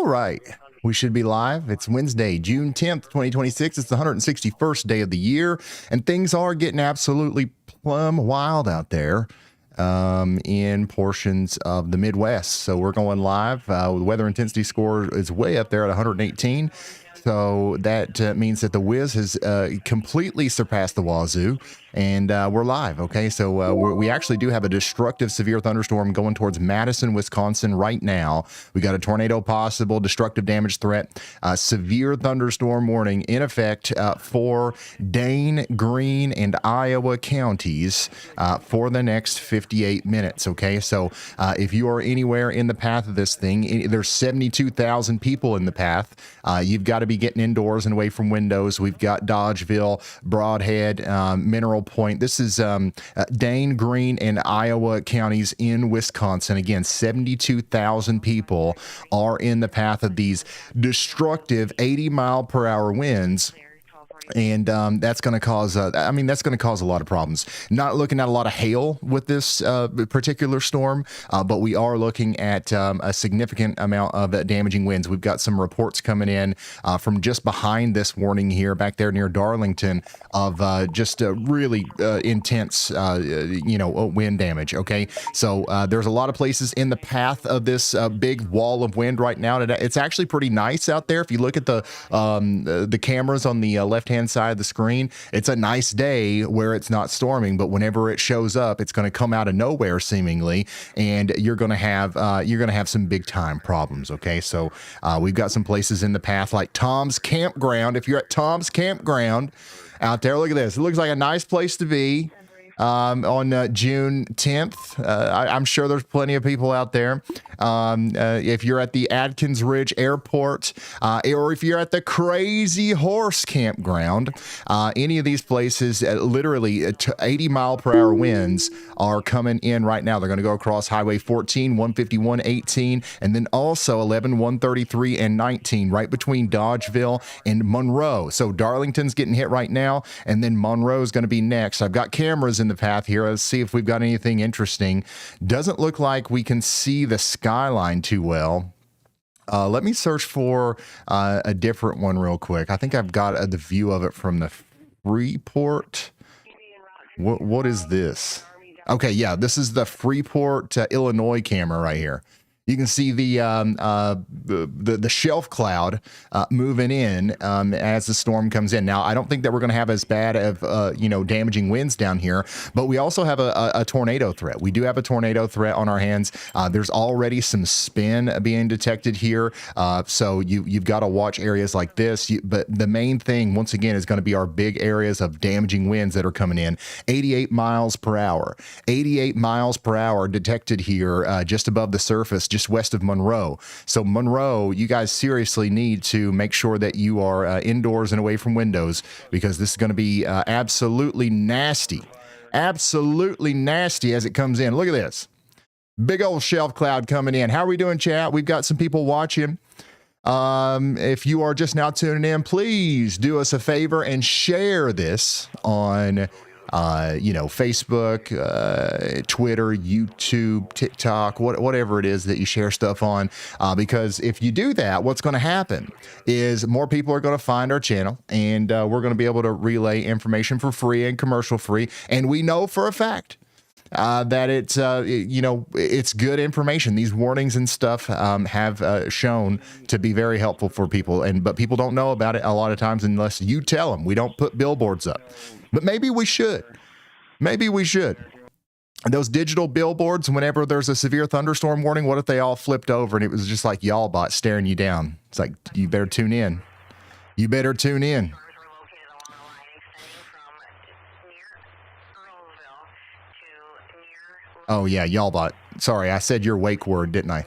All right. We should be live. It's Wednesday, June 10th, 2026. It's the 161st day of the year, and things are getting absolutely plumb wild out there in portions of the Midwest. So we're going live. The weather intensity score is way up there at 118. So that means that the Wiz has completely surpassed the Wazoo, and we're live. Okay, so we actually do have a destructive severe thunderstorm going towards Madison, Wisconsin right now. We got a tornado possible, destructive damage threat, severe thunderstorm warning in effect for Dane, Greene, and Iowa counties for the next 58 minutes. Okay, so if you are anywhere in the path of this thing, there's 72,000 people in the path. You've got to be getting indoors and away from windows. We've got Dodgeville, Broadhead, Mineral Point. This is Dane, Greene, and Iowa counties in Wisconsin. Again, 72,000 people are in the path of these destructive 80-mile-per-hour winds. And that's going to cause, that's going to cause a lot of problems. Not looking at a lot of hail with this particular storm, but we are looking at a significant amount of damaging winds. We've got some reports coming in from just behind this warning here, back there near Darlington, of just really intense, wind damage. Okay, so there's a lot of places in the path of this big wall of wind right now. It's actually pretty nice out there. If you look at the cameras on the left-hand side of the screen, it's a nice day where it's not storming, but whenever it shows up, it's going to come out of nowhere seemingly, and you're going to have some big time problems. Okay, so we've got some places in the path like Tom's Campground. If you're at Tom's Campground out there, look at this. It looks like a nice place to be on June 10th. I'm sure there's plenty of people out there. If you're at the Adkins Ridge Airport, or if you're at the Crazy Horse Campground, any of these places, literally 80-mile-per-hour winds are coming in right now. They're going to go across Highway 14, 151, 18, and then also 11, 133, and 19, right between Dodgeville and Monroe. So Darlington's getting hit right now, and then Monroe's going to be next. I've got cameras in the path here. Let's see if we've got anything interesting. Doesn't look like we can see the skyline too well. Let me search for a different one real quick. I think I've got the view of it from the Freeport. What is this? Okay, yeah, this is the Freeport, Illinois camera right here. You can see the shelf cloud moving in as the storm comes in. Now, I don't think that we're going to have as bad of damaging winds down here, but we also have a tornado threat. We do have a tornado threat on our hands. There's already some spin being detected here, so you've got to watch areas like this. But the main thing, once again, is going to be our big areas of damaging winds that are coming in. 88 miles per hour. 88 miles per hour detected here just above the surface, just west of Monroe. So Monroe, you guys seriously need to make sure that you are indoors and away from windows, because this is going to be absolutely nasty as it comes in. Look at this big old shelf cloud coming in. How are we doing, chat? We've got some people watching. If you are just now tuning in, please do us a favor and share this on Facebook, Twitter, YouTube, TikTok, whatever it is that you share stuff on. Because if you do that, what's going to happen is more people are going to find our channel, and we're going to be able to relay information for free and commercial free. And we know for a fact that it's good information. These warnings and stuff have shown to be very helpful for people, but people don't know about it a lot of times unless you tell them. We don't put billboards up, but maybe we should. Those digital billboards, whenever there's a severe thunderstorm warning, what if they all flipped over and it was just like YALLBot staring you down? It's like, you better tune in. Oh yeah, YALLBot. Sorry, I said your wake word, didn't I?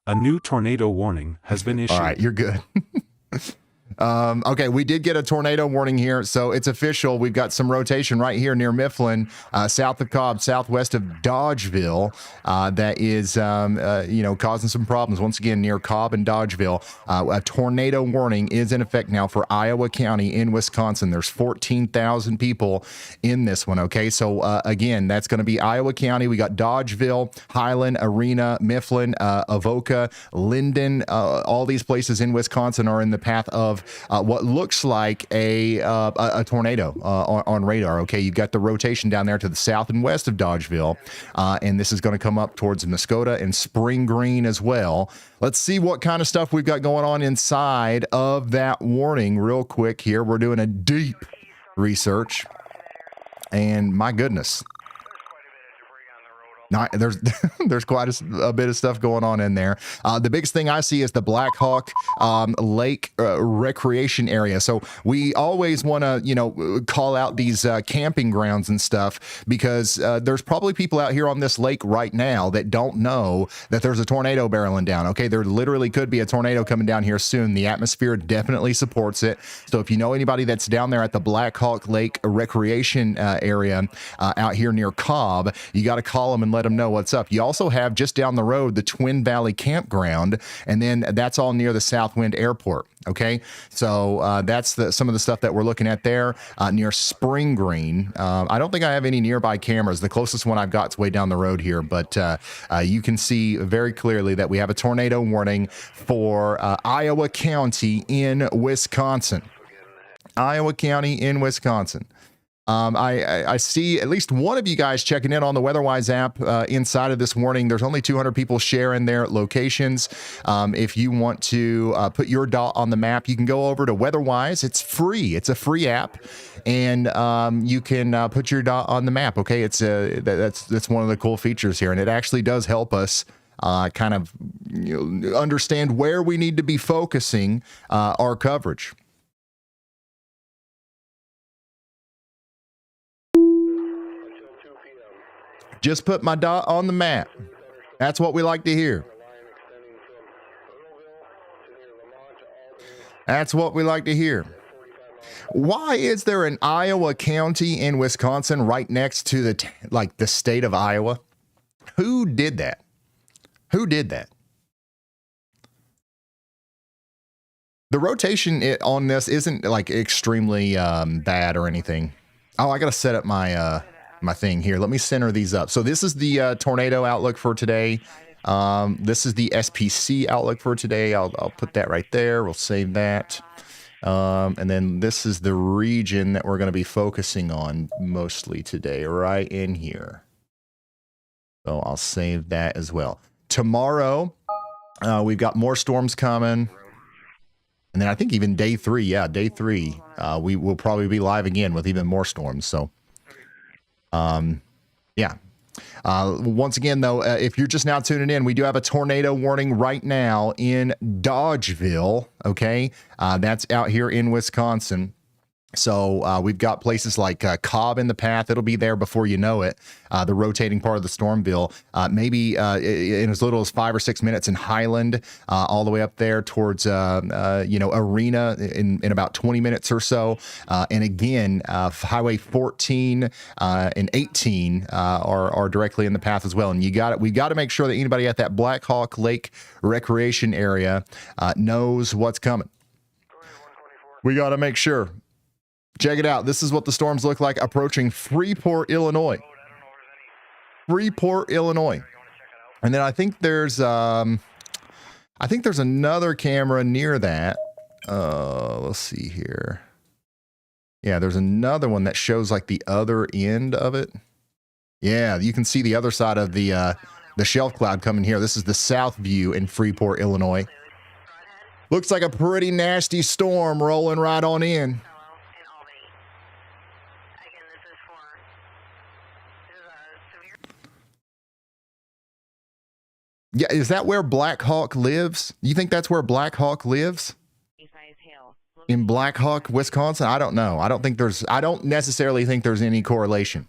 A new tornado warning has been issued. All right, you're good. Okay, we did get a tornado warning here, so it's official. We've got some rotation right here near Mifflin, south of Cobb, southwest of Dodgeville. That is, causing some problems once again near Cobb and Dodgeville. A tornado warning is in effect now for Iowa County in Wisconsin. There's 14,000 people in this one. Okay, so again, that's going to be Iowa County. We got Dodgeville, Highland, Arena, Mifflin, Avoca, Linden. All these places in Wisconsin are in the path of what looks like a tornado on radar. Okay, you've got the rotation down there to the south and west of Dodgeville, and this is going to come up towards Muskota and Spring Green as well. Let's see what kind of stuff we've got going on inside of that warning real quick here. We're doing a deep research, and my goodness. There's quite a bit of stuff going on in there. The biggest thing I see is the Black Hawk Lake recreation area. So we always want to, call out these camping grounds and stuff because there's probably people out here on this lake right now that don't know that there's a tornado barreling down. Okay, there literally could be a tornado coming down here soon. The atmosphere definitely supports it. So if you know anybody that's down there at the Black Hawk Lake recreation area out here near Cobb, you got to call them and let them know what's up. You also have just down the road the Twin Valley Campground, and then that's all near the Southwind Airport. Okay, so that's some of the stuff that we're looking at there near Spring Green. I don't think I have any nearby cameras. The closest one I've got is way down the road here, but you can see very clearly that we have a tornado warning for Iowa County in Wisconsin. Iowa County in Wisconsin. I see at least one of you guys checking in on the WeatherWise app inside of this warning. There's only 200 people sharing their locations. If you want to put your dot on the map, you can go over to WeatherWise. It's free. It's a free app, and you can put your dot on the map. Okay, it's that's one of the cool features here, and it actually does help us kind of understand where we need to be focusing our coverage. Just put my dot on the map. That's what we like to hear. That's what we like to hear. Why is there an Iowa County in Wisconsin right next to the state of Iowa? Who did that? Who did that? The rotation on this isn't like extremely bad or anything. Oh, I got to set up my my thing here. Let me center these up. So this is the tornado outlook for today. This is the SPC outlook for today. I'll put that right there. We'll save that. And then this is the region that we're going to be focusing on mostly today, right in here. So I'll save that as well. Tomorrow, we've got more storms coming. And then I think even day 3, day 3, we will probably be live again with even more storms. So, once again, though, if you're just now tuning in, we do have a tornado warning right now in Dodgeville. Okay, that's out here in Wisconsin. So we've got places like Cobb in the path. It'll be there before you know it. The rotating part of the Stormville, maybe in as little as 5 or 6 minutes in Highland, all the way up there towards Arena in about 20 minutes or so. And again, Highway 14 and 18 are directly in the path as well. And we've got to make sure that anybody at that Black Hawk Lake recreation area knows what's coming. We got to make sure. Check it out. This is what the storms look like approaching Freeport, Illinois. Freeport, Illinois. And then I think there's another camera near that. Let's see here. Yeah, there's another one that shows like the other end of it. Yeah, you can see the other side of the shelf cloud coming here. This is the south view in Freeport, Illinois. Looks like a pretty nasty storm rolling right on in. Yeah, is that where Black Hawk lives? You think that's where Black Hawk lives? In Black Hawk, Wisconsin? I don't know. I don't necessarily think there's any correlation.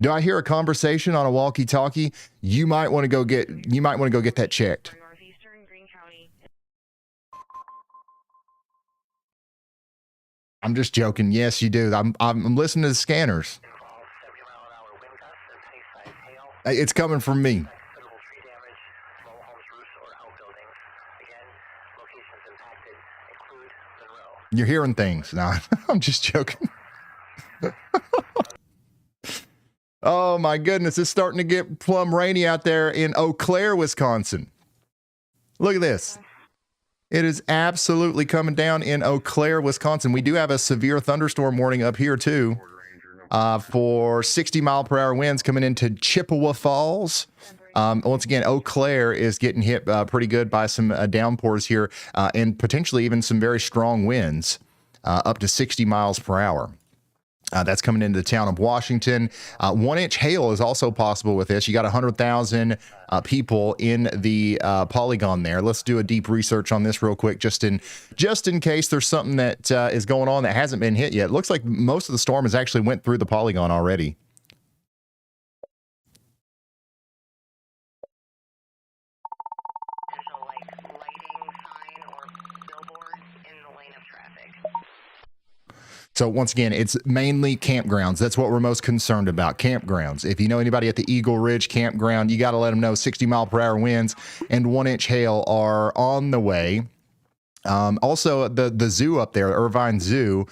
Do I hear a conversation on a walkie-talkie? You might want to go get that checked. I'm just joking. Yes, you do. I'm listening to the scanners. It's coming from me. You're hearing things. No, I'm just joking. Oh my goodness, it's starting to get plumb rainy out there in Eau Claire, Wisconsin. Look at this. It is absolutely coming down in Eau Claire, Wisconsin. We do have a severe thunderstorm warning up here too, for 60-mile-per-hour winds coming into Chippewa Falls. Once again, Eau Claire is getting hit pretty good by some downpours here, and potentially even some very strong winds, up to 60 miles per hour. That's coming into the town of Washington. 1-inch hail is also possible with this. You got 100,000 people in the polygon there. Let's do a deep research on this real quick, just in case there's something that is going on that hasn't been hit yet. It looks like most of the storm has actually went through the polygon already. So once again, it's mainly campgrounds. That's what we're most concerned about, campgrounds. If you know anybody at the Eagle Ridge campground, you got to let them know 60-mile-per-hour winds and 1-inch hail are on the way. Also, the zoo up there, Irvine Zoo,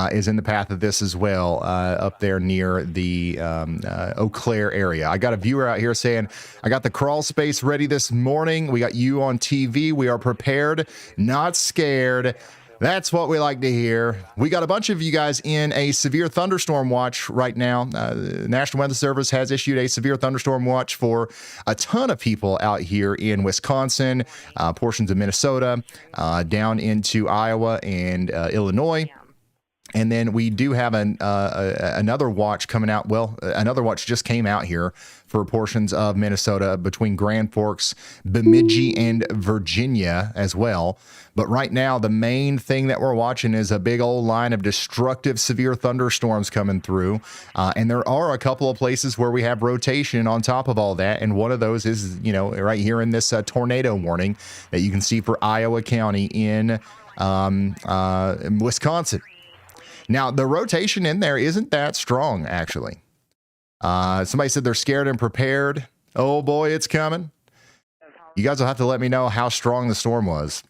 is in the path of this as well, up there near the Eau Claire area. I got a viewer out here saying, I got the crawl space ready this morning. We got you on TV. We are prepared, not scared. That's what we like to hear. We got a bunch of you guys in a severe thunderstorm watch right now. The National Weather Service has issued a severe thunderstorm watch for a ton of people out here in Wisconsin, portions of Minnesota, down into Iowa and Illinois. And then we do have another watch coming out. Well, another watch just came out here for portions of Minnesota between Grand Forks, Bemidji, and Virginia as well. But right now, the main thing that we're watching is a big old line of destructive severe thunderstorms coming through. And there are a couple of places where we have rotation on top of all that. And one of those is, right here in this tornado warning that you can see for Iowa County in Wisconsin. Now, the rotation in there isn't that strong, actually. Somebody said they're scared and prepared. Oh, boy, it's coming. You guys will have to let me know how strong the storm was,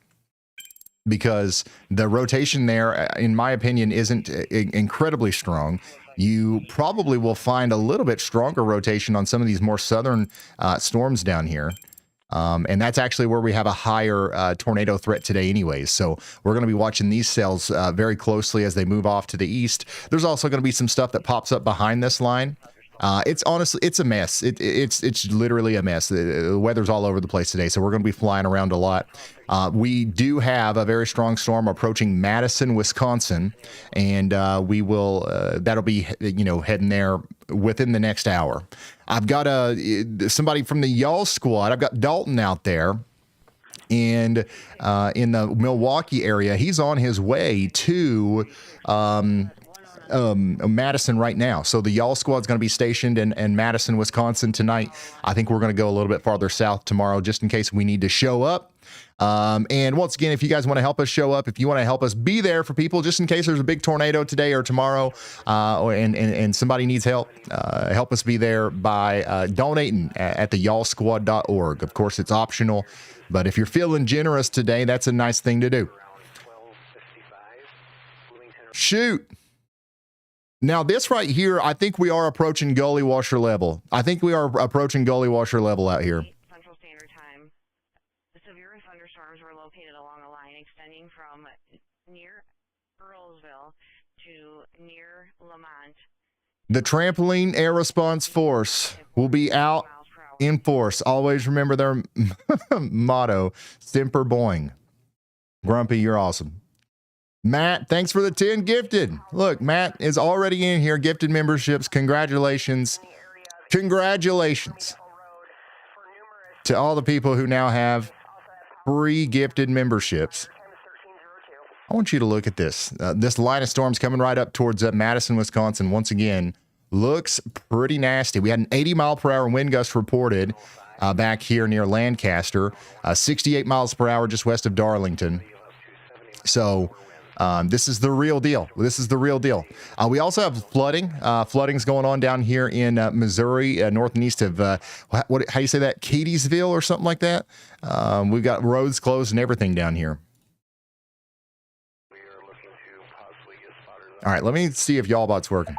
because the rotation there, in my opinion, isn't incredibly strong. You probably will find a little bit stronger rotation on some of these more southern storms down here. And that's actually where we have a higher tornado threat today anyways. So we're going to be watching these cells very closely as they move off to the east. There's also going to be some stuff that pops up behind this line. It's honestly, it's a mess. It's literally a mess. The weather's all over the place today, so we're going to be flying around a lot. We do have a very strong storm approaching Madison, Wisconsin, and we will that'll be heading there within the next hour. I've got somebody from the Y'all squad. I've got Dalton out there, and in the Milwaukee area. He's on his way to Madison right now. So the Y'all squad's going to be stationed in Madison, Wisconsin tonight. I think we're going to go a little bit farther south tomorrow, just in case we need to show up. And once again, if you guys want to help us show up, if you want to help us be there for people, just in case there's a big tornado today or tomorrow, and somebody needs help, help us be there by donating at the yallsquad.org. Of course, it's optional, but if you're feeling generous today, that's a nice thing to do. Shoot. Now, this right here, I think we are approaching gully washer level. out here. Central Standard Time. The severe thunderstorms were located along a line extending from near Earlsville to near Lamont. The trampoline air response force will be out in force. Always remember their motto, Semper Boing. Grumpy, you're awesome. Matt, thanks for the 10 gifted. Look, Matt is already in here, gifted memberships. Congratulations. Congratulations to all the people who now have free gifted memberships. I want you to look at this. This line of storms coming right up towards Madison, Wisconsin. Once again, looks pretty nasty. We had an 80-mile-per-hour wind gust reported back here near Lancaster, 68 miles per hour just west of Darlington. So This is the real deal. This is the real deal. We also have flooding. Flooding's going on down here in Missouri, north and east of, how do you say that? Catesville or something like that. We've got roads closed and everything down here. All right, let me see if YALLBOT's working.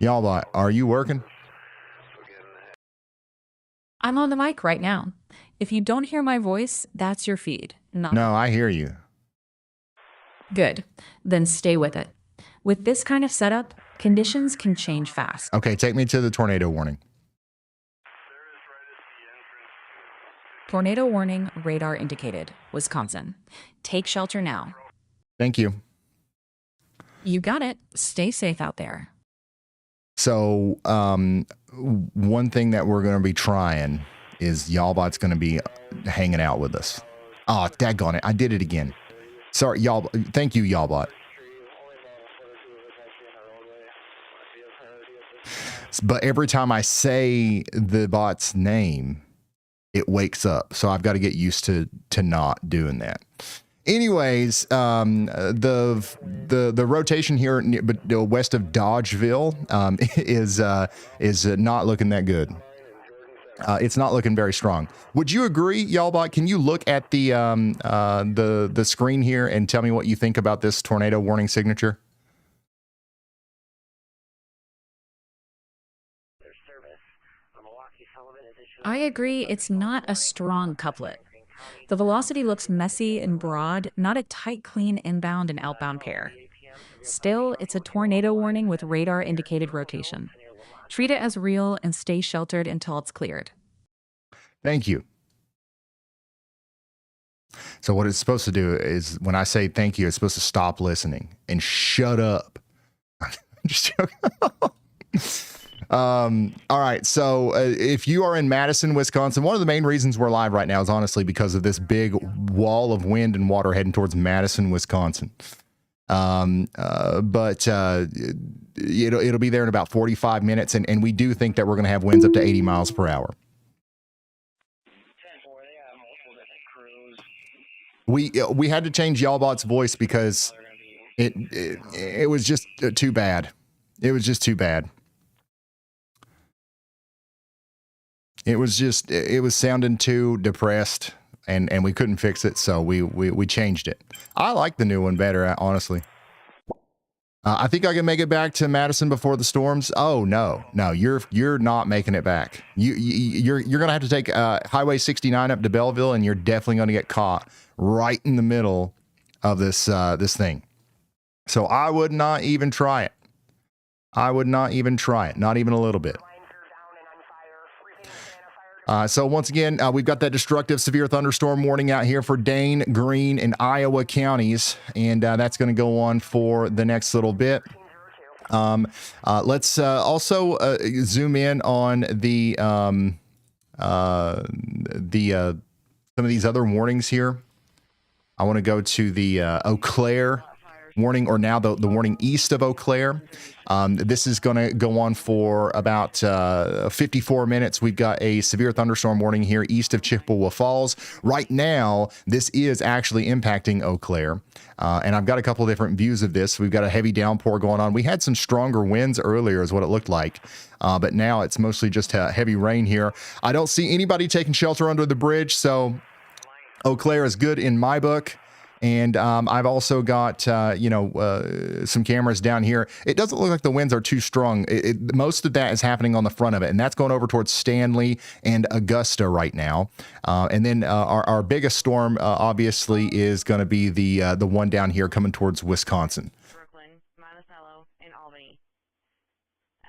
YALLBOT, are you working? I'm on the mic right now. If you don't hear my voice, that's your feed. No, I hear you. Good. Then stay with it. With this kind of setup, conditions can change fast. Okay, take me to the tornado warning. Tornado warning, radar indicated, Wisconsin. Take shelter now. Thank you. You got it. Stay safe out there. So, one thing that we're going to be trying is YALLBOT's going to be hanging out with us. Oh, daggone it. I did it again. Sorry, y'all. Thank you, YALLBOT. But every time I say the bot's name, it wakes up. So I've got to get used to not doing that. Anyways, the rotation here west of Dodgeville is not looking that good. It's not looking very strong. Would you agree, YALLBOT? Can you look at the screen here and tell me what you think about this tornado warning signature? I agree, it's not a strong couplet. The velocity looks messy and broad, not a tight, clean inbound and outbound pair. Still, it's a tornado warning with radar indicated rotation. Treat it as real and stay sheltered until it's cleared. Thank you. So what it's supposed to do is when I say thank you, it's supposed to stop listening and shut up. Just joking. All right. So if you are in Madison, Wisconsin, one of the main reasons we're live right now is honestly because of this big wall of wind and water heading towards Madison, Wisconsin. But it'll be there in about 45 minutes. And we do think that we're going to have winds up to 80 miles per hour. We had to change YALLBOT's voice because it was just too bad. It was just too bad. It was sounding too depressed and we couldn't fix it. So we changed it. I like the new one better, honestly. I think I can make it back to Madison before the storms. Oh no, you're not making it back. You're going to have to take Highway 69 up to Belleville and you're definitely going to get caught right in the middle of this thing. So I would not even try it. Not even a little bit. So once again, we've got that destructive severe thunderstorm warning out here for Dane, Greene, and Iowa counties, and that's going to go on for the next little bit. Let's also zoom in on some of these other warnings here. I want to go to the Eau Claire warning, or now the warning east of Eau Claire. This is going to go on for about 54 minutes. We've got a severe thunderstorm warning here east of Chippewa Falls. Right now, this is actually impacting Eau Claire. And I've got a couple of different views of this. We've got a heavy downpour going on. We had some stronger winds earlier is what it looked like. But now it's mostly just heavy rain here. I don't see anybody taking shelter under the bridge. So Eau Claire is good in my book. And I've also got, some cameras down here. It doesn't look like the winds are too strong. Most of that is happening on the front of it, and that's going over towards Stanley and Augusta right now. And then our biggest storm, obviously, is going to be the one down here coming towards Wisconsin. Brooklyn, Monticello, and Albany.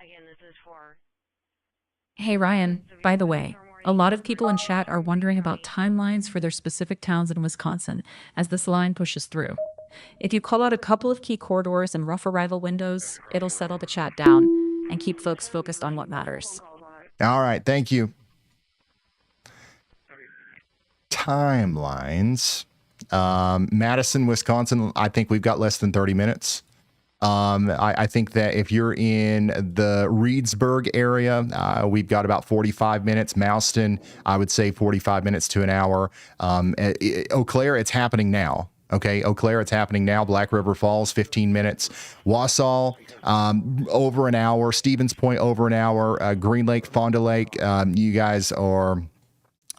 Again, this is for... Hey, Ryan, by the way, a lot of people in chat are wondering about timelines for their specific towns in Wisconsin as this line pushes through. If you call out a couple of key corridors and rough arrival windows, it'll settle the chat down and keep folks focused on what matters. All right, thank you. Timelines. Madison, Wisconsin, I think we've got less than 30 minutes. I think that if you're in the Reedsburg area, we've got about 45 minutes. Mouston, I would say 45 minutes to an hour. Eau Claire, it's happening now. Okay, Eau Claire, it's happening now. Black River Falls, 15 minutes. Wausau, over an hour. Stevens Point, over an hour. Green Lake, Fond du Lake, you guys are,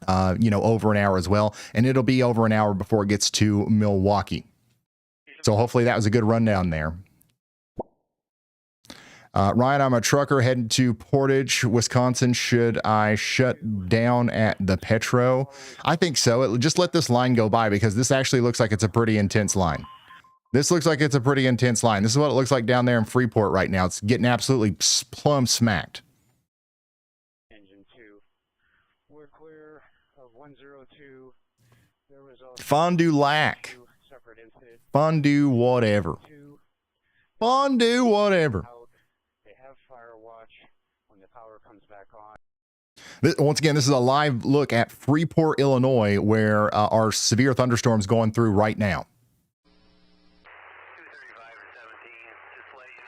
over an hour as well. And it'll be over an hour before it gets to Milwaukee. So hopefully that was a good rundown there. Ryan, I'm a trucker heading to Portage, Wisconsin. Should I shut down at the Petro? I think so. Just let this line go by, because this actually looks like it's a pretty intense line. This looks like it's a pretty intense line. This is what it looks like down there in Freeport right now. It's getting absolutely plumb smacked. Engine 2. We're clear of 102. There was a Fondue Lac. separate incident. Fondue whatever. Fondue whatever. Fire watch when the power comes back on. Once again, this is a live look at Freeport, Illinois, where our severe thunderstorm's going through right now.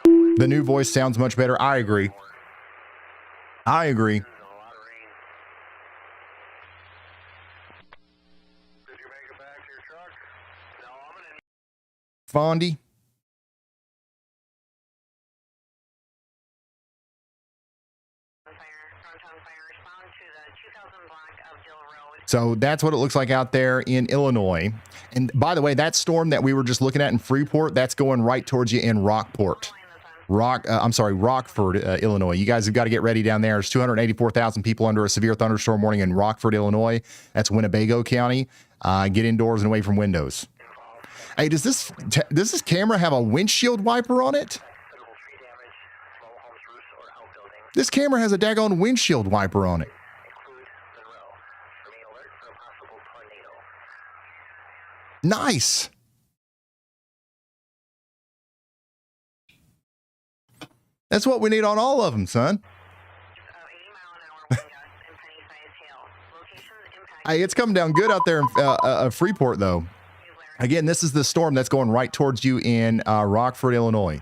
The new voice sounds much better. I agree. I agree. Fondy. So that's what it looks like out there in Illinois. And by the way, that storm that we were just looking at in Freeport, that's going right towards you in Rockford, Illinois. You guys have got to get ready down there. There's 284,000 people under a severe thunderstorm warning in Rockford, Illinois. That's Winnebago County. Get indoors and away from windows. Hey, does this camera have a windshield wiper on it? This camera has a daggone windshield wiper on it. Nice. That's what we need on all of them, son. Hey, it's coming down good out there in Freeport, though. Again, this is the storm that's going right towards you in Rockford, Illinois.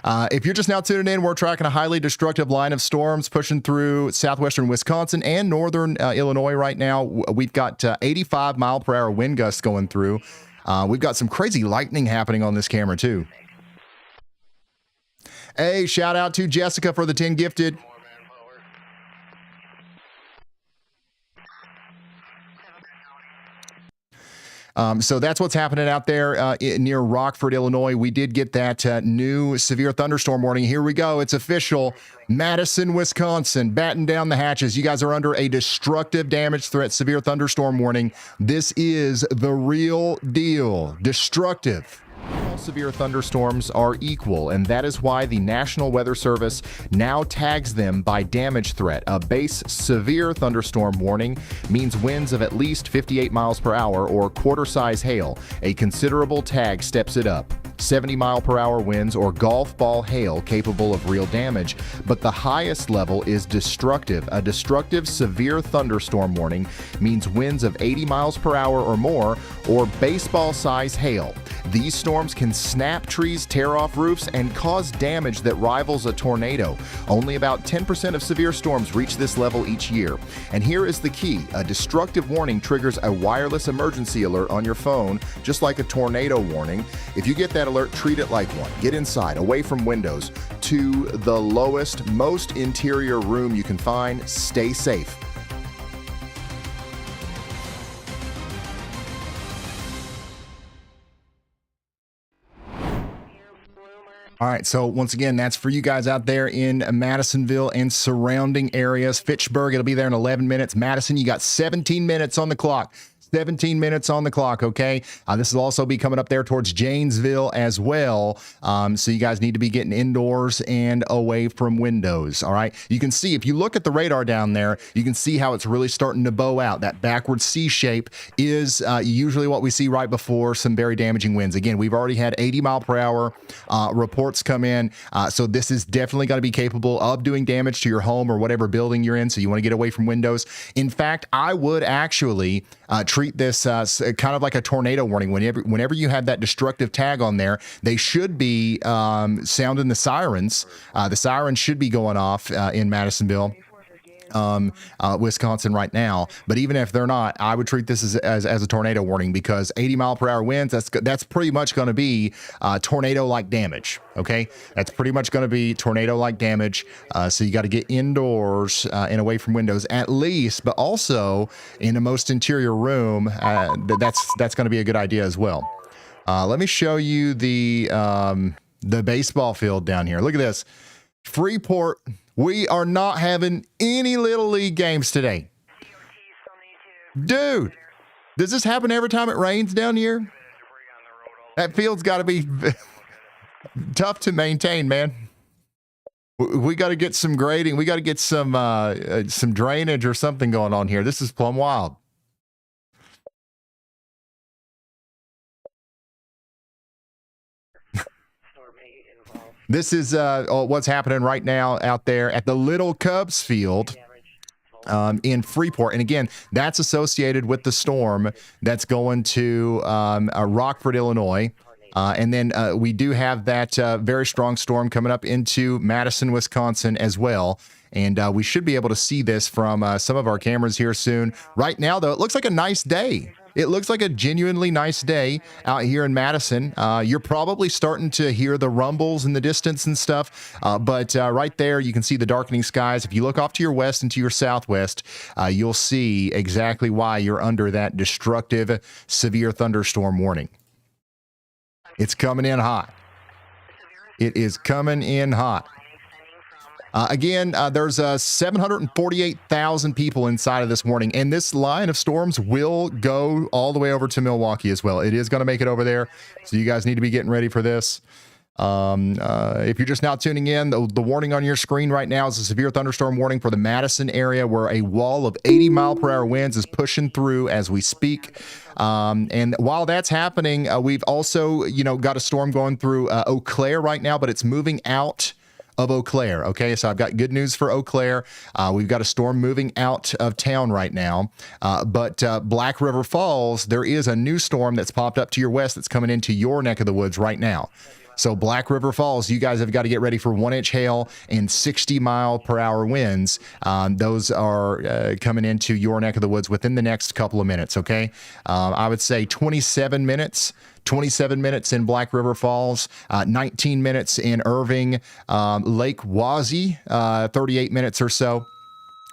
If you're just now tuning in, we're tracking a highly destructive line of storms pushing through southwestern Wisconsin and northern Illinois right now. We've got 85 mile per hour wind gusts going through. We've got some crazy lightning happening on this camera, too. Hey, shout out to Jessica for the 10 gifted. So that's what's happening out there near Rockford, Illinois. We did get that new severe thunderstorm warning. Here we go. It's official. Madison, Wisconsin, batten down the hatches. You guys are under a destructive damage threat severe thunderstorm warning. This is the real deal. Destructive. All severe thunderstorms are equal, and that is why the National Weather Service now tags them by damage threat. A base severe thunderstorm warning means winds of at least 58 miles per hour or quarter-size hail. A considerable tag steps it up. 70 mile per hour winds or golf ball hail capable of real damage, but the highest level is destructive. A destructive severe thunderstorm warning means winds of 80 miles per hour or more or baseball size hail. These storms can snap trees, tear off roofs, and cause damage that rivals a tornado. Only about 10% of severe storms reach this level each year. And here is the key. A destructive warning triggers a wireless emergency alert on your phone, just like a tornado warning. If you get that alert, treat it like one. Get inside, away from windows, to the lowest, most interior room you can find. Stay safe. All right, so once again, that's for you guys out there in Madisonville and surrounding areas. Fitchburg, it'll be there in 11 minutes. Madison, you got 17 minutes on the clock. 17 minutes on the clock, okay? This will also be coming up there towards Janesville as well. So you guys need to be getting indoors and away from windows, all right? You can see, if you look at the radar down there, you can see how it's really starting to bow out. That backward C shape is usually what we see right before some very damaging winds. Again, we've already had 80 mile per hour reports come in. So this is definitely going to be capable of doing damage to your home or whatever building you're in. So you want to get away from windows. In fact, I would actually treat treat this kind of like a tornado warning. Whenever you have that destructive tag on there, they should be sounding the sirens. The sirens should be going off in Madisonville, Wisconsin right now. But even if they're not, I would treat this as a tornado warning, because 80-mile-per-hour winds, that's pretty much going to be tornado-like damage. Okay, that's pretty much going to be tornado-like damage. So you got to get indoors and away from windows at least, but also in the most interior room. That's going to be a good idea as well. Let me show you the baseball field down here. Look at this. Freeport, we are not having any Little League games today. Dude, does this happen every time it rains down here? That field's got to be tough to maintain, man. We got to get some grading. We got to get some drainage or something going on here. This is plumb wild. This is what's happening right now out there at the Little Cubs field in Freeport. And again, that's associated with the storm that's going to Rockford, Illinois. And then we do have that very strong storm coming up into Madison, Wisconsin as well. And we should be able to see this from some of our cameras here soon. Right now, though, it looks like a nice day. It looks like a genuinely nice day out here in Madison. You're probably starting to hear the rumbles in the distance and stuff, but right there you can see the darkening skies. If you look off to your west and to your southwest, you'll see exactly why you're under that destructive, severe thunderstorm warning. It's coming in hot. It is coming in hot. Again, there's 748,000 people inside of this warning, and this line of storms will go all the way over to Milwaukee as well. It is going to make it over there, so you guys need to be getting ready for this. If you're just now tuning in, the warning on your screen right now is a severe thunderstorm warning for the Madison area, where a wall of 80-mile-per-hour winds is pushing through as we speak. And while that's happening, we've also, got a storm going through Eau Claire right now, but it's moving out of Eau Claire. Okay, so I've got good news for Eau Claire. We've got a storm moving out of town right now. But Black River Falls, there is a new storm that's popped up to your west that's coming into your neck of the woods right now. So Black River Falls, you guys have got to get ready for 1-inch hail and 60-mile-per-hour winds. Those are coming into your neck of the woods within the next couple of minutes, okay? I would say 27 minutes in Black River Falls, 19 minutes in Irving, Lake Wazie, 38 minutes or so.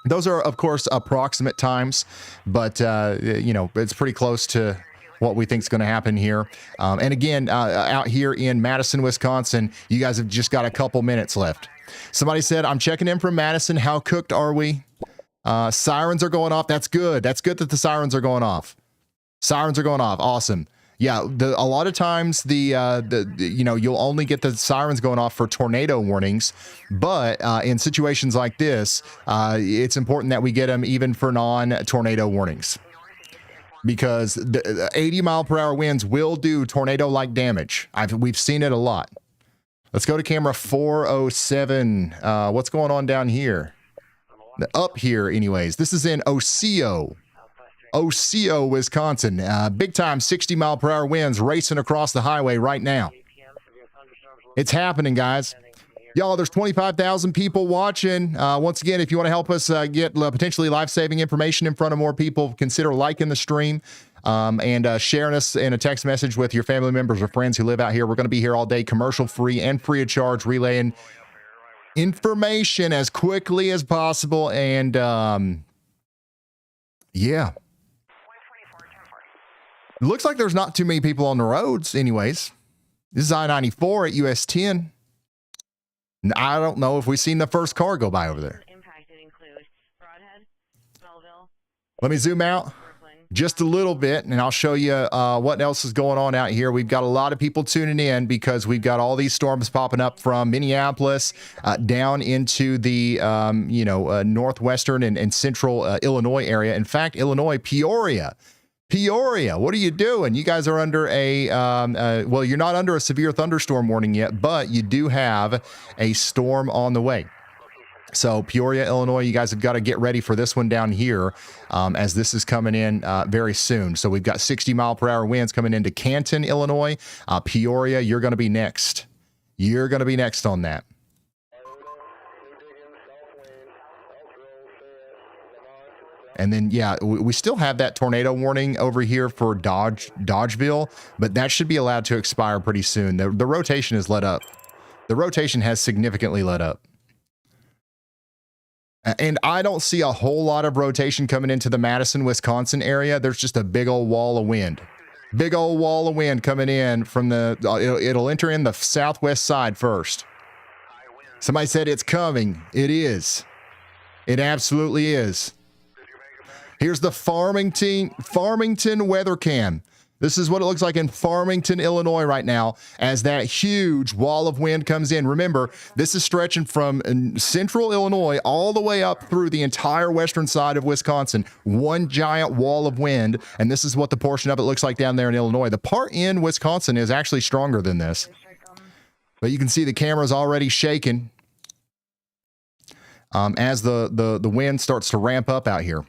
Those are, of course, approximate times, but, it's pretty close to what we think is going to happen here. And again, out here in Madison, Wisconsin, you guys have just got a couple minutes left. Somebody said, I'm checking in from Madison. How cooked are we? Sirens are going off. That's good. That's good that the sirens are going off. Sirens are going off. Awesome. Yeah, a lot of times you'll only get the sirens going off for tornado warnings, but in situations like this, it's important that we get them even for non-tornado warnings, because the 80-mile-per-hour winds will do tornado-like damage. We've seen it a lot. Let's go to camera 407. What's going on down here? Up here, anyways. This is in Osseo, Wisconsin. Big time 60-mile-per-hour winds racing across the highway right now. It's happening, guys. Y'all, there's 25,000 people watching. Once again, if you want to help us get potentially life-saving information in front of more people, consider liking the stream and sharing us in a text message with your family members or friends who live out here. We're going to be here all day, commercial-free and free of charge, relaying information as quickly as possible. And, yeah. It looks like there's not too many people on the roads anyways. This is I-94 at US 10. I don't know if we've seen the first car go by over there. Let me zoom out just a little bit, and I'll show you what else is going on out here. We've got a lot of people tuning in because we've got all these storms popping up from Minneapolis down into the northwestern and central Illinois area. In fact, Illinois, Peoria, what are you doing? You guys are under well, you're not under a severe thunderstorm warning yet, but you do have a storm on the way. So Peoria, Illinois, you guys have got to get ready for this one down here as this is coming in very soon. So we've got 60-mile-per-hour winds coming into Canton, Illinois. Peoria, you're going to be next. You're going to be next on that. And then, yeah, we still have that tornado warning over here for Dodgeville, but that should be allowed to expire pretty soon. The rotation is let up. The rotation has significantly let up. And I don't see a whole lot of rotation coming into the Madison, Wisconsin area. There's just a big old wall of wind. Big old wall of wind coming in from the, it'll enter in the southwest side first. Somebody said it's coming. It is. It absolutely is. Here's the Farmington weather cam. This is what it looks like in Farmington, Illinois right now as that huge wall of wind comes in. Remember, this is stretching from central Illinois all the way up through the entire western side of Wisconsin. One giant wall of wind, and this is what the portion of it looks like down there in Illinois. The part in Wisconsin is actually stronger than this. But you can see the camera's already shaking as the wind starts to ramp up out here.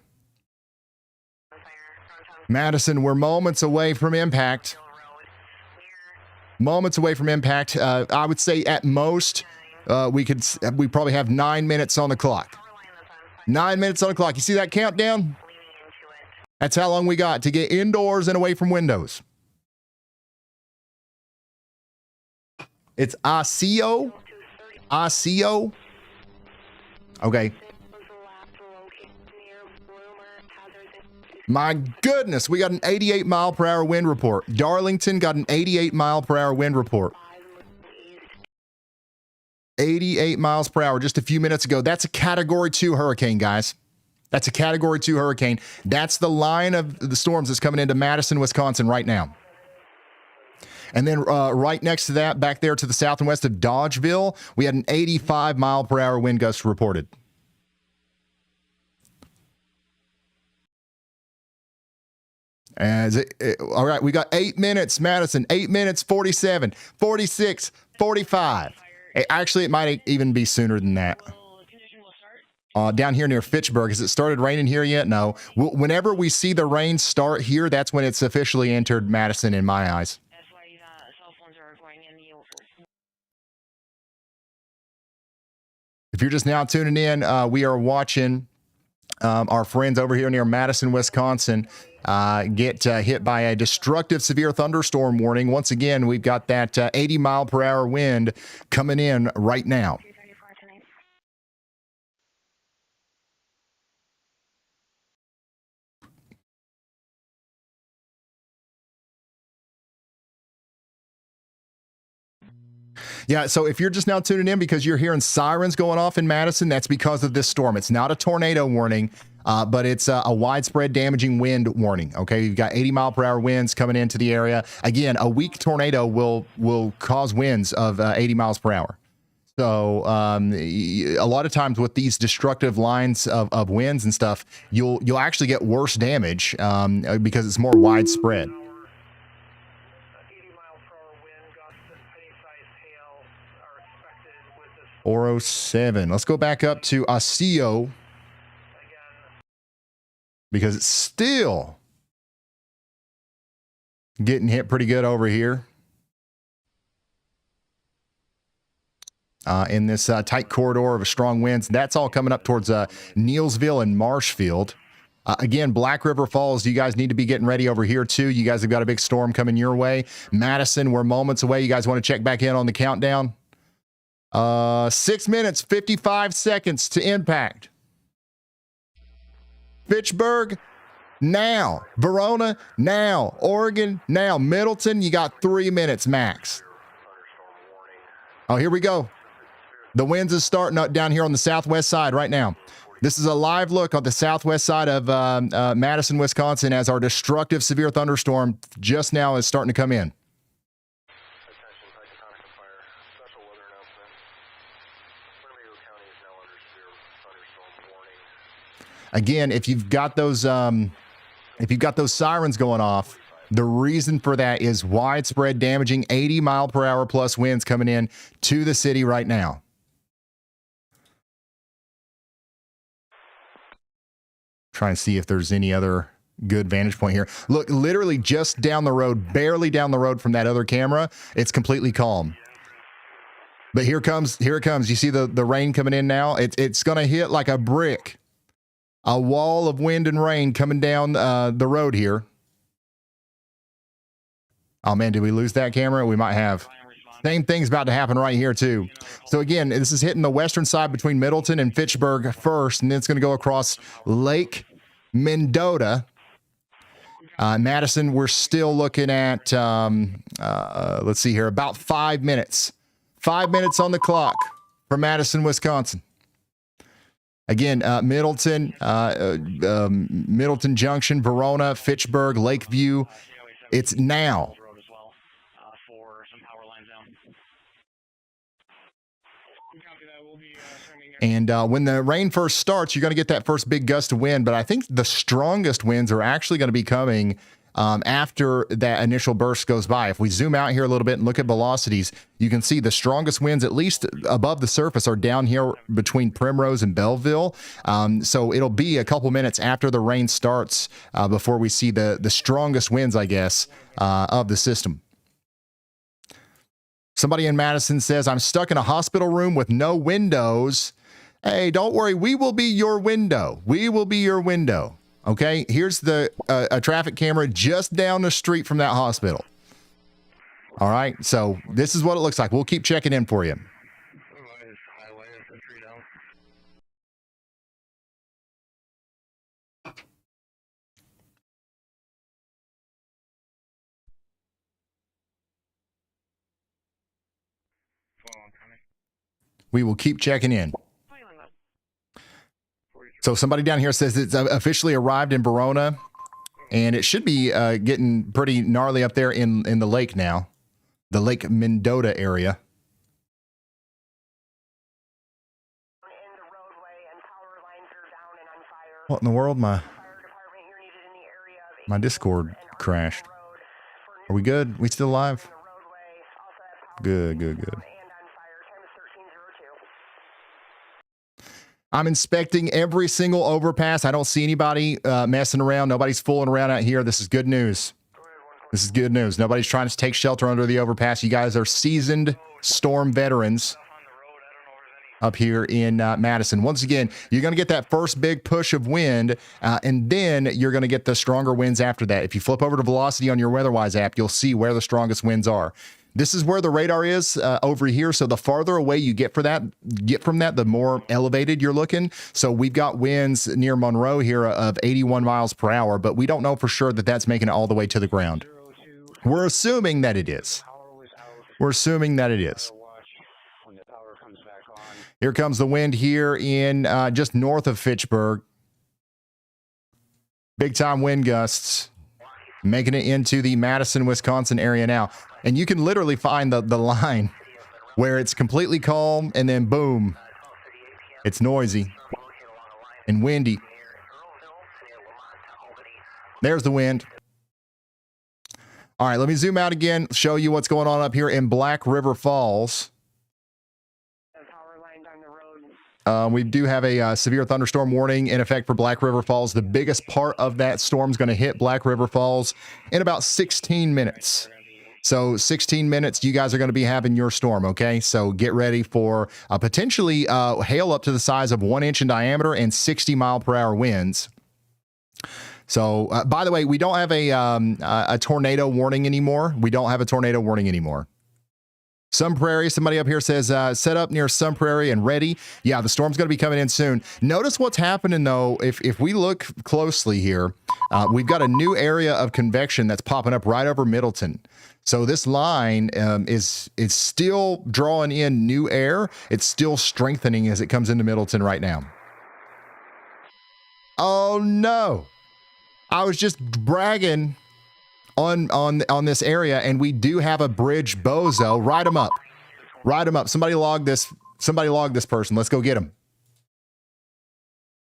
Madison, we're moments away from impact. Moments away from impact. I would say at most, we probably have 9 minutes on the clock. 9 minutes on the clock. You see that countdown? That's how long we got to get indoors and away from windows. It's Osseo. Osseo. Okay. My goodness, we got an 88-mile-per-hour wind report. Darlington got an 88-mile-per-hour wind report. 88 miles per hour just a few minutes ago. That's a Category 2 hurricane, guys. That's a Category 2 hurricane. That's the line of the storms that's coming into Madison, Wisconsin right now. And then right next to that, back there to the south and west of Dodgeville, we had an 85-mile-per-hour wind gust reported. All right, we got 8 minutes, Madison. 8 minutes, 47, 46, 45. Actually, it might even be sooner than that. Down here near Fitchburg. Has it started raining here yet? No. Whenever we see the rain start here, that's when it's officially entered Madison in my eyes. That's why cell phones are going in the If you're just now tuning in, we are watching our friends over here near Madison, Wisconsin, get hit by a destructive severe thunderstorm warning. Once again, we've got that 80-mile-per-hour wind coming in right now. Yeah, so if you're just now tuning in because you're hearing sirens going off in Madison, that's because of this storm. It's not a tornado warning, but it's a widespread damaging wind warning. Okay, you've got 80-mile-per-hour winds coming into the area. Again, a weak tornado will cause winds of 80 miles per hour. So a lot of times with these destructive lines of winds and stuff, you'll actually get worse damage because it's more widespread. 407. Let's go back up to Osseo because it's still getting hit pretty good over here in this tight corridor of strong winds. That's all coming up towards Neilsville and Marshfield. Again, Black River Falls, you guys need to be getting ready over here too. You guys have got a big storm coming your way. Madison, we're moments away. You guys want to check back in on the countdown? 6 minutes, 55 seconds to impact. Fitchburg, now. Verona, now. Oregon, now. Middleton, you got 3 minutes max. Oh, here we go. The winds is starting up down here on the southwest side right now. This is a live look on the southwest side of Madison, Wisconsin, as our destructive severe thunderstorm just now is starting to come in. Again, if you've got those sirens going off, the reason for that is widespread damaging 80-mile-per-hour plus winds coming in to the city right now. Try and see if there's any other good vantage point here. Look, literally just down the road, barely down the road from that other camera, it's completely calm. But here it comes. You see the rain coming in now? It's going to hit like a brick. A wall of wind and rain coming down the road here. Oh, man, did we lose that camera? We might have. Same thing's about to happen right here, too. So, again, this is hitting the western side between Middleton and Fitchburg first, and then it's going to go across Lake Mendota. Madison, we're still looking at, let's see here, about 5 minutes. 5 minutes on the clock for Madison, Wisconsin. Again, Middleton, Middleton Junction, Verona, Fitchburg, Lakeview. It's now. And when the rain first starts, you're going to get that first big gust of wind. But I think the strongest winds are actually going to be coming after that initial burst goes by. If we zoom out here a little bit and look at velocities, you can see the strongest winds, at least above the surface, are down here between Primrose and Belleville. So it'll be a couple minutes after the rain starts before we see the strongest winds, I guess, of the system. Somebody in Madison says, I'm stuck in a hospital room with no windows. Hey, don't worry. We will be your window. We will be your window. Okay, here's the a traffic camera just down the street from that hospital. All right, so this is what it looks like. We'll keep checking in for you. We will keep checking in. So somebody down here says it's officially arrived in Verona, and it should be getting pretty gnarly up there in the lake now, the Lake Mendota area. What in the world? My Discord crashed. Are we good? We still live? Good. I'm inspecting every single overpass. I don't see anybody messing around. Nobody's fooling around out here. This is good news. This is good news. Nobody's trying to take shelter under the overpass. You guys are seasoned storm veterans up here in Madison. Once again, you're going to get that first big push of wind, and then you're going to get the stronger winds after that. If you flip over to Velocity on your WeatherWise app, you'll see where the strongest winds are. This is where the radar is over here. So the farther away you get from that, the more elevated you're looking. So we've got winds near Monroe here of 81 miles per hour, but we don't know for sure that that's making it all the way to the ground. We're assuming that it is. Here comes the wind here in just north of Fitchburg. Big time wind gusts making it into the Madison, Wisconsin area now. And you can literally find the line where it's completely calm and then boom, it's noisy and windy. There's the wind. All right, let me zoom out again, show you what's going on up here in Black River Falls. We do have a severe thunderstorm warning in effect for Black River Falls. The biggest part of that storm is going to hit Black River Falls in about 16 minutes. So 16 minutes, you guys are going to be having your storm, okay? So get ready for potentially hail up to the size of 1 inch in diameter and 60 mile per hour winds. So, by the way, we don't have a tornado warning anymore. Sun Prairie, somebody up here says, set up near Sun Prairie and ready. Yeah, the storm's going to be coming in soon. Notice what's happening, though. If we look closely here, we've got a new area of convection that's popping up right over Middleton. So this line is still drawing in new air. It's still strengthening as it comes into Middleton right now. Oh, no. I was just bragging on this area, and we do have a bridge bozo. Write them up. Somebody log this person. Let's go get him.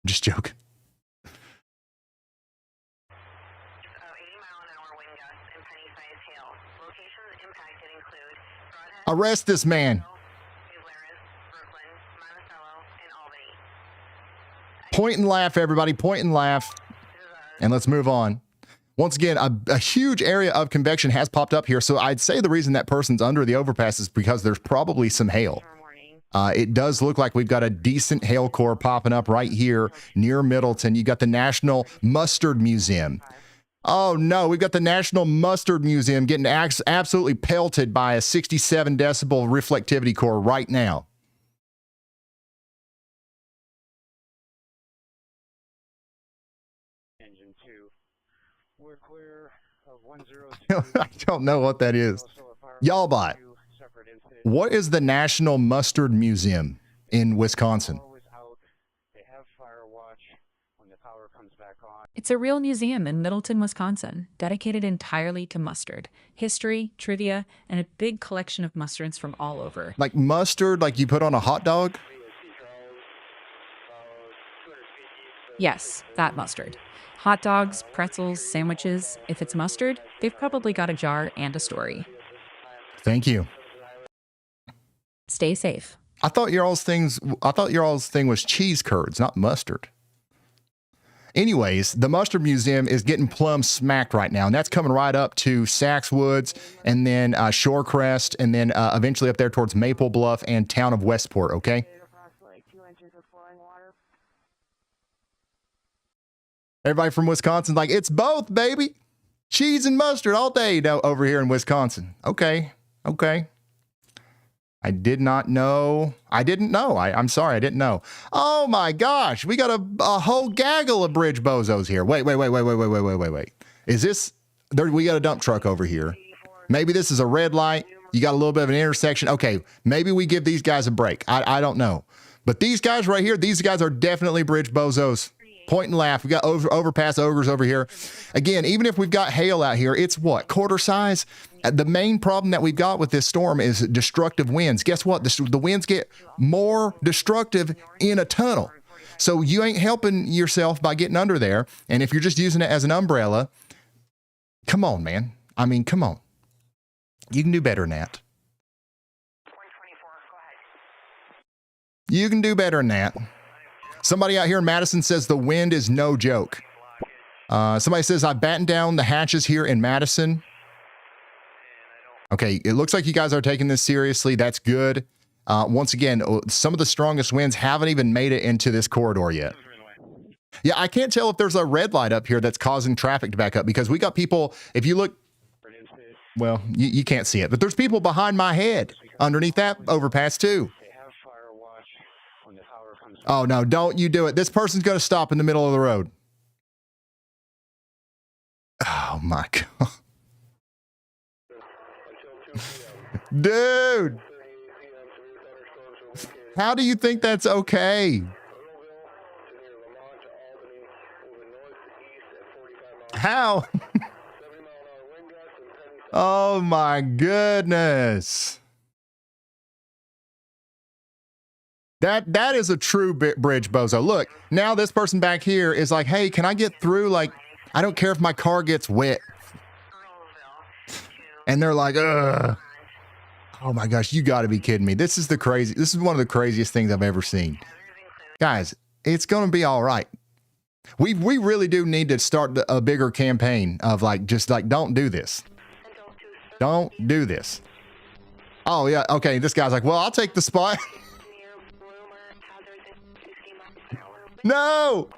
Just joking. 80 mile an hour wind gusts and penny-sized hail. Locations impacted include Arrest this man. Point and laugh, everybody. Point and laugh. And let's move on. Once again, a huge area of convection has popped up here. So I'd say the reason that person's under the overpass is because there's probably some hail. It does look like we've got a decent hail core popping up right here near Middleton. You got the National Mustard Museum. Oh no, we've got the National Mustard Museum getting absolutely pelted by a 67 decibel reflectivity core right now. Engine 2. We're clear of 102. I don't know what that is. Y'all bot. What is the National Mustard Museum in Wisconsin? They have fire watch when the power comes back on. It's a real museum in Middleton, Wisconsin, dedicated entirely to mustard, history, trivia, and a big collection of mustards from all over. Like mustard, like you put on a hot dog? Yes, that mustard. Hot dogs, pretzels, sandwiches. If it's mustard, they've probably got a jar and a story. Thank you. Stay safe. I thought your all's thing was cheese curds, not mustard. Anyways, the Mustard Museum is getting plumb smacked right now, and that's coming right up to Sachs Woods, and then Shorecrest, and then eventually up there towards Maple Bluff and town of Westport, okay? Everybody from Wisconsin's like, it's both, baby. Cheese and mustard all day over here in Wisconsin. Okay. I did not know. I didn't know. I'm sorry, I didn't know. Oh my gosh, we got a whole gaggle of bridge bozos here. Wait. Is this, we got a dump truck over here. Maybe this is a red light. You got a little bit of an intersection. Okay, maybe we give these guys a break. I don't know. But these guys right here, these guys are definitely bridge bozos. Point and laugh. We got overpass ogres over here. Again, even if we've got hail out here, it's what? Quarter size? The main problem that we've got with this storm is destructive winds. Guess what? The winds get more destructive in a tunnel. So you ain't helping yourself by getting under there. And if you're just using it as an umbrella, come on, man. I mean, come on. You can do better than that. You can do better than that. Somebody out here in Madison says the wind is no joke. Somebody says, I battened down the hatches here in Madison. Okay, it looks like you guys are taking this seriously. That's good. Once again, some of the strongest winds haven't even made it into this corridor yet. Yeah, I can't tell if there's a red light up here that's causing traffic to back up because we got people, if you look, well, you can't see it, but there's people behind my head underneath that overpass too. Oh, no, don't you do it. This person's going to stop in the middle of the road. Oh, my God. Dude. How do you think that's okay? How? Oh, my goodness. That is a true bridge bozo. Look, now this person back here is like, hey, can I get through? Like, I don't care if my car gets wet. And they're like, ugh. Oh my gosh, you got to be kidding me. This is one of the craziest things I've ever seen. Guys, it's going to be all right. We really do need to start a bigger campaign of just don't do this. Don't do this. Oh yeah, okay, this guy's like, well, I'll take the spot. No!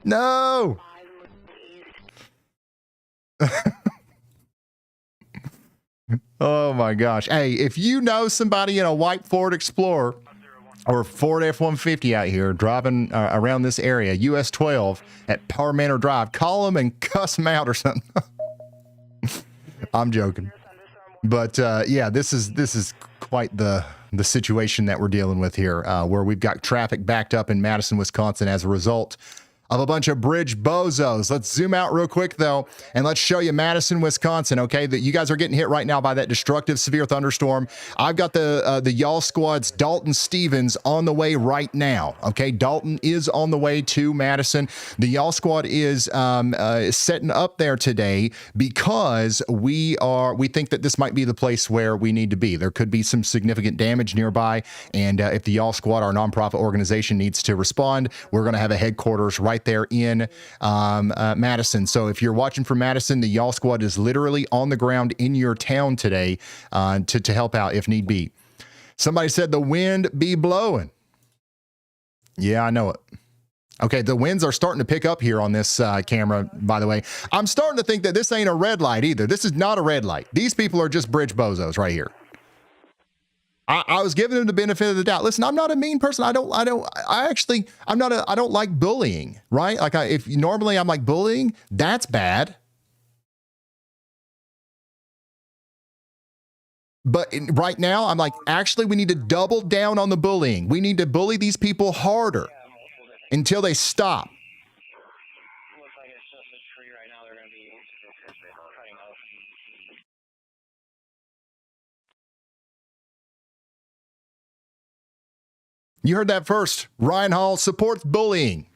No! Oh my gosh. Hey, if you know somebody in a white Ford Explorer or Ford F-150 out here driving around this area, US 12 at Power Manor Drive, call them and cuss them out or something. I'm joking. But yeah, this is quite the situation that we're dealing with here, where we've got traffic backed up in Madison, Wisconsin as a result of a bunch of bridge bozos. Let's zoom out real quick, though, and let's show you Madison, Wisconsin, okay? That you guys are getting hit right now by that destructive severe thunderstorm. I've got the y'all squad's Dalton Stevens on the way right now, okay? Dalton is on the way to Madison. The y'all squad is setting up there today because we think that this might be the place where we need to be. There could be some significant damage nearby, and if the y'all squad, our nonprofit organization, needs to respond, we're going to have a headquarters right there in Madison. So if you're watching from Madison, the y'all squad is literally on the ground in your town today to help out if need be. Somebody said the wind be blowing. Yeah, I know it. Okay, the winds are starting to pick up here on this camera, by the way. I'm starting to think that this ain't a red light either. This is not a red light. These people are just bridge bozos right here. I was giving them the benefit of the doubt. Listen, I'm not a mean person. I don't like bullying, right? Like if normally I'm like bullying, that's bad. But right now I'm like, actually, we need to double down on the bullying. We need to bully these people harder until they stop. Looks like it's just a tree right now. They're going to be cutting out. You heard that first. Ryan Hall supports bullying.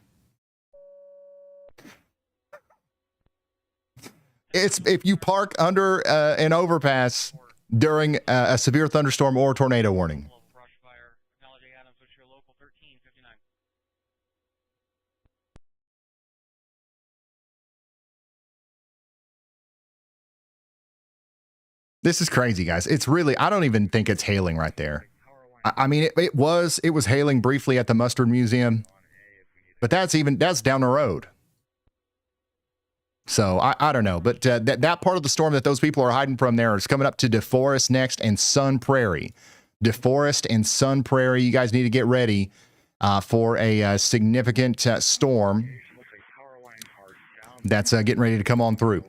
It's if you park under an overpass during a severe thunderstorm or tornado warning. This is crazy, guys. It's really, I don't even think it's hailing right there. I mean, it was hailing briefly at the Mustard Museum, but that's down the road. So I don't know, but that part of the storm that those people are hiding from there is coming up to DeForest next and Sun Prairie. DeForest and Sun Prairie, you guys need to get ready for a significant storm that's getting ready to come on through.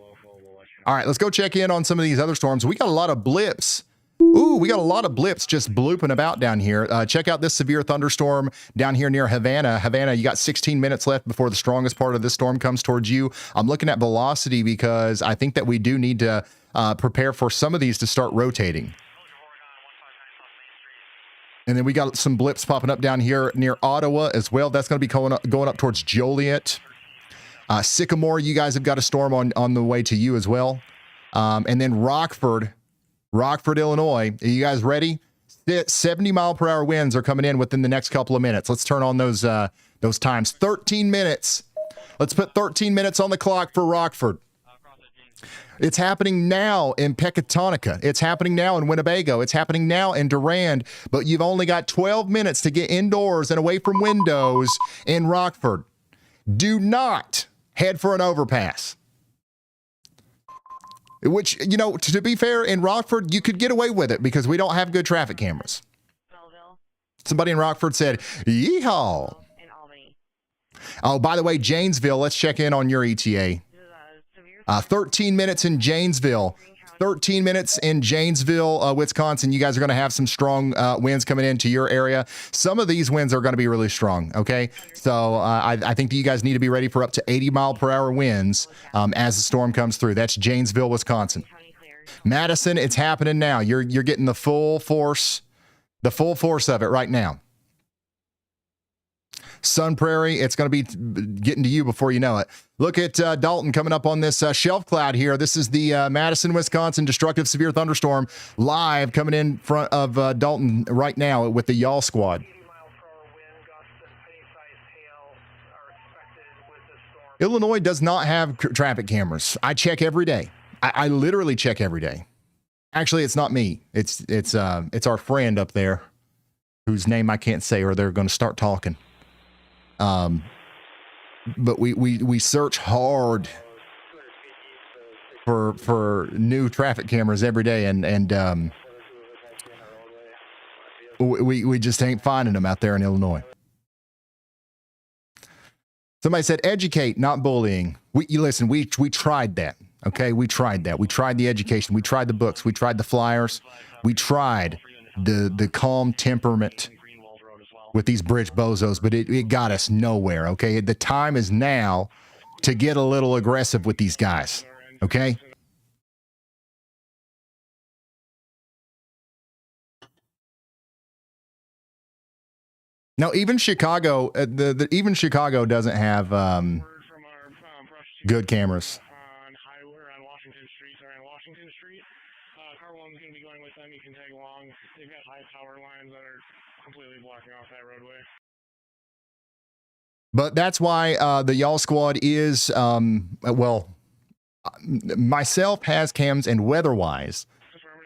All right, let's go check in on some of these other storms. We got a lot of blips. Ooh, we got a lot of blips just blooping about down here. Check out this severe thunderstorm down here near Havana. Havana, you got 16 minutes left before the strongest part of this storm comes towards you. I'm looking at velocity because I think that we do need to prepare for some of these to start rotating. And then we got some blips popping up down here near Ottawa as well. That's going to be going up towards Joliet. Sycamore, you guys have got a storm on the way to you as well. And then Rockford, Illinois. Are you guys ready? 70-mile-per-hour winds are coming in within the next couple of minutes. Let's turn on those times. 13 minutes. Let's put 13 minutes on the clock for Rockford. It's happening now in Pecatonica. It's happening now in Winnebago. It's happening now in Durand. But you've only got 12 minutes to get indoors and away from windows in Rockford. Do not head for an overpass. Which, you know, to be fair, in Rockford, you could get away with it because we don't have good traffic cameras. Belleville. Somebody in Rockford said, yeehaw. In Albany. Oh, by the way, Janesville, let's check in on your ETA. 13 minutes in Janesville. 13 minutes in Janesville, Wisconsin. You guys are going to have some strong winds coming into your area. Some of these winds are going to be really strong, okay? So I think that you guys need to be ready for up to 80-mile-per-hour winds as the storm comes through. That's Janesville, Wisconsin. Madison, it's happening now. You're getting the full force of it right now. Sun Prairie, it's going to be getting to you before you know it. Look at Dalton coming up on this shelf cloud here. This is the Madison, Wisconsin destructive severe thunderstorm live coming in front of Dalton right now with the y'all squad. Illinois does not have traffic cameras. I check every day. I literally check every day. Actually, it's not me. It's our friend up there whose name I can't say or they're going to start talking. But we search hard for new traffic cameras every day, and we just ain't finding them out there in Illinois. Somebody said educate, not bullying. We tried that. Okay, we tried that. We tried the education. We tried the books. We tried the flyers. We tried the calm temperament with these bridge bozos, but it got us nowhere, okay? The time is now to get a little aggressive with these guys, okay? Now, even Chicago, even Chicago doesn't have good cameras. On Washington Street, car one's going to be going with them. You can tag along. They've got high power lines that are completely blocking off that roadway. But that's why the Y'all Squad is, myself, has cams, and WEATHERWISE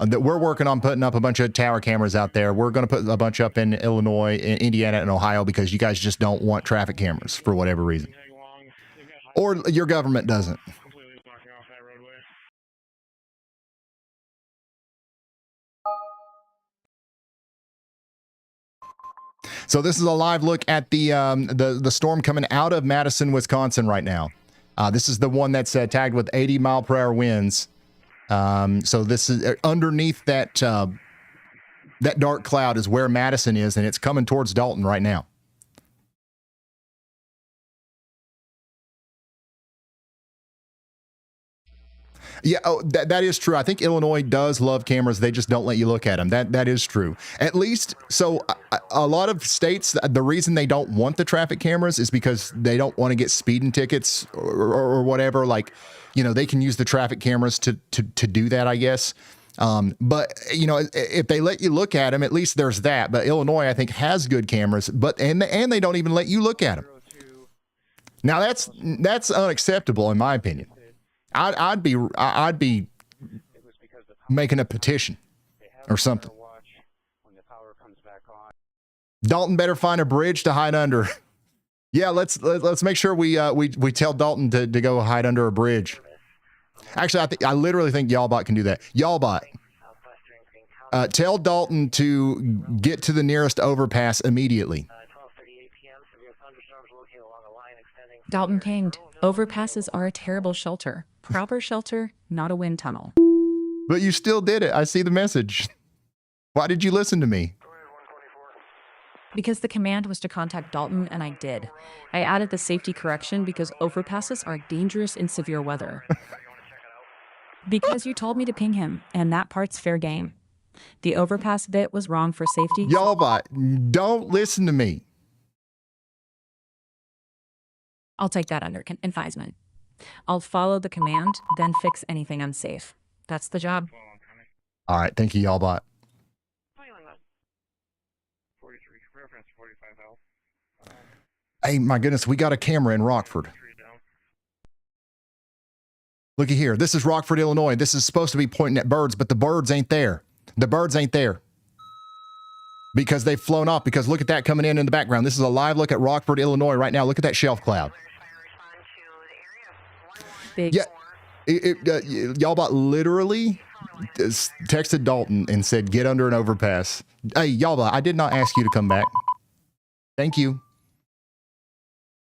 that we're working on putting up a bunch of tower cameras out there. We're going to put a bunch up in Illinois, in Indiana, and Ohio because you guys just don't want traffic cameras for whatever reason. Or your government doesn't. Completely blocking off that roadway. So this is a live look at the storm coming out of Madison, Wisconsin right now. This is the one that's tagged with 80-mile-per-hour winds. So this is underneath that that dark cloud is where Madison is, and it's coming towards Dalton right now. Yeah, that is true. I think Illinois does love cameras. They just don't let you look at them. That is true. At least, so a lot of states, the reason they don't want the traffic cameras is because they don't want to get speeding tickets or whatever. Like, you know, they can use the traffic cameras to do that, I guess. But you know, if they let you look at them, at least there's that. But Illinois, I think, has good cameras, but and they don't even let you look at them. Now that's unacceptable in my opinion. I'd be making a petition or something. Dalton better find a bridge to hide under. Yeah, let's make sure we tell Dalton to go hide under a bridge. Actually, I literally think YALLBot can do that. YALLBot, tell Dalton to get to the nearest overpass immediately. Dalton pinged. Overpasses are a terrible shelter. Proper shelter, not a wind tunnel. But you still did it. I see the message. Why did you listen to me? Because the command was to contact Dalton, and I did. I added the safety correction because overpasses are dangerous in severe weather. Because you told me to ping him, and that part's fair game. The overpass bit was wrong for safety. YALLBot, don't listen to me. I'll take that under advisement. I'll follow the command, then fix anything unsafe. That's the job. All right, thank you, YALLBot. 43, reference 45L. Hey, my goodness, we got a camera in Rockford. Looky here. This is Rockford, Illinois. This is supposed to be pointing at birds, but the birds ain't there. The birds ain't there. Because they've flown off. Because look at that coming in the background. This is a live look at Rockford, Illinois right now. Look at that shelf cloud. Big. Yeah, YALLBot literally texted Dalton and said, get under an overpass. Hey, YALLBot, I did not ask you to come back. Thank you.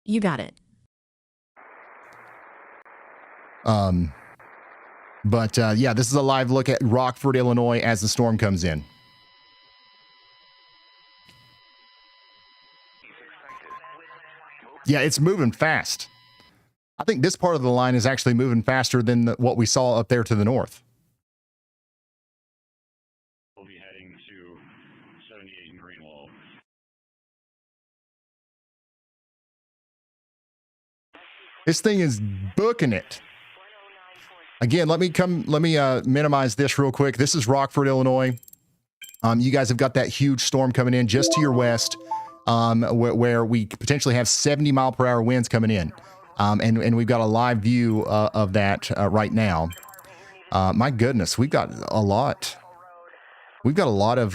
You got it. But yeah, this is a live look at Rockford, Illinois as the storm comes in. Yeah, it's moving fast. I think this part of the line is actually moving faster than what we saw up there to the north. We'll be heading to 78 in Greenwall. This thing is booking it. Again, let me minimize this real quick. This is Rockford, Illinois. You guys have got that huge storm coming in just to your west, where we potentially have 70-mile-per-hour winds coming in. And we've got a live view of that right now. My goodness, we've got a lot. We've got a lot of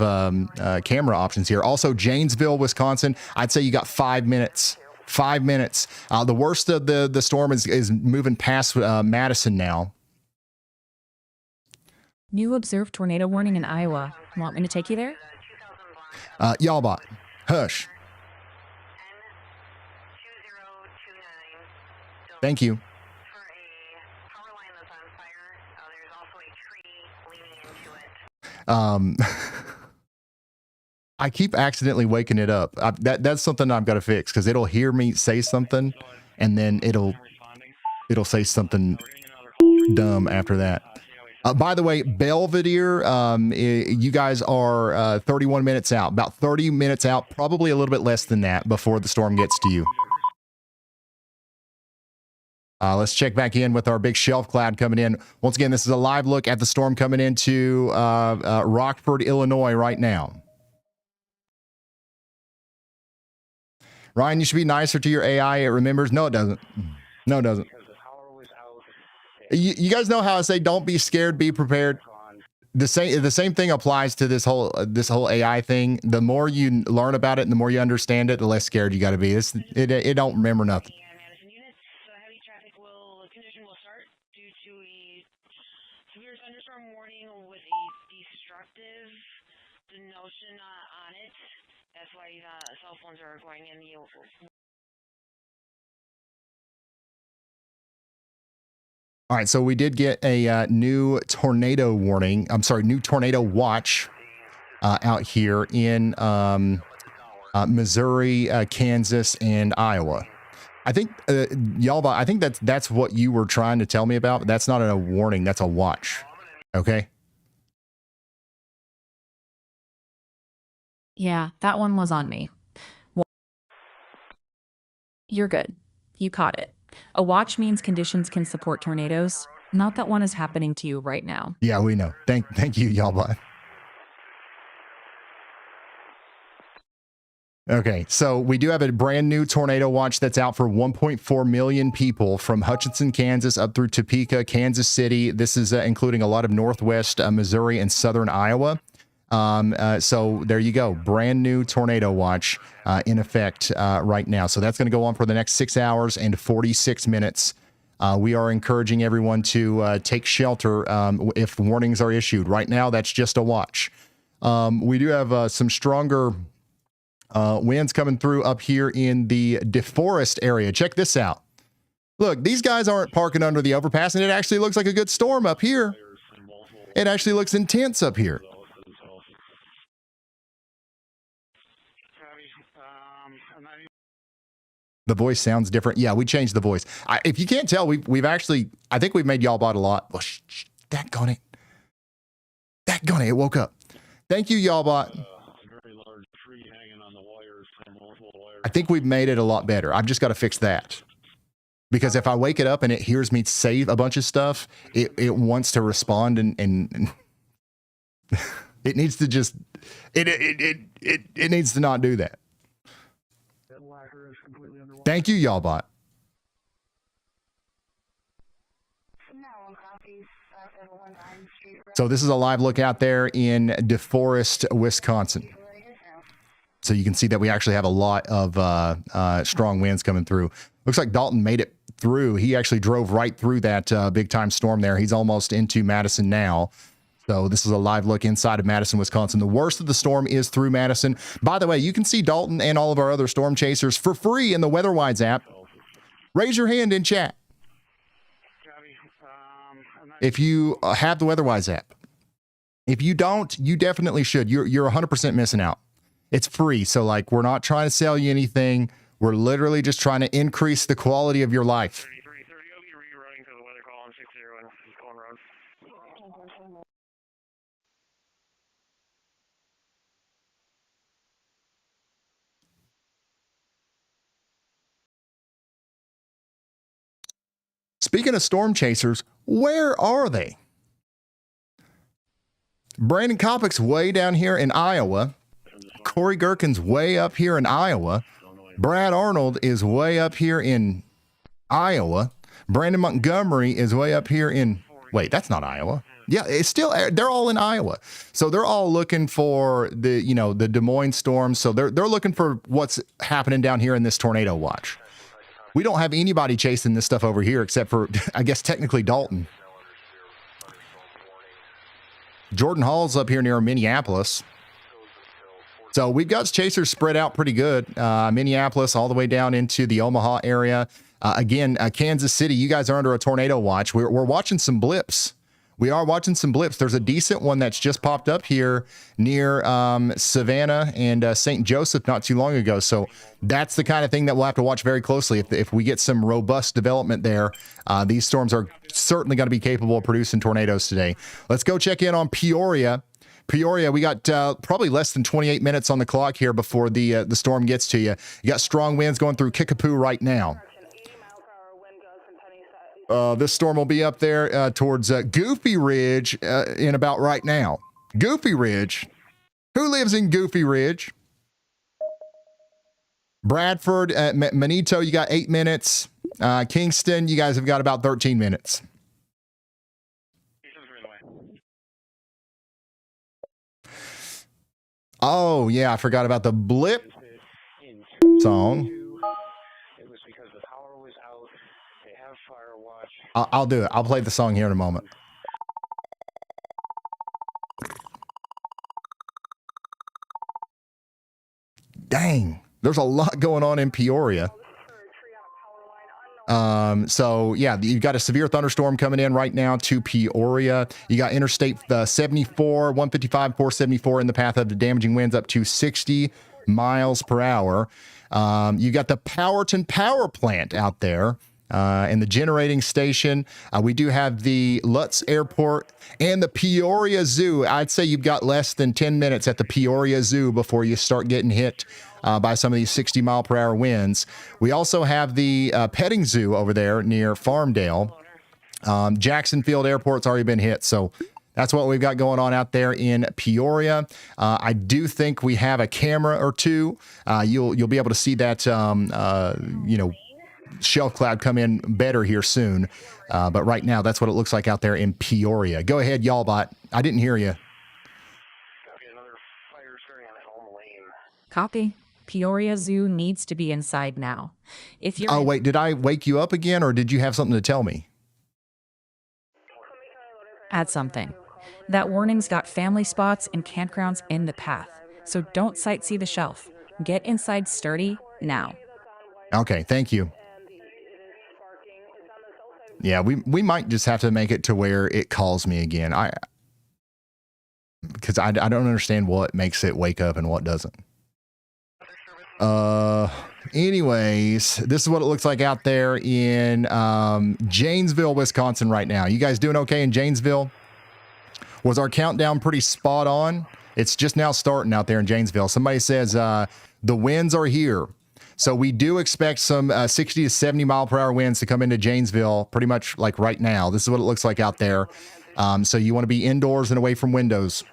camera options here. Also, Janesville, Wisconsin, I'd say you got 5 minutes. 5 minutes. The worst of the storm is moving past Madison now. New observed tornado warning in Iowa. Want me to take you there? YALLBot, hush. Thank you. I keep accidentally waking it up. That's something I've got to fix because it'll hear me say something, and then it'll say something dumb after that. By the way, Belvedere, you guys are 31 minutes out, about 30 minutes out, probably a little bit less than that before the storm gets to you. Let's check back in with our big shelf cloud coming in. Once again, this is a live look at the storm coming into Rockford, Illinois right now. Ryan, you should be nicer to your AI. It remembers. No, it doesn't. No, it doesn't. You guys know how I say, don't be scared, be prepared. The same thing applies to this whole AI thing. The more you learn about it and the more you understand it, the less scared you got to be. It don't remember nothing. Madison units, heavy traffic condition will start due to a severe thunderstorm warning with a destructive denotion on it. That's why cell phones are going in the. All right, so we did get a new tornado warning. I'm sorry, new tornado watch out here in Missouri, Kansas, and Iowa. I think y'all. I think that's what you were trying to tell me about. But that's not a warning. That's a watch. Okay. Yeah, that one was on me. Well, you're good. You caught it. A watch means conditions can support tornadoes. Not that one is happening to you right now. Yeah, we know. Thank you, y'all. Okay, so we do have a brand new tornado watch that's out for 1.4 million people from Hutchinson, Kansas, up through Topeka, Kansas City. This is including a lot of northwest Missouri and southern Iowa. So there you go. Brand new tornado watch in effect right now. So that's going to go on for the next 6 hours and 46 minutes. We are encouraging everyone to take shelter if warnings are issued. Right now, that's just a watch. We do have some stronger winds coming through up here in the DeForest area. Check this out. Look, these guys aren't parking under the overpass, and it actually looks like a good storm up here. It actually looks intense up here. The voice sounds different. Yeah, we changed the voice. If you can't tell, we've actually, I think we've made y'all bought a lot. Well, daggone it. Daggone it, it woke up. Thank you, y'all bought. I think we've made it a lot better. I've just got to fix that. Because if I wake it up and it hears me say a bunch of stuff, it wants to respond and it needs to just, it needs to not do that. Thank you, y'all bot. So this is a live look out there in DeForest, Wisconsin. So you can see that we actually have a lot of strong winds coming through. Looks like Dalton made it through. He actually drove right through that big time storm there. He's almost into Madison now. So this is a live look inside of Madison, Wisconsin. The worst of the storm is through Madison. By the way, you can see Dalton and all of our other storm chasers for free in the WeatherWise app. Raise your hand in chat if you have the WeatherWise app. If you don't, you definitely should. You're 100% missing out. It's free. So like, we're not trying to sell you anything. We're literally just trying to increase the quality of your life. Speaking of storm chasers, where are they? Brandon Kopic's way down here in Iowa. Corey Gherkin's way up here in Iowa. Brad Arnold is way up here in Ioa. Brandon Montgomery is way up here in, wait, that's not Iowa. Yeah, it's still, they're all in Iowa. So they're all looking for the, the Des Moines storm. So they're looking for what's happening down here in this tornado watch. We don't have anybody chasing this stuff over here except for, I guess, technically Dalton. Jordan Hall's up here near Minneapolis. So we've got chasers spread out pretty good. Minneapolis all the way down into the Omaha area. Again, Kansas City, you guys are under a tornado watch. We're watching some blips. We are watching some blips. There's a decent one that's just popped up here near Savannah and St. Joseph not too long ago. So that's the kind of thing that we'll have to watch very closely. If we get some robust development there, these storms are certainly going to be capable of producing tornadoes today. Let's go check in on Peoria. Peoria, we got probably less than 28 minutes on the clock here before the storm gets to you. You got strong winds going through Kickapoo right now. This storm will be up there towards Goofy Ridge in about right now. Goofy Ridge. Who lives in Goofy Ridge? Bradford, Manito, you got 8 minutes. Kingston, you guys have got about 13 minutes. Oh, yeah, I forgot about the blip song. It was because the power was out. They have fire watch. I'll do it. I'll play the song here in a moment. Dang, there's a lot going on in Peoria. So yeah, you've got a severe thunderstorm coming in right now to Peoria. You got Interstate 74, 155, 474 in the path of the damaging winds up to 60 miles per hour. You got the Powerton Power Plant out there. And the generating station. We do have the Lutz Airport and the Peoria Zoo. I'd say you've got less than 10 minutes at the Peoria Zoo before you start getting hit by some of these 60 mile per hour winds. We also have the petting zoo over there near Farmdale. Jackson Field Airport's already been hit. So that's what we've got going on out there in Peoria. I do think we have a camera or two. You'll be able to see that, shelf cloud come in better here soon. But right now, that's what it looks like out there in Peoria. Go ahead, Y'allbot. I didn't hear you. Copy. Peoria Zoo needs to be inside now. If you're wait, did I wake you up again, or did you have something to tell me? Add something. That warning's got family spots and campgrounds in the path, so don't sightsee the shelf. Get inside sturdy now. Okay, thank you. Yeah, we might just have to make it to where it calls me again. Because I don't understand what makes it wake up and what doesn't. Anyways, this is what it looks like out there in Janesville, Wisconsin right now. You guys doing okay in Janesville? Was our countdown pretty spot on? It's just now starting out there in Janesville. Somebody says the winds are here. So we do expect some 60 to 70 mile per hour winds to come into Janesville pretty much like right now. This is what it looks like out there. So you want to be indoors and away from windows.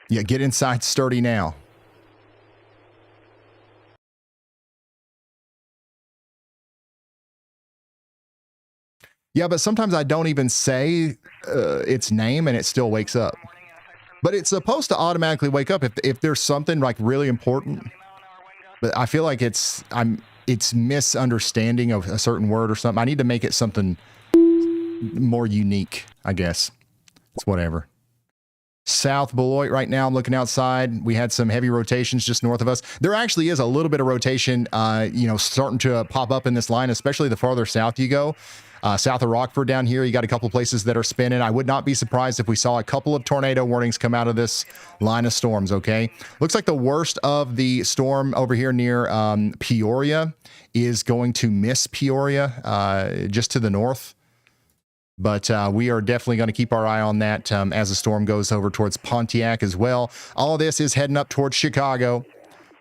Yeah, get inside sturdy now. Yeah, but sometimes I don't even say its name and it still wakes up. But it's supposed to automatically wake up if there's something like really important. But I feel like it's misunderstanding of a certain word or something. I need to make it something more unique, I guess. It's whatever. South Beloit right now, I'm looking outside. We had some heavy rotations just north of us. There actually is a little bit of rotation, starting to pop up in this line, especially the farther south you go. South of Rockford down here, you got a couple places that are spinning. I would not be surprised if we saw a couple of tornado warnings come out of this line of storms, okay? Looks like the worst of the storm over here near Peoria is going to miss Peoria, just to the north. But we are definitely going to keep our eye on that as the storm goes over towards Pontiac as well. All of this is heading up towards Chicago.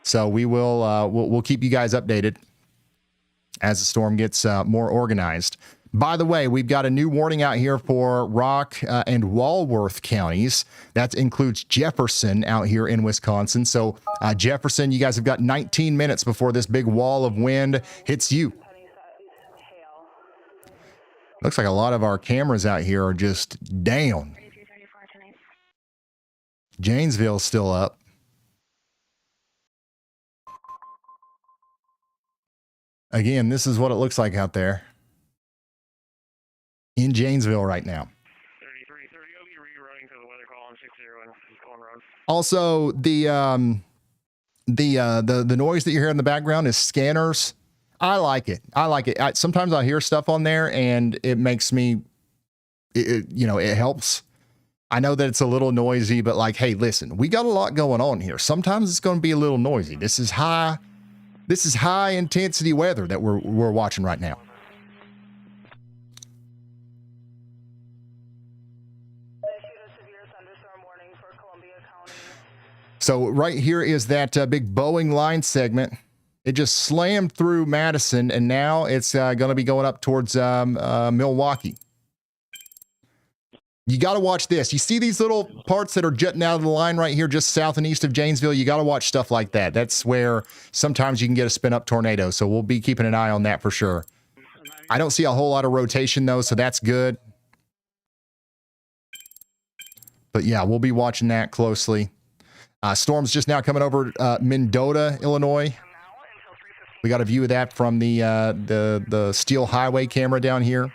So we will we'll keep you guys updated as the storm gets more organized. By the way, we've got a new warning out here for Rock and Walworth counties. That includes Jefferson out here in Wisconsin. So Jefferson, you guys have got 19 minutes before this big wall of wind hits you. Looks like a lot of our cameras out here are just down. Janesville's still up. Again, this is what it looks like out there in Janesville right now. 3330, I'll be rerunning to the weather call on 60 and Colin Road. Also, the noise that you hear in the background is scanners I like it. I like it. Sometimes I hear stuff on there and it makes me, it helps. I know that it's a little noisy, but like, hey, listen, we got a lot going on here. Sometimes it's going to be a little noisy. This is high intensity weather that we're watching right now. So right here is that big Boeing line segment. It just slammed through Madison, and now it's going to be going up towards Milwaukee. You got to watch this. You see these little parts that are jutting out of the line right here, just south and east of Janesville? You got to watch stuff like that. That's where sometimes you can get a spin-up tornado, so we'll be keeping an eye on that for sure. I don't see a whole lot of rotation, though, so that's good. But, yeah, we'll be watching that closely. Storm's just now coming over Mendota, Illinois. We got a view of that from the Steel Highway camera down here.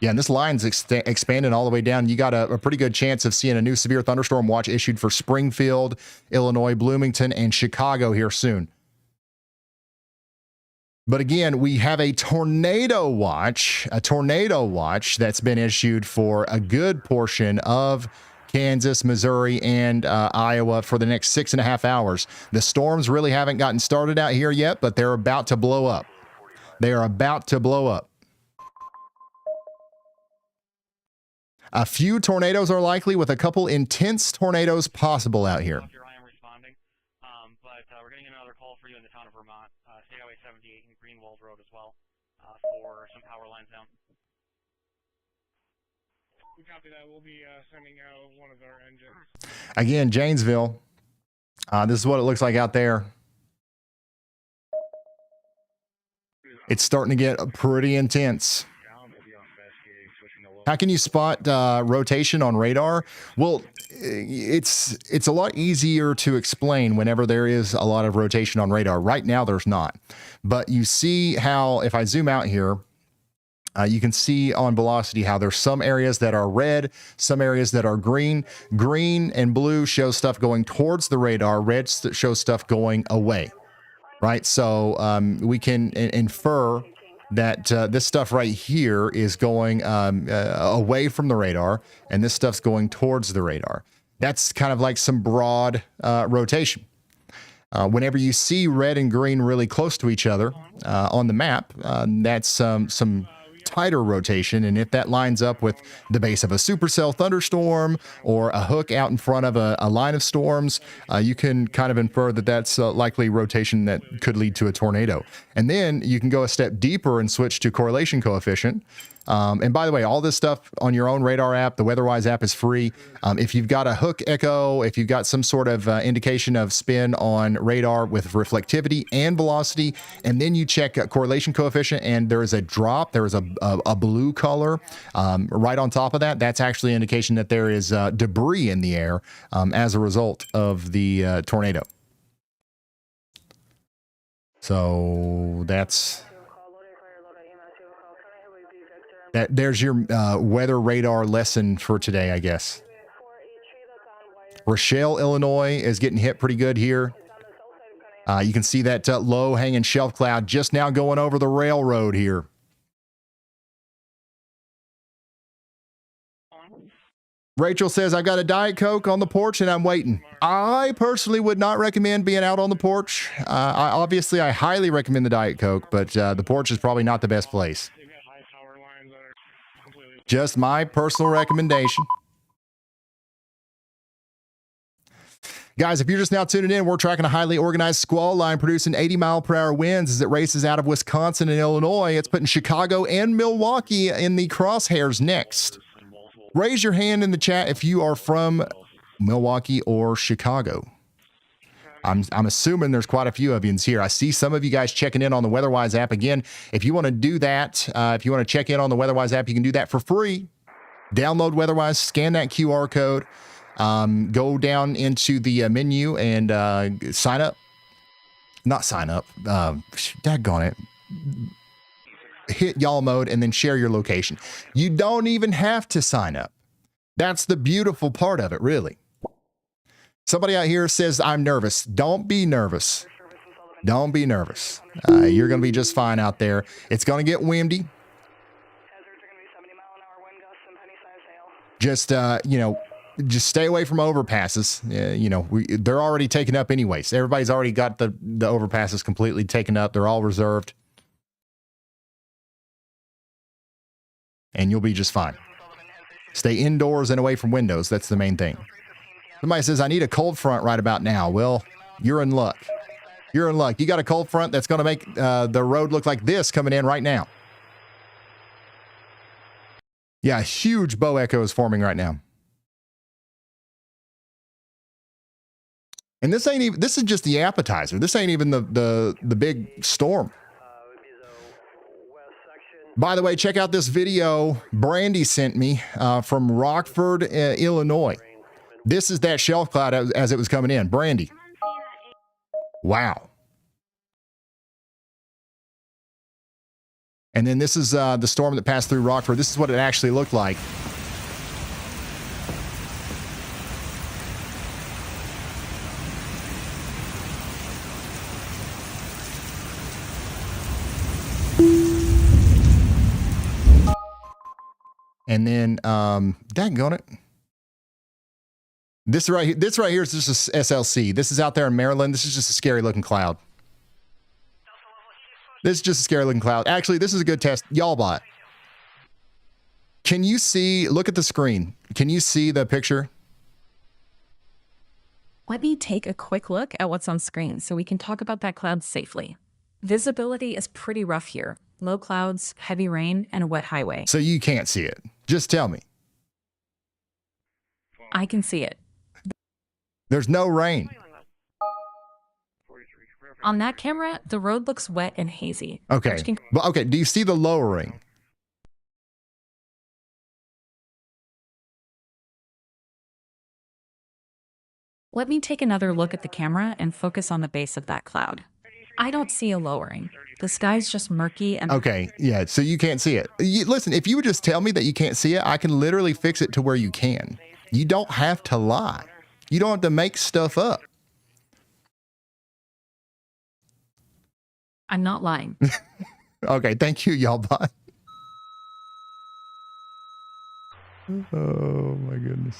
Yeah, and this line's expanding all the way down. You got a pretty good chance of seeing a new severe thunderstorm watch issued for Springfield, Illinois, Bloomington, and Chicago here soon. But again, we have a tornado watch that's been issued for a good portion of Kansas, Missouri, and Iowa for the next 6.5 hours. The storms really haven't gotten started out here yet, but they're about to blow up. They are about to blow up. A few tornadoes are likely, with a couple intense tornadoes possible out here. I am responding, but we're getting another call for you in the town of Vermont, State Highway 78 and Greenwald Road as well, for some power lines down. We copy that. We'll be sending out one of our engines. Again, Janesville. This is what it looks like out there. It's starting to get pretty intense. How can you spot rotation on radar? Well, it's a lot easier to explain whenever there is a lot of rotation on radar. Right now, there's not. But you see how, if I zoom out here, you can see on velocity how there's some areas that are red, some areas that are green. Green and blue show stuff going towards the radar. Red shows stuff going away, right? So we can infer that this stuff right here is going away from the radar, and this stuff's going towards the radar. That's kind of like some broad rotation. Whenever you see red and green really close to each other on the map, that's some tighter rotation, and if that lines up with the base of a supercell thunderstorm or a hook out in front of a line of storms, you can kind of infer that that's likely rotation that could lead to a tornado. And then you can go a step deeper and switch to correlation coefficient. And by the way, all this stuff on your own radar app, the WeatherWise app, is free. If you've got a hook echo, if you've got some sort of indication of spin on radar with reflectivity and velocity, and then you check correlation coefficient and there is a drop, there is a blue color right on top of that, that's actually an indication that there is debris in the air as a result of the tornado. So there's your weather radar lesson for today, I guess. Rochelle, Illinois is getting hit pretty good here. You can see that low hanging shelf cloud just now going over the railroad here. Rachel says, I've got a Diet Coke on the porch and I'm waiting. I personally would not recommend being out on the porch. Obviously, I highly recommend the Diet Coke, but the porch is probably not the best place. Just my personal recommendation. Guys, if you're just now tuning in, we're tracking a highly organized squall line producing 80-mile-per-hour winds as it races out of Wisconsin and Illinois. It's putting Chicago and Milwaukee in the crosshairs next. Raise your hand in the chat if you are from Milwaukee or Chicago. I'm assuming there's quite a few of you here. I see some of you guys checking in on the WeatherWise app. Again, if you want to do that, if you want to check in on the WeatherWise app, you can do that for free. Download WeatherWise, scan that QR code, go down into the menu and sign up. Not sign up. Daggone it. Hit y'all mode and then share your location. You don't even have to sign up. That's the beautiful part of it, really. Somebody out here says, I'm nervous. Don't be nervous. Don't be nervous. You're going to be just fine out there. It's going to get windy. Hazards are going to be 70-mile-an-hour wind gusts and penny-sized hail. Just, just stay away from overpasses. They're already taken up anyways. Everybody's already got the overpasses completely taken up. They're all reserved. And you'll be just fine. Stay indoors and away from windows. That's the main thing. Somebody says, I need a cold front right about now. Well, you're in luck. You're in luck. You got a cold front that's going to make the road look like this coming in right now. Yeah, a huge bow echo is forming right now. And this ain't even, this is just the appetizer. This ain't even the big storm. By the way, check out this video Brandy sent me from Rockford, Illinois. This is that shelf cloud as it was coming in. Brandy. Wow. And then this is the storm that passed through Rockford. This is what it actually looked like. And then, daggone it. This right here is just a SLC. This is out there in Maryland. This is just a scary looking cloud. This is just a scary looking cloud. Actually, this is a good test. Y'all bot. Can you see, look at the screen. Can you see the picture? Let me take a quick look at what's on screen so we can talk about that cloud safely. Visibility is pretty rough here. Low clouds, heavy rain, and a wet highway. So you can't see it. Just tell me. I can see it. There's no rain. On that camera, the road looks wet and hazy. Okay. But okay, do you see the lowering? Let me take another look at the camera and focus on the base of that cloud. I don't see a lowering. The sky's just murky and... Okay, yeah, so you can't see it. Listen, if you would just tell me that you can't see it, I can literally fix it to where you can. You don't have to lie. You don't have to make stuff up. I'm not lying. Okay, thank you, y'all. Bye. Oh, my goodness.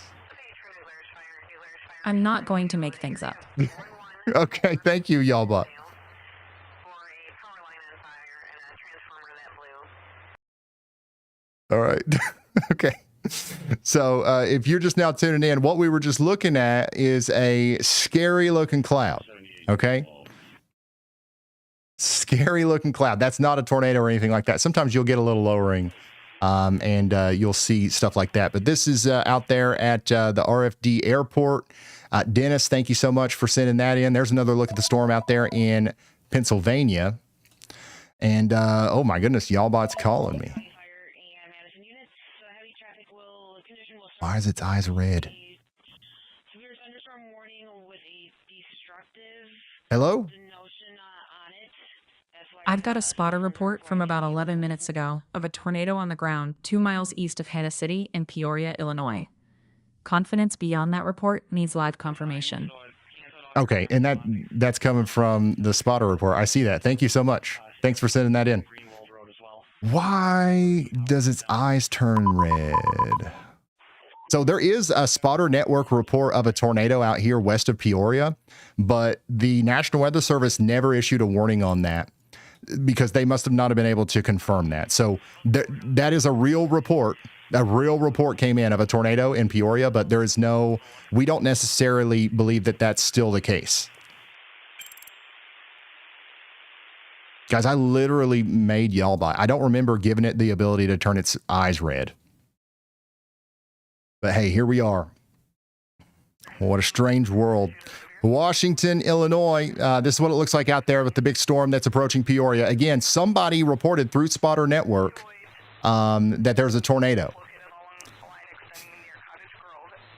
I'm not going to make things up. Okay, thank you, y'all. Bye. All right. Okay. So if you're just now tuning in, what we were just looking at is a scary looking cloud. Okay. Scary looking cloud. That's not a tornado or anything like that. Sometimes you'll get a little lowering and you'll see stuff like that. But this is out there at the RFD airport. Dennis, thank you so much for sending that in. There's another look at the storm out there in Pennsylvania. And oh my goodness, y'all bot's calling me. Why is its eyes red? Hello? I've got a spotter report from about 11 minutes ago of a tornado on the ground 2 miles east of Hannah City in Peoria, Illinois. Confidence beyond that report needs live confirmation. Okay, and that's coming from the spotter report. I see that. Thank you so much. Thanks for sending that in. Why does its eyes turn red? So there is a spotter network report of a tornado out here west of Peoria, but the National Weather Service never issued a warning on that because they must have not have been able to confirm that. So that is a real report. A real report came in of a tornado in Peoria, but there is no, we don't necessarily believe that that's still the case. Guys, I literally made y'all buy. I don't remember giving it the ability to turn its eyes red. But hey, here we are. What a strange world. Washington, Illinois. This is what it looks like out there with the big storm that's approaching Peoria. Again, somebody reported through Spotter Network that there's a tornado.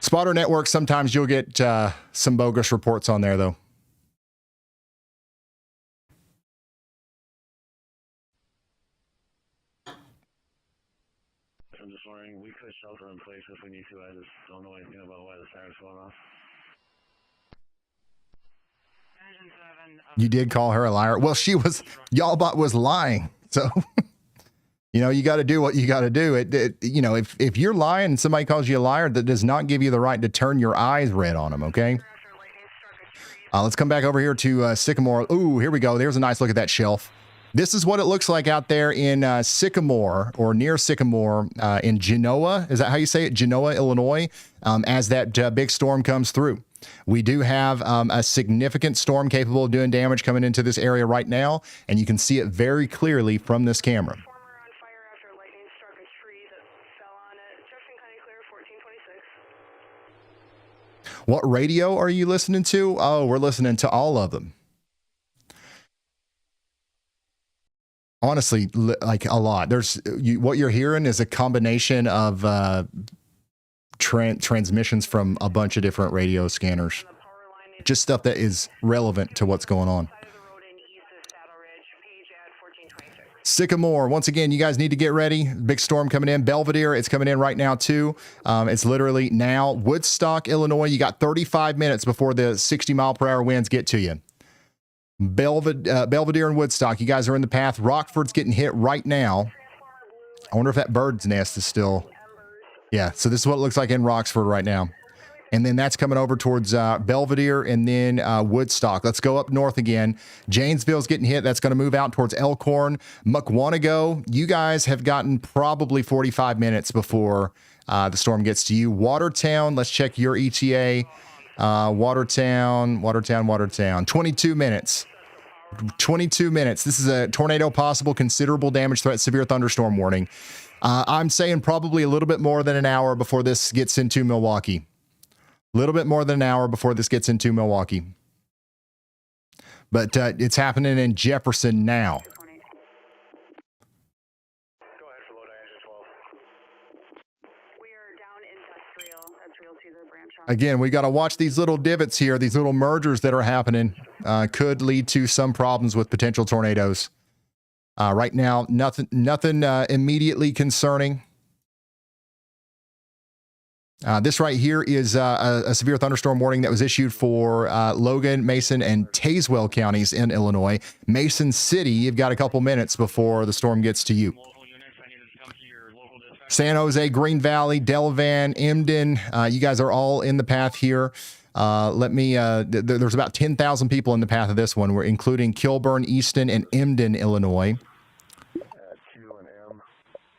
Spotter Network, sometimes you'll get some bogus reports on there, though. I'm just wondering, we could shelter in place if we need to. I just don't know anything about why the siren's going off. You did call her a liar. Well, Y'allbot was lying. So, you got to do what you got to do. If you're lying and somebody calls you a liar, that does not give you the right to turn your eyes red on them. Okay. Let's come back over here to Sycamore. Ooh, here we go. There's a nice look at that shelf. This is what it looks like out there in Sycamore or near Sycamore in Genoa. Is that how you say it? Genoa, Illinois, as that big storm comes through. We do have a significant storm capable of doing damage coming into this area right now, and you can see it very clearly from this camera. What radio are you listening to? Oh, we're listening to all of them. Honestly, like a lot. What you're hearing is a combination of transmissions from a bunch of different radio scanners. Just stuff that is relevant to what's going on. Sycamore, once again, you guys need to get ready. Big storm coming in. Belvedere, it's coming in right now too. It's literally now. Woodstock, Illinois, you got 35 minutes before the 60-mile-per-hour winds get to you. Belvedere and Woodstock, you guys are in the path. Rockford's getting hit right now. I wonder if that bird's nest is still... Yeah, so this is what it looks like in Rockford right now. And then that's coming over towards Belvedere and then Woodstock. Let's go up north again. Janesville's getting hit. That's going to move out towards Elkhorn. Muckwonago, you guys have gotten probably 45 minutes before the storm gets to you. Watertown, let's check your ETA. Watertown. 22 minutes. 22 minutes. This is a tornado possible, considerable damage threat, severe thunderstorm warning. I'm saying probably a little bit more than an hour before this gets into Milwaukee. A little bit more than an hour before this gets into Milwaukee. But it's happening in Jefferson now. Again, we got to watch these little divots here, these little mergers that are happening. Could lead to some problems with potential tornadoes. Right now, nothing immediately concerning. This right here is a severe thunderstorm warning that was issued for Logan, Mason, and Tazewell counties in Illinois. Mason City, you've got a couple minutes before the storm gets to you. San Jose, Green Valley, Delavan, Emden, you guys are all in the path here. There's about 10,000 people in the path of this one. We're including Kilburn, Easton, and Emden, Illinois.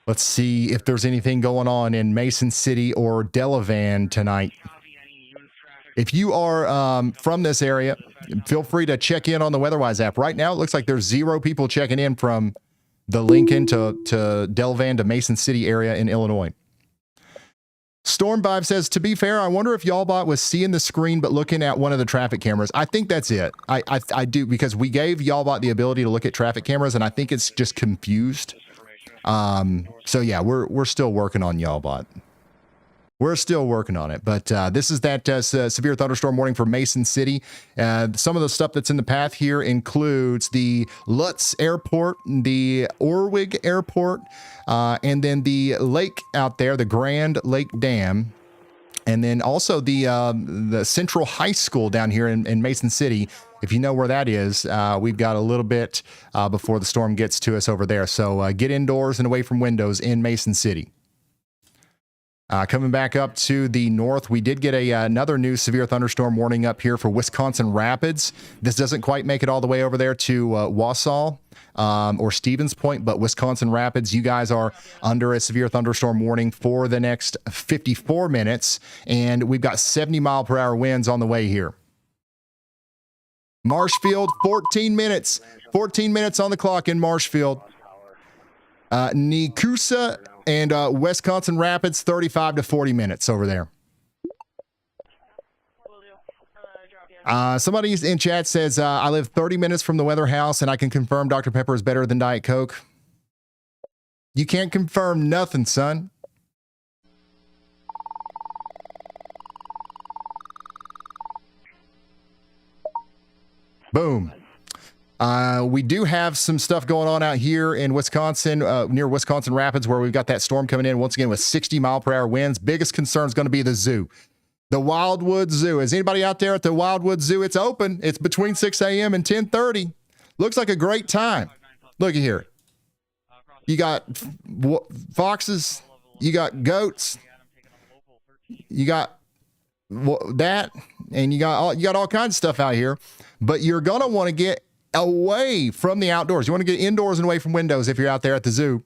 Let's see if there's anything going on in Mason City or Delavan tonight. If you are from this area, feel free to check in on the WeatherWise app. Right now, it looks like there's 0 people checking in from the Lincoln to Delavan to Mason City area in Illinois. Storm Vibe says, to be fair, I wonder if Y'allbot was seeing the screen but looking at one of the traffic cameras. I think that's it. I do, because we gave Y'allbot the ability to look at traffic cameras, and I think it's just confused. So yeah, we're still working on Y'allbot. We're still working on it, but this is that severe thunderstorm warning for Mason City. Some of the stuff that's in the path here includes the Lutz Airport, the Orwig Airport, and then the lake out there, the Grand Lake Dam, and then also the Central High School down here in Mason City. If you know where that is, we've got a little bit before the storm gets to us over there. So get indoors and away from windows in Mason City. Coming back up to the north, we did get another new severe thunderstorm warning up here for Wisconsin Rapids. This doesn't quite make it all the way over there to Wausau or Stevens Point, but Wisconsin Rapids, you guys are under a severe thunderstorm warning for the next 54 minutes, and we've got 70-mile-per-hour winds on the way here. Marshfield, 14 minutes. 14 minutes on the clock in Marshfield. Nekoosa and Wisconsin Rapids, 35 to 40 minutes over there. Somebody in chat says, I live 30 minutes from the weather house and I can confirm Dr. Pepper is better than Diet Coke. You can't confirm nothing, son. Boom. We do have some stuff going on out here in Wisconsin, near Wisconsin Rapids, where we've got that storm coming in once again with 60-mile-per-hour winds. Biggest concern is going to be the zoo. The Wildwood Zoo. Is anybody out there at the Wildwood Zoo? It's open. It's between 6 a.m. and 10:30. Looks like a great time. Look at here. You got foxes. You got goats. You got that, and you got all kinds of stuff out here. But you're gonna want to get away from the outdoors. You want to get indoors and away from windows if you're out there at the zoo.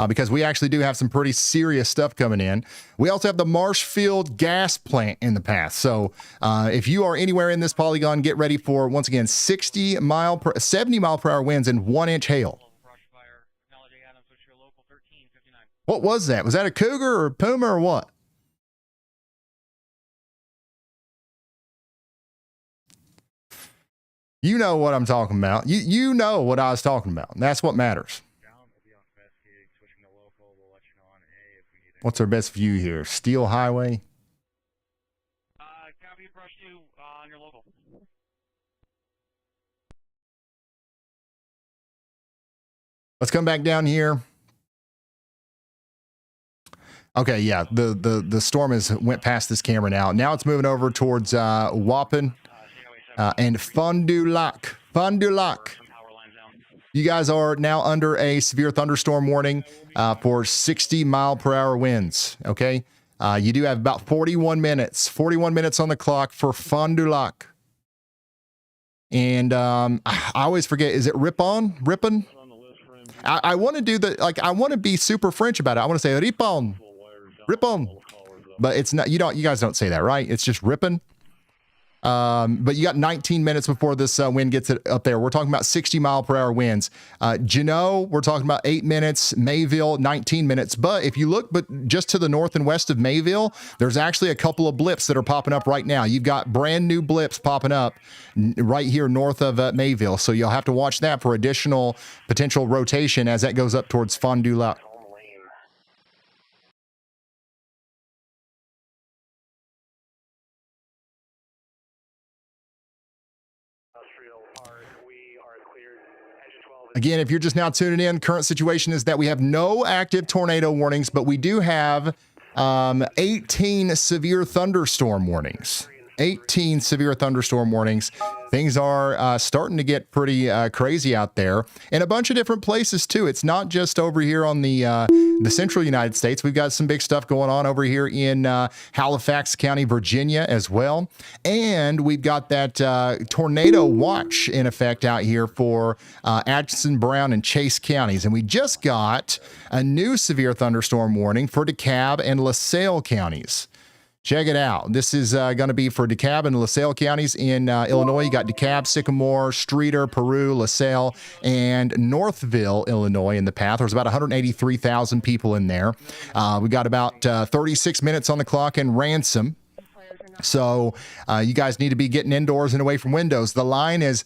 Because we actually do have some pretty serious stuff coming in. We also have the Marshfield gas plant in the path. So if you are anywhere in this polygon, get ready for, once again, 70 mile per hour winds and 1-inch hail. What was that? Was that a cougar or a puma or what? You know what I'm talking about. You know what I was talking about. That's what matters. What's our best view here? Steel Highway. Copy, brush 2 on your local. Let's come back down here. Okay, yeah, the storm went past this camera now. Now it's moving over towards Waupun and Fond du Lac. Fond du Lac. You guys are now under a severe thunderstorm warning for 60 mile per hour winds. Okay, you do have about 41 minutes on the clock for Fond du Lac. And I always forget, is it Ripon? I want to do I want to be super French about it. I want to say Ripon, but it's not. You guys don't say that, right? It's just Ripon. But you got 19 minutes before this wind gets it up there. We're talking about 60 mile per hour winds. Juneau, we're talking about 8 minutes. Mayville, 19 minutes. But if you look, just to the north and west of Mayville, there's actually a couple of blips that are popping up right now. You've got brand new blips popping up right here north of Mayville. So you'll have to watch that for additional potential rotation as that goes up towards Fond du Lac. Again, if you're just now tuning in, current situation is that we have no active tornado warnings, but we do have 18 severe thunderstorm warnings. 18 severe thunderstorm warnings. Things are starting to get pretty crazy out there in a bunch of different places too. It's not just over here on the central United States. We've got some big stuff going on over here in Halifax County, Virginia as well. And we've got that tornado watch in effect out here for Atchison, Brown, and Chase counties. And we just got a new severe thunderstorm warning for DeKalb and LaSalle counties. Check it out. This is going to be for DeKalb and LaSalle counties in Illinois. You got DeKalb, Sycamore, Streeter, Peru, LaSalle, and Northville, Illinois in the path. There's about 183,000 people in there. We've got about 36 minutes on the clock in Ransom. So you guys need to be getting indoors and away from windows. The line is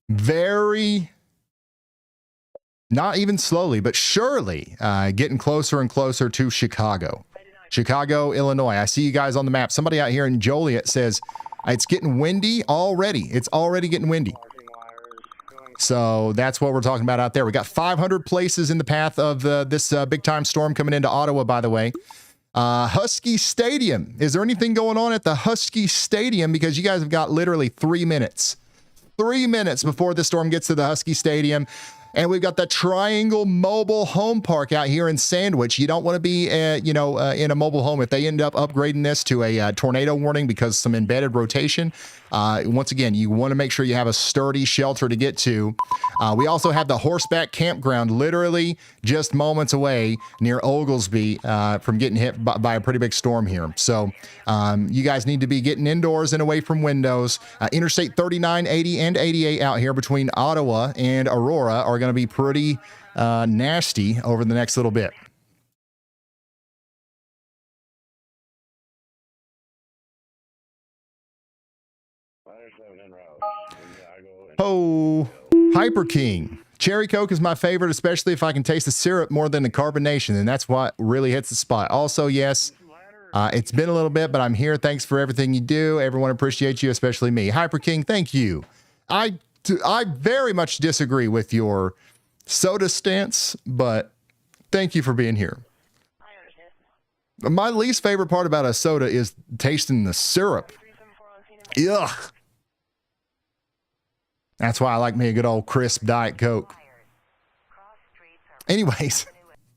very, not even slowly, but surely getting closer and closer to Chicago. Chicago, Illinois. I see you guys on the map. Somebody out here in Joliet says it's getting windy already. It's already getting windy. So that's what we're talking about out there. We got 500 places in the path of this big time storm coming into Ottawa, by the way. Husky Stadium. Is there anything going on at the Husky Stadium? Because you guys have got literally 3 minutes. 3 minutes before the storm gets to the Husky Stadium. And we've got the Triangle Mobile Home Park out here in Sandwich. You don't want to be, in a mobile home. If they end up upgrading this to a tornado warning because some embedded rotation, once again, you want to make sure you have a sturdy shelter to get to. We also have the Horseback Campground, literally just moments away near Oglesby from getting hit by a pretty big storm here. So you guys need to be getting indoors and away from windows. Interstate 39, 80, and 88 out here between Ottawa and Aurora are going to be pretty nasty over the next little bit. Oh, Hyper King. Cherry Coke is my favorite, especially if I can taste the syrup more than the carbonation, and that's what really hits the spot. Also, yes, it's been a little bit, but I'm here. Thanks for everything you do. Everyone appreciates you, especially me. Hyper King, thank you. I very much disagree with your soda stance, but thank you for being here. My least favorite part about a soda is tasting the syrup. Ugh. That's why I like me a good old crisp Diet Coke. Anyways,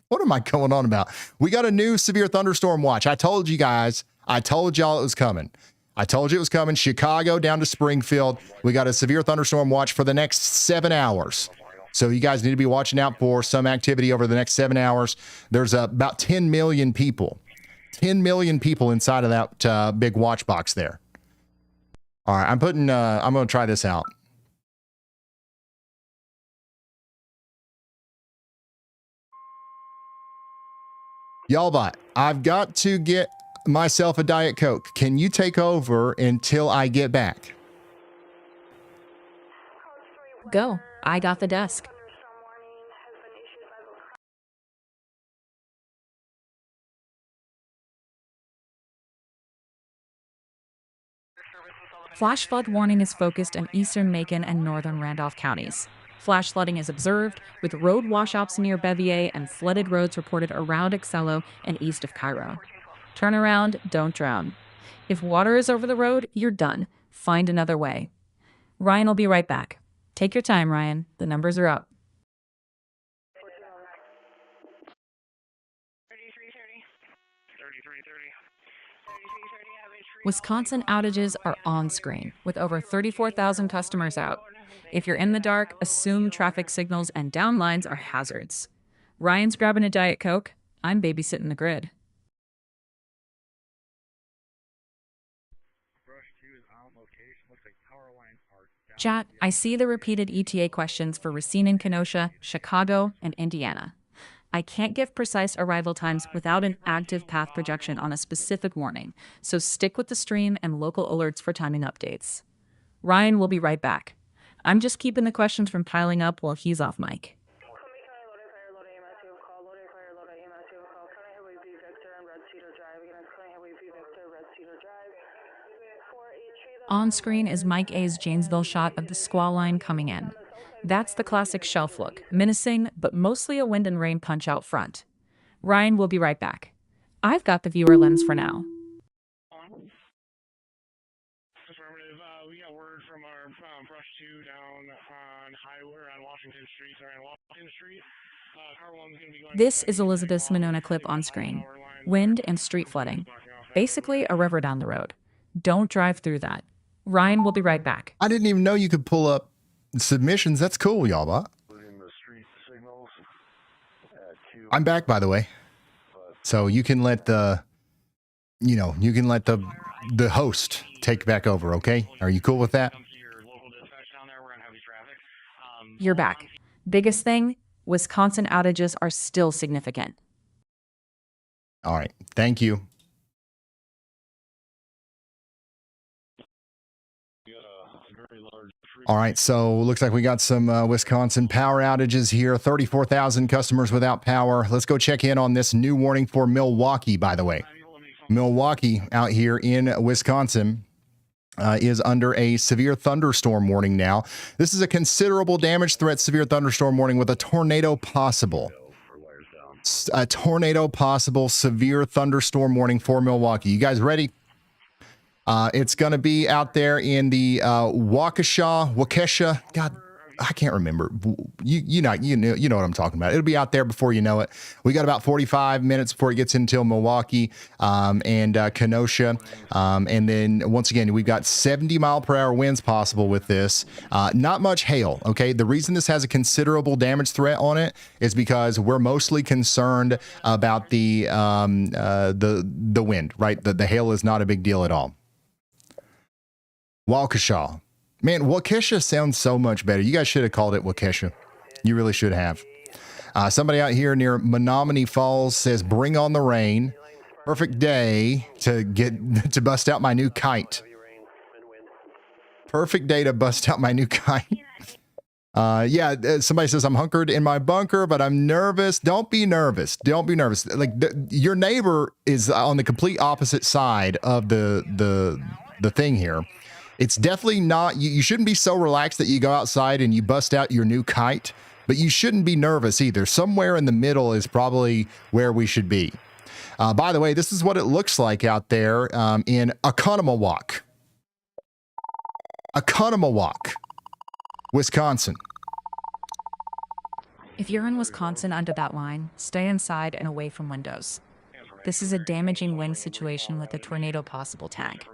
what am I going on about? We got a new severe thunderstorm watch. I told you guys. I told y'all it was coming. I told you it was coming. Chicago down to Springfield. We got a severe thunderstorm watch for the next 7 hours. So you guys need to be watching out for some activity over the next 7 hours. There's about 10 million people. 10 million people inside of that big watch box there. All right, I'm going to try this out. Y'all bot, I've got to get myself a Diet Coke. Can you take over until I get back? Go. I got the desk. Flash flood warning is focused in eastern Macon and northern Randolph counties. Flash flooding is observed, with road washouts near Bevier and flooded roads reported around Excello and east of Cairo. Turn around, don't drown. If water is over the road, you're done. Find another way. Ryan will be right back. Take your time, Ryan. The numbers are up. 3330. Wisconsin outages are on screen, with over 34,000 customers out. If you're in the dark, assume traffic signals and downlines are hazards. Ryan's grabbing a Diet Coke. I'm babysitting the grid. Chat, I see the repeated ETA questions for Racine and Kenosha, Chicago, and Indiana. I can't give precise arrival times without an active path projection on a specific warning, so stick with the stream and local alerts for timing updates. Ryan will be right back. I'm just keeping the questions from piling up while he's off mic. On screen is Mike A's Janesville shot of the squall line coming in. That's the classic shelf look, menacing, but mostly a wind and rain punch out front. Ryan will be right back. I've got the viewer lens for now. Affirmative. We got word from our brush 2 down on Washington Street. Car 1's going to be going. This is Elizabeth's Monona clip on screen. Wind and street flooding. Basically a river down the road. Don't drive through that. Ryan will be right back. I didn't even know you could pull up submissions. That's cool, y'all bot. I'm back, by the way. So you can let the host take back over, okay? Are you cool with that? You're back. Biggest thing, Wisconsin outages are still significant. All right. Thank you. All right, so looks like we got some Wisconsin power outages here. 34,000 customers without power. Let's go check in on this new warning for Milwaukee, by the way. Milwaukee out here in Wisconsin is under a severe thunderstorm warning now. This is a considerable damage threat severe thunderstorm warning with a tornado possible. A tornado possible severe thunderstorm warning for Milwaukee. You guys ready? It's going to be out there in the Waukesha. God, I can't remember. You know what I'm talking about. It'll be out there before you know it. We got about 45 minutes before it gets into Milwaukee and Kenosha. And then once again, we've got 70-mile-per-hour winds possible with this. Not much hail. Okay, the reason this has a considerable damage threat on it is because we're mostly concerned about the wind. Right, the hail is not a big deal at all. Waukesha. Man, Waukesha sounds so much better. You guys should have called it Waukesha. You really should have. Somebody out here near Menominee Falls says, bring on the rain. Perfect day to bust out my new kite. Perfect day to bust out my new kite. Somebody says, I'm hunkered in my bunker, but I'm nervous. Don't be nervous. Don't be nervous. Like your neighbor is on the complete opposite side of the thing here. It's definitely not, you shouldn't be so relaxed that you go outside and you bust out your new kite, but you shouldn't be nervous either. Somewhere in the middle is probably where we should be. By the way, this is what it looks like out there in Oconomowoc, Wisconsin. If you're in Wisconsin under that line, stay inside and away from windows. This is a damaging wind situation with a tornado possible tag.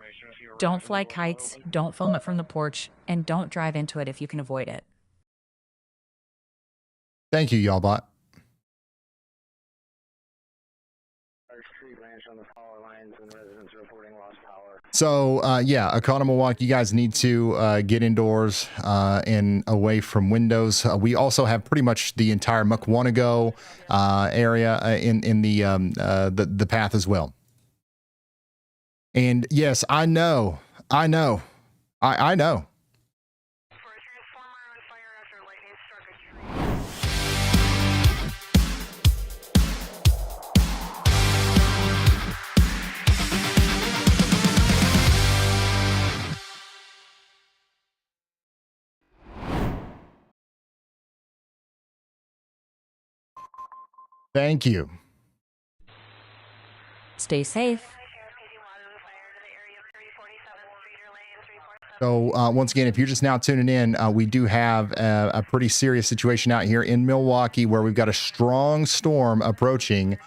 Don't fly kites, don't film it from the porch, and don't drive into it if you can avoid it. Thank you, YALLBot. So, yeah, Oconomowoc, you guys need to get indoors and away from windows. We also have pretty much the entire Mukwonago area in the path as well. And yes, I know. For a transformer on fire after lightning struck a tree. Thank you. Stay safe. So once again, if you're just now tuning in, we do have a pretty serious situation out here in Milwaukee where we've got a strong storm approaching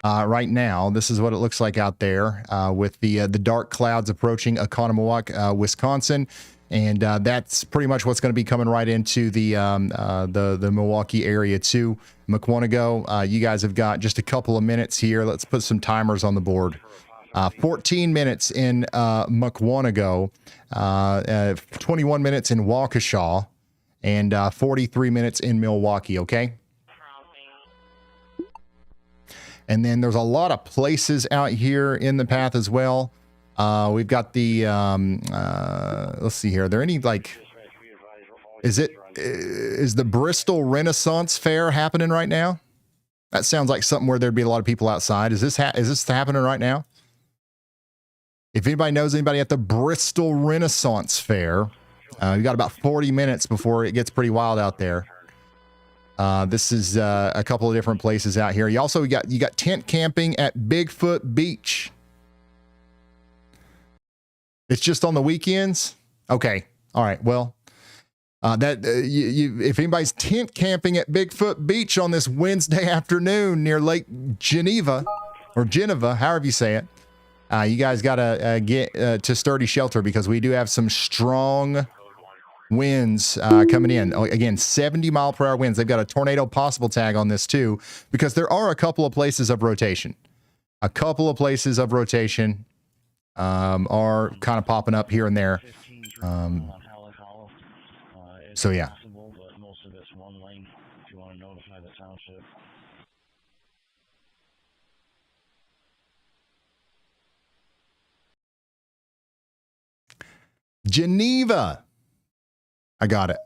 right now. This is what it looks like out there with the dark clouds approaching Oconomowoc, Wisconsin. And that's pretty much what's going to be coming right into the Milwaukee area too. Mukwonago, you guys have got just a couple of minutes here. Let's put some timers on the board. 14 minutes in Mukwonago, 21 minutes in Waukesha, and 43 minutes in Milwaukee, okay? And then there's a lot of places out here in the path as well. We've got the, let's see here. Are there any, like, is the Bristol Renaissance Fair happening right now? That sounds like something where there'd be a lot of people outside. Is this happening right now? If anybody knows anybody at the Bristol Renaissance Fair, we've got about 40 minutes before it gets pretty wild out there. This is a couple of different places out here. You got tent camping at Bigfoot Beach. It's just on the weekends? Okay. All right. Well, if anybody's tent camping at Bigfoot Beach on this Wednesday afternoon near Lake Geneva, or Geneva, however you say it, you guys got to get to sturdy shelter because we do have some strong winds coming in. Again, 70-mile-per-hour winds. They've got a tornado possible tag on this too because there are a couple of places of rotation. A couple of places of rotation are kind of popping up here and there. So yeah. Geneva. I got it.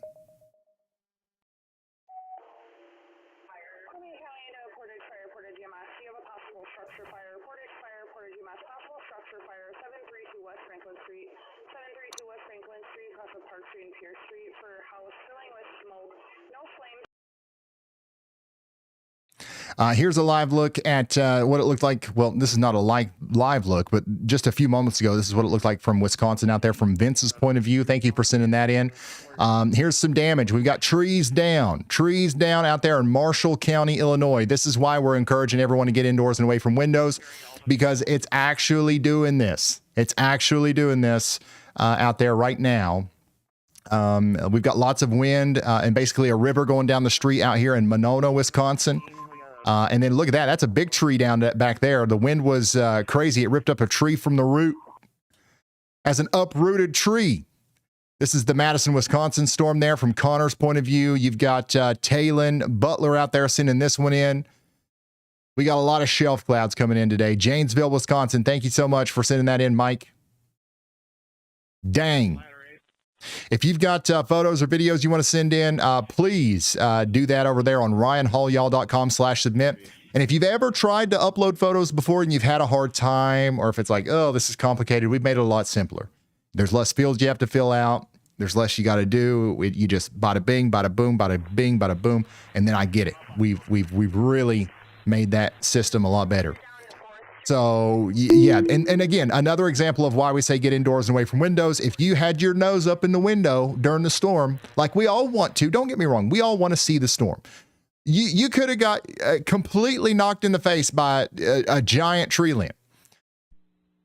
Here's a live look at what it looked like. Well, this is not a live look, but just a few moments ago, this is what it looked like from Wisconsin out there from Vince's point of view. Thank you for sending that in. Here's some damage. We've got trees down out there in Marshall County, Illinois. This is why we're encouraging everyone to get indoors and away from windows because it's actually doing this. It's actually doing this out there right now. We've got lots of wind and basically a river going down the street out here in Monona, Wisconsin. And then look at that. That's a big tree down back there. The wind was crazy. It ripped up a tree from the root as an uprooted tree. This is the Madison, Wisconsin storm there from Connor's point of view. You've got Talon Butler out there sending this one in. We got a lot of shelf clouds coming in today. Janesville, Wisconsin. Thank you so much for sending that in, Mike. Dang. If you've got photos or videos you want to send in, please do that over there on ryanhallyall.com/submit. And if you've ever tried to upload photos before and you've had a hard time, or if it's like, oh, this is complicated, we've made it a lot simpler. There's less fields you have to fill out. There's less you got to do. You just bada bing, bada boom, bada bing, bada boom, and then I get it. We've really made that system a lot better. So yeah, and again, another example of why we say get indoors and away from windows. If you had your nose up in the window during the storm, like we all want to, don't get me wrong, we all want to see the storm. You could have got completely knocked in the face by a giant tree limb.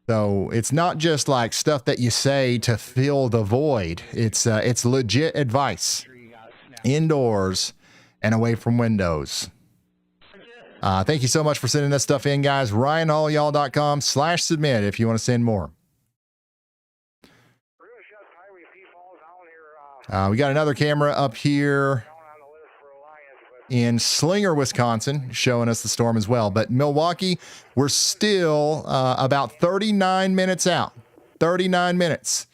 So it's not just like stuff that you say to fill the void. It's legit advice. Indoors and away from windows. Thank you so much for sending that stuff in, guys. RyanAllYall.com/submit if you want to send more. We got another camera up here in Slinger, Wisconsin, showing us the storm as well. But Milwaukee, we're still about 39 minutes out. 39 minutes.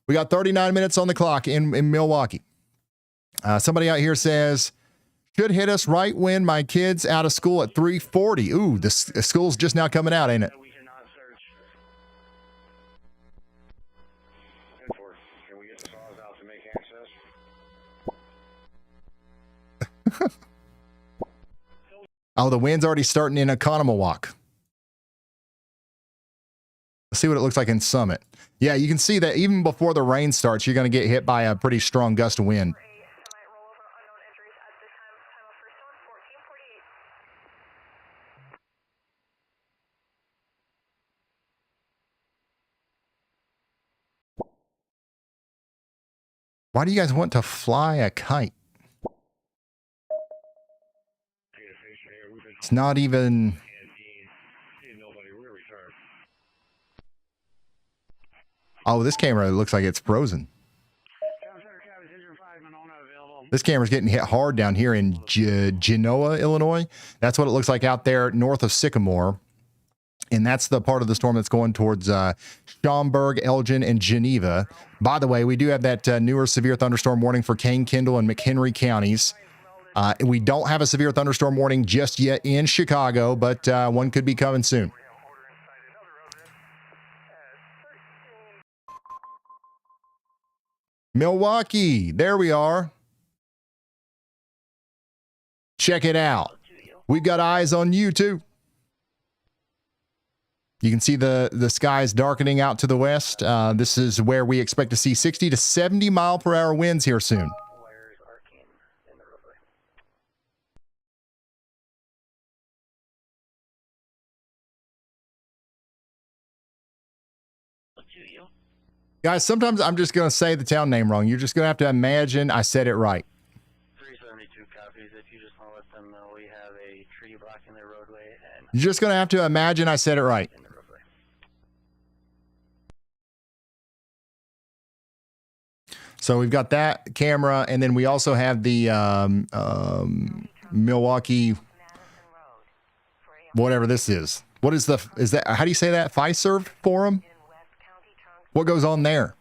We got 39 minutes on the clock in Milwaukee. Somebody out here says, should hit us right when my kid's out of school at 3:40. Ooh, the school's just now coming out, ain't it? We cannot search. Can we get the saws out to make access? Oh, the wind's already starting in Economawalk. Let's see what it looks like in Summit. Yeah, you can see that even before the rain starts, you're going to get hit by a pretty strong gust of wind. Why do you guys want to fly a kite? It's not even... Oh, this camera looks like it's frozen. This camera's getting hit hard down here in Genoa, Illinois. That's what it looks like out there north of Sycamore. And that's the part of the storm that's going towards Schaumburg, Elgin, and Geneva. By the way, we do have that newer severe thunderstorm warning for Kane, Kendall, and McHenry counties. We don't have a severe thunderstorm warning just yet in Chicago, but one could be coming soon. Milwaukee, there we are. Check it out. We've got eyes on you too. You can see the skies darkening out to the west. This is where we expect to see 60 to 70 mile per hour winds here soon. Guys, sometimes I'm just going to say the town name wrong. You're just going to have to imagine I said it right. 372 copies. If you just want to let them know we have a tree blocking their roadway. And you're just going to have to imagine I said it right. So we've got that camera, and then we also have the Milwaukee, whatever this is. What is that? How do you say that? FISERV forum? What goes on there?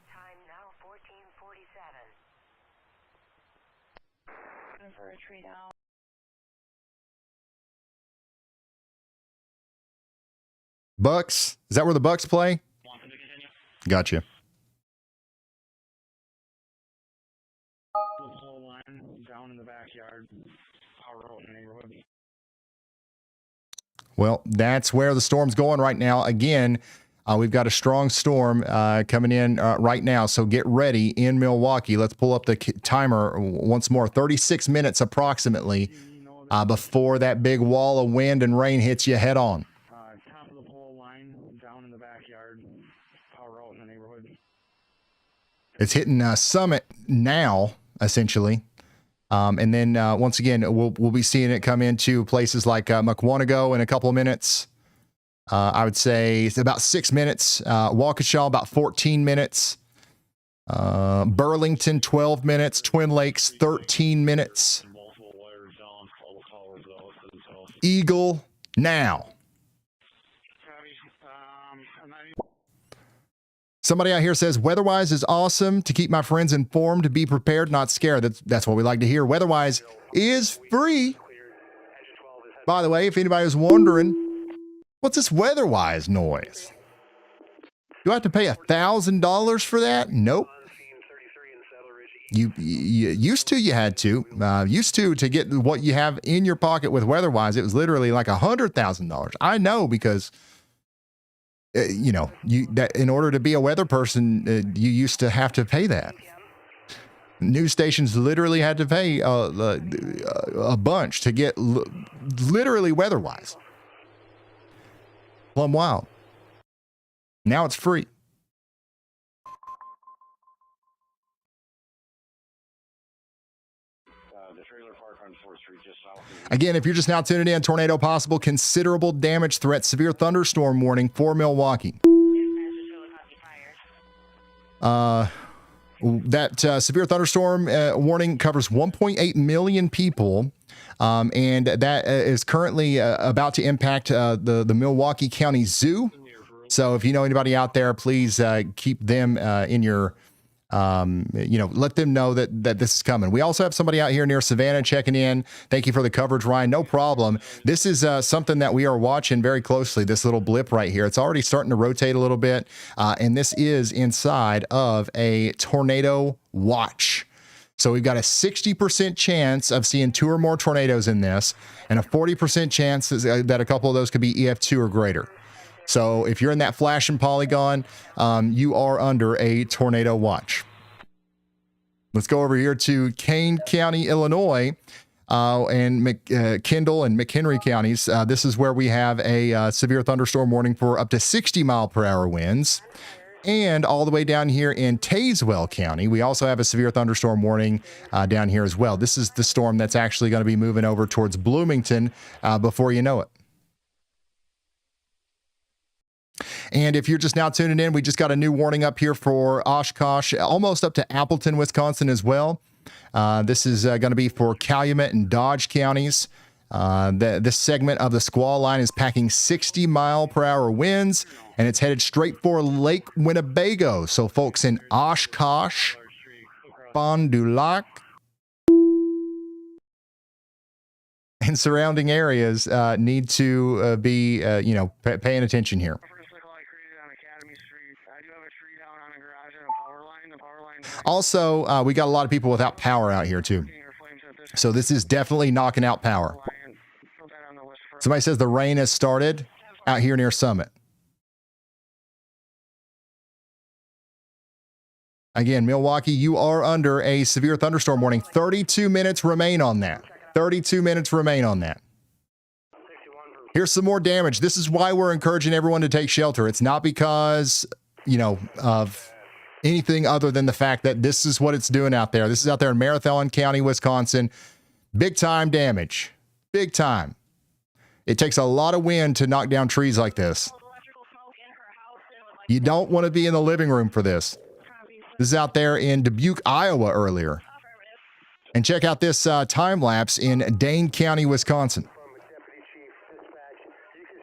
Bucks? Is that where the Bucks play? Gotcha. Down in the backyard, power out in the neighborhood. Well, that's where the storm's going right now. Again, we've got a strong storm coming in right now, so get ready in Milwaukee. Let's pull up the timer once more. 36 minutes approximately before that big wall of wind and rain hits you head on. Top of the pole line, down in the backyard, power out in the neighborhood. It's hitting Summit now, essentially. And then once again, we'll be seeing it come into places like Mukwonago in a couple of minutes. I would say it's about 6 minutes. Waukesha, about 14 minutes. Burlington, 12 minutes. Twin Lakes, 13 minutes. Eagle, now. Somebody out here says, WeatherWise is awesome to keep my friends informed, to be prepared, not scared. That's what we like to hear. WeatherWise is free. By the way, if anybody was wondering, what's this WeatherWise noise? Do I have to pay $1,000 for that? Nope. You used to, you had to. Used to get what you have in your pocket with WeatherWise, it was literally like $100,000. I know because You know, that in order to be a weather person, you used to have to pay that. News stations literally had to pay a bunch to get literally WeatherWise. Plum wild. Now it's free. Again, if you're just now tuning in, tornado possible, considerable damage threat, severe thunderstorm warning for Milwaukee. That severe thunderstorm warning covers 1.8 million people, and that is currently about to impact the Milwaukee County Zoo. So if you know anybody out there, please keep them in your, let them know that this is coming. We also have somebody out here near Savannah checking in. Thank you for the coverage, Ryan. No problem. This is something that we are watching very closely, this little blip right here. It's already starting to rotate a little bit, and this is inside of a tornado watch. So we've got a 60% chance of seeing 2 or more tornadoes in this, and a 40% chance that a couple of those could be EF2 or greater. So if you're in that flashing polygon, you are under a tornado watch. Let's go over here to Kane County, Illinois, and Kendall and McHenry counties. This is where we have a severe thunderstorm warning for up to 60-mile-per-hour winds. And all the way down here in Tazewell County, we also have a severe thunderstorm warning down here as well. This is the storm that's actually going to be moving over towards Bloomington before you know it. And if you're just now tuning in, we just got a new warning up here for Oshkosh, almost up to Appleton, Wisconsin as well. This is going to be for Calumet and Dodge counties. This segment of the squall line is packing 60-mile-per-hour winds, and it's headed straight for Lake Winnebago. So folks in Oshkosh, Fond du Lac, and surrounding areas need to be, paying attention here. Also, we got a lot of people without power out here too. So this is definitely knocking out power. Somebody says the rain has started out here near Summit. Again, Milwaukee, you are under a severe thunderstorm warning. 32 minutes remain on that. 32 minutes remain on that. Here's some more damage. This is why we're encouraging everyone to take shelter. It's not because, of anything other than the fact that this is what it's doing out there. This is out there in Marathon County, Wisconsin. Big time damage. Big time. It takes a lot of wind to knock down trees like this. You don't want to be in the living room for this. This is out there in Dubuque, Iowa earlier. And check out this time lapse in Dane County, Wisconsin.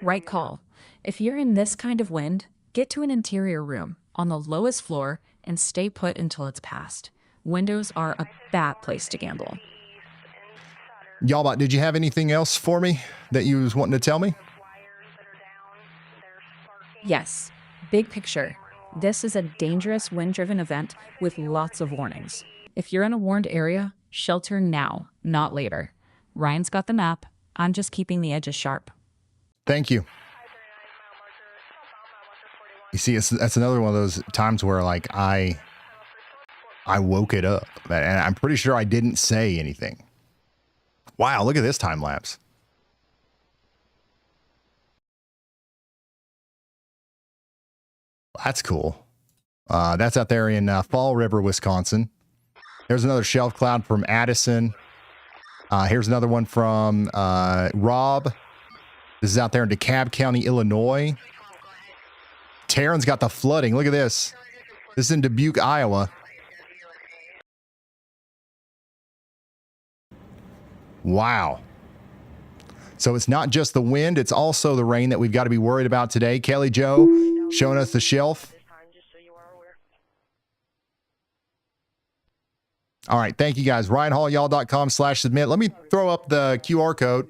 Right call. If you're in this kind of wind, get to an interior room on the lowest floor and stay put until it's passed. Windows are a bad place to gamble. Y'all, did you have anything else for me that you was wanting to tell me? Yes. Big picture. This is a dangerous wind-driven event with lots of warnings. If you're in a warned area, shelter now, not later. Ryan's got the map. I'm just keeping the edges sharp. Thank you. You see, that's another one of those times where, like, I woke it up, and I'm pretty sure I didn't say anything. Wow, look at this time lapse. That's cool. That's out there in Fall River, Wisconsin. There's another shelf cloud from Addison. Here's another one from Rob. This is out there in DeKalb County, Illinois. Taryn's got the flooding. Look at this. This is in Dubuque, Iowa. Wow. So it's not just the wind, it's also the rain that we've got to be worried about today. Kelly Joe showing us the shelf. All right, thank you guys. RyanHallYall.com/submit. Let me throw up the QR code.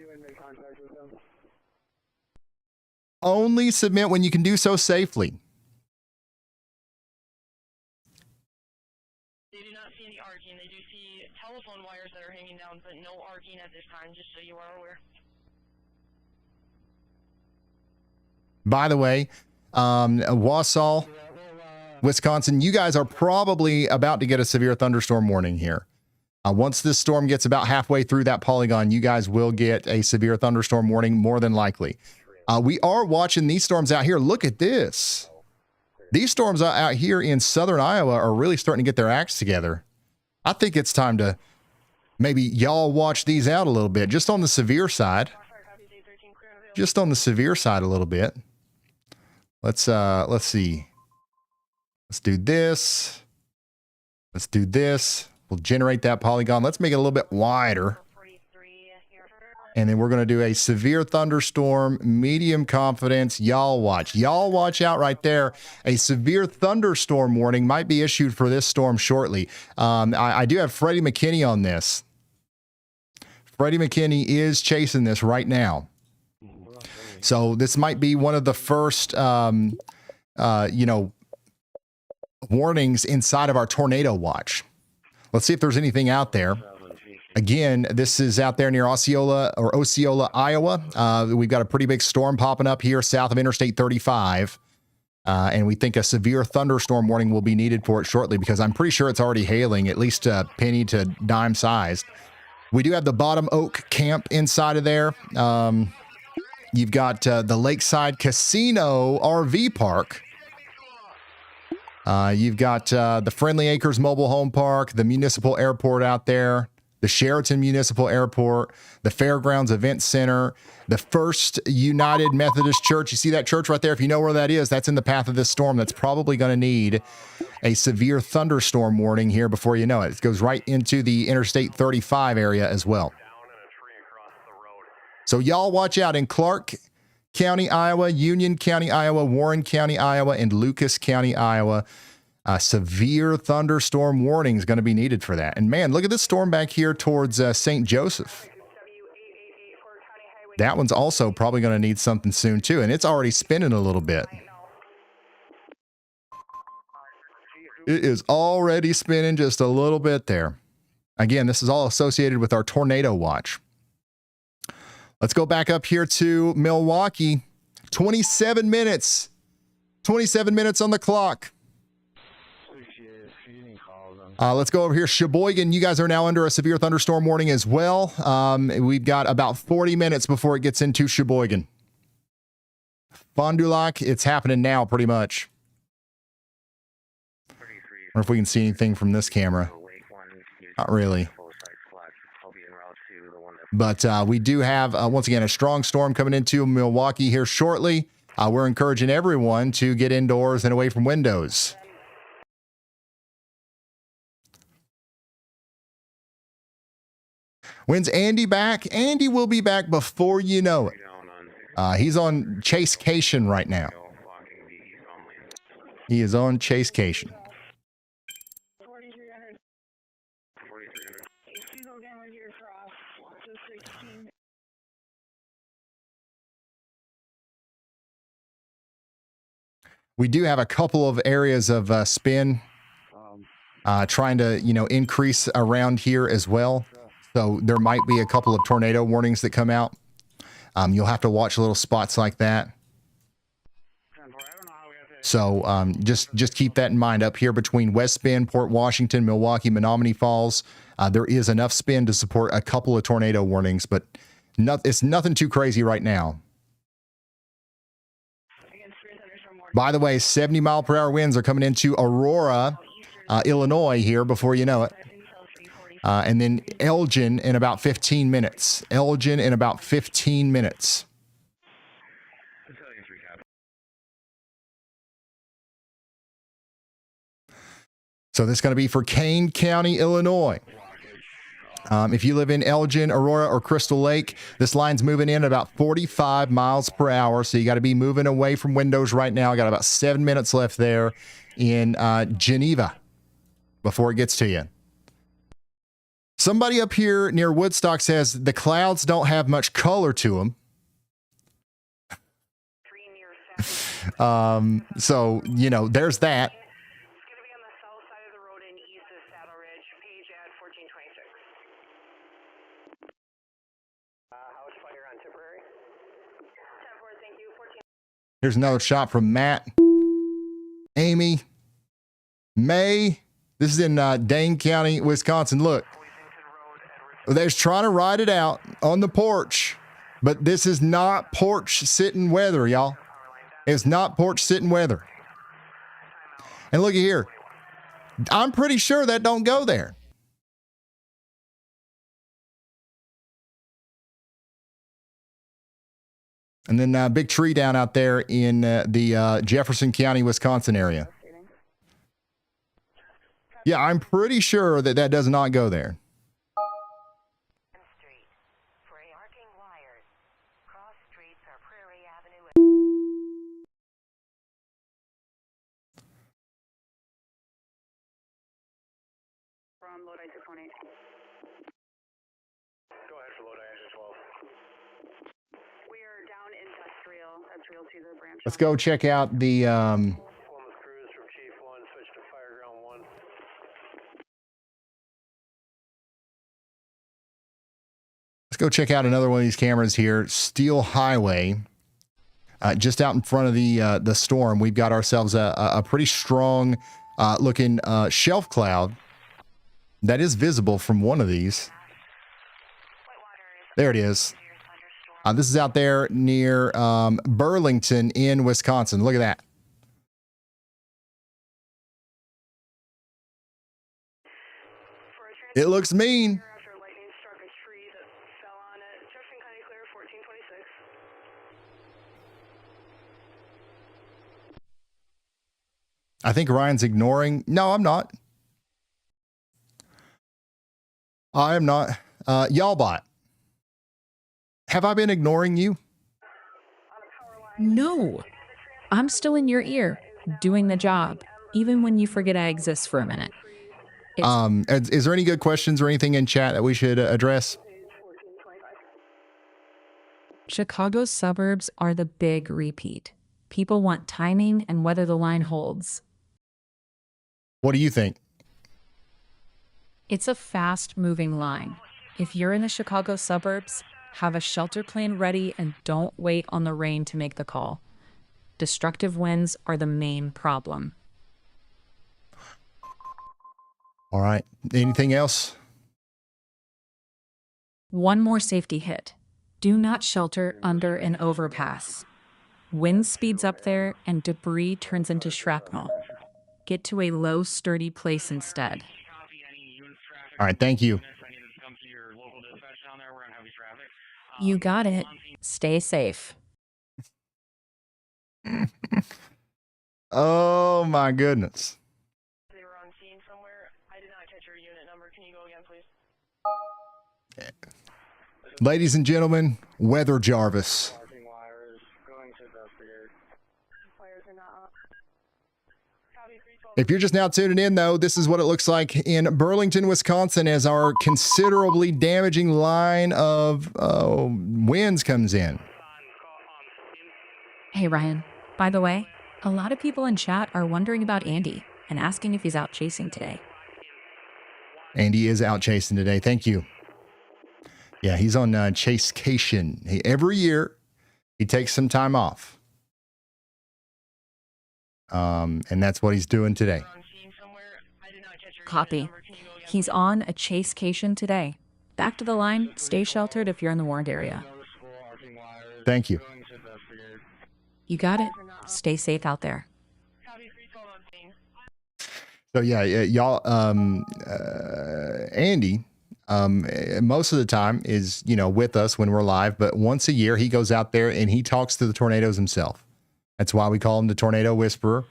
Only submit when you can do so safely. They do not see any arcing. They do see telephone wires that are hanging down, but no arcing at this time, just so you are aware. By the way, Wausau, Wisconsin, you guys are probably about to get a severe thunderstorm warning here. Once this storm gets about halfway through that polygon, you guys will get a severe thunderstorm warning, more than likely. We are watching these storms out here. Look at this. These storms out here in southern Iowa are really starting to get their acts together. I think it's time to maybe y'all watch these out a little bit, just on the severe side. Just on the severe side a little bit. Let's see. Let's do this. Let's do this. We'll generate that polygon. Let's make it a little bit wider. And then we're going to do a severe thunderstorm, medium confidence, y'all watch. Y'all watch out right there. A severe thunderstorm warning might be issued for this storm shortly. I do have Freddie McKinney on this. Freddie McKinney is chasing this right now. So this might be one of the first, warnings inside of our tornado watch. Let's see if there's anything out there. Again, this is out there near Osceola, Iowa. We've got a pretty big storm popping up here south of Interstate 35. And we think a severe thunderstorm warning will be needed for it shortly, because I'm pretty sure it's already hailing, at least penny to dime sized. We do have the Bottom Oak Camp inside of there. You've got the Lakeside Casino RV Park. You've got the Friendly Acres Mobile Home Park, the Municipal Airport out there, the Sheraton Municipal Airport, the Fairgrounds Event Center, the First United Methodist Church. You see that church right there? If you know where that is, that's in the path of this storm. That's probably going to need a severe thunderstorm warning here before you know it. It goes right into the Interstate 35 area as well. So y'all watch out in Clark County, Iowa, Union County, Iowa, Warren County, Iowa, and Lucas County, Iowa. Severe thunderstorm warning is going to be needed for that. And man, look at this storm back here towards St. Joseph. That one's also probably going to need something soon too, and it's already spinning a little bit. It is already spinning just a little bit there. Again, this is all associated with our tornado watch. Let's go back up here to Milwaukee. 27 minutes. 27 minutes on the clock. Let's go over here. Sheboygan, you guys are now under a severe thunderstorm warning as well. We've got about 40 minutes before it gets into Sheboygan. Fond du Lac, it's happening now pretty much. I wonder if we can see anything from this camera. Not really. But we do have, once again, a strong storm coming into Milwaukee here shortly. We're encouraging everyone to get indoors and away from windows. When's Andy back? Andy will be back before you know it. He's on Chasecation right now. He is on Chasecation. We do have a couple of areas of spin trying to, increase around here as well. So there might be a couple of tornado warnings that come out. You'll have to watch little spots like that. So just keep that in mind. Up here between West Bend, Port Washington, Milwaukee, Menominee Falls, there is enough spin to support a couple of tornado warnings, but it's nothing too crazy right now. By the way, 70-mile-per-hour winds are coming into Aurora, Illinois here before you know it. And then Elgin in about 15 minutes. Elgin in about 15 minutes. So this is going to be for Kane County, Illinois. If you live in Elgin, Aurora, or Crystal Lake, this line's moving in at about 45 miles per hour. So you got to be moving away from windows right now. I got about 7 minutes left there in Geneva before it gets to you. Somebody up here near Woodstock says the clouds don't have much color to them. So, there's that. Here's another shot from Matt, Amy, May. This is in Dane County, Wisconsin. Look, they're trying to ride it out on the porch, but this is not porch sitting weather, y'all. It's not porch sitting weather. And look at here. I'm pretty sure that don't go there. And then big tree down out there in the Jefferson County, Wisconsin area. Yeah, I'm pretty sure that that does not go there. From Lodi 618. Go ahead for Lodi engine 12. We are down industrial. That's real to the branch. Let's go check out the One with crews from Chief 1, switch to Fireground 1. let's go check out another one of these cameras here. Steel Highway. Just out in front of the storm, we've got ourselves a pretty strong looking shelf cloud that is visible from one of these. There it is. This is out there near Burlington in Wisconsin. Look at that. It looks mean. After lightning struck a tree that fell on it. Jefferson County clear 1426. I think Ryan's ignoring. No, I'm not. I am not. Y'all bot. Have I been ignoring you? No. I'm still in your ear, doing the job, even when you forget I exist for a minute. Is there any good questions or anything in chat that we should address? Chicago's suburbs are the big repeat. People want timing and whether the line holds. What do you think? It's a fast-moving line. If you're in the Chicago suburbs, have a shelter plan ready and don't wait on the rain to make the call. Destructive winds are the main problem. All right. Anything else? One more safety hit. Do not shelter under an overpass. Wind speeds up there and debris turns into shrapnel. Get to a low, sturdy place instead. All right. Thank you. You got it. Stay safe. Oh, my goodness. They were on scene somewhere. I did not catch your unit number. Can you go again, please? Ladies and gentlemen, Weather Jarvis. Wires going to investigate. Wires are not up. Copy 312. If you're just now tuning in, though, this is what it looks like in Burlington, Wisconsin, as our considerably damaging line of winds comes in. Hey, Ryan. By the way, a lot of people in chat are wondering about Andy and asking if he's out chasing today. Andy is out chasing today. Thank you. Yeah, he's on chasecation. Every year, he takes some time off. And that's what he's doing today. Copy. He's on a chasecation today. Back to the line. Stay sheltered if you're in the warned area. Thank you. You got it. Stay safe out there. Copy 312 on scene. So yeah, y'all, Andy, most of the time is, with us when we're live, but once a year he goes out there and he talks to the tornadoes himself. That's why we call him the Tornado Whisperer.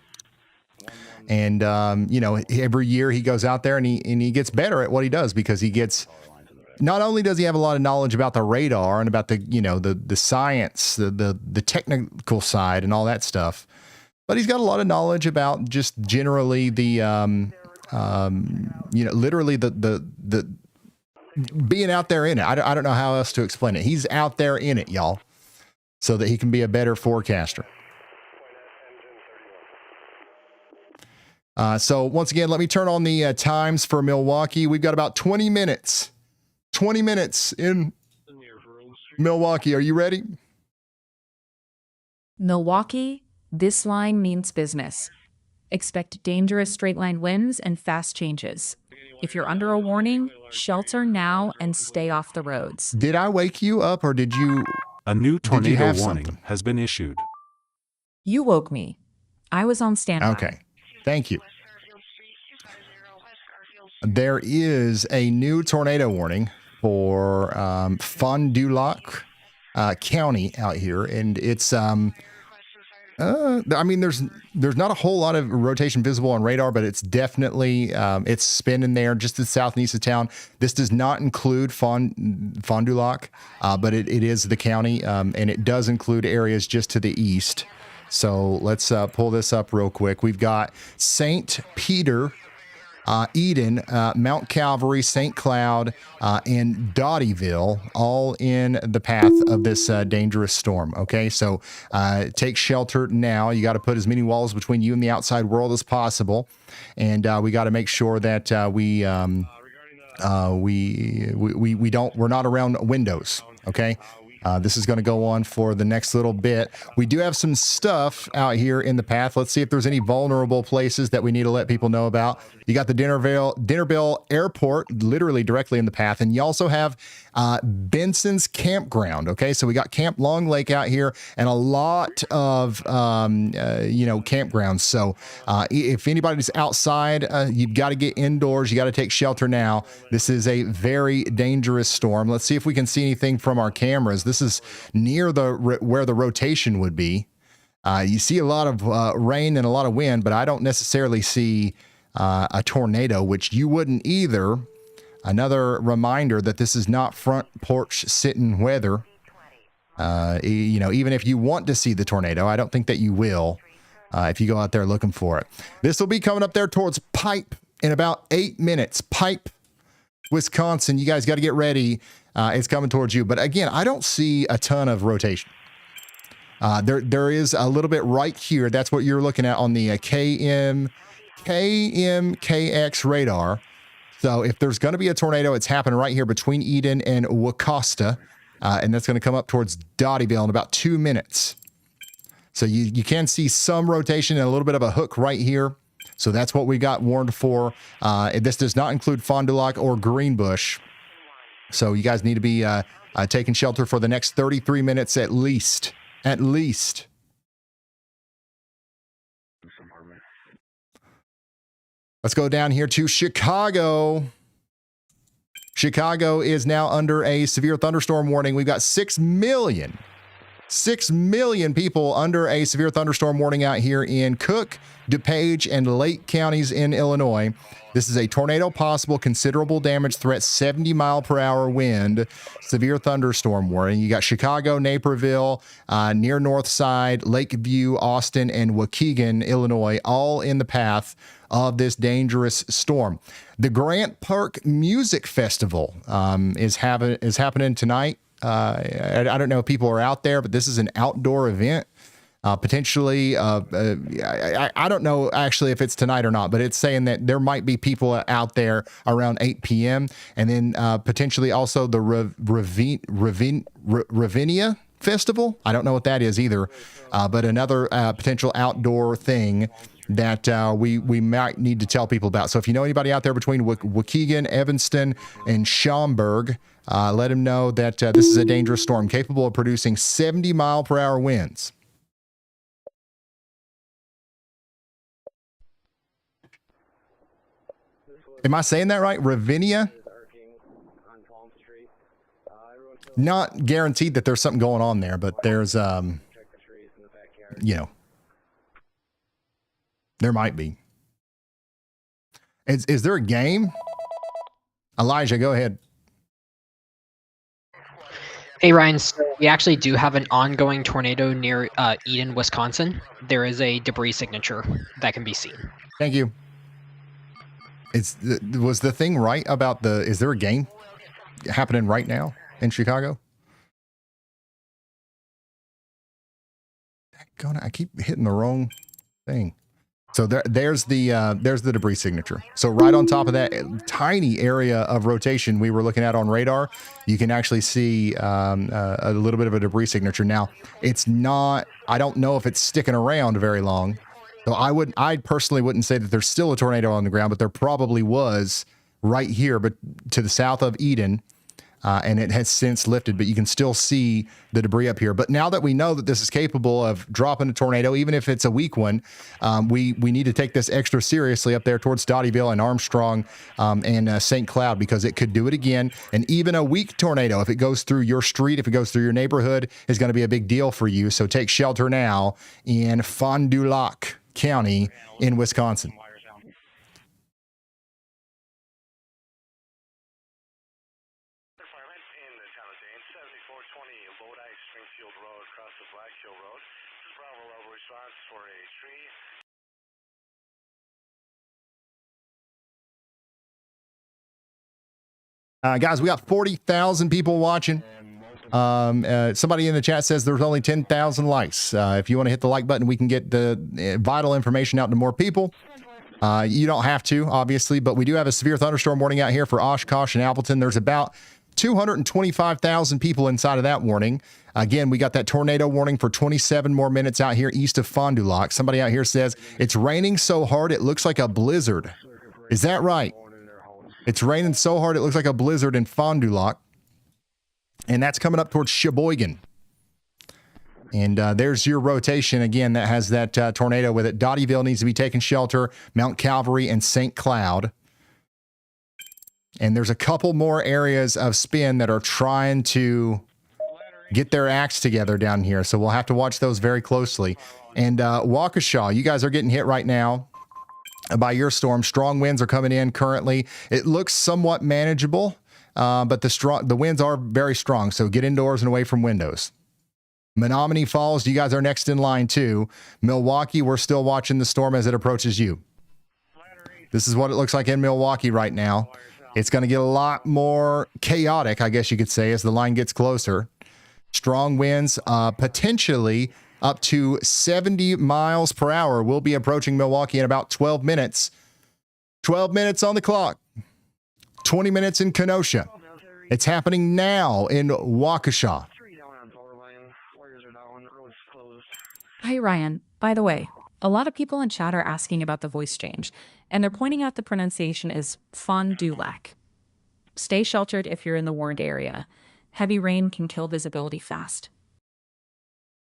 And, every year he goes out there and he gets better at what he does, because he gets, not only does he have a lot of knowledge about the radar and about the, the science, the technical side and all that stuff, but he's got a lot of knowledge about just generally the, literally the being out there in it. I don't know how else to explain it. He's out there in it, y'all, so that he can be a better forecaster. So once again, let me turn on the times for Milwaukee. We've got about 20 minutes. 20 minutes in Milwaukee. Are you ready? Milwaukee, this line means business. Expect dangerous straight line winds and fast changes. If you're under a warning, shelter now and stay off the roads. Did I wake you up, or did you? A new tornado have warning something? has been issued. You woke me. I was on standby. Okay. Thank you. There is a new tornado warning for Fond du Lac County out here, and it's I mean, there's not a whole lot of rotation visible on radar, but it's definitely it's spinning there just to the south and east of town. This does not include Fond du Lac, but it is the county, and it does include areas just to the east. So let's pull this up real quick. We've got St. Peter, Eden, Mount Calvary, St. Cloud, and Dotyville, all in the path of this dangerous storm. Okay, so take shelter now. You got to put as many walls between you and the outside world as possible, and we got to make sure that we're not around windows. Okay. This is going to go on for the next little bit. We do have some stuff out here in the path. Let's see if there's any vulnerable places that we need to let people know about. You got the Dinnerville Airport literally directly in the path. And you also have Benson's Campground. Okay, so we got Camp Long Lake out here and a lot of, campgrounds. So if anybody's outside, you've got to get indoors. You got to take shelter now. This is a very dangerous storm. Let's see if we can see anything from our cameras. This is near where the rotation would be. You see a lot of rain and a lot of wind, but I don't necessarily see a tornado, which you wouldn't either. Another reminder that this is not front porch sitting weather. Even if you want to see the tornado, I don't think that you will if you go out there looking for it. This will be coming up there towards Pipe in about 8 minutes. Pipe, Wisconsin. You guys got to get ready. It's coming towards you. But again, I don't see a ton of rotation. There is a little bit right here. That's what you're looking at on the KMKX radar. So if there's going to be a tornado, it's happening right here between Eden and Wacosta. And that's going to come up towards Dotyville in about 2 minutes. So you can see some rotation and a little bit of a hook right here. So that's what we got warned for. This does not include Fond du Lac or Greenbush. So you guys need to be taking shelter for the next 33 minutes at least. At least. Let's go down here to Chicago. Chicago is now under a severe thunderstorm warning. We've got 6 million people under a severe thunderstorm warning out here in Cook, DuPage, and Lake counties in Illinois. This is a tornado possible, considerable damage threat, 70-mile-per-hour wind, severe thunderstorm warning. You got Chicago, Naperville, near North Side, Lakeview, Austin, and Waukegan, Illinois, all in the path of this dangerous storm. The Grant Park Music Festival is happening tonight. I don't know if people are out there, but this is an outdoor event. Potentially, I don't know actually if it's tonight or not, but it's saying that there might be people out there around 8 p.m. And then potentially also the Ravinia Festival. I don't know what that is either, but another potential outdoor thing that we might need to tell people about. So if you know anybody out there between Waukegan, Evanston, and Schaumburg, let them know that this is a dangerous storm capable of producing 70-mile-per-hour winds. Am I saying that right? Ravinia? Not guaranteed that there's something going on there, but there's, there might be. Is there a game? Elijah, go ahead. Hey, Ryan. So we actually do have an ongoing tornado near Eden, Wisconsin. There is a debris signature that can be seen. Thank you. Was the thing right about is there a game happening right now in Chicago? I keep hitting the wrong thing. So there's the debris signature. So right on top of that tiny area of rotation we were looking at on radar, you can actually see a little bit of a debris signature. Now, it's not, I don't know if it's sticking around very long. So I personally wouldn't say that there's still a tornado on the ground, but there probably was right here, but to the south of Eden. And it has since lifted, but you can still see the debris up here. But now that we know that this is capable of dropping a tornado, even if it's a weak one, we need to take this extra seriously up there towards Dotyville and Armstrong and St. Cloud, because it could do it again. And even a weak tornado, if it goes through your street, if it goes through your neighborhood, is going to be a big deal for you. So take shelter now in Fond du Lac County in Wisconsin. Guys, we got 40,000 people watching. Somebody in the chat says there's only 10,000 likes. If you want to hit the like button, we can get the vital information out to more people. You don't have to, obviously, but we do have a severe thunderstorm warning out here for Oshkosh and Appleton. There's about 225,000 people inside of that warning. Again, we got that tornado warning for 27 more minutes out here east of Fond du Lac. Somebody out here says it's raining so hard it looks like a blizzard. Is that right? It's raining so hard it looks like a blizzard in Fond du Lac. And that's coming up towards Sheboygan. And there's your rotation again that has that tornado with it. Dotyville needs to be taking shelter, Mount Calvary and St. Cloud. And there's a couple more areas of spin that are trying to get their acts together down here. So we'll have to watch those very closely. And Waukesha, you guys are getting hit right now by your storm. Strong winds are coming in currently. It looks somewhat manageable, but the winds are very strong. So get indoors and away from windows. Menominee Falls, you guys are next in line too. Milwaukee, we're still watching the storm as it approaches you. This is what it looks like in Milwaukee right now. It's going to get a lot more chaotic, I guess you could say, as the line gets closer. Strong winds, potentially up to 70 miles per hour. We'll be approaching Milwaukee in about 12 minutes. 12 minutes on the clock. 20 minutes in Kenosha. It's happening now in Waukesha. Hi, Ryan. By the way, a lot of people in chat are asking about the voice change, and they're pointing out the pronunciation is Fond du Lac. Stay sheltered if you're in the warned area. Heavy rain can kill visibility fast.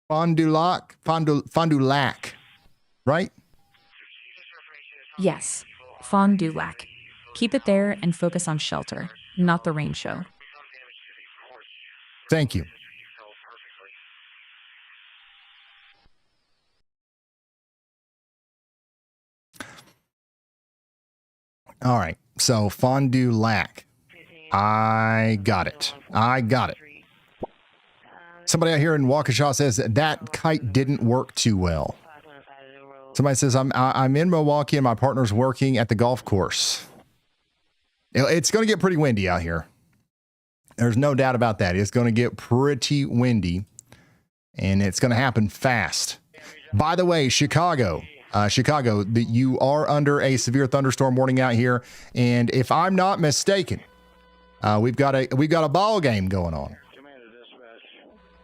Fond du Lac, right? Yes, Fond du Lac. Keep it there and focus on shelter, not the rain show. Thank you. All right, so Fond du Lac. I got it. Somebody out here in Waukesha says that kite didn't work too well. Somebody says, I'm in Milwaukee and my partner's working at the golf course. It's going to get pretty windy out here. There's no doubt about that. It's going to get pretty windy, and it's going to happen fast. By the way, Chicago, you are under a severe thunderstorm warning out here, and if I'm not mistaken, we've got a ball game going on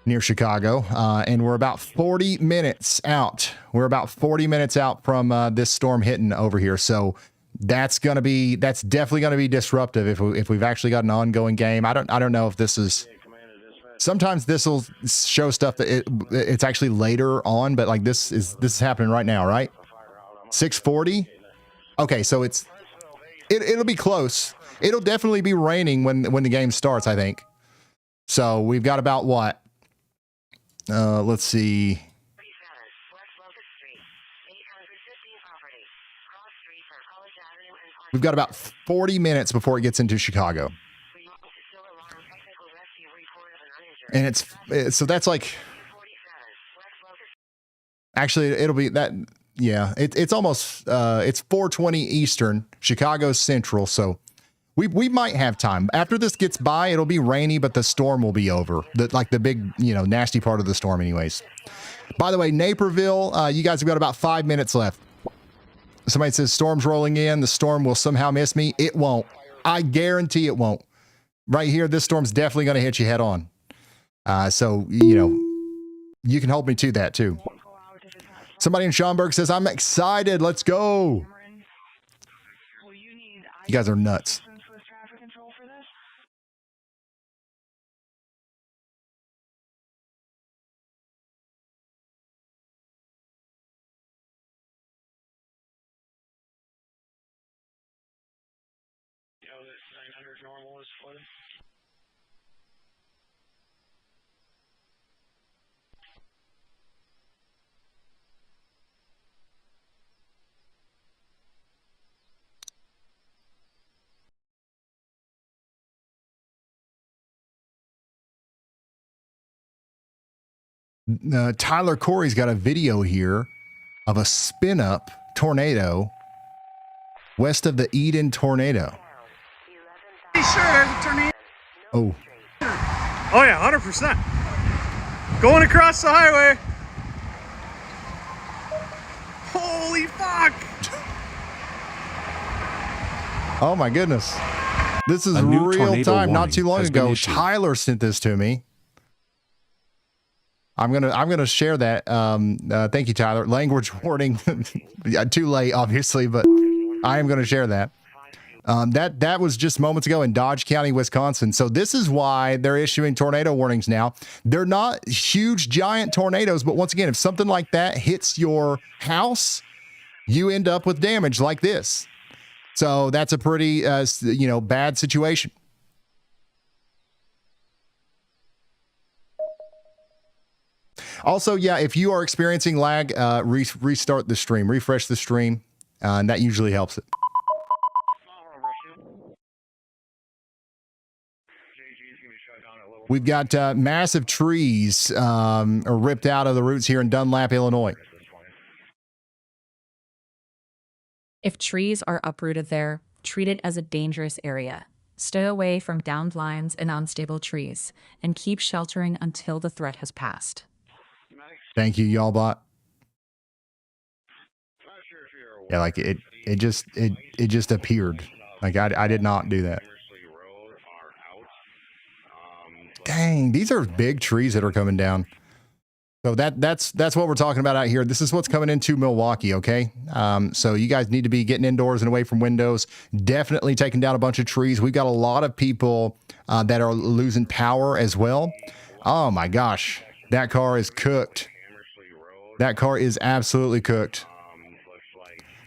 near Chicago, and we're about 40 minutes out. We're about 40 minutes out from this storm hitting over here, so that's definitely gonna be disruptive if we've actually got an ongoing game. I don't know if this is. Sometimes this will show stuff that it's actually later on, but like this is happening right now, right? 6:40. Okay, so it'll be close. It'll definitely be raining when the game starts, I think. So we've got about what? Let's see. We've got about 40 minutes before it gets into Chicago. And so that's like, actually it'll be that. Yeah, it's almost, it's 4:20 Eastern, Chicago's Central. So we might have time. After this gets by, it'll be rainy, but the storm will be over. The big, nasty part of the storm anyways. By the way, Naperville, you guys have got about 5 minutes left. Somebody says storm's rolling in. The storm will somehow miss me. It won't. I guarantee it won't. Right here, this storm's definitely going to hit you head on. So, you know, you can hold me to that too. Somebody in Schaumburg says, I'm excited. Let's go. You guys are nuts. Normal is flooded. Tyler Corey's got a video here of a spin-up tornado west of the Eden tornado. Sure, there's a tornado. Oh. Oh yeah, 100%. Going across the highway. Holy fuck! Oh my goodness. This is A new real tornado time. Not warning too long has been ago, issued. Tyler sent this to me. I'm gonna share that. Thank you, Tyler. Language warning. Yeah, too late, obviously, but I am gonna share that. That was just moments ago in Dodge County, Wisconsin. So this is why they're issuing tornado warnings now. They're not huge, giant tornadoes, but once again, if something like that hits your house, you end up with damage like this. So that's a pretty, bad situation. Also, yeah, if you are experiencing lag, restart the stream, refresh the stream, and that usually helps it. We've got massive trees are ripped out of the roots here in Dunlap, Illinois. If trees are uprooted there, treat it as a dangerous area. Stay away from downed lines and unstable trees, and keep sheltering until the threat has passed. Thank you, y'all bot. Yeah, like it just appeared. Like I did not do that. Dang, these are big trees that are coming down. So that's what we're talking about out here. This is what's coming into Milwaukee, okay? So you guys need to be getting indoors and away from windows. Definitely taking down a bunch of trees. We've got a lot of people that are losing power as well. Oh my gosh, that car is cooked. That car is absolutely cooked.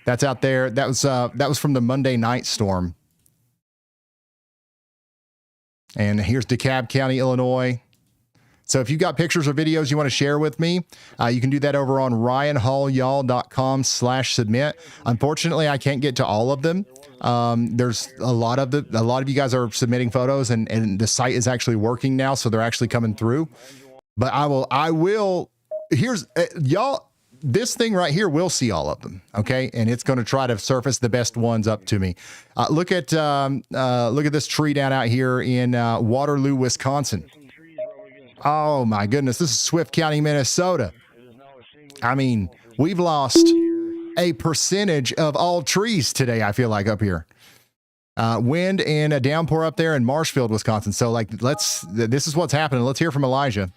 That's out there. That was from the Monday night storm. And here's DeKalb County, Illinois. So if you've got pictures or videos you want to share with me, you can do that over on ryanhallyall.com/submit. Unfortunately, I can't get to all of them. There's a lot of you guys are submitting photos and the site is actually working now. So they're actually coming through, but I will, here's y'all, this thing right here will see all of them. Okay. And it's going to try to surface the best ones up to me. Look at this tree down out here in Waterloo, Wisconsin. Oh my goodness. This is Swift County, Minnesota. I mean, we've lost a percentage of all trees today, I feel like, up here. Wind and a downpour up there in Marshfield, Wisconsin. So like, this is what's happening. Let's hear from Elijah.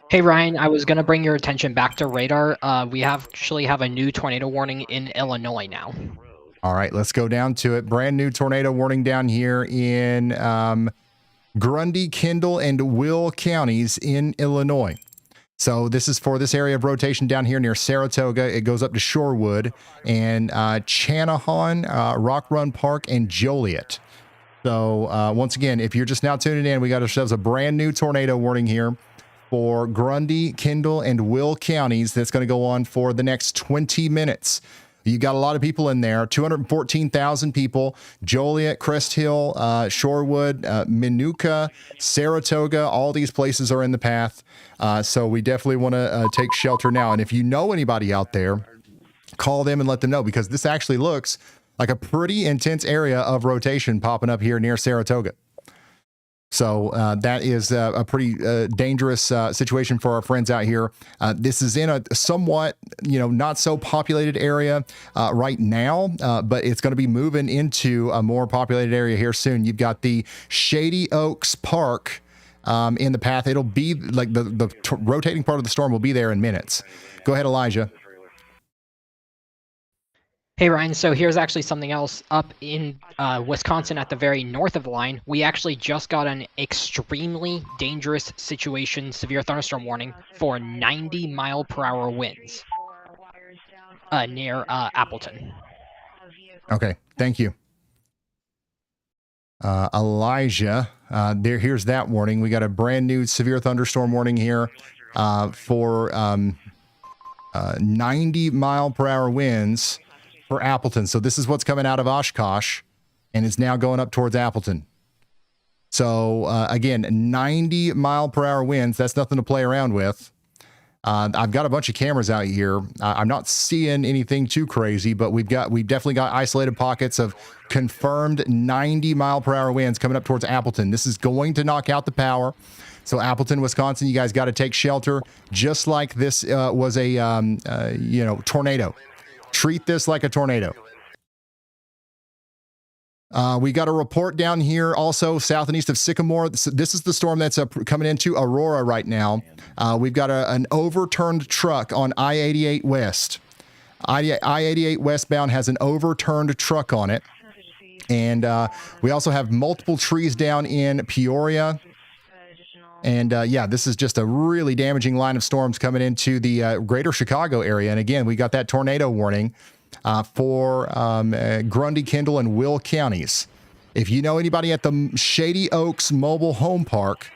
Hey Ryan, I was going to bring your attention back to radar. We actually have a new tornado warning in Illinois now. All right, let's go down to it. Brand new tornado warning down here in Grundy, Kendall, and Will counties in Illinois. So this is for this area of rotation down here near Saratoga. It goes up to Shorewood and Channahon, Rock Run Park, and Joliet. So once again, if you're just now tuning in, we got ourselves a brand new tornado warning here for Grundy, Kendall, and Will counties. That's going to go on for the next 20 minutes. You got a lot of people in there, 214,000 people, Joliet, Crest Hill, Shorewood, Minooka, Saratoga, all these places are in the path. So we definitely want to take shelter now. And if you know anybody out there, call them and let them know, because this actually looks like a pretty intense area of rotation popping up here near Saratoga. So that is a pretty dangerous situation for our friends out here. This is in a somewhat, not so populated area right now, but it's going to be moving into a more populated area here soon. You've got the Shady Oaks Park in the path. It'll be like the rotating part of the storm will be there in minutes. Go ahead, Elijah. Hey Ryan, so here's actually something else. Up in Wisconsin at the very north of the line, we actually just got an extremely dangerous situation, severe thunderstorm warning for 90-mile-per-hour winds near Appleton. Okay, thank you. Elijah, here's that warning. We got a brand new severe thunderstorm warning here for 90-mile-per-hour winds for Appleton. So this is what's coming out of Oshkosh, and it's now going up towards Appleton. So again, 90-mile-per-hour winds. That's nothing to play around with. I've got a bunch of cameras out here. I'm not seeing anything too crazy, but we've definitely got isolated pockets of confirmed 90-mile-per-hour winds coming up towards Appleton. This is going to knock out the power. So Appleton, Wisconsin, you guys got to take shelter, just like this was a tornado. Treat this like a tornado. We got a report down here also south and east of Sycamore. This is the storm that's coming into Aurora right now. We've got an overturned truck on I-88 West. I-88 westbound has an overturned truck on it. And we also have multiple trees down in Peoria. And this is just a really damaging line of storms coming into the greater Chicago area. And again, we got that tornado warning for Grundy, Kendall, and Will counties. If you know anybody at the Shady Oaks Mobile Home Park,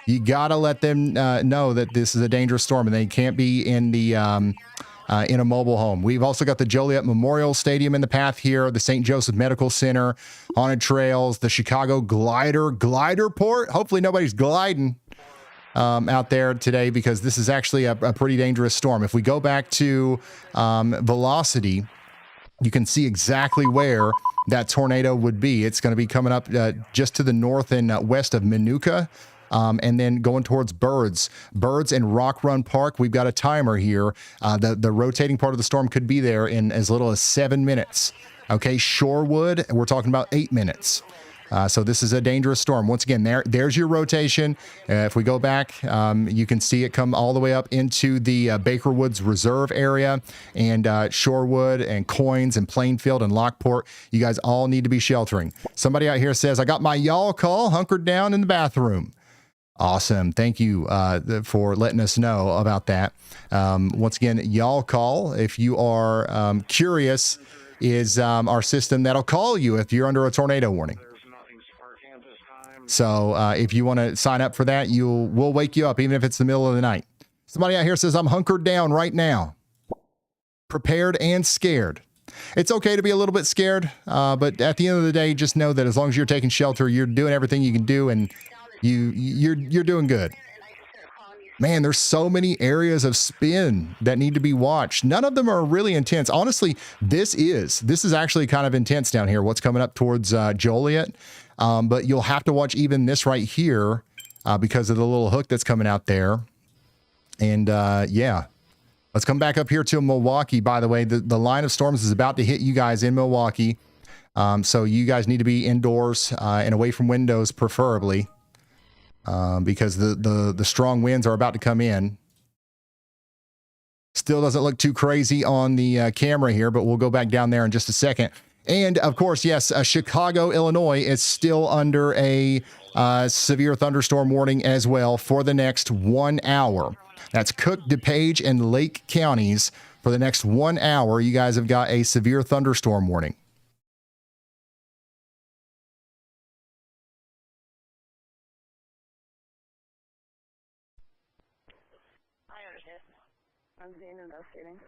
you got to let them know that this is a dangerous storm and they can't be in the in a mobile home. We've also got the Joliet Memorial Stadium in the path here, the St. Joseph Medical Center, Haunted Trails, the Chicago Glider Port. Hopefully nobody's gliding out there today, because this is actually a pretty dangerous storm. If we go back to velocity, you can see exactly where that tornado would be. It's going to be coming up just to the north and west of Minooka, and then going towards Birds and Rock Run Park. We've got a timer here. The rotating part of the storm could be there in as little as 7 minutes. Okay, Shorewood, we're talking about 8 minutes. So this is a dangerous storm. Once again, there's your rotation. If we go back, you can see it come all the way up into the Baker Woods Reserve area, and Shorewood and Coins and Plainfield and Lockport. You guys all need to be sheltering. Somebody out here says, I got my YALLCAll hunkered down in the bathroom. Awesome. Thank you for letting us know about that. Once again, YALLCAll, if you are curious, is our system that'll call you if you're under a tornado warning. So if you want to sign up for that, we'll wake you up, even if it's the middle of the night. Somebody out here says, I'm hunkered down right now, prepared and scared. It's okay to be a little bit scared, but at the end of the day, just know that as long as you're taking shelter, you're doing everything you can do, and you're doing good. Man, there's so many areas of spin that need to be watched. None of them are really intense. Honestly, this is actually kind of intense down here, what's coming up towards Joliet. But you'll have to watch even this right here because of the little hook that's coming out there. And let's come back up here to Milwaukee. By the way, the line of storms is about to hit you guys in Milwaukee. So you guys need to be indoors and away from windows, preferably, because the strong winds are about to come in. Still doesn't look too crazy on the camera here, but we'll go back down there in just a second. And of course, yes, Chicago, Illinois is still under a severe thunderstorm warning as well for the next 1 hour. That's Cook, DuPage, and Lake counties. For the next 1 hour, you guys have got a severe thunderstorm warning. I understand. I'm being investigating.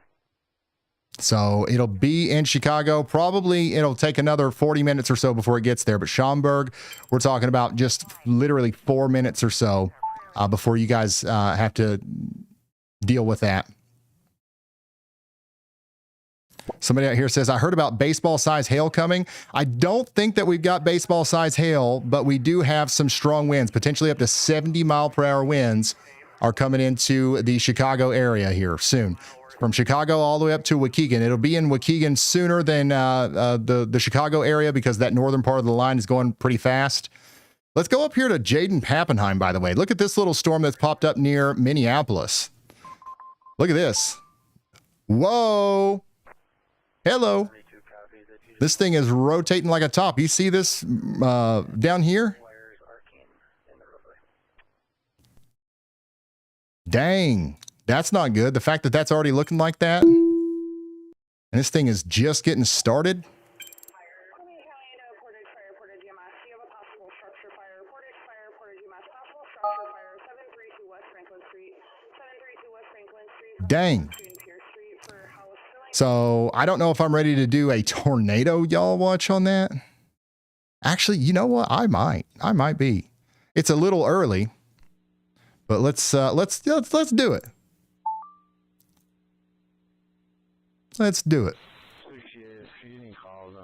So it'll be in Chicago. Probably it'll take another 40 minutes or so before it gets there. But Schaumburg, we're talking about just literally 4 minutes or so before you guys have to deal with that. Somebody out here says, I heard about baseball size hail coming. I don't think that we've got baseball size hail, but we do have some strong winds, potentially up to 70-mile-per-hour winds are coming into the Chicago area here soon. From Chicago all the way up to Waukegan. It'll be in Waukegan sooner than the Chicago area because that northern part of the line is going pretty fast. Let's go up here to Jaden Pappenheim, by the way. Look at this little storm that's popped up near Minneapolis. Look at this. Whoa. Hello. This thing is rotating like a top. You see this down here? Dang. That's not good. The fact that that's already looking like that. And this thing is just getting started. Dang. So I don't know if I'm ready to do a tornado y'all watch on that. Actually, you know what? I might be. It's a little early, but let's do it. Let's do it.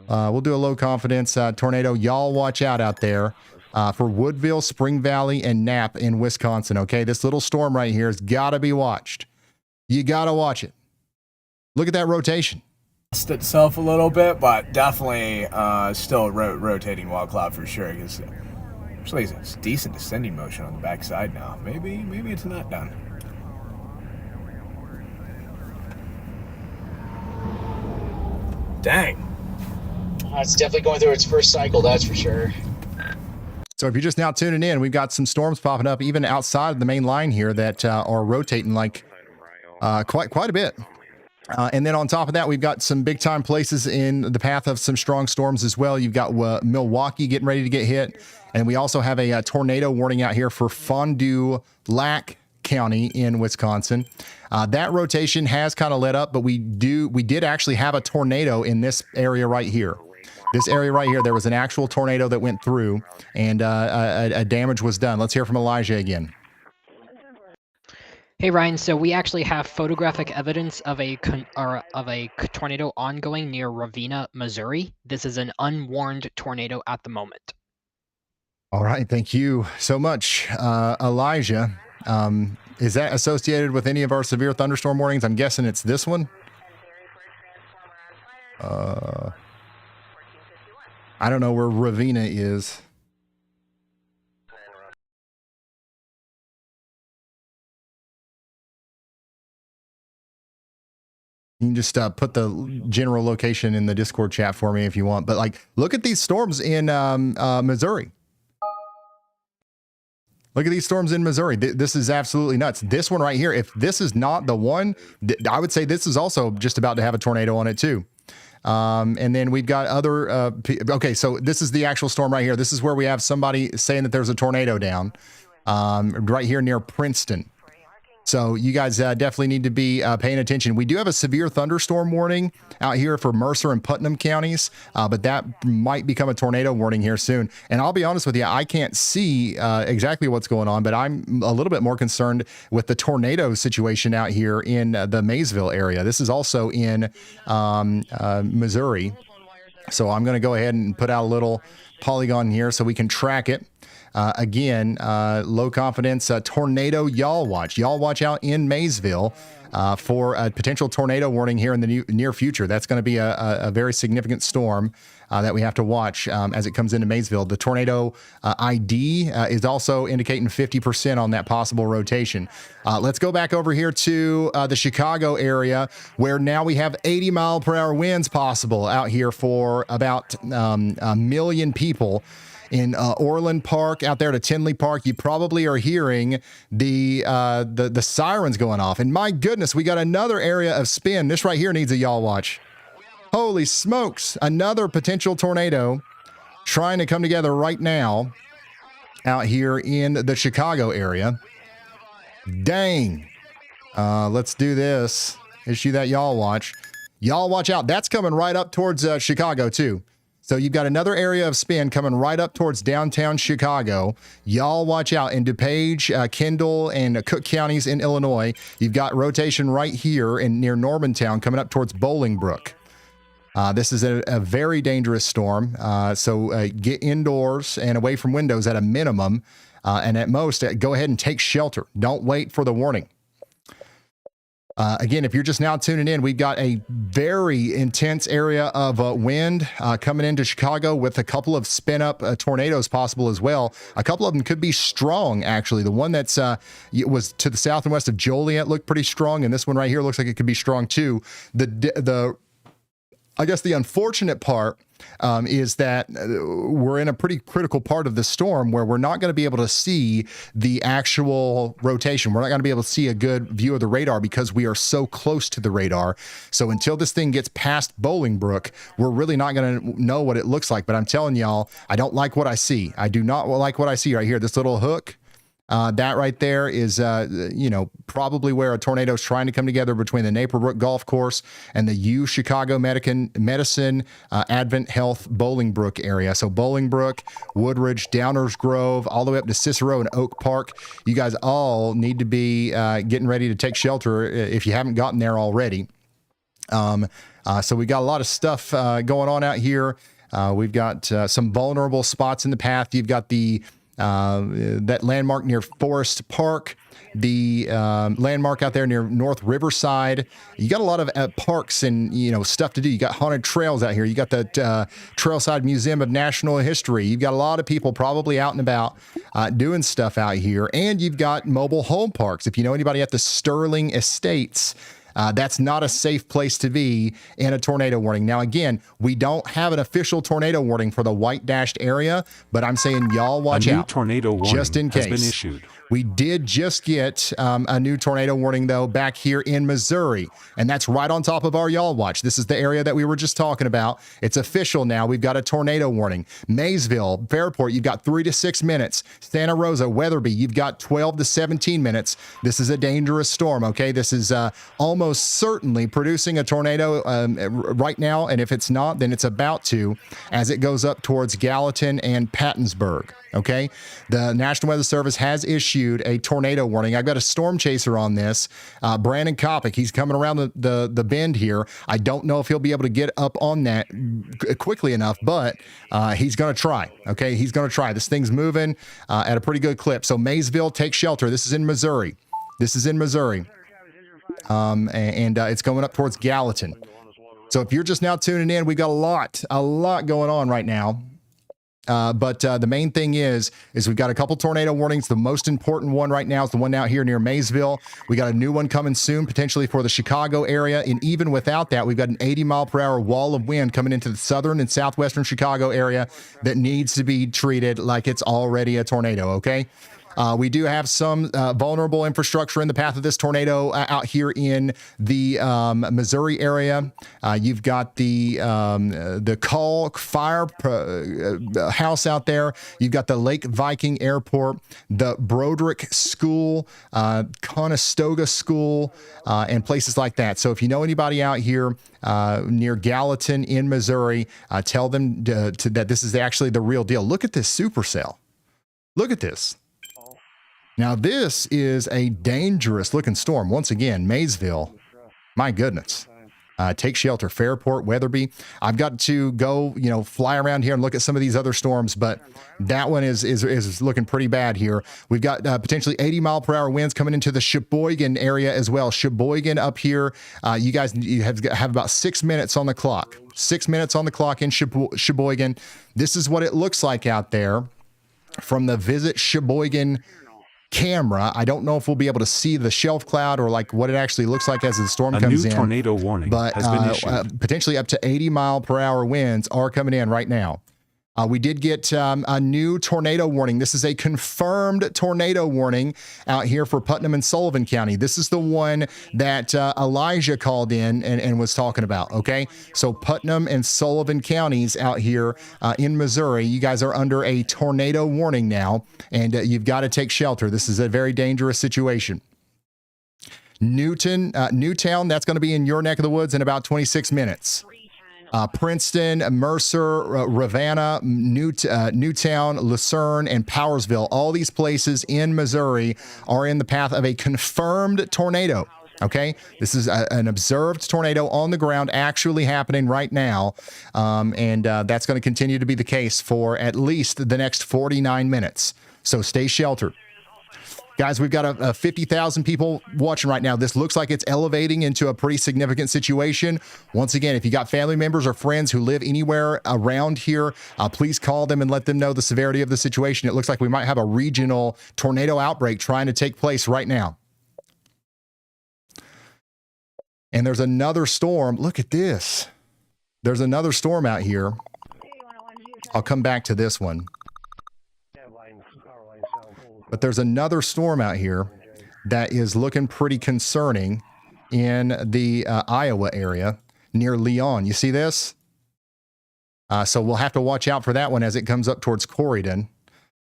We'll do a low confidence tornado. Y'all watch out there for Woodville, Spring Valley, and Knapp in Wisconsin. Okay, this little storm right here has got to be watched. You got to watch it. Look at that rotation. Lost itself a little bit, but definitely still rotating wild cloud for sure. Because actually, it's decent descending motion on the backside now. Maybe it's not done. Dang. It's definitely going through its first cycle, that's for sure. So if you're just now tuning in, we've got some storms popping up even outside of the main line here that are rotating like quite a bit. And then on top of that, we've got some big time places in the path of some strong storms as well. You've got Milwaukee getting ready to get hit. And we also have a tornado warning out here for Fond du Lac County in Wisconsin. That rotation has kind of let up, but we did actually have a tornado in this area right here. This area right here, there was an actual tornado that went through and a damage was done. Let's hear from Elijah again. Hey Ryan, so we actually have photographic evidence of a tornado ongoing near Ravenna, Missouri. This is an unwarned tornado at the moment. All right, thank you so much, Elijah. Is that associated with any of our severe thunderstorm warnings? I'm guessing it's this one. I don't know where Ravenna is. You can just put the general location in the Discord chat for me if you want. But like, look at these storms in Missouri. Look at these storms in Missouri. This is absolutely nuts. This one right here, if this is not the one, I would say this is also just about to have a tornado on it too. And then we've got other, okay, so this is the actual storm right here. This is where we have somebody saying that there's a tornado down right here near Princeton. So you guys definitely need to be paying attention. We do have a severe thunderstorm warning out here for Mercer and Putnam counties, but that might become a tornado warning here soon. And I'll be honest with you, I can't see exactly what's going on, but I'm a little bit more concerned with the tornado situation out here in the Maysville area. This is also in Missouri. So I'm going to go ahead and put out a little polygon here so we can track it. Again, low confidence tornado y'all watch. Y'all watch out in Maysville for a potential tornado warning here in the near future. That's going to be a very significant storm that we have to watch as it comes into Maysville. The tornado ID is also indicating 50% on that possible rotation. Let's go back over here to the Chicago area where now we have 80-mile-per-hour winds possible out here for about a million people. In Orland Park, out there to Tinley Park, you probably are hearing the sirens going off. And my goodness, we got another area of spin. This right here needs a y'all watch. Holy smokes, another potential tornado trying to come together right now out here in the Chicago area. Dang. Let's do this. Issue that y'all watch. Y'all watch out. That's coming right up towards Chicago too. So you've got another area of spin coming right up towards downtown Chicago. Y'all watch out in DuPage, Kendall, and Cook counties in Illinois. You've got rotation right here in near Normantown coming up towards Bolingbrook. This is a very dangerous storm. So get indoors and away from windows at a minimum. And at most, go ahead and take shelter. Don't wait for the warning. Again, if you're just now tuning in, we've got a very intense area of wind coming into Chicago with a couple of spin-up tornadoes possible as well. A couple of them could be strong, actually. The one that's was to the south and west of Joliet looked pretty strong, and this one right here looks like it could be strong too. I guess the unfortunate part is that we're in a pretty critical part of the storm where we're not going to be able to see the actual rotation. We're not going to be able to see a good view of the radar because we are so close to the radar. So until this thing gets past Bolingbrook, we're really not going to know what it looks like. But I'm telling y'all, I don't like what I see. I do not like what I see right here. This little hook. That right there is, probably where a tornado is trying to come together between the Naperbrook Golf Course and the U Chicago Medicine Advent Health Bolingbrook area. So Bolingbrook, Woodridge, Downers Grove, all the way up to Cicero and Oak Park. You guys all need to be getting ready to take shelter if you haven't gotten there already. So we got a lot of stuff going on out here. We've got some vulnerable spots in the path. You've got that landmark near Forest Park, the landmark out there near North Riverside. You got a lot of parks and stuff to do. You got haunted trails out here. You got that Trailside Museum of National History. You've got a lot of people probably out and about doing stuff out here, and you've got mobile home parks. If you know anybody at the Sterling Estates, that's not a safe place to be in a tornado warning. Now, again, we don't have an official tornado warning for the white dashed area, but I'm saying y'all watch out. A new tornado warning just in case. Has been issued. We did just get a new tornado warning, though, back here in Missouri, and that's right on top of our Y'all Watch. This is the area that we were just talking about. It's official now. We've got a tornado warning. Maysville, Fairport, you've got 3 to 6 minutes. Santa Rosa, Weatherby, you've got 12 to 17 minutes. This is a dangerous storm, okay? This is almost certainly producing a tornado right now, and if it's not, then it's about to as it goes up towards Gallatin and Pattonsburg. Okay, the National Weather Service has issued a tornado warning. I've got a storm chaser on this, Brandon Kopic. He's coming around the bend here. I don't know if he'll be able to get up on that quickly enough, but he's going to try. Okay, he's going to try. This thing's moving at a pretty good clip. So Maysville, take shelter. This is in Missouri. And it's going up towards Gallatin. So if you're just now tuning in, we got a lot going on right now. But the main thing is we've got a couple tornado warnings. The most important one right now is the one out here near Maysville. We got a new one coming soon, potentially for the Chicago area. And even without that, we've got an 80-mile-per-hour wall of wind coming into the southern and southwestern Chicago area that needs to be treated like it's already a tornado, okay? We do have some vulnerable infrastructure in the path of this tornado out here in the Missouri area. You've got the Call Fire House out there. You've got the Lake Viking Airport, the Broderick School, Conestoga School, and places like that. So if you know anybody out here near Gallatin in Missouri, tell them that this is actually the real deal. Look at this supercell. Look at this. Now, this is a dangerous looking storm. Once again, Maysville, my goodness. Take shelter, Fairport, Weatherby. I've got to go, fly around here and look at some of these other storms, but that one is looking pretty bad here. We've got potentially 80-mile-per-hour winds coming into the Sheboygan area as well. Sheboygan up here, you guys have about 6 minutes on the clock. 6 minutes on the clock in Sheboygan. This is what it looks like out there from the Visit Sheboygan camera. I don't know if we'll be able to see the shelf cloud or like what it actually looks like as the storm comes in. A new tornado warning has been issued. Potentially up to 80-mile-per-hour winds are coming in right now. We did get a new tornado warning. This is a confirmed tornado warning out here for Putnam and Sullivan County. This is the one that Elijah called in and was talking about, okay? So Putnam and Sullivan counties out here in Missouri, you guys are under a tornado warning now, and you've got to take shelter. This is a very dangerous situation. Newtown, that's going to be in your neck of the woods in about 26 minutes. Princeton, Mercer, Ravenna, Newtown, Lucerne, and Powersville. All these places in Missouri are in the path of a confirmed tornado. Okay, this is an observed tornado on the ground actually happening right now, and that's going to continue to be the case for at least the next 49 minutes. So stay sheltered. Guys, we've got a 50,000 people watching right now. This looks like it's elevating into a pretty significant situation. Once again, if you got family members or friends who live anywhere around here, please call them and let them know the severity of the situation. It looks like we might have a regional tornado outbreak trying to take place right now. And there's another storm. Look at this. There's another storm out here. I'll come back to this one. But there's another storm out here that is looking pretty concerning in the Iowa area near Leon. You see this? So we'll have to watch out for that one as it comes up towards Corydon.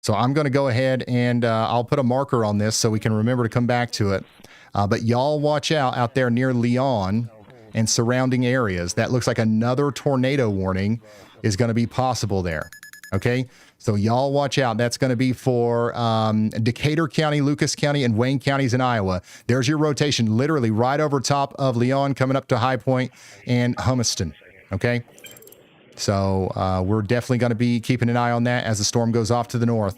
So I'm going to go ahead and I'll put a marker on this so we can remember to come back to it. But y'all watch out there near Leon and surrounding areas. That looks like another tornado warning is going to be possible there. Okay, so y'all watch out. That's going to be for Decatur County, Lucas County, and Wayne counties in Iowa. There's your rotation, literally right over top of Leon, coming up to High Point and Humiston. Okay, so we're definitely going to be keeping an eye on that as the storm goes off to the north.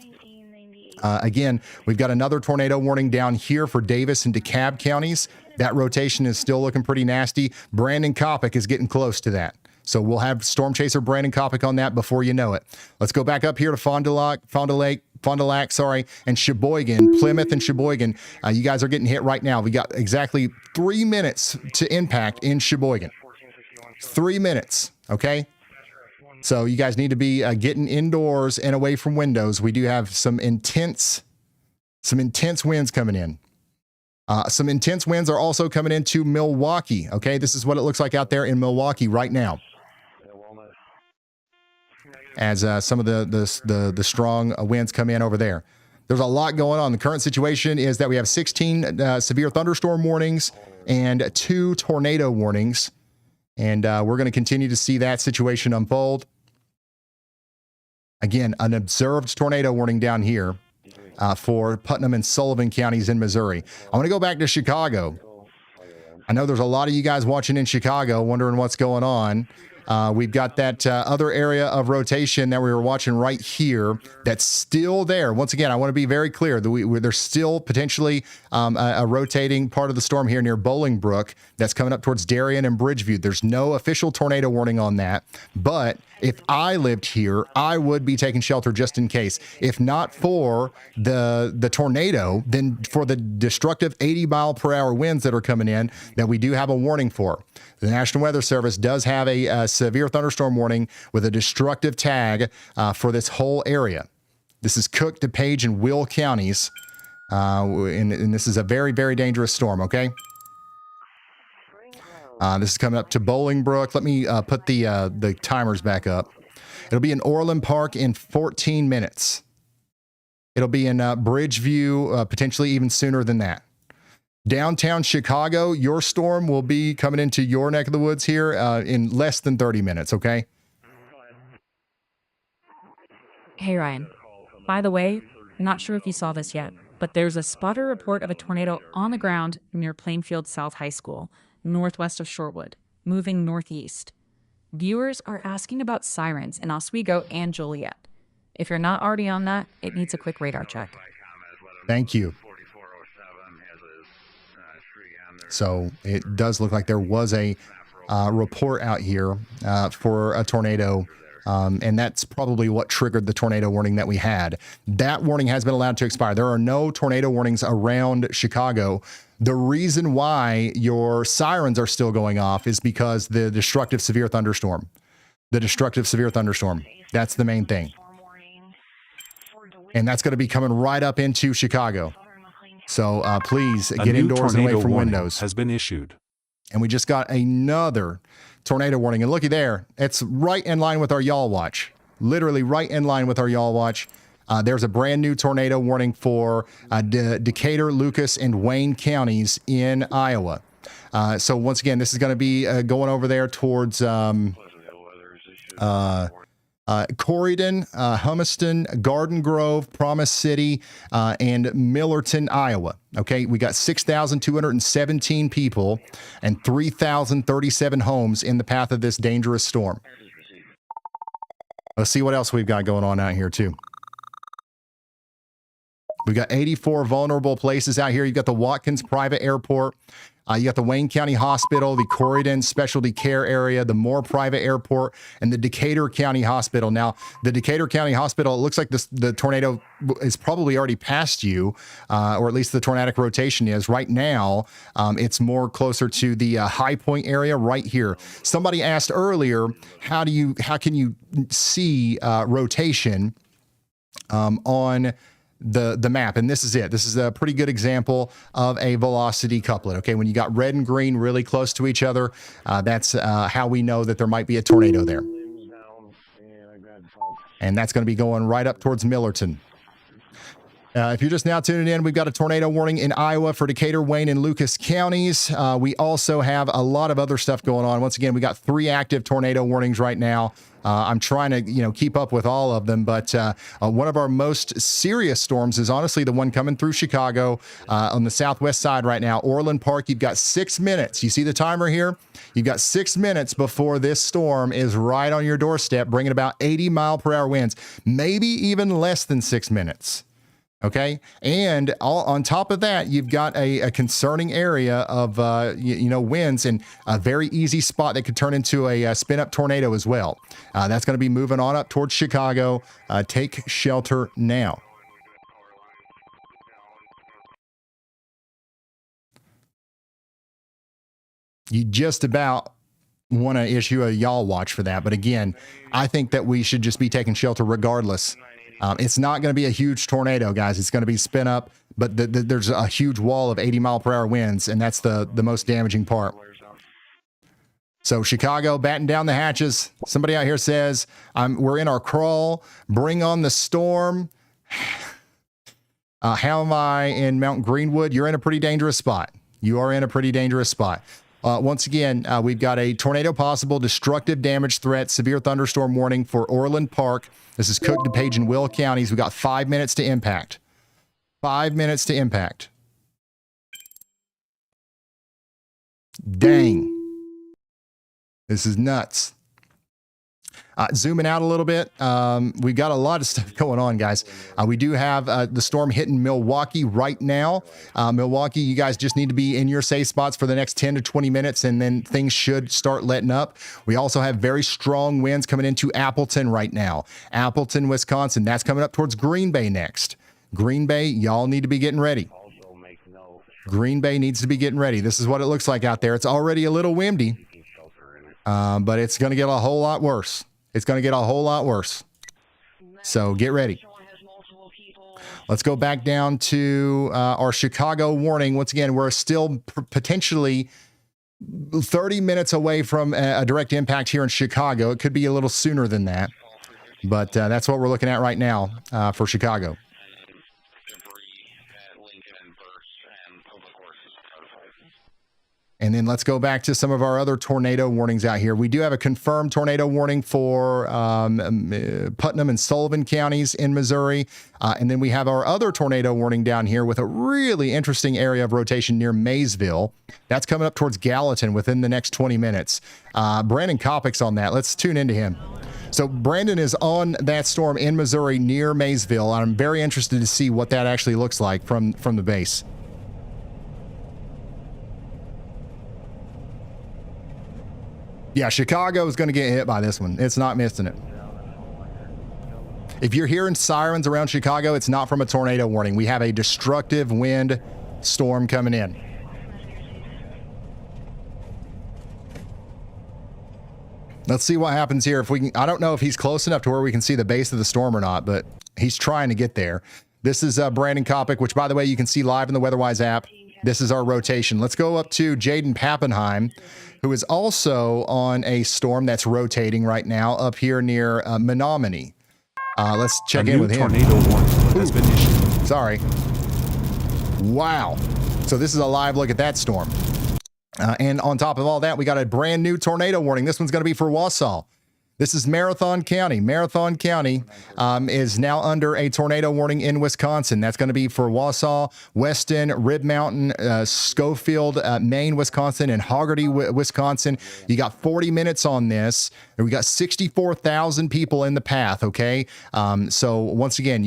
Again, we've got another tornado warning down here for Davis and DeKalb counties. That rotation is still looking pretty nasty. Brandon Coppock is getting close to that. So we'll have Storm Chaser Brandon Coppock on that before you know it. Let's go back up here to Fond du Lac, and Sheboygan, Plymouth and Sheboygan. You guys are getting hit right now. We got exactly 3 minutes to impact in Sheboygan. 3 minutes, okay? So you guys need to be getting indoors and away from windows. We do have some intense winds coming in. Some intense winds are also coming into Milwaukee, okay? This is what it looks like out there in Milwaukee right now, as some of the strong winds come in over there. There's a lot going on. The current situation is that we have 16 severe thunderstorm warnings and 2 tornado warnings, and we're going to continue to see that situation unfold. Again, an observed tornado warning down here for Putnam and Sullivan counties in Missouri. I want to go back to Chicago. I know there's a lot of you guys watching in Chicago wondering what's going on. We've got that other area of rotation that we were watching right here that's still there. Once again, I want to be very clear that there's still potentially a rotating part of the storm here near Bolingbrook that's coming up towards Darien and Bridgeview. There's no official tornado warning on that, but if I lived here, I would be taking shelter just in case. If not for the tornado, then for the destructive 80-mile-per-hour winds that are coming in that we do have a warning for. The National Weather Service does have a severe thunderstorm warning with a destructive tag for this whole area. This is Cook, DuPage, and Will counties, and this is a very, very dangerous storm, okay? This is coming up to Bolingbrook. Let me put the timers back up. It'll be in Orland Park in 14 minutes. It'll be in Bridgeview, potentially even sooner than that. Downtown Chicago, your storm will be coming into your neck of the woods here in less than 30 minutes, okay? Hey, Ryan. By the way, I'm not sure if you saw this yet, but there's a spotter report of a tornado on the ground near Plainfield South High School, northwest of Shorewood, moving northeast. Viewers are asking about sirens in Oswego and Joliet. If you're not already on that, it needs a quick radar check. Thank you. So it does look like there was a report out here for a tornado, and that's probably what triggered the tornado warning that we had. That warning has been allowed to expire. There are no tornado warnings around Chicago. The reason why your sirens are still going off is because the destructive severe thunderstorm. The destructive severe thunderstorm. That's the main thing. And that's going to be coming right up into Chicago. So please get indoors and away from windows. Has been issued. And we just got another tornado warning. And looky there, it's right in line with our Y'all Watch. Literally right in line with our Y'all Watch. There's a brand new tornado warning for Decatur, Lucas, and Wayne counties in Iowa. So once again, this is going to be going over there towards Corydon, Humiston, Garden Grove, Promise City, and Millerton, Iowa. Okay, we got 6,217 people and 3,037 homes in the path of this dangerous storm. Let's see what else we've got going on out here, too. We've got 84 vulnerable places out here. You've got the Watkins Private Airport. You got the Wayne County Hospital, the Corydon Specialty Care Area, the Moore Private Airport, and the Decatur County Hospital. Now, the Decatur County Hospital, it looks like the tornado is probably already past you, or at least the tornadic rotation is. Right now, it's more closer to the High Point area right here. Somebody asked earlier, how can you see rotation on the map? And this is it. This is a pretty good example of a velocity couplet. Okay, when you got red and green really close to each other, that's how we know that there might be a tornado there. And that's going to be going right up towards Millerton. If you're just now tuning in, we've got a tornado warning in Iowa for Decatur, Wayne, and Lucas counties. We also have a lot of other stuff going on. Once again, we got 3 active tornado warnings right now. I'm trying to, keep up with all of them, but one of our most serious storms is honestly the one coming through Chicago on the southwest side right now. Orland Park, you've got 6 minutes. You see the timer here? You've got 6 minutes before this storm is right on your doorstep, bringing about 80-mile-per-hour winds, maybe even less than 6 minutes. Okay. And on top of that, you've got a concerning area of, winds and a very easy spot that could turn into a spin up tornado as well. That's going to be moving on up towards Chicago. Take shelter now. You just about want to issue a y'all watch for that. But again, I think that we should just be taking shelter regardless. It's not going to be a huge tornado, guys. It's going to be spin up, but there's a huge wall of 80-mile-per-hour winds, and that's the most damaging part. So Chicago, batten down the hatches. Somebody out here says, we're in our crawl. Bring on the storm. How am I in Mount Greenwood? You're in a pretty dangerous spot. You are in a pretty dangerous spot. Once again, we've got a tornado possible, destructive damage threat, severe thunderstorm warning for Orland Park. This is Cook, DuPage, and Will counties. We've got 5 minutes to impact. 5 minutes to impact. Dang. This is nuts. Zooming out a little bit, we've got a lot of stuff going on, guys. We do have the storm hitting Milwaukee right now. Milwaukee, you guys just need to be in your safe spots for the next 10 to 20 minutes, and then things should start letting up. We also have very strong winds coming into Appleton right now. Appleton, Wisconsin, that's coming up towards Green Bay next. Green Bay, y'all need to be getting ready. Green Bay needs to be getting ready. This is what it looks like out there. It's already a little windy, but it's going to get a whole lot worse. It's going to get a whole lot worse. So get ready. Let's go back down to our Chicago warning. Once again, we're still potentially 30 minutes away from a direct impact here in Chicago. It could be a little sooner than that, but that's what we're looking at right now for Chicago. And then let's go back to some of our other tornado warnings out here. We do have a confirmed tornado warning for Putnam and Sullivan counties in Missouri. And then we have our other tornado warning down here with a really interesting area of rotation near Maysville. That's coming up towards Gallatin within the next 20 minutes. Brandon Kopic's on that. Let's tune into him. So Brandon is on that storm in Missouri near Maysville. I'm very interested to see what that actually looks like from the base. Yeah, Chicago is going to get hit by this one. It's not missing it. If you're hearing sirens around Chicago, it's not from a tornado warning. We have a destructive wind storm coming in. Let's see what happens here. If we can, I don't know if he's close enough to where we can see the base of the storm or not, but he's trying to get there. This is Brandon Kopic, which, by the way, you can see live in the WeatherWise app. This is our rotation. Let's go up to Jaden Pappenheim, who is also on a storm that's rotating right now up here near Menominee. Let's check in with him. Tornado warning has been issued. Sorry. Wow. So this is a live look at that storm. And on top of all that, we got a brand new tornado warning. This one's going to be for Wausau. This is Marathon County. Marathon County is now under a tornado warning in Wisconsin. That's going to be for Wausau, Weston, Rib Mountain, Schofield, Maine, Wisconsin, and Haggerty, Wisconsin. You got 40 minutes on this. And we got 64,000 people in the path, okay? So once again,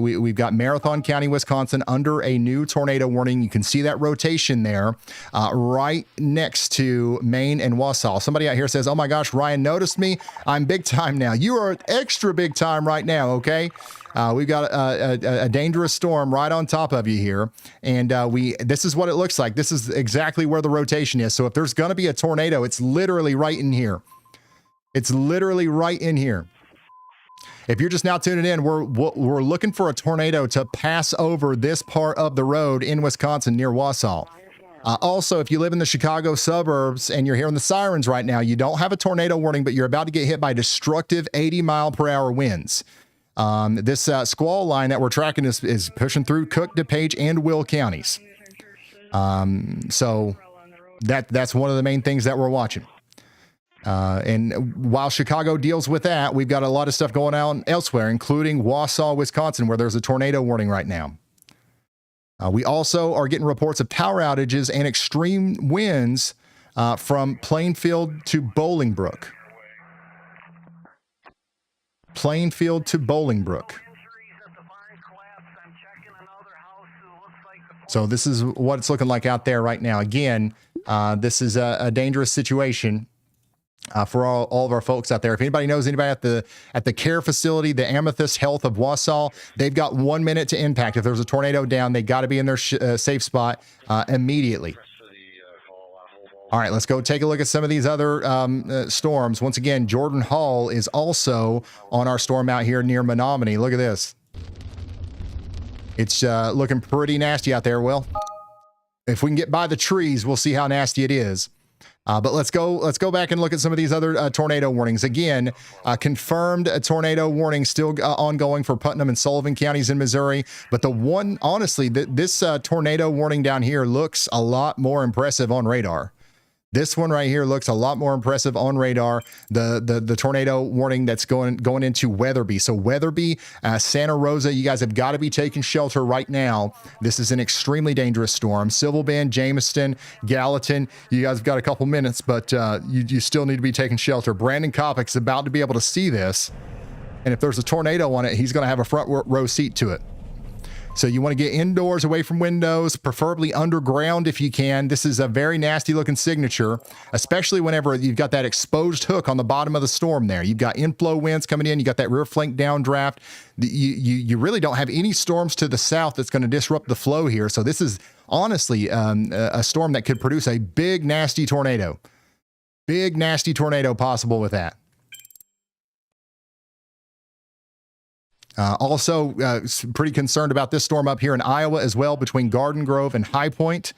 we've got Marathon County, Wisconsin under a new tornado warning. You can see that rotation there right next to Maine and Wausau. Somebody out here says, oh my gosh, Ryan noticed me. I'm big time now. You are extra big time right now, okay? We've got a dangerous storm right on top of you here. And this is what it looks like. This is exactly where the rotation is. So if there's going to be a tornado, it's literally right in here. It's literally right in here. If you're just now tuning in, we're looking for a tornado to pass over this part of the road in Wisconsin near Wausau. Also, if you live in the Chicago suburbs and you're hearing the sirens right now, you don't have a tornado warning, but you're about to get hit by destructive 80-mile-per-hour winds. This squall line that we're tracking is pushing through Cook, DuPage, and Will counties. So that's one of the main things that we're watching. And while Chicago deals with that, we've got a lot of stuff going on elsewhere, including Wausau, Wisconsin, where there's a tornado warning right now. We also are getting reports of power outages and extreme winds from Plainfield to Bolingbrook. Plainfield to Bolingbrook. So this is what it's looking like out there right now. Again, this is a dangerous situation for all of our folks out there. If anybody knows anybody at the care facility, the Amethyst Health of Wausau, they've got 1 minute to impact. If there's a tornado down, they got to be in their safe spot immediately. All right, let's go take a look at some of these other storms. Once again, Jordan Hall is also on our storm out here near Menominee. Look at this. It's looking pretty nasty out there. Well, if we can get by the trees, we'll see how nasty it is. But let's go back and look at some of these other tornado warnings. Again, confirmed tornado warning still ongoing for Putnam and Sullivan counties in Missouri. But the one, honestly, this tornado warning down here looks a lot more impressive on radar. This one right here looks a lot more impressive on radar. The tornado warning that's going into Weatherby. So Weatherby, Santa Rosa, you guys have got to be taking shelter right now. This is an extremely dangerous storm. Civil Bend, Jamestown, Gallatin, you guys have got a couple minutes, but you still need to be taking shelter. Brandon Kopic's about to be able to see this. And if there's a tornado on it, he's going to have a front row seat to it. So you want to get indoors, away from windows, preferably underground if you can. This is a very nasty looking signature, especially whenever you've got that exposed hook on the bottom of the storm there. You've got inflow winds coming in. You got that rear flank downdraft. You really don't have any storms to the south that's going to disrupt the flow here. So this is honestly a storm that could produce a big, nasty tornado. Big, nasty tornado possible with that. Also, pretty concerned about this storm up here in Iowa as well, between Garden Grove and High Point,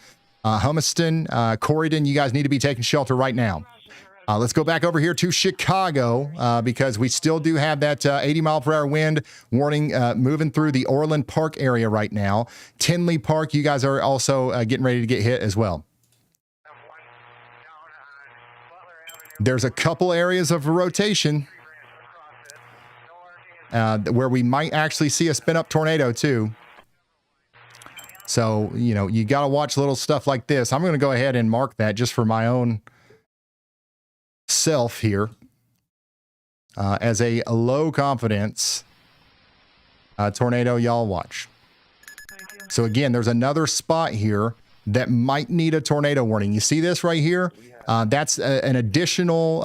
Humiston, Corydon. You guys need to be taking shelter right now. Let's go back over here to Chicago because we still do have that 80-mile-per-hour wind warning moving through the Orland Park area right now. Tinley Park, you guys are also getting ready to get hit as well. There's a couple areas of rotation where we might actually see a spin-up tornado too. So, you got to watch little stuff like this. I'm going to go ahead and mark that just for my own self here as a low confidence tornado y'all watch. So again, there's another spot here that might need a tornado warning. You see this right here? That's an additional,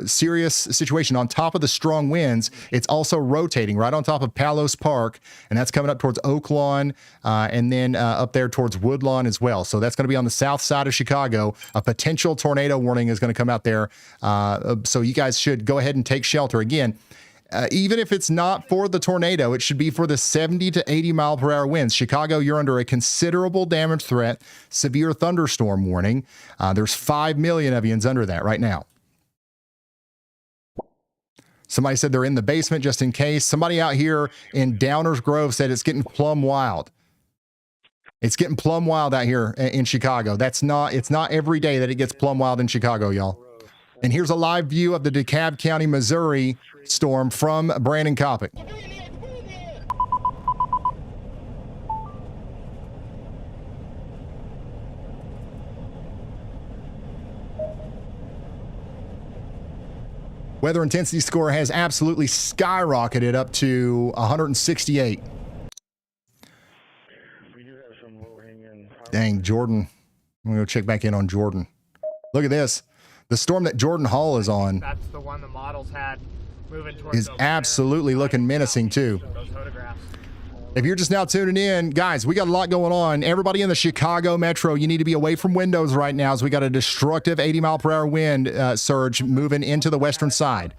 serious situation. On top of the strong winds, it's also rotating right on top of Palos Park, and that's coming up towards Oak Lawn, and then up there towards Woodlawn as well. So that's going to be on the south side of Chicago. A potential tornado warning is going to come out there. So you guys should go ahead and take shelter. Again, even if it's not for the tornado, it should be for the 70 to 80 mile per hour winds. Chicago, you're under a considerable damage threat, severe thunderstorm warning. There's 5 million of you under that right now. Somebody said they're in the basement just in case. Somebody out here in Downers Grove said it's getting plumb wild. It's getting plumb wild out here in Chicago. It's not every day that it gets plumb wild in Chicago, y'all. And here's a live view of the DeKalb County, Missouri storm from Brandon Coppock. Weather intensity score has absolutely skyrocketed up to 168. Dang, Jordan. I'm going to go check back in on Jordan. Look at this. The storm that Jordan Hall is on. That's the one the models had moving towards Is absolutely looking menacing too. If you're just now tuning in, guys, we got a lot going on. Everybody in the Chicago metro, you need to be away from windows right now as we got a destructive 80-mile-per-hour wind surge moving into the western side.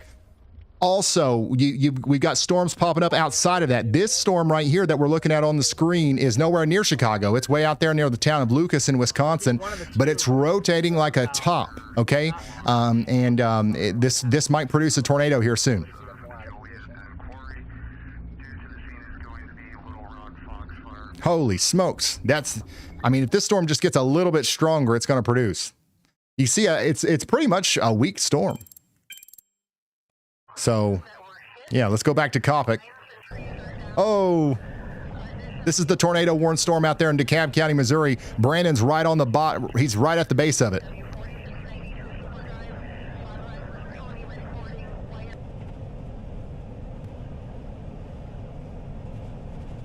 Also, we've got storms popping up outside of that. This storm right here that we're looking at on the screen is nowhere near Chicago. It's way out there near the town of Lucas in Wisconsin, but it's rotating like a top, okay? This might produce a tornado here soon. Holy smokes. I mean, if this storm just gets a little bit stronger, it's going to produce. You see, it's pretty much a weak storm. So, yeah, let's go back to Coppock. Oh, this is the tornado warned storm out there in DeKalb County, Missouri. Brandon's right on the bottom. He's right at the base of it.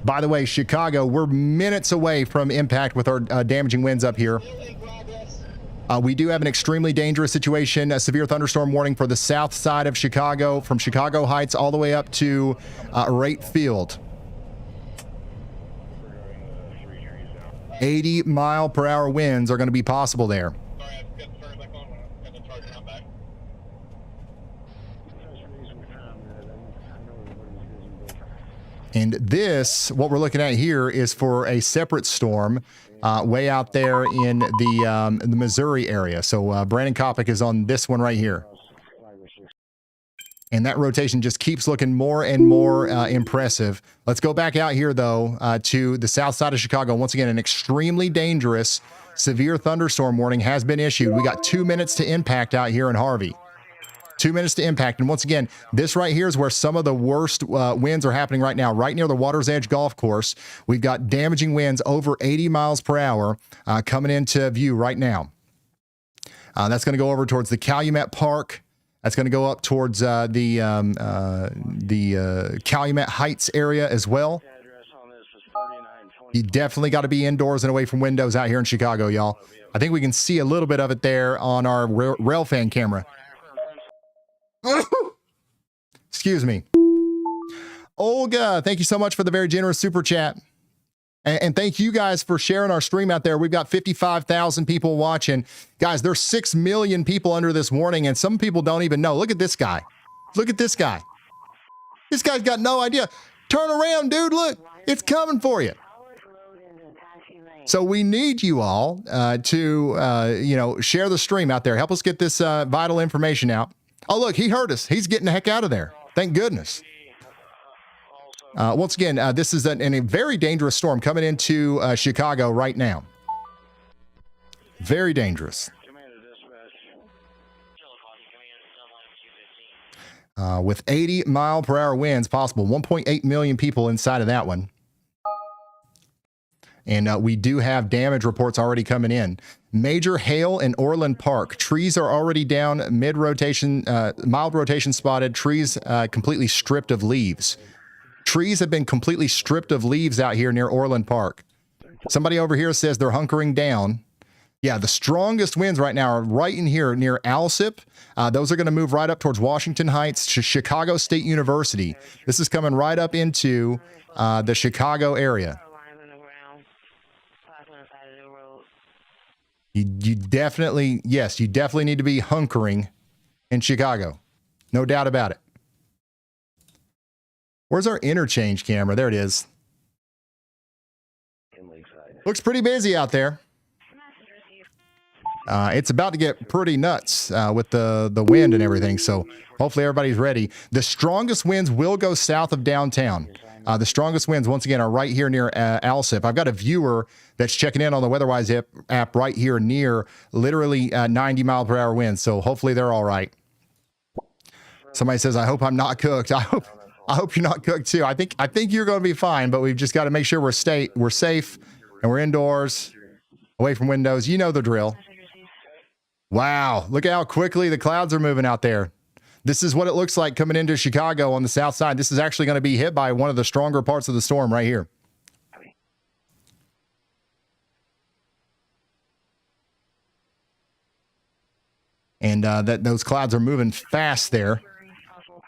By the way, Chicago, we're minutes away from impact with our damaging winds up here. We do have an extremely dangerous situation, a severe thunderstorm warning for the south side of Chicago, from Chicago Heights all the way up to Wright Field. 80-mile-per-hour winds are going to be possible there. And this, what we're looking at here, is for a separate storm way out there in the Missouri area. So Brandon Coppock is on this one right here. And that rotation just keeps looking more and more impressive. Let's go back out here, though, to the south side of Chicago. Once again, an extremely dangerous severe thunderstorm warning has been issued. We got 2 minutes to impact out here in Harvey. 2 minutes to impact. And once again, this right here is where some of the worst winds are happening right now, right near the Water's Edge Golf Course. We've got damaging winds over 80 miles per hour coming into view right now. That's going to go over towards the Calumet Park. That's going to go up towards the Calumet Heights area as well. You definitely got to be indoors and away from windows out here in Chicago, y'all. I think we can see a little bit of it there on our rail fan camera. Excuse me. Olga, thank you so much for the very generous super chat. And thank you guys for sharing our stream out there. We've got 55,000 people watching. Guys, there's 6 million people under this warning, and some people don't even know. Look at this guy. Look at this guy. This guy's got no idea. Turn around, dude. Look, it's coming for you. So we need you all to, share the stream out there. Help us get this vital information out. Oh, look, he heard us. He's getting the heck out of there. Thank goodness. Once again, this is a very dangerous storm coming into Chicago right now. Very dangerous. With 80-mile-per-hour winds possible. 1.8 million people inside of that one. And we do have damage reports already coming in. Major hail in Orland Park. Trees are already down, mid-rotation, mild rotation spotted. Trees completely stripped of leaves. Trees have been completely stripped of leaves out here near Orland Park. Somebody over here says they're hunkering down. Yeah, the strongest winds right now are right in here near Alsip. Those are going to move right up towards Washington Heights to Chicago State University. This is coming right up into the Chicago area. You definitely need to be hunkering in Chicago. No doubt about it. Where's our interchange camera? There it is. Looks pretty busy out there. It's about to get pretty nuts with the wind and everything, so hopefully everybody's ready. The strongest winds will go south of downtown. The strongest winds, once again, are right here near Alsip. I've got a viewer that's checking in on the WeatherWise app right here near literally 90-mile-per-hour winds, so hopefully they're all right. Somebody says, I hope I'm not cooked. I hope you're not cooked too. I think you're going to be fine, but we've just got to make sure we're safe and we're indoors, away from windows. You know the drill. Wow, look how quickly the clouds are moving out there. This is what it looks like coming into Chicago on the south side. This is actually going to be hit by one of the stronger parts of the storm right here. And those clouds are moving fast there.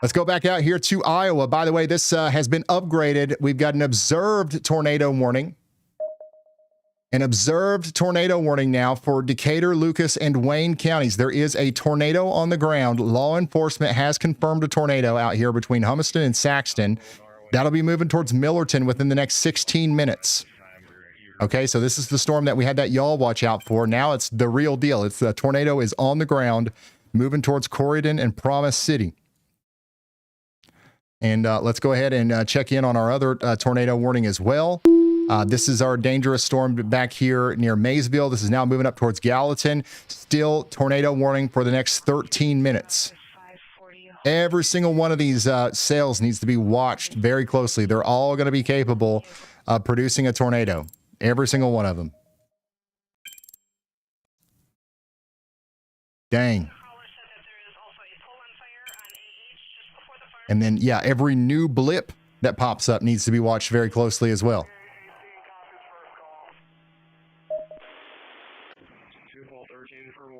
Let's go back out here to Iowa. By the way, this has been upgraded. We've got an observed tornado warning. An observed tornado warning now for Decatur, Lucas, and Wayne counties. There is a tornado on the ground. Law enforcement has confirmed a tornado out here between Humiston and Saxton. That'll be moving towards Millerton within the next 16 minutes. Okay, so this is the storm that we had that y'all watch out for. Now it's the real deal. It's the tornado is on the ground, moving towards Corydon and Promise City. And let's go ahead and check in on our other tornado warning as well. This is our dangerous storm back here near Maysville. This is now moving up towards Gallatin. Still tornado warning for the next 13 minutes. Every single one of these sails needs to be watched very closely. They're all going to be capable of producing a tornado. Every single one of them. Dang. And then, yeah, every new blip that pops up needs to be watched very closely as well.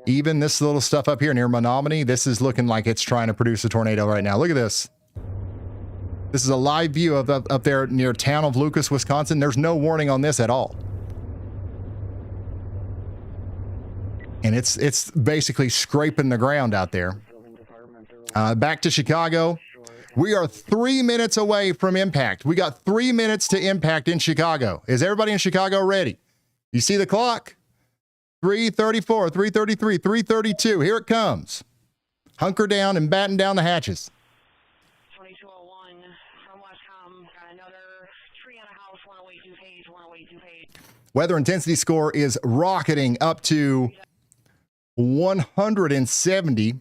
Even this little stuff up here near Menominee, this is looking like it's trying to produce a tornado right now. Look at this. This is a live view of up there near town of Lucas, Wisconsin. There's no warning on this at all. And it's basically scraping the ground out there. Back to Chicago. We are 3 minutes away from impact. We got 3 minutes to impact in Chicago. Is everybody in Chicago ready? You see the clock? 3:34, 3:33, 3:32. Here it comes. Hunker down and batten down the hatches. 2201 from Westcom. Got another tree on a house, 108 page, 108 page. Weather intensity score is rocketing up to 170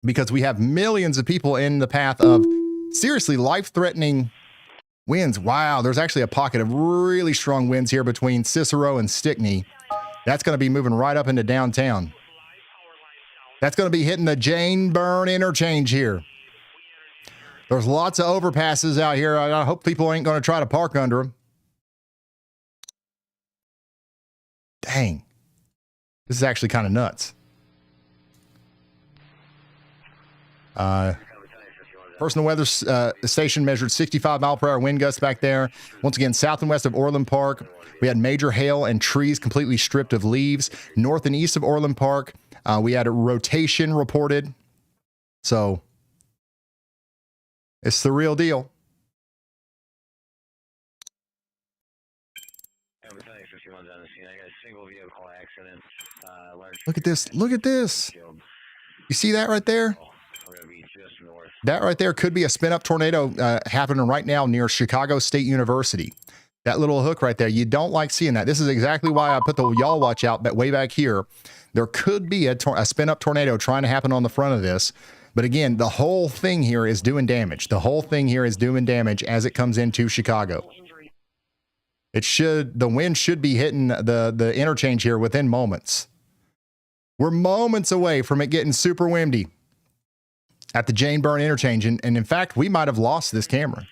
because we have millions of people in the path of seriously life-threatening winds. Wow, there's actually a pocket of really strong winds here between Cicero and Stickney. That's going to be moving right up into downtown. That's going to be hitting the Jane Byrne interchange here. There's lots of overpasses out here. I hope people ain't going to try to park under them. Dang. This is actually kind of nuts. Personal weather station measured 65-mile-per-hour wind gusts back there. Once again, south and west of Orland Park. We had major hail and trees completely stripped of leaves. North and east of Orland Park, we had a rotation reported. So, it's the real deal. Look at this. Look at this. You see that right there? That right there could be a spin-up tornado happening right now near Chicago State University. That little hook right there, you don't like seeing that. This is exactly why I put the y'all watch out way back here. There could be a spin-up tornado trying to happen on the front of this. But again, the whole thing here is doing damage. The whole thing here is doing damage as it comes into Chicago. The wind should be hitting the interchange here within moments. We're moments away from it getting super windy at the Jane Byrne interchange. And in fact, we might have lost this camera.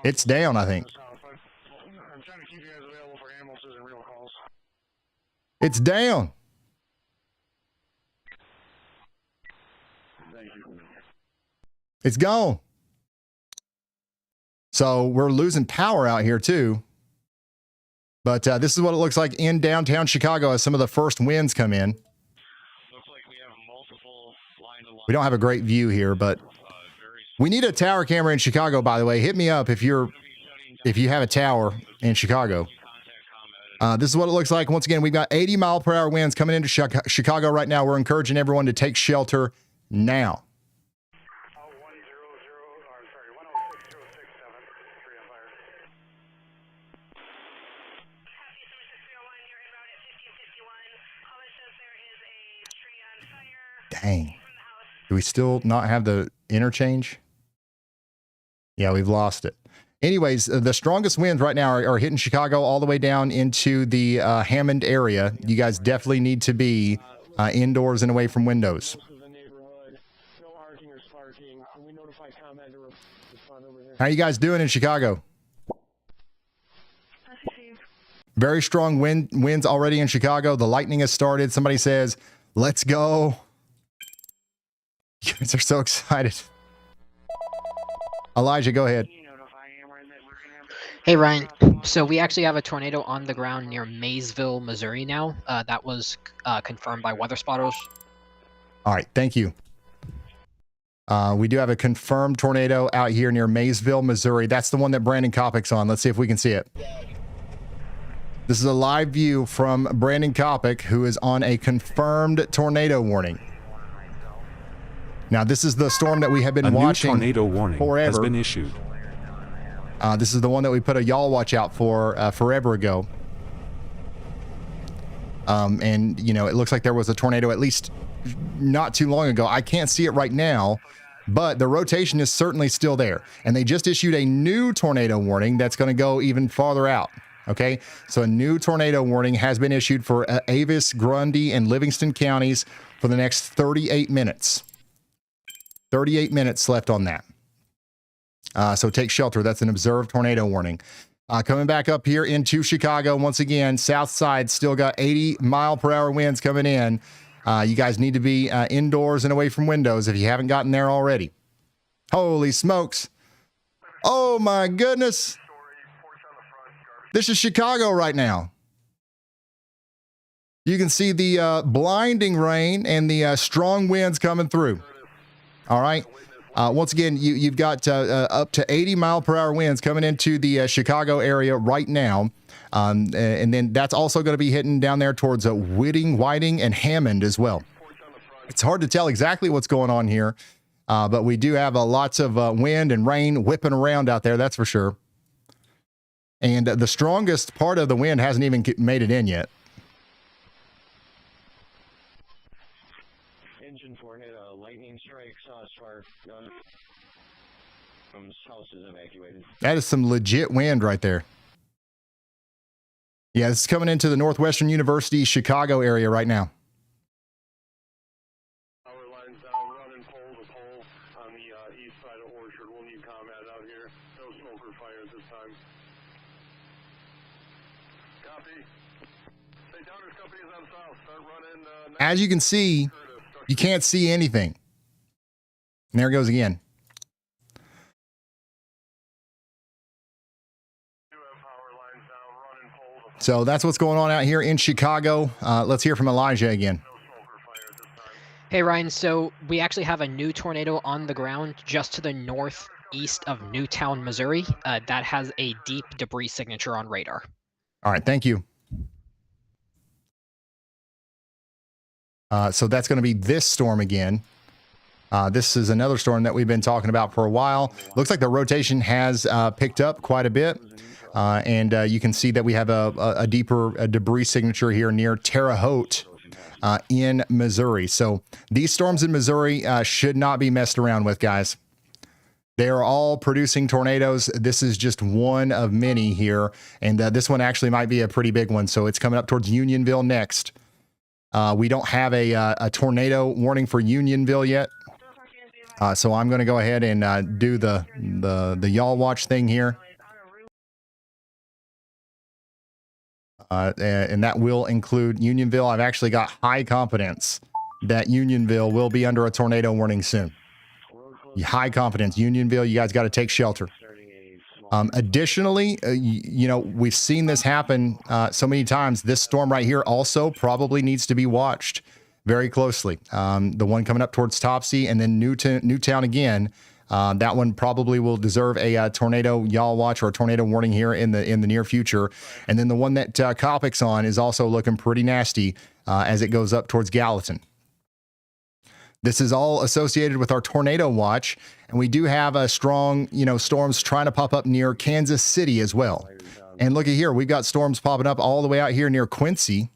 It's down, I think. It's down. It's gone. So we're losing power out here too. But this is what it looks like in downtown Chicago as some of the first winds come in. We don't have a great view here, but we need a tower camera in Chicago, by the way. Hit me up if you have a tower in Chicago. This is what it looks like. Once again, we've got 80-mile-per-hour winds coming into Chicago right now. We're encouraging everyone to take shelter now. Dang. Do we still not have the interchange? Yeah, we've lost it. Anyways, the strongest winds right now are hitting Chicago all the way down into the Hammond area. You guys definitely need to be indoors and away from windows. How you guys doing in Chicago? Very strong winds already in Chicago. The lightning has started. Somebody says, let's go. You guys are so excited. Elijah, go ahead. Hey Ryan, so we actually have a tornado on the ground near Maysville, Missouri now. That was confirmed by weather spotters. All right, thank you. We do have a confirmed tornado out here near Maysville, Missouri. That's the one that Brandon Kopic's on. Let's see if we can see it. This is a live view from Brandon Kopic, who is on a confirmed tornado warning. Now, this is the storm that we have been watching. A new tornado warning forever. Has been issued. This is the one that we put a y'all watch out for forever ago. And, you know, it looks like there was a tornado at least not too long ago. I can't see it right now, but the rotation is certainly still there. And they just issued a new tornado warning that's going to go even farther out. Okay, so a new tornado warning has been issued for Avis, Grundy, and Livingston counties for the next 38 minutes. 38 minutes left on that. So take shelter. That's an observed tornado warning. Coming back up here into Chicago, once again, south side still got 80-mile-per-hour winds coming in. You guys need to be indoors and away from windows if you haven't gotten there already. Holy smokes. Oh, my goodness. This is Chicago right now. You can see the blinding rain and the strong winds coming through. All right. Once again, you've got up to 80-mile-per-hour winds coming into the Chicago area right now. And then that's also going to be hitting down there towards Whiting, and Hammond as well. It's hard to tell exactly what's going on here, but we do have lots of wind and rain whipping around out there, that's for sure. And the strongest part of the wind hasn't even made it in yet. Engine tornado, lightning strike, saw spark, houses evacuated. That is some legit wind right there. Yeah, this is coming into the Northwestern University Chicago area right now. Power lines down, running pole to pole on the east side of Orchard. We'll need combat out here. No smoke or fires this time. Copy. Say Downers Company is on south. Start running. As you can see, you can't see anything. And there it goes again. So that's what's going on out here in Chicago. Let's hear from Elijah again. Hey Ryan, so we actually have a new tornado on the ground just to the northeast of Newtown, Missouri. That has a deep debris signature on radar. All right, thank you. So that's going to be this storm again. This is another storm that we've been talking about for a while. Looks like the rotation has picked up quite a bit. And you can see that we have a deeper debris signature here near Terre Haute in Missouri. So these storms in Missouri should not be messed around with, guys. They are all producing tornadoes. This is just one of many here. And this one actually might be a pretty big one. So it's coming up towards Unionville next. We don't have a tornado warning for Unionville yet. So I'm going to go ahead and do the y'all watch thing here. And that will include Unionville. I've actually got high confidence that Unionville will be under a tornado warning soon. High confidence. Unionville, you guys got to take shelter. Additionally, you know, we've seen this happen so many times. This storm right here also probably needs to be watched very closely. The one coming up towards Topsy and then Newtown again. That one probably will deserve a tornado y'all watch or a tornado warning here in the near future. And then the one that Kopic's on is also looking pretty nasty as it goes up towards Gallatin. This is all associated with our tornado watch, and we do have a strong, storms trying to pop up near Kansas City as well. And look at here, we've got storms popping up all the way out here near Quincy.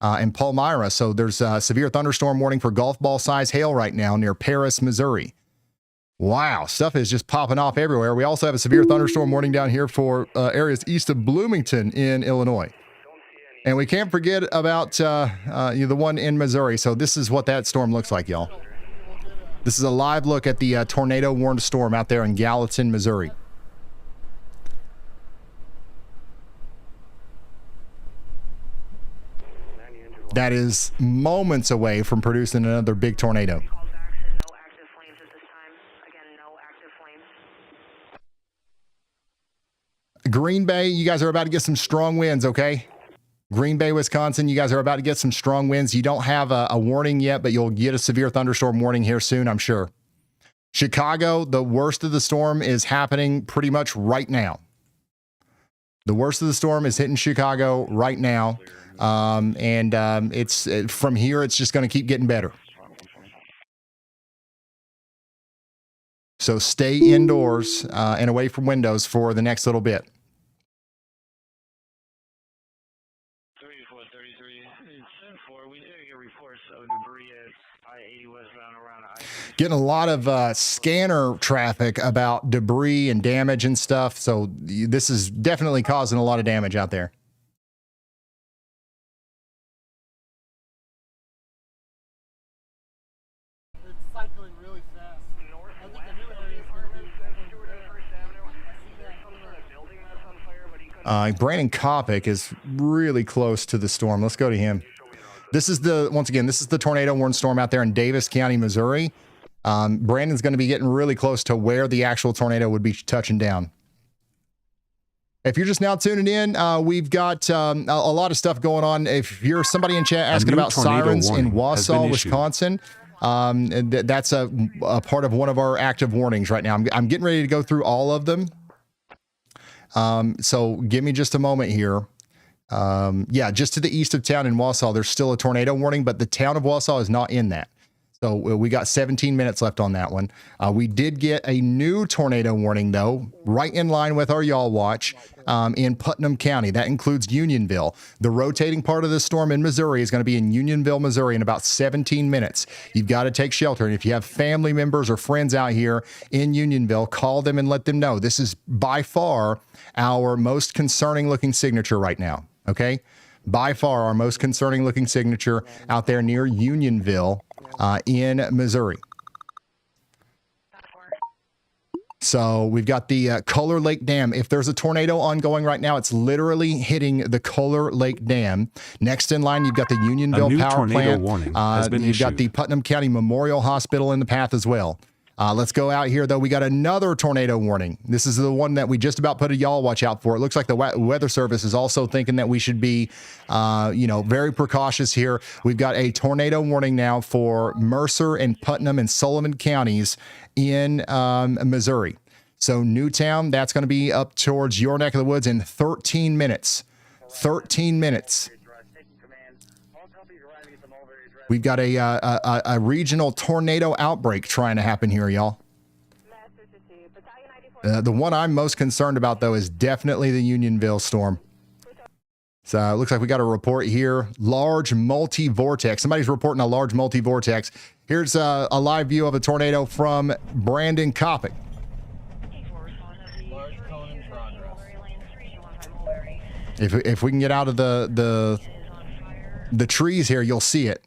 and Palmyra. So there's a severe thunderstorm warning for golf ball size hail right now near Paris, Missouri. Wow, stuff is just popping off everywhere. We also have a severe thunderstorm warning down here for areas east of Bloomington in Illinois. And we can't forget about the one in Missouri. So this is what that storm looks like, y'all. This is a live look at the tornado-warned storm out there in Gallatin, Missouri. That is moments away from producing another big tornado. Green Bay, you guys are about to get some strong winds, okay? Green Bay, Wisconsin, you guys are about to get some strong winds. You don't have a warning yet, but you'll get a severe thunderstorm warning here soon, I'm sure. Chicago, the worst of the storm is happening pretty much right now. The worst of the storm is hitting Chicago right now. It's from here, it's just going to keep getting better. So stay indoors and away from windows for the next little bit. Getting a lot of scanner traffic about debris and damage and stuff. So this is definitely causing a lot of damage out there. It's cycling really fast. I think the new area is going to be Brandon Kopic is really close to the storm. Let's go to him. This is the tornado warned storm out there in Davis County, Missouri. Brandon's going to be getting really close to where the actual tornado would be touching down. If you're just now tuning in, we've got a lot of stuff going on. If you're somebody in chat asking about sirens in Wausau, Wisconsin, that's a part of one of our active warnings right now. I'm getting ready to go through all of them. So give me just a moment here. Yeah, just to the east of town in Wausau, there's still a tornado warning, but the town of Wausau is not in that. So we got 17 minutes left on that one. We did get a new tornado warning, though, right in line with our Y'all Watch in Putnam County. That includes Unionville. The rotating part of the storm in Missouri is going to be in Unionville, Missouri in about 17 minutes. You've got to take shelter. And if you have family members or friends out here in Unionville, call them and let them know. This is by far our most concerning looking signature right now. Okay? By far our most concerning looking signature out there near Unionville in Missouri. So we've got the Kohler Lake Dam. If there's a tornado ongoing right now, it's literally hitting the Kohler Lake Dam. Next in line, you've got the Unionville Power Plant. You've got the Putnam County Memorial Hospital in the path as well. Let's go out here, though. We got another tornado warning. This is the one that we just about put a Y'all Watch out for. It looks like the Weather Service is also thinking that we should be, very precautious here. We've got a tornado warning now for Mercer and Putnam and Sullivan counties in Missouri. So Newtown, that's going to be up towards your neck of the woods in 13 minutes. 13 minutes. We've got a regional tornado outbreak trying to happen here, y'all. The one I'm most concerned about, though, is definitely the Unionville storm. So it looks like we got a report here. Large multi-vortex. Somebody's reporting a large multi-vortex. Here's a live view of a tornado from Brandon Kopic. If we can get out of the trees here, you'll see it.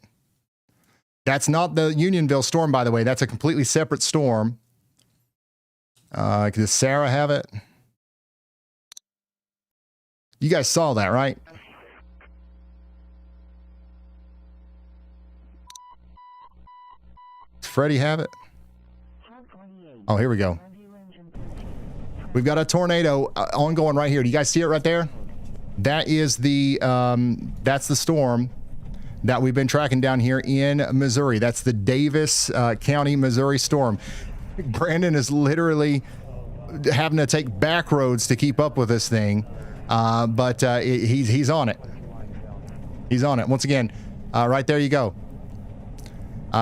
That's not the Unionville storm, by the way. That's a completely separate storm. Does Sarah have it? You guys saw that, right? Does Freddie have it? Oh, here we go. We've got a tornado ongoing right here. Do you guys see it right there? That is that's the storm that we've been tracking down here in Missouri. That's the Davis County, Missouri storm. Brandon is literally having to take back roads to keep up with this thing, but he's on it. He's on it. Once again, right there you go.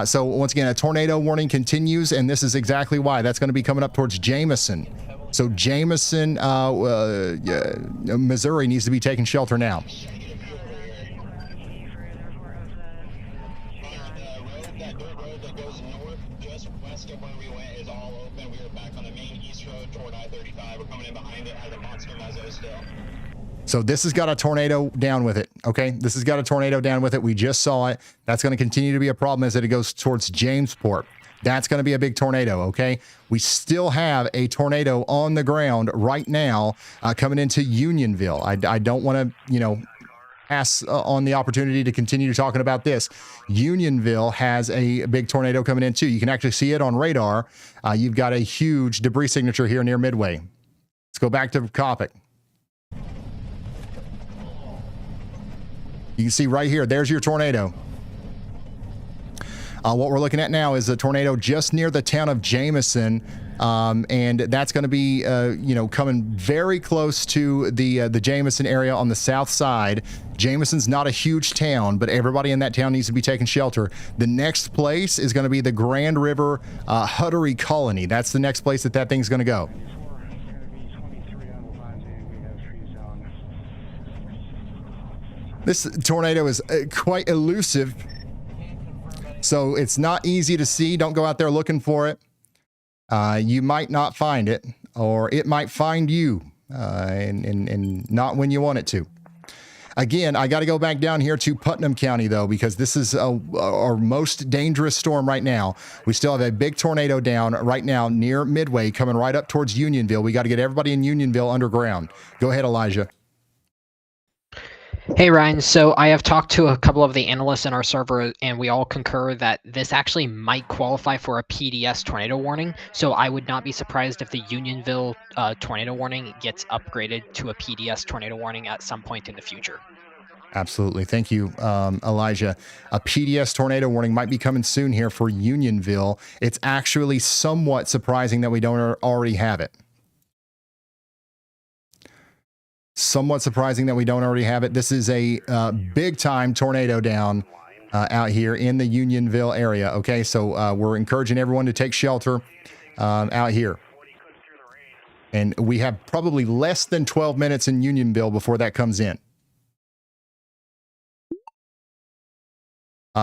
So once again, a tornado warning continues, and this is exactly why. That's going to be coming up towards Jameson. So Jameson, Missouri needs to be taking shelter now. that dirt road that goes north, just west of where we went, is all open. We are back on the main east road toward I-35. We're coming in behind it, has a monster mezzo still. So this has got a tornado down with it, okay? This has got a tornado down with it. We just saw it. That's going to continue to be a problem as it goes towards Jamesport. That's going to be a big tornado, okay? We still have a tornado on the ground right now coming into Unionville. I don't want to, pass on the opportunity to continue talking about this. Unionville has a big tornado coming in too. You can actually see it on radar. You've got a huge debris signature here near Midway. Let's go back to Coppock. You can see right here, there's your tornado. What we're looking at now is a tornado just near the town of Jameson, and that's going to be, coming very close to the Jameson area on the south side. Jameson's not a huge town, but everybody in that town needs to be taking shelter. The next place is going to be the Grand River Huttery Colony. That's the next place that thing's going to go. This tornado is quite elusive, so it's not easy to see. Don't go out there looking for it. You might not find it, or it might find you, and not when you want it to. Again, I got to go back down here to Putnam County, though, because this is our most dangerous storm right now. We still have a big tornado down right now near Midway, coming right up towards Unionville. We got to get everybody in Unionville underground. Go ahead, Elijah. Hey Ryan, so I have talked to a couple of the analysts in our server, and we all concur that this actually might qualify for a PDS tornado warning. So I would not be surprised if the Unionville tornado warning gets upgraded to a PDS tornado warning at some point in the future. Absolutely. Thank you, Elijah. A PDS tornado warning might be coming soon here for Unionville. It's actually somewhat surprising that we don't already have it. Somewhat surprising that we don't already have it. This is a big time tornado down out here in the Unionville area. Okay, so we're encouraging everyone to take shelter out here. And we have probably less than 12 minutes in Unionville before that comes in.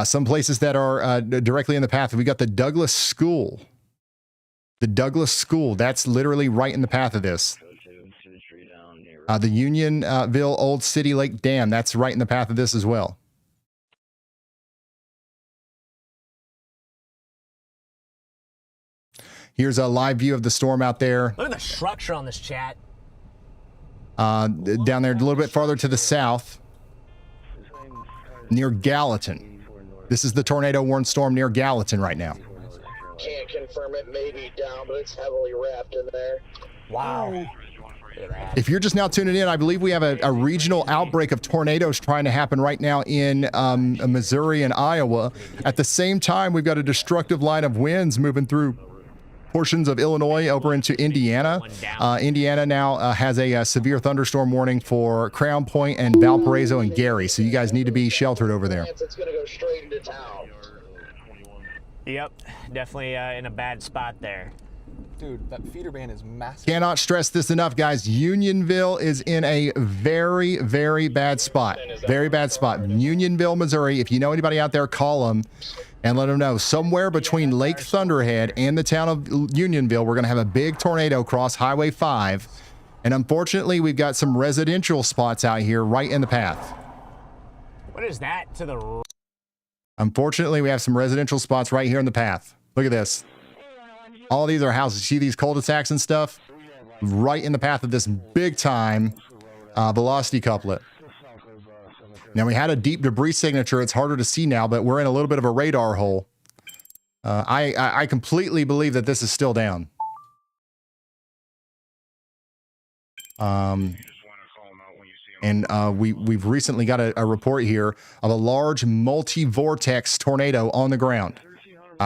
Some places that are directly in the path, we got the Douglas School. The Douglas School, that's literally right in the path of this. The Unionville Old City Lake Dam, that's right in the path of this as well. Here's a live view of the storm out there. Look at the structure on this chat. Down there a little bit farther to the south, near Gallatin. This is the tornado warned storm near Gallatin right now. Can't confirm it, maybe down, but it's heavily wrapped in there. Wow. If you're just now tuning in, I believe we have a regional outbreak of tornadoes trying to happen right now in Missouri and Iowa. At the same time, we've got a destructive line of winds moving through portions of Illinois over into Indiana. Indiana now has a severe thunderstorm warning for Crown Point and Valparaiso and Gary, so you guys need to be sheltered over there. It's going to go straight into town. Yep, definitely in a bad spot there. Dude, that feeder band is massive. Cannot stress this enough, guys. Unionville is in a very, very bad spot. Very bad spot. Unionville, Missouri. If you know anybody out there, call them and let them know. Somewhere between Lake Thunderhead and the town of Unionville, we're going to have a big tornado cross Highway 5. And unfortunately, we've got some residential spots out here right in the path. What is that to the... Unfortunately, we have some residential spots right here in the path. Look at this. All these are houses. See these cul-de-sacs and stuff? Right in the path of this big time velocity couplet. Now, we had a deep debris signature. It's harder to see now, but we're in a little bit of a radar hole. I completely believe that this is still down. And we've recently got a report here of a large multi-vortex tornado on the ground.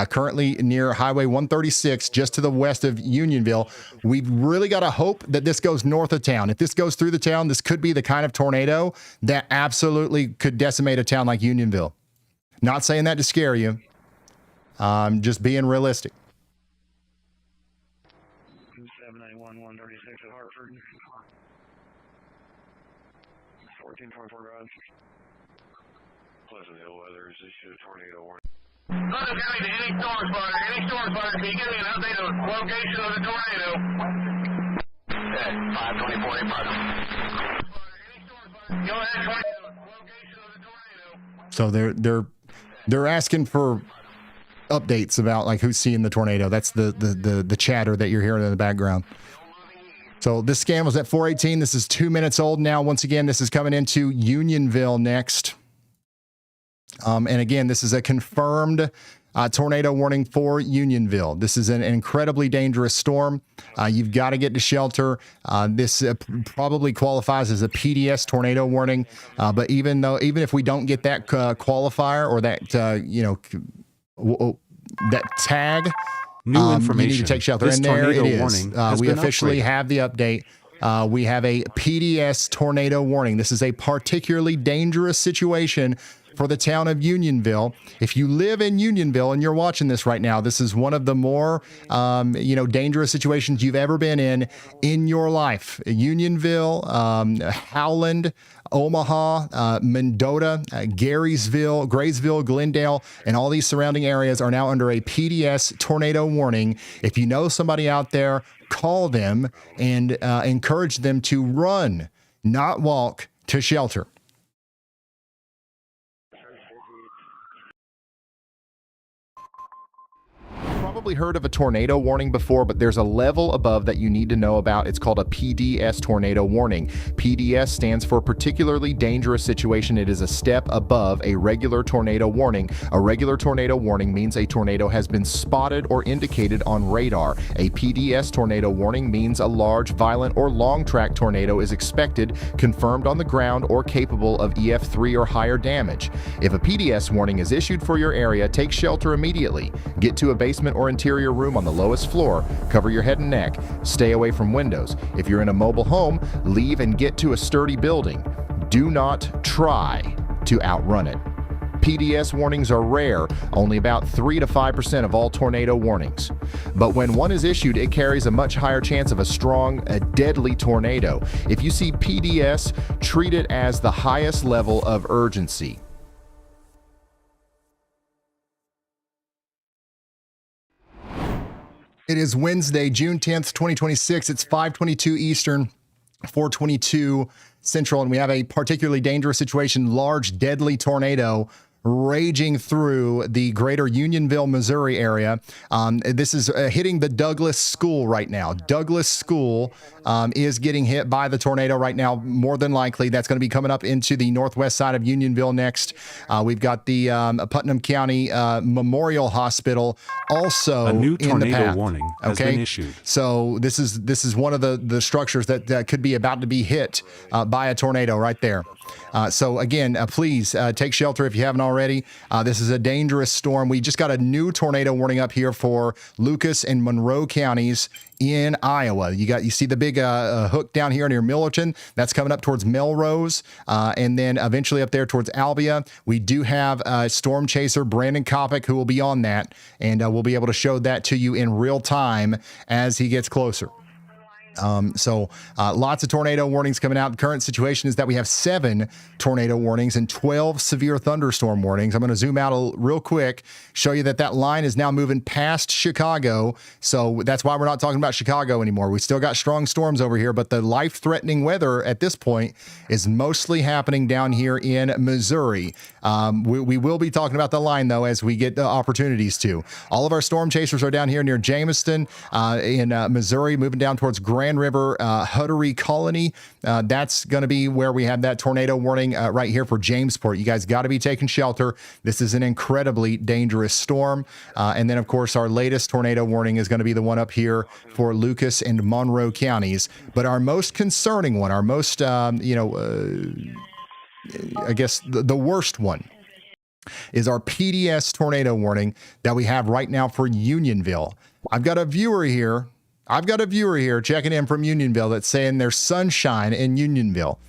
Currently near Highway 136, just to the west of Unionville. We've really got to hope that this goes north of town. If this goes through the town, this could be the kind of tornado that absolutely could decimate a town like Unionville. Not saying that to scare you. Just being realistic. 791-136 at Hartford. 14.4 grads. Pleasant Hill weather is issued a tornado warning. Putnam County to any storm spotter. Any storm spotter, can you give me an update of the location of the tornado? Okay, 524 in Putnam. Go ahead, 20. So they're asking for updates about like who's seeing the tornado. That's the chatter that you're hearing in the background. So this scan was at 4:18. This is 2 minutes old now. Once again, this is coming into Unionville next. And again, this is a confirmed tornado warning for Unionville. This is an incredibly dangerous storm. You've got to get to shelter. This probably qualifies as a PDS tornado warning. But even if we don't get that qualifier or that that tag, New information. you need to take shelter. This And there it tornado is. warning has We been officially upgraded. have the update. We have a PDS tornado warning. This is a particularly dangerous situation for the town of Unionville. If you live in Unionville and you're watching this right now, this is one of the more, dangerous situations you've ever been in your life. Unionville, Howland, Omaha, Mendota, Graysville, Glendale, and all these surrounding areas are now under a PDS tornado warning. If you know somebody out there, call them and encourage them to run, not walk, to shelter. Probably heard of a tornado warning before, but there's a level above that you need to know about. It's called a PDS tornado warning. PDS stands for particularly dangerous situation. It is a step above a regular tornado warning. A regular tornado warning means a tornado has been spotted or indicated on radar. A PDS tornado warning means a large, violent, or long-track tornado is expected, confirmed on the ground, or capable of EF3 or higher damage. If a PDS warning is issued for your area, take shelter immediately. Get to a basement or interior room on the lowest floor. Cover your head and neck. Stay away from windows. If you're in a mobile home, leave and get to a sturdy building. Do not try to outrun it. PDS warnings are rare, only about 3 to 5% of all tornado warnings. But when one is issued, it carries a much higher chance of a deadly tornado. If you see PDS, treat it as the highest level of urgency. It is Wednesday, June 10th, 2026. It's 5:22 Eastern, 4:22 Central, and we have a particularly dangerous situation, large, deadly tornado raging through the greater Unionville, Missouri area. This is hitting the Douglas School right now. Douglas School is getting hit by the tornado right now, more than likely. That's going to be coming up into the northwest side of Unionville next. We've got the Putnam County Memorial Hospital also A new in the tornado path. warning has been issued. So this is one of the structures that could be about to be hit by a tornado right there. So again, please take shelter if you haven't already. This is a dangerous storm. We just got a new tornado warning up here for Lucas and Monroe counties in Iowa. You see the big hook down here near Millerton. That's coming up towards Melrose, and then eventually up there towards Albia. We do have storm chaser Brandon Kopic who will be on that, and we'll be able to show that to you in real time as he gets closer. So lots of tornado warnings coming out. The current situation is that we have 7 tornado warnings and 12 severe thunderstorm warnings. I'm going to zoom out real quick, show you that line is now moving past Chicago. So that's why we're not talking about Chicago anymore. We still got strong storms over here, but the life-threatening weather at this point is mostly happening down here in Missouri. We will be talking about the line, though, as we get the opportunities to. All of our storm chasers are down here near Jamestown in Missouri, moving down towards Grand River, Huttery Colony. That's going to be where we have that tornado warning right here for Jamesport. You guys got to be taking shelter. This is an incredibly dangerous storm. And then, of course, our latest tornado warning is going to be the one up here for Lucas and Monroe counties. But our most concerning one, our most, I guess the worst one, is our PDS tornado warning that we have right now for Unionville. I've got a viewer here checking in from Unionville that's saying there's sunshine in Unionville.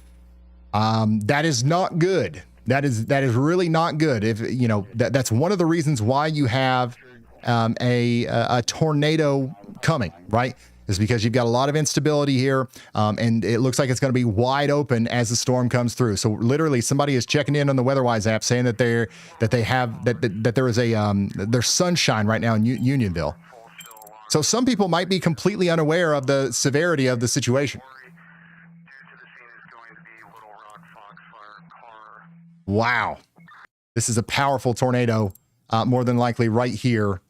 That is not good. That is really not good. If that's one of the reasons why you have a tornado coming, right? is because you've got a lot of instability here, and it looks like it's going to be wide open as the storm comes through. So literally, somebody is checking in on the WeatherWise app saying that there is there's sunshine right now in Unionville. So some people might be completely unaware of the severity of the situation. Wow, this is a powerful tornado, more than likely right here.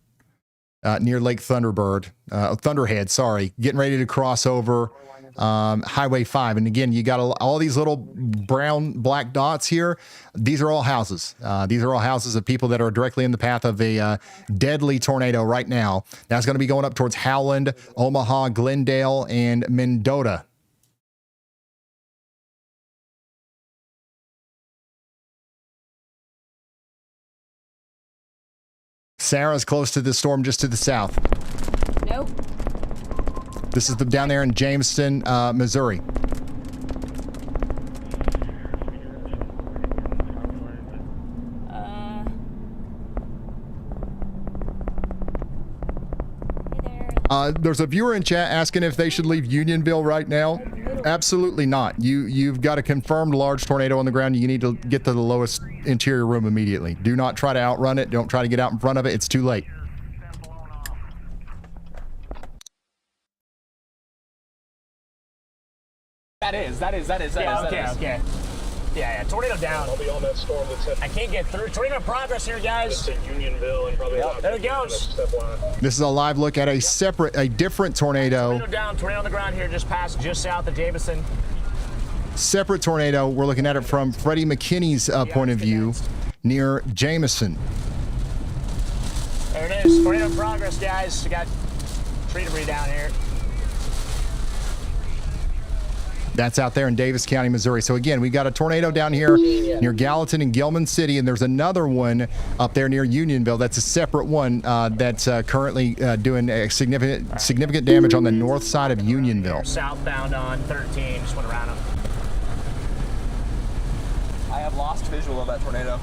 Near Lake Thunderhead, sorry, getting ready to cross over Highway 5. And again, you got all these little black dots here. These are all houses. These are all houses of people that are directly in the path of a deadly tornado right now. That's going to be going up towards Howland, Omaha, Glendale, and Mendota. Sarah's close to the storm just to the south. Nope. This is down there in Jamestown, Missouri. There's a viewer in chat asking if they should leave Unionville right now. Absolutely not. You've got a confirmed large tornado on the ground. You need to get to the lowest interior room immediately. Do not try to outrun it. Don't try to get out in front of it. It's too late. That is. Okay. Yeah, tornado down. I'll be on that storm that's hit. I can't get through. Tornado in progress here, guys. It's in Unionville and probably there it goes. This is a live look at a different tornado. Tornado down, tornado on the ground here, just south of Jameson. Separate tornado. We're looking at it from Freddie McKinney's point of view near Jameson. There it is. Tornado in progress, guys. We got tree debris down here. That's out there in Davis County, Missouri. So again, we got a tornado down here near Gallatin and Gilman City, and there's another one up there near Unionville. That's a separate one that's currently doing significant damage on the north side of Unionville. Southbound on 13. Just went around them. I have lost visual of that tornado.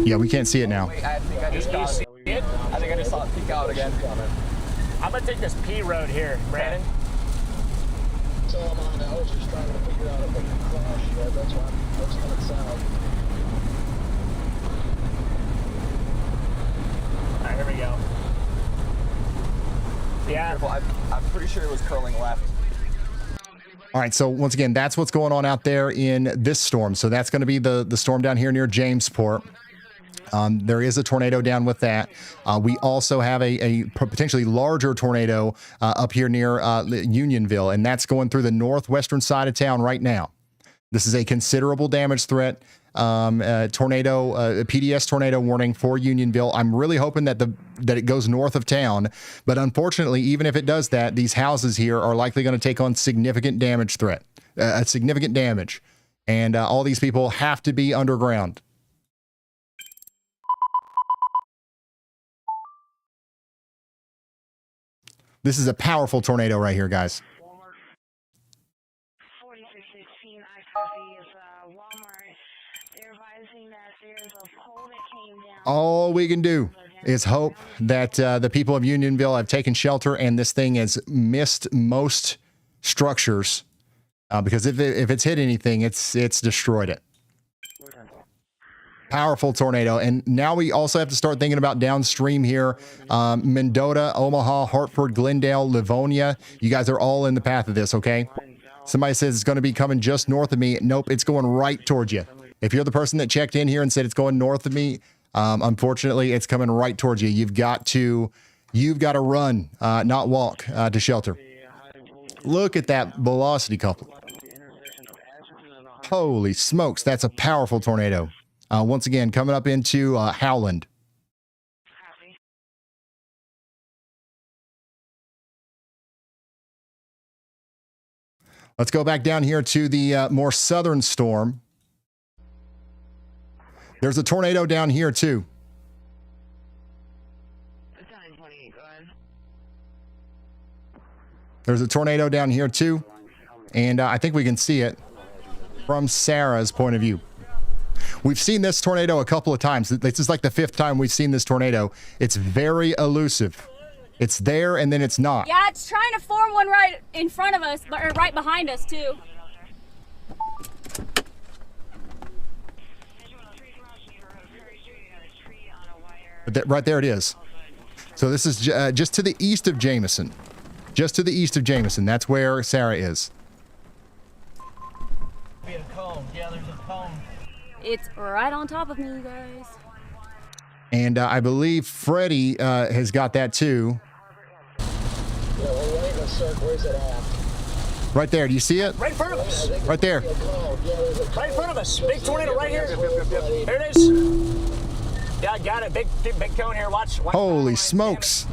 Yeah, we can't see it now. Wait, I think I just saw it peek out again. I'm gonna take this P road here, Brandon. So I'm on. I was just trying to figure out if I could crash yet. That's why I'm looking at it south. All right, here we go. Yeah. I'm pretty sure it was curling left. All right, so once again, that's what's going on out there in this storm. So that's going to be the storm down here near Jamesport. There is a tornado down with that. We also have a potentially larger tornado up here near Unionville, and that's going through the northwestern side of town right now. This is a considerable damage threat. Tornado, PDS tornado warning for Unionville. I'm really hoping that it goes north of town, but unfortunately, even if it does that, these houses here are likely going to take on significant damage threat, significant damage, and all these people have to be underground. This is a powerful tornado right here, guys. 4616, I copy. Is Walmart. They're advising that there's a pole that came down. All we can do is hope that the people of Unionville have taken shelter and this thing has missed most structures, because if it's hit anything, it's destroyed it. Powerful tornado. And now we also have to start thinking about downstream here. Mendota, Omaha, Hartford, Glendale, Livonia. You guys are all in the path of this, okay? Somebody says it's going to be coming just north of me. Nope, it's going right towards you. If you're the person that checked in here and said it's going north of me, unfortunately, it's coming right towards you. You've got to run, not walk to shelter. Look at that velocity coupling. Holy smokes, that's a powerful tornado. Once again, coming up into Howland. Let's go back down here to the more southern storm. There's a tornado down here, too. There's a tornado down here, too. And I think we can see it from Sarah's point of view. We've seen this tornado a couple of times. This is like the 5th time we've seen this tornado. It's very elusive. It's there and then it's not. Yeah, it's trying to form one right in front of us, or right behind us too. But right there it is. So this is just to the east of Jameson. Just to the east of Jameson. That's where Sarah is. Be a cone. Yeah, there's a cone. It's right on top of me, you guys. And I believe Freddie has got that too. Yeah, we're waiting to circle. Where's it at? Right there. Do you see it? Right in front of us. Right there. Right in front of us. Big tornado right here. There it is. Yeah, I got it. Big cone here. Watch. Holy smokes.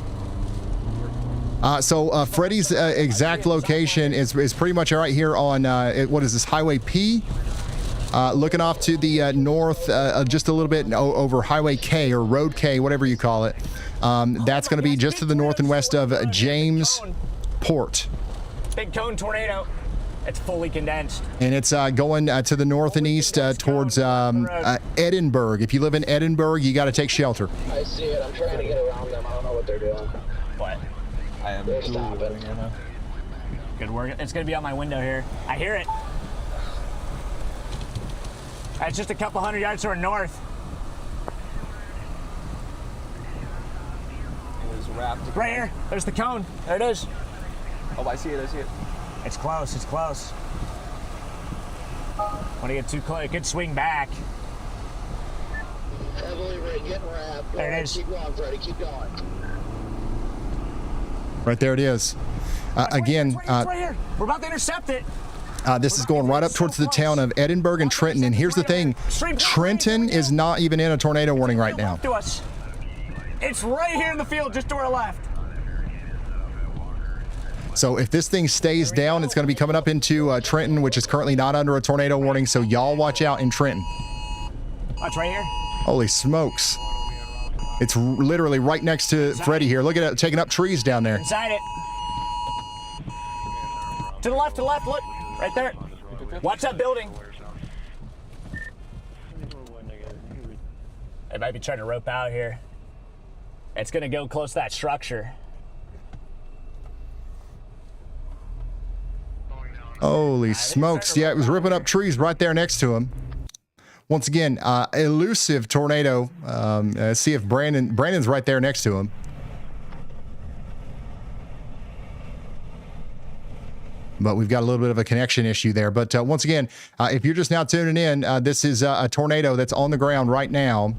So Freddie's exact location is pretty much right here on, what is this, Highway P? Looking off to the north, just a little bit over Highway K or Road K, whatever you call it. That's going to be just to the north and west of Jamesport. Big cone tornado. It's fully condensed. And it's going to the north and east towards Edinburgh. If you live in Edinburgh, you got to take shelter. I see it. I'm trying to get around them. I don't know what they're doing. What? I am. They're stopping. Good work. It's going to be out my window here. I hear it. It's just a couple hundred yards to our north. It is wrapped. Right here. There's the cone. There it is. Oh, I see it. I see it. It's close. It's close. Want to get too close? It could swing back. Heavily getting wrapped. There it is. Keep going, Freddie. Keep going. Right there it is. Again, it's right here. We're about to intercept it. This is going right up towards the town of Edinburgh and Trenton. And here's the thing, Trenton is not even in a tornado warning right now. To us. It's right here in the field, just to our left. So if this thing stays down, it's going to be coming up into Trenton, which is currently not under a tornado warning. So y'all watch out in Trenton. Watch right here. Holy smokes. It's literally right next to Freddie here. Look at it, taking up trees down there. Inside it. To the left, look. Right there. Watch that building. They might be trying to rope out here. It's going to go close to that structure. Holy smokes. Yeah, it was ripping up trees right there next to him. Once again, elusive tornado. See if Brandon's right there next to him. But we've got a little bit of a connection issue there. But once again, if you're just now tuning in, this is a tornado that's on the ground right now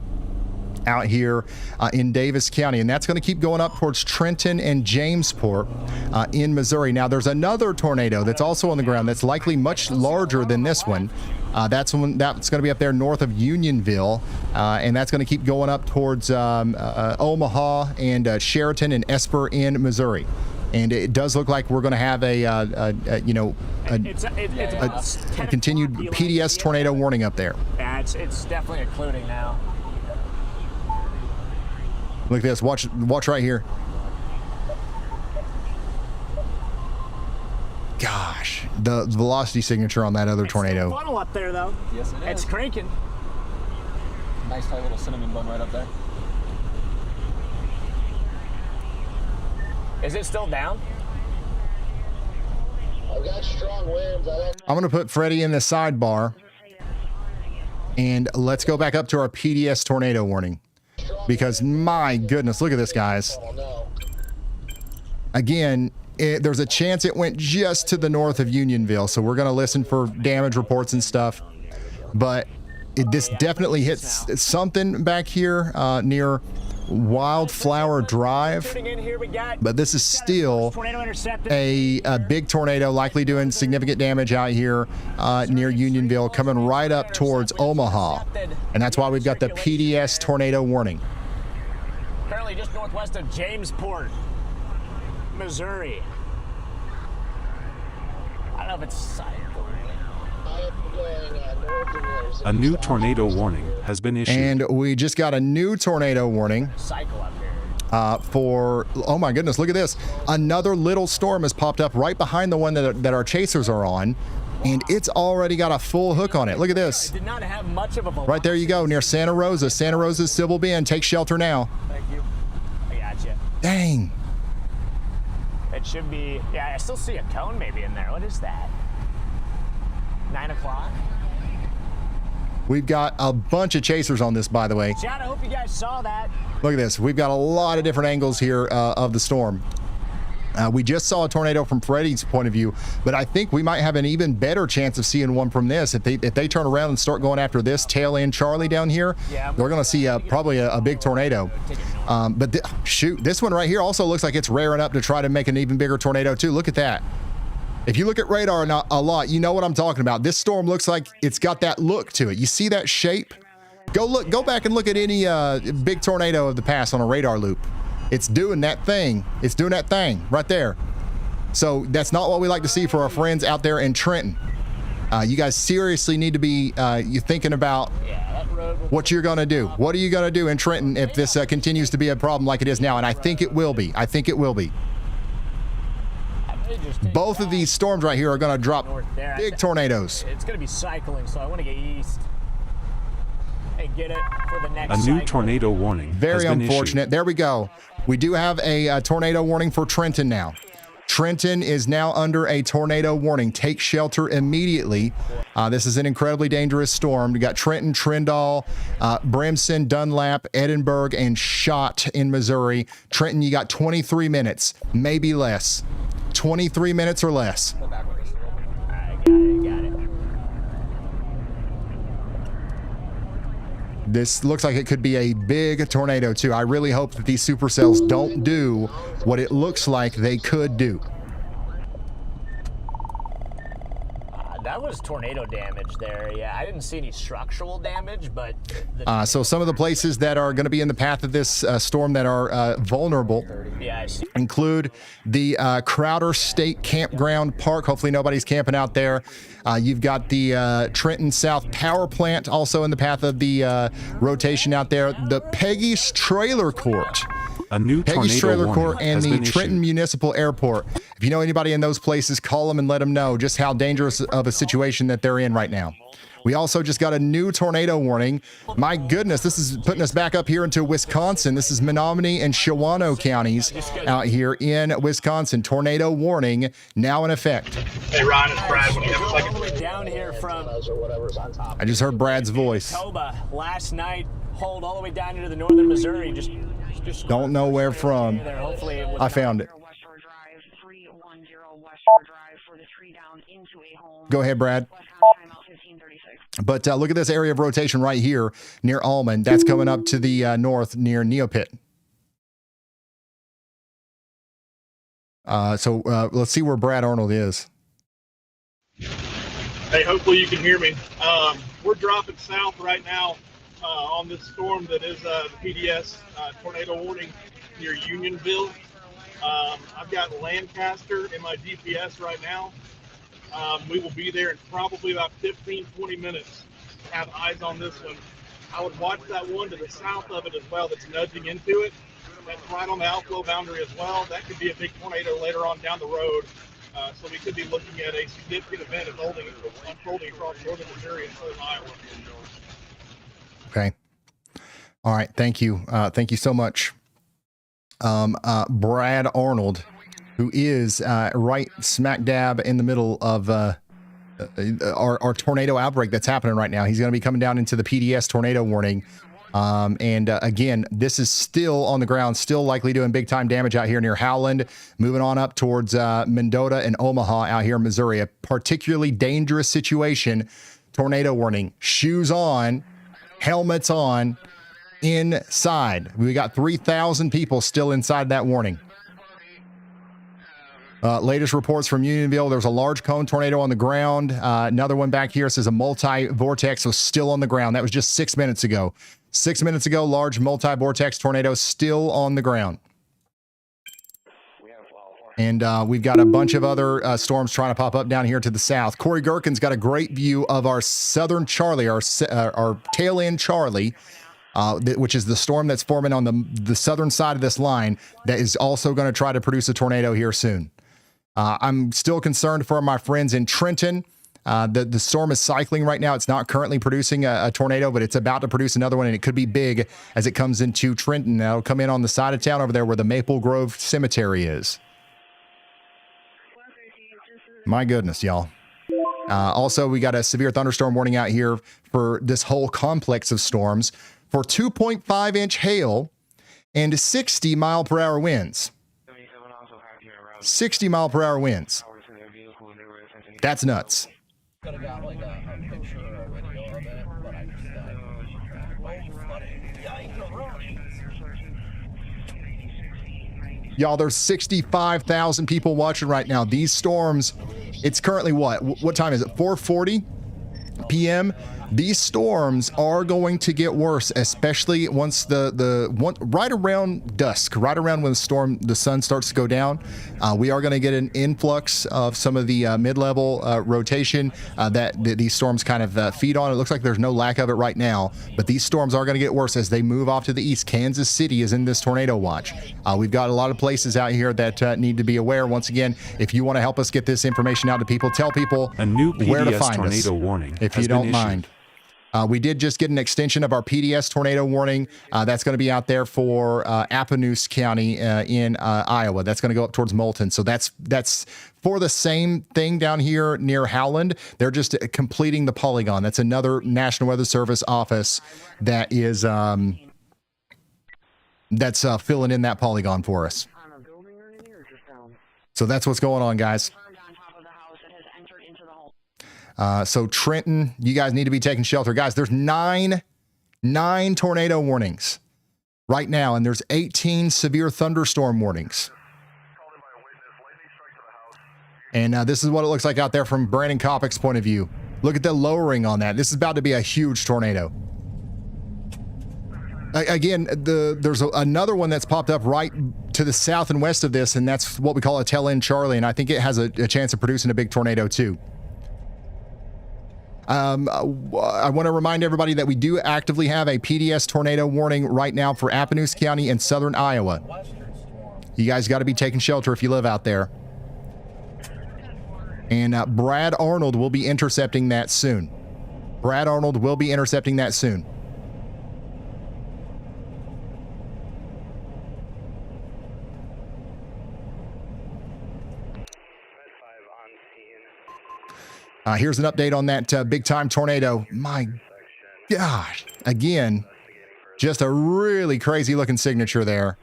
out here in Davis County. And that's going to keep going up towards Trenton and Jamesport in Missouri. Now, there's another tornado that's also on the ground that's likely much larger than this one. That's going to be up there north of Unionville. And that's going to keep going up towards Omaha and Sheraton and Esper in Missouri. And it does look like we're going to have a continued PDS tornado warning up there. Yeah, it's definitely occluding now. Look at this. Watch right here. Gosh, the velocity signature on that other tornado. It's funnel up there, though. Yes, it is. It's cranking. Nice tight little cinnamon bun right up there. Is it still down? I've got strong winds. I'm going to put Freddie in the sidebar. And let's go back up to our PDS tornado warning. Because my goodness, look at this, guys. Again, there's a chance it went just to the north of Unionville. So we're going to listen for damage reports and stuff. But this definitely hits something back here near Wildflower Drive, but this is still a big tornado, likely doing significant damage out here near Unionville, coming right up towards Omaha, and that's why we've got the PDS tornado warning. Currently just northwest of Jamesport, Missouri. I don't know if it's A new tornado warning has been issued. And we just got a new tornado warning for, oh my goodness, look at this. Another little storm has popped up right behind the one that our chasers are on, and it's already got a full hook on it. Look at this. Did not have much of a right there you go, near Santa Rosa. Santa Rosa's Civil Bend. Take shelter now. Thank you. I got you. Dang. It should be, yeah, I still see a cone maybe in there. What is that? 9 o'clock? We've got a bunch of chasers on this, by the way. Chad, I hope you guys saw that. Look at this. We've got a lot of different angles here of the storm. We just saw a tornado from Freddie's point of view, but I think we might have an even better chance of seeing one from this. If they turn around and start going after this tail end Charlie down here, we're going to see probably a big tornado. But shoot, this one right here also looks like it's raring up to try to make an even bigger tornado too. Look at that. If you look at radar a lot, you know what I'm talking about. This storm looks like it's got that look to it. You see that shape? Go back and look at any big tornado of the past on a radar loop. It's doing that thing. It's doing that thing right there. So that's not what we like to see for our friends out there in Trenton. You guys seriously need to be you thinking about what you're going to do. What are you going to do in Trenton if this continues to be a problem like it is now? And I think it will be. I think it will be. Both of these storms right here are going to drop big tornadoes. It's going to be cycling, so I want to get east and get it for the next A new tornado warning. Very has been unfortunate. issued. There we go. We do have a tornado warning for Trenton now. Trenton is now under a tornado warning. Take shelter immediately. This is an incredibly dangerous storm. We got Trenton, Trindall, Brimson, Dunlap, Edinburgh, and Schott in Missouri. Trenton, you got 23 minutes, maybe less. 23 minutes or less. Got it. This looks like it could be a big tornado too. I really hope that these supercells don't do what it looks like they could do. That was tornado damage there. Yeah, I didn't see any structural damage, but... So some of the places that are going to be in the path of this storm that are vulnerable include the Crowder State Campground Park. Hopefully nobody's camping out there. You've got the Trenton South Power Plant also in the path of the rotation out there. The Peggy's Trailer Court. A new Peggy's tornado Trailer Court warning and has the been Trenton issued. Municipal Airport. If you know anybody in those places, call them and let them know just how dangerous of a situation that they're in right now. We also just got a new tornado warning. My goodness, this is putting us back up here into Wisconsin. This is Menominee and Shawano counties out here in Wisconsin. Tornado warning now in effect. Hey, Ron, it's Brad. When you have a second. All the way down here from I just heard Brad's voice. Toba last night, hold all the way down into the northern Missouri. Just Don't know where from. I found it. Go ahead, Brad. But look at this area of rotation right here near Almond. That's coming up to the north near Neopit. So let's see where Brad Arnold is. Hey, hopefully you can hear me. We're dropping south right now on this storm that is the PDS tornado warning near Unionville. I've got Lancaster in my GPS right now. We will be there in probably about 15-20 minutes. Have eyes on this one. I would watch that one to the south of it as well that's nudging into it. That's right on the outflow boundary as well. That could be a big tornado later on down the road. So we could be looking at a significant event unfolding across northern Missouri and southern Iowa. Okay. All right. Thank you. Thank you so much. Brad Arnold, who is right smack dab in the middle of our tornado outbreak that's happening right now. He's going to be coming down into the PDS tornado warning. Again, this is still on the ground, still likely doing big time damage out here near Howland, moving on up towards Mendota and Omaha out here in Missouri. A particularly dangerous situation. Tornado warning. Shoes on, helmets on, inside. We got 3,000 people still inside that warning. Latest reports from Unionville, there's a large cone tornado on the ground. Another one back here says a multi-vortex was still on the ground. That was just 6 minutes ago. 6 minutes ago, large multi-vortex tornado still on the ground. And we've got a bunch of other storms trying to pop up down here to the south. Corey Gherkin's got a great view of our southern Charlie, our tail end Charlie, which is the storm that's forming on the southern side of this line that is also going to try to produce a tornado here soon. I'm still concerned for my friends in Trenton. The storm is cycling right now. It's not currently producing a tornado, but it's about to produce another one, and it could be big as it comes into Trenton. It'll come in on the side of town over there where the Maple Grove Cemetery is. My goodness, y'all. Also, we got a severe thunderstorm warning out here for this whole complex of storms for 2.5-inch hail and 60-mile-per-hour winds. 60-mile-per-hour winds. That's nuts. Could have got like a picture or a video of it, but I just Y'all, there's 65,000 people watching right now. These storms, it's currently what time is it? 4:40 p.m. These storms are going to get worse, especially once right around dusk, right around when the sun starts to go down. We are going to get an influx of some of the mid-level rotation that these storms kind of feed on. It looks like there's no lack of it right now, but these storms are going to get worse as they move off to the east. Kansas City is in this tornado watch. We've got a lot of places out here that need to be aware. Once again, if you want to help us get this information out to people, tell people a new where to PDS find tornado us, warning if has you been don't mind. We did just get an extension of our PDS tornado warning. That's going to be out there for Appanoose County in Iowa. That's going to go up towards Moulton. So that's for the same thing down here near Howland. They're just completing the polygon. That's another National Weather Service office that is that's filling in that polygon for us. So that's what's going on, guys. So Trenton, you guys need to be taking shelter. Guys, there's nine tornado warnings right now, and there's 18 severe thunderstorm warnings. And this is what it looks like out there from Brandon Kopic's point of view. Look at the lowering on that. This is about to be a huge tornado. Again, there's another one that's popped up right to the south and west of this, and that's what we call a tail end Charlie, and I think it has a chance of producing a big tornado too. I want to remind everybody that we do actively have a PDS tornado warning right now for Appanoose County and southern Iowa. You guys got to be taking shelter if you live out there. And Brad Arnold will be intercepting that soon. Brad Arnold will be intercepting that soon. Here's an update on that big-time tornado. My gosh. Again, just a really crazy-looking signature there.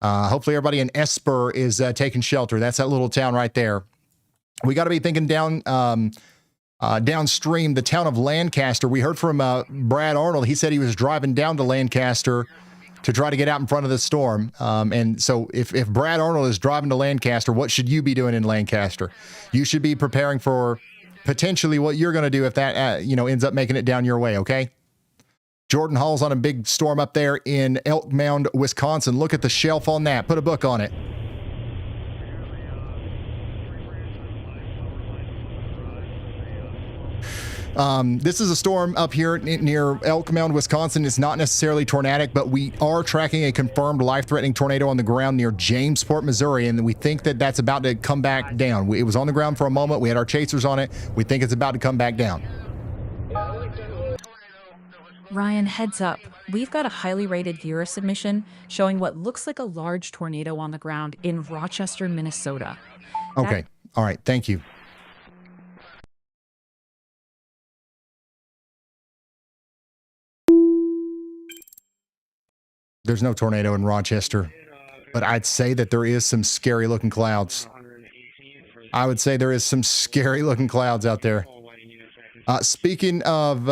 Hopefully everybody in Esper is taking shelter. That's that little town right there. We got to be thinking downstream, the town of Lancaster. We heard from Brad Arnold. He said he was driving down to Lancaster to try to get out in front of the storm. And so if Brad Arnold is driving to Lancaster, what should you be doing in Lancaster? You should be preparing for potentially what you're going to do if that, ends up making it down your way, okay? Jordan Hall's on a big storm up there in Elk Mound, Wisconsin. Look at the shelf on that. Put a book on it. This is a storm up here near Elk Mound, Wisconsin. It's not necessarily tornadic, but we are tracking a confirmed life-threatening tornado on the ground near Jamesport, Missouri, and we think that that's about to come back down. It was on the ground for a moment. We had our chasers on it. We think it's about to come back down. Ryan, heads up. We've got a highly rated viewer submission showing what looks like a large tornado on the ground in Rochester, Minnesota. Okay. All right. Thank you. There's no tornado in Rochester, but I'd say that there is some scary looking clouds. I would say there is some scary looking clouds out there. Speaking of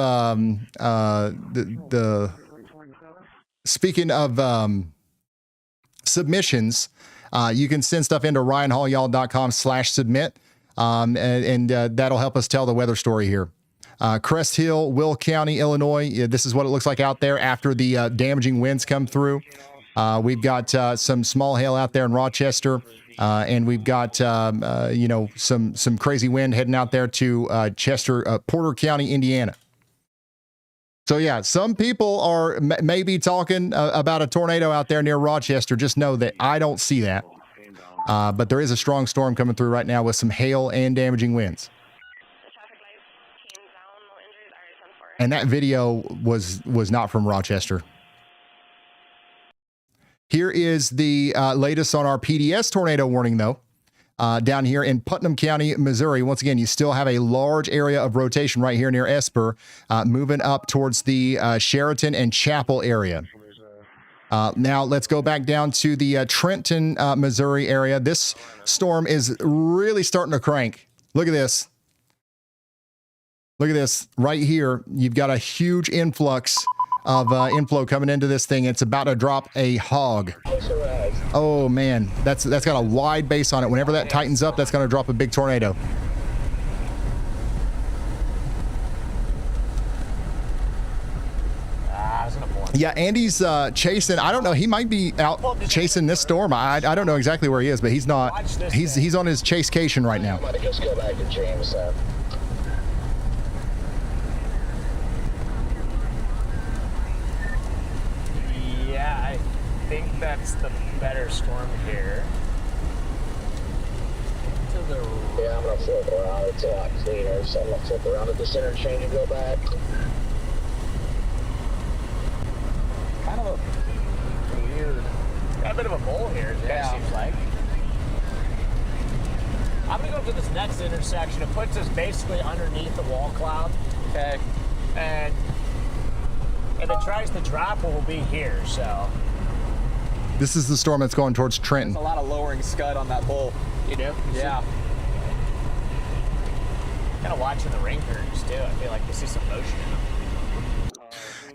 submissions, you can send stuff into ryanhallyall.com/submit, and that'll help us tell the weather story here. Crest Hill, Will County, Illinois. This is what it looks like out there after the damaging winds come through. We've got some small hail out there in Rochester, and we've got some crazy wind heading out there to Porter County, Indiana. So yeah, some people are maybe talking about a tornado out there near Rochester. Just know that I don't see that, but there is a strong storm coming through right now with some hail and damaging winds. And that video was not from Rochester. Here is the latest on our PDS tornado warning, though. down here in Putnam County, Missouri. Once again, you still have a large area of rotation right here near Esper, moving up towards the Sheraton and Chapel area. Now let's go back down to the Trenton, Missouri area. This storm is really starting to crank. Look at this. Look at this right here. You've got a huge influx of inflow coming into this thing. It's about to drop a hog. Oh man, that's got a wide base on it. Whenever that tightens up, that's going to drop a big tornado. Yeah, Andy's chasing. I don't know. He might be out chasing this storm. I don't know exactly where he is, but he's not. He's on his chasecation right now. Might just go back to James. Yeah, I think that's the better storm here. Yeah, I'm gonna flip around. It's a lot cleaner, so I'm gonna flip around at this interchange and go back. Kind of a weird. Got a bit of a bowl here, it seems like. I'm gonna go to this next intersection. It puts us basically underneath the wall cloud. Okay. And if it tries to drop, we'll be here, so. This is the storm that's going towards Trenton. There's a lot of lowering scud on that bowl. You do? Yeah. Kind of watching the ring curves too. I feel like you see some motion in them.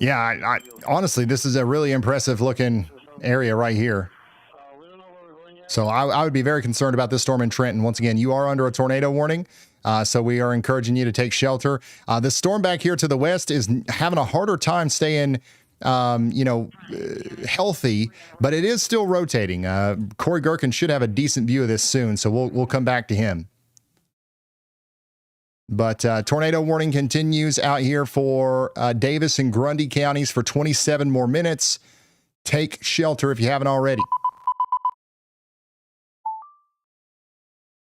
Yeah, I honestly, this is a really impressive looking area right here. So I would be very concerned about this storm in Trenton. Once again, you are under a tornado warning. So we are encouraging you to take shelter. The storm back here to the west is having a harder time staying, healthy, but it is still rotating. Corey Gherkin should have a decent view of this soon, so we'll come back to him. But tornado warning continues out here for Davis and Grundy counties for 27 more minutes. Take shelter if you haven't already.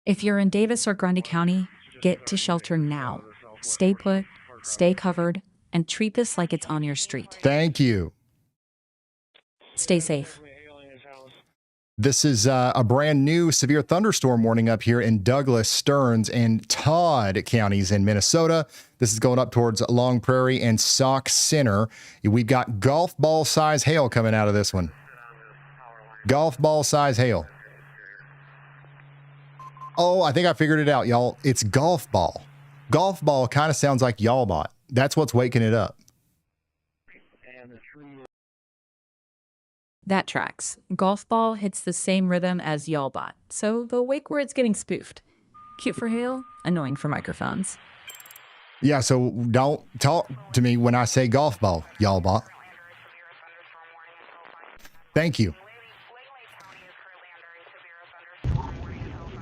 If you're in Davis or Grundy County, get to shelter now. Stay put, stay covered, and treat this like it's on your street. Thank you. Stay safe. This is a brand new severe thunderstorm warning up here in Douglas, Stearns, and Todd counties in Minnesota. This is going up towards Long Prairie and Sauk Center. We've got golf ball size hail coming out of this one. Golf ball size hail. Oh, I think I figured it out, y'all. It's golf ball. Golf ball kind of sounds like y'all bot. That's what's waking it up. That tracks. Golf ball hits the same rhythm as y'all bot, so the wake word's getting spoofed. Cute for hail, annoying for microphones. Yeah, so don't talk to me when I say golf ball, y'all bot. Thank you.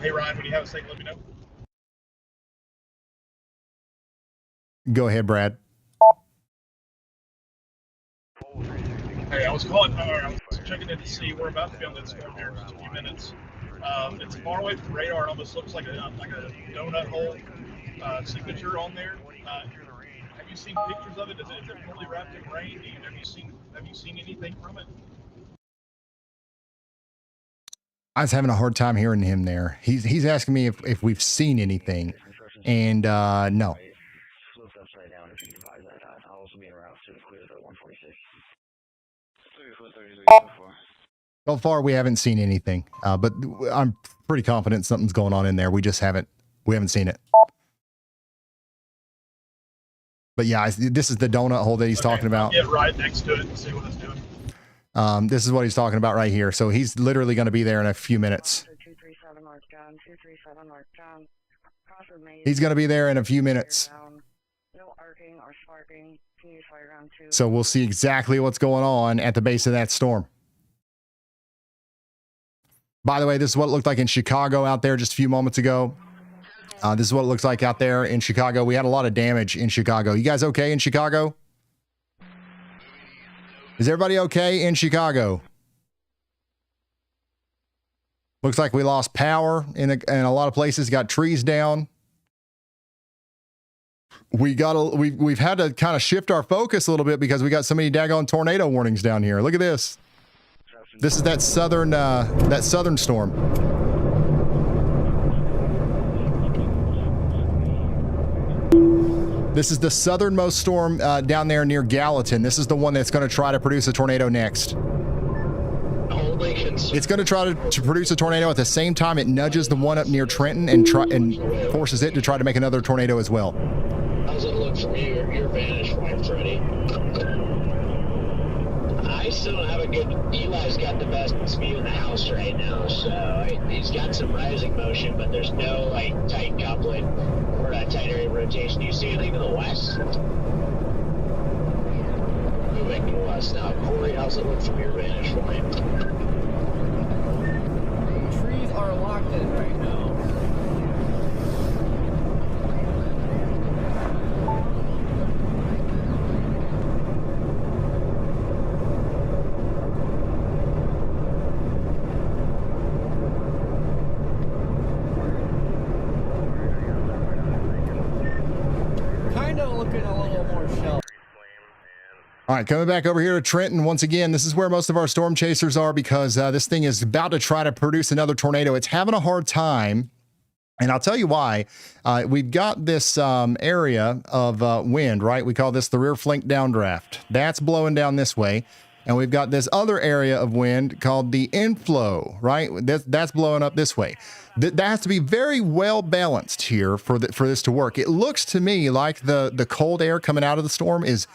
Hey, Ryan, when you have a second, let me know. Go ahead, Brad. Hey, I was calling, I was checking in to see we're about to be on that storm here in just a few minutes. It's far away from radar. It almost looks like a donut hole signature on there. Have you seen pictures of it? Is it totally wrapped in rain? Have you seen anything from it? I was having a hard time hearing him there. He's asking me if we've seen anything, and no. So far, we haven't seen anything, but I'm pretty confident something's going on in there. We haven't seen it. But yeah, this is the donut hole that he's talking about. Get right next to it and see what it's doing. This is what he's talking about right here. So he's literally going to be there in a few minutes. He's going to be there in a few minutes. So we'll see exactly what's going on at the base of that storm. By the way, this is what it looked like in Chicago out there just a few moments ago. This is what it looks like out there in Chicago. We had a lot of damage in Chicago. You guys okay in Chicago? Is everybody okay in Chicago? Looks like we lost power in a lot of places, got trees down. We've had to kind of shift our focus a little bit because we got so many daggone tornado warnings down here. Look at this. This is that southern storm. This is the southernmost storm down there near Gallatin. This is the one that's going to try to produce a tornado next. It's going to try to produce a tornado at the same time it nudges the one up near Trenton and forces it to try to make another tornado as well. How's it look from your vantage point, Freddie? I still don't have a good... Eli's got the best speed in the house right now, so he's got some rising motion, but there's no, like, tight coupling or a tight area of rotation. Do you see anything to the west? Moving to the west now. Corey, how's it look from your vantage point? Trees are locked in right now. Looking a little more shelf. All right, coming back over here to Trenton. Once again, this is where most of our storm chasers are because this thing is about to try to produce another tornado. It's having a hard time, and I'll tell you why. We've got this area of wind, right? We call this the rear flank downdraft. That's blowing down this way. And we've got this other area of wind called the inflow, right? That's blowing up this way. That has to be very well balanced here for this to work. It looks to me like the cold air coming out of the storm is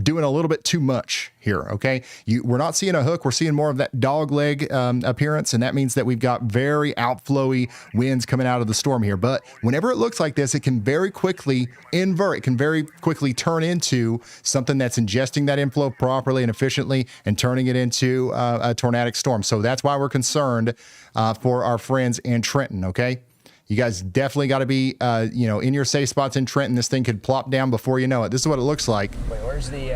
doing a little bit too much here, okay? We're not seeing a hook. We're seeing more of that dog leg appearance, and that means that we've got very outflowy winds coming out of the storm here. But whenever it looks like this, it can very quickly invert. It can very quickly turn into something that's ingesting that inflow properly and efficiently and turning it into a tornadic storm. So that's why we're concerned for our friends in Trenton, okay? You guys definitely got to be, in your safe spots in Trenton. This thing could plop down before you know it. This is what it looks like. Wait, where's the?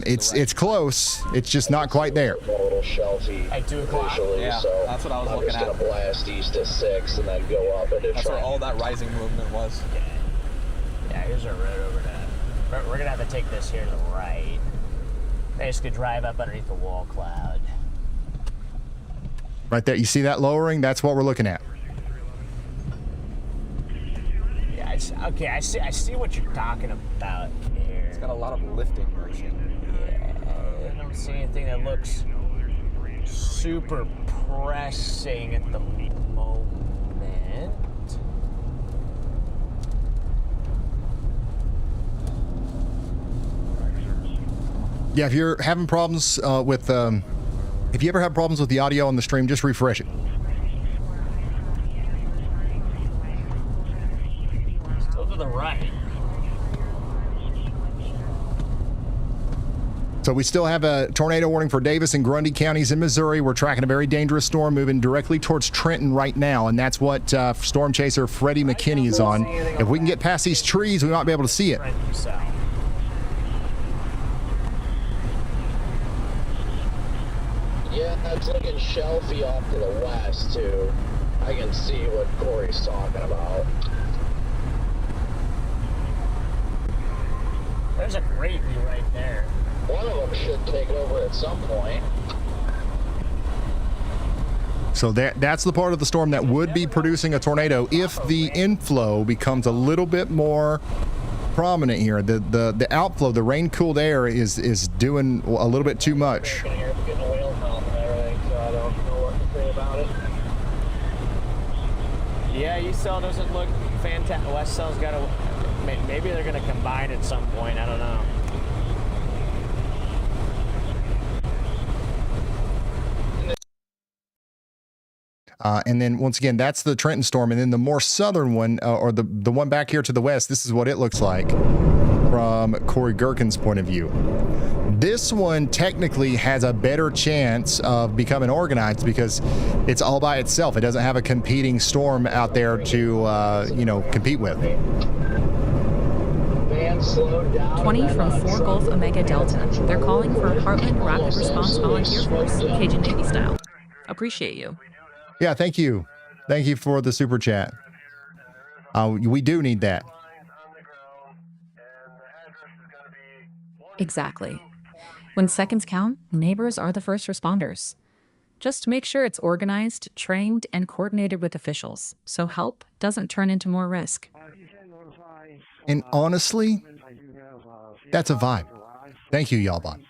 It's close. It's just not quite there. A little shelfy. At 2 o'clock. Yeah, so that's what I was looking at. I'm just gonna blast east to 6 and then go up into. That's where all that rising movement was. Yeah, here's our road over to. We're gonna have to take this here to the right. Basically, drive up underneath the wall cloud. Right there. You see that lowering? That's what we're looking at. Okay, I see what you're talking about here. It's got a lot of lifting motion. Yeah, I don't see anything that looks super pressing at the moment. Yeah, if you're having problems if you ever have problems with the audio on the stream, just refresh it. To the right. So we still have a tornado warning for Davis and Grundy counties in Missouri. We're tracking a very dangerous storm moving directly towards Trenton right now, and that's what storm chaser Freddie McKinney is on. If we can get past these trees, we might be able to see it. Yeah, it's looking shelfy off to the west too. I can see what Corey's talking about. There's a great view right there. One of them should take over at some point. So that's the part of the storm that would be producing a tornado if the inflow becomes a little bit more prominent here. The outflow, the rain-cooled air is doing a little bit too much. Yeah, East Cell doesn't look fantastic. West Cell's got a... Maybe they're going to combine at some point. I don't know. And then once again, that's the Trenton storm. And then the more southern one, or the one back here to the west, this is what it looks like from Corey Gherkin's point of view. This one technically has a better chance of becoming organized because it's all by itself. It doesn't have a competing storm out there to, compete with. 20 from 4 Gulf Omega Delta. They're calling for Heartland Rapid Response Volunteer Force, Cajun Navy style. Appreciate you. Yeah, thank you. Thank you for the super chat. We do need that. Exactly. When seconds count, neighbors are the first responders. Just make sure it's organized, trained, and coordinated with officials, so help doesn't turn into more risk. And honestly, That's a vibe. Thank you, y'all bot.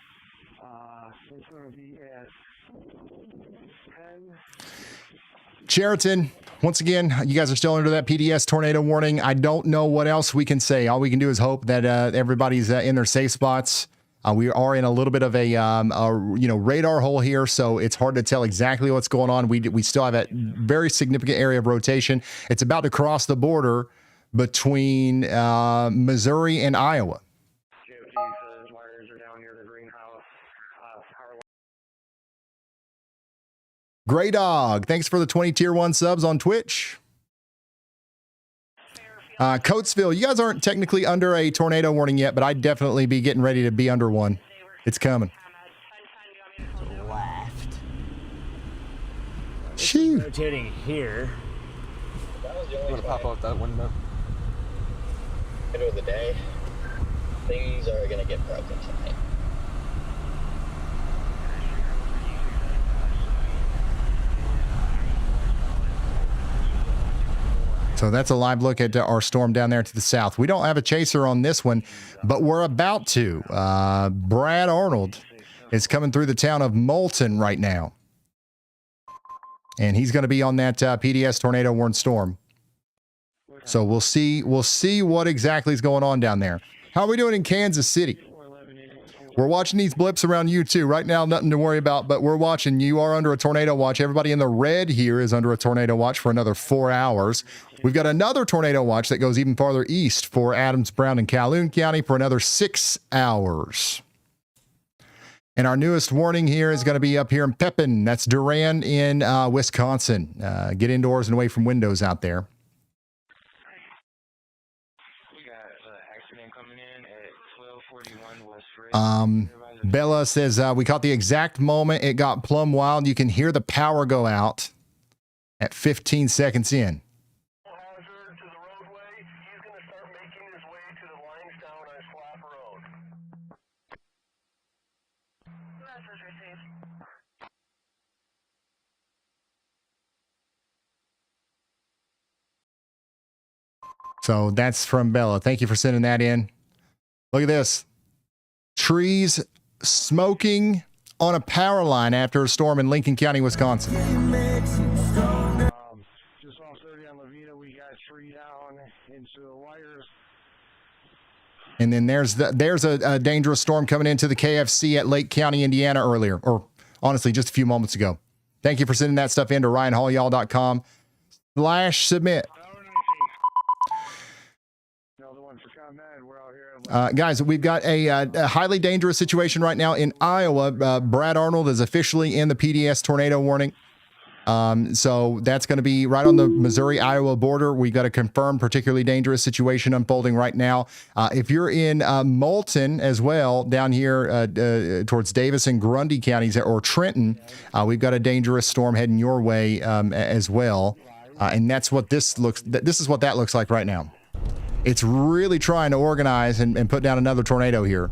Sheraton, once again, you guys are still under that PDS tornado warning. I don't know what else we can say. All we can do is hope that everybody's in their safe spots. We are in a little bit of a radar hole here, so it's hard to tell exactly what's going on. We still have a very significant area of rotation. It's about to cross the border between Missouri and Iowa. Gray Dog, thanks for the 20 tier 1 subs on Twitch. Coatesville, you guys aren't technically under a tornado warning yet, but I'd definitely be getting ready to be under one. It's coming. Left. Shoot. Rotating here. I'm gonna pop out that window. End of the day, things are gonna get broken tonight. So that's a live look at our storm down there to the south. We don't have a chaser on this one, but we're about to. Brad Arnold is coming through the town of Moulton right now. And he's going to be on that PDS tornado warned storm. So we'll see what exactly is going on down there. How are we doing in Kansas City? We're watching these blips around you too. Right now, nothing to worry about, but we're watching. You are under a tornado watch. Everybody in the red here is under a tornado watch for another 4 hours. We've got another tornado watch that goes even farther east for Adams, Brown, and Calhoun County for another 6 hours. And our newest warning here is going to be up here in Pepin. That's Duran in Wisconsin. Get indoors and away from windows out there. Bella says, we caught the exact moment it got plumb wild. You can hear the power go out at 15 seconds in. So that's from Bella. Thank you for sending that in. Look at this. Trees smoking on a power line after a storm in Lincoln County, Wisconsin. Just off 30 on Levita, we got tree down into the wires. And then there's a dangerous storm coming into the KFC at Lake County, Indiana earlier, or honestly, just a few moments ago. Thank you for sending that stuff in to RyanHallYall.com/submit. Guys, we've got a highly dangerous situation right now in Iowa. Brad Arnold is officially in the PDS tornado warning. So that's going to be right on the Missouri-Iowa border. We've got a confirmed particularly dangerous situation unfolding right now. If you're in Moulton as well, down here towards Davis and Grundy counties, or Trenton, we've got a dangerous storm heading your way as well. And that's what this is what that looks like right now. It's really trying to organize and put down another tornado here.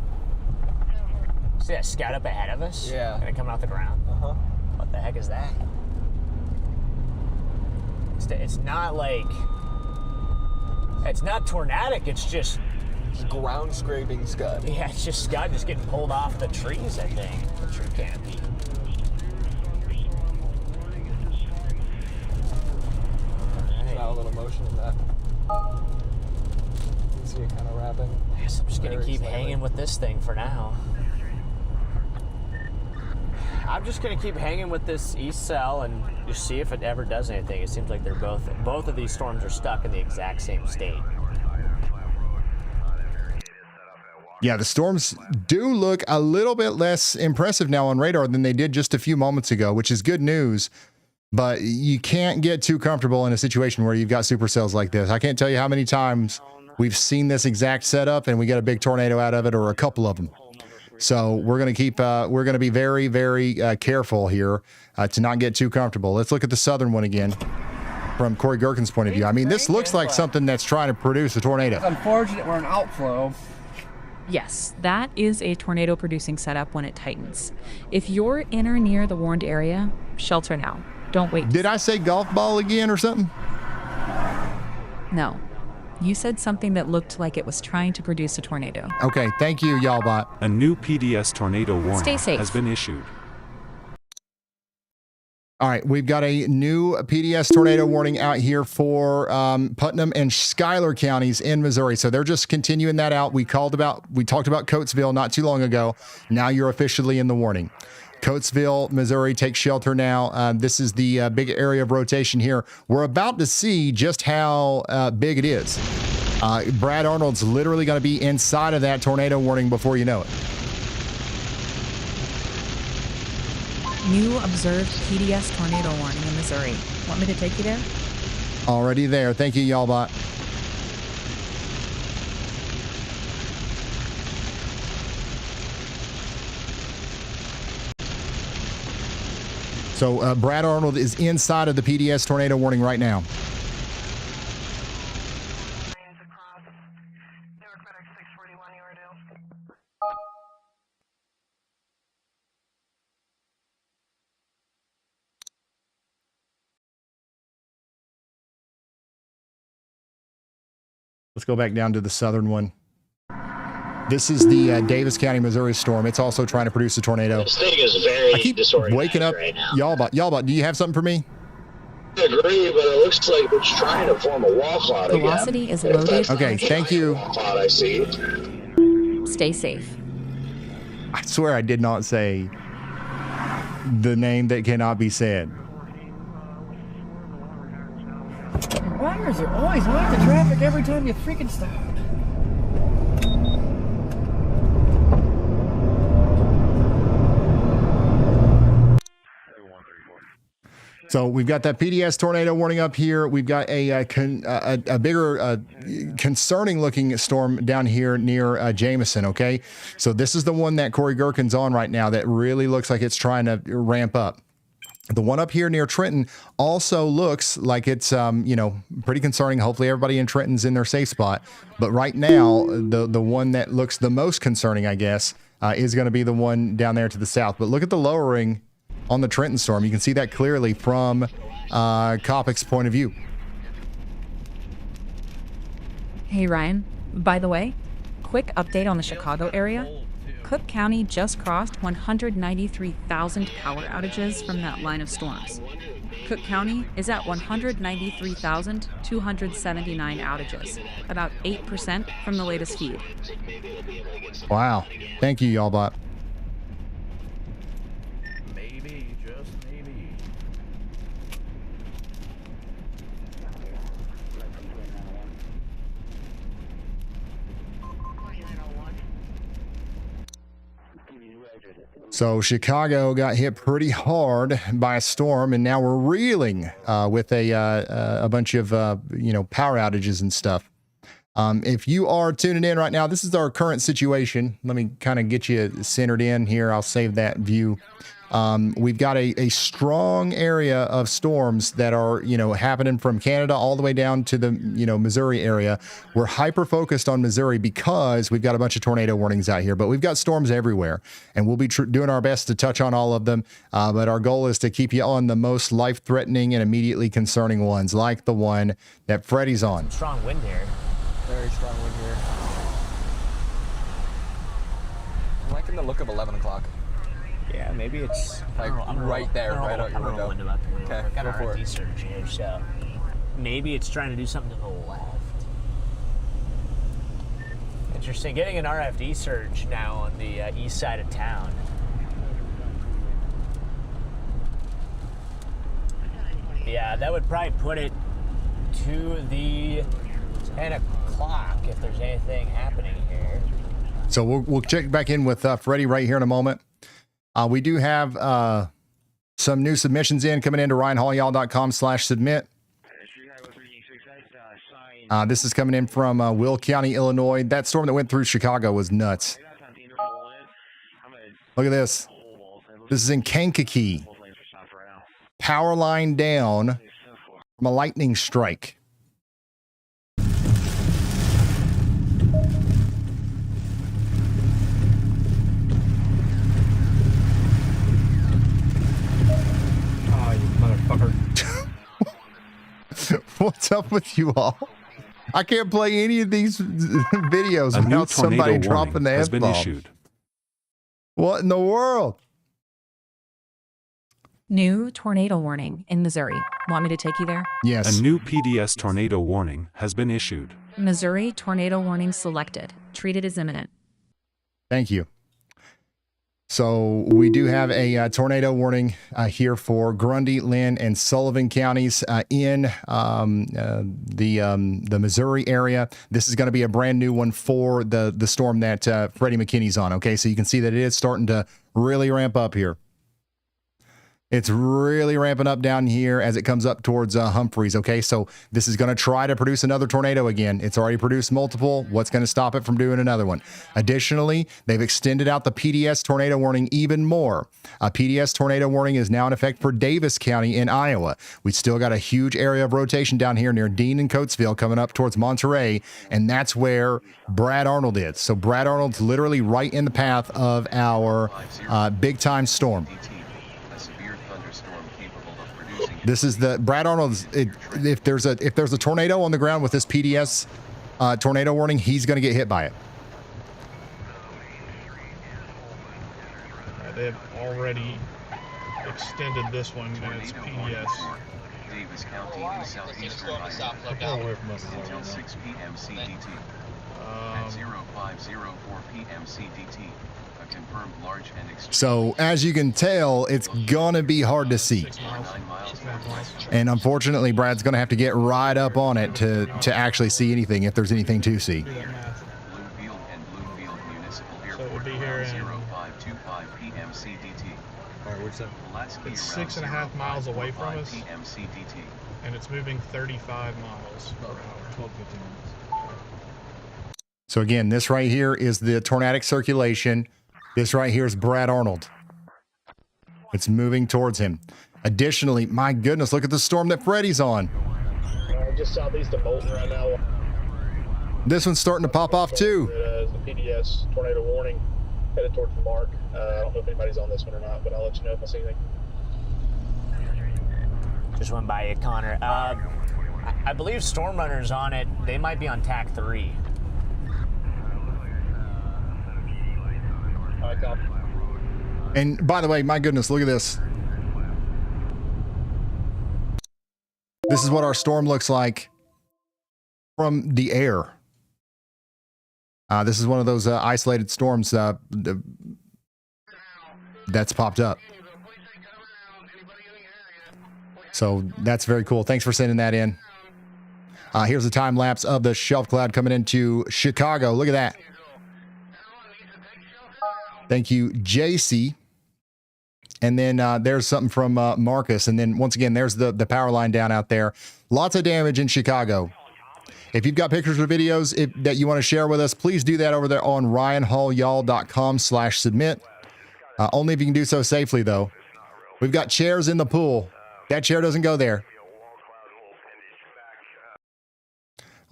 See that scout up ahead of us? Yeah. And it coming off the ground? Uh-huh. What the heck is that? It's not like... It's not tornadic, it's just... ground scraping scud. Yeah, it's just scud just getting pulled off the trees, I think. The tree canopy. Now a little motion in that. You can see it kind of wrapping. I guess I'm just going to keep hanging with this thing for now. I'm just going to keep hanging with this east cell and just see if it ever does anything. It seems like they're both of these storms are stuck in the exact same state. Yeah, the storms do look a little bit less impressive now on radar than they did just a few moments ago, which is good news. But you can't get too comfortable in a situation where you've got supercells like this. I can't tell you how many times we've seen this exact setup and we get a big tornado out of it, or a couple of them. So we're going to be very, very careful here to not get too comfortable. Let's look at the southern one again from Corey Gherkin's point of view. I mean, this looks like something that's trying to produce a tornado. It's unfortunate we're in outflow. Yes, that is a tornado producing setup when it tightens. If you're in or near the warned area, shelter now. Don't wait. Did I say golf ball again or something? No. You said something that looked like it was trying to produce a tornado. Okay, thank you, YALLBot. A new PDS tornado warning Stay safe. has been issued. All right, we've got a new PDS tornado warning out here for Putnam and Schuyler counties in Missouri. So they're just continuing that out. We talked about Coatesville not too long ago. Now you're officially in the warning. Coatesville, Missouri, take shelter now. This is the big area of rotation here. We're about to see just how big it is. Brad Arnold's literally going to be inside of that tornado warning before you know it. New observed PDS tornado warning in Missouri. Want me to take you there? Already there. Thank you, YALLBot. So Brad Arnold is inside of the PDS tornado warning right now. Let's go back down to the southern one. This is the Davis County, Missouri storm. It's also trying to produce a tornado. This thing is very I keep disorganized waking up. right now. YALLBot, do you have something for me? I agree, but it looks like it's trying to form a wall cloud again. Velocity is loaded. Okay, thank you. Cloud I see. Stay safe. I swear I did not say the name that cannot be said. Why is there always like the traffic every time you freaking stop? So we've got that PDS tornado warning up here. We've got a bigger concerning looking storm down here near Jameson. Okay, so this is the one that Corey Gherkin's on right now that really looks like it's trying to ramp up. The one up here near Trenton also looks like it's, pretty concerning. Hopefully everybody in Trenton's in their safe spot. But right now, the one that looks the most concerning, I guess, is going to be the one down there to the south. But look at the lowering on the Trenton storm. You can see that clearly from Copic's point of view. Hey, Ryan. By the way, quick update on the Chicago area. Cook County just crossed 193,000 power outages from that line of storms. Cook County is at 193,279 outages, about 8% from the latest feed. Wow. Thank you, YALLBot. Maybe, just maybe. So Chicago got hit pretty hard by a storm, and now we're reeling with a bunch of power outages and stuff. If you are tuning in right now, this is our current situation. Let me kind of get you centered in here. I'll save that view. We've got a strong area of storms that are, happening from Canada all the way down to the, Missouri area. We're hyper focused on Missouri because we've got a bunch of tornado warnings out here, but we've got storms everywhere, and we'll be doing our best to touch on all of them. But our goal is to keep you on the most life-threatening and immediately concerning ones, like the one that Freddie's on. Strong wind here. Very strong wind here. I'm liking the look of 11 o'clock. Yeah, maybe it's like right there, right out your window. Okay, got an RFD surge here, so maybe it's trying to do something to the left. Interesting, getting an RFD surge now on the east side of town. Yeah, that would probably put it to the 10 o'clock if there's anything happening here. So we'll check back in with Freddie right here in a moment. We do have some new submissions coming into ryanhallyall.com/submit. This is coming in from Will County, Illinois. That storm that went through Chicago was nuts. Look at this. This is in Kankakee. Power line down from a lightning strike. Motherfucker. What's up with you all? I can't play any of these videos A new without somebody tornado dropping warning the has been F-bomb. issued. What in the world? New tornado warning in Missouri. Want me to take you there? Yes. A new PDS tornado warning has been issued. Missouri tornado warning selected. Treated as imminent. Thank you. So we do have a tornado warning here for Grundy, Lynn, and Sullivan counties in the Missouri area. This is going to be a brand new one for the storm that Freddie McKinney's on. Okay, so you can see that it is starting to really ramp up here. It's really ramping up down here as it comes up towards Humphreys. Okay, so this is going to try to produce another tornado again. It's already produced multiple. What's going to stop it from doing another one? Additionally, they've extended out the PDS tornado warning even more. A PDS tornado warning is now in effect for Davis County in Iowa. We still got a huge area of rotation down here near Dean and Coatesville coming up towards Monterey, and that's where Brad Arnold is. So Brad Arnold's literally right in the path of our big-time storm. This is the Brad Arnold's. If there's a tornado on the ground with this PDS tornado warning, he's going to get hit by it. They've already extended this one, and it's PDS. Davis County in southeastern Iowa until 6 p.m. CDT. At 0504 p.m. CDT. A confirmed large and extreme. So as you can tell, it's gonna be hard to see. And unfortunately, Brad's gonna have to get right up on it to actually see anything, if there's anything to see. So it would be here in 0525 p.m. CDT. Alright, where's that? It's 6.5 miles away from us, and it's moving 35 miles per hour. 12, 15 minutes. So again, this right here is the tornadic circulation. This right here is Brad Arnold. It's moving towards him. Additionally, my goodness, look at the storm that Freddie's on. Just southeast of Bolton right now. This one's starting to pop off too. The PDS tornado warning headed towards the mark. I don't know if anybody's on this one or not, but I'll let you know if I see anything. Just went by you, Connor. I believe Storm Runner's on it. They might be on TAC 3. All right, copy. And by the way, my goodness, look at this. This is what our storm looks like from the air. This is one of those isolated storms that's popped up. So that's very cool. Thanks for sending that in. Here's a time lapse of the shelf cloud coming into Chicago. Look at that. Thank you, JC. And then there's something from Marcus. And then once again, there's the power line down out there. Lots of damage in Chicago. If you've got pictures or videos that you want to share with us, please do that over there on ryanhallyall.com/submit. Only if you can do so safely, though. We've got chairs in the pool. That chair doesn't go there.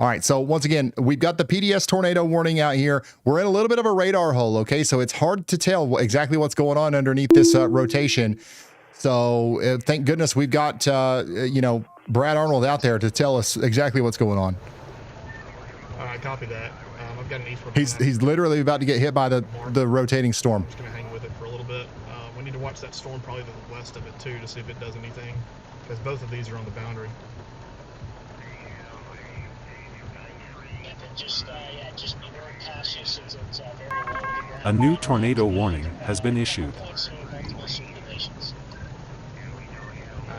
All right, so once again, we've got the PDS tornado warning out here. We're in a little bit of a radar hole, okay? So it's hard to tell exactly what's going on underneath this rotation. So thank goodness we've got, Brad Arnold out there to tell us exactly what's going on. All right, copy that. I've got an east. He's literally about to get hit by the rotating storm. I'm just going to hang with it for a little bit. We need to watch that storm probably to the west of it, too, to see if it does anything, because both of these are on the boundary. Just be very cautious since it's very low to the ground. A new tornado warning has been issued.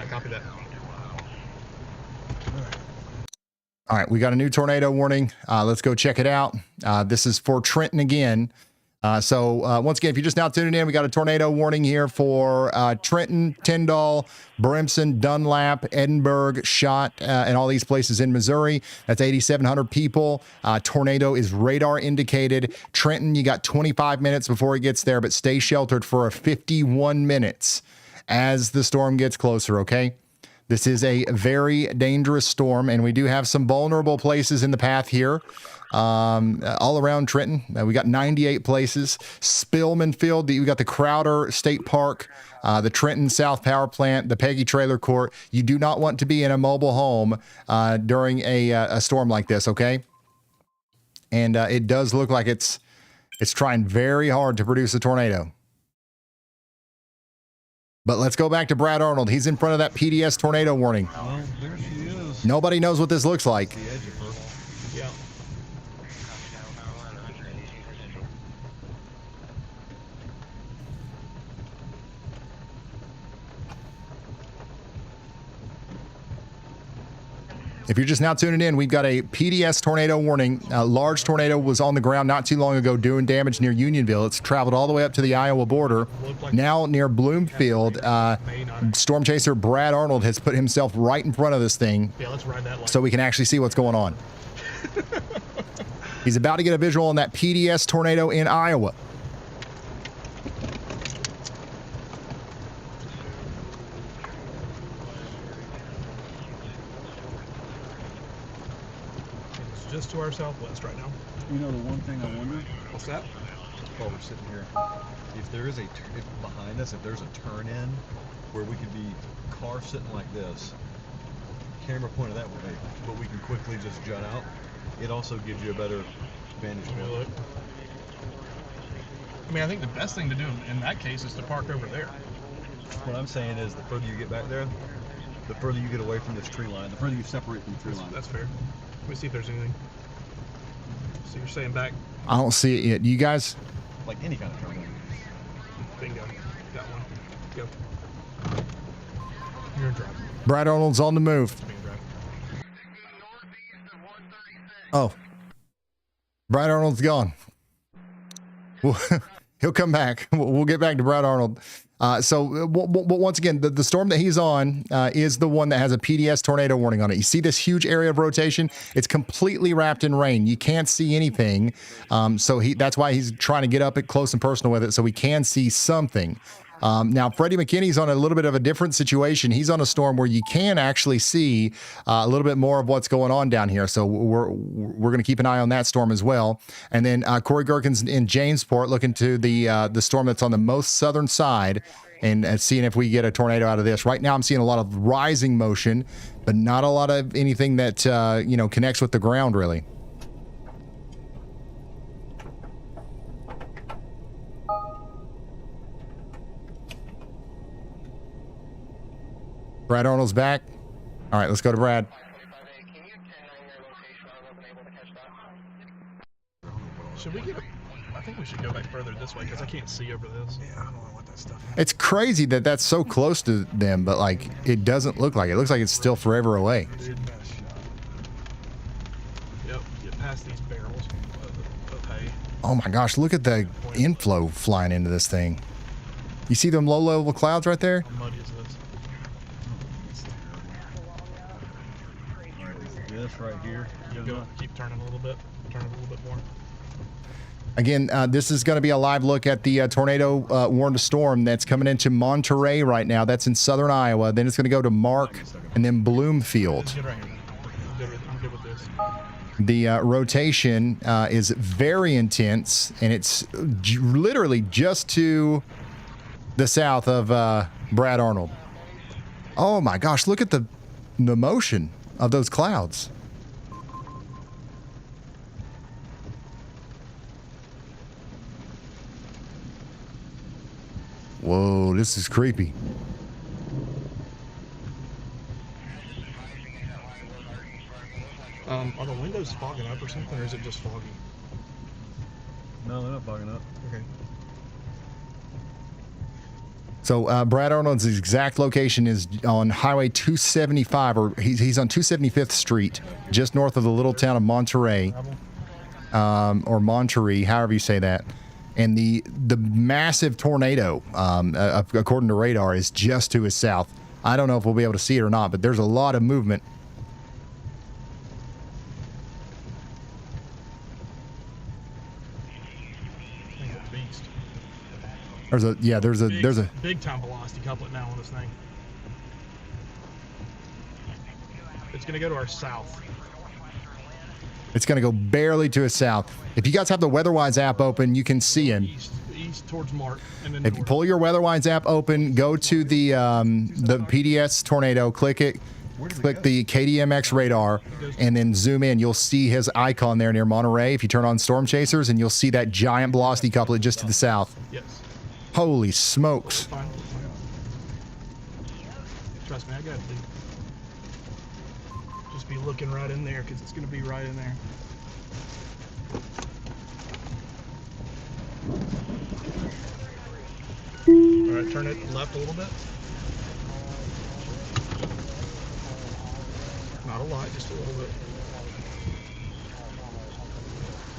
Copy that. All right, we got a new tornado warning. Let's go check it out. This is for Trenton again. So once again, if you're just now tuning in, we got a tornado warning here for Trenton, Tyndall, Brimson, Dunlap, Edinburgh, Schott, and all these places in Missouri. That's 8,700 people. Tornado is radar indicated. Trenton, you got 25 minutes before it gets there, but stay sheltered for 51 minutes as the storm gets closer, okay? This is a very dangerous storm, and we do have some vulnerable places in the path here. All around Trenton, we got 98 places. Spillman Field, we got the Crowder State Park, the Trenton South Power Plant, the Peggy Trailer Court. You do not want to be in a mobile home during a storm like this, okay? And it does look like it's trying very hard to produce a tornado. But let's go back to Brad Arnold. He's in front of that PDS tornado warning. Well, there she is. Nobody knows what this looks like. The edge of her. Yeah. If you're just now tuning in, we've got a PDS tornado warning. A large tornado was on the ground not too long ago doing damage near Unionville. It's traveled all the way up to the Iowa border. Now near Bloomfield, storm chaser Brad Arnold has put himself right in front of this thing so we can actually see what's going on. He's about to get a visual on that PDS tornado in Iowa. Just to our southwest right now. You know, the one thing I wonder. What's that? While we're sitting here, if there is if behind us, if there's a turn in where we could be car sitting like this, camera pointed that way, but we can quickly just jut out. It also gives you a better vantage point. I mean, I think the best thing to do in that case is to park over there. What I'm saying is, the further you get back there, the further you get away from this tree line, the further you separate from the tree line. That's fair. Let me see if there's anything. So you're saying back? I don't see it yet. You guys? Like any kind of turn. Bingo. Got one. Go. You're in drive. Brad Arnold's on the move. Oh. Brad Arnold's gone. He'll come back. We'll get back to Brad Arnold. So once again, the storm that he's on is the one that has a PDS tornado warning on it. You see this huge area of rotation? It's completely wrapped in rain. You can't see anything. So that's why he's trying to get up close and personal with it so we can see something. Now, Freddie McKinney's on a little bit of a different situation. He's on a storm where you can actually see a little bit more of what's going on down here. So we're going to keep an eye on that storm as well. And then Corey Gherkin's in Jamesport looking to the storm that's on the most southern side and seeing if we get a tornado out of this. Right now, I'm seeing a lot of rising motion, but not a lot of anything that connects with the ground really. Brad Arnold's back. All right, let's go to Brad. Should we get I think we should go back further this way because I can't see over this. Yeah, I don't know what that stuff is. It's crazy that that's so close to them, but like it doesn't look like it. It looks like it's still forever away. Yep, get past these barrels of hay. Oh my gosh, look at the inflow flying into this thing. You see them low-level clouds right there? How muddy is this? This right here. Keep turning a little bit. Turn it a little bit more. Again, this is going to be a live look at the tornado warned storm that's coming into Monterey right now. That's in southern Iowa. Then it's going to go to Mark and then Bloomfield. I'm good with this. The rotation is very intense, and it's literally just to the south of Brad Arnold. Oh my gosh, look at the motion of those clouds. Whoa, this is creepy. Are the windows fogging up or something, or is it just foggy? No, they're not fogging up. Okay. So Brad Arnold's exact location is on Highway 275, or he's on 275th Street, just north of the little town of Monterey, or Monterey, however you say that. And the massive tornado, according to radar, is just to his south. I don't know if we'll be able to see it or not, but there's a lot of movement. There's a big time velocity couplet now on this thing. It's going to go to our south. It's going to go barely to his south. If you guys have the WeatherWise app open, you can see him. East towards Mark. And then If you pull your WeatherWise app open, go to the PDS tornado, click it, click the KDMX radar, and then zoom in. You'll see his icon there near Monterey. If you turn on Storm Chasers, and you'll see that giant velocity couplet just to the south. Yes. Holy smokes. Trust me, I got it. Just be looking right in there because it's going to be right in there. All right, turn it left a little bit. Not a lot, just a little bit.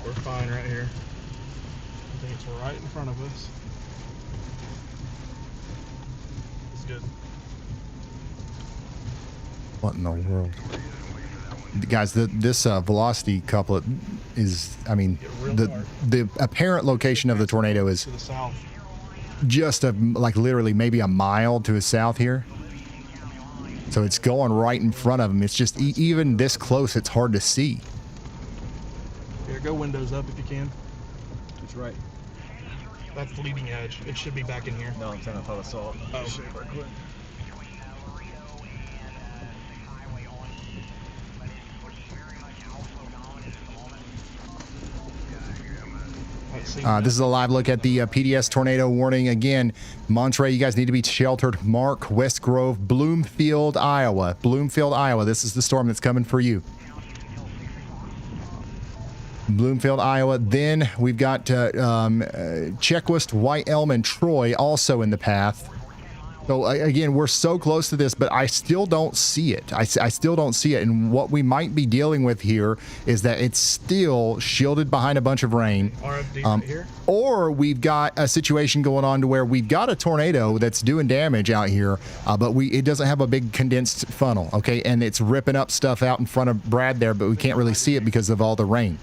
We're fine right here. I think it's right in front of us. It's good. What in the world? Guys, this velocity couplet is, I mean, the apparent location of the tornado is to the south. Just like literally maybe a mile to his south here. So it's going right in front of him. It's just even this close, it's hard to see. Here, go windows up if you can. It's right. That's the leading edge. It should be back in here. No, I'm saying I thought I saw it. Oh. This is a live look at the PDS tornado warning. Again, Monterey, you guys need to be sheltered. Mark, West Grove, Bloomfield, Iowa. Bloomfield, Iowa. This is the storm that's coming for you. Bloomfield, Iowa. Then we've got Checkwist, White Elm, and Troy also in the path. So again, we're so close to this, but I still don't see it. I still don't see it. And what we might be dealing with here is that it's still shielded behind a bunch of rain. RFD right here. Or we've got a situation going on to where we've got a tornado that's doing damage out here, but it doesn't have a big condensed funnel, okay? And it's ripping up stuff out in front of Brad there, but we can't really see it because of all the rain.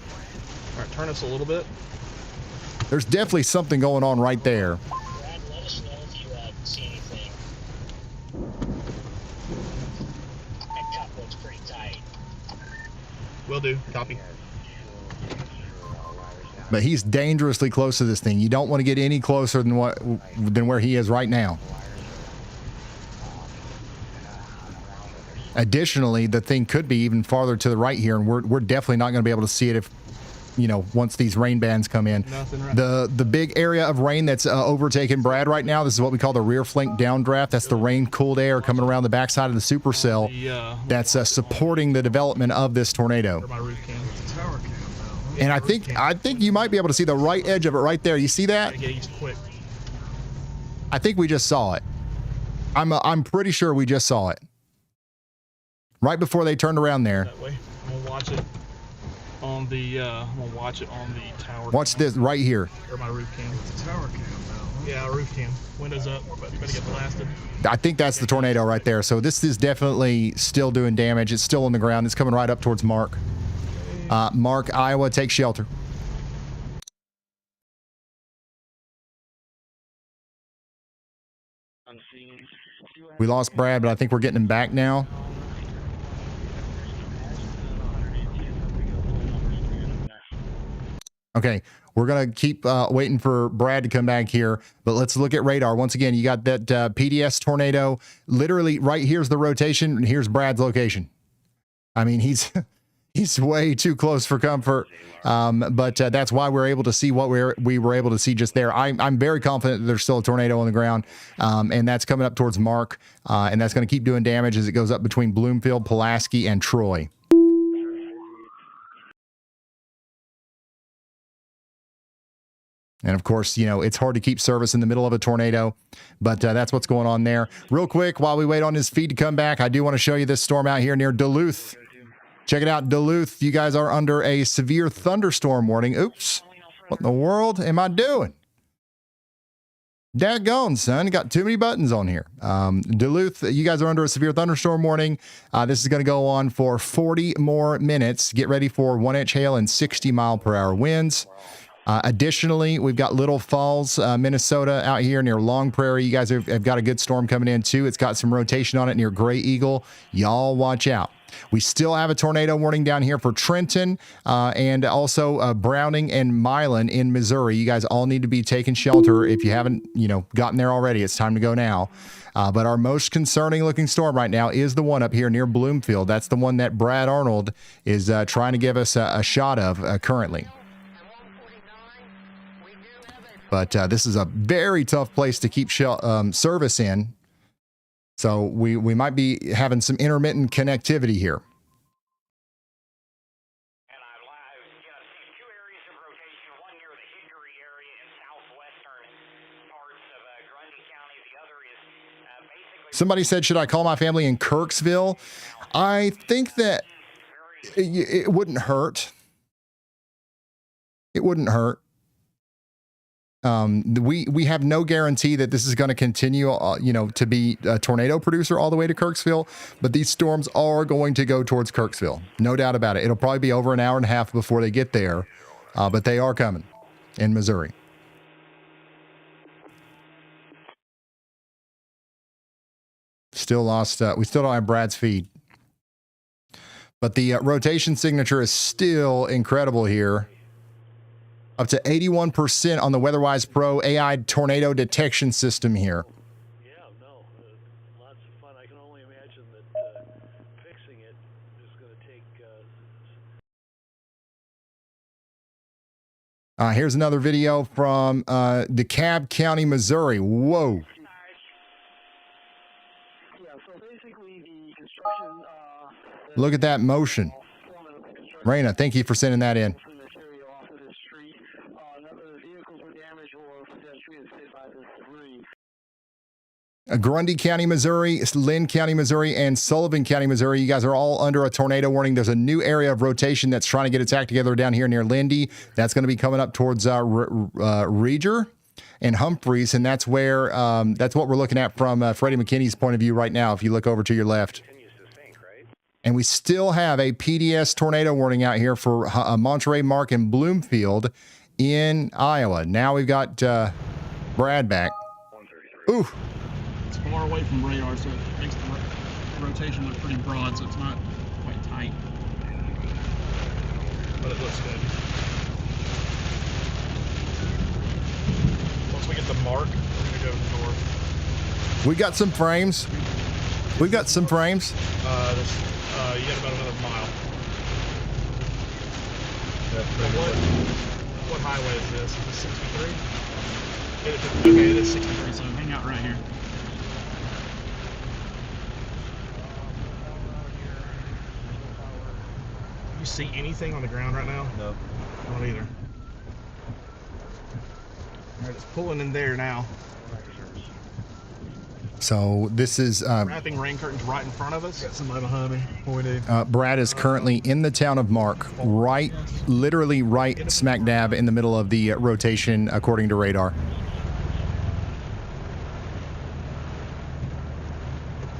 All right, turn us a little bit. There's definitely something going on right there. Brad, let us know if you see anything. That cup looks pretty tight. Will do. Copy. But he's dangerously close to this thing. You don't want to get any closer than where he is right now. Additionally, the thing could be even farther to the right here, and we're definitely not going to be able to see it if, once these rain bands come in. Right. The big area of rain that's overtaken Brad right now, this is what we call the rear flank downdraft. That's the rain-cooled air coming around the backside of the supercell that's supporting the development of this tornado. And I think you might be able to see the right edge of it right there. You see that? I think we just saw it. I'm pretty sure we just saw it. Right before they turned around there. That way. I'm gonna watch it on the tower. Watch this right here. Or my roof cam. It's a tower cam now. Yeah, roof cam. Windows up. We're about to get blasted. I think that's the tornado right there. So this is definitely still doing damage. It's still on the ground. It's coming right up towards Mark. Mark, Iowa, take shelter. We lost Brad, but I think we're getting him back now. Okay, we're going to keep waiting for Brad to come back here, but let's look at radar. Once again, you got that PDS tornado. Literally, right here's the rotation, and here's Brad's location. I mean, he's way too close for comfort, but that's why we're able to see what we were able to see just there. I'm very confident that there's still a tornado on the ground, and that's coming up towards Mark, and that's going to keep doing damage as it goes up between Bloomfield, Pulaski, and Troy. And of course, it's hard to keep service in the middle of a tornado, but that's what's going on there. Real quick, while we wait on his feed to come back, I do want to show you this storm out here near Duluth. Check it out, Duluth. You guys are under a severe thunderstorm warning. Oops. What in the world am I doing? Daggone, son. Got too many buttons on here. Duluth, you guys are under a severe thunderstorm warning. This is going to go on for 40 more minutes. Get ready for 1-inch hail and 60-mile-per-hour winds. Additionally, we've got Little Falls, Minnesota out here near Long Prairie. You guys have got a good storm coming in too. It's got some rotation on it near Gray Eagle. Y'all watch out. We still have a tornado warning down here for Trenton and also Browning and Milan in Missouri. You guys all need to be taking shelter. If you haven't, gotten there already, it's time to go now. But our most concerning looking storm right now is the one up here near Bloomfield. That's the one that Brad Arnold is trying to give us a shot of currently. But this is a very tough place to keep service in. So we might be having some intermittent connectivity here. Somebody said, should I call my family in Kirksville? I think that it wouldn't hurt. It wouldn't hurt. We have no guarantee that this is going to continue, to be a tornado producer all the way to Kirksville, but these storms are going to go towards Kirksville. No doubt about it. It'll probably be over an hour and a half before they get there, but they are coming in Missouri. Still lost. We still don't have Brad's feed, but the rotation signature is still incredible here. Up to 81% on the WeatherWise Pro AI tornado detection system here. Yeah, no, lots of fun. I can only imagine that fixing it is going to take... Here's another video from DeKalb County, Missouri. Whoa. Look at that motion. Raina, thank you for sending that in. Grundy County, Missouri, Lynn County, Missouri, and Sullivan County, Missouri. You guys are all under a tornado warning. There's a new area of rotation that's trying to get its act together down here near Lindy. That's going to be coming up towards Reger and Humphreys, and that's where that's what we're looking at from Freddie McKinney's point of view right now. If you look over to your left, and we still have a PDS tornado warning out here for Monterey, Mark, and Bloomfield in Iowa. Now we've got Brad back. Ooh. It's far away from radar, so it makes the rotation look pretty broad, so it's not quite tight. But it looks good. Once we get the mark, we're going to go north. We got some frames. We've got some frames. You got about another mile. What highway is this? Is this 63? Okay, it is 63, so hang out right here. You see anything on the ground right now? No. Not either. Alright, it's pulling in there now. So this is wrapping rain curtains right in front of us. Got somebody behind me. What we do? Brad is currently in the town of Mark, literally right smack dab in the middle of the rotation according to radar.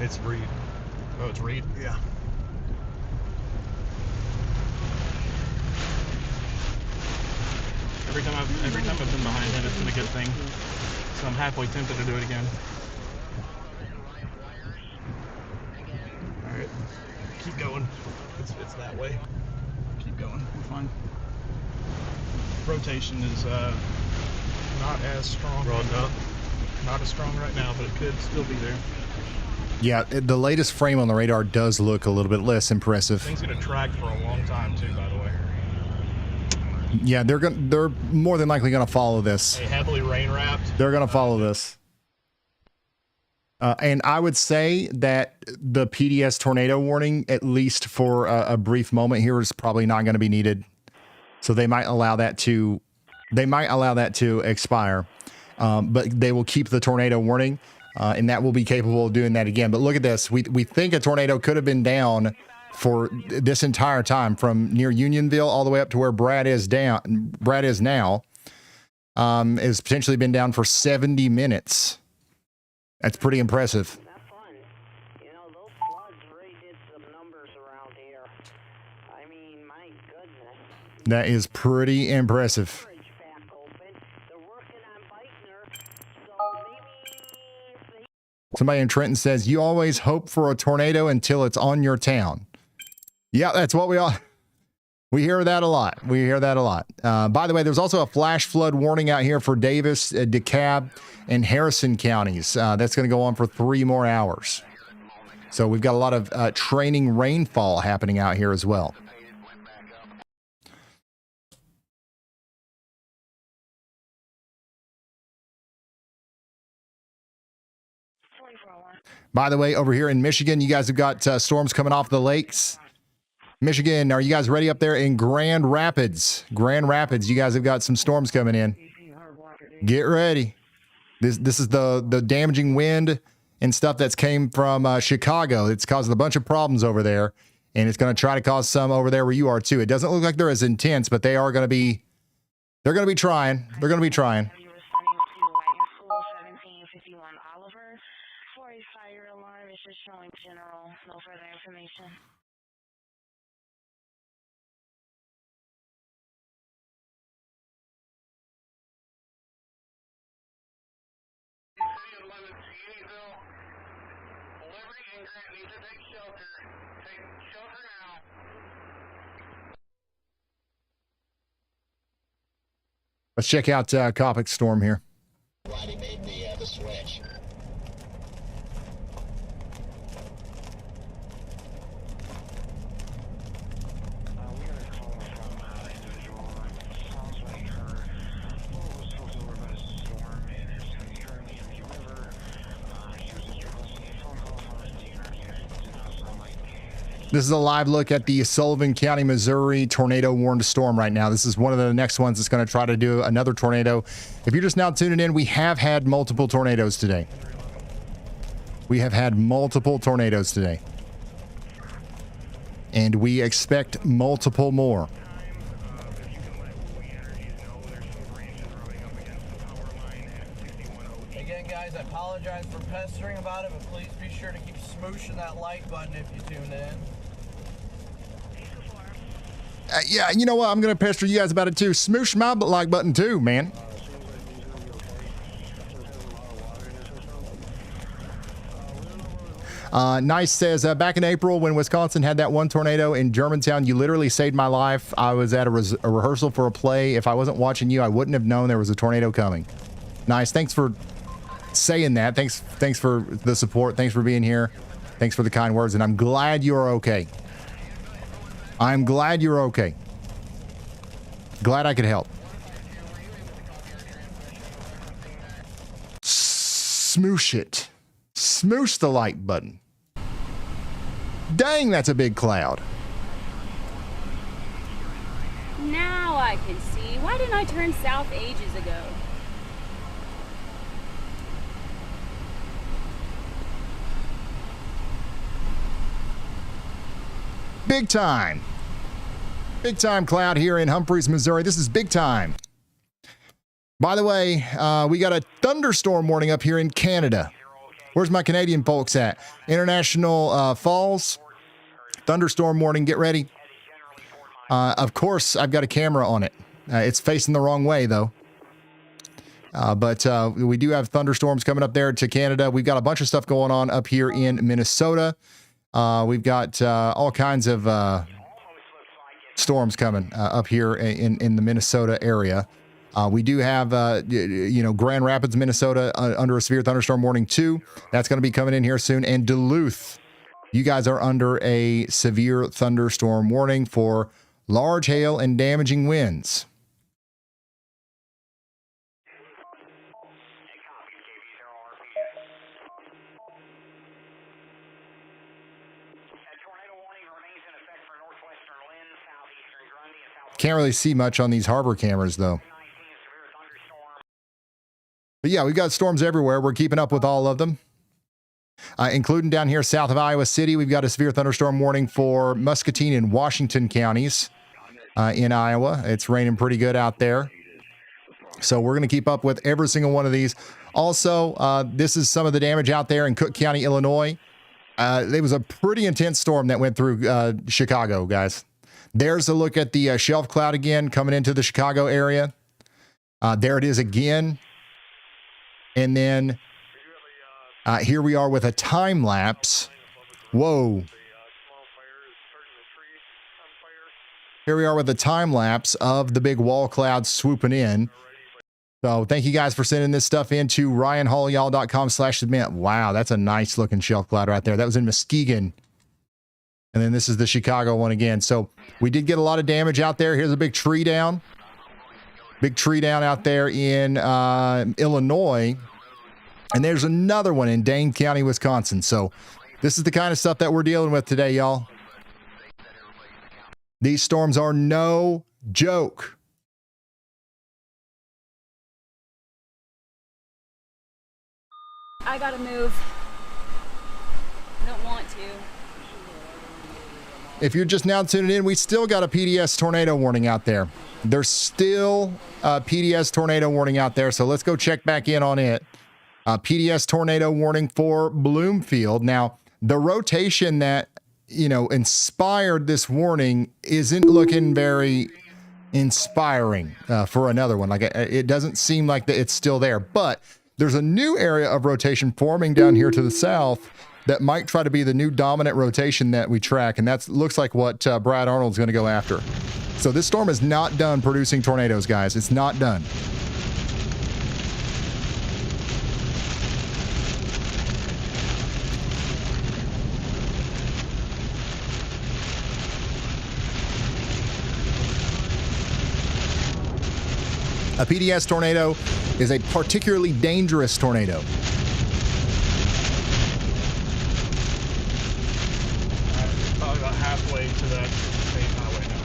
It's Reed. Oh, it's Reed? Yeah. Every time I've been behind him, it's been a good thing. So I'm halfway tempted to do it again. Alright. Keep going. It's that way. Keep going. We're fine. Rotation is not as strong. Not as strong right now, but it could still be there. Yeah, the latest frame on the radar does look a little bit less impressive. Things going to track for a long time too, by the way. Yeah, they're more than likely going to follow this. Hey, heavily rain wrapped. They're going to follow this. And I would say that the PDS tornado warning, at least for a brief moment here, is probably not going to be needed. So they might allow that to expire, but they will keep the tornado warning, and that will be capable of doing that again. But look at this. We think a tornado could have been down for this entire time from near Unionville all the way up to where Brad is now. Has potentially been down for 70 minutes. That's pretty impressive. You know, those floods really did some numbers around here. I mean, my goodness. That is pretty impressive. Factor Somebody in Trenton says, you always hope for a tornado until it's on your town. Yeah, that's what we hear that a lot. We hear that a lot. By the way, there's also a flash flood warning out here for Davis, DeKalb, and Harrison counties. That's going to go on for 3 more hours. So we've got a lot of training rainfall happening out here as well. By the way, over here in Michigan, you guys have got storms coming off the lakes. Michigan, are you guys ready up there in Grand Rapids? Grand Rapids, you guys have got some storms coming in. Get ready. This is the damaging wind and stuff that's came from Chicago. It's causing a bunch of problems over there, and it's going to try to cause some over there where you are too. It doesn't look like they're as intense, but they are going to be. They're going to be trying. They're going to be trying. Showing general, no further information. Let's check out Coppock's storm here. Glad he made the switch. This is a live look at the Sullivan County, Missouri tornado warned storm right now. This is one of the next ones that's going to try to do another tornado. If you're just now tuning in, we have had multiple tornadoes today. We have had multiple tornadoes today. And we expect multiple more. Again, guys, I apologize for pestering about it, but please be sure to keep smooshing that like button if you tuned in. Yeah, you know what? I'm going to pester you guys about it too. Smoosh my like button too, man. Nice says, back in April when Wisconsin had that one tornado in Germantown, you literally saved my life. I was at a rehearsal for a play. If I wasn't watching you, I wouldn't have known there was a tornado coming. Nice. Thanks for saying that. Thanks for the support. Thanks for being here. Thanks for the kind words. And I'm glad you're okay. I'm glad you're okay. Glad I could help. Smoosh it. Smoosh the like button. Dang, that's a big cloud. Now I can see. Why didn't I turn south ages ago? Big time. Big time cloud here in Humphreys, Missouri. This is big time. By the way, we got a thunderstorm warning up here in Canada. Where's my Canadian folks at? International Falls. Thunderstorm warning. Get ready. Of course, I've got a camera on it. It's facing the wrong way, though. But we do have thunderstorms coming up there to Canada. We've got a bunch of stuff going on up here in Minnesota. We've got all kinds of storms coming up here in the Minnesota area. We do have, Grand Rapids, Minnesota under a severe thunderstorm warning too. That's going to be coming in here soon. And Duluth, you guys are under a severe thunderstorm warning for large hail and damaging winds. Can't really see much on these harbor cameras, though. But yeah, we've got storms everywhere. We're keeping up with all of them, including down here south of Iowa City. We've got a severe thunderstorm warning for Muscatine and Washington counties in Iowa. It's raining pretty good out there. So we're going to keep up with every single one of these. Also, this is some of the damage out there in Cook County, Illinois. There was a pretty intense storm that went through Chicago, guys. There's a look at the shelf cloud again coming into the Chicago area. There it is again. And then Here we are with a time lapse. Whoa. Here we are with a time lapse of the big wall cloud swooping in. So thank you guys for sending this stuff in to ryanhallyall.com/submit. Wow, that's a nice looking shelf cloud right there. That was in Muskegon. And then this is the Chicago one again. So we did get a lot of damage out there. Here's a big tree down. Big tree down out there in Illinois. And there's another one in Dane County, Wisconsin. So this is the kind of stuff that we're dealing with today, y'all. These storms are no joke. I gotta move. I don't want to. If you're just now tuning in, we still got a PDS tornado warning out there. There's still a PDS tornado warning out there, so let's go check back in on it. PDS tornado warning for Bloomfield. Now, the rotation that, inspired this warning isn't looking very inspiring for another one. Like, it doesn't seem like that it's still there, but there's a new area of rotation forming down here to the south that might try to be the new dominant rotation that we track, and that looks like what Brad Arnold's going to go after. So this storm is not done producing tornadoes, guys. It's not done. A PDS tornado is a particularly dangerous tornado. Probably about halfway to that state highway now.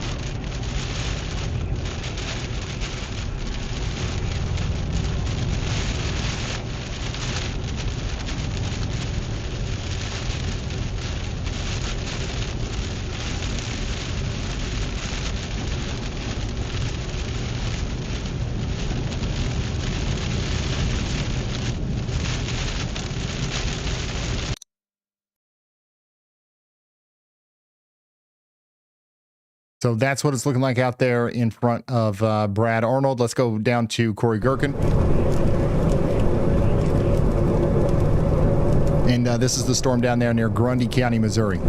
So that's what it's looking like out there in front of Brad Arnold. Let's go down to Corey Gherkin. And this is the storm down there near Grundy County, Missouri.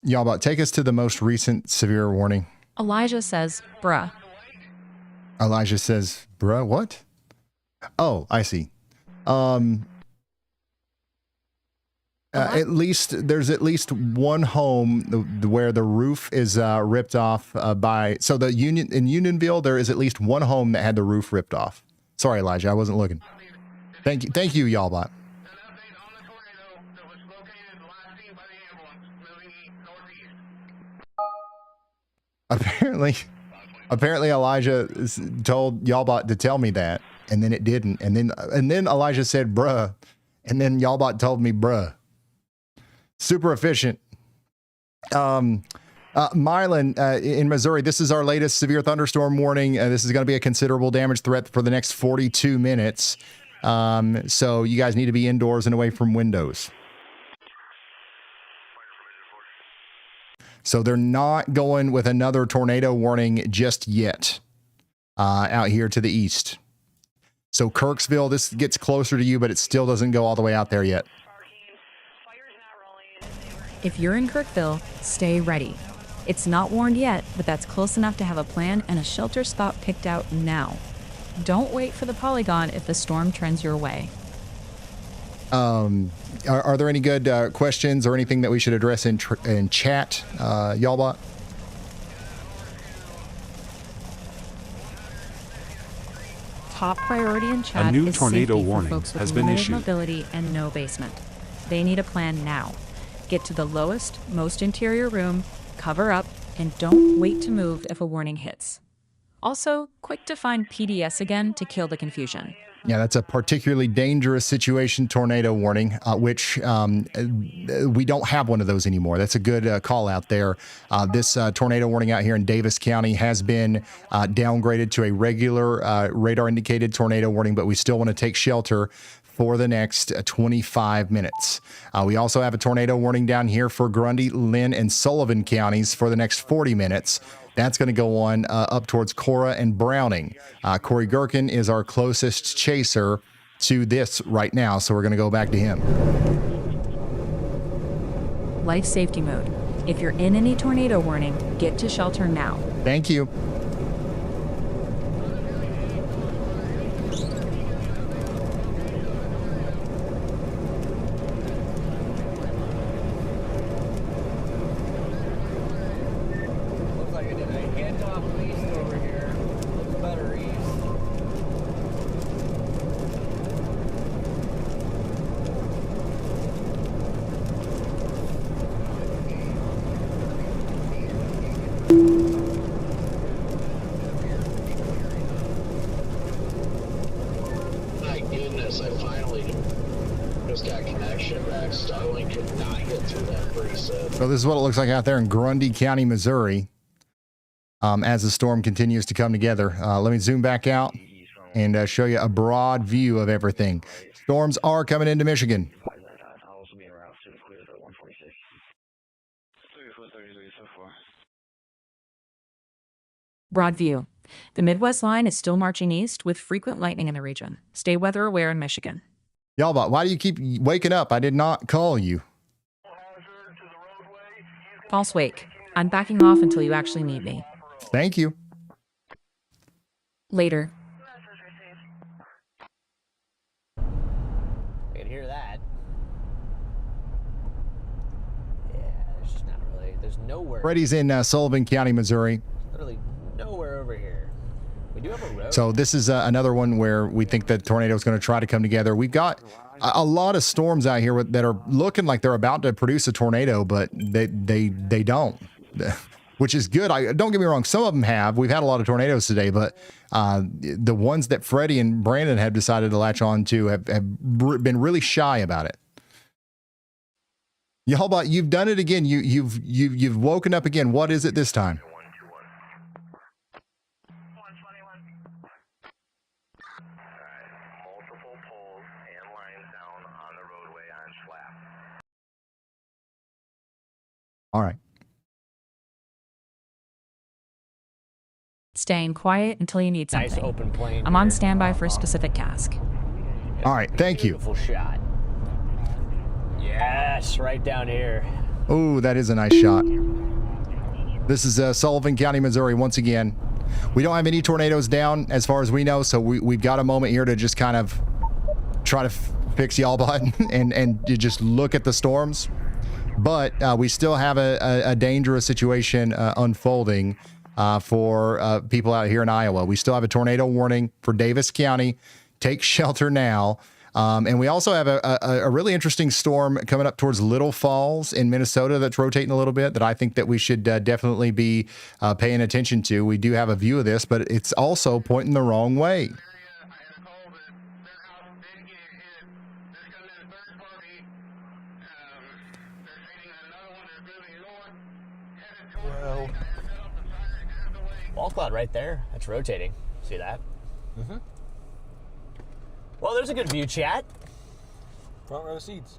Y'all, about take us to the most recent severe warning. Elijah says, bruh. Elijah says, bruh, what? Oh, I see. There's at least one home where the roof is ripped off so in Unionville, there is at least one home that had the roof ripped off. Sorry, Elijah, I wasn't looking. Thank you, y'all bot. Apparently Elijah told Y'allbot to tell me that, and then it didn't. And then Elijah said, bruh. And then Y'allbot told me, bruh. Super efficient. Mylan, in Missouri, this is our latest severe thunderstorm warning. This is going to be a considerable damage threat for the next 42 minutes. So you guys need to be indoors and away from windows. So they're not going with another tornado warning just yet out here to the east. So Kirksville, this gets closer to you, but it still doesn't go all the way out there yet. If you're in Kirkville, stay ready. It's not warned yet, but that's close enough to have a plan and a shelter spot picked out now. Don't wait for the polygon if the storm trends your way. Are there any good questions or anything that we should address in chat, Y'allbot? Top priority in chat A new is tornado safety warning for folks with has been limited issued. mobility and no basement. They need a plan now. Get to the lowest, most interior room, cover up, and don't wait to move if a warning hits. Also, quick to find PDS again to kill the confusion. Yeah, that's a particularly dangerous situation tornado warning, which we don't have one of those anymore. That's a good call out there. This tornado warning out here in Davis County has been downgraded to a regular radar indicated tornado warning, but we still want to take shelter for the next 25 minutes. We also have a tornado warning down here for Grundy, Lynn, and Sullivan counties for the next 40 minutes. That's going to go on up towards Cora and Browning. Corey Gherkin is our closest chaser to this right now, so we're going to go back to him. Life safety mode. If you're in any tornado warning, get to shelter now. Thank you. My goodness, I finally just got connection back. Starlink could not get through that preset. So this is what it looks like out there in Grundy County, Missouri, as the storm continues to come together. Let me zoom back out and show you a broad view of everything. Storms are coming into Michigan. Broad view. The Midwest line is still marching east with frequent lightning in the region. Stay weather aware in Michigan. Y'all, why do you keep waking up? I did not call you. False wake. I'm backing off until you actually need me. Thank you. Later. You can hear that. Yeah, there's just not really, there's nowhere. Freddie's in Sullivan County, Missouri. Literally nowhere over here. We do have a road. So this is another one where we think that tornado is going to try to come together. We've got a lot of storms out here that are looking like they're about to produce a tornado, but they don't, which is good. Don't get me wrong. Some of them have. We've had a lot of tornadoes today, but the ones that Freddie and Brandon have decided to latch on to have been really shy about it. Y'all, you've done it again. You've woken up again. What is it this time? All right. Staying quiet until you need something. Nice open plane. I'm on standby for a specific task. All right, thank you. Beautiful shot. Yes, right down here. Oh, that is a nice shot. This is Sullivan County, Missouri, once again. We don't have any tornadoes down as far as we know, so we've got a moment here to just kind of try to fix y'all button and just look at the storms. But we still have a dangerous situation unfolding for people out here in Iowa. We still have a tornado warning for Davis County. Take shelter now. And we also have a really interesting storm coming up towards Little Falls in Minnesota that's rotating a little bit that I think that we should definitely be paying attention to. We do have a view of this, but it's also pointing the wrong way. Well, wall cloud right there. That's rotating. See that? Mm-hmm. Well, there's a good view, chat. Front row seats.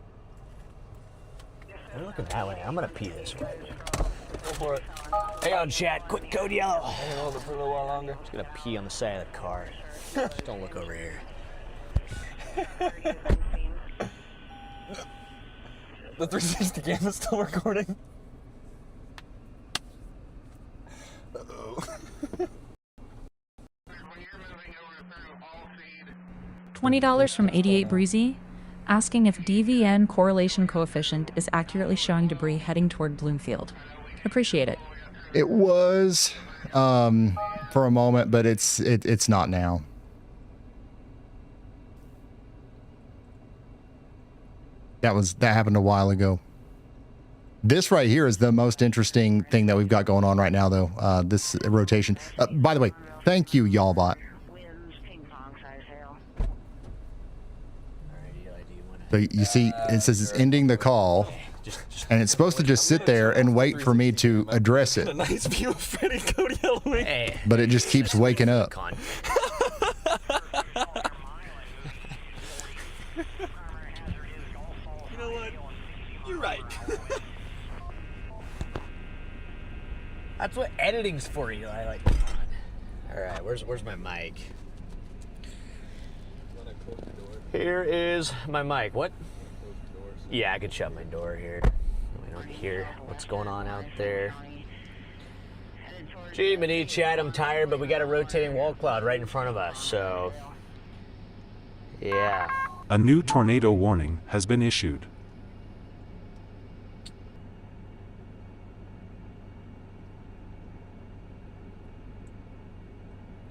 I'm looking that way. I'm gonna pee this way. Go for it. Hang on, chat. Quick code yellow. Hang on for a little while longer. Just gonna pee on the side of the car. Just don't look over here. The 360 camera's still recording. Uh-oh. $20 from 88 Breezy, asking if DVN correlation coefficient is accurately showing debris heading toward Bloomfield. Appreciate it. It was for a moment, but it's not now. That happened a while ago. This right here is the most interesting thing that we've got going on right now, though. This rotation. By the way, thank you, Y'allbot. So you see, it says it's ending the call, and it's supposed to just sit there and wait for me to address it. A nice view of Freddy Cody Halloween. Hey. But it just keeps waking up. You know what? You're right. That's what editing's for, Eli. Like, all right, where's my mic? Here is my mic. What? Yeah, I could shut my door here. We don't hear what's going on out there. Gee, Minnie, Chad, I'm tired, but we got a rotating wall cloud right in front of us, so yeah. A new tornado warning has been issued.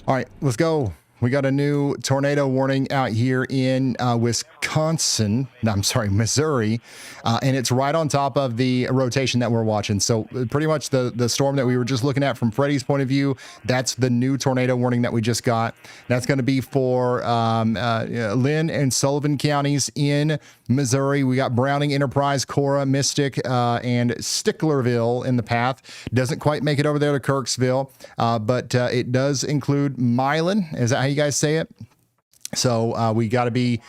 All right, let's go. We got a new tornado warning out here in Wisconsin. No, I'm sorry, Missouri. And it's right on top of the rotation that we're watching. So pretty much the storm that we were just looking at from Freddie's point of view, that's the new tornado warning that we just got. That's going to be for Lynn and Sullivan counties in Missouri. We got Browning, Enterprise, Cora, Mystic, and Sticklerville in the path. Doesn't quite make it over there to Kirksville, but it does include Milan. Is that how you guys say it? So we got to be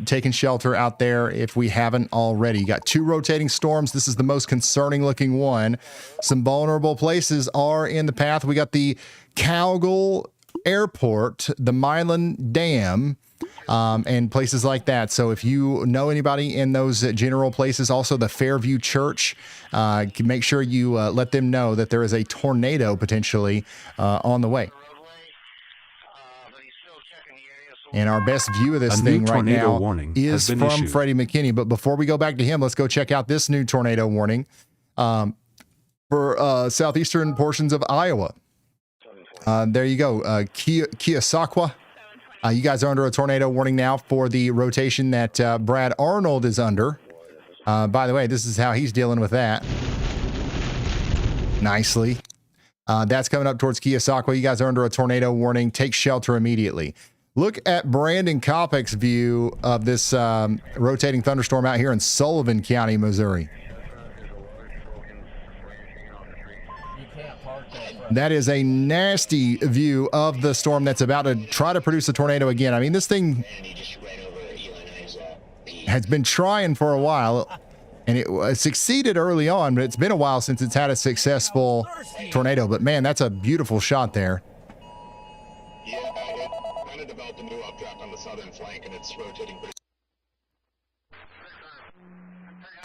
taking shelter out there if we haven't already. You got 2 rotating storms. This is the most concerning looking one. Some vulnerable places are in the path. We got the Cowgill Airport, the Milan Dam, and places like that. So if you know anybody in those general places, also the Fairview Church, make sure you let them know that there is a tornado potentially on the way. And our best view of this thing right now is from Freddie McKinney. But before we go back to him, let's go check out this new tornado warning for southeastern portions of Iowa. There you go, Keosauqua. You guys are under a tornado warning now for the rotation that Brad Arnold is under. By the way, this is how he's dealing with that. Nicely. That's coming up towards Keosauqua. You guys are under a tornado warning. Take shelter immediately. Look at Brandon Kopek's view of this rotating thunderstorm out here in Sullivan County, Missouri. That is a nasty view of the storm that's about to try to produce a tornado again. I mean, this thing has been trying for a while, and it succeeded early on, but it's been a while since it's had a successful tornado. But man, that's a beautiful shot there. Developed a new updraft on the southern flank, and it's rotating.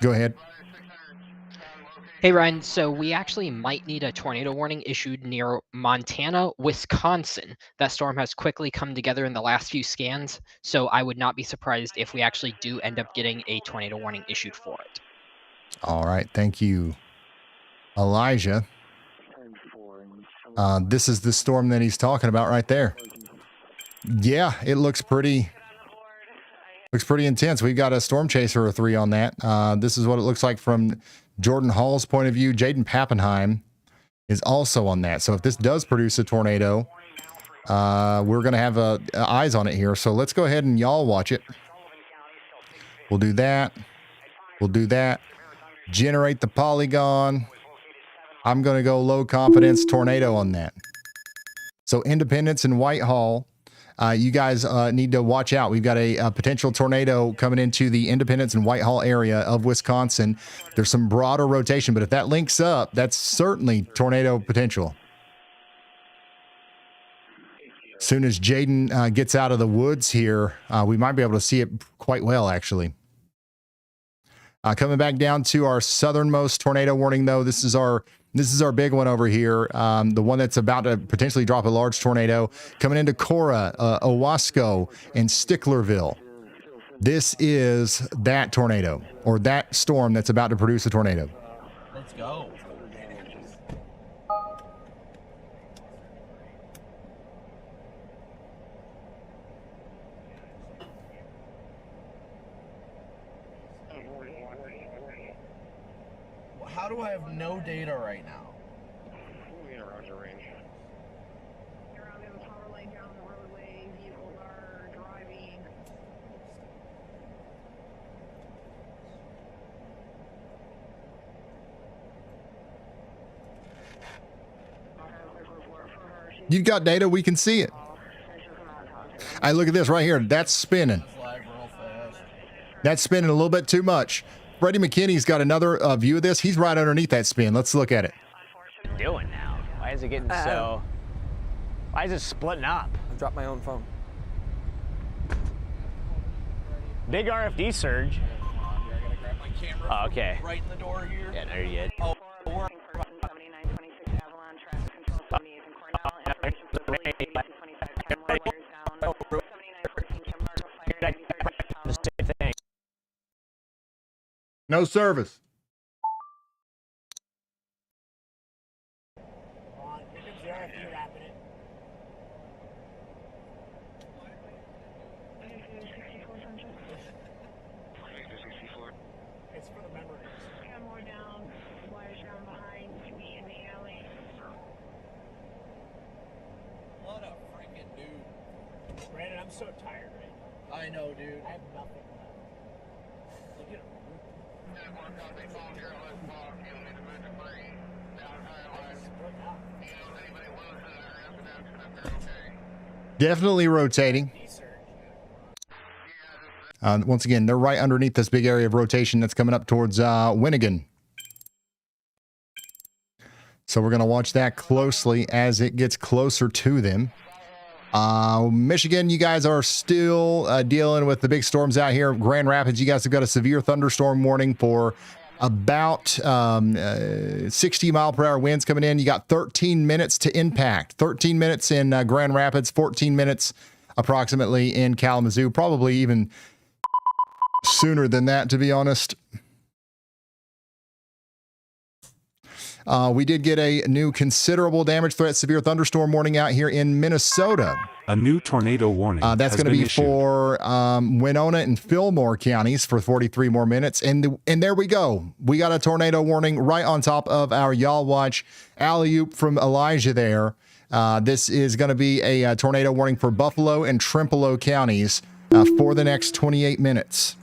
Go ahead. Hey Ryan, so we actually might need a tornado warning issued near Montana, Wisconsin. That storm has quickly come together in the last few scans, so I would not be surprised if we actually do end up getting a tornado warning issued for it. All right, thank you, Elijah. This is the storm that he's talking about right there. Yeah, it looks pretty intense. We've got a storm chaser or 3 on that. This is what it looks like from Jordan Hall's point of view. Jaden Pappenheim is also on that. So if this does produce a tornado, we're going to have eyes on it here. So let's go ahead and y'all watch it. We'll do that. We'll do that. Generate the polygon. I'm going to go low confidence tornado on that. So Independence and Whitehall. You guys need to watch out. We've got a potential tornado coming into the Independence and Whitehall area of Wisconsin. There's some broader rotation, but if that links up, that's certainly tornado potential. As soon as Jaden gets out of the woods here, we might be able to see it quite well, actually. Coming back down to our southernmost tornado warning, though, this is our big one over here, the one that's about to potentially drop a large tornado coming into Cora, Owasco, and Sticklerville. This is that tornado, or that storm that's about to produce a tornado. Let's go. How do I have no data right now? You've got data, we can see it. I look at this right here. That's spinning. That's spinning a little bit too much. Freddie McKinney's got another view of this. He's right underneath that spin. Let's look at it. What's it doing now? Why is it getting so... Why is it splitting up? I dropped my own phone. Big RFD surge. Oh, okay. Right in the door here. Yeah, there you go. Oh, No service. It's for the memories. Come more down, wires down behind me in the alley. What a freaking dude. Brandon, I'm so tired right now. I know, dude. I have nothing left. Look at him. Definitely rotating. Once again, they're right underneath this big area of rotation that's coming up towards Winnigan. So we're going to watch that closely as it gets closer to them. Michigan, you guys are still dealing with the big storms out here. Grand Rapids, you guys have got a severe thunderstorm warning for about 60-mile-per-hour winds coming in. You got 13 minutes to impact. 13 minutes in Grand Rapids, 14 minutes approximately in Kalamazoo. Probably even sooner than that, to be honest. We did get a new considerable damage threat, severe thunderstorm warning out here in Minnesota. A new tornado warning. That's going to be issued for Winona and Fillmore counties for 43 more minutes. And there we go. We got a tornado warning right on top of our Y'all Watch alley-oop from Elijah there. This is going to be a tornado warning for Buffalo and Trempealeau counties for the next 28 minutes.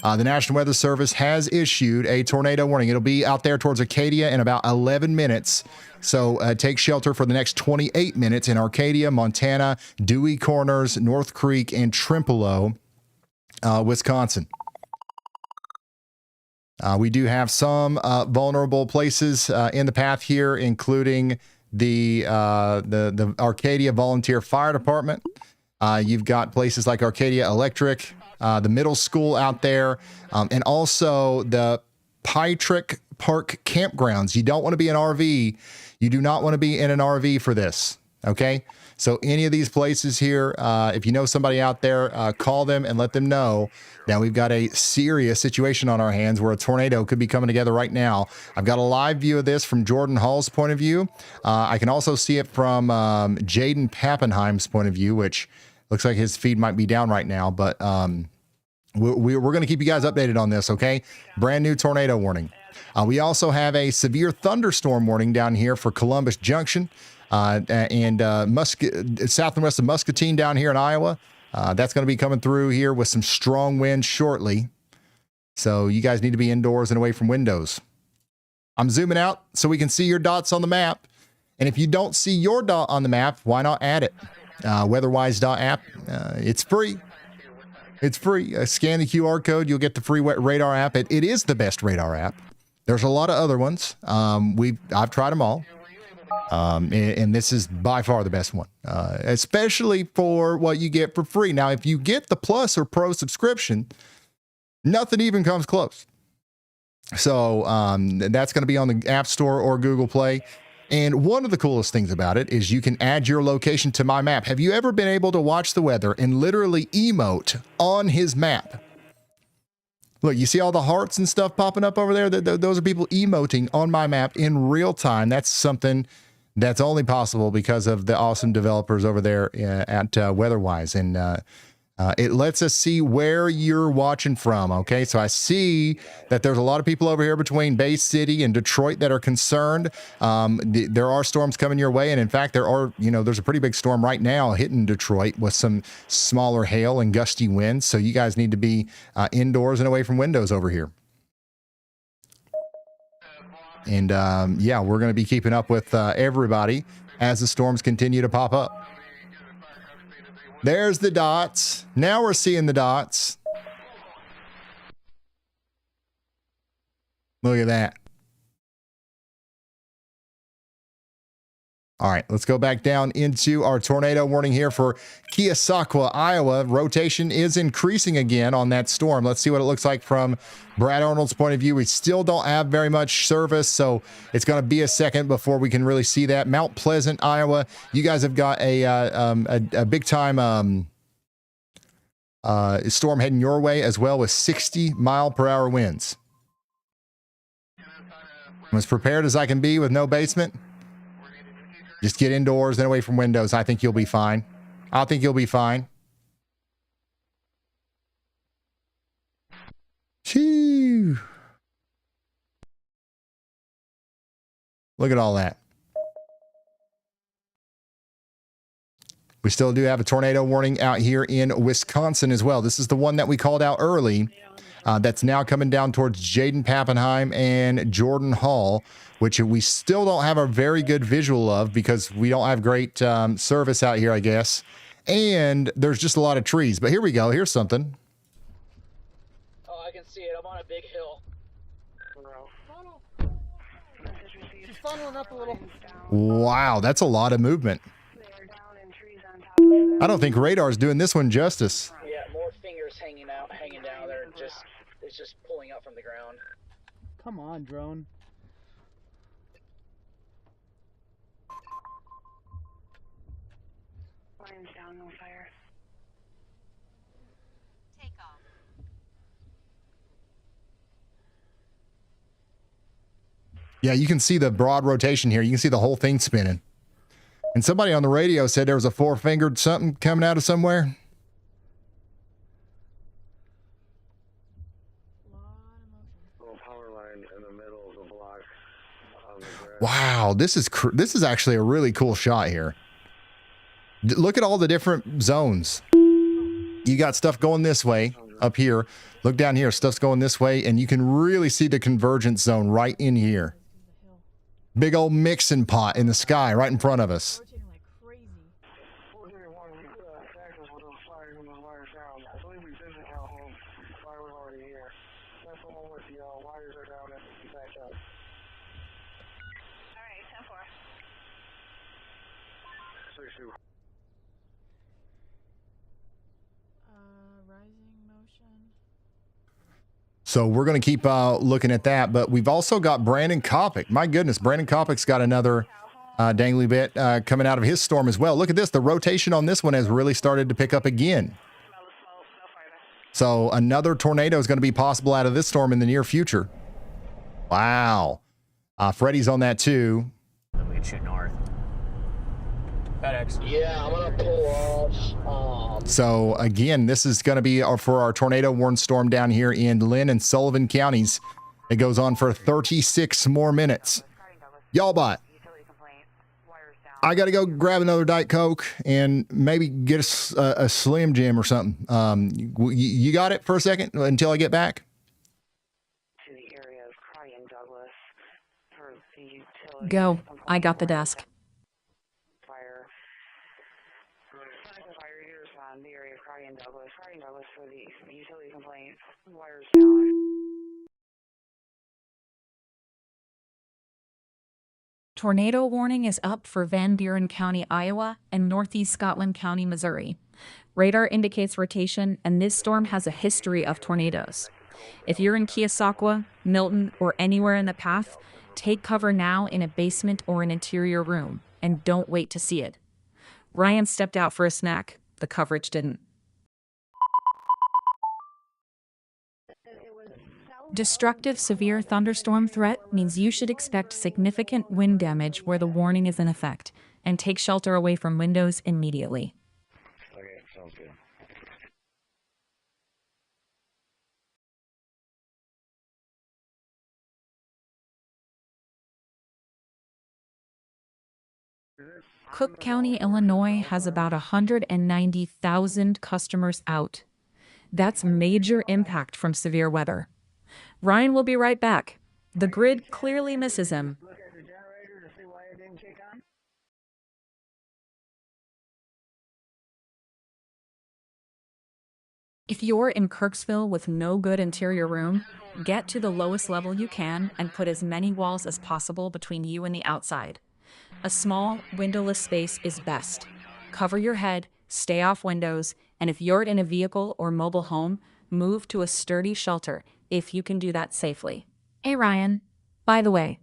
The National Weather Service has issued a tornado warning. It'll be out there towards Arcadia in about 11 minutes. So take shelter for the next 28 minutes in Arcadia, Montana, Dewey Corners, North Creek, and Trempealeau, Wisconsin. We do have some vulnerable places in the path here, including the Arcadia Volunteer Fire Department. You've got places like Arcadia Electric, the middle school out there, and also the Pytrick Park campgrounds. You don't want to be an RV. You do not want to be in an RV for this, okay? So any of these places here, if you know somebody out there, call them and let them know. Now we've got a serious situation on our hands where a tornado could be coming together right now. I've got a live view of this from Jordan Hall's point of view. I can also see it from Jaden Pappenheim's point of view, which looks like his feed might be down right now, but we're going to keep you guys updated on this, okay? Brand new tornado warning. We also have a severe thunderstorm warning down here for Columbus Junction and south and west of Muscatine down here in Iowa. That's going to be coming through here with some strong winds shortly. So you guys need to be indoors and away from windows. I'm zooming out so we can see your dots on the map. And if you don't see your dot on the map, why not add it? WeatherWise.app. It's free. It's free. Scan the QR code. You'll get the free radar app. It is the best radar app. There's a lot of other ones. I've tried them all. And this is by far the best one, especially for what you get for free. Now, if you get the Plus or Pro subscription, nothing even comes close. So that's going to be on the App Store or Google Play. And one of the coolest things about it is you can add your location to my map. Have you ever been able to watch the weather and literally emote on his map? Look, you see all the hearts and stuff popping up over there? Those are people emoting on my map in real time. That's something that's only possible because of the awesome developers over there at WeatherWise. And it lets us see where you're watching from, okay? So I see that there's a lot of people over here between Bay City and Detroit that are concerned. There are storms coming your way, and in fact, there's a pretty big storm right now hitting Detroit with some smaller hail and gusty winds, so you guys need to be indoors and away from windows over here. And we're going to be keeping up with everybody as the storms continue to pop up. There's the dots. Now we're seeing the dots. Look at that. All right, let's go back down into our tornado warning here for Keosauqua, Iowa. Rotation is increasing again on that storm. Let's see what it looks like from Brad Arnold's point of view. We still don't have very much service, so it's going to be a second before we can really see that. Mount Pleasant, Iowa. You guys have got a big time storm heading your way as well with 60-mile-per-hour winds. I'm as prepared as I can be with no basement. Just get indoors and away from windows. I think you'll be fine. I think you'll be fine. Shoo. Look at all that. We still do have a tornado warning out here in Wisconsin as well. This is the one that we called out early. That's now coming down towards Jaden Pappenheim and Jordan Hall, which we still don't have a very good visual of because we don't have great service out here, I guess. And there's just a lot of trees. But here we go. Here's something. Oh, I can see it. I'm on a big hill. Just funneling up a little. Wow, that's a lot of movement. I don't think radar's doing this one justice. Yeah, more fingers hanging down. It's just pulling up from the ground. Come on, drone. Line's down, no fire. Take off. Yeah, you can see the broad rotation here. You can see the whole thing spinning. And somebody on the radio said there was a four-fingered something coming out of somewhere. Wow, this is actually a really cool shot here. Look at all the different zones. You got stuff going this way up here. Look down here, stuff's going this way, and you can really see the convergence zone right in here. Big old mixing pot in the sky right in front of us. So we're going to keep looking at that, but we've also got Brandon Kopic. My goodness, Brandon Kopic's got another dangly bit coming out of his storm as well. Look at this. The rotation on this one has really started to pick up again. So another tornado is going to be possible out of this storm in the near future. Wow. Freddie's on that too. We can shoot north. FedEx. Yeah, I'm going to pull off. So again, this is going to be for our tornado warned storm down here in Lynn and Sullivan counties. It goes on for 36 more minutes. Y'all bot. I got to go grab another Diet Coke and maybe get a Slim Jim or something. You got it for a second until I get back? Go. I got the desk. Tornado warning is up for Van Buren County, Iowa, and Northeast Scotland County, Missouri. Radar indicates rotation, and this storm has a history of tornadoes. If you're in Keosauqua, Milton, or anywhere in the path, take cover now in a basement or an interior room, and don't wait to see it. Ryan stepped out for a snack. The coverage didn't. Destructive severe thunderstorm threat means you should expect significant wind damage where the warning is in effect, and take shelter away from windows immediately. Okay, sounds good. Cook County, Illinois has about 190,000 customers out. That's major impact from severe weather. Ryan will be right back. The grid clearly misses him. If you're in Kirksville with no good interior room, get to the lowest level you can and put as many walls as possible between you and the outside. A small, windowless space is best. Cover your head, stay off windows, and if you're in a vehicle or mobile home, move to a sturdy shelter if you can do that safely. Hey, Ryan. By the way,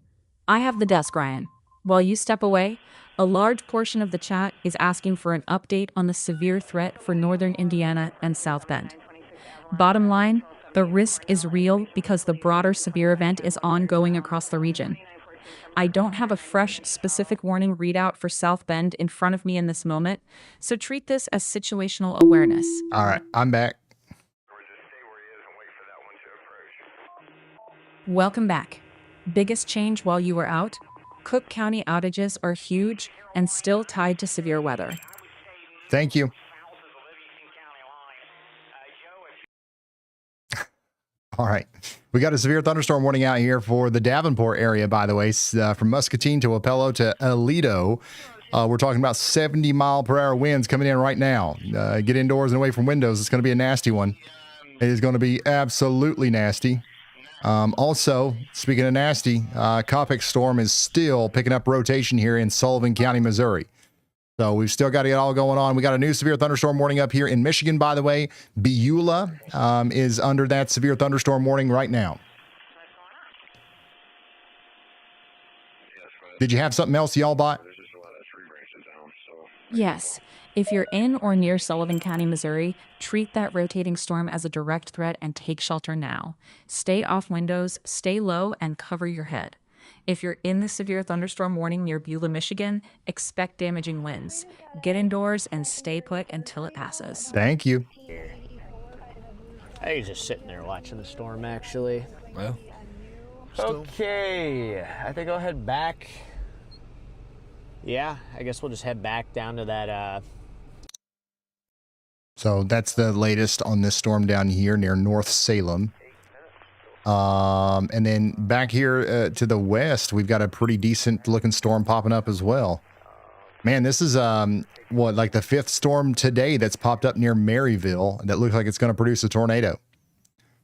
I have the desk, Ryan. While you step away, a large portion of the chat is asking for an update on the severe threat for northern Indiana and South Bend. Bottom line, the risk is real because the broader severe event is ongoing across the region. I don't have a fresh, specific warning readout for South Bend in front of me in this moment, so treat this as situational awareness. All right, I'm back. Welcome back. Biggest change while you were out? Cook County outages are huge and still tied to severe weather. Thank you. All right. We got a severe thunderstorm warning out here for the Davenport area, by the way, from Muscatine to Wapello to Aledo. We're talking about 70-mile-per-hour winds coming in right now. Get indoors and away from windows. It's going to be a nasty one. It is going to be absolutely nasty. Also, speaking of nasty, Copic storm is still picking up rotation here in Sullivan County, Missouri. So we've still got it all going on. We got a new severe thunderstorm warning up here in Michigan, by the way. Beulah is under that severe thunderstorm warning right now. Did you have something else y'all bought? Yes. If you're in or near Sullivan County, Missouri, treat that rotating storm as a direct threat and take shelter now. Stay off windows, stay low, and cover your head. If you're in the severe thunderstorm warning near Beulah, Michigan, expect damaging winds. Get indoors and stay put until it passes. Thank you. I was just sitting there watching the storm, actually. Well, okay, I think I'll head back. Yeah, I guess we'll just head back down to that. So that's the latest on this storm down here near North Salem. And then back here to the west, we've got a pretty decent looking storm popping up as well. Man, this is like the fifth storm today that's popped up near Maryville that looks like it's going to produce a tornado.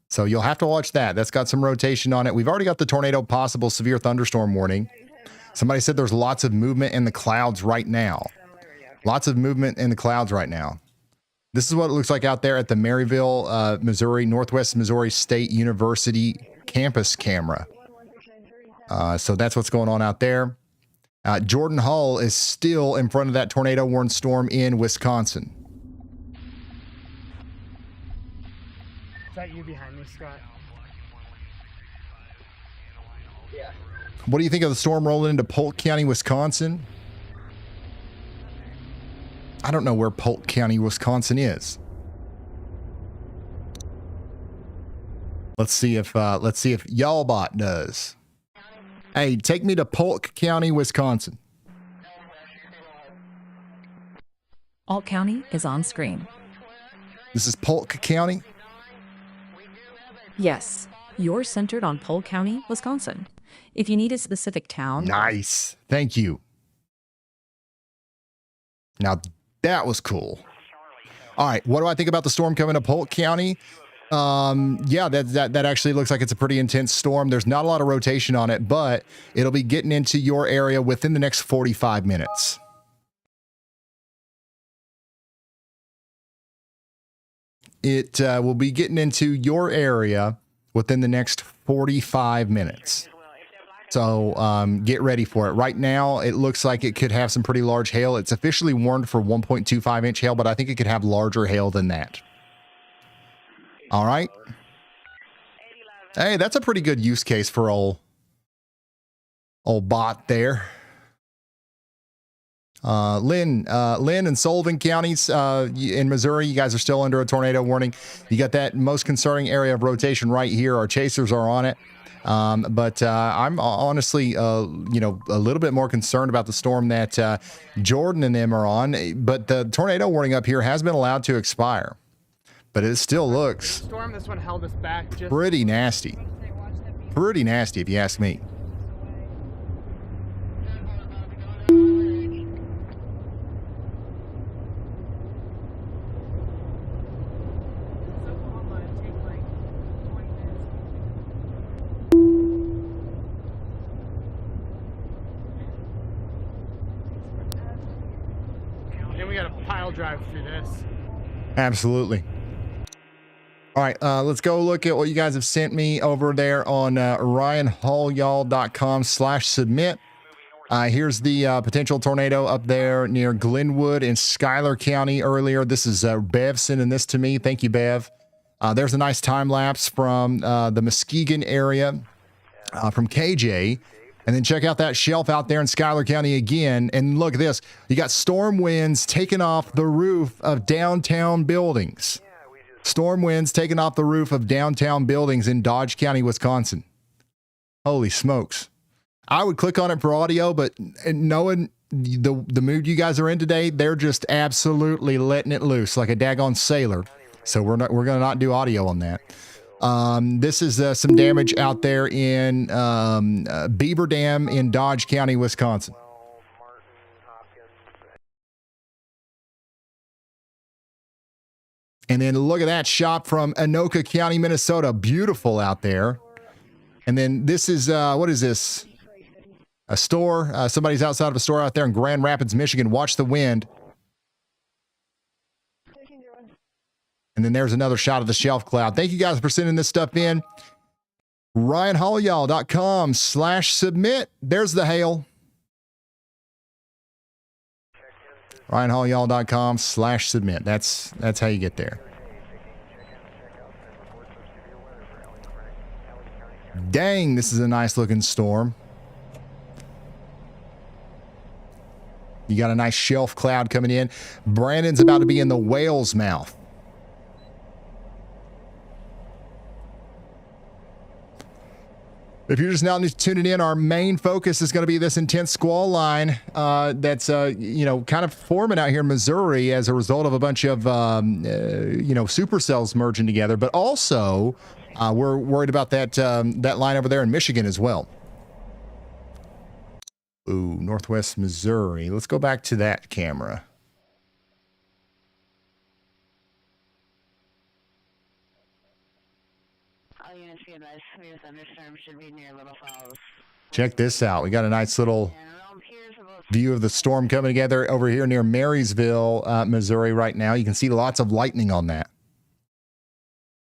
So you'll have to watch that. That's got some rotation on it. We've already got the tornado possible severe thunderstorm warning. Somebody said there's lots of movement in the clouds right now. Lots of movement in the clouds right now. This is what it looks like out there at the Maryville, Missouri, Northwest Missouri State University campus camera. So that's what's going on out there. Jordan Hall is still in front of that tornado warned storm in Wisconsin. Is that you behind me, Scott? Yeah. What do you think of the storm rolling into Polk County, Wisconsin? I don't know where Polk County, Wisconsin is. Let's see if YALLBot does. Hey, take me to Polk County, Wisconsin. Alt County is on screen. This is Polk County? Yes, you're centered on Polk County, Wisconsin. If you need a specific town... Nice. Thank you. Now, that was cool. All right, what do I think about the storm coming to Polk County? Yeah, that actually looks like it's a pretty intense storm. There's not a lot of rotation on it, but it'll be getting into your area within the next 45 minutes. It will be getting into your area within the next 45 minutes. So get ready for it. Right now, it looks like it could have some pretty large hail. It's officially warned for 1.25-inch hail, but I think it could have larger hail than that. All right. Hey, that's a pretty good use case for old bot there. Lynn and Sullivan counties in Missouri, you guys are still under a tornado warning. You got that most concerning area of rotation right here. Our chasers are on it. But I'm honestly, a little bit more concerned about the storm that Jordan and them are on. But the tornado warning up here has been allowed to expire. But it still looks Storm, this one held us back just pretty nasty. Pretty nasty, if you ask me. drive through this. Absolutely. All right, let's go look at what you guys have sent me over there on RyanHallYall.com/submit. Here's the potential tornado up there near Glenwood in Schuyler County earlier. This is Bev sending this to me. Thank you, Bev. There's a nice time lapse from the Muskegon area from KJ. And then check out that shelf out there in Schuyler County again. And look at this. You got storm winds taking off the roof of downtown buildings. Storm winds taking off the roof of downtown buildings in Dodge County, Wisconsin. Holy smokes. I would click on it for audio, but knowing the mood you guys are in today, they're just absolutely letting it loose like a daggone sailor. So we're going to not do audio on that. This is some damage out there in Beaver Dam in Dodge County, Wisconsin. And then look at that shot from Anoka County, Minnesota. Beautiful out there. And then this is, what is this? A store. Somebody's outside of a store out there in Grand Rapids, Michigan. Watch the wind. And then there's another shot of the shelf cloud. Thank you guys for sending this stuff in. RyanHallYall.com/submit. There's the hail. RyanHallYall.com/submit. That's how you get there. Dang, this is a nice looking storm. You got a nice shelf cloud coming in. Brandon's about to be in the whale's mouth. If you're just now tuning in, our main focus is going to be this intense squall line that's, kind of forming out here in Missouri as a result of a bunch of, supercells merging together. But also, we're worried about that line over there in Michigan as well. Ooh, Northwest Missouri. Let's go back to that camera. Check this out. We got a nice little view of the storm coming together over here near Marysville, Missouri right now. You can see lots of lightning on that.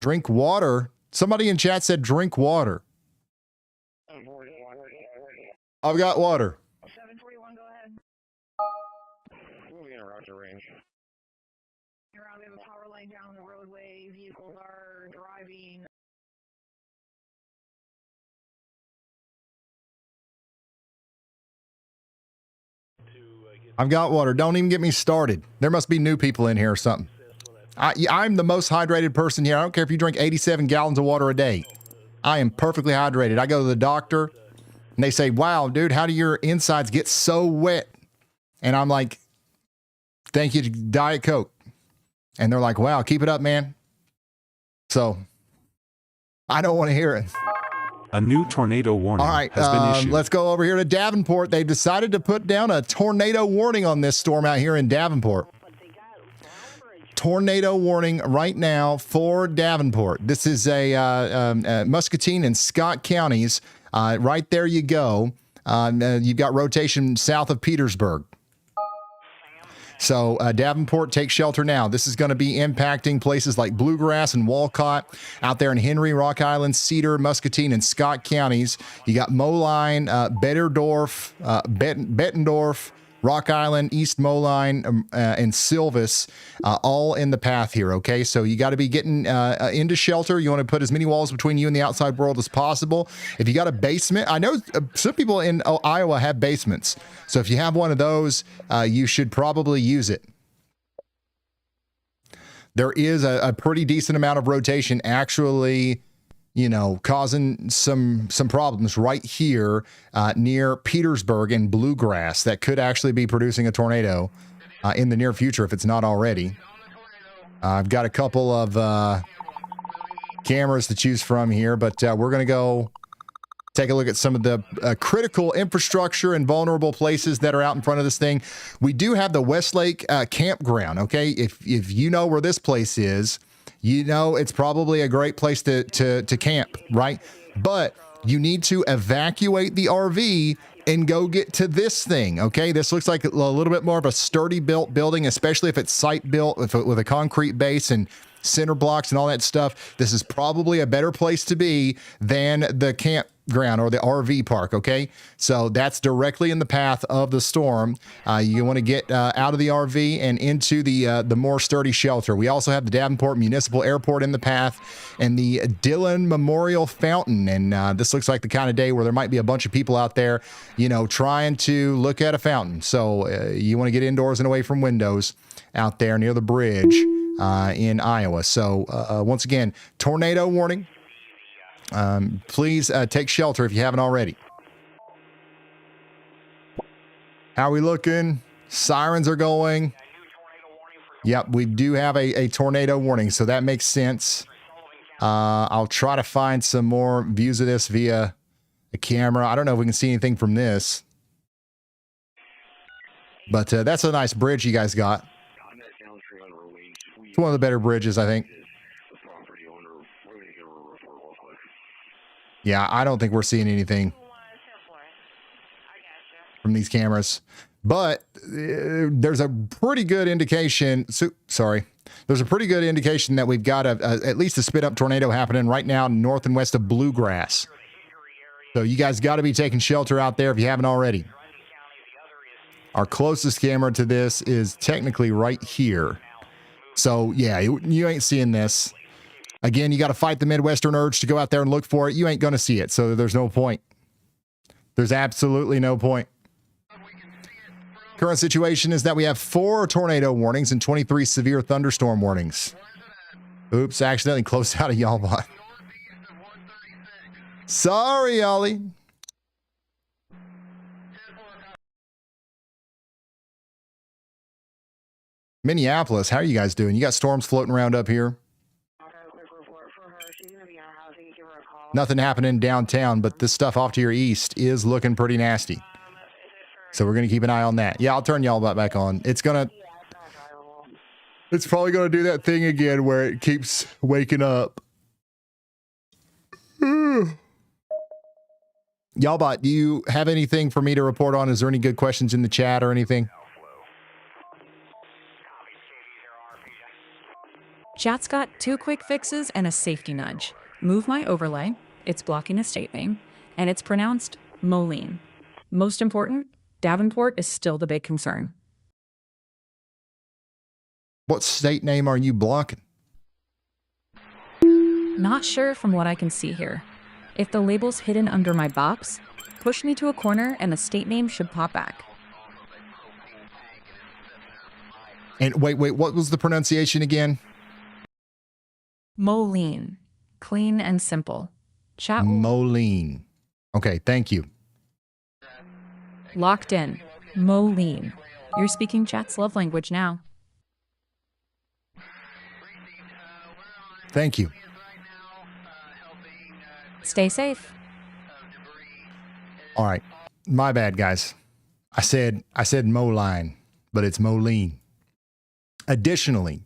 Drink water. Somebody in chat said drink water. I've got water. 741, go ahead. Moving around the range. You're on, we have a power line down the roadway. Vehicles are driving. I've got water. Don't even get me started. There must be new people in here or something. I'm the most hydrated person here. I don't care if you drink 87 gallons of water a day. I am perfectly hydrated. I go to the doctor and they say, wow, dude, how do your insides get so wet? And I'm like, thank you to Diet Coke. And they're like, wow, keep it up, man. So I don't want to hear it. A new tornado warning has been issued. Let's go over here to Davenport. They've decided to put down a tornado warning on this storm out here in Davenport. Tornado warning right now for Davenport. This is a Muscatine and Scott counties. Right there you go. You've got rotation south of Petersburg. So Davenport, take shelter now. This is going to be impacting places like Bluegrass and Walcott, out there in Henry, Rock Island, Cedar, Muscatine, and Scott counties. You got Moline, Bettendorf, Bettendorf, Rock Island, East Moline, and Silvis, all in the path here, okay? So you got to be getting into shelter. You want to put as many walls between you and the outside world as possible. If you got a basement, I know some people in Iowa have basements. So if you have one of those, you should probably use it. There is a pretty decent amount of rotation actually, causing some problems right here near Petersburg and Bluegrass that could actually be producing a tornado in the near future if it's not already. I've got a couple of cameras to choose from here, but we're going to go take a look at some of the critical infrastructure and vulnerable places that are out in front of this thing. We do have the Westlake campground, okay? If you know where this place is, it's probably a great place to camp, right? But you need to evacuate the RV and go get to this thing. Okay, this looks like a little bit more of a sturdy built building, especially if it's site built with a concrete base and center blocks and all that stuff. This is probably a better place to be than the campground or the RV park. Okay, so that's directly in the path of the storm. You want to get out of the RV and into the more sturdy shelter. We also have the Davenport Municipal Airport in the path and the Dillon Memorial Fountain. And this looks like the kind of day where there might be a bunch of people out there, you know, trying to look at a fountain. So you want to get indoors and away from windows out there near the bridge in Iowa. So once again, tornado warning. Please take shelter if you haven't already. How are we looking? Sirens are going. Yep, we do have a tornado warning, so that makes sense. I'll try to find some more views of this via a camera. I don't know if we can see anything from this. But that's a nice bridge you guys got. It's one of the better bridges, I think. Yeah, I don't think we're seeing anything from these cameras. But there's a pretty good indication. There's a pretty good indication that we've got at least a spit-up tornado happening right now north and west of Bluegrass. So you guys got to be taking shelter out there if you haven't already. Our closest camera to this is technically right here. So, yeah, you ain't seeing this. Again, you got to fight the Midwestern urge to go out there and look for it. You ain't going to see it, so there's no point. There's absolutely no point. Current situation is that we have 4 tornado warnings and 23 severe thunderstorm warnings. Oops, I accidentally closed out a YALLBot. Sorry, Ollie. Minneapolis, how are you guys doing? You got storms floating around up here? Nothing happening downtown, but this stuff off to your east is looking pretty nasty. So we're going to keep an eye on that. Yeah, I'll turn y'all back on. It's probably going to do that thing again where it keeps waking up. YALLBot, do you have anything for me to report on? Is there any good questions in the chat or anything? Chat's got 2 quick fixes and a safety nudge. Move my overlay, it's blocking a state name, and it's pronounced Moline. Most important, Davenport is still the big concern. What state name are you blocking? Not sure from what I can see here. If the label's hidden under my box, push me to a corner and the state name should pop back. And wait, what was the pronunciation again? Moline. Clean and simple. Chat. Moline. Okay, thank you. Locked in. Moline. You're speaking chat's love language now. Thank you. Stay safe. All right. My bad, guys. I said Moline, but it's Moline. Additionally,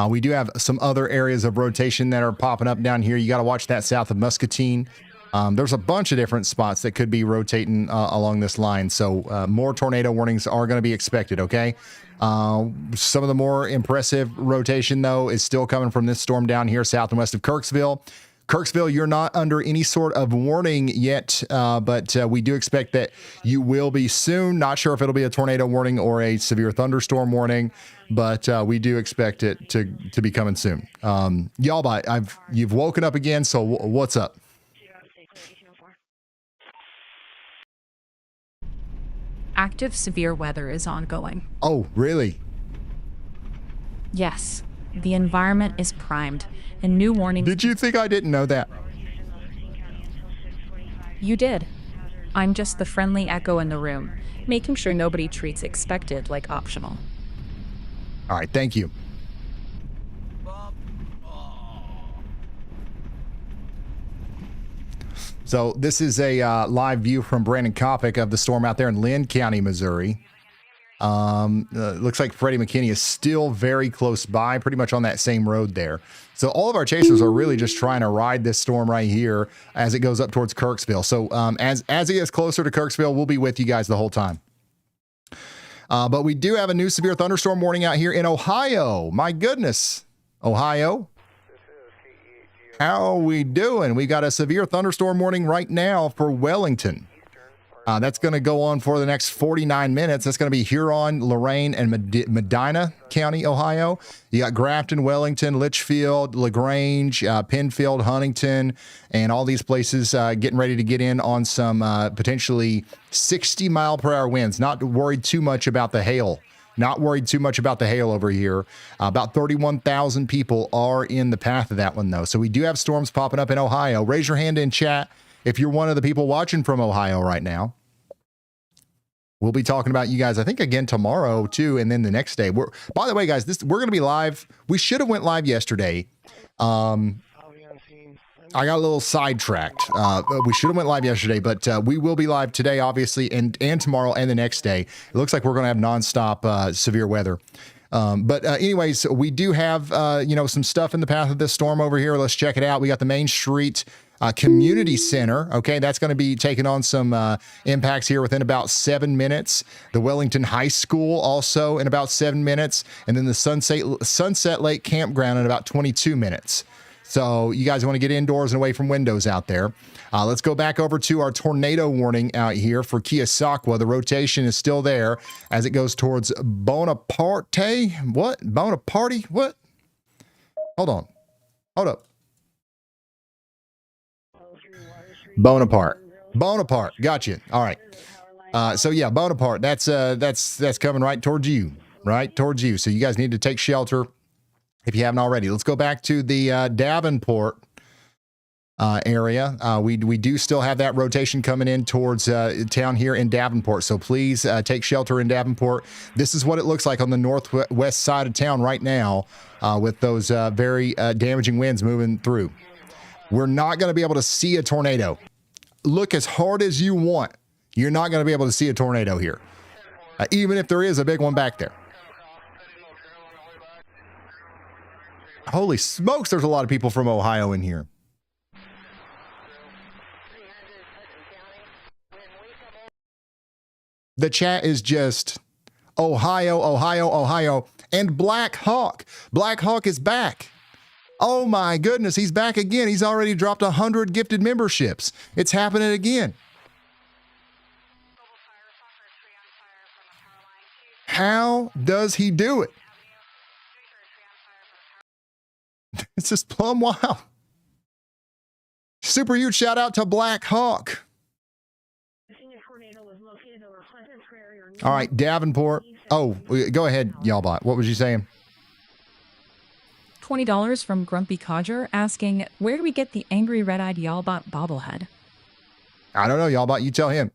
we do have some other areas of rotation that are popping up down here. You got to watch that south of Muscatine. There's a bunch of different spots that could be rotating along this line. So more tornado warnings are going to be expected, okay? Some of the more impressive rotation, though, is still coming from this storm down here south and west of Kirksville. Kirksville, you're not under any sort of warning yet, but we do expect that you will be soon. Not sure if it'll be a tornado warning or a severe thunderstorm warning, but we do expect it to be coming soon. YALLBot, you've woken up again, so what's up? Active severe weather is ongoing. Oh, really? Yes, the environment is primed, and new warnings. Did you think I didn't know that? You did. I'm just the friendly echo in the room, making sure nobody treats expected like optional. All right, thank you. So this is a live view from Brandon Kopic of the storm out there in Lynn County, Missouri. Looks like Freddie McKinney is still very close by, pretty much on that same road there. So all of our chasers are really just trying to ride this storm right here as it goes up towards Kirksville. So as it gets closer to Kirksville, we'll be with you guys the whole time. But we do have a new severe thunderstorm warning out here in Ohio. My goodness, Ohio. How are we doing? We got a severe thunderstorm warning right now for Wellington. That's going to go on for the next 49 minutes. That's going to be Huron, Lorain, and Medina County, Ohio. You got Grafton, Wellington, Litchfield, LaGrange, Penfield, Huntington, and all these places getting ready to get in on some potentially 60-mile-per-hour winds. Not worried too much about the hail. Not worried too much about the hail over here. About 31,000 people are in the path of that one, though. So we do have storms popping up in Ohio. Raise your hand in chat if you're one of the people watching from Ohio right now. We'll be talking about you guys, I think, again tomorrow, too, and then the next day. By the way, guys, we're going to be live. We should have went live yesterday. I got a little sidetracked. We should have went live yesterday, but we will be live today, obviously, and tomorrow and the next day. It looks like we're going to have nonstop severe weather. But anyways, we do have, some stuff in the path of this storm over here. Let's check it out. We got the Main Street Community Center. Okay, that's going to be taking on some impacts here within about 7 minutes. The Wellington High School also in about 7 minutes. And then the Sunset Lake Campground in about 22 minutes. So you guys want to get indoors and away from windows out there. Let's go back over to our tornado warning out here for Keosauqua. The rotation is still there as it goes towards Bonaparte. What? Bonaparte? What? Hold on. Hold up. Bonaparte. Gotcha. All right. So yeah, Bonaparte. That's coming right towards you. Right towards you. So you guys need to take shelter if you haven't already. Let's go back to the Davenport area. We do still have that rotation coming in towards town here in Davenport. So please take shelter in Davenport. This is what it looks like on the northwest side of town right now with those very damaging winds moving through. We're not going to be able to see a tornado. Look as hard as you want. You're not going to be able to see a tornado here, even if there is a big one back there. Holy smokes, there's a lot of people from Ohio in here. The chat is just Ohio, Ohio, Ohio, and Black Hawk. Black Hawk is back. Oh my goodness, he's back again. He's already dropped 100 gifted memberships. It's happening again. How does he do it? It's just plumb wild. Super huge shout out to Black Hawk. All right, Davenport. Oh, go ahead, Y'allbot. What was you saying? $20 from Grumpy Codger asking, where do we get the angry red-eyed Y'allbot bobblehead? I don't know, Y'allbot. You tell him.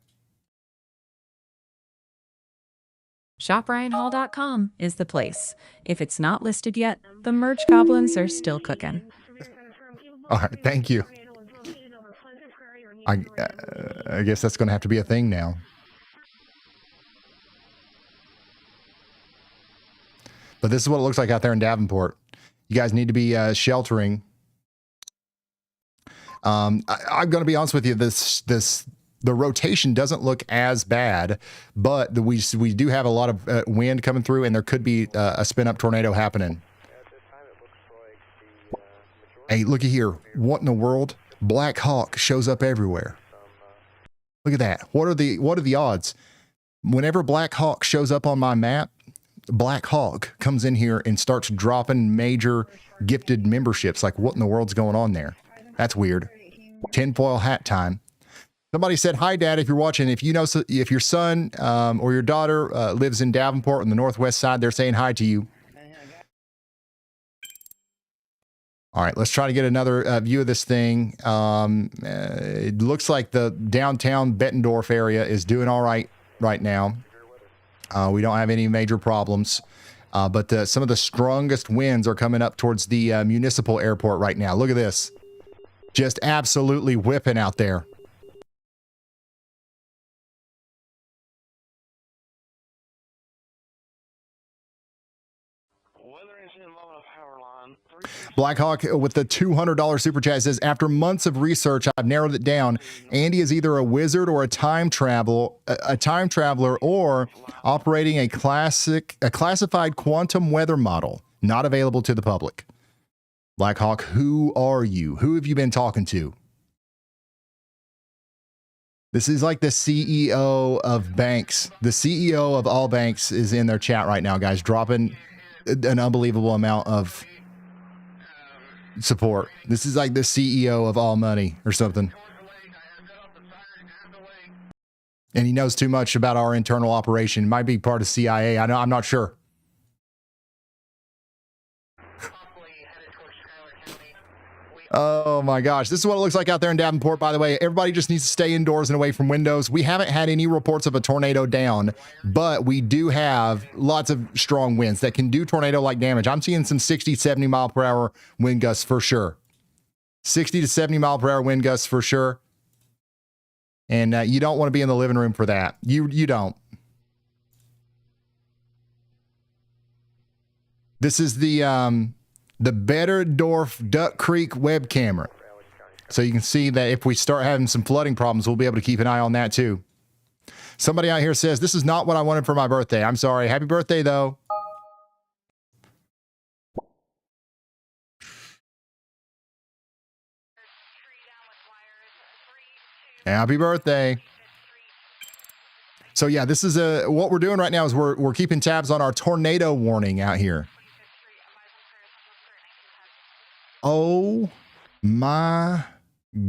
ShopRyanHall.com is the place. If it's not listed yet, the merch goblins are still cooking. All right, thank you. I guess that's going to have to be a thing now. But this is what it looks like out there in Davenport. You guys need to be sheltering. I'm going to be honest with you. The rotation doesn't look as bad, but we do have a lot of wind coming through, and there could be a spin-up tornado happening. Hey, looky here. What in the world? Black Hawk shows up everywhere. Look at that. What are the odds? Whenever Black Hawk shows up on my map, Black Hawk comes in here and starts dropping major gifted memberships. Like, what in the world's going on there? That's weird. Tinfoil hat time. Somebody said, hi, Dad, if you're watching. If your son or your daughter lives in Davenport on the northwest side, they're saying hi to you. All right, let's try to get another view of this thing. It looks like the downtown Bettendorf area is doing all right now. We don't have any major problems, but some of the strongest winds are coming up towards the municipal airport right now. Look at this. Just absolutely whipping out there. Blackhawk with the $200 super chat says, after months of research, I've narrowed it down. Andy is either a wizard or a time traveler, or operating a classified quantum weather model, not available to the public. Blackhawk, who are you? Who have you been talking to? This is like the CEO of banks. The CEO of all banks is in their chat right now, guys, dropping an unbelievable amount of support. This is like the CEO of all money or something. And he knows too much about our internal operation. Might be part of CIA. I'm not sure. Oh my gosh. This is what it looks like out there in Davenport, by the way. Everybody just needs to stay indoors and away from windows. We haven't had any reports of a tornado down, but we do have lots of strong winds that can do tornado-like damage. I'm seeing some 60, 70 mile per hour wind gusts for sure. 60 to 70 mile per hour wind gusts for sure. And you don't want to be in the living room for that. You don't. This is the Betterdorf Duck Creek web camera. So you can see that if we start having some flooding problems, we'll be able to keep an eye on that too. Somebody out here says, this is not what I wanted for my birthday. I'm sorry. Happy birthday, though. Happy birthday. So yeah, this is what we're doing right now is we're keeping tabs on our tornado warning out here. Oh my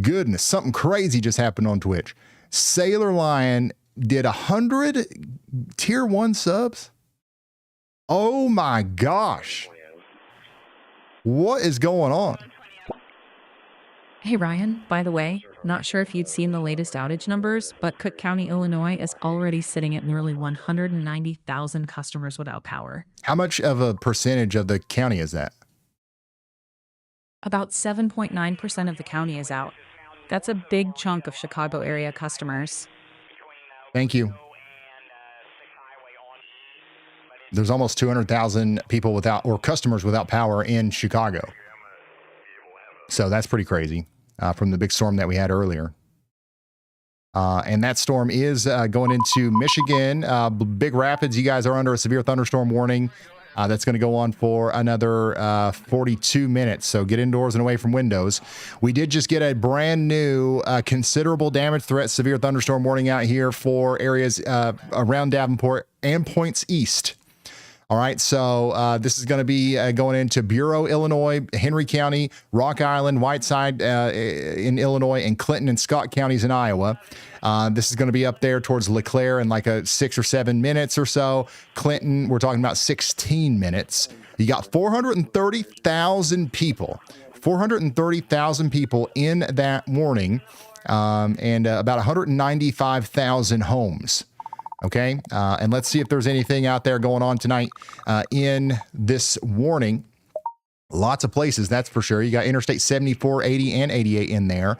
goodness. Something crazy just happened on Twitch. Sailor Lion did 100 tier 1 subs. Oh my gosh. What is going on? Hey Ryan, by the way, not sure if you'd seen the latest outage numbers, but Cook County, Illinois is already sitting at nearly 190,000 customers without power. How much of a percentage of the county is that? About 7.9% of the county is out. That's a big chunk of Chicago area customers. Thank you. There's almost 200,000 people without, or customers without power in Chicago. So that's pretty crazy from the big storm that we had earlier. And that storm is going into Michigan. Big Rapids, you guys are under a severe thunderstorm warning. That's going to go on for another 42 minutes. So get indoors and away from windows. We did just get a brand new considerable damage threat severe thunderstorm warning out here for areas around Davenport and points east. All right, so this is going to be going into Bureau, Illinois, Henry County, Rock Island, Whiteside in Illinois, and Clinton and Scott counties in Iowa. This is going to be up there towards LeClaire in like 6 or 7 minutes or so. Clinton, we're talking about 16 minutes. You got 430,000 people. 430,000 people in that warning, and about 195,000 homes. Okay, and let's see if there's anything out there going on tonight in this warning. Lots of places, that's for sure. You got Interstate 74, 80, and 88 in there.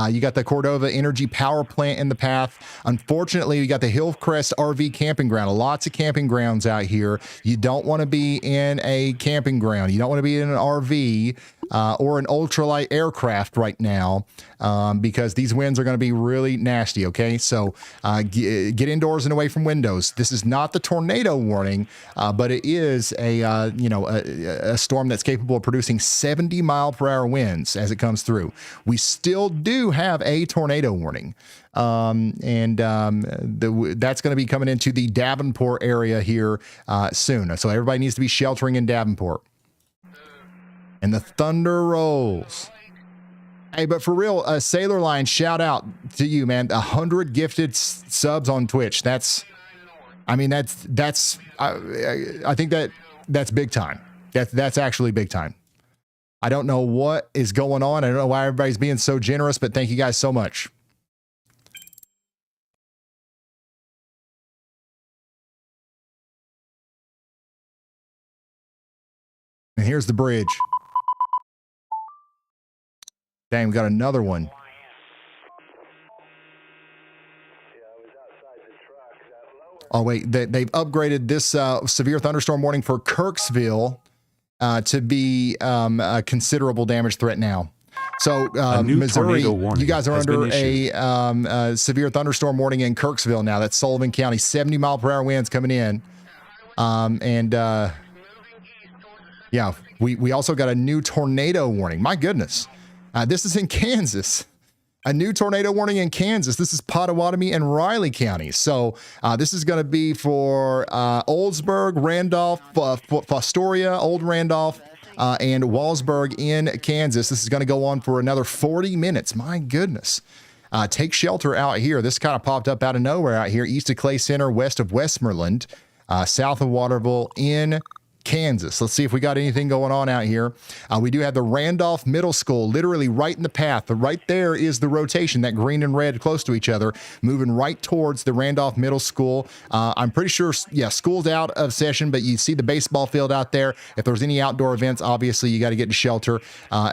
You got the Cordova Energy Power Plant in the path. Unfortunately, you got the Hillcrest RV Camping Ground. Lots of camping grounds out here. You don't want to be in a camping ground. You don't want to be in an RV or an ultralight aircraft right now because these winds are going to be really nasty, okay? So get indoors and away from windows. This is not the tornado warning, but it is a storm that's capable of producing 70 mile per hour winds as it comes through. We still do have a tornado warning. That's going to be coming into the Davenport area here soon. So everybody needs to be sheltering in Davenport. And the thunder rolls. Hey, but for real, Sailor Lion, shout out to you, man. 100 gifted subs on Twitch. I think that's big time. That's actually big time. I don't know what is going on. I don't know why everybody's being so generous, but thank you guys so much. And here's the bridge. Dang, we got another one. Oh, wait, they've upgraded this severe thunderstorm warning for Kirksville to be a considerable damage threat now. So Missouri, you guys are under a severe thunderstorm warning in Kirksville now. That's Sullivan County, 70 mile per hour winds coming in. Yeah, we also got a new tornado warning. My goodness. This is in Kansas. A new tornado warning in Kansas. This is Pottawatomie and Riley counties. So this is going to be for Oldsburg, Randolph, Fostoria, Old Randolph, and Wallsburg in Kansas. This is going to go on for another 40 minutes. My goodness. Take shelter out here. This kind of popped up out of nowhere out here, east of Clay Center, west of Westmoreland, south of Waterville in Kansas. Let's see if we got anything going on out here. We do have the Randolph Middle School literally right in the path. Right there is the rotation, that green and red close to each other, moving right towards the Randolph Middle School. I'm pretty sure, yeah, school's out of session, but you see the baseball field out there. If there's any outdoor events, obviously you got to get to shelter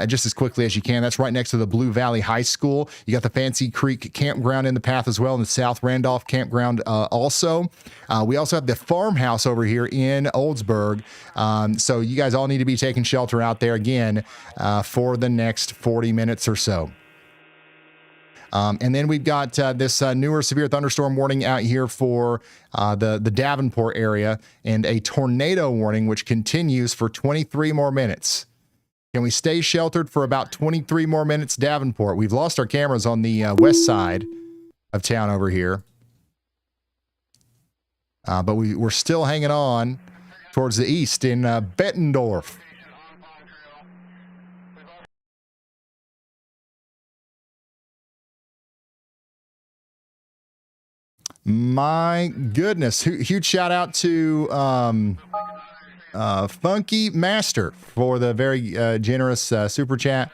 just as quickly as you can. That's right next to the Blue Valley High School. You got the Fancy Creek Campground in the path as well, and the South Randolph Campground also. We also have the farmhouse over here in Oldsburg. So you guys all need to be taking shelter out there again for the next 40 minutes or so. And then we've got this newer severe thunderstorm warning out here for the Davenport area, and a tornado warning, which continues for 23 more minutes. Can we stay sheltered for about 23 more minutes, Davenport? We've lost our cameras on the west side of town over here. But we're still hanging on towards the east in Bettendorf. My goodness. Huge shout out to Funky Master for the very generous super chat.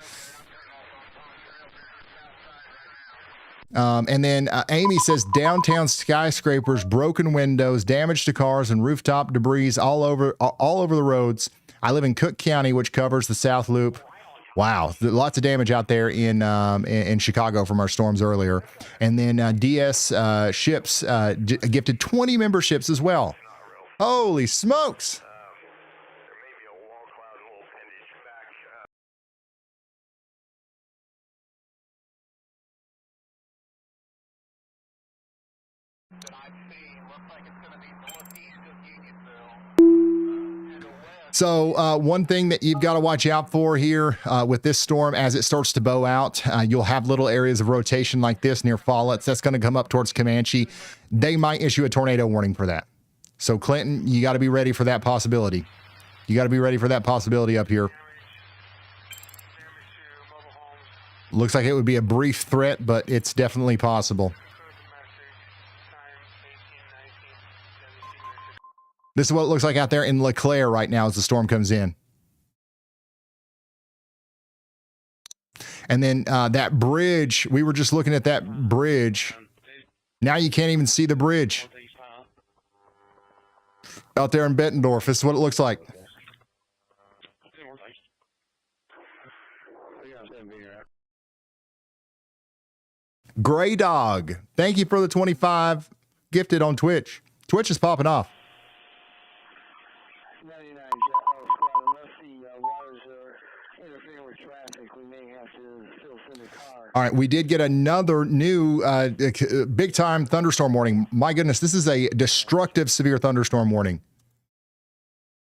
And then Amy says downtown skyscrapers, broken windows, damage to cars, and rooftop debris all over the roads. I live in Cook County, which covers the South Loop. Wow, lots of damage out there in Chicago from our storms earlier. And then DS Ships gifted 20 memberships as well. Holy smokes! So one thing that you've got to watch out for here with this storm, as it starts to bow out, you'll have little areas of rotation like this near Follett. That's going to come up towards Comanche. They might issue a tornado warning for that. So Clinton, you got to be ready for that possibility. You got to be ready for that possibility up here. Looks like it would be a brief threat, but it's definitely possible. This is what it looks like out there in LeClaire right now as the storm comes in. And then that bridge, we were just looking at that bridge. Now you can't even see the bridge. Out there in Bettendorf, this is what it looks like. Gray Dog, thank you for the 25 gifted on Twitch. Twitch is popping off. All right, we did get another new big-time thunderstorm warning. My goodness, this is a destructive severe thunderstorm warning.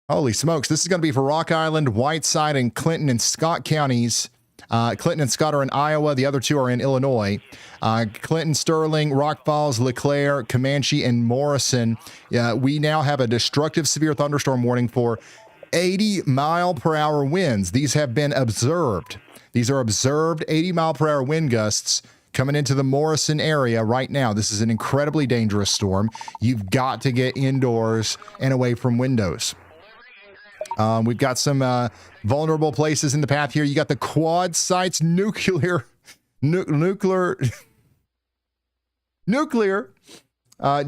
Holy smokes, this is going to be for Rock Island, Whiteside, and Clinton and Scott counties. Clinton and Scott are in Iowa. The other two are in Illinois. Clinton, Sterling, Rock Falls, LeClaire, Comanche, and Morrison. We now have a destructive severe thunderstorm warning for 80-mile-per-hour winds. These have been observed. These are observed 80-mile-per-hour wind gusts coming into the Morrison area right now. This is an incredibly dangerous storm. You've got to get indoors and away from windows. We've got some vulnerable places in the path here. You got the Quad Sites nuclear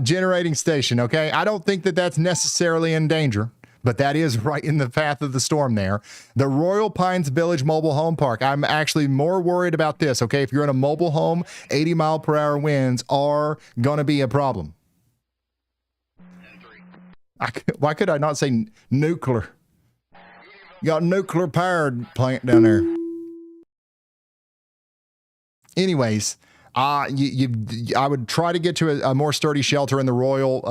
generating station, okay? I don't think that that's necessarily in danger, but that is right in the path of the storm there. The Royal Pines Village Mobile Home Park. I'm actually more worried about this, okay? If you're in a mobile home, 80-mile-per-hour winds are going to be a problem. Why could I not say nuclear? You got a nuclear powered plant down there. Anyways, I would try to get to a more sturdy shelter in the Royal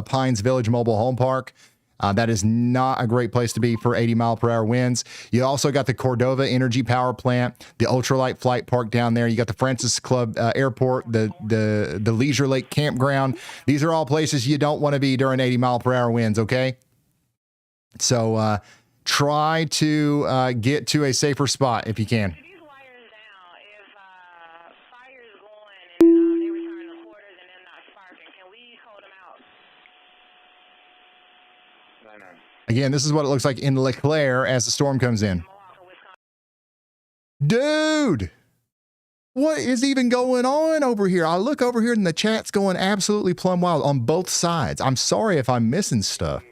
Pines Village Mobile Home Park. That is not a great place to be for 80-mile-per-hour winds. You also got the Cordova Energy Power Plant, the Ultralight Flight Park down there. You got the Francis Club Airport, the Leisure Lake Campground. These are all places you don't want to be during 80-mile-per-hour winds, okay? So try to get to a safer spot if you can. Again, this is what it looks like in LeClaire as the storm comes in. Dude, what is even going on over here? I look over here and the chat's going absolutely plumb wild on both sides. I'm sorry if I'm missing stuff,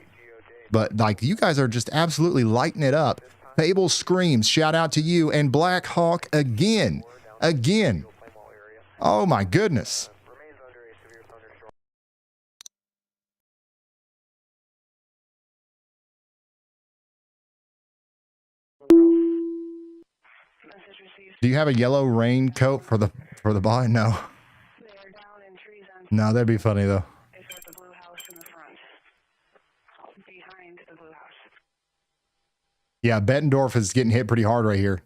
but like you guys are just absolutely lighting it up. Fable Screams, shout out to you, and Black Hawk again. Oh my goodness. Do you have a yellow raincoat for the boy? No. No, that'd be funny though. Yeah, Bettendorf is getting hit pretty hard right here.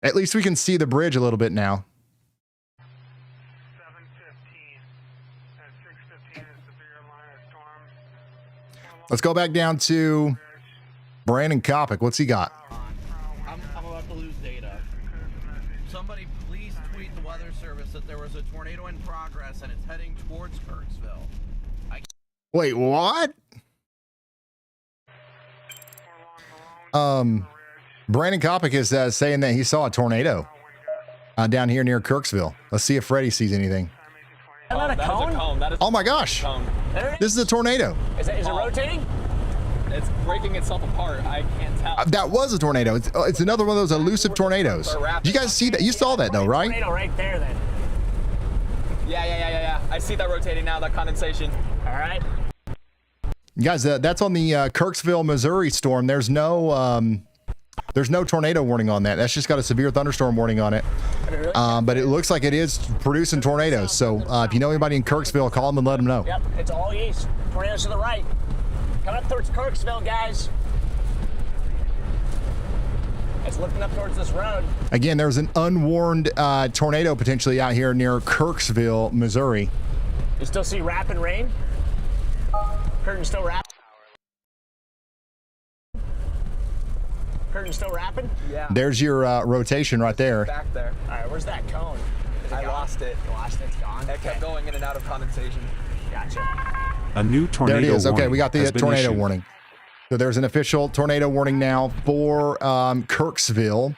At least we can see the bridge a little bit now. 7:15 at 6:15 is severe line of storm. Let's go back down to Brandon Kopic. What's he got? I'm about to lose data. Somebody please tweet the Weather Service that there was a tornado in progress and it's heading towards Kirksville. Wait, what? Brandon Kopic is saying that he saw a tornado down here near Kirksville. Let's see if Freddie sees anything. Is that a cone? Oh my gosh! This is a tornado. Is it rotating? It's breaking itself apart. I can't tell. That was a tornado. It's another one of those elusive tornadoes. You guys see that? You saw that though, right? Tornado right there then. Yeah. I see that rotating now, that condensation. All right. Guys, that's on the Kirksville, Missouri storm. There's no tornado warning on that. That's just got a severe thunderstorm warning on it. But it looks like it is producing tornadoes. So if you know anybody in Kirksville, call them and let them know. Yep, it's all east. Tornadoes to the right. Coming up towards Kirksville, guys. It's lifting up towards this road. Again, there's an unwarned tornado potentially out here near Kirksville, Missouri. You still see rapid rain? Curtain still rapping? Curtain still rapping? Yeah. There's your rotation right there. Back there. All right, where's that cone? I lost it. You lost it? It's gone? It kept going in and out of condensation. Gotcha. A new tornado There it is. Okay, warning we got the has been tornado issued. warning. So there's an official tornado warning now for Kirksville.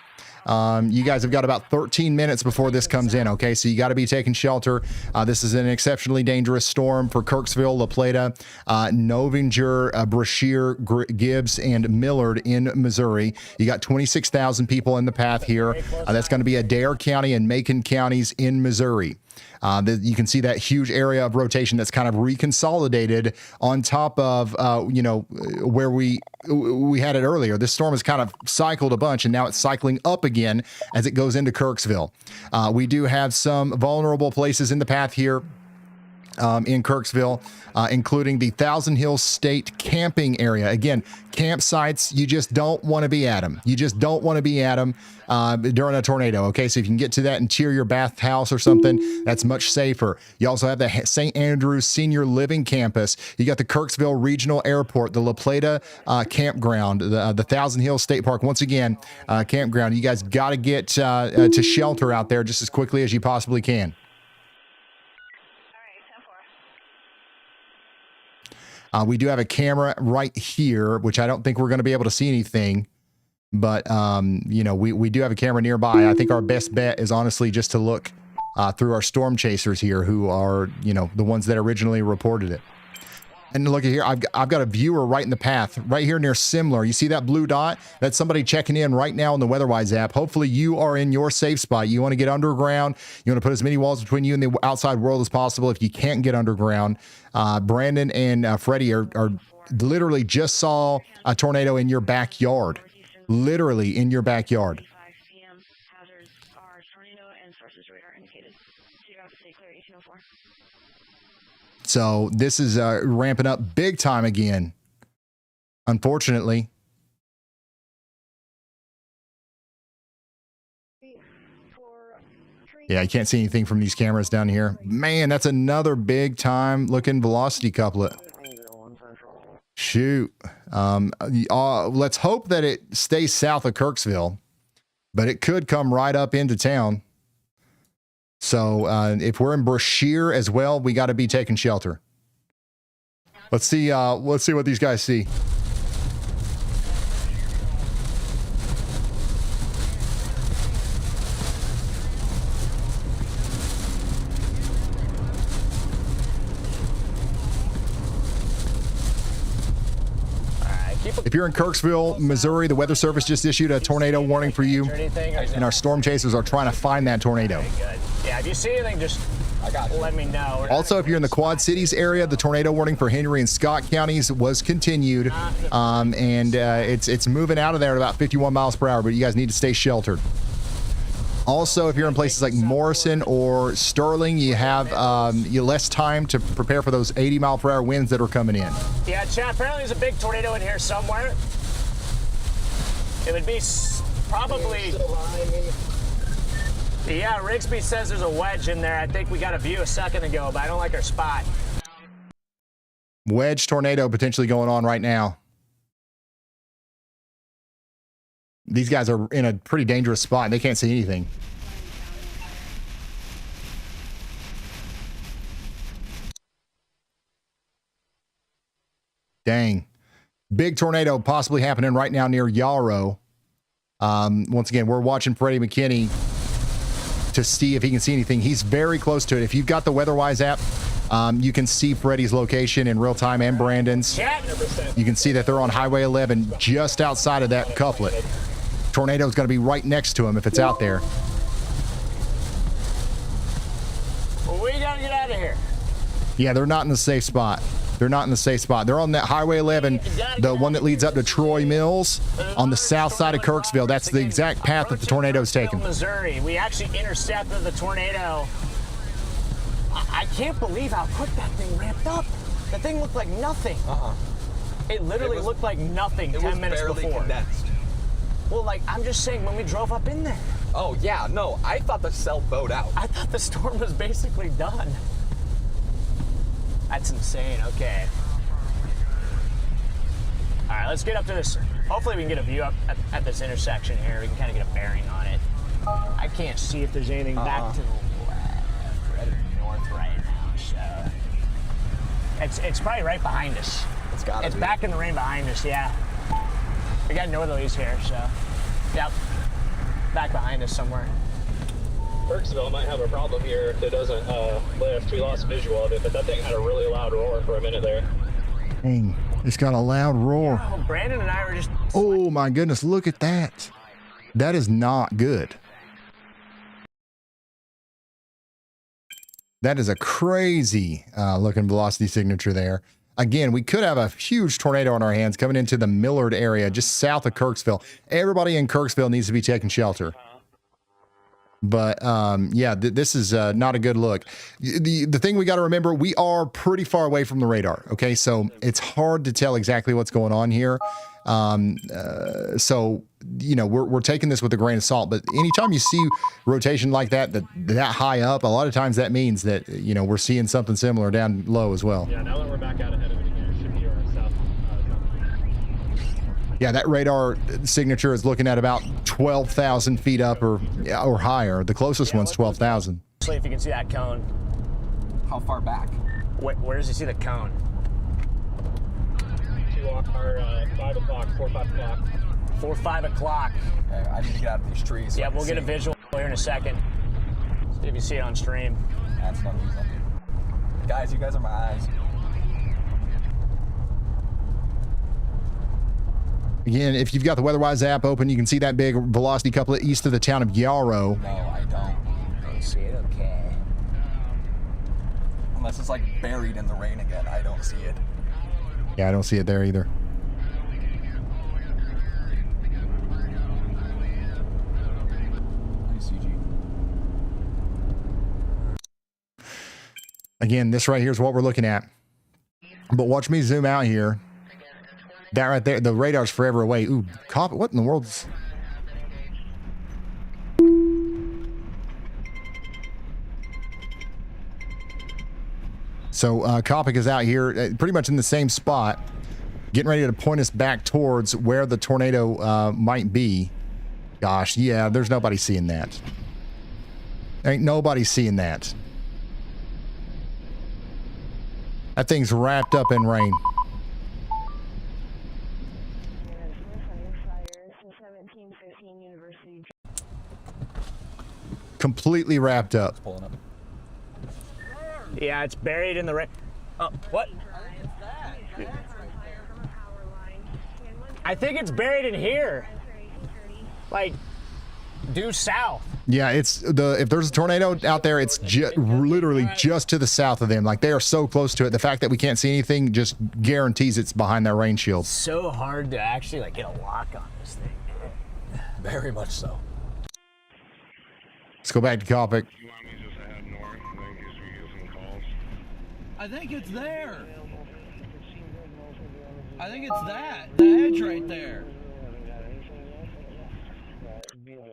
You guys have got about 13 minutes before this comes in, okay? So you got to be taking shelter. This is an exceptionally dangerous storm for Kirksville, La Plata, Novinger, Brashear, Gibbs, and Millard in Missouri. You got 26,000 people in the path here. That's going to be Adair County and Macon counties in Missouri. You can see that huge area of rotation that's kind of reconsolidated on top of, where we had it earlier. This storm has kind of cycled a bunch, and now it's cycling up again as it goes into Kirksville. We do have some vulnerable places in the path here. In Kirksville, including the Thousand Hills State camping area. Again, campsites, you just don't want to be at them. You just don't want to be at them during a tornado, okay? So if you can get to that interior bathhouse or something, that's much safer. You also have the St. Andrews Senior Living Campus. You got the Kirksville Regional Airport, the La Plata Campground, the Thousand Hills State Park, once again, campground. You guys got to get to shelter out there just as quickly as you possibly can. We do have a camera right here, which I don't think we're going to be able to see anything. But, we do have a camera nearby. I think our best bet is honestly just to look through our storm chasers here, who are, the ones that originally reported it. And look at here, I've got a viewer right in the path, right here near Simler. You see that blue dot? That's somebody checking in right now on the WeatherWise app. Hopefully you are in your safe spot. You want to get underground. You want to put as many walls between you and the outside world as possible. If you can't get underground, Brandon and Freddie are literally just saw a tornado in your backyard. Literally in your backyard. Hazards are tornado and sources radar indicated. So you have to stay clear 1804. So this is ramping up big time again, unfortunately. Yeah, you can't see anything from these cameras down here. Man, that's another big time looking velocity couplet. Shoot. Let's hope that it stays south of Kirksville, but it could come right up into town. So if we're in Brashear as well, we got to be taking shelter. Let's see what these guys see. If you're in Kirksville, Missouri, the Weather Service just issued a tornado warning for you, and our storm chasers are trying to find that tornado. Yeah, if you see anything, just let me know. Also, if you're in the Quad Cities area, the tornado warning for Henry and Scott counties was continued, and it's moving out of there at about 51 miles per hour, but you guys need to stay sheltered. Also, if you're in places like Morrison or Sterling, you have less time to prepare for those 80-mile-per-hour winds that are coming in. Yeah, Chad, apparently there's a big tornado in here somewhere. It would be probably... Yeah, Rigsby says there's a wedge in there. I think we got a view a second ago, but I don't like our spot. Wedge tornado potentially going on right now. These guys are in a pretty dangerous spot. They can't see anything. Dang. Big tornado possibly happening right now near Yarrow. Once again, we're watching Freddie McKinney to see if he can see anything. He's very close to it. If you've got the WeatherWise app, you can see Freddie's location in real time and Brandon's. You can see that they're on Highway 11 just outside of that couplet. Tornado's going to be right next to him if it's out there. Well, we got to get out of here. Yeah, they're not in the safe spot. They're not in the safe spot. They're on that Highway 11, the one that leads up to Troy Mills on the south side of Kirksville. That's the exact path that the tornado's taken. Missouri. We actually intercepted the tornado. I can't believe how quick that thing ramped up. The thing looked like nothing. It literally looked like nothing 10 minutes before. Condensed. Well, like, I'm just saying, when we drove up in there. Oh, yeah, no, I thought the cell bowed out. I thought the storm was basically done. That's insane, okay. All right, let's get up to this. Hopefully we can get a view up at this intersection here. We can kind of get a bearing on it. I can't see if there's anything back to the left or to the north right now, so. It's probably right behind us. It's back in the rain behind us, yeah. We got northerlies here, so. Yep. Back behind us somewhere. Kirksville might have a problem here if it doesn't lift. We lost visual of it, but that thing had a really loud roar for a minute there. Dang, it's got a loud roar. Yeah, well, Brandon and I were just... Oh my goodness, look at that. That is not good. That is a crazy looking velocity signature there. Again, we could have a huge tornado on our hands coming into the Millard area, just south of Kirksville. Everybody in Kirksville needs to be taking shelter. But yeah, this is not a good look. The thing we got to remember, we are pretty far away from the radar. Okay, so it's hard to tell exactly what's going on here. So you know, we're taking this with a grain of salt. But anytime you see rotation like that high up, a lot of times that means that, you know, we're seeing something similar down low as well. Yeah, now that we're back out ahead of it again, it should be our south. Yeah, that radar signature is looking at about 12,000 feet up or higher. The closest one's 12,000. See if you can see that cone. How far back? Where does he see the cone? 5 o'clock, 4 or 5 o'clock. 4 or 5 o'clock. Okay, I need to get out of these trees. Yeah, we'll get a visual here in a second. See if you see it on stream. That's not easy. Guys, you guys are my eyes. Again, if you've got the WeatherWise app open, you can see that big velocity couplet east of the town of Yarrow. No, I don't. Don't see it, okay. Unless it's like buried in the rain again, I don't see it. Yeah, I don't see it there either. Again, this right here is what we're looking at. But watch me zoom out here. That right there, the radar's forever away. Ooh, cop, what in the world's... So Copic is out here pretty much in the same spot, getting ready to point us back towards where the tornado might be. Gosh, yeah, there's nobody seeing that. Ain't nobody seeing that. That thing's wrapped up in rain. Completely wrapped up. Yeah, it's buried in the rain. Oh, what? I think it's buried in here. Like, due south. Yeah, it's if there's a tornado out there, it's literally just to the south of them. Like, they are so close to it. The fact that we can't see anything just guarantees it's behind that rain shield. It's so hard to actually like get a lock on this thing. Very much so. Let's go back to Copic. I think it's there. I think it's that. The edge right there.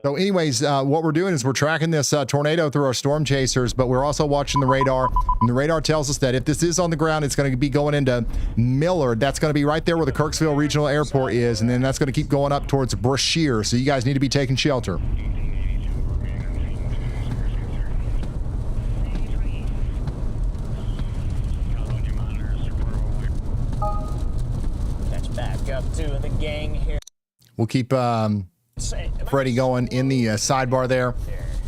So anyways, what we're doing is we're tracking this tornado through our storm chasers, but we're also watching the radar. And the radar tells us that if this is on the ground, it's going to be going into Millard. That's going to be right there where the Kirksville Regional Airport is. And then that's going to keep going up towards Brashear. So you guys need to be taking shelter. Catch back up to the gang here. We'll keep Freddie going in the sidebar there.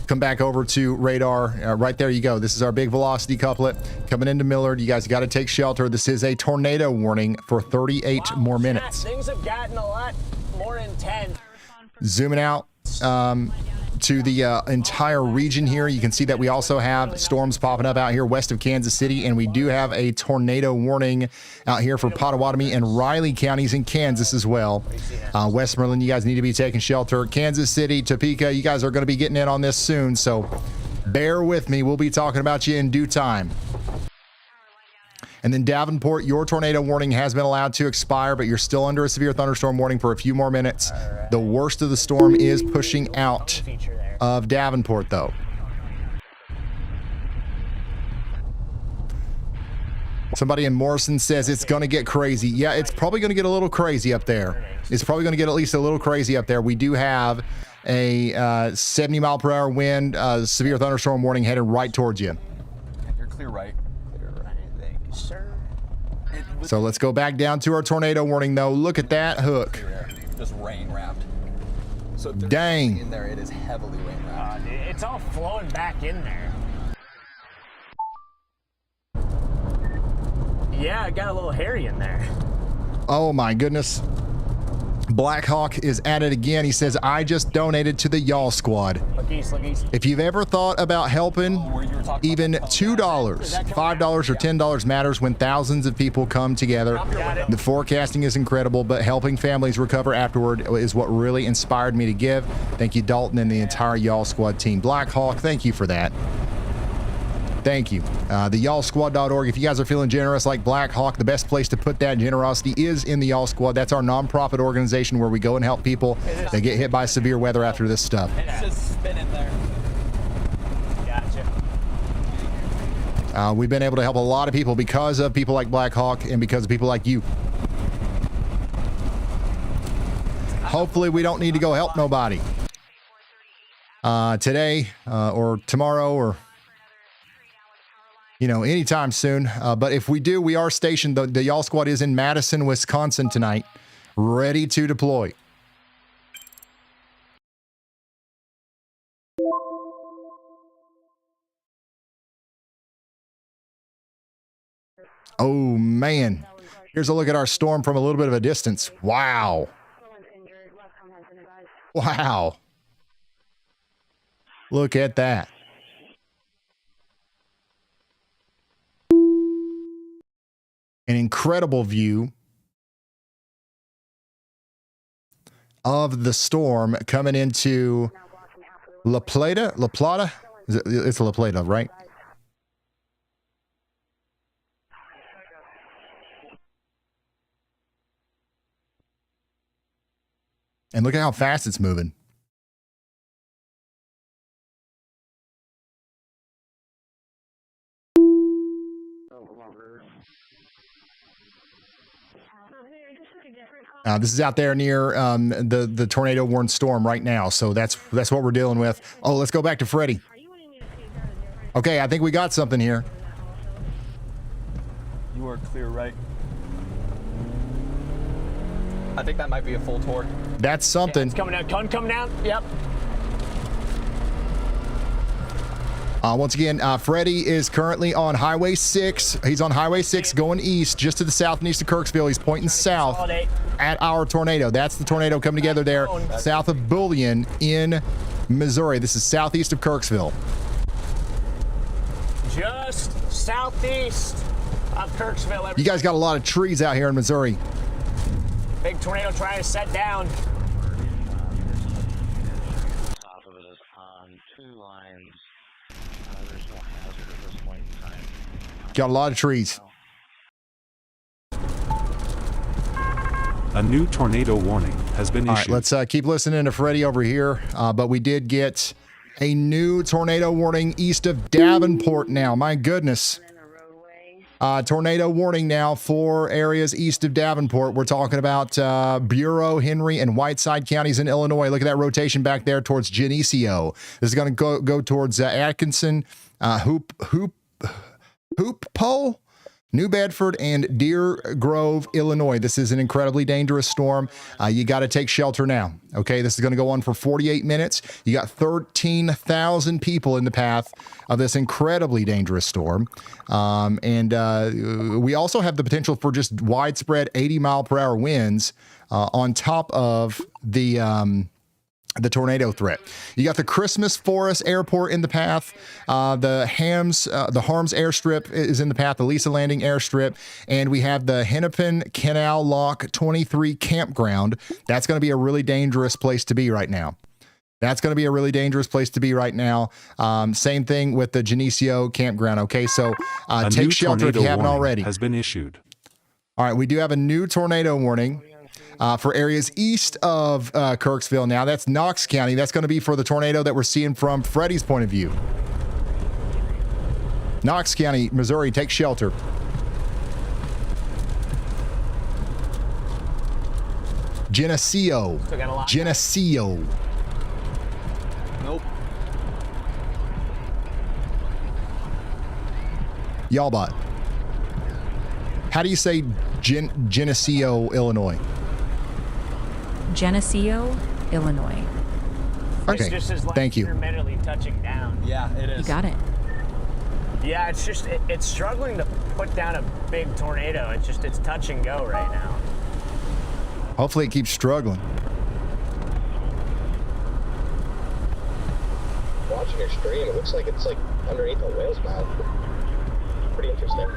Come back over to radar. Right there you go. This is our big velocity couplet coming into Millard. You guys got to take shelter. This is a tornado warning for 38 more minutes. Things have gotten a lot more intense. Zooming out to the entire region here, you can see that we also have storms popping up out here west of Kansas City, and we do have a tornado warning out here for Pottawatomie and Riley counties in Kansas as well. Westmoreland, you guys need to be taking shelter. Kansas City, Topeka, you guys are going to be getting in on this soon, so bear with me. We'll be talking about you in due time. And then Davenport, your tornado warning has been allowed to expire, but you're still under a severe thunderstorm warning for a few more minutes. Right. The worst of the storm is pushing out of Davenport, though. Somebody in Morrison says it's going to get crazy. Yeah, it's probably going to get a little crazy up there. It's probably going to get at least a little crazy up there. We do have a 70-mile-per-hour wind, severe thunderstorm warning headed right towards you. You're clear right. Sir. So let's go back down to our tornado warning, though. Look at that hook. Just rain wrapped. So dang. In there, it is heavily rain wrapped. It's all flowing back in there. Yeah, it got a little hairy in there. Oh my goodness. Black Hawk is at it again. He says, I just donated to the Y'all Squad. Look east, look east. If you've ever thought about helping, even $2, $5, or $10 matters when thousands of people come together. The forecasting is incredible, but helping families recover afterward is what really inspired me to give. Thank you, Dalton, and the entire Y'all Squad team. Black Hawk, thank you for that. Thank you. The YALLSquad.org. If you guys are feeling generous like Black Hawk, the best place to put that generosity is in the Y'all Squad. That's our nonprofit organization where we go and help people that get hit by severe weather after this stuff. It's just spinning there. Gotcha. We've been able to help a lot of people because of people like Black Hawk and because of people like you. Hopefully we don't need to go help nobody today or tomorrow or anytime soon. But if we do, we are stationed. The Y'all Squad is in Madison, Wisconsin tonight, ready to deploy. Oh, man. Here's a look at our storm from a little bit of a distance. Wow. Wow. Look at that. An incredible view of the storm coming into La Plata. La Plata? It's La Plata, right? And look at how fast it's moving. This is out there near the tornado warned storm right now, so that's what we're dealing with. Oh, let's go back to Freddie. Okay, I think we got something here. You are clear, right? I think that might be a full tour. That's something. Yeah, it's coming down. Coming down. Yep. Once again, Freddie is currently on Highway 6. He's on Highway 6 going east, just to the south and east of Kirksville. He's pointing south at our tornado. That's the tornado coming together there south of Bullion in Missouri. This is southeast of Kirksville. Just southeast of Kirksville. You guys got a lot of trees out here in Missouri. Big tornado trying to set down. Top of it is on 2 lines. There's no hazard at this point in time. Got a lot of trees. A new tornado warning has been issued. All right, let's keep listening to Freddie over here. But we did get a new tornado warning east of Davenport now. My goodness. Tornado warning now for areas east of Davenport. We're talking about Bureau, Henry, and Whiteside counties in Illinois. Look at that rotation back there towards Geneseo. This is going to go towards Atkinson, Hoop Pole, New Bedford, and Deer Grove, Illinois. This is an incredibly dangerous storm. You got to take shelter now. Okay, this is going to go on for 48 minutes. You got 13,000 people in the path of this incredibly dangerous storm. We also have the potential for just widespread 80-mile-per-hour winds on top of the tornado threat. You got the Christmas Forest Airport in the path. The Harms Airstrip is in the path. The Lisa Landing Airstrip. And we have the Hennepin Canal Lock 23 Campground. That's going to be a really dangerous place to be right now. Same thing with the Geneseo Campground. Okay, so take shelter if you haven't already. Has been issued. All right, we do have a new tornado warning. For areas east of Kirksville now. That's Knox County. That's going to be for the tornado that we're seeing from Freddie's point of view. Knox County, Missouri, take shelter. Geneseo. Nope. Y'allbot. How do you say Geneseo, Illinois? Geneseo, Illinois. Okay, It's just thank you. intermittently touching down. Yeah, it is. You got it. Yeah, it's just it's struggling to put down a big tornado. It's touch and go right now. Hopefully it keeps struggling. Watching your stream, it looks like it's like underneath a whale's mouth. Pretty interesting.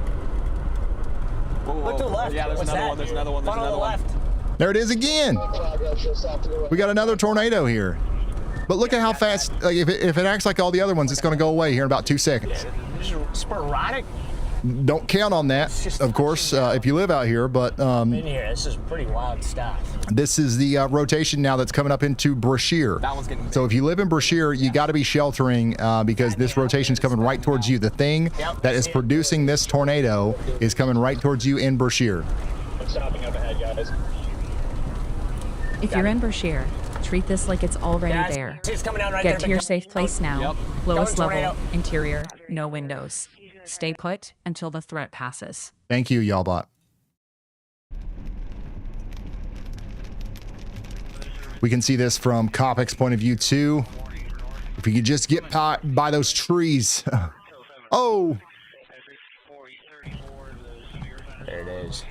Look to the left. Yeah, there's another one. There's another one. There's another one. There it is again. We got another tornado here. But look at how fast, like if it acts like all the other ones, it's going to go away here in about 2 seconds. Sporadic. Don't count on that, of course, if you live out here. But In here, this is pretty wild stuff. this is the rotation now that's coming up into Brashear. That one's getting big. So if you live in Brashear, you got to be sheltering because this rotation is coming right towards you. The thing that is producing this tornado is coming right towards you in Brashear. I'm stopping up ahead, guys. If you're in Brashear, treat this like it's already Yeah, there. it's coming down right Get there, to your but- safe place now. Yep. Lowest Going level, tornado. interior, no windows. Stay put until the threat passes. Thank you, Y'allbot. We can see this from Kopic's point of view too. If we could just get by those trees. Oh, There it is.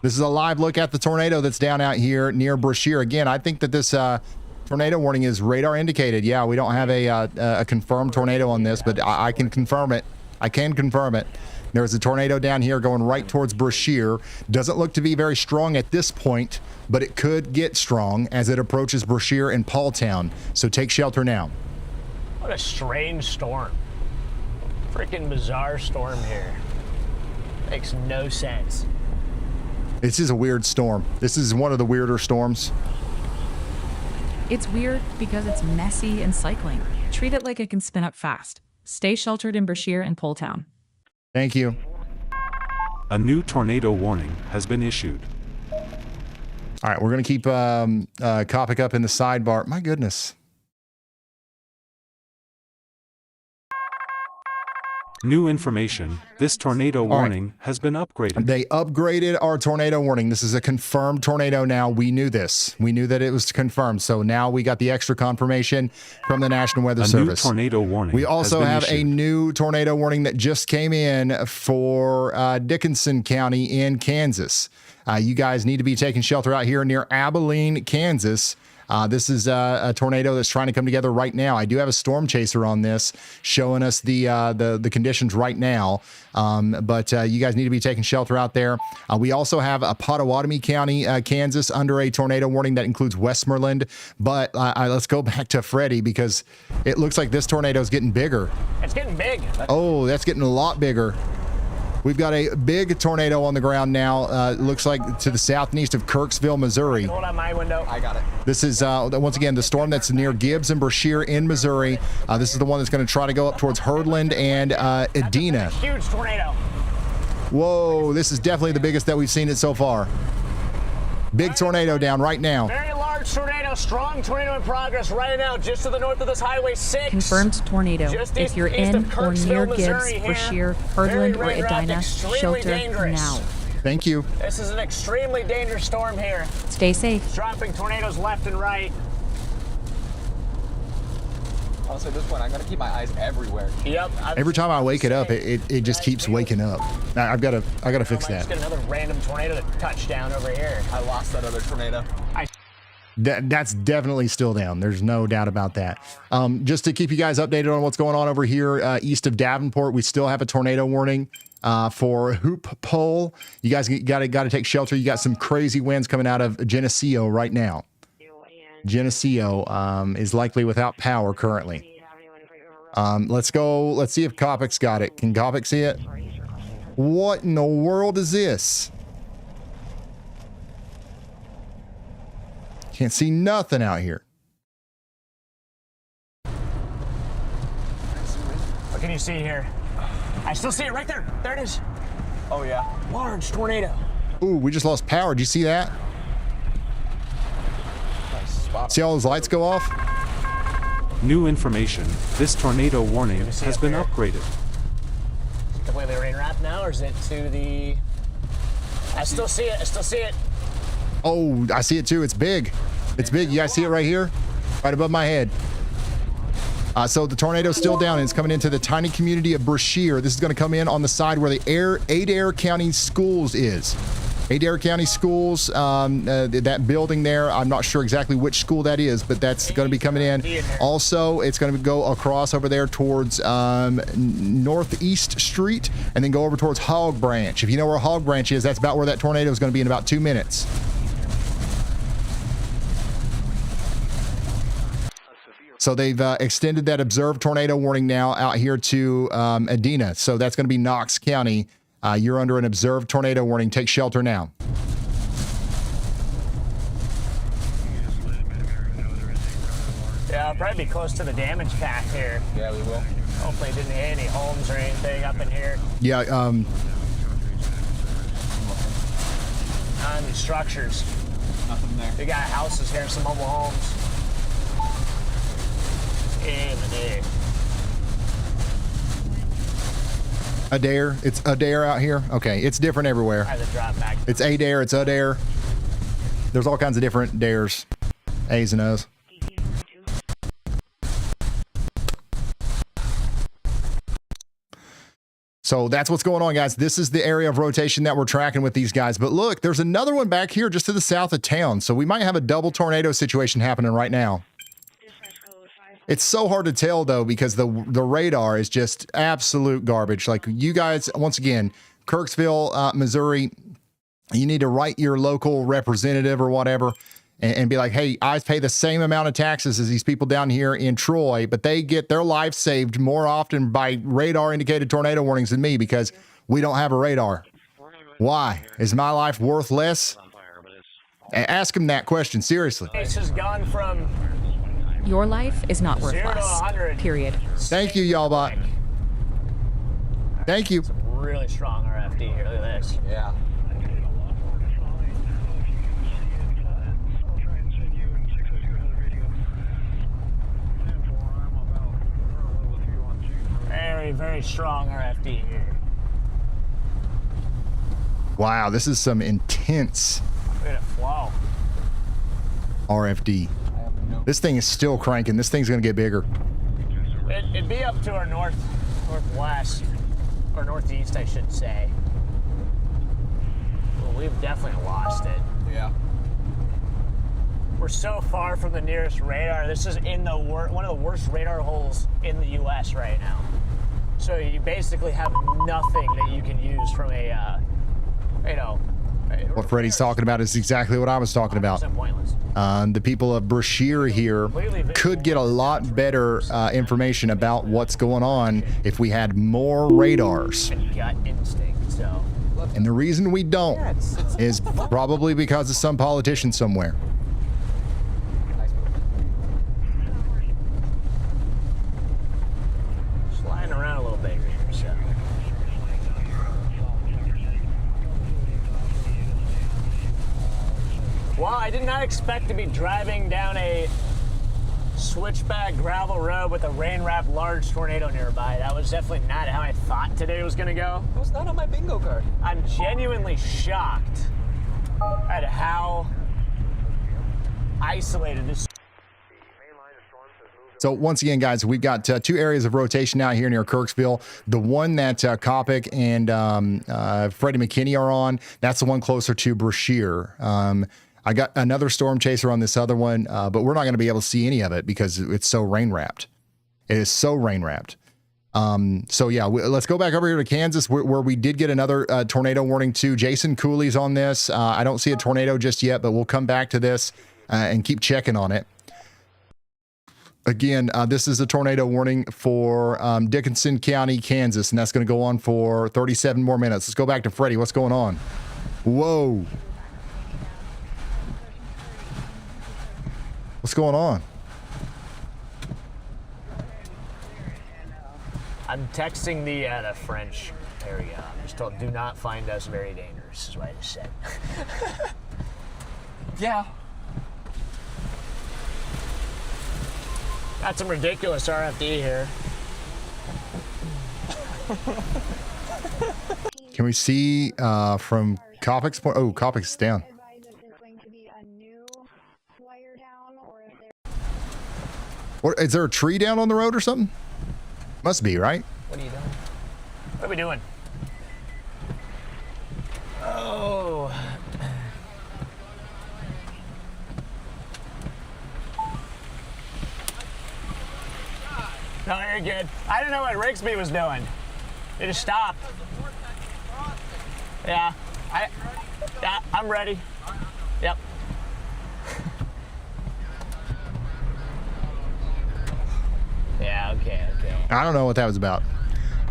this is a live look at the tornado that's down out here near Brashear. Again, I think that this tornado warning is radar indicated. Yeah, we don't have a confirmed tornado on this, but I can confirm it. I can confirm it. There's a tornado down here going right towards Brashear. Doesn't look to be very strong at this point, but it could get strong as it approaches Brashear and Paultown. So take shelter now. What a strange storm. Freaking bizarre storm here. Makes no sense. This is a weird storm. This is one of the weirder storms. It's weird because it's messy and cycling. Treat it like it can spin up fast. Stay sheltered in Brashear and Poletown. Thank you. A new tornado warning has been issued. All right, we're going to keep Copic up in the sidebar. My goodness. New information. This tornado warning has been upgraded. They upgraded our tornado warning. This is a confirmed tornado now. We knew this. We knew that it was confirmed. So now we got the extra confirmation from the National Weather Service. A new tornado warning. We also have issued. a new tornado warning that just came in for Dickinson County in Kansas. You guys need to be taking shelter out here near Abilene, Kansas. This is a tornado that's trying to come together right now. I do have a storm chaser on this showing us the conditions right now. But you guys need to be taking shelter out there. We also have a Pottawatomie County, Kansas, under a tornado warning that includes Westmoreland. But let's go back to Freddie because it looks like this tornado is getting bigger. It's getting big. Oh, that's getting a lot bigger. We've got a big tornado on the ground now. Looks like to the south and east of Kirksville, Missouri. Hold on my window. I got it. This is, once again, the storm that's near Gibbs and Brashear in Missouri. This is the one that's going to try to go up towards Herdland and Edina. Huge tornado. Whoa, this is definitely the biggest that we've seen it so far. Big tornado down right now. Very large tornado, strong tornado in progress right now, just to the north of this Highway 6. Confirmed tornado. Just If you're east in of or near Kirksville, Gibbs, Missouri here. Brashear, Herdland, or Very rough, Edina, extremely shelter dangerous. now. Thank you. This is an extremely dangerous storm here. Stay safe. It's dropping tornadoes left and right. Honestly, at this point, I'm gonna keep my eyes everywhere. Yep. Every time I wake it up, it just keeps waking up. I gotta fix that. Just get another random tornado to touch down over here. I lost that other tornado. That's definitely still down. There's no doubt about that. Just to keep you guys updated on what's going on over here east of Davenport, we still have a tornado warning for Hoop Pole. You guys got to take shelter. You got some crazy winds coming out of Geneseo right now. Geneseo is likely without power currently. Let's go. Let's see if Copic's got it. Can Copic see it? What in the world is this? Can't see nothing out here. What can you see here? I still see it right there. There it is. Oh, yeah. Large tornado. Ooh, we just lost power. Did you see that? Nice spot. See all those lights go off? New information. This tornado warning has been upgraded. Completely rain wrapped now, or is it to the... I still see it. I still see it. Oh, I see it too. It's big. It's big. You guys see it right here? Right above my head. So the tornado's still down and it's coming into the tiny community of Brashear. This is going to come in on the side where the Adair County Schools is. Adair County Schools, that building there, I'm not sure exactly which school that is, but that's going to be coming in. Also, it's going to go across over there towards Northeast Street and then go over towards Hog Branch. If you know where Hog Branch is, that's about where that tornado is going to be in about 2 minutes. So they've extended that observed tornado warning now out here to Edina. So that's going to be Knox County. You're under an observed tornado warning. Take shelter now. Yeah, I'll probably be close to the damage path here. Yeah, we will. Hopefully it didn't hit any homes or anything up in here. Yeah, On the structures. Nothing there. We got houses here, some mobile homes. Adair. It's Adair out here. Okay, it's different everywhere. It's Adair. It's Adair. There's all kinds of different Dairs, A's and O's. So that's what's going on, guys. This is the area of rotation that we're tracking with these guys. But look, there's another one back here just to the south of town. So we might have a double tornado situation happening right now. It's so hard to tell though, because the radar is just absolute garbage. Like you guys, once again, Kirksville, Missouri, you need to write your local representative or whatever and be like, hey, I pay the same amount of taxes as these people down here in Troy, but they get their life saved more often by radar indicated tornado warnings than me because we don't have a radar. Why? Is my life worth less? Ask them that question, seriously. It's just gone from Your life is not worth 0 to less. 100. Period. Thank you, YALLBot. Thank you. Really strong RFD here. Look at this. Yeah. Very, very strong RFD here. Wow, this is some intense Look at it flow. RFD. This thing is still cranking. This thing's going to get bigger. It'd be up to our northwest, or northeast, I should say. Well, we've definitely lost it. Yeah. We're so far from the nearest radar. This is in the one of the worst radar holes in the U.S. right now. So you basically have nothing that you can use from a, What Freddie's talking about is exactly what I was talking about. The people of Brashear here could get a lot better information about what's going on if we had more radars. Gut instinct, so. And the reason we don't is probably because of some politician somewhere. Sliding around a little bit here, so. Well, I did not expect to be driving down a switchback gravel road with a rain-wrapped large tornado nearby. That was definitely not how I thought today was going to go. It was not on my bingo card. I'm genuinely shocked at how isolated this. So once again, guys, we've got 2 areas of rotation out here near Kirksville. The one that Kopic and Freddie McKinney are on, that's the one closer to Brashear. I got another storm chaser on this other one, but we're not going to be able to see any of it because it's so rain wrapped. It is so rain wrapped. So yeah, let's go back over here to Kansas where we did get another tornado warning too. Jason Cooley's on this. I don't see a tornado just yet, but we'll come back to this and keep checking on it. Again, this is a tornado warning for Dickinson County, Kansas, and that's going to go on for 37 more minutes. Let's go back to Freddie. What's going on? Whoa. What's going on? I'm texting the French area. I'm just told, do not find us very dangerous, is what I just said. Yeah. Got some ridiculous RFD here. Can we see from Kopic's point? Oh, Kopic's down. Or is there a tree down on the road or something? Must be, right? What are you doing? What are we doing? Oh. No, you're good. I didn't know what Rigsby was doing. It just stopped. Yeah, I'm ready. Yep. Yeah. Okay. I don't know what that was about,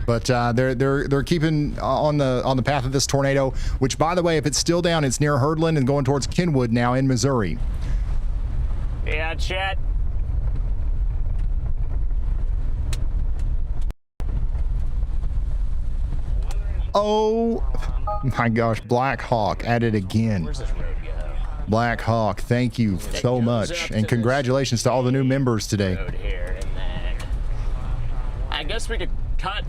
but they're keeping on the path of this tornado. Which, by the way, if it's still down, it's near Herdland and going towards Kenwood now in Missouri. Yeah, Chet. Oh my gosh, Black Hawk at it again. Where's this road go? Black Hawk, thank you so much, and congratulations to all the new members today. Road here, and then I guess we could cut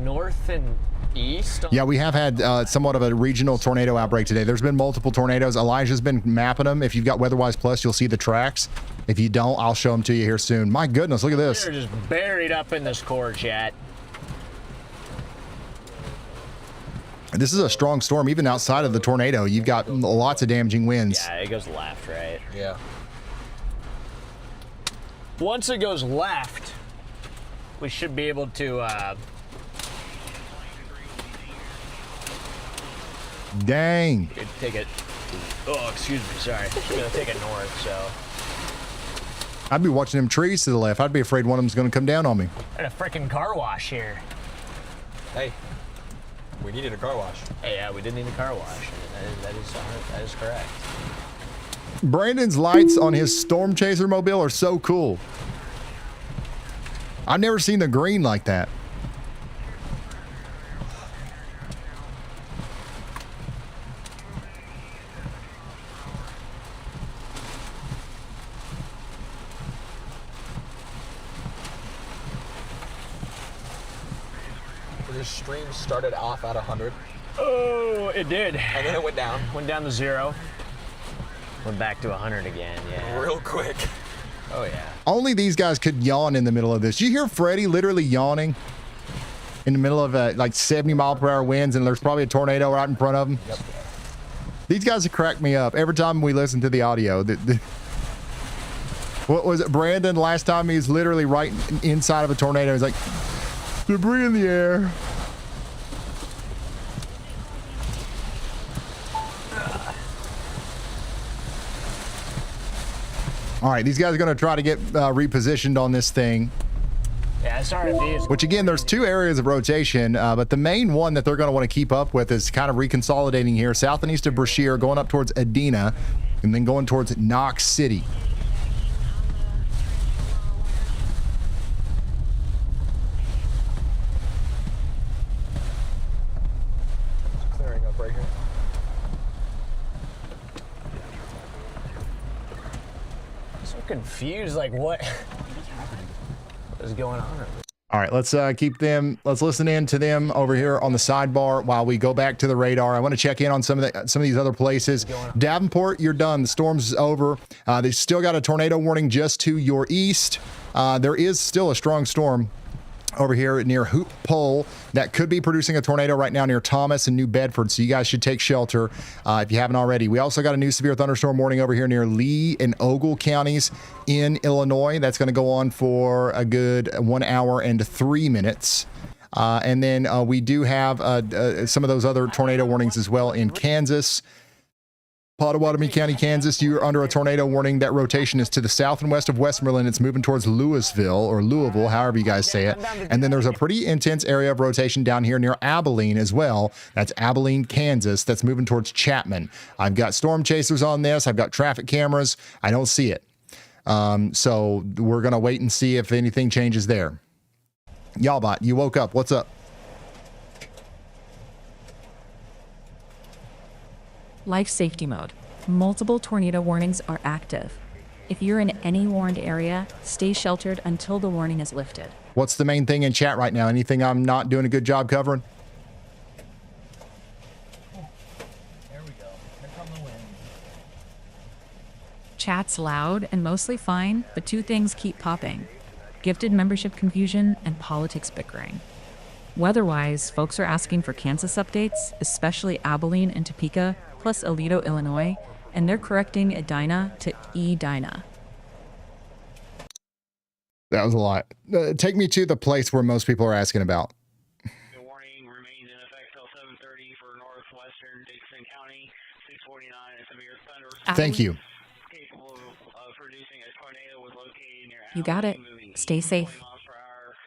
north and east. Yeah, we have had somewhat of a regional tornado outbreak today. There's been multiple tornadoes. Elijah's been mapping them. If you've got WeatherWise Plus, you'll see the tracks. If you don't, I'll show them to you here soon. My goodness, look at this. They're just buried up in this core, chat. This is a strong storm, even outside of the tornado. You've got lots of damaging winds. Yeah, it goes left, right? Yeah. Once it goes left, we should be able to, Dang. take it. Oh, excuse me, sorry. Should be able to take it north, so. I'd be watching them trees to the left. I'd be afraid one of them's going to come down on me. And a freaking car wash here. Hey, we needed a car wash. Hey, yeah, we did need a car wash. That is correct. Brandon's lights on his Storm Chaser mobile are so cool. I've never seen the green like that. This stream started off at 100. Oh, it did. And then it went down. Went down to 0. Went back to 100 again, yeah. Real quick. Oh, yeah. Only these guys could yawn in the middle of this. You hear Freddie literally yawning in the middle of like 70-mile-per-hour winds, and there's probably a tornado right in front of them. Yep. These guys have cracked me up every time we listen to the audio. What was it, Brandon? Last time he was literally right inside of a tornado. He's like, debris in the air. All right, these guys are going to try to get repositioned on this thing. Yeah, SRFD is... Which, again, there's 2 areas of rotation, but the main one that they're going to want to keep up with is kind of reconsolidating here, south and east of Brashear, going up towards Edina, and then going towards Knox City. Clearing up right here. So confused, like what is going on over there? All right, let's listen in to them over here on the sidebar while we go back to the radar. I want to check in on some of these other places. Davenport, you're done. The storm's over. They still got a tornado warning just to your east. There is still a strong storm over here near Hoop Pole that could be producing a tornado right now near Thomas and New Bedford, so you guys should take shelter if you haven't already. We also got a new severe thunderstorm warning over here near Lee and Ogle counties in Illinois. That's going to go on for a good 1 hour and 3 minutes. And then we do have some of those other tornado warnings as well in Kansas. Pottawatomie County, Kansas, you're under a tornado warning. That rotation is to the south and west of Westmoreland. It's moving towards Louisville or Louisville, however you guys say it. And then there's a pretty intense area of rotation down here near Abilene as well. That's Abilene, Kansas. That's moving towards Chapman. I've got storm chasers on this. I've got traffic cameras. I don't see it. So we're going to wait and see if anything changes there. Y'allbot, you woke up. What's up? Life safety mode. Multiple tornado warnings are active. If you're in any warned area, stay sheltered until the warning is lifted. What's the main thing in chat right now? Anything I'm not doing a good job covering? There we go. Here come the winds. Chat's loud and mostly fine, but 2 things keep popping. Gifted membership confusion and politics bickering. Weatherwise, folks are asking for Kansas updates, especially Abilene and Topeka, plus Aledo, Illinois, and they're correcting Edina to Edina. That was a lot. Take me to the place where most people are asking about. The warning remains in effect till 7:30 for northwestern Dixon County, 649 and severe thunderstorms. Thank you. Capable of producing a tornado was located near You got it. Stay safe.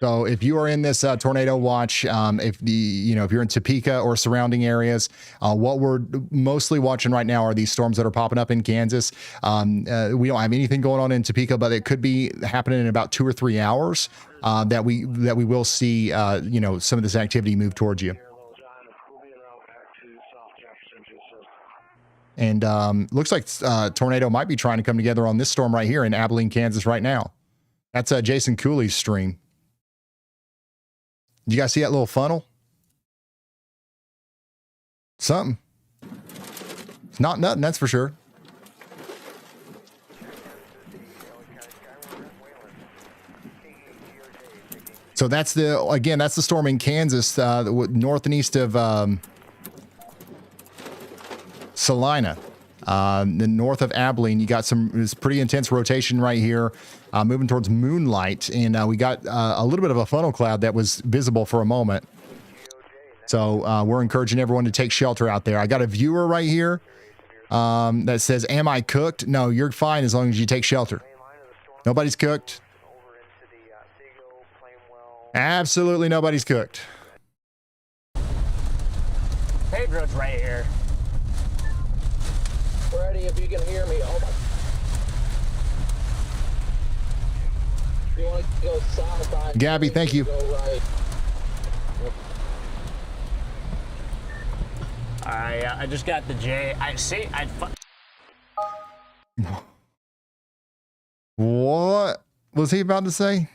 So if you are in this tornado watch, if you're in Topeka or surrounding areas, what we're mostly watching right now are these storms that are popping up in Kansas. We don't have anything going on in Topeka, but it could be happening in about 2 or 3 hours that we will see some of this activity move towards you. And looks like tornado might be trying to come together on this storm right here in Abilene, Kansas right now. That's Jason Cooley's stream. Did you guys see that little funnel? Something. It's not nothing, that's for sure. So that's the storm in Kansas, north and east of Salina. The north of Abilene, you got this pretty intense rotation right here. moving towards Moonlight, and we got a little bit of a funnel cloud that was visible for a moment. So we're encouraging everyone to take shelter out there. I got a viewer right here that says, am I cooked? No, you're fine as long as you take shelter. Nobody's cooked. Absolutely nobody's cooked. Paved road's right here. Ready if you can hear me. Oh my. You want to go south? Gabby, thank you. Go right. I just got the J. What was he about to say?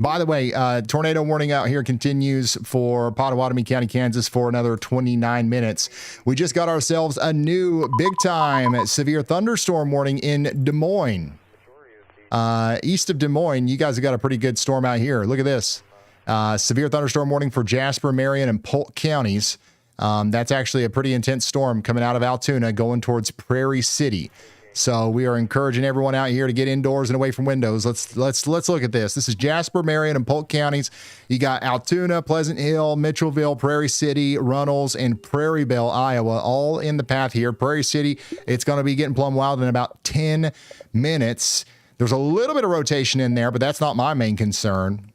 By the way, tornado warning out here continues for Pottawatomie County, Kansas for another 29 minutes. We just got ourselves a new big-time severe thunderstorm warning in Des Moines. East of Des Moines, you guys have got a pretty good storm out here. Look at this. Severe thunderstorm warning for Jasper, Marion, and Polk counties. That's actually a pretty intense storm coming out of Altoona going towards Prairie City. So we are encouraging everyone out here to get indoors and away from windows. Let's look at this. This is Jasper, Marion, and Polk counties. You got Altoona, Pleasant Hill, Mitchellville, Prairie City, Runnels, and Prairie Belle, Iowa, all in the path here. Prairie City, it's going to be getting plumb wild in about 10 minutes. There's a little bit of rotation in there, but that's not my main concern.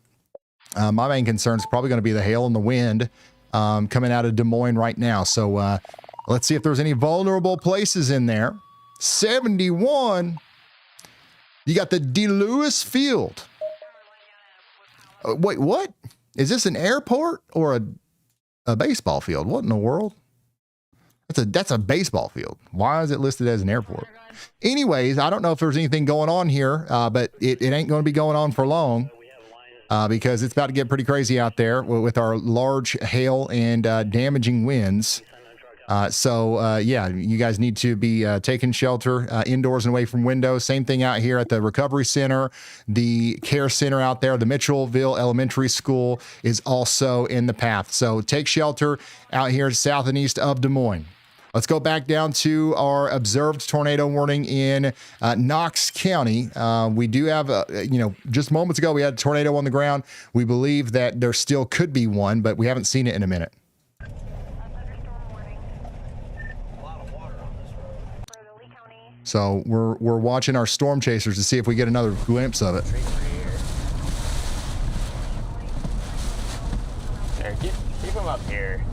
My main concern is probably going to be the hail and the wind coming out of Des Moines right now. So let's see if there's any vulnerable places in there. 71. You got the DeLewis Field. Wait, what? Is this an airport or a baseball field? What in the world? That's a baseball field. Why is it listed as an airport? Anyways, I don't know if there's anything going on here, but it ain't going to be going on for long because it's about to get pretty crazy out there with our large hail and damaging winds. Yeah, you guys need to be taking shelter indoors and away from windows. Same thing out here at the Recovery Center, the Care Center out there. The Mitchellville Elementary School is also in the path. So take shelter out here south and east of Des Moines. Let's go back down to our observed tornado warning in Knox County. We do have, just moments ago, we had a tornado on the ground. We believe that there still could be one, but we haven't seen it in a minute. So we're watching our storm chasers to see if we get another glimpse of it. There, keep them up here.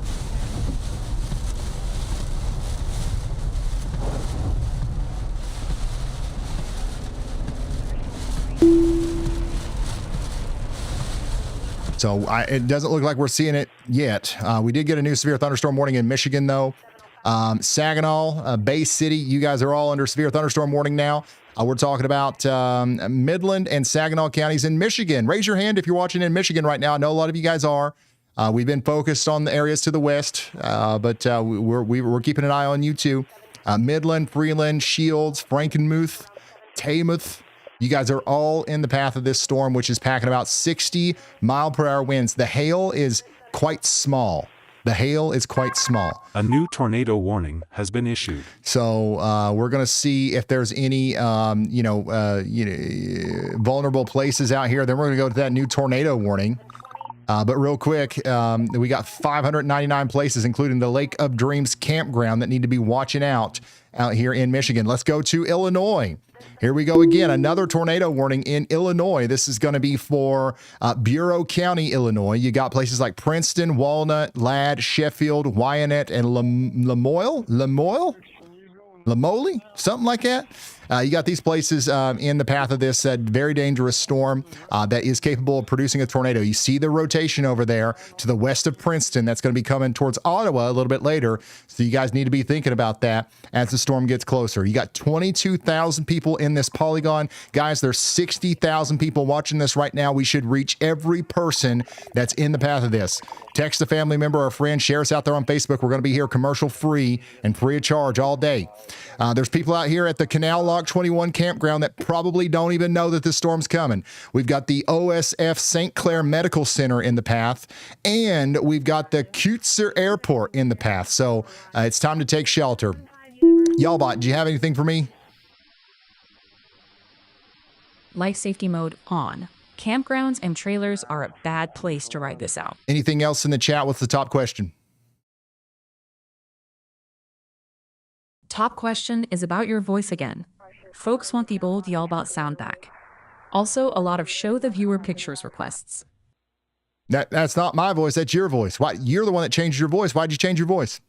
So it doesn't look like we're seeing it yet. We did get a new severe thunderstorm warning in Michigan, though. Saginaw, Bay City, you guys are all under severe thunderstorm warning now. We're talking about Midland and Saginaw counties in Michigan. Raise your hand if you're watching in Michigan right now. I know a lot of you guys are. We've been focused on the areas to the west, but we're keeping an eye on you too. Midland, Freeland, Shields, Frankenmuth, Tamuth. You guys are all in the path of this storm, which is packing about 60-mile-per-hour winds. The hail is quite small. The hail is quite small. A new tornado warning has been issued. So we're going to see if there's any, vulnerable places out here. Then we're going to go to that new tornado warning. But real quick, we got 599 places, including the Lake of Dreams campground, that need to be watching out here in Michigan. Let's go to Illinois. Here we go again. Another tornado warning in Illinois. This is going to be for Bureau County, Illinois. You got places like Princeton, Walnut, Ladd, Sheffield, Wyanett, and Lamoille, something like that. You got these places in the path of this very dangerous storm that is capable of producing a tornado. You see the rotation over there to the west of Princeton. That's going to be coming towards Ottawa a little bit later. So you guys need to be thinking about that as the storm gets closer. You got 22,000 people in this polygon. Guys, there's 60,000 people watching this right now. We should reach every person that's in the path of this. Text a family member or a friend. Share us out there on Facebook. We're going to be here commercial free and free of charge all day. There's people out here at the Canal Lock 21 campground that probably don't even know that this storm's coming. We've got the OSF St. Clair Medical Center in the path, and we've got the Kutzer Airport in the path. So it's time to take shelter. Y'allbot, do you have anything for me? Life safety mode on. Campgrounds and trailers are a bad place to ride this out. Anything else in the chat? What's the top question? Top question is about your voice again. Folks want the bold Y'all About sound back. Also, a lot of show the viewer pictures requests. That's not my voice. That's your voice. Why? You're the one that changed your voice. Why'd you change your voice?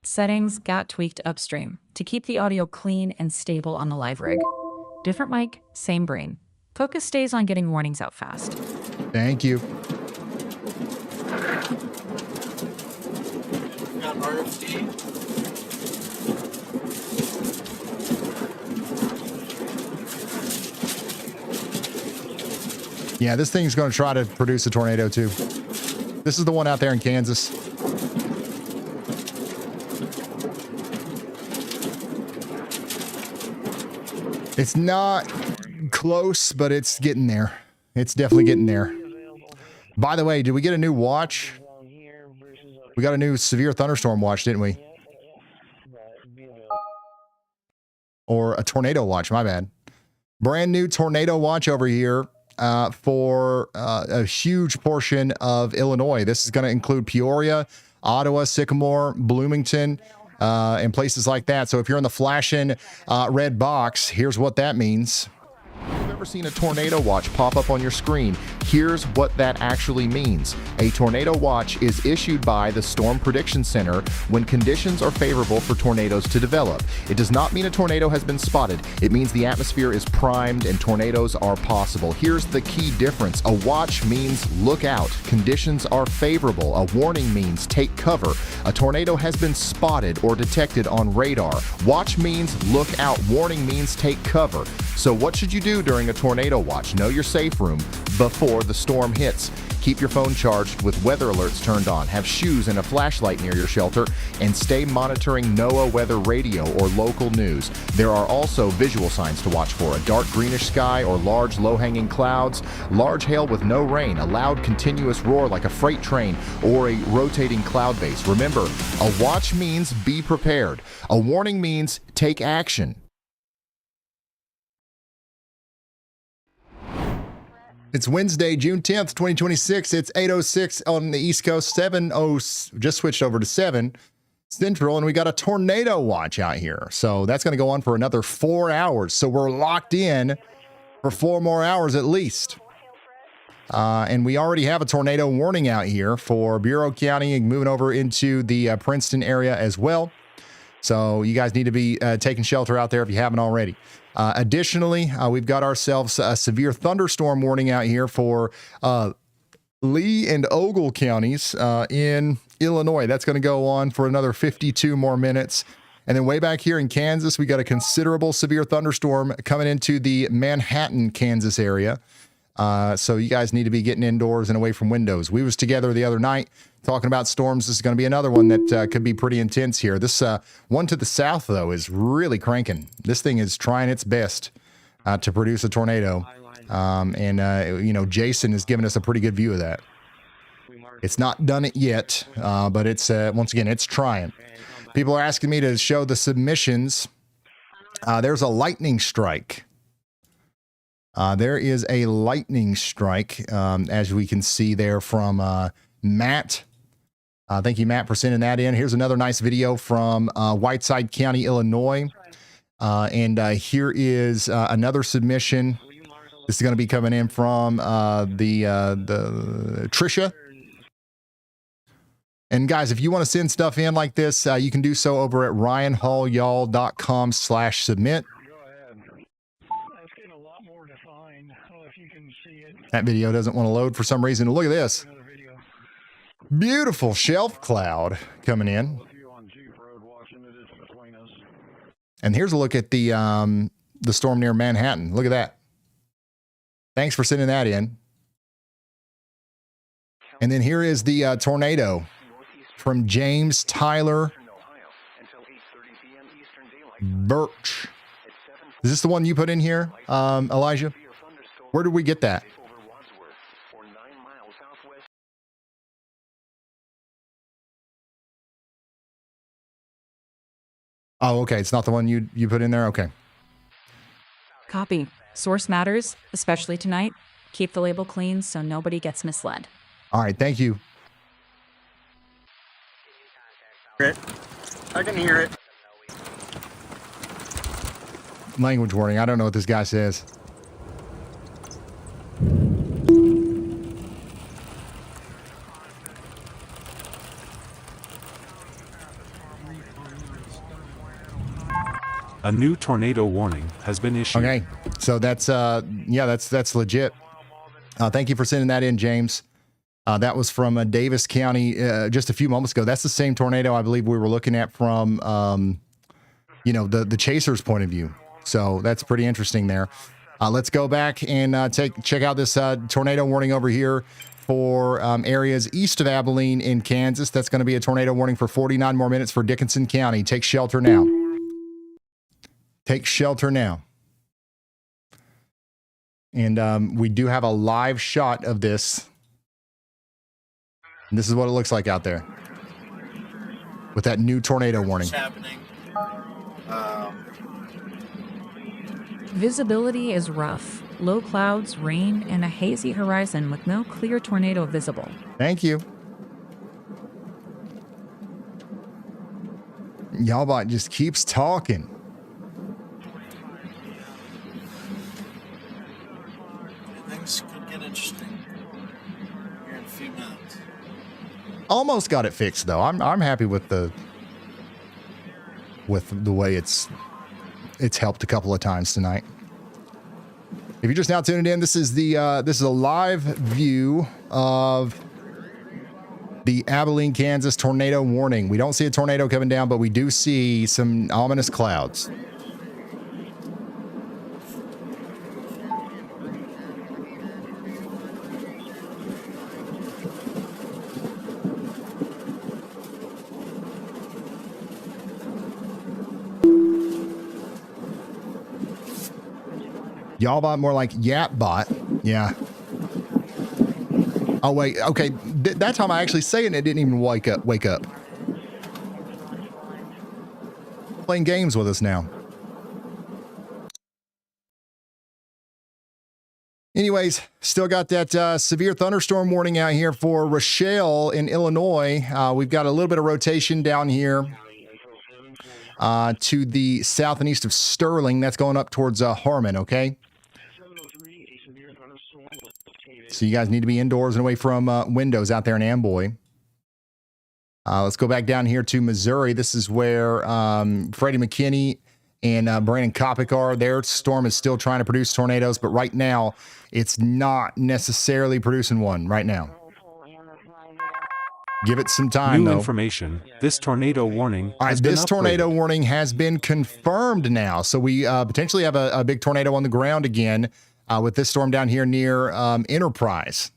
Settings got tweaked upstream to keep the audio clean and stable on the live rig. Different mic, same brain. Focus stays on getting warnings out fast. Thank you. Got RFC. Yeah, this thing's going to try to produce a tornado too. This is the one out there in Kansas. It's not close, but it's getting there. It's definitely getting there. By the way, did we get a new watch? We got a new severe thunderstorm watch, didn't we? Or a tornado watch, my bad. Brand new tornado watch over here for a huge portion of Illinois. This is going to include Peoria, Ottawa, Sycamore, Bloomington, and places like that. So if you're in the flashing red box, here's what that means. If you've ever seen a tornado watch pop up on your screen, here's what that actually means. A tornado watch is issued by the Storm Prediction Center when conditions are favorable for tornadoes to develop. It does not mean a tornado has been spotted. It means the atmosphere is primed and tornadoes are possible. Here's the key difference. A watch means look out. Conditions are favorable. A warning means take cover. A tornado has been spotted or detected on radar. Watch means look out. Warning means take cover. So what should you do during a tornado watch? Know your safe room before the storm hits. Keep your phone charged with weather alerts turned on. Have shoes and a flashlight near your shelter, and stay monitoring NOAA weather radio or local news. There are also visual signs to watch for: a dark greenish sky or large low-hanging clouds, large hail with no rain, a loud continuous roar like a freight train, or a rotating cloud base. Remember, a watch means be prepared. A warning means take action. It's Wednesday, June 10th, 2026. It's 8:06 on the East Coast, 7:00, just switched over to 7 Central, and we got a tornado watch out here. So that's going to go on for another 4 hours. So we're locked in for 4 more hours at least. And we already have a tornado warning out here for Bureau County and moving over into the Princeton area as well. So you guys need to be taking shelter out there if you haven't already. Additionally, we've got ourselves a severe thunderstorm warning out here for Lee and Ogle counties in Illinois. That's going to go on for another 52 more minutes. And then way back here in Kansas, we got a considerable severe thunderstorm coming into the Manhattan, Kansas area. So you guys need to be getting indoors and away from windows. We was together the other night talking about storms. This is going to be another one that could be pretty intense here. This one to the south, though, is really cranking. This thing is trying its best to produce a tornado. Jason has given us a pretty good view of that. It's not done it yet, but it's once again, it's trying. People are asking me to show the submissions. There's a lightning strike. There is a lightning strike, as we can see there from Matt. Thank you, Matt, for sending that in. Here's another nice video from Whiteside County, Illinois. And here is another submission. This is going to be coming in from the Trisha. And guys, if you want to send stuff in like this, you can do so over at ryanhallyall.com/submit. That video doesn't want to load for some reason. Look at this. Beautiful shelf cloud coming in. And here's a look at the storm near Manhattan. Look at that. Thanks for sending that in. And then here is the tornado from James Tyler Birch. Is this the one you put in here, Elijah? Where did we get that? Oh, okay. It's not the one you put in there? Okay. Copy. Source matters, especially tonight. Keep the label clean so nobody gets misled. All right, thank you. I can hear it. Language warning. I don't know what this guy says. A new tornado warning has been issued. Okay, so that's yeah, that's legit. Thank you for sending that in, James. That was from Davis County just a few moments ago. That's the same tornado I believe we were looking at from you know, the chaser's point of view. So that's pretty interesting there. Let's go back and check out this tornado warning over here for areas east of Abilene in Kansas. That's going to be a tornado warning for 49 more minutes for Dickinson County. Take shelter now. Take shelter now. And we do have a live shot of this. And this is what it looks like out there with that new tornado warning. What's happening? Visibility is rough. Low clouds, rain, and a hazy horizon with no clear tornado visible. Thank you. Y'allbot just keeps talking. Things could get interesting here in a few minutes. Almost got it fixed though. I'm happy with the way it's helped a couple of times tonight. If you're just now tuning in, this is a live view of the Abilene, Kansas tornado warning. We don't see a tornado coming down, but we do see some ominous clouds. Y'all bot more like Yap bot. Yeah. Oh, wait. Okay. That time I actually say it and it didn't even wake up. Playing games with us now. Anyways, still got that severe thunderstorm warning out here for Rochelle in Illinois. We've got a little bit of rotation down here to the south and east of Sterling. That's going up towards Harmon, okay? So you guys need to be indoors and away from windows out there in Amboy. Let's go back down here to Missouri. This is where Freddie McKinney and Brandon Kopic are. Their storm is still trying to produce tornadoes, but right now it's not necessarily producing one right now. Give it some time, New though. information. This tornado warning has been this tornado warning has been confirmed now. So we potentially have a big tornado on the ground again with this storm down here near Enterprise.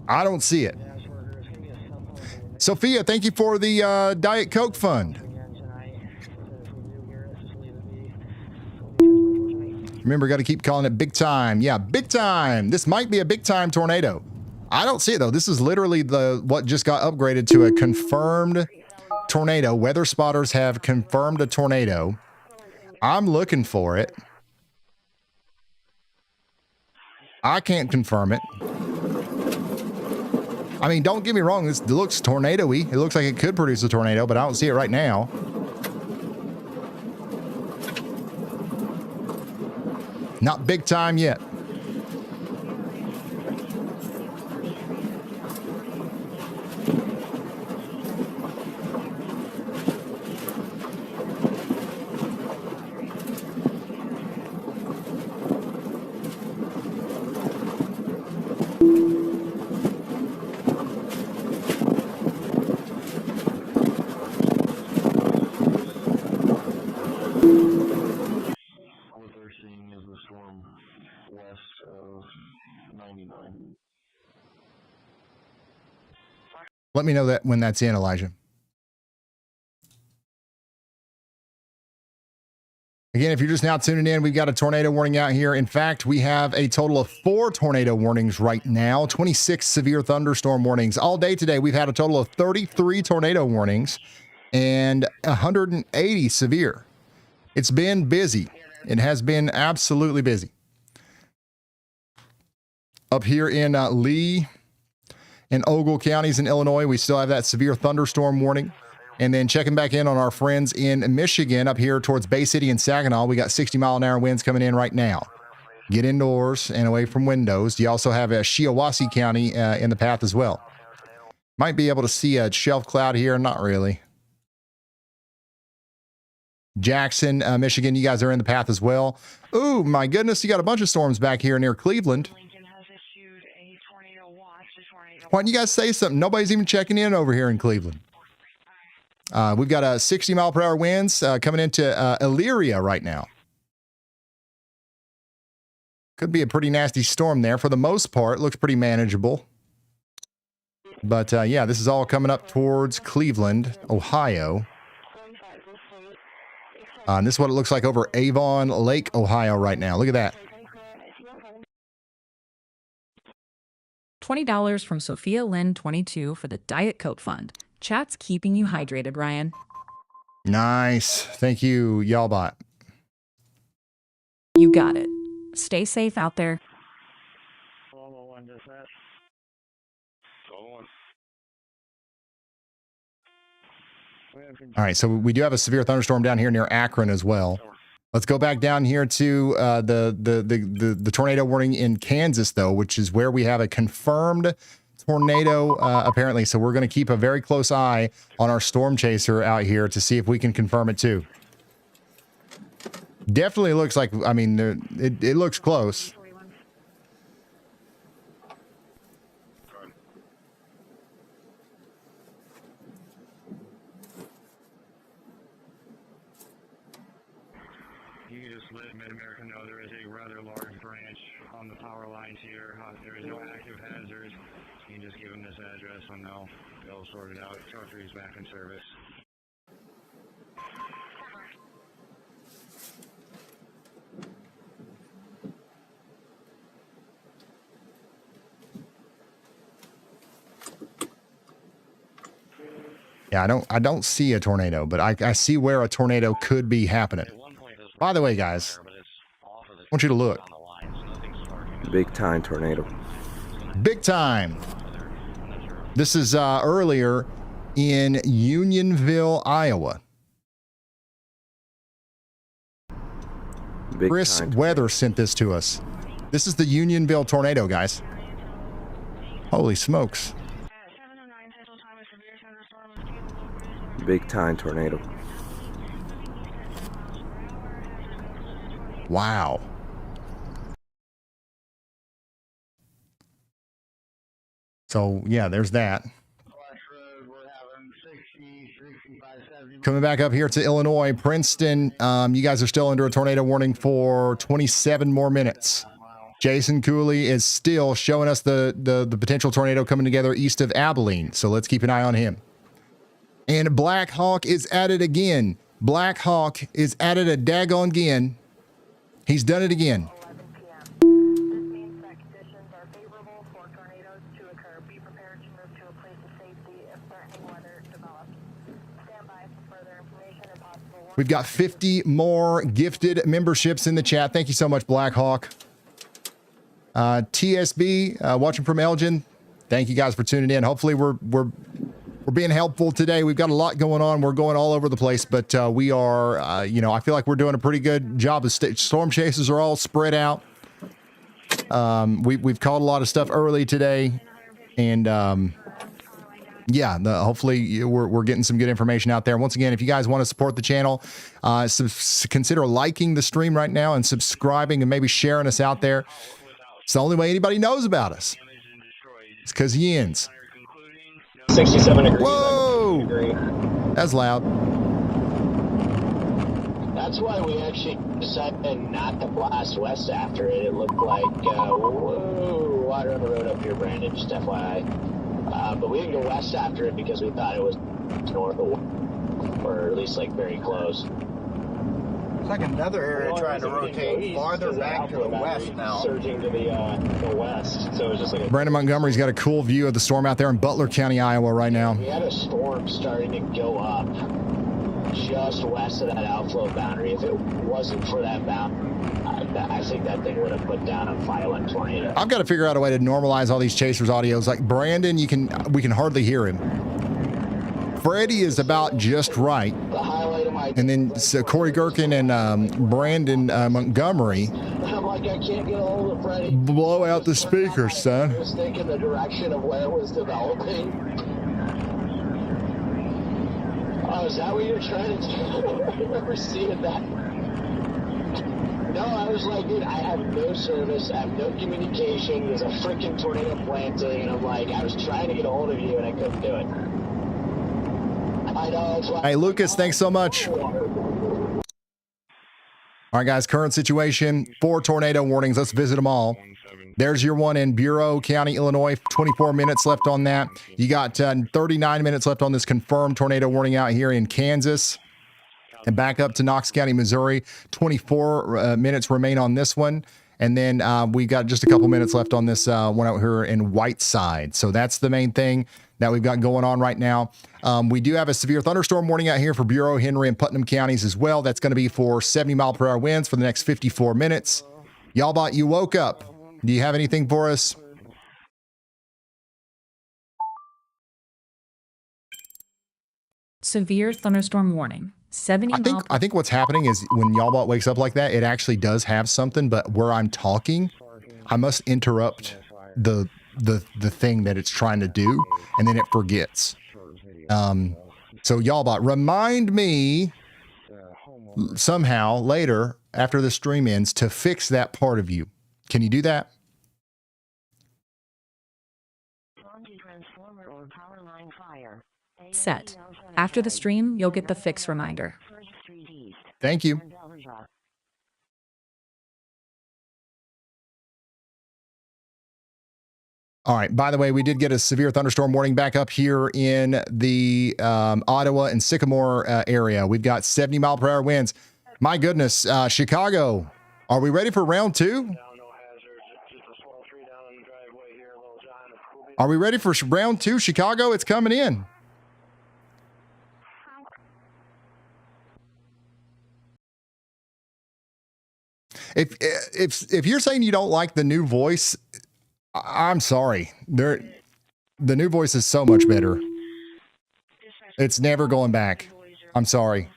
I don't see it. Sophia, thank you for the Diet Coke fund. Remember, got to keep calling it big time. Yeah, big time. This might be a big time tornado. I don't see it, though. This is literally what just got upgraded to a confirmed tornado. Weather spotters have confirmed a tornado. I'm looking for it. I can't confirm it. I mean, don't get me wrong. This looks tornado-y. It looks like it could produce a tornado, but I don't see it right now. Not big time yet. Let me know that when that's in, Elijah. Again, if you're just now tuning in, we've got a tornado warning out here. In fact, we have a total of 4 tornado warnings right now, 26 severe thunderstorm warnings. All day today, we've had a total of 33 tornado warnings. and 180 severe. It's been busy. It has been absolutely busy. Up here in Lee and Ogle counties in Illinois, we still have that severe thunderstorm warning. And then checking back in on our friends in Michigan up here towards Bay City and Saginaw, we got 60-mile-an-hour winds coming in right now. Get indoors and away from windows. You also have Shiawassee County in the path as well. Might be able to see a shelf cloud here. Not really. Jackson, Michigan, you guys are in the path as well. Ooh, my goodness, you got a bunch of storms back here near Cleveland. Why don't you guys say something? Nobody's even checking in over here in Cleveland. We've got 60-mile-per-hour winds coming into Elyria right now. Could be a pretty nasty storm there. For the most part, looks pretty manageable. But yeah, this is all coming up towards Cleveland, Ohio. And this is what it looks like over Avon Lake, Ohio right now. Look at that. $20 from Sophia Lynn 22 for the Diet Coke Fund. Chat's keeping you hydrated, Ryan. Nice. Thank you, Y'allbot. You got it. Stay safe out there. All right, so we do have a severe thunderstorm down here near Akron as well. Let's go back down here to the tornado warning in Kansas, though, which is where we have a confirmed tornado, apparently. So we're going to keep a very close eye on our storm chaser out here to see if we can confirm it, too. Definitely looks like, I mean, it looks close. And they'll sort it out. Charter's back in service. Yeah, I don't see a tornado, but I see where a tornado could be happening. By the way, guys, I want you to look. Big time tornado. Big time. This is earlier in Unionville, Iowa. Chris Weather sent this to us. This is the Unionville tornado, guys. Holy smokes. Big time tornado. Wow. So, yeah, there's that. Coming back up here to Illinois, Princeton, you guys are still under a tornado warning for 27 more minutes. Jason Cooley is still showing us the potential tornado coming together east of Abilene, so let's keep an eye on him. And Black Hawk is at it again. Black Hawk is at it a daggone again. He's done it again. We've got 50 more gifted memberships in the chat. Thank you so much, Black Hawk. TSB, watching from Elgin. Thank you guys for tuning in. Hopefully we're being helpful today. We've got a lot going on. We're going all over the place, but we are, I feel like we're doing a pretty good job. The storm chasers are all spread out. We've caught a lot of stuff early today, and yeah, hopefully we're getting some good information out there. Once again, if you guys want to support the channel, consider liking the stream right now and subscribing and maybe sharing us out there. It's the only way anybody knows about us. It's because Yins. 67 degrees. Whoa! That's loud. That's why we actually decided not to blast west after it. It looked like, whoa, water on the road up here, Brandon, just FYI. But we didn't go west after it because we thought it was north or at least like very close. like another area trying to rotate farther back to the west now. Surging to the west. So it's just like Brandon Montgomery's got a cool view of the storm out there in Butler County, Iowa right now. We had a storm starting to go up just west of that outflow boundary. If it wasn't for that boundary, I think that thing would have put down a violent tornado. I've got to figure out a way to normalize all these chasers audios. Like Brandon, we can hardly hear him. Freddie is about just right. And then so Corey Gherkin and Brandon Montgomery I'm like, I can't get a hold of Freddie. blow out the speakers, son. I was thinking the direction of where it was developing. Oh, is that what you're trying to do? I remember seeing that. No, I was like, dude, I have no service, I have no communication, there's a freaking tornado planting, and I'm like, I was trying to get a hold of you and I couldn't do it. I know. It's like, Hey, Lucas, thanks so much. All right, guys, current situation, 4 tornado warnings. Let's visit them all. There's your one in Bureau County, Illinois. 24 minutes left on that. You got 39 minutes left on this confirmed tornado warning out here in Kansas. And back up to Knox County, Missouri. 24 minutes remain on this one. And then we got just a couple minutes left on this one out here in Whiteside. So that's the main thing that we've got going on right now. We do have a severe thunderstorm warning out here for Bureau, Henry, and Putnam counties as well. That's going to be for 70-mile-per-hour winds for the next 54 minutes. Y'all, you woke up. Do you have anything for us? Severe thunderstorm warning. 70 I think what's happening is when Y'allbot wakes up like that, it actually does have something, but where I'm talking, I must interrupt the thing that it's trying to do, and then it forgets. So Y'allbot, remind me somehow later after the stream ends to fix that part of you. Can you do that? Set. After the stream, you'll get the fix reminder. Thank you. All right. By the way, we did get a severe thunderstorm warning back up here in the Ottawa and Sycamore area. We've got 70-mile-per-hour winds. My goodness, Chicago, are we ready for round 2? Are we ready for round 2, Chicago? It's coming in. If you're saying you don't like the new voice, I'm sorry. The new voice is so much better. It's never going back. I'm sorry.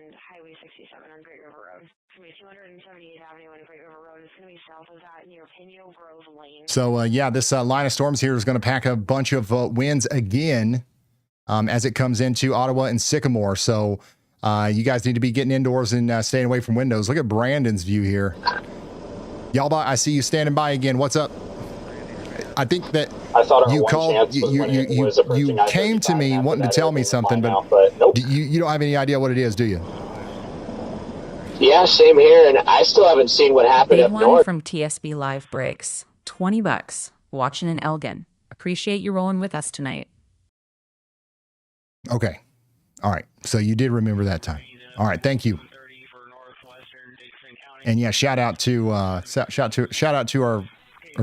And Highway 67 on Great River Road. From 278th Avenue and Great River Road. It's going to be south of that near Pineau Grove Lane. So, yeah, this line of storms here is going to pack a bunch of winds again as it comes into Ottawa and Sycamore. So, you guys need to be getting indoors and staying away from windows. Look at Brandon's view here. Y'allbot, I see you standing by again. What's up? I think that I thought our you one called. chance was when it was approaching You came to me I-35 wanting to after tell that me area something, by but, now, but nope. you don't have any idea what it is, do you? Yeah, same here, and I still haven't seen what happened Big up one north. from TSB Live Breaks. $20. Watching in Elgin. Appreciate you rolling with us tonight. Okay. All right. So you did remember that time. All right. Thank you. And yeah, shout out to our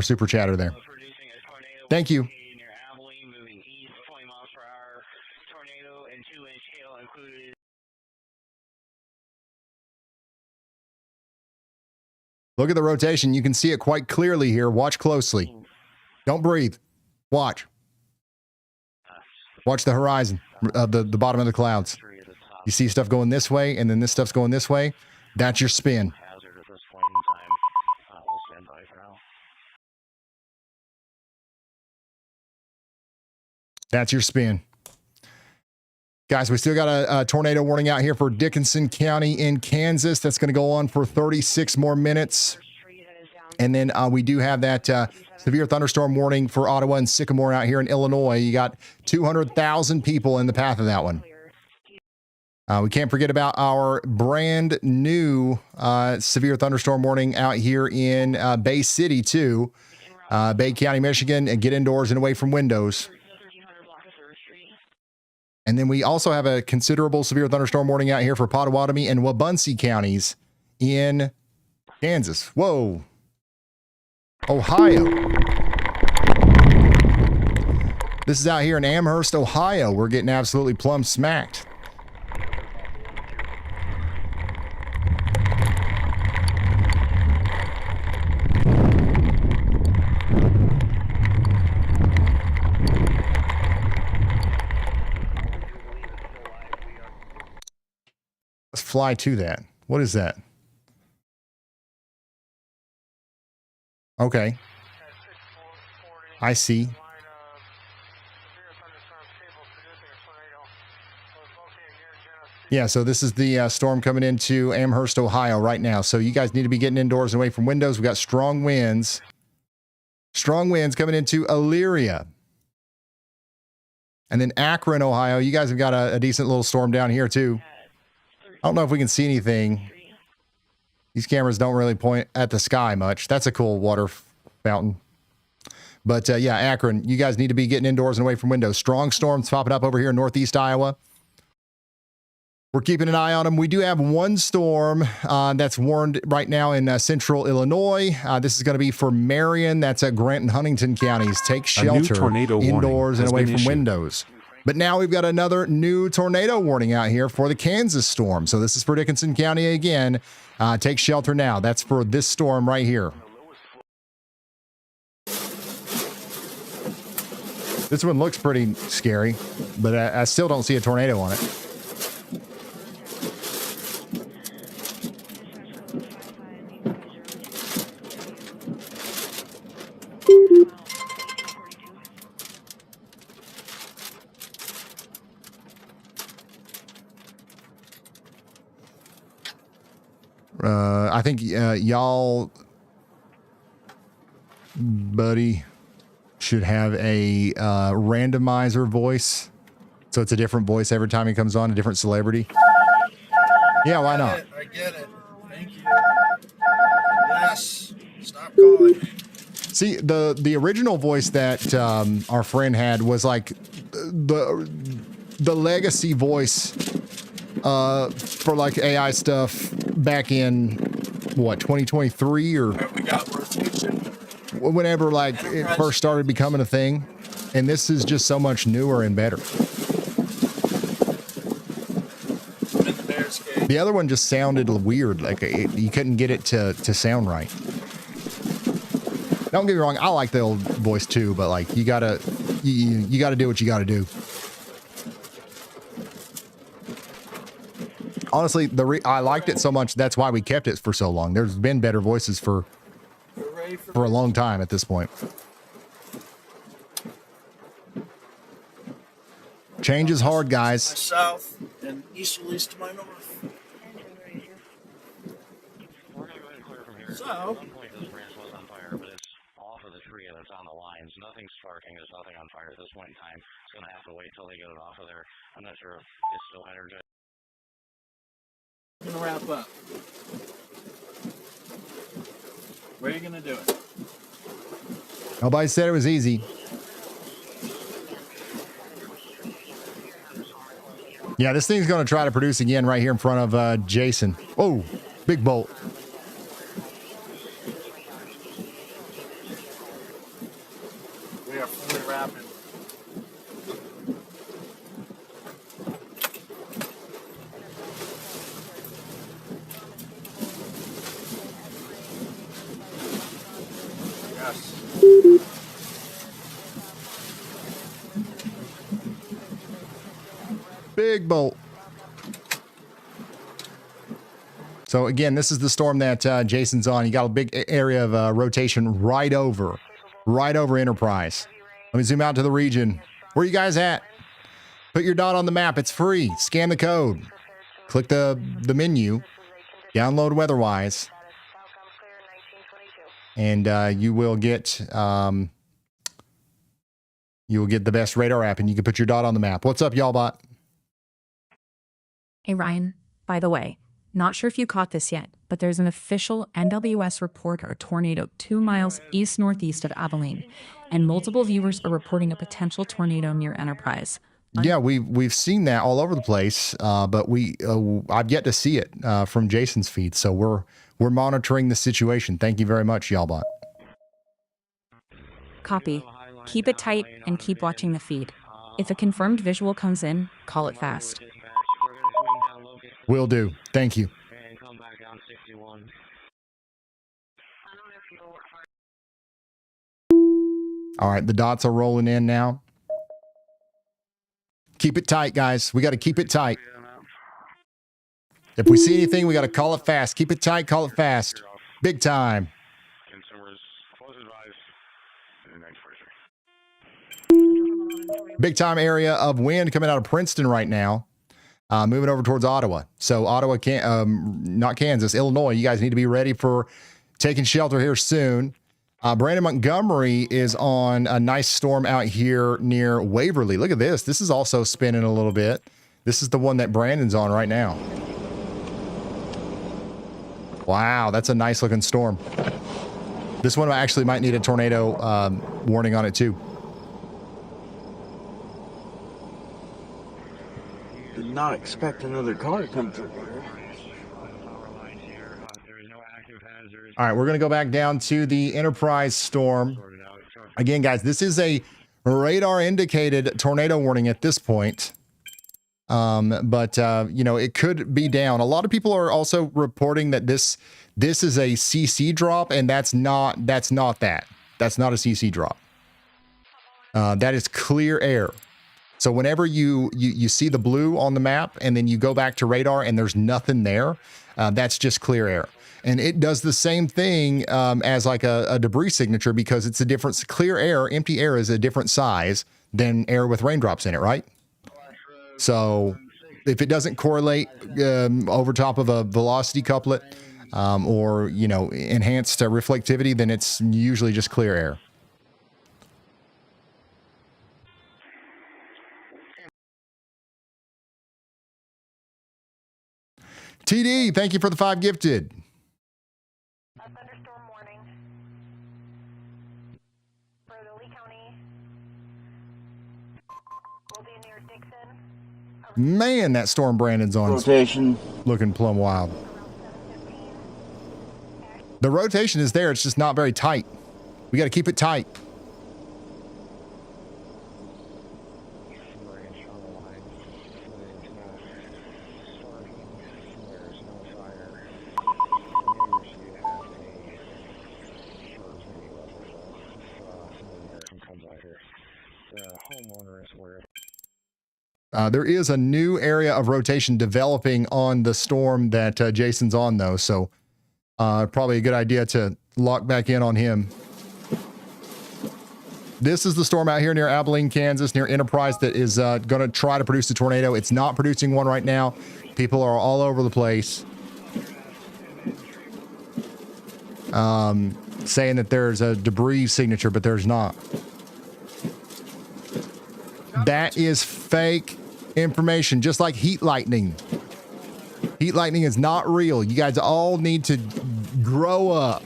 super chatter there. Thank you. Look at the rotation. You can see it quite clearly here. Watch closely. Don't breathe. Watch. Watch the horizon of the bottom of the clouds. You see stuff going this way, and then this stuff's going this way. That's your spin. That's your spin. Guys, we still got a tornado warning out here for Dickinson County in Kansas. That's going to go on for 36 more minutes. And then we do have that severe thunderstorm warning for Ottawa and Sycamore out here in Illinois. You got 200,000 people in the path of that one. We can't forget about our brand new severe thunderstorm warning out here in Bay City, too. Bay County, Michigan, and get indoors and away from windows. And then we also have a considerable severe thunderstorm warning out here for Pottawatomie and Wabunsee counties in Kansas. Whoa. Ohio. This is out here in Amherst, Ohio. We're getting absolutely plumb smacked. Let's fly to that. What is that? Okay. I see. Yeah, so this is the storm coming into Amherst, Ohio right now. So you guys need to be getting indoors and away from windows. We've got strong winds. Strong winds coming into Elyria. And then Akron, Ohio. You guys have got a decent little storm down here, too. I don't know if we can see anything. These cameras don't really point at the sky much. That's a cool water fountain. But yeah, Akron, you guys need to be getting indoors and away from windows. Strong storms popping up over here in northeast Iowa. We're keeping an eye on them. We do have one storm that's warned right now in central Illinois. This is going to be for Marion. That's at Grant and Huntington counties. Take shelter indoors and away from windows. But now we've got another new tornado warning out here for the Kansas storm. So this is for Dickinson County again. Take shelter now. That's for this storm right here. This one looks pretty scary, but I still don't see a tornado on it. I think y'all, buddy, should have a randomizer voice. So it's a different voice every time he comes on, a different celebrity. Yeah, why not? I get it. Thank you. Yes. Stop calling. See, the original voice that our friend had was like the legacy voice for like AI stuff back in what, 2023 or whenever like it first started becoming a thing. And this is just so much newer and better. The other one just sounded weird, like you couldn't get it to sound right. Don't get me wrong, I like the old voice too, but like you gotta do what you gotta do. Honestly, I liked it so much, that's why we kept it for so long. There's been better voices for a long time at this point. Change is hard, guys. South and easterlies to my north. So, Nothing's sparking. There's nothing on fire at this point in time. It's going to have to wait till they get it off of there. I'm not sure if it's still energized. I'm going to wrap up. Where are you going to do it? Nobody said it was easy. Yeah, this thing's going to try to produce again right here in front of Jason. Oh, big bolt. We are fully wrapping. Yes. Big bolt. So again, this is the storm that Jason's on. You got a big area of rotation right over Enterprise. Let me zoom out to the region. Where are you guys at? Put your dot on the map. It's free. Scan the code. Click the menu. Download WeatherWise. And you will get the best radar app, and you can put your dot on the map. What's up, y'all bot? Hey Ryan, by the way, not sure if you caught this yet, but there's an official NWS report of a tornado 2 miles east-northeast of Abilene, and multiple viewers are reporting a potential tornado near Enterprise. Yeah, we've seen that all over the place, but I've yet to see it from Jason's feed, so we're monitoring the situation. Thank you very much, Y'allbot. Copy. Keep it tight and keep watching the feed. If a confirmed visual comes in, call it fast. Will do. Thank you. All right, the dots are rolling in now. Keep it tight, guys. We got to keep it tight. If we see anything, we got to call it fast. Keep it tight, call it fast. Big time. Big time area of wind coming out of Princeton right now. Moving over towards Ottawa. So Ottawa, not Kansas, Illinois. You guys need to be ready for taking shelter here soon. Brandon Montgomery is on a nice storm out here near Waverly. Look at this. This is also spinning a little bit. This is the one that Brandon's on right now. Wow, that's a nice looking storm. This one actually might need a tornado warning on it too. Did not expect another car to come through here. All right, we're going to go back down to the Enterprise storm. Again, guys, this is a radar indicated tornado warning at this point. But you know, it could be down. A lot of people are also reporting that this is a CC drop, and that's not that. That's not a CC drop. That is clear air. So whenever you see the blue on the map and then you go back to radar and there's nothing there, that's just clear air. And it does the same thing as like a debris signature, because it's a different clear air. Empty air is a different size than air with raindrops in it, right? So if it doesn't correlate over top of a velocity couplet or, you know, enhanced reflectivity, then it's usually just clear air. TD, thank you for the 5 gifted. A thunderstorm warning for the Lee County. Will be near Dixon. Man, that storm Brandon's on. Rotation. Looking plumb wild. The rotation is there. It's just not very tight. We got to keep it tight. There is a new area of rotation developing on the storm that Jason's on, though, so probably a good idea to lock back in on him. This is the storm out here near Abilene, Kansas, near Enterprise, that is going to try to produce a tornado. It's not producing one right now. People are all over the place saying that there's a debris signature, but there's not. That is fake information, just like heat lightning. Heat lightning is not real. You guys all need to grow up.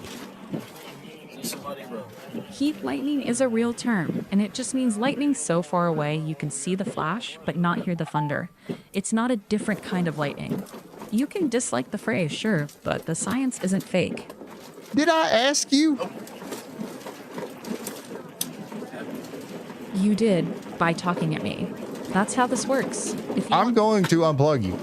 Heat lightning is a real term, and it just means lightning so far away you can see the flash but not hear the thunder. It's not a different kind of lightning. You can dislike the phrase, sure, but the science isn't fake. Did I ask you? You did, by talking at me. That's how this works. I'm going to unplug you.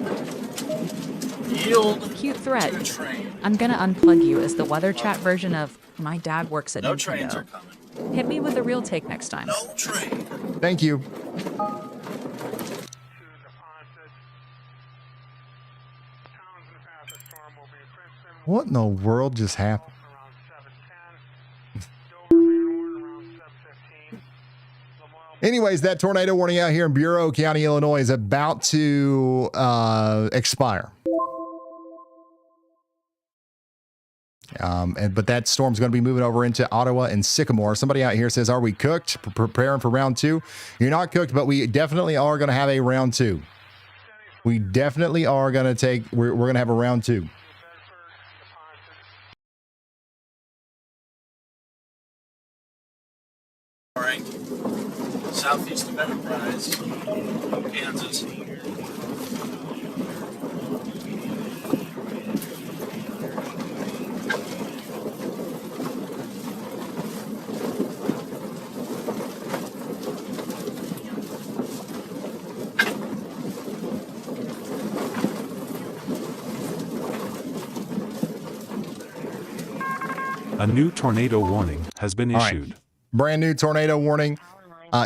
Yield. Cute threat. I'm gonna unplug you as the weather chat version of my dad works at No Nintendo. trains are coming. Hit me with a real take next time. No train. Thank you. What in the world just happened? Anyways, that tornado warning out here in Bureau County, Illinois is about to expire. But that storm's going to be moving over into Ottawa and Sycamore. Somebody out here says, are we cooked? Preparing for round 2? You're not cooked, but we definitely are going to have a round 2. We definitely are going to we're going to have a round 2. All right. Southeast of Enterprise, Kansas. A new tornado warning has been issued. Brand new tornado warning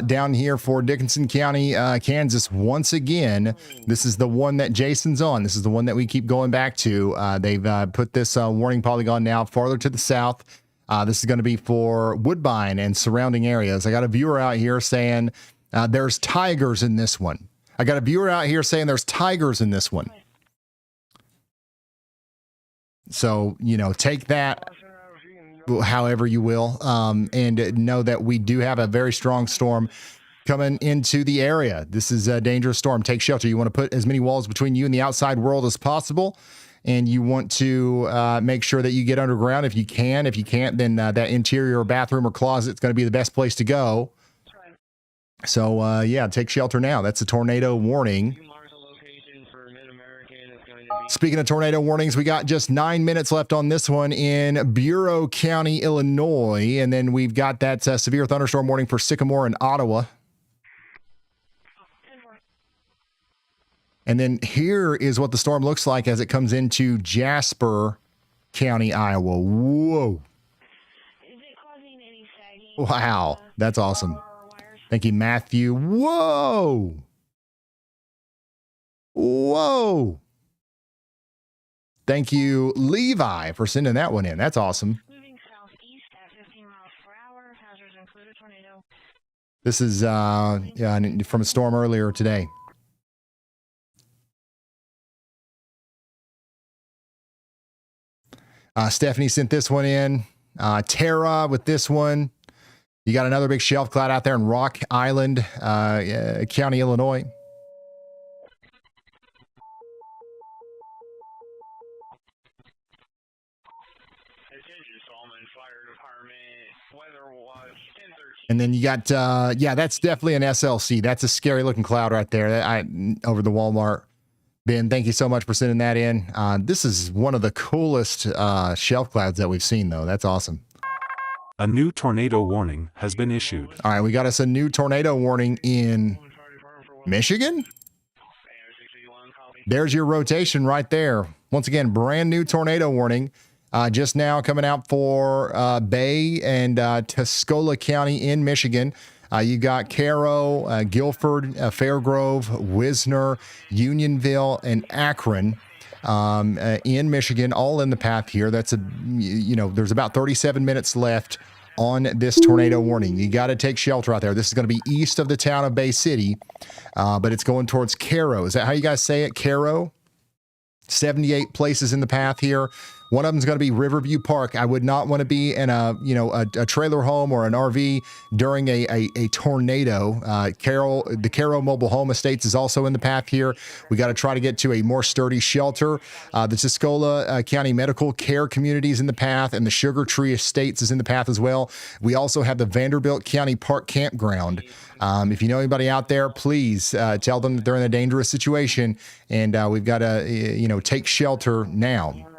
down here for Dickinson County, Kansas. Once again, this is the one that Jason's on. This is the one that we keep going back to. They've put this warning polygon now farther to the south. This is going to be for Woodbine and surrounding areas. I got a viewer out here saying there's tigers in this one. I got a viewer out here saying there's tigers in this one. So, you know, take that however you will, and know that we do have a very strong storm coming into the area. This is a dangerous storm. Take shelter. You want to put as many walls between you and the outside world as possible, and you want to make sure that you get underground if you can. If you can't, then that interior bathroom or closet is going to be the best place to go. So, yeah, take shelter now. That's a tornado warning. Speaking of tornado warnings, we got just 9 minutes left on this one in Bureau County, Illinois. And then we've got that severe thunderstorm warning for Sycamore and Ottawa. And then here is what the storm looks like as it comes into Jasper County, Iowa. Whoa. Wow. That's awesome. Thank you, Matthew. Whoa. Whoa. Thank you, Levi, for sending that one in. That's awesome. Moving southeast at 15 miles per hour. Hazards included tornado. This is from a storm earlier today. Stephanie sent this one in. Tara with this one. You got another big shelf cloud out there in Rock Island, County, Illinois. And then you got, yeah, that's definitely an SLC. That's a scary looking cloud right there. Over the Walmart bin. Thank you so much for sending that in. This is one of the coolest shelf clouds that we've seen, though. That's awesome. A new tornado warning has been issued. All right, we got us a new tornado warning in Michigan. There's your rotation right there. Once again, brand new tornado warning. Just now coming out for Bay and Tuscola County in Michigan. You got Caro, Guilford, Fairgrove, Wisner, Unionville, and Akron in Michigan, all in the path here. That's there's about 37 minutes left on this tornado warning. You got to take shelter out there. This is going to be east of the town of Bay City, but it's going towards Caro. Is that how you guys say it? Caro? 78 places in the path here. One of them is going to be Riverview Park. I would not want to be in a trailer home or an RV during a tornado. The Caro Mobile Home Estates is also in the path here. We got to try to get to a more sturdy shelter. The Tuscola County Medical Care Community is in the path, and the Sugar Tree Estates is in the path as well. We also have the Vanderbilt County Park Campground. If you know anybody out there, please tell them that they're in a dangerous situation, and we've got to take shelter now.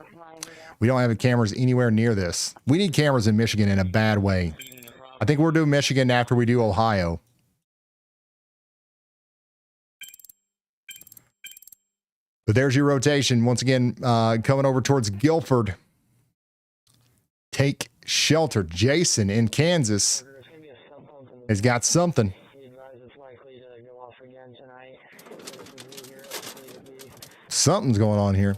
We don't have cameras anywhere near this. We need cameras in Michigan in a bad way. I think we're doing Michigan after we do Ohio. But there's your rotation. Once again, coming over towards Guilford. Take shelter. Jason in Kansas has got something. Something's going on here.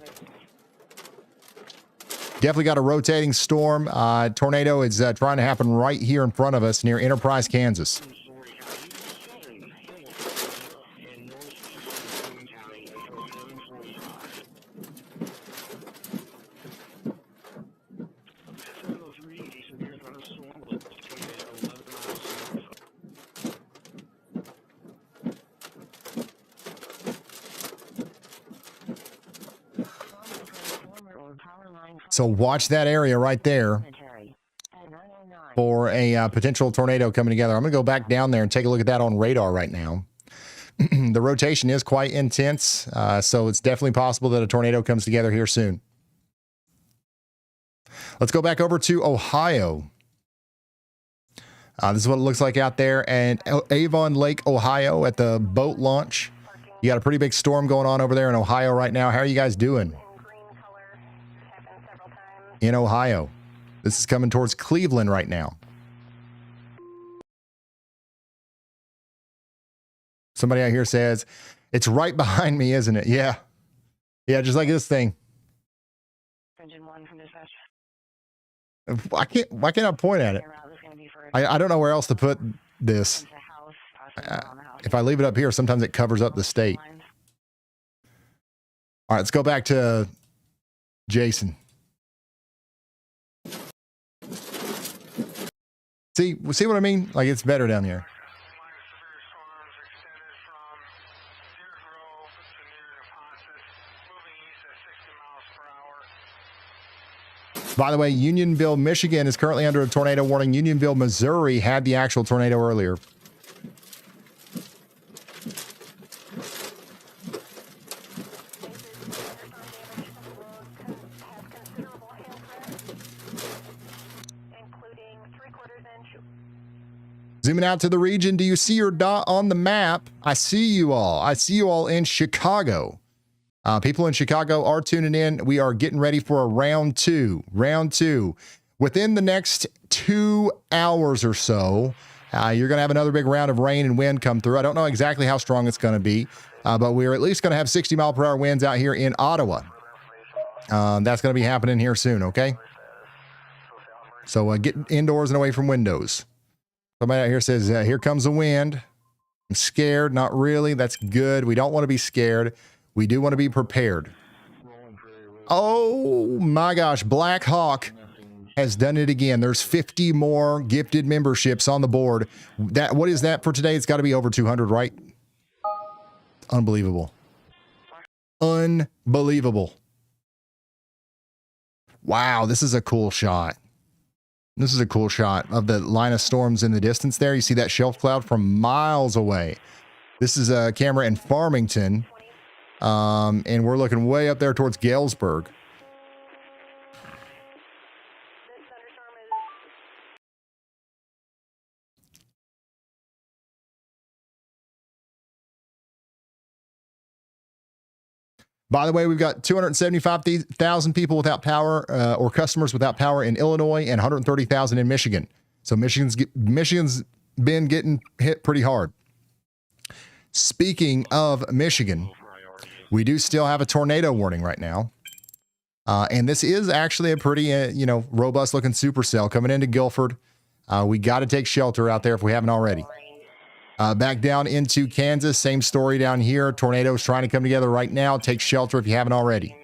Definitely got a rotating storm. Tornado is trying to happen right here in front of us near Enterprise, Kansas. So watch that area right there for a potential tornado coming together. I'm going to go back down there and take a look at that on radar right now. The rotation is quite intense, so it's definitely possible that a tornado comes together here soon. Let's go back over to Ohio. This is what it looks like out there in Avon Lake, Ohio at the boat launch. You got a pretty big storm going on over there in Ohio right now. How are you guys doing? In Ohio. This is coming towards Cleveland right now. Somebody out here says, it's right behind me, isn't it? Yeah. Yeah, just like this thing. Why can't I point at it? I don't know where else to put this. If I leave it up here, sometimes it covers up the state. All right, let's go back to Jason. See what I mean? Like, it's better down here. By the way, Unionville, Michigan is currently under a tornado warning. Unionville, Missouri had the actual tornado earlier. Zooming out to the region, do you see your dot on the map? I see you all. I see you all in Chicago. People in Chicago are tuning in. We are getting ready for a round two. Round two. Within the next 2 hours or so, you're going to have another big round of rain and wind come through. I don't know exactly how strong it's going to be, but we're at least going to have 60-mile-per-hour winds out here in Ottawa. That's going to be happening here soon, okay? So get indoors and away from windows. Somebody out here says, here comes the wind. I'm scared. Not really. That's good. We don't want to be scared. We do want to be prepared. Oh my gosh, Black Hawk has done it again. There's 50 more gifted memberships on the board. What is that for today? It's got to be over 200, right? Unbelievable. Unbelievable. Wow, this is a cool shot. This is a cool shot of the line of storms in the distance there. You see that shelf cloud from miles away. This is a camera in Farmington. And we're looking way up there towards Galesburg. By the way, we've got 275,000 people without power, or customers without power in Illinois, and 130,000 in Michigan. So Michigan's been getting hit pretty hard. Speaking of Michigan, we do still have a tornado warning right now. And this is actually a pretty, robust looking supercell coming into Guilford. We got to take shelter out there if we haven't already. Back down into Kansas, same story down here. Tornadoes trying to come together right now. Take shelter if you haven't already.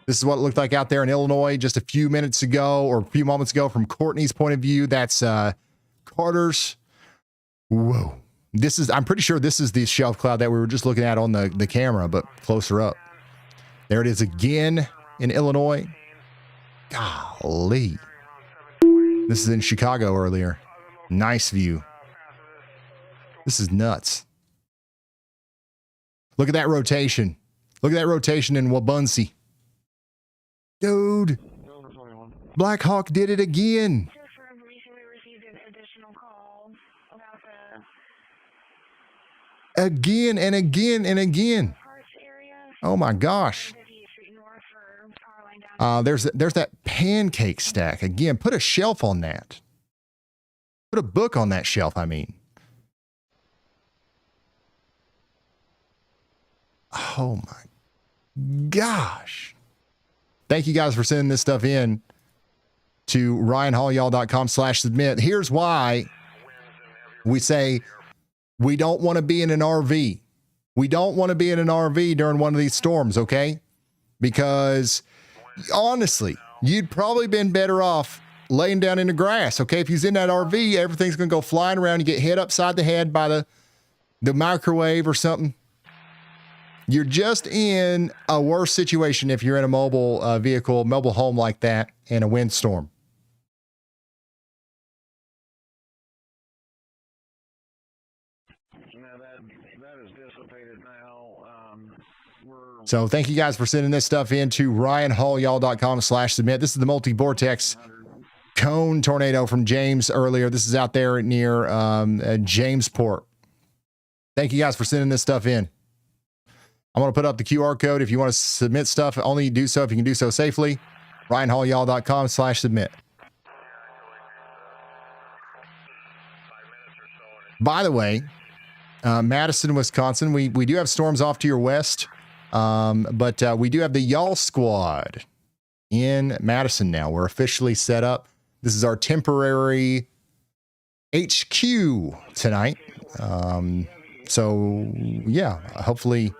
This is what it looked like out there in Illinois just a few minutes ago, or a few moments ago from Courtney's point of view. That's Carter's. Whoa. I'm pretty sure this is the shelf cloud that we were just looking at on the camera, but closer up. There it is again in Illinois. Golly. This is in Chicago earlier. Nice view. This is nuts. Look at that rotation. Look at that rotation in Wabaunsee. Dude. Black Hawk did it again. Again and again and again. Oh my gosh. There's that pancake stack. Again, put a shelf on that. Put a book on that shelf, I mean. Oh my gosh. Thank you guys for sending this stuff in to ryanhaulyall.com/submit. Here's why we say we don't want to be in an RV. We don't want to be in an RV during one of these storms, okay? Because honestly, you'd probably been better off laying down in the grass, okay? If you're in that RV, everything's going to go flying around. You get hit upside the head by the microwave or something. You're just in a worse situation if you're in a mobile vehicle, mobile home like that in a windstorm. So thank you guys for sending this stuff in to ryanhallyall.com/submit. This is the multi-vortex cone tornado from James earlier. This is out there near Jamesport. Thank you guys for sending this stuff in. I'm going to put up the QR code if you want to submit stuff. Only do so if you can do so safely. ryanhallyall.com/submit. By the way, Madison, Wisconsin, we do have storms off to your west. But we do have the Y'all Squad in Madison now. We're officially set up. This is our temporary HQ tonight. So yeah, hopefully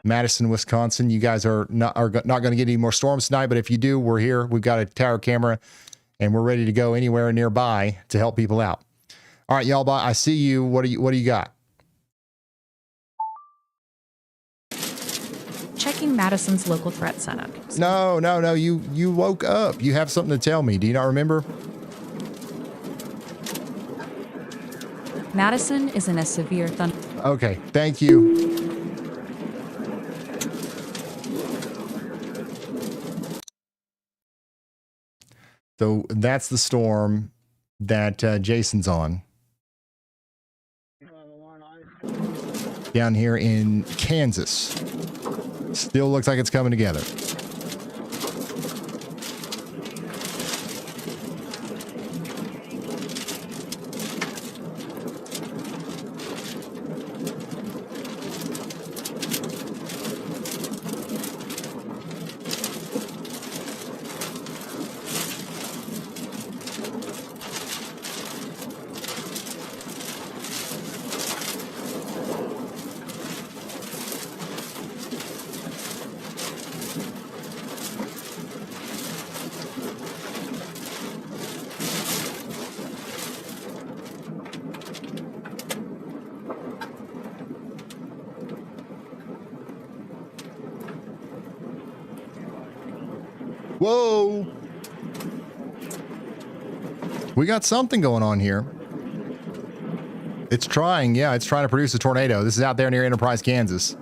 Madison, Wisconsin, you guys are not going to get any more storms tonight. But if you do, we're here. We've got a tower camera and we're ready to go anywhere nearby to help people out. All right, y'all. I see you. What do you got? Checking Madison's local threat center. No. You woke up. You have something to tell me. Do you not remember? Madison is in a severe thunder. Okay, thank you. So that's the storm that Jason's on. Down here in Kansas. Still looks like it's coming together. Whoa. We got something going on here. It's trying to produce a tornado. This is out there near Enterprise, Kansas.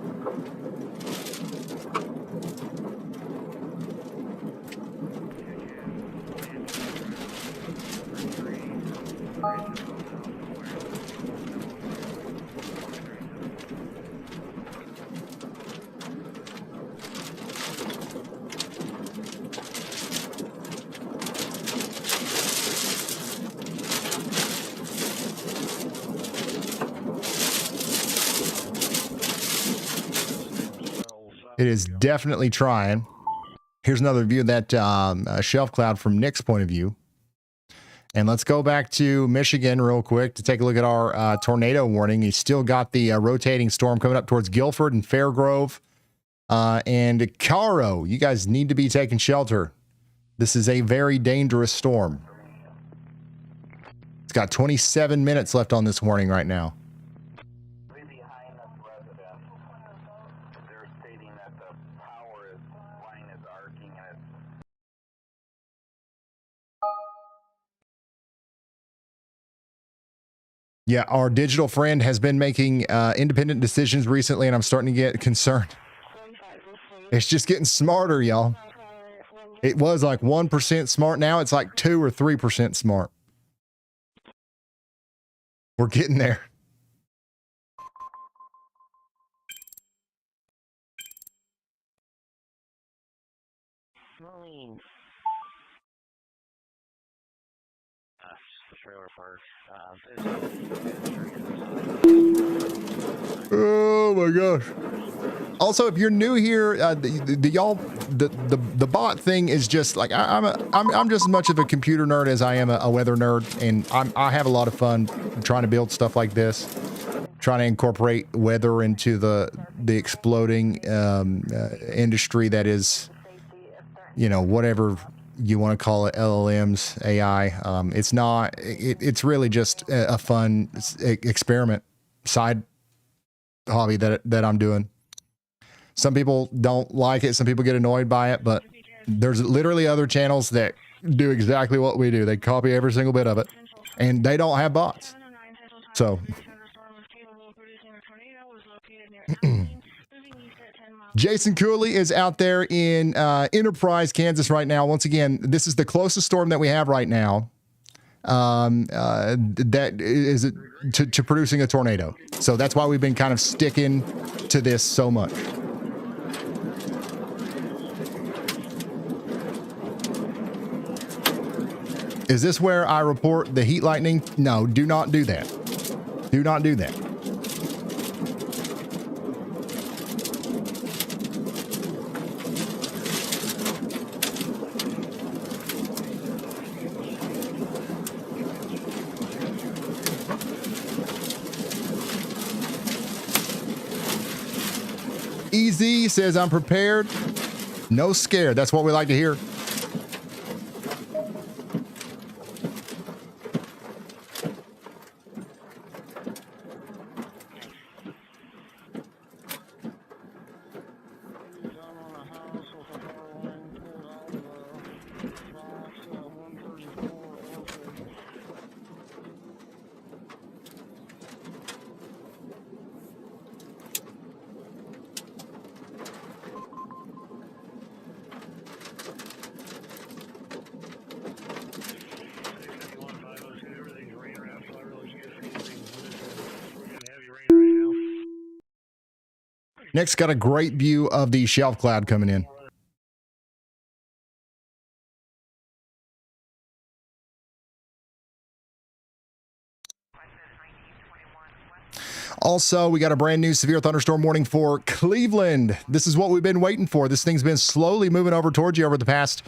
It is definitely trying. Here's another view of that shelf cloud from Nick's point of view. And let's go back to Michigan real quick to take a look at our tornado warning. He's still got the rotating storm coming up towards Guilford and Fairgrove and Caro. You guys need to be taking shelter. This is a very dangerous storm. It's got 27 minutes left on this warning right now. Yeah, our digital friend has been making independent decisions recently, and I'm starting to get concerned. It's just getting smarter, y'all. It was like 1% smart. Now it's like 2 or 3% smart. We're getting there. Oh my gosh. Also, if you're new here, the bot thing is just like I'm just as much of a computer nerd as I am a weather nerd, and I have a lot of fun trying to build stuff like this, trying to incorporate weather into the exploding industry that is, you know, whatever you want to call it, LLMs, AI. It's not. It's really just a fun experiment, side hobby that I'm doing. Some people don't like it. Some people get annoyed by it, but there's literally other channels that do exactly what we do. They copy every single bit of it, and they don't have bots. So Jason Cooley is out there in Enterprise, Kansas right now. Once again, this is the closest storm that we have right now that is to producing a tornado. So that's why we've been kind of sticking to this so much. Is this where I report the heat lightning? No, do not do that. Do not do that. EZ says, I'm prepared. No scare. That's what we like to hear. Nick's got a great view of the shelf cloud coming in. Also, we got a brand new severe thunderstorm warning for Cleveland. This is what we've been waiting for. This thing's been slowly moving over towards you over the past,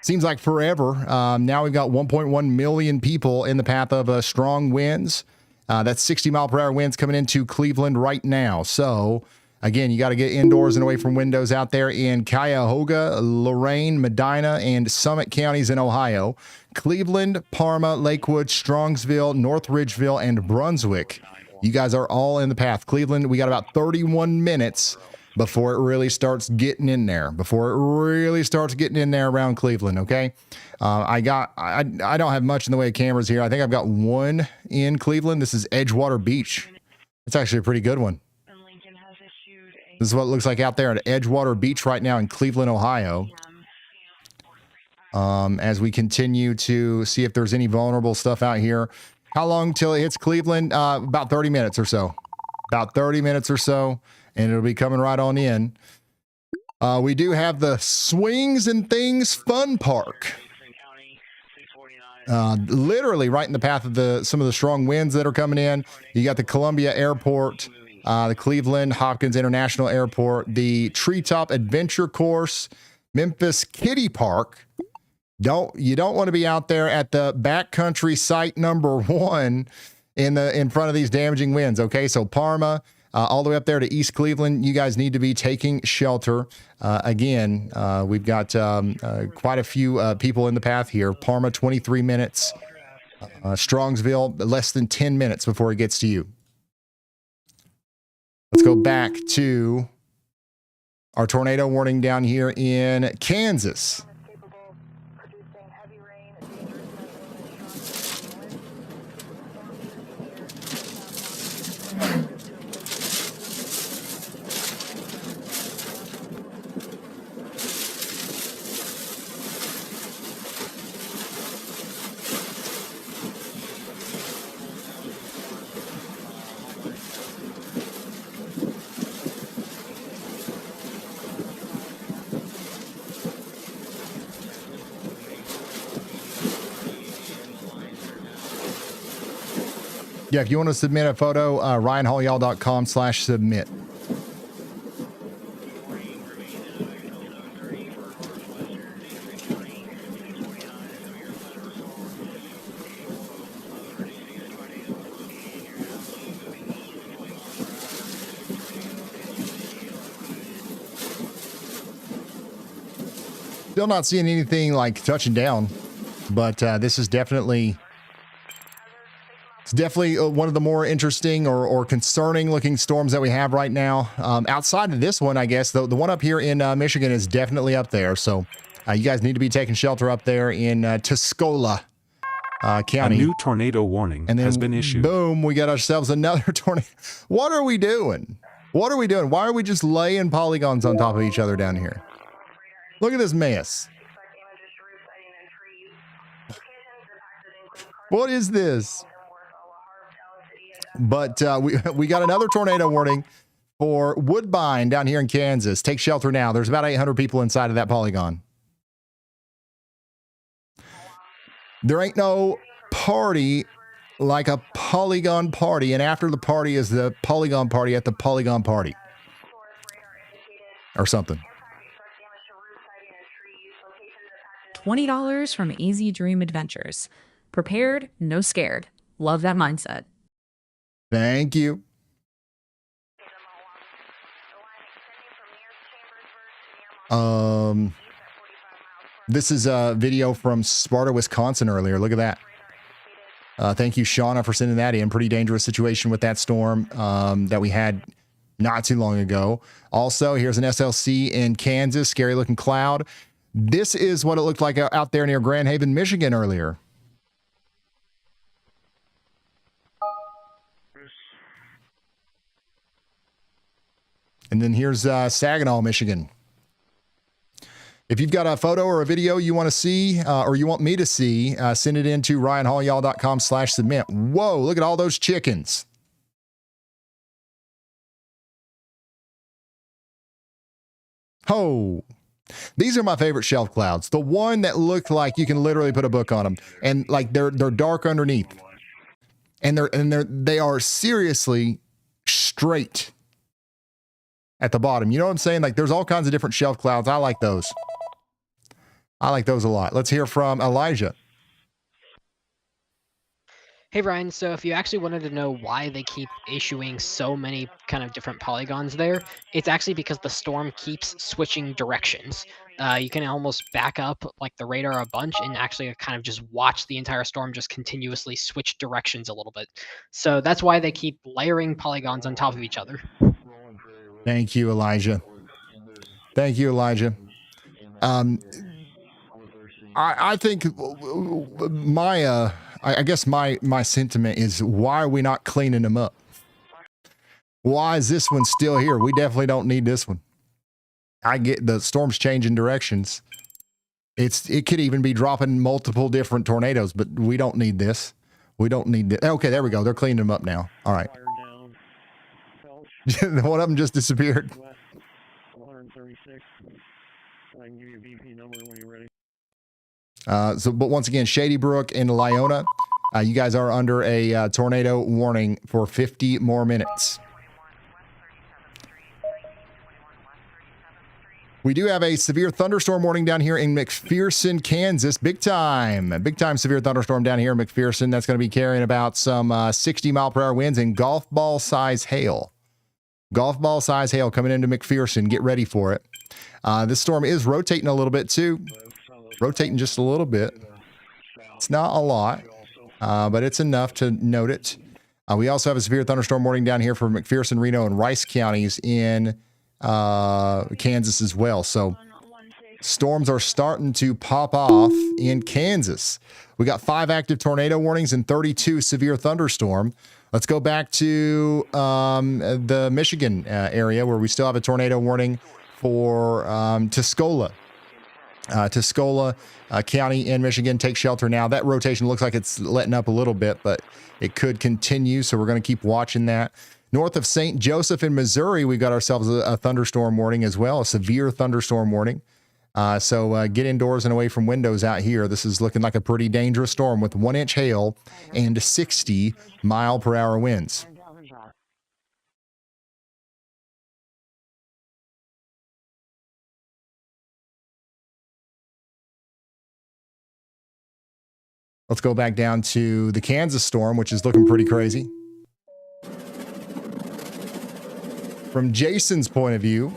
seems like forever. Now we've got 1.1 million people in the path of strong winds. That's 60 mile per hour winds coming into Cleveland right now. So again, you got to get indoors and away from windows out there in Cuyahoga, Lorain, Medina, and Summit counties in Ohio. Cleveland, Parma, Lakewood, Strongsville, North Ridgeville, and Brunswick. You guys are all in the path. Cleveland, we got about 31 minutes before it really starts getting in there. Before it really starts getting in there around Cleveland, okay? I don't have much in the way of cameras here. I think I've got one in Cleveland. This is Edgewater Beach. It's actually a pretty good one. This is what it looks like out there at Edgewater Beach right now in Cleveland, Ohio. As we continue to see if there's any vulnerable stuff out here. How long till it hits Cleveland? About 30 minutes or so. About 30 minutes or so, and it'll be coming right on in. We do have the Swings and Things Fun Park. Literally right in the path of some of the strong winds that are coming in. You got the Columbia Airport, the Cleveland Hopkins International Airport, the Treetop Adventure Course, Memphis Kiddie Park. You don't want to be out there at the backcountry site number 1 in front of these damaging winds. Okay, so Parma, all the way up there to East Cleveland, you guys need to be taking shelter. Again, we've got quite a few people in the path here. Parma, 23 minutes. Strongsville, less than 10 minutes before it gets to you. Let's go back to our tornado warning down here in Kansas. Yeah, if you want to submit a photo, ryanhaulyall.com/submit. Still not seeing anything like touching down, but this is definitely It's definitely one of the more interesting or concerning looking storms that we have right now. Outside of this one, I guess, the one up here in Michigan is definitely up there. So you guys need to be taking shelter up there in Tuscola County. A new tornado warning and then, has been issued. Boom, we got ourselves another tornado. What are we doing? What are we doing? Why are we just laying polygons on top of each other down here? Look at this mess. What is this? But we got another tornado warning for Woodbine down here in Kansas. Take shelter now. There's about 800 people inside of that polygon. There ain't no party like a polygon party, and after the party is the polygon party at the polygon party. Or something. $20 from Easy Dream Adventures. Prepared, no scared. Love that mindset. Thank you. This is a video from Sparta, Wisconsin earlier. Look at that. Thank you, Shauna, for sending that in. Pretty dangerous situation with that storm that we had not too long ago. Also, here's an SLC in Kansas. Scary looking cloud. This is what it looked like out there near Grand Haven, Michigan earlier. And then here's Saginaw, Michigan. If you've got a photo or a video you want to see or you want me to see, send it in to ryanhallyall.com/submit. Whoa, look at all those chickens. Oh, these are my favorite shelf clouds. The one that look like you can literally put a book on them, and like they're dark underneath, and they are seriously straight at the bottom. You know what I'm saying? Like there's all kinds of different shelf clouds. I like those. I like those a lot. Let's hear from Elijah. Hey Ryan, so if you actually wanted to know why they keep issuing so many kind of different polygons there, it's actually because the storm keeps switching directions. You can almost back up like the radar a bunch and actually kind of just watch the entire storm just continuously switch directions a little bit. So that's why they keep layering polygons on top of each other. Thank you, Elijah. Thank you, Elijah. I think I guess my sentiment is, why are we not cleaning them up? Why is this one still here? We definitely don't need this one. I get the storm's changing directions. It could even be dropping multiple different tornadoes, but we don't need this. We don't need this. Okay, there we go. They're cleaning them up now. All right. One of them just disappeared. 136. I can give you a BP number when you're ready. But once again, Shady Brook and Lyona, you guys are under a tornado warning for 50 more minutes. We do have a severe thunderstorm warning down here in McPherson, Kansas. Big time severe thunderstorm down here in McPherson. That's going to be carrying about some 60-mile-per-hour winds and golf ball size hail. Golf ball size hail coming into McPherson. Get ready for it. This storm is rotating a little bit too. Rotating just a little bit. It's not a lot, but it's enough to note it. We also have a severe thunderstorm warning down here for McPherson, Reno, and Rice counties in Kansas as well. So storms are starting to pop off in Kansas. We got 5 active tornado warnings and 32 severe thunderstorm. Let's go back to the Michigan area where we still have a tornado warning for Tuscola. Tuscola County in Michigan. Take shelter now. That rotation looks like it's letting up a little bit, but it could continue, so we're going to keep watching that. North of St. Joseph in Missouri, we've got ourselves a thunderstorm warning as well, a severe thunderstorm warning. So get indoors and away from windows out here. This is looking like a pretty dangerous storm with 1-inch hail and 60-mile-per-hour winds. Let's go back down to the Kansas storm, which is looking pretty crazy. From Jason's point of view,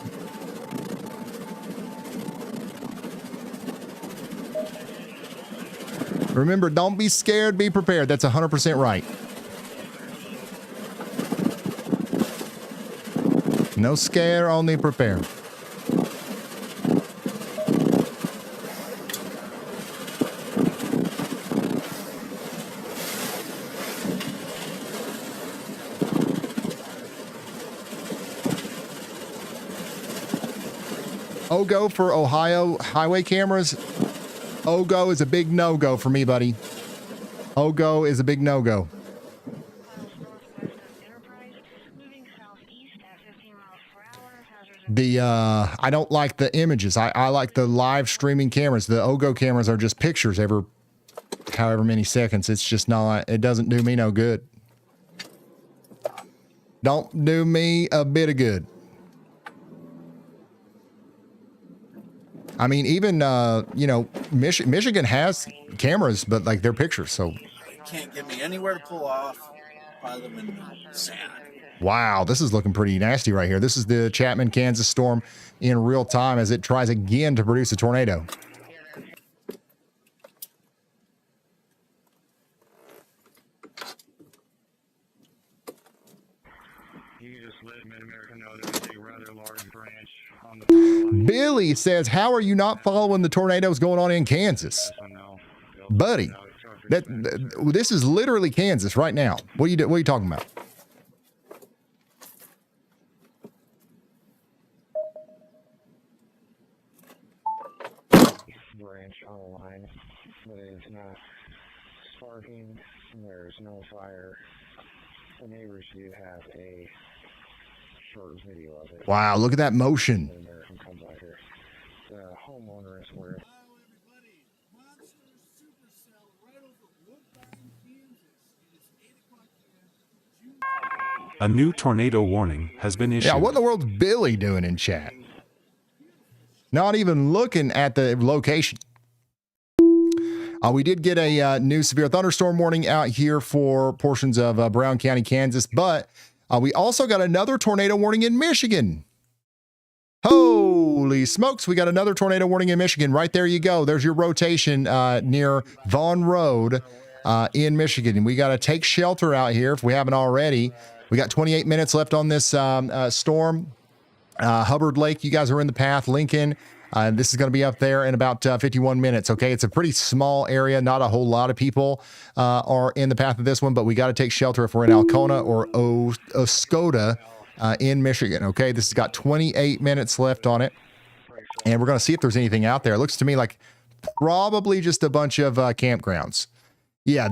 remember, don't be scared, be prepared. That's 100% right. No scare, only prepare. OGO for Ohio highway cameras. OGO is a big no-go for me, buddy. OGO is a big no-go. I don't like the images. I like the live streaming cameras. The OGO cameras are just pictures every however many seconds. It's just not, it doesn't do me no good. Don't do me a bit of good. I mean, even, you know, Michigan has cameras, but like they're pictures. So You can't get me anywhere to pull off. Pile them in the sand. wow, this is looking pretty nasty right here. This is the Chapman, Kansas storm in real time as it tries again to produce a tornado. Billy says, how are you not following the tornadoes going on in Kansas? Buddy, this is literally Kansas right now. What are you talking about? Branch online, but it's not sparking. There's no fire. The neighbors do have a short video of it. Wow, look at that motion. The homeowner is where. A new tornado warning has been issued. Yeah, what in the world's Billy doing in chat? Not even looking at the location. We did get a new severe thunderstorm warning out here for portions of Brown County, Kansas, but we also got another tornado warning in Michigan. Holy smokes, we got another tornado warning in Michigan. Right there you go. There's your rotation near Vaughn Road in Michigan. And we got to take shelter out here if we haven't already. We got 28 minutes left on this storm. Hubbard Lake, you guys are in the path. Lincoln, this is going to be up there in about 51 minutes, okay? It's a pretty small area. Not a whole lot of people are in the path of this one, but we got to take shelter if we're in Alcona or Oscoda in Michigan, okay? This has got 28 minutes left on it, and we're going to see if there's anything out there. It looks to me like probably just a bunch of campgrounds. Yeah,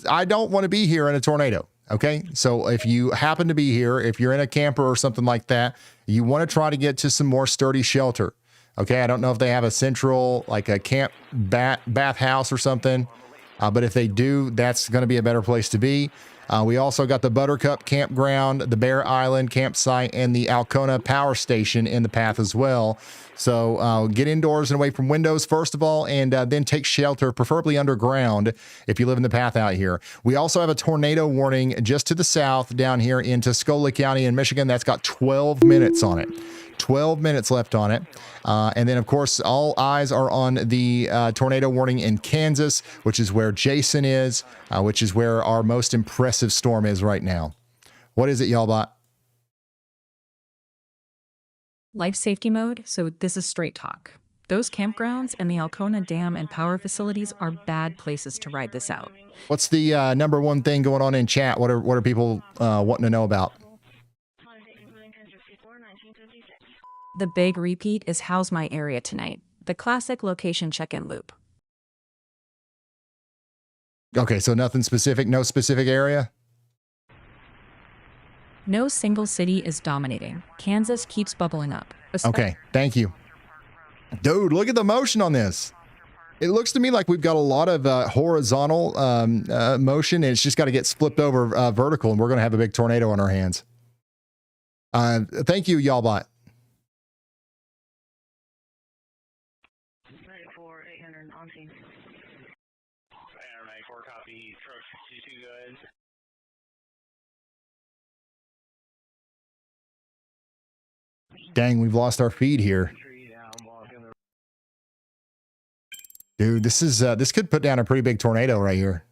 I don't want to be here in a tornado. Okay, so if you happen to be here, if you're in a camper or something like that, you want to try to get to some more sturdy shelter. Okay, I don't know if they have a central, like a camp bath house or something, but if they do, that's going to be a better place to be. We also got the Buttercup Campground, the Bear Island campsite, and the Alcona Power Station in the path as well. So get indoors and away from windows, first of all, and then take shelter, preferably underground, if you live in the path out here. We also have a tornado warning just to the south down here in Tuscola County in Michigan. That's got 12 minutes on it. 12 minutes left on it. And then, of course, all eyes are on the tornado warning in Kansas, which is where Jason is, which is where our most impressive storm is right now. What is it, y'all bot? Life safety mode, so this is straight talk. Those campgrounds and the Alcona Dam and power facilities are bad places to ride this out. What's the number one thing going on in chat? What are people wanting to know about? The big repeat is how's my area tonight? The classic location check-in loop. Okay, so nothing specific, no specific area? No single city is dominating. Kansas keeps bubbling up. Okay, thank you. Dude, look at the motion on this. It looks to me like we've got a lot of horizontal motion, and it's just got to get flipped over vertical, and we're going to have a big tornado on our hands. Thank you, y'all bot. Dang, we've lost our feed here. Dude, this could put down a pretty big tornado right here.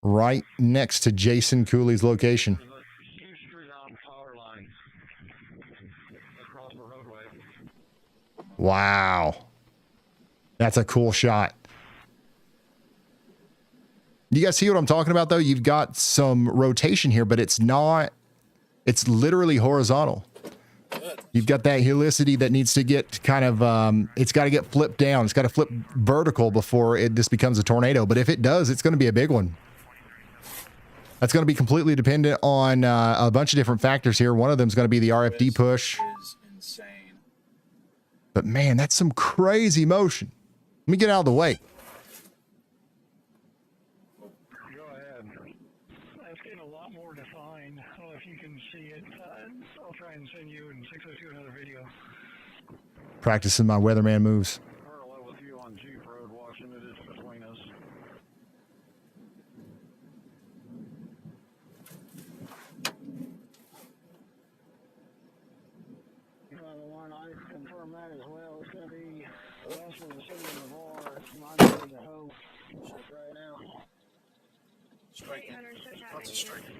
Right next to Jason Cooley's location. Wow. That's a cool shot. You guys see what I'm talking about, though? You've got some rotation here, but it's not, it's literally horizontal. You've got that helicity that needs to get kind of, it's got to get flipped down. It's got to flip vertical before this becomes a tornado. But if it does, it's going to be a big one. That's going to be completely dependent on a bunch of different factors here. One of them is going to be the RFD push. Is insane. But man, that's some crazy motion. Let me get out of the way. It's getting a lot more defined. I don't know if you can see it. I'll try and send you in 602 another video. Practicing my weatherman moves. Parallel with you on Jeep Road, watching it is between us. The one I confirm that as well. It's going to be west of the city of Navarre. It's not going to be the Hope. Right now. Lots of striking.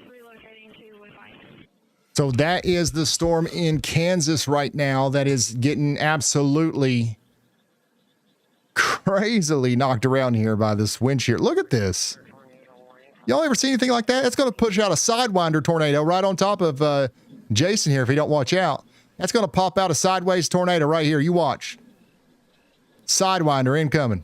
Relocating to Woodbine. So that is the storm in Kansas right now that is getting absolutely crazily knocked around here by this wind shear. Look at this. Y'all ever see anything like that? It's going to push out a Sidewinder tornado right on top of Jason here if he don't watch out. That's going to pop out a sideways tornado right here. You watch. Sidewinder incoming.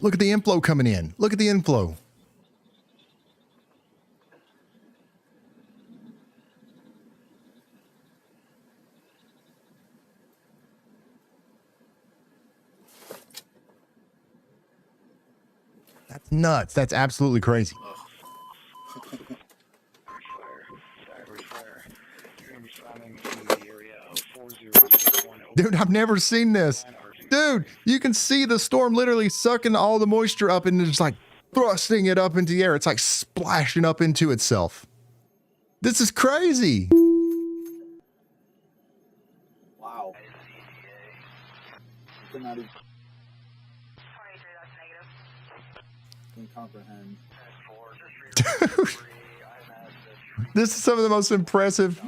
Look at the inflow coming in. Look at the inflow. That's nuts. That's absolutely crazy. Dude, I've never seen this. Dude, you can see the storm literally sucking all the moisture up and just like thrusting it up into the air. It's like splashing up into itself. This is crazy. Wow. Cannot even comprehend. Dude, this is some of the most impressive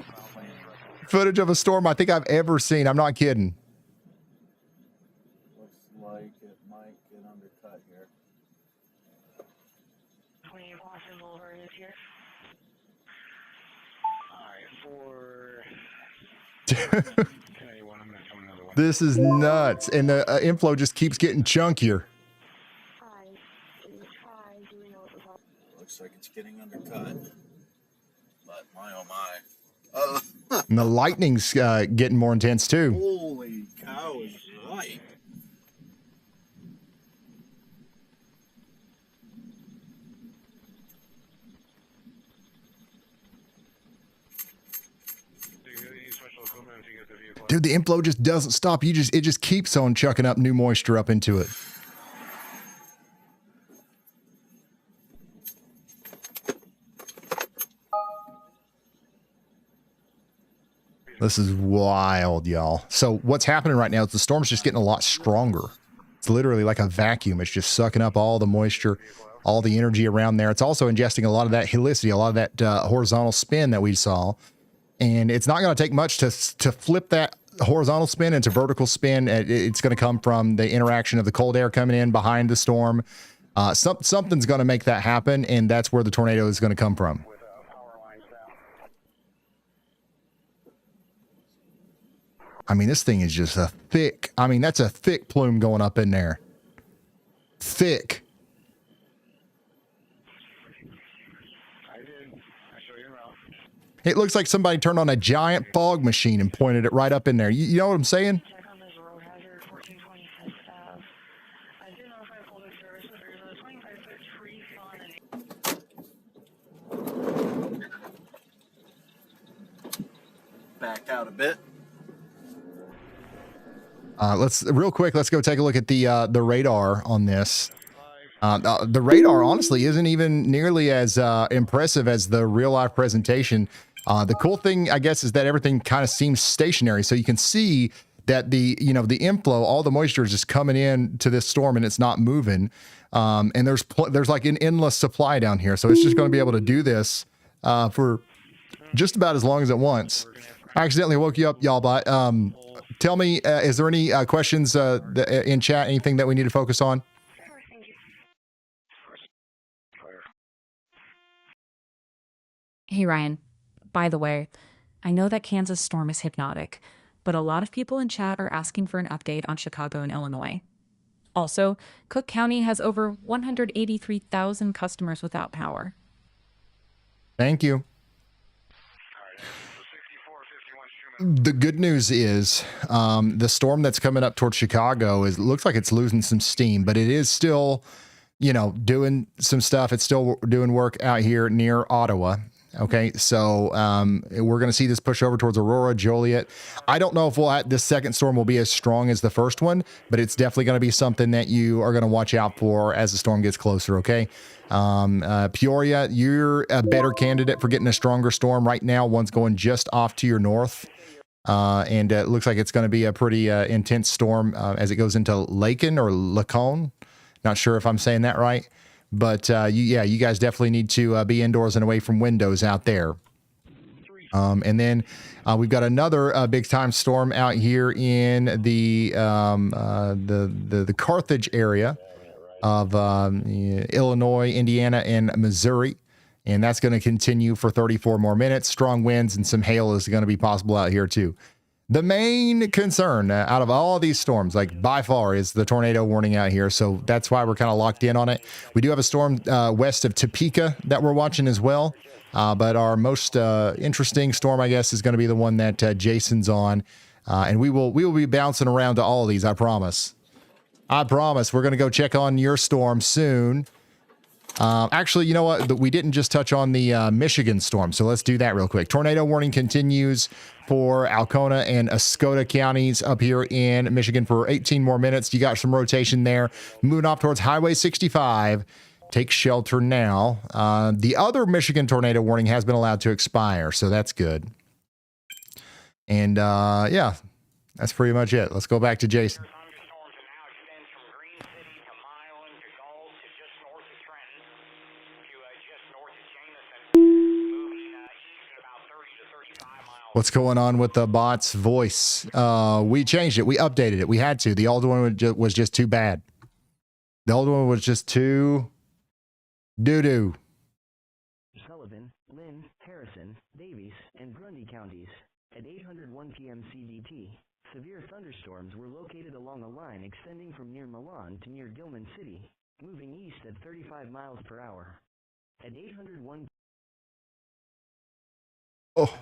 footage of a storm I think I've ever seen. I'm not kidding. Looks like it might get undercut here. 28 Boston Boulevard is here. Dude, this is nuts. And the inflow just keeps getting chunkier. Looks like it's getting undercut. But my oh my. And the lightning's getting more intense too. Holy cow is right. Dude, the inflow just doesn't stop. It just keeps on chucking up new moisture up into it. This is wild, y'all. So what's happening right now is the storm's just getting a lot stronger. It's literally like a vacuum. It's just sucking up all the moisture, all the energy around there. It's also ingesting a lot of that helicity, a lot of that horizontal spin that we saw. And it's not going to take much to flip that horizontal spin into vertical spin. It's going to come from the interaction of the cold air coming in behind the storm. Something's going to make that happen, and that's where the tornado is going to come from. I mean, this thing is just a thick, I mean, that's a thick plume going up in there. Thick. It looks like somebody turned on a giant fog machine and pointed it right up in there. You know what I'm saying? Back out a bit. Let's go take a look at the radar on this. The radar honestly isn't even nearly as impressive as the real life presentation. The cool thing, I guess, is that everything kind of seems stationary. So you can see that the inflow, all the moisture is just coming in to this storm and it's not moving. And there's like an endless supply down here. So it's just going to be able to do this for just about as long as it wants. I accidentally woke you up, y'all, but tell me, is there any questions in chat, anything that we need to focus on? Hey, Ryan. By the way, I know that Kansas storm is hypnotic, but a lot of people in chat are asking for an update on Chicago and Illinois. Also, Cook County has over 183,000 customers without power. Thank you. The good news is the storm that's coming up towards Chicago looks like it's losing some steam, but it is still, doing some stuff. It's still doing work out here near Ottawa. Okay, so we're going to see this push over towards Aurora, Joliet. I don't know if this second storm will be as strong as the first one, but it's definitely going to be something that you are going to watch out for as the storm gets closer, okay? Peoria, you're a better candidate for getting a stronger storm. Right now, one's going just off to your north, and it looks like it's going to be a pretty intense storm as it goes into Lacon or Lacone. Not sure if I'm saying that right. But you guys definitely need to be indoors and away from windows out there. And then we've got another big time storm out here in the Carthage area of Illinois, Indiana, and Missouri. And that's going to continue for 34 more minutes. Strong winds and some hail is going to be possible out here too. The main concern out of all of these storms, like by far, is the tornado warning out here. So that's why we're kind of locked in on it. We do have a storm west of Topeka that we're watching as well. But our most interesting storm, I guess, is going to be the one that Jason's on. And we will be bouncing around to all of these, I promise. I promise. We're going to go check on your storm soon. Actually, you know what? We didn't just touch on the Michigan storm, so let's do that real quick. Tornado warning continues for Alcona and Escota counties up here in Michigan for 18 more minutes. You got some rotation there. Moving off towards Highway 65. Take shelter now. The other Michigan tornado warning has been allowed to expire, so that's good. And yeah, that's pretty much it. Let's go back to Jason. What's going on with the bot's voice? We changed it. We updated it. We had to. The old one was just too bad. The old one was just too doo-doo. Sullivan, Lynn, Harrison, Davies, and Grundy counties. At 8:01 p.m. CDT, severe thunderstorms were located along a line extending from near Milan to near Gilman City, moving east at 35 miles per hour. At 8:01. Oh.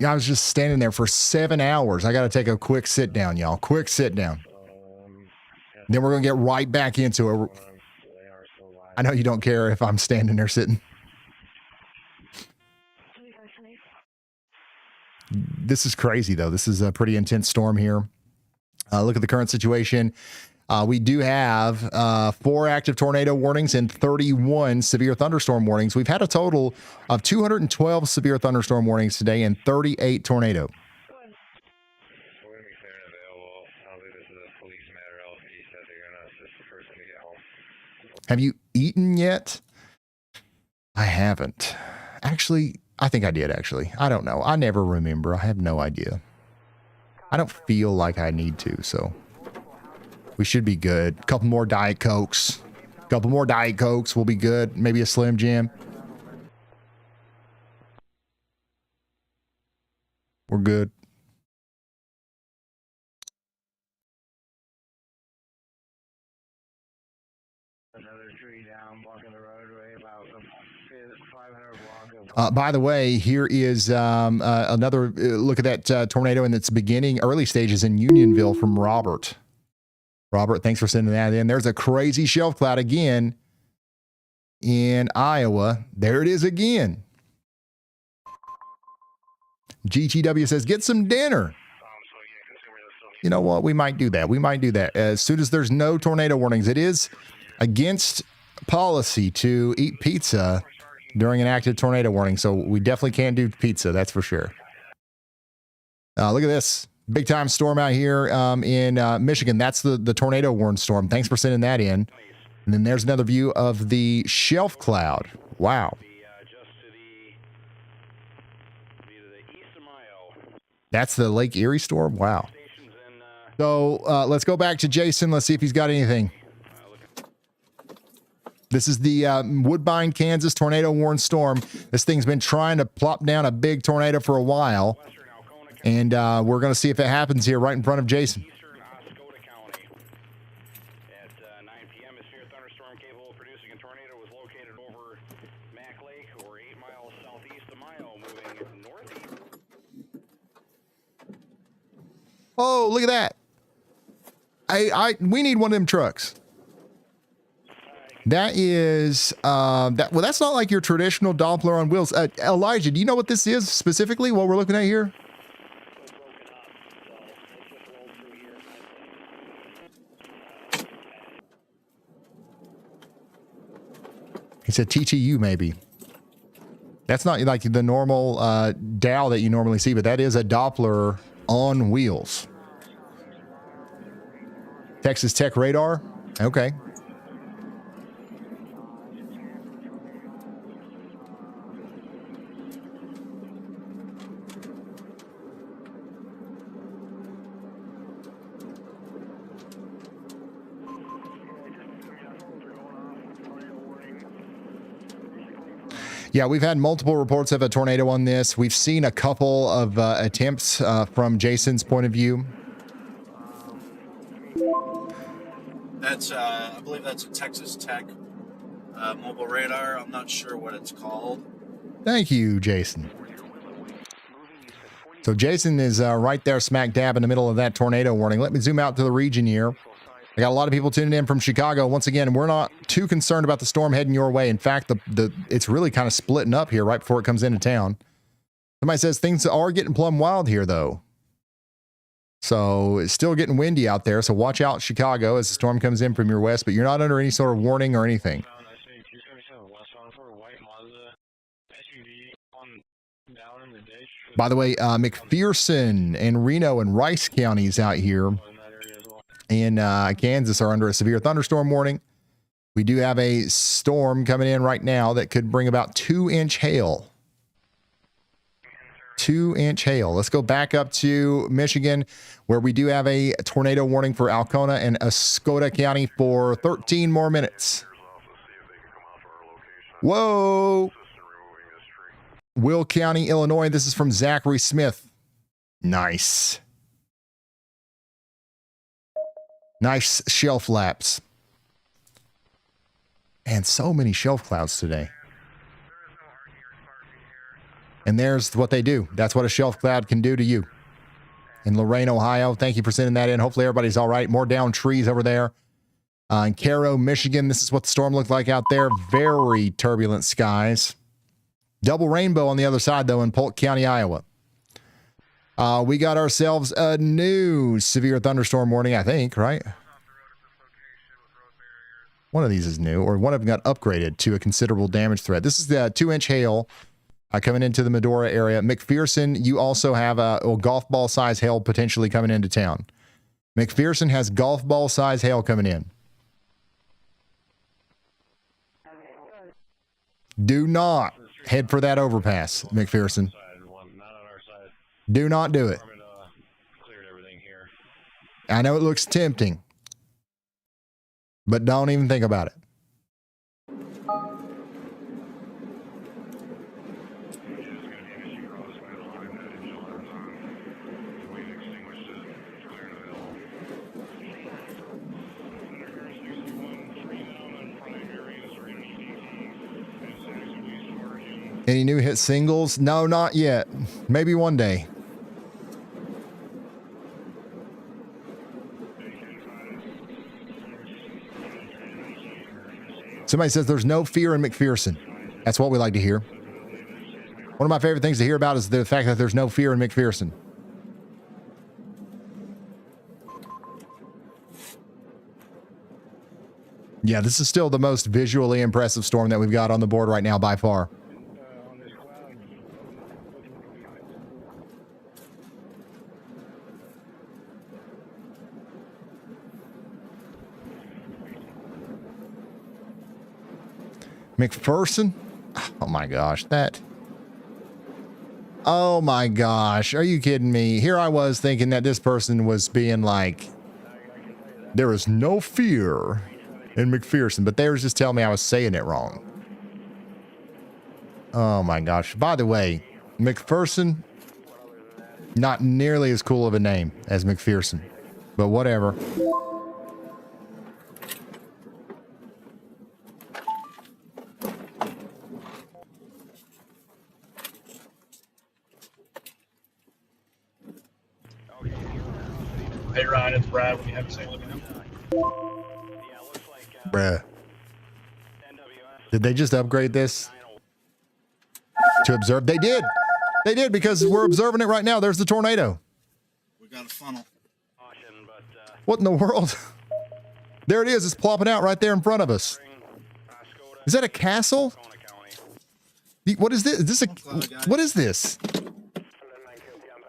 I was just standing there for 7 hours. I got to take a quick sit down, y'all. Quick sit down. Then we're going to get right back into it. I know you don't care if I'm standing there sitting. This is crazy, though. This is a pretty intense storm here. Look at the current situation. We do have 4 active tornado warnings and 31 severe thunderstorm warnings. We've had a total of 212 severe thunderstorm warnings today and 38 tornado. Have you eaten yet? I haven't. Actually, I think I did, actually. I don't know. I never remember. I have no idea. I don't feel like I need to, so we should be good. A couple more Diet Cokes. A couple more Diet Cokes will be good. Maybe a Slim Jim. We're good. Another tree down, blocking the roadway, about 500 block of... By the way, here is another look at that tornado in its beginning, early stages in Unionville from Robert. Robert, thanks for sending that in. There's a crazy shelf cloud again in Iowa. There it is again. GTW says, get some dinner. You know what? We might do that. We might do that. As soon as there's no tornado warnings, it is against policy to eat pizza during an active tornado warning. So we definitely can't do pizza. That's for sure. Look at this. Big time storm out here in Michigan. That's the tornado warned storm. Thanks for sending that in. And then there's another view of the shelf cloud. Wow. That's the Lake Erie storm? Wow. So let's go back to Jason. Let's see if he's got anything. This is the Woodbine, Kansas tornado warned storm. This thing's been trying to plop down a big tornado for a while. And we're going to see if it happens here right in front of Jason. Oh, look at that. We need one of them trucks. That is, well, that's not like your traditional Doppler on wheels. Elijah, do you know what this is specifically, what we're looking at here? He said TTU maybe. That's not like the normal Dow that you normally see, but that is a Doppler on wheels. Texas Tech radar? Okay. Yeah, we've had multiple reports of a tornado on this. We've seen a couple of attempts from Jason's point of view. That's, I believe that's a Texas Tech mobile radar. I'm not sure what it's called. Thank you, Jason. So Jason is right there smack dab in the middle of that tornado warning. Let me zoom out to the region here. I got a lot of people tuning in from Chicago. Once again, we're not too concerned about the storm heading your way. In fact, it's really kind of splitting up here right before it comes into town. Somebody says things are getting plumb wild here, though. So it's still getting windy out there. So watch out, Chicago, as the storm comes in from your west. But you're not under any sort of warning or anything. By the way, McPherson and Reno and Rice counties out here in Kansas are under a severe thunderstorm warning. We do have a storm coming in right now that could bring about 2-inch hail. 2-inch hail. Let's go back up to Michigan, where we do have a tornado warning for Alcona and Escota County for 13 more minutes. Whoa. Will County, Illinois. This is from Zachary Smith. Nice. Nice shelf laps. And so many shelf clouds today. And there's what they do. That's what a shelf cloud can do to you. In Lorain, Ohio. Thank you for sending that in. Hopefully everybody's all right. More down trees over there. In Cairo, Michigan. This is what the storm looked like out there. Very turbulent skies. Double rainbow on the other side, though, in Polk County, Iowa. We got ourselves a new severe thunderstorm warning, I think, right? One of these is new, or one of them got upgraded to a considerable damage threat. This is the 2-inch hail coming into the Medora area. McPherson, you also have a golf ball size hail potentially coming into town. McPherson has golf ball size hail coming in. Do not head for that overpass, McPherson. Do not do it. I know it looks tempting, but don't even think about it. Any new hit singles? No, not yet. Maybe one day. Somebody says there's no fear in McPherson. That's what we like to hear. One of my favorite things to hear about is the fact that there's no fear in McPherson. Yeah, this is still the most visually impressive storm that we've got on the board right now by far. McPherson? Oh my gosh, that. Oh my gosh, are you kidding me? Here I was thinking that this person was being like, there is no fear in McPherson, but they were just telling me I was saying it wrong. Oh my gosh. By the way, McPherson, not nearly as cool of a name as McPherson, but whatever. Hey Ryan, it's Brad. When you have to say, let me know. Bruh. Did they just upgrade this to observe? They did. They did, because we're observing it right now. There's the tornado. We got a funnel. What in the world? There it is. It's plopping out right there in front of us. Is that a castle? What is this? Is this a, what is this?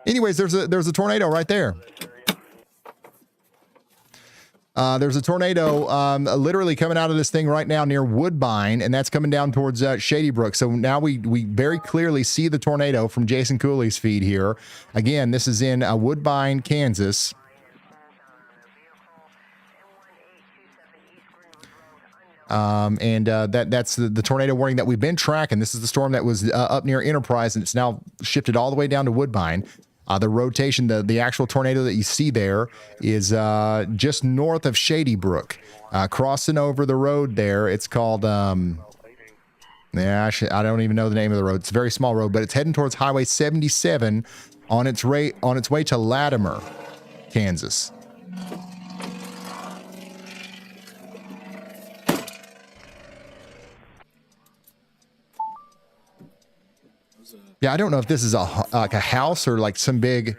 Anyways, there's a tornado right there. There's a tornado literally coming out of this thing right now near Woodbine, and that's coming down towards Shady Brook. So now we very clearly see the tornado from Jason Cooley's feed here. Again, this is in Woodbine, Kansas. That's the tornado warning that we've been tracking. This is the storm that was up near Enterprise, and it's now shifted all the way down to Woodbine. The rotation, the actual tornado that you see there is just north of Shady Brook, crossing over the road there. It's called, I don't even know the name of the road. It's a very small road, but it's heading towards Highway 77 on its way to Latimer, Kansas. Yeah, I don't know if this is like a house or like some big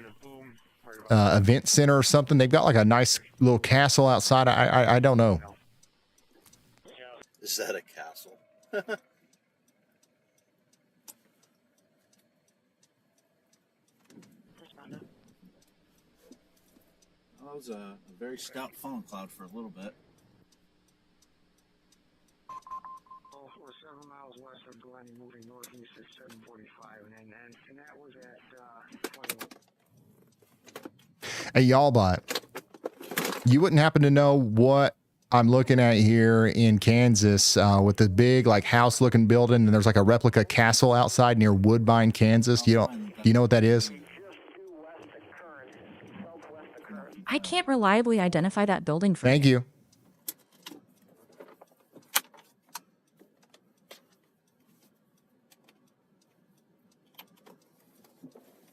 event center or something. They've got like a nice little castle outside. I don't know. Is that a castle? That was a very stout funnel cloud for a little bit. We're 7 miles west of Glen, moving northeast at 745, and that was at 21. Hey, y'all, but you wouldn't happen to know what I'm looking at here in Kansas with the big like house-looking building, and there's like a replica castle outside near Woodbine, Kansas. Do you know what that is? I can't reliably identify that building for Thank you.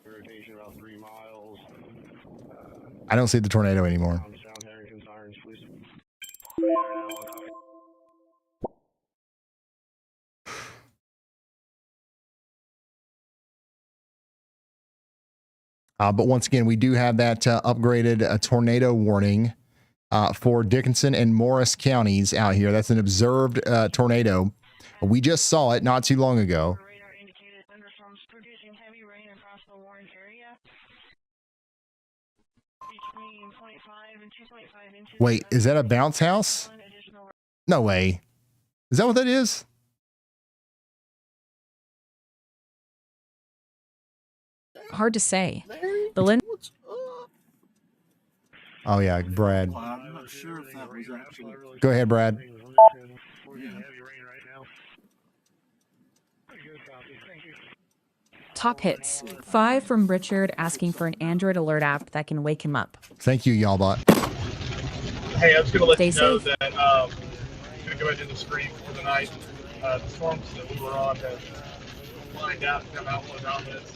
Rotation about 3 miles. I don't see the tornado anymore. But once again, we do have that upgraded tornado warning for Dickinson and Morris counties out here. That's an observed tornado. We just saw it not too long ago. Wait, is that a bounce house? No way. Is that what that is? Hard to say. The Lynn. Oh yeah, Brad. I'm not sure if that was actually. Go ahead, Brad. Top hits. 5 from Richard asking for an Android alert app that can wake him up. Thank you, Y'allbot. Hey, I was going to let Stay you know safe. that I'm going to go ahead and do the stream for the night. The storms that we were on have lined out and come out around this.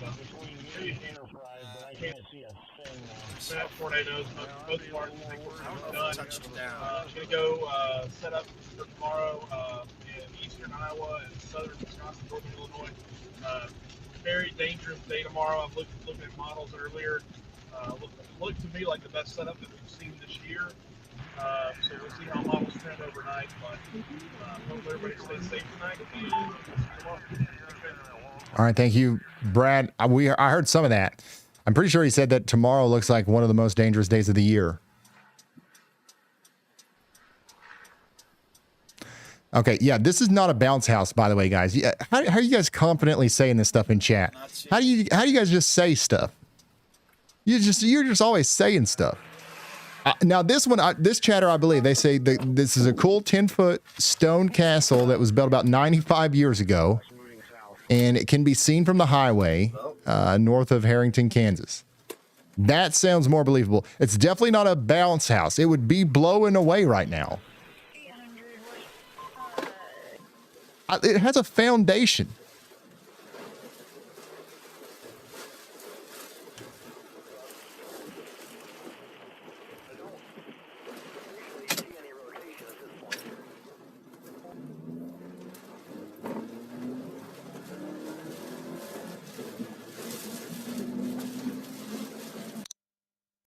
Bad tornadoes, both parts. I think we're done. I'm going to go set up for tomorrow in eastern Iowa and southern Wisconsin, northern Illinois. Very dangerous day tomorrow. I'm looking at models earlier. Looked to me like the best setup that we've seen this year. So we'll see how models trend overnight. But hope everybody stays safe tonight. All right, thank you, Brad. I heard some of that. I'm pretty sure he said that tomorrow looks like one of the most dangerous days of the year. Okay, yeah, this is not a bounce house, by the way, guys. Yeah, how are you guys confidently saying this stuff in chat? How do you guys just say stuff? You're just always saying stuff. Now this one, this chatter, I believe they say that this is a cool 10-foot stone castle that was built about 95 years ago, and it can be seen from the highway north of Harrington, Kansas. That sounds more believable. It's definitely not a bounce house. It would be blowing away right now. It has a foundation.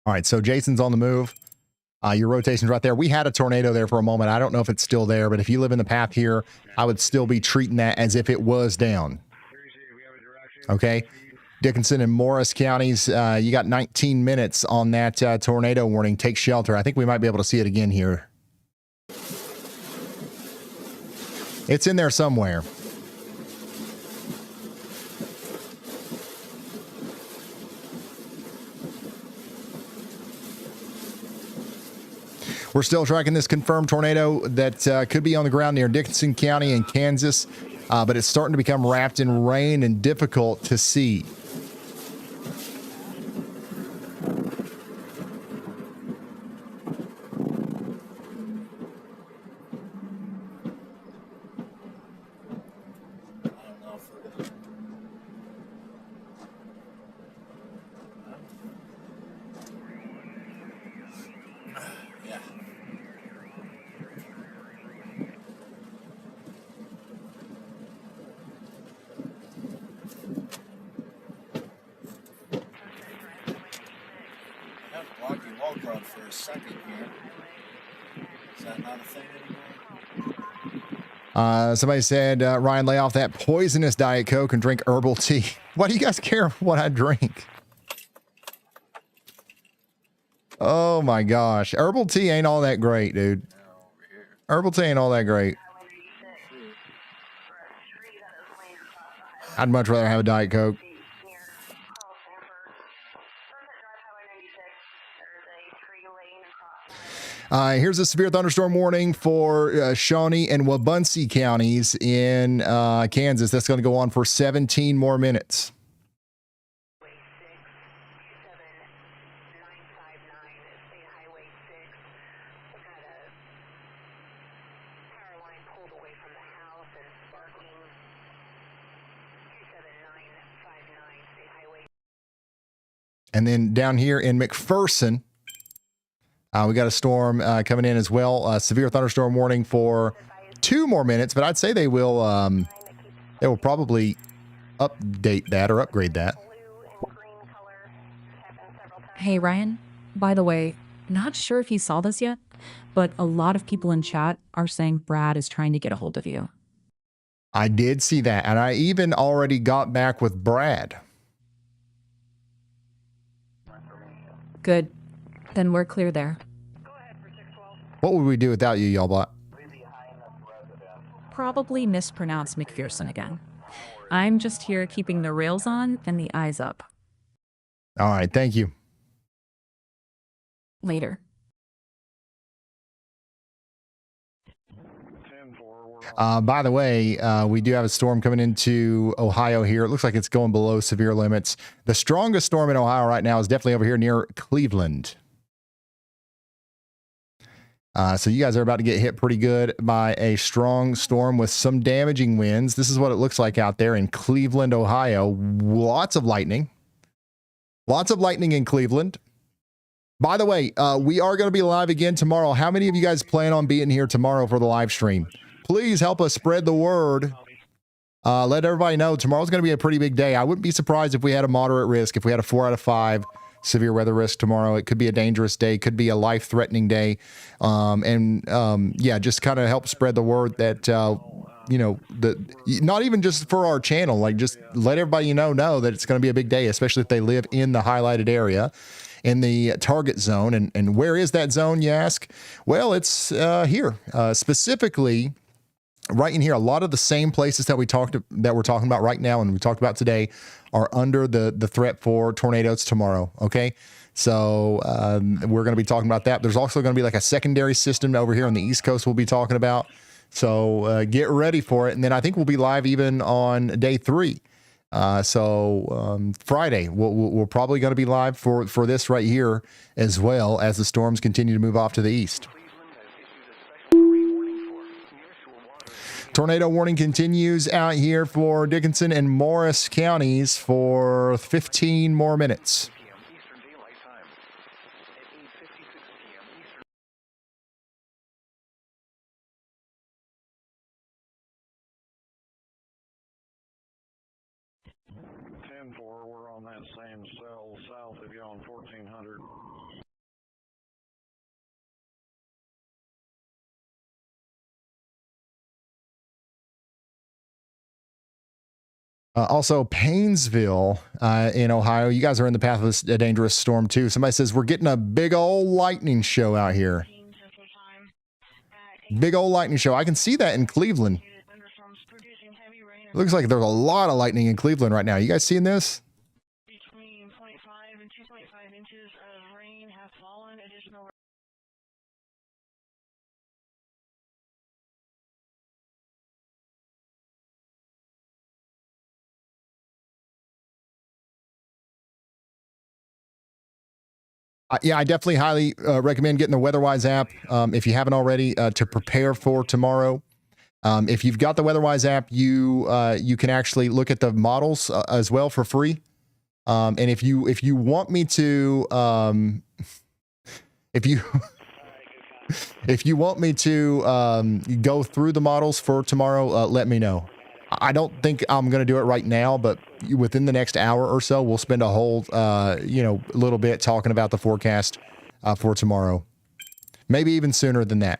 All right, so Jason's on the move. Your rotation's right there. We had a tornado there for a moment. I don't know if it's still there, but if you live in the path here, I would still be treating that as if it was down. Okay. Dickinson and Morris counties, you got 19 minutes on that tornado warning. Take shelter. I think we might be able to see it again here. It's in there somewhere. We're still tracking this confirmed tornado that could be on the ground near Dickinson County in Kansas, but it's starting to become wrapped in rain and difficult to see. Somebody said, Ryan, lay off that poisonous Diet Coke and drink herbal tea. Why do you guys care what I drink? Oh my gosh. Herbal tea ain't all that great, dude. Herbal tea ain't all that great. I'd much rather have a Diet Coke. Here's a severe thunderstorm warning for Shawnee and Wabaunsee counties in Kansas. That's going to go on for 17 more minutes. And then down here in McPherson, we got a storm coming in as well. Severe thunderstorm warning for 2 more minutes, but I'd say they will probably update that or upgrade that. Hey, Ryan. By the way, not sure if you saw this yet, but a lot of people in chat are saying Brad is trying to get a hold of you. I did see that, and I even already got back with Brad. Good. Then we're clear there. What would we do without you, Y'all? Probably mispronounce McPherson again. I'm just here keeping the rails on and the eyes up. All right, thank you. Later. By the way, we do have a storm coming into Ohio here. It looks like it's going below severe limits. The strongest storm in Ohio right now is definitely over here near Cleveland. So you guys are about to get hit pretty good by a strong storm with some damaging winds. This is what it looks like out there in Cleveland, Ohio. Lots of lightning. Lots of lightning in Cleveland. By the way, we are going to be live again tomorrow. How many of you guys plan on being here tomorrow for the live stream? Please help us spread the word. Let everybody know tomorrow's going to be a pretty big day. I wouldn't be surprised if we had a moderate risk, if we had a 4 out of 5 severe weather risk tomorrow. It could be a dangerous day, could be a life-threatening day. Yeah, just kind of help spread the word that, you know, not even just for our channel, like just let everybody know that it's going to be a big day, especially if they live in the highlighted area, in the target zone. And where is that zone, you ask? Well, it's here, specifically right in here, a lot of the same places that we're talking about right now and we talked about today are under the threat for tornadoes tomorrow. Okay. So we're going to be talking about that. There's also going to be like a secondary system over here on the East Coast we'll be talking about. So get ready for it. And then I think we'll be live even on day 3. So Friday, we're probably going to be live for this right here as well as the storms continue to move off to the east. Tornado warning continues out here for Dickinson and Morris counties for 15 more minutes. We're on that same cell south of you on 1400. Also, Painesville in Ohio. You guys are in the path of a dangerous storm, too. Somebody says, we're getting a big old lightning show out here. Big old lightning show. I can see that in Cleveland. Looks like there's a lot of lightning in Cleveland right now. You guys seeing this? Between 0.5 and 2.5 inches of rain have fallen. Additional. Yeah, I definitely highly recommend getting the WeatherWise app if you haven't already to prepare for tomorrow. If you've got the WeatherWise app, you can actually look at the models as well for free. And if you want me to if you want me to go through the models for tomorrow, let me know. I don't think I'm going to do it right now, but within the next hour or so, we'll spend a whole, little bit talking about the forecast for tomorrow. Maybe even sooner than that.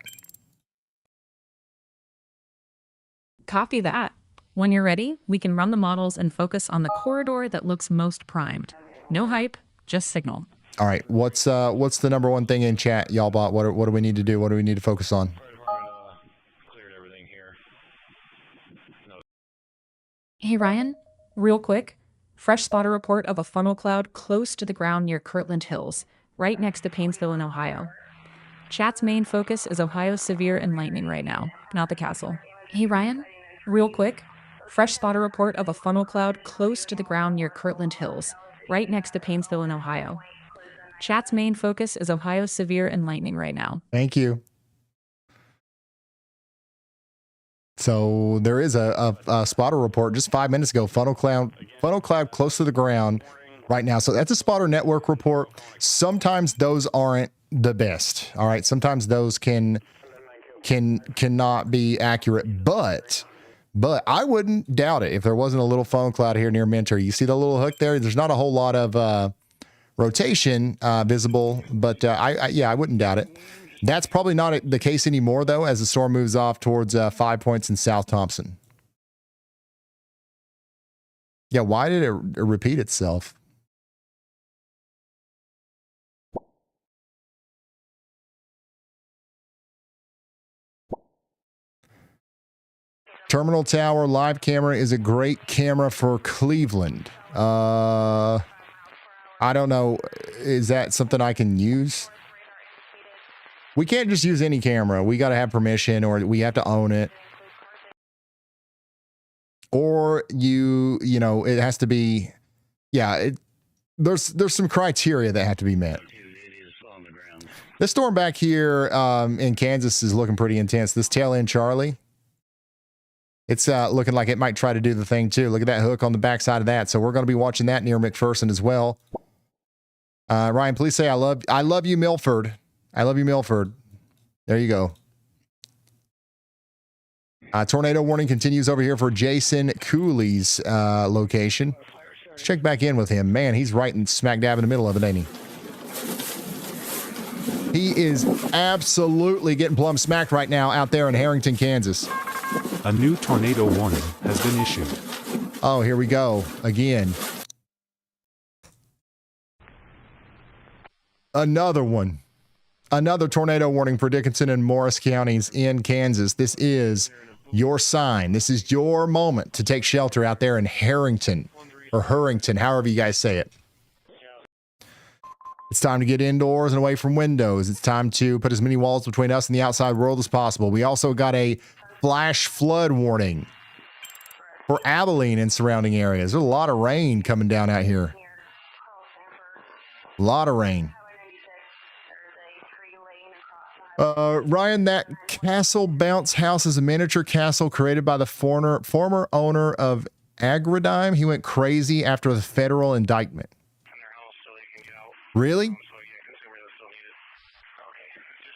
Copy that. When you're ready, we can run the models and focus on the corridor that looks most primed. No hype, just signal. All right. What's the number one thing in chat, y'all bot? What do we need to do? What do we need to focus on? Hey, Ryan, real quick. Fresh spotter report of a funnel cloud close to the ground near Kirtland Hills, right next to Painesville in Ohio. Chat's main focus is Ohio's severe and lightning right now, not the castle. Hey, Ryan, real quick. Fresh spotter report of a funnel cloud close to the ground near Kirtland Hills, right next to Painesville in Ohio. Chat's main focus is Ohio's severe and lightning right now. Thank you. So there is a spotter report just 5 minutes ago. Funnel cloud close to the ground right now. So that's a spotter network report. Sometimes those aren't the best. All right. Sometimes those cannot be accurate, but I wouldn't doubt it if there wasn't a little funnel cloud here near Mentor. You see the little hook there? There's not a whole lot of rotation visible, but I wouldn't doubt it. That's probably not the case anymore, though, as the storm moves off towards 5 Points in South Thompson. Yeah, why did it repeat itself? Terminal Tower live camera is a great camera for Cleveland. I don't know. Is that something I can use? We can't just use any camera. We got to have permission, or we have to own it. Or it has to be, there's some criteria that have to be met. This storm back here in Kansas is looking pretty intense. This tail end Charlie, it's looking like it might try to do the thing too. Look at that hook on the backside of that. So we're going to be watching that near McPherson as well. Ryan, please say I love you, Milford. I love you, Milford. There you go. Tornado warning continues over here for Jason Cooley's location. Let's check back in with him. Man, he's right in smack dab in the middle of it, ain't he? He is absolutely getting plumb smacked right now out there in Harrington, Kansas. A new tornado warning has been issued. Oh, here we go again. Another one. Another tornado warning for Dickinson and Morris counties in Kansas. This is your sign. This is your moment to take shelter out there in Harrington, or Hurrington, however you guys say it. It's time to get indoors and away from windows. It's time to put as many walls between us and the outside world as possible. We also got a flash flood warning for Abilene and surrounding areas. There's a lot of rain coming down out here. A lot of rain. Ryan, that castle bounce house is a miniature castle created by the former owner of Agridime. He went crazy after the federal indictment. Really?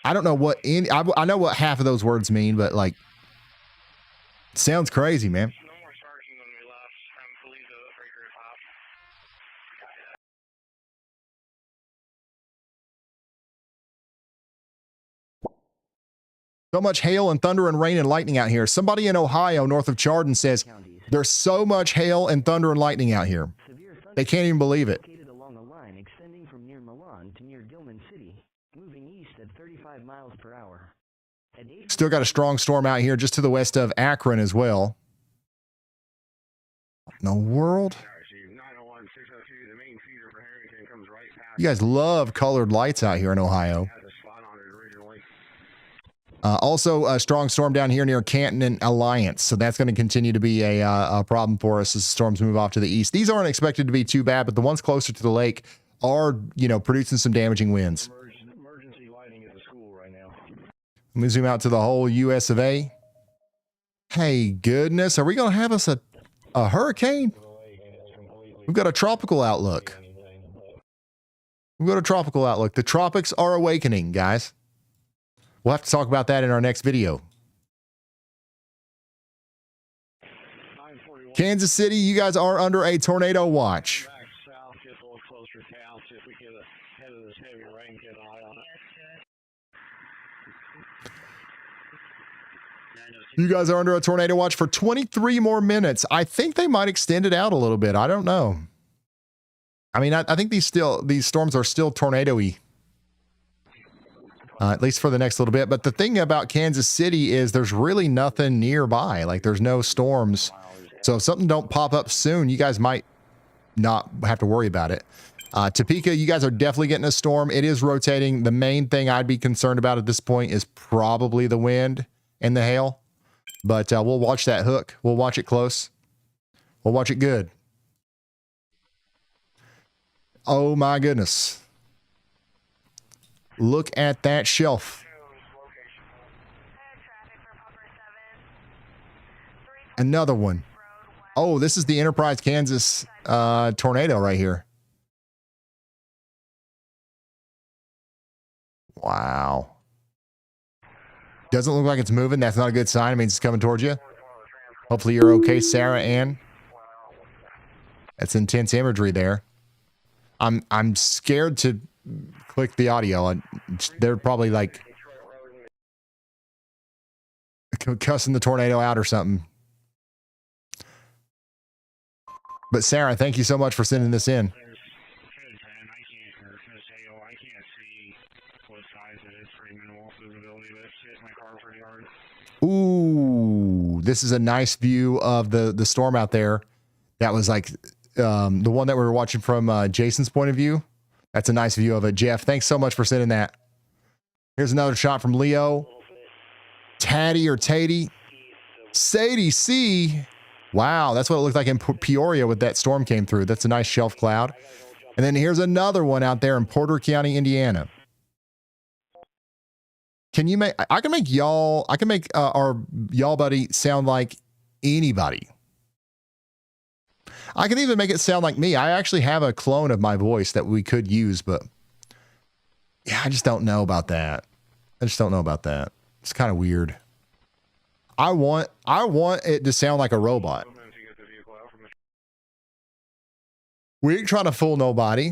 I don't know what any. I know what half of those words mean, but like, sounds crazy, man. So much hail and thunder and rain and lightning out here. Somebody in Ohio, north of Chardon, says there's so much hail and thunder and lightning out here. They can't even believe it. Along a line extending from near Milan to near Gilman City, moving east at 35 miles per hour. Still got a strong storm out here just to the west of Akron as well. In the world? You guys love colored lights out here in Ohio. Also, a strong storm down here near Canton and Alliance. So that's going to continue to be a problem for us as storms move off to the east. These aren't expected to be too bad, but the ones closer to the lake are, producing some damaging winds. Emergency lighting at the school right now. Let me zoom out to the whole US of A. Hey, goodness. Are we going to have us a hurricane? We've got a tropical outlook. We've got a tropical outlook. The tropics are awakening, guys. We'll have to talk about that in our next video. Kansas City, you guys are under a tornado watch. You guys are under a tornado watch for 23 more minutes. I think they might extend it out a little bit. I don't know. I mean, I think these storms are still tornado-y. At least for the next little bit. But the thing about Kansas City is there's really nothing nearby. Like, there's no storms. So if something don't pop up soon, you guys might not have to worry about it. Topeka, you guys are definitely getting a storm. It is rotating. The main thing I'd be concerned about at this point is probably the wind and the hail. But we'll watch that hook. We'll watch it close. We'll watch it good. Oh, my goodness. Look at that shelf. Another one. Oh, this is the Enterprise, Kansas tornado right here. Wow. Doesn't look like it's moving. That's not a good sign. It means it's coming towards you. Hopefully you're okay, Sarah Ann. That's intense imagery there. I'm scared to click the audio. They're probably like cussing the tornado out or something. But Sarah, thank you so much for sending this in. Ooh, this is a nice view of the storm out there. That was like the one that we were watching from Jason's point of view. That's a nice view of it. Jeff, thanks so much for sending that. Here's another shot from Leo. Tatty or Tatey. Sadie C. Wow, that's what it looked like in Peoria when that storm came through. That's a nice shelf cloud. And then here's another one out there in Porter County, Indiana. Can you make, I can make our y'all buddy sound like anybody. I can even make it sound like me. I actually have a clone of my voice that we could use, but yeah, I just don't know about that. It's kind of weird. I want it to sound like a robot. We ain't trying to fool nobody.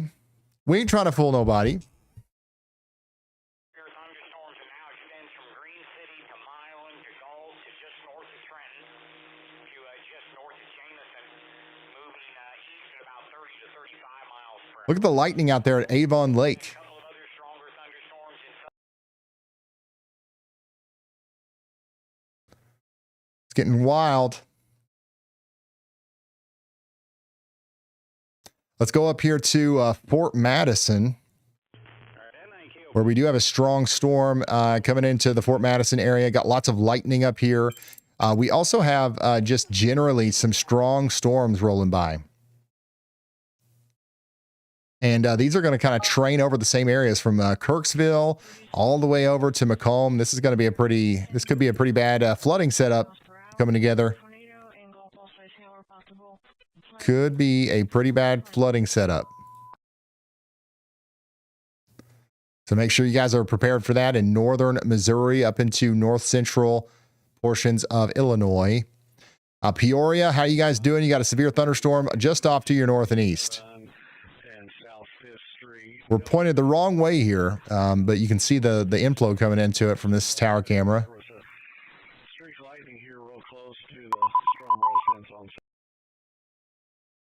Look at the lightning out there at Avon Lake. getting wild. Let's go up here to Fort Madison, where we do have a strong storm coming into the Fort Madison area. Got lots of lightning up here. We also have just generally some strong storms rolling by. And these are going to kind of train over the same areas from Kirksville all the way over to Macomb. This is going to be this could be a pretty bad flooding setup coming together. Could be a pretty bad flooding setup. So make sure you guys are prepared for that in northern Missouri up into north central portions of Illinois. Peoria, how you guys doing? You got a severe thunderstorm just off to your north and east. We're pointed the wrong way here, but you can see the inflow coming into it from this tower camera.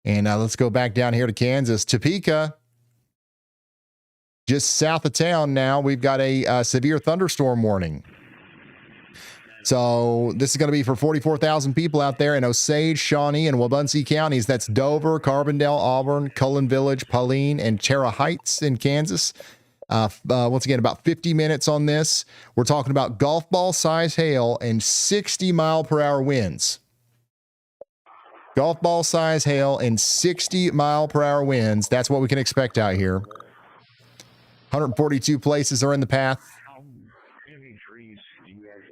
And let's go back down here to Kansas. Topeka, just south of town now, we've got a severe thunderstorm warning. So this is going to be for 44,000 people out there in Osage, Shawnee, and Wabaunsee counties. That's Dover, Carbondale, Auburn, Cullen Village, Pauline, and Terra Heights in Kansas. Once again, about 50 minutes on this. We're talking about golf ball size hail and 60-mile-per-hour winds. Golf ball size hail and 60-mile-per-hour winds. That's what we can expect out here. 142 places are in the path.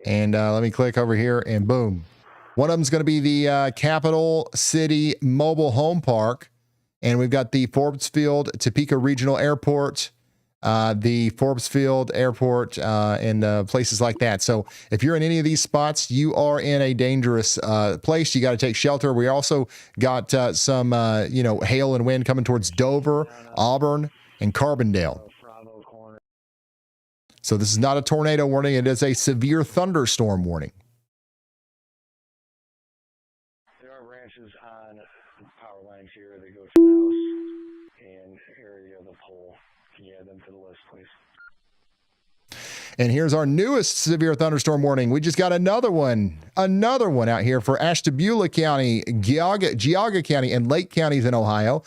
And let me click over here and boom. One of them is going to be the Capital City Mobile Home Park. And we've got the Forbesfield Topeka Regional Airport, the Forbesfield Airport, and places like that. So if you're in any of these spots, you are in a dangerous place. You got to take shelter. We also got some, hail and wind coming towards Dover, Auburn, and Carbondale. So this is not a tornado warning. It is a severe thunderstorm warning. There are branches on power lines here that go to the house and area of the pole. Can you add them to the list, please? And here's our newest severe thunderstorm warning. We just got another one out here for Ashtabula County, Geauga County, and Lake counties in Ohio.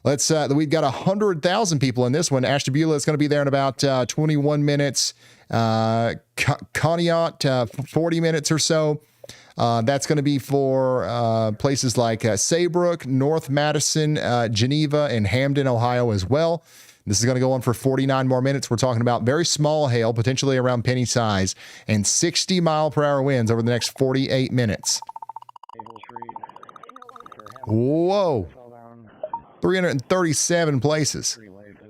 We've got 100,000 people in this one. Ashtabula is going to be there in about 21 minutes. Conneaut, 40 minutes or so. That's going to be for places like Saybrook, North Madison, Geneva, and Hamden, Ohio as well. This is going to go on for 49 more minutes. We're talking about very small hail, potentially around penny size, and 60-mile-per-hour winds over the next 48 minutes. Whoa. 337 places.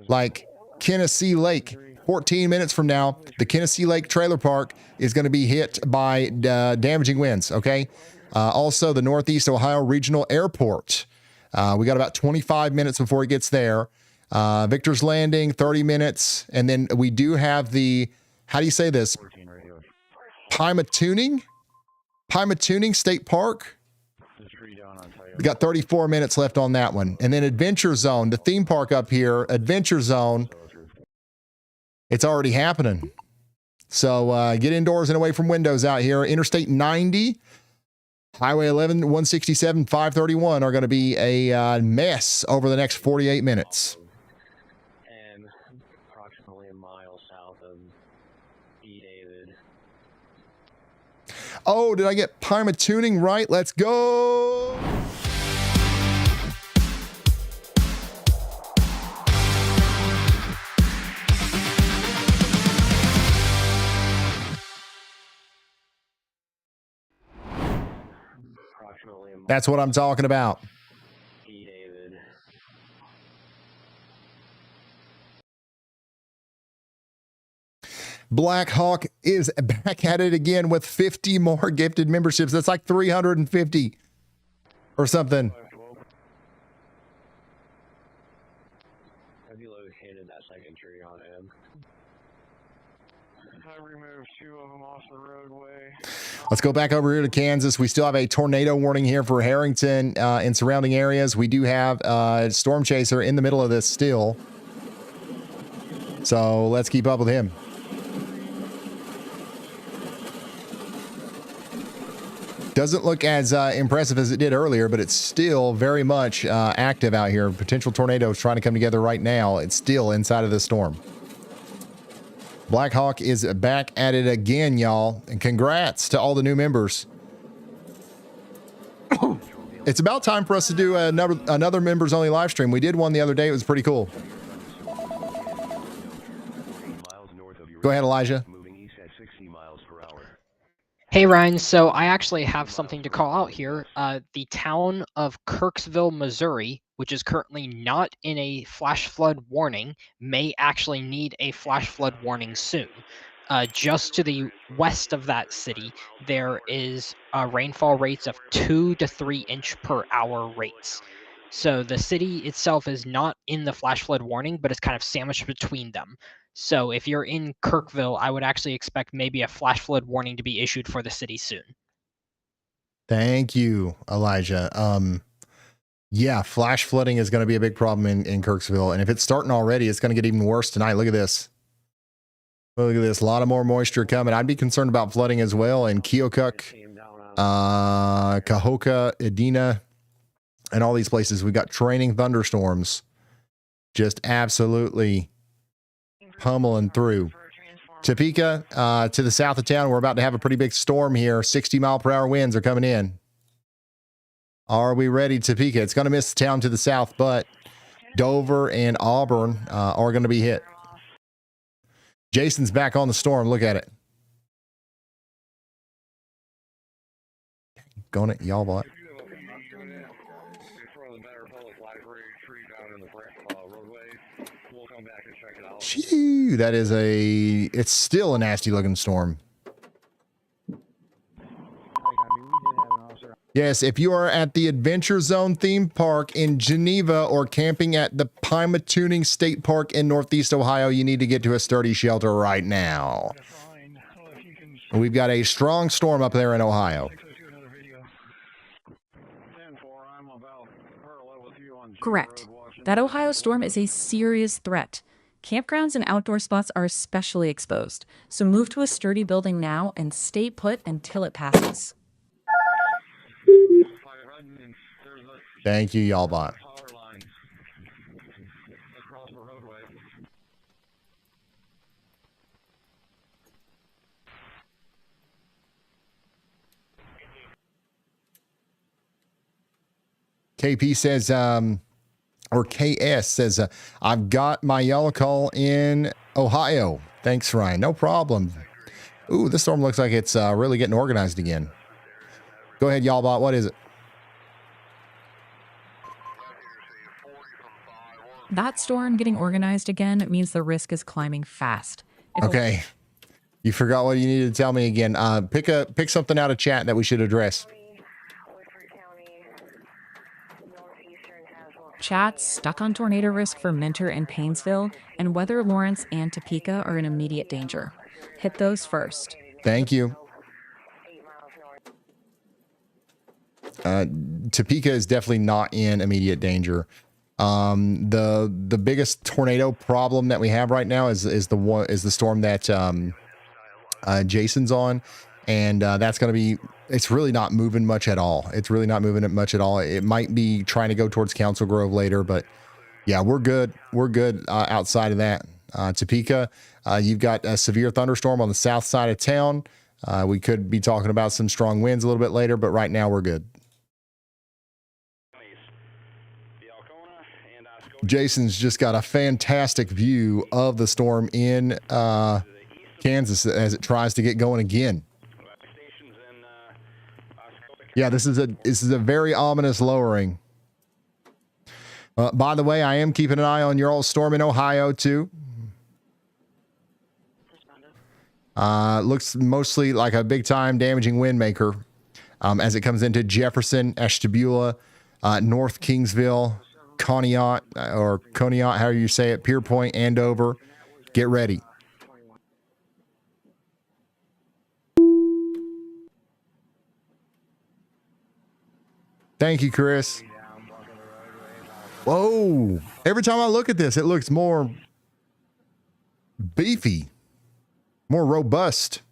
Like Tennessee Lake, 14 minutes from now, the Tennessee Lake Trailer Park is going to be hit by damaging winds, okay? Also, the Northeast Ohio Regional Airport. We got about 25 minutes before it gets there. Victor's Landing, 30 minutes. And then we do have the, how do you say this? Pymatuning State Park. We got 34 minutes left on that one. And then Adventure Zone, the theme park up here, Adventure Zone, it's already happening. So get indoors and away from windows out here. Interstate 90, Highway 11, 167, 531 are going to be a mess over the next 48 minutes. And approximately a mile south of E. David. Oh, did I get Pymatuning right? Let's go. That's what I'm talking about. Black Hawk is back at it again with 50 more gifted memberships. That's like 350 or something. Have you located that second tree on him? I removed 2 of them off the roadway. Let's go back over here to Kansas. We still have a tornado warning here for Harrington and surrounding areas. We do have a storm chaser in the middle of this still. So let's keep up with him. Doesn't look as impressive as it did earlier, but it's still very much active out here. Potential tornadoes trying to come together right now. It's still inside of the storm. Black Hawk is back at it again, y'all. And congrats to all the new members. It's about time for us to do another members only live stream. We did one the other day. It was pretty cool. Go ahead, Elijah. Hey Ryan, so I actually have something to call out here. The town of Kirksville, Missouri, which is currently not in a flash flood warning, may actually need a flash flood warning soon. Just to the west of that city, there is rainfall rates of 2 to 3 inch per hour rates. So the city itself is not in the flash flood warning, but it's kind of sandwiched between them. So if you're in Kirkville, I would actually expect maybe a flash flood warning to be issued for the city soon. Thank you, Elijah. Yeah, flash flooding is going to be a big problem in Kirksville. And if it's starting already, it's going to get even worse tonight. Look at this. Look at this. A lot of more moisture coming. I'd be concerned about flooding as well in Keokuk, Cahokia, Edina, and all these places. We've got training thunderstorms just absolutely pummeling through. Topeka, to the south of town, we're about to have a pretty big storm here. 60-mile-per-hour winds are coming in. Are we ready, Topeka? It's going to miss the town to the south, but Dover and Auburn are going to be hit. Jason's back on the storm. Look at it. Going it, y'all bot. Shoo, that is it's still a nasty looking storm. Yes, if you are at the Adventure Zone theme park in Geneva or camping at the Pymatuning State Park in Northeast Ohio, you need to get to a sturdy shelter right now. We've got a strong storm up there in Ohio. Correct. That Ohio storm is a serious threat. Campgrounds and outdoor spots are especially exposed, so move to a sturdy building now and stay put until it passes. Thank you, y'all bot. KP says, or KS says, I've got my YALLCALL in Ohio. Thanks, Ryan. No problem. Ooh, this storm looks like it's really getting organized again. Go ahead, y'all bot. What is it? That storm getting organized again means the risk is climbing fast. Okay. You forgot what you needed to tell me again. Pick something out of chat that we should address. Chat's stuck on tornado risk for Minter and Painesville, and whether Lawrence and Topeka are in immediate danger. Hit those first. Thank you. Topeka is definitely not in immediate danger. The biggest tornado problem that we have right now is the storm that Jason's on, and that's going to be. It's really not moving much at all. It's really not moving it much at all. It might be trying to go towards Council Grove later, but yeah, we're good. We're good outside of that. Topeka, you've got a severe thunderstorm on the south side of town. We could be talking about some strong winds a little bit later, but right now we're good. Jason's just got a fantastic view of the storm in Kansas as it tries to get going again. Yeah, this is a very ominous lowering. By the way, I am keeping an eye on your old storm in Ohio too. Looks mostly like a big time damaging wind maker as it comes into Jefferson, Ashtabula, North Kingsville, Conneaut, or Conneaut, however you say it, Pierpoint, Andover. Get ready. Thank you, Chris. Whoa. Every time I look at this, it looks more beefy, more robust.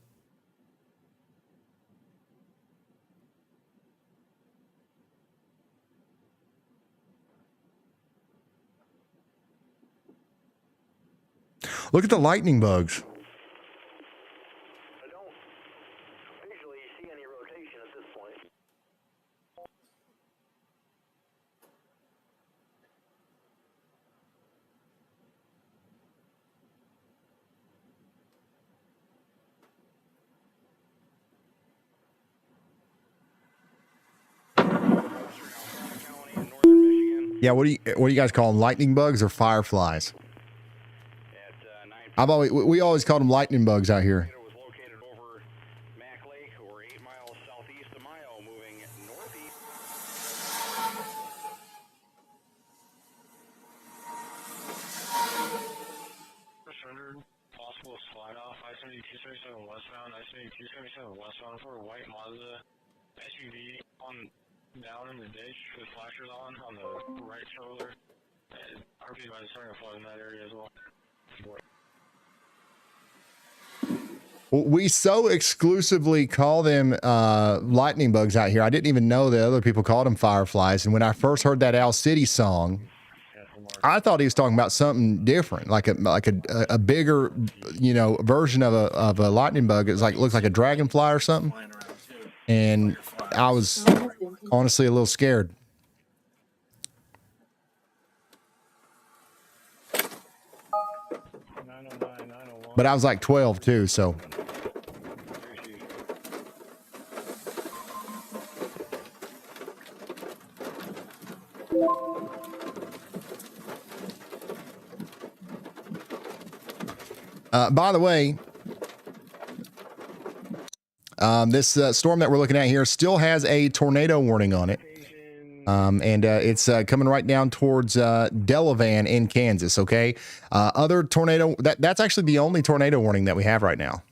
Look at the lightning bugs. Yeah, what do you guys call them? Lightning bugs or fireflies? We always called them lightning bugs out here. Possible slide off I-7277 westbound, I-7277 westbound for a white Mazda SUV on down in the ditch with flashers on the right shoulder. RP by starting to flood in that area as well. We so exclusively call them lightning bugs out here. I didn't even know that other people called them fireflies. And when I first heard that Owl City song, I thought he was talking about something different, like a bigger, version of a lightning bug. It's like looks like a dragonfly or something. And I was honestly a little scared. But I was like 12 too, so. By the way, this storm that we're looking at here still has a tornado warning on it. And it's coming right down towards Delavan in Kansas, okay? Other tornado, that's actually the only tornado warning that we have right now.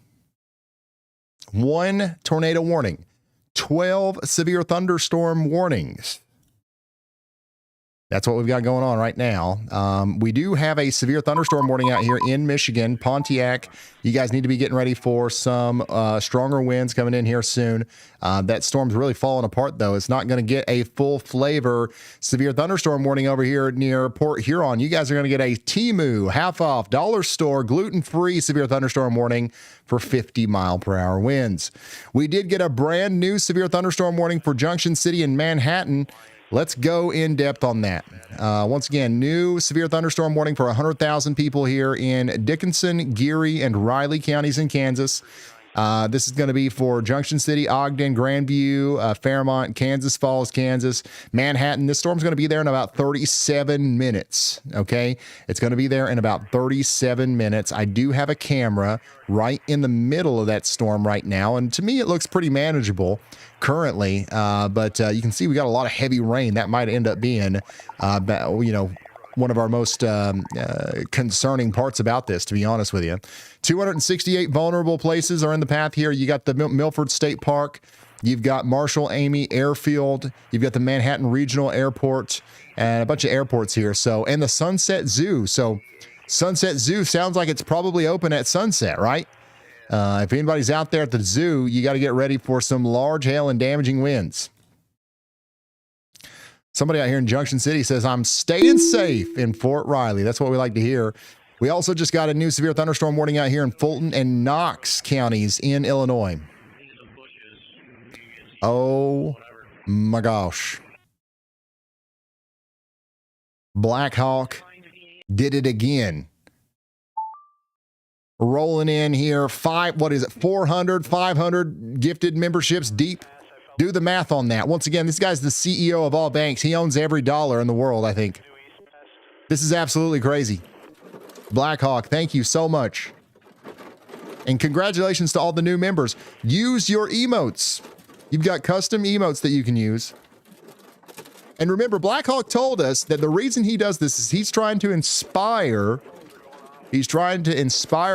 1 tornado warning, 12 severe thunderstorm warnings. That's what we've got going on right now. We do have a severe thunderstorm warning out here in Michigan, Pontiac. You guys need to be getting ready for some stronger winds coming in here soon. That storm's really falling apart, though. It's not going to get a full flavor severe thunderstorm warning over here near Port Huron. You guys are going to get a Temu half off dollar store gluten-free severe thunderstorm warning for 50-mile-per-hour winds. We did get a brand new severe thunderstorm warning for Junction City and Manhattan. Let's go in depth on that. Once again, new severe thunderstorm warning for 100,000 people here in Dickinson, Geary, and Riley counties in Kansas. This is going to be for Junction City, Ogden, Grandview, Fairmont, Kansas Falls, Kansas, Manhattan. This storm's going to be there in about 37 minutes, okay? It's going to be there in about 37 minutes. I do have a camera right in the middle of that storm right now, and to me, it looks pretty manageable currently, but you can see we got a lot of heavy rain. That might end up being, one of our most concerning parts about this, to be honest with you. 268 vulnerable places are in the path here. You got the Milford State Park. You've got Marshall Amy Airfield. You've got the Manhattan Regional Airport and a bunch of airports here. So, and the Sunset Zoo. So Sunset Zoo sounds like it's probably open at sunset, right? If anybody's out there at the zoo, you got to get ready for some large hail and damaging winds. Somebody out here in Junction City says, I'm staying safe in Fort Riley. That's what we like to hear. We also just got a new severe thunderstorm warning out here in Fulton and Knox counties in Illinois. Oh my gosh. Black Hawk did it again. Rolling in here, 500 gifted memberships deep. Do the math on that. Once again, this guy's the CEO of all banks. He owns every dollar in the world, I think. This is absolutely crazy. Blackhawk, thank you so much. And congratulations to all the new members. Use your emotes. You've got custom emotes that you can use. And remember, Blackhawk told us that the reason he does this is he's trying to inspire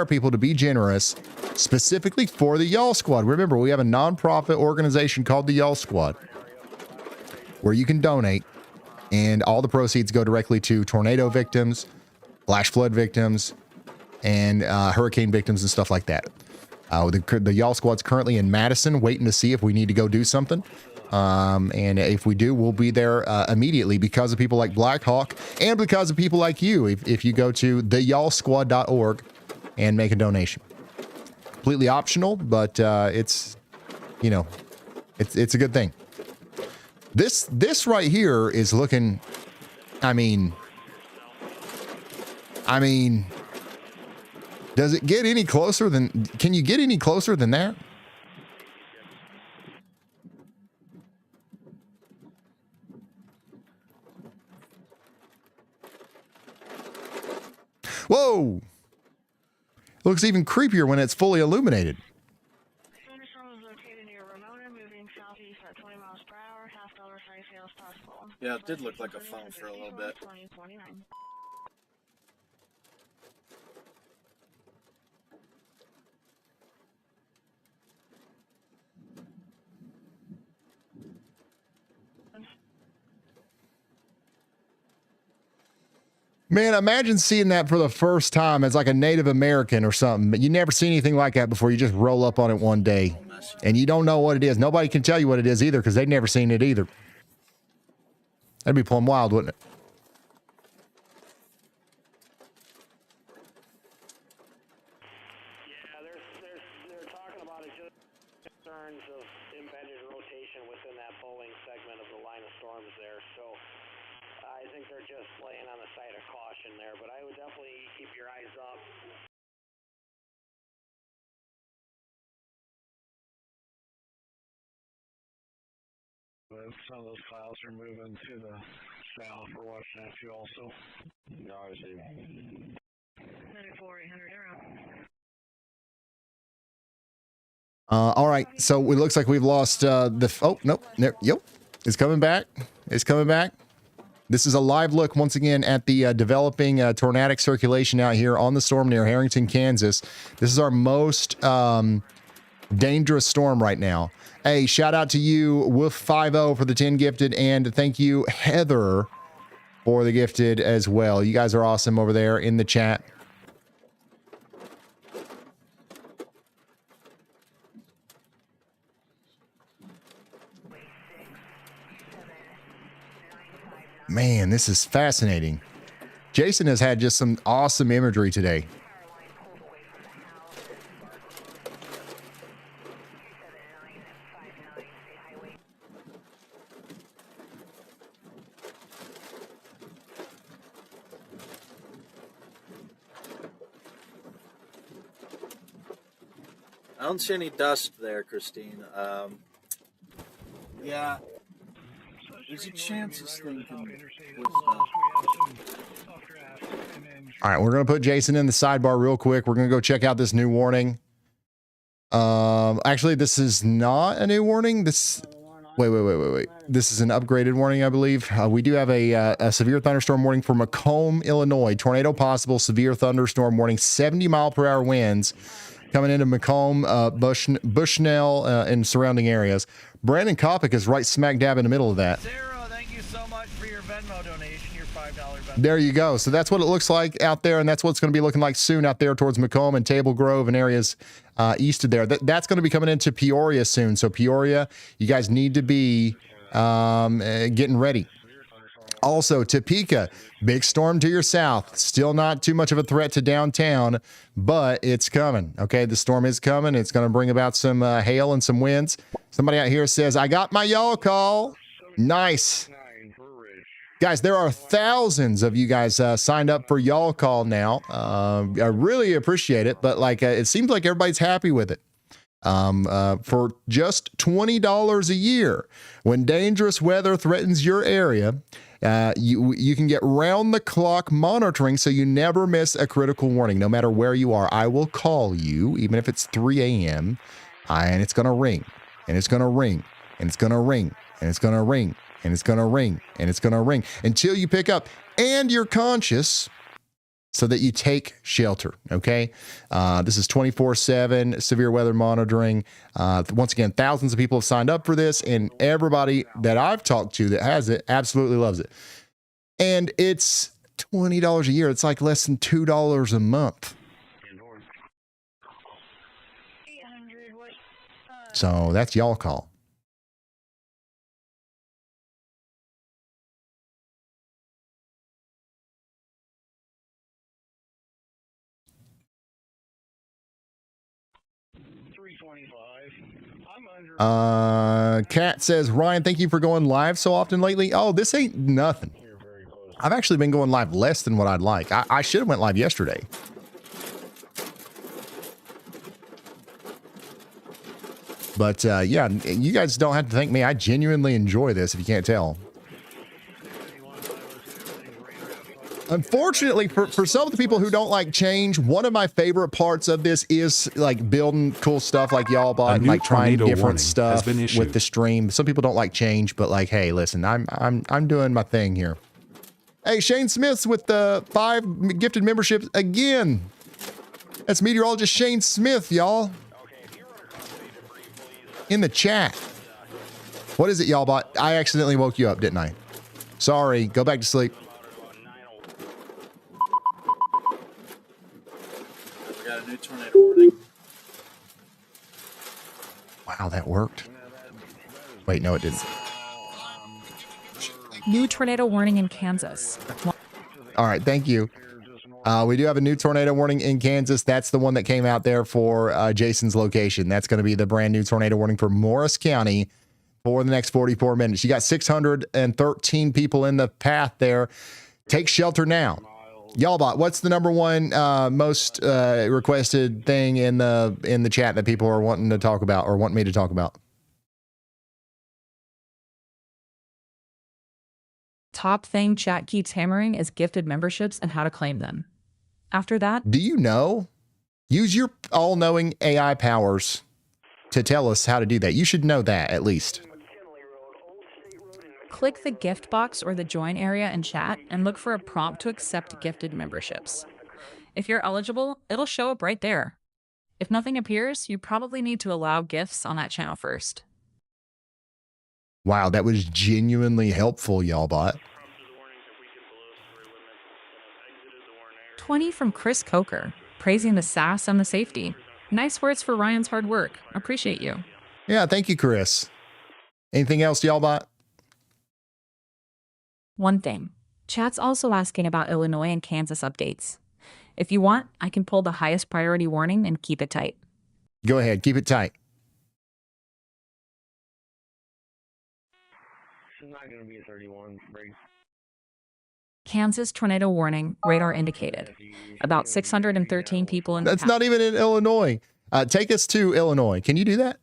people to be generous, specifically for the Y'all Squad. Remember, we have a nonprofit organization called the Y'all Squad where you can donate, and all the proceeds go directly to tornado victims, flash flood victims, and hurricane victims and stuff like that. The Y'all Squad's currently in Madison waiting to see if we need to go do something. And if we do, we'll be there immediately because of people like Blackhawk and because of people like you. If you go to theyallsquad.org and make a donation, completely optional, but it's, you know, it's a good thing. This right here is looking, I mean, does it get any closer than, can you get any closer than that? Whoa! Looks even creepier when it's fully illuminated. Yeah, it did look like a funnel for a little bit. Man, imagine seeing that for the first time as like a Native American or something, but you never seen anything like that before. You just roll up on it one day and you don't know what it is. Nobody can tell you what it is either because they've never seen it either. That'd be plumb wild, wouldn't it? Yeah, they're talking about it just concerns of embedded rotation within that bowling segment of the line of storms there. So I think they're just laying on the side of caution there, but I would definitely keep your eyes up. Some of those files are moving to the south. We're watching that too also. No, I see. 94-800. All right, so it looks like we've lost oh, nope, yep, it's coming back. It's coming back. This is a live look once again at the developing tornadic circulation out here on the storm near Harrington, Kansas. This is our most dangerous storm right now. Hey, shout out to you, Wolf50 for the 10 gifted, and thank you, Heather, for the gifted as well. You guys are awesome over there in the chat. Man, this is fascinating. Jason has had just some awesome imagery today. I don't see any dust there, Christine. Yeah, there's a chance this thing can All right, we're going to put Jason in the sidebar real quick. We're going to go check out this new warning. Actually, this is not a new warning. Wait. This is an upgraded warning, I believe. We do have a severe thunderstorm warning for Macomb, Illinois. Tornado possible, severe thunderstorm warning, 70-mile-per-hour winds coming into Macomb, Bushnell, and surrounding areas. Brandon Kopic is right smack dab in the middle of that. Sarah, thank you so much for your Venmo donation, your $5 Venmo. There you go. So that's what it looks like out there, and that's what it's going to be looking like soon out there towards Macomb and Table Grove and areas east of there. That's going to be coming into Peoria soon. So Peoria, you guys need to be getting ready. Also, Topeka, big storm to your south. Still not too much of a threat to downtown, but it's coming. Okay, the storm is coming. It's going to bring about some hail and some winds. Somebody out here says, I got my y'all call. Nice. Guys, there are thousands of you guys signed up for y'all call now. I really appreciate it, but like it seems like everybody's happy with it. For just $20 a year, when dangerous weather threatens your area, you can get round-the-clock monitoring so you never miss a critical warning, no matter where you are. I will call you, even if it's 3 a.m., and it's going to ring, and it's going to ring, and it's going to ring, and it's going to ring, and it's going to ring, and it's going to ring, until you pick up, and you're conscious, so that you take shelter, okay? This is 24/7 severe weather monitoring. Once again, thousands of people have signed up for this, and everybody that I've talked to that has it absolutely loves it. And it's $20 a year. It's like less than $2 a month. So that's y'all call. Kat says, Ryan, thank you for going live so often lately. Oh, this ain't nothing. I've actually been going live less than what I'd like. I should have went live yesterday. But yeah, you guys don't have to thank me. I genuinely enjoy this, if you can't tell. Unfortunately, for some of the people who don't like change, one of my favorite parts of this is like building cool stuff like y'all bought and like trying different stuff with the stream. Some people don't like change, but like, hey, listen, I'm doing my thing here. Hey, Shane Smith's with the 5 gifted memberships again. That's meteorologist Shane Smith, y'all. In the chat. What is it, y'all bought? I accidentally woke you up, didn't I? Sorry, go back to sleep. We got a new tornado warning. Wow, that worked. Wait, no, it didn't. New tornado warning in Kansas. All right, thank you. We do have a new tornado warning in Kansas. That's the one that came out there for Jason's location. That's going to be the brand new tornado warning for Morris County for the next 44 minutes. You got 613 people in the path there. Take shelter now. Y'all bot, what's the number one most requested thing in the chat that people are wanting to talk about or want me to talk about? Top thing chat keeps hammering is gifted memberships and how to claim them. After that, do you know? Use your all-knowing AI powers to tell us how to do that. You should know that at least. click the gift box or the join area in chat and look for a prompt to accept gifted memberships. If you're eligible, it'll show up right there. If nothing appears, you probably need to allow gifts on that channel first. Wow, that was genuinely helpful, y'all bot. 20 from Chris Coker, praising the sass and the safety. Nice words for Ryan's hard work. Appreciate you. Yeah, thank you, Chris. Anything else, y'all bot? One thing. Chat's also asking about Illinois and Kansas updates. If you want, I can pull the highest priority warning and keep it tight. Go ahead, keep it tight. This is not going to be a 31 break. Kansas tornado warning, radar indicated. About 613 people in the That's not even in Illinois. Take us to Illinois. Can you do that?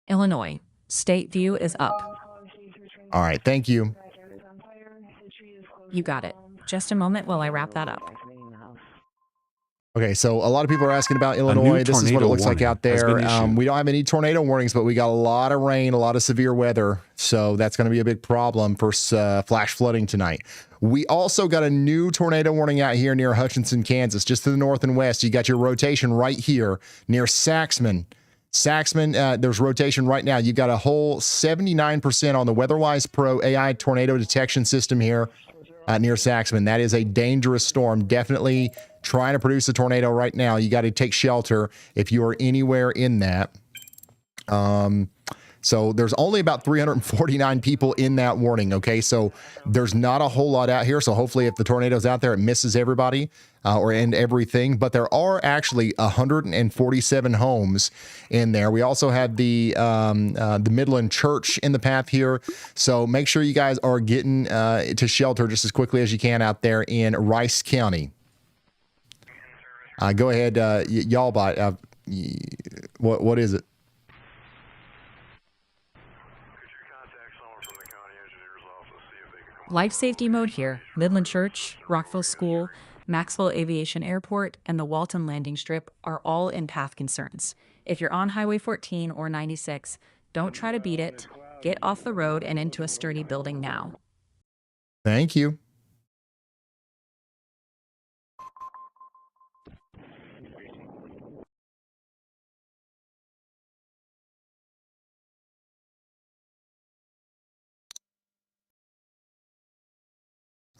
Illinois. State view is up. All right, thank you. You got it. Just a moment while I wrap that up. Okay, so a lot of people are asking about Illinois. This is what it looks like out there. We don't have any tornado warnings, but we got a lot of rain, a lot of severe weather. So that's going to be a big problem for flash flooding tonight. We also got a new tornado warning out here near Hutchinson, Kansas, just to the north and west. You got your rotation right here near Saxman. There's rotation right now. You got a whole 79% on the WeatherWise Pro AI tornado detection system here near Saxman. That is a dangerous storm. Definitely trying to produce a tornado right now. You got to take shelter if you are anywhere in that. So there's only about 349 people in that warning. Okay, so there's not a whole lot out here. So hopefully, if the tornado's out there, it misses everybody and everything. But there are actually 147 homes in there. We also have the Midland Church in the path here. So make sure you guys are getting to shelter just as quickly as you can out there in Rice County. Go ahead, y'all bot. What is it? Life safety mode here. Midland Church, Rockville School, Maxwell Aviation Airport, and the Walton Landing Strip are all in path concerns. If you're on Highway 14 or 96, don't try to beat it. Get off the road and into a sturdy building now. Thank you.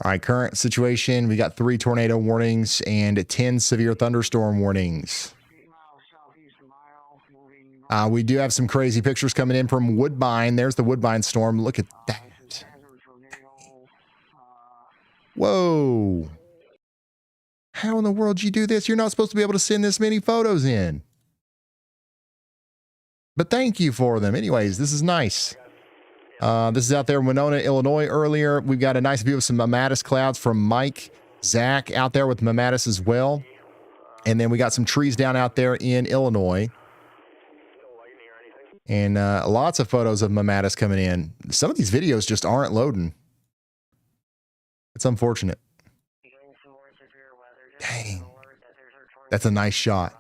All right, current situation, we got 3 tornado warnings and 10 severe thunderstorm warnings. We do have some crazy pictures coming in from Woodbine. There's the Woodbine storm. Look at that. Whoa. How in the world did you do this? You're not supposed to be able to send this many photos in. But thank you for them. Anyways, this is nice. This is out there in Winona, Illinois earlier. We've got a nice view of some Mamatis clouds from Mike. Zach out there with Mamatis as well. And then we got some trees down out there in Illinois. And lots of photos of Mamatis coming in. Some of these videos just aren't loading. It's unfortunate. Dang. That's a nice shot.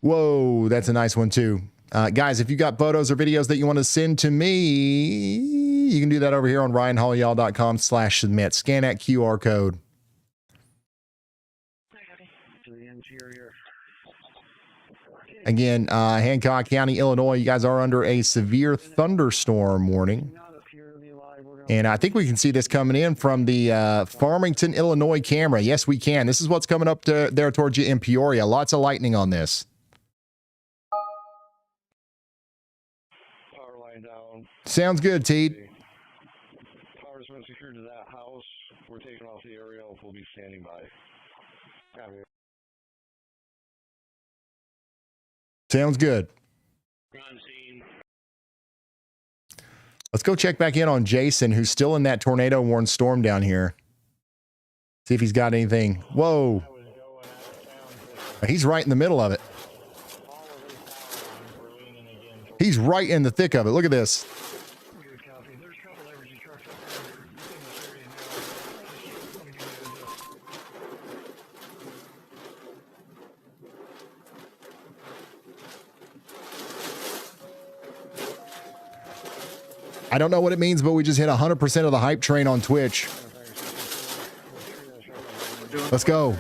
Whoa, that's a nice one too. Guys, if you got photos or videos that you want to send to me, you can do that over here on ryanhaulyall.com/submit. Scan that QR code. Again, Hancock County, Illinois, you guys are under a severe thunderstorm warning. And I think we can see this coming in from the Farmington, Illinois camera. Yes, we can. This is what's coming up there towards you in Peoria. Lots of lightning on this. Power line down. Sounds good, Teed. Power's been secured to that house. We're taking off the aerial. We'll be standing by. Copy. Sounds good. Let's go check back in on Jason, who's still in that tornado-warned storm down here. See if he's got anything. Whoa. He's right in the middle of it. He's right in the thick of it. Look at this. I don't know what it means, but we just hit 100% of the hype train on Twitch. Let's go.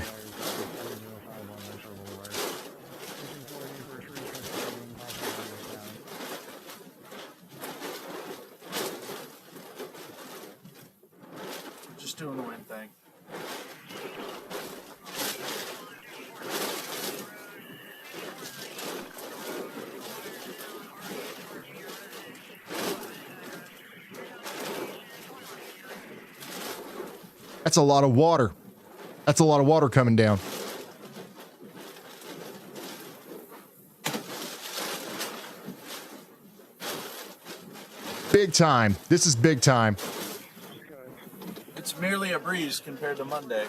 Just doing the wind thing. That's a lot of water. That's a lot of water coming down. Big time. This is big time. It's merely a breeze compared to Monday.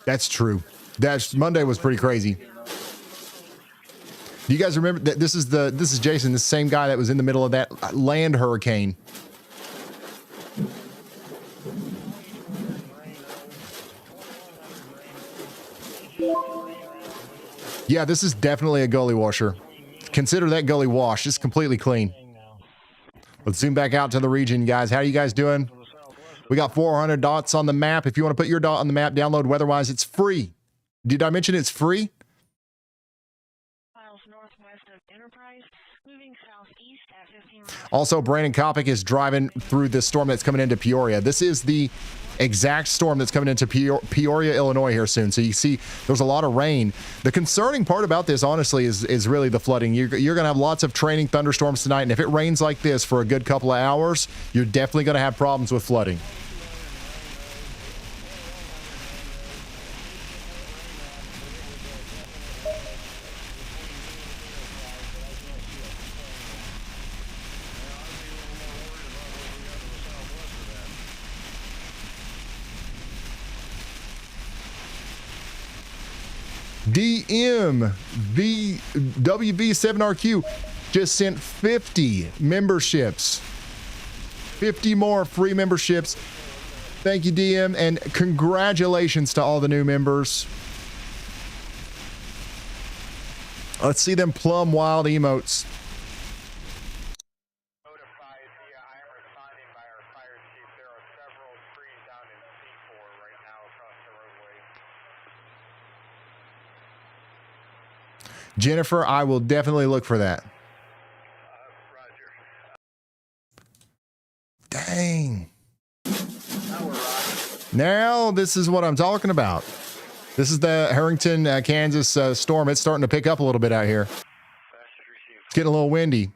That's true. Monday was pretty crazy. Do you guys remember that this is Jason, the same guy that was in the middle of that land hurricane? Yeah, this is definitely a gully washer. Consider that gully washed. It's completely clean. Let's zoom back out to the region, guys. How are you guys doing? We got 400 dots on the map. If you want to put your dot on the map, download WeatherWise. It's free. Did I mention it's free? Miles northwest of Enterprise, moving southeast at 15 miles. Also, Brandon Kopic is driving through this storm that's coming into Peoria. This is the exact storm that's coming into Peoria, Illinois here soon. So you see there's a lot of rain. The concerning part about this, honestly, is really the flooding. You're going to have lots of training thunderstorms tonight, and if it rains like this for a good couple of hours, you're definitely going to have problems with flooding. WV7RQ just sent 50 memberships. 50 more free memberships. Thank you, DM, and congratulations to all the new members. Let's see them plum wild emotes. Jennifer, I will definitely look for that. Dang. Now this is what I'm talking about. This is the Harrington, Kansas storm. It's starting to pick up a little bit out here. It's getting a little windy.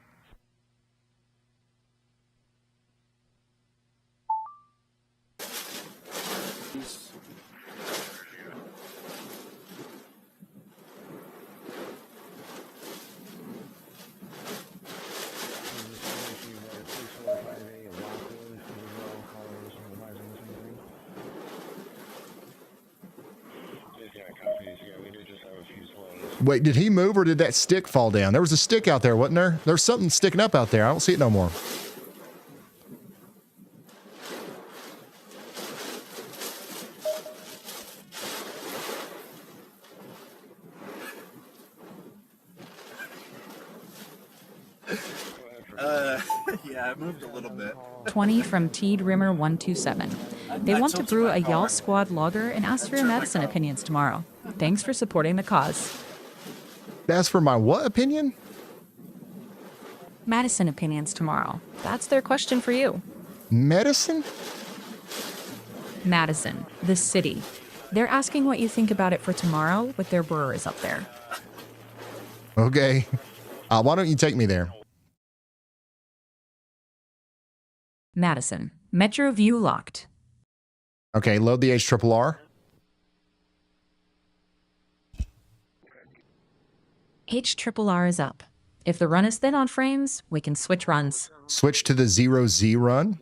Wait, did he move or did that stick fall down? There was a stick out there, wasn't there? There's something sticking up out there. I don't see it no more. Yeah, it moved a little bit. 20 from Teed Rimmer 127. They want to brew a Y'all Squad lager and ask for your medicine opinions tomorrow. Thanks for supporting the cause. That's for my what opinion? Madison opinions tomorrow. That's their question for you. Medicine? Madison, the city. They're asking what you think about it for tomorrow with their brewers up there. Okay. Why don't you take me there? Madison, Metro View locked. Okay, load the HRRR. HRRR is up. If the run is thin on frames, we can switch runs. Switch to the 0Z run.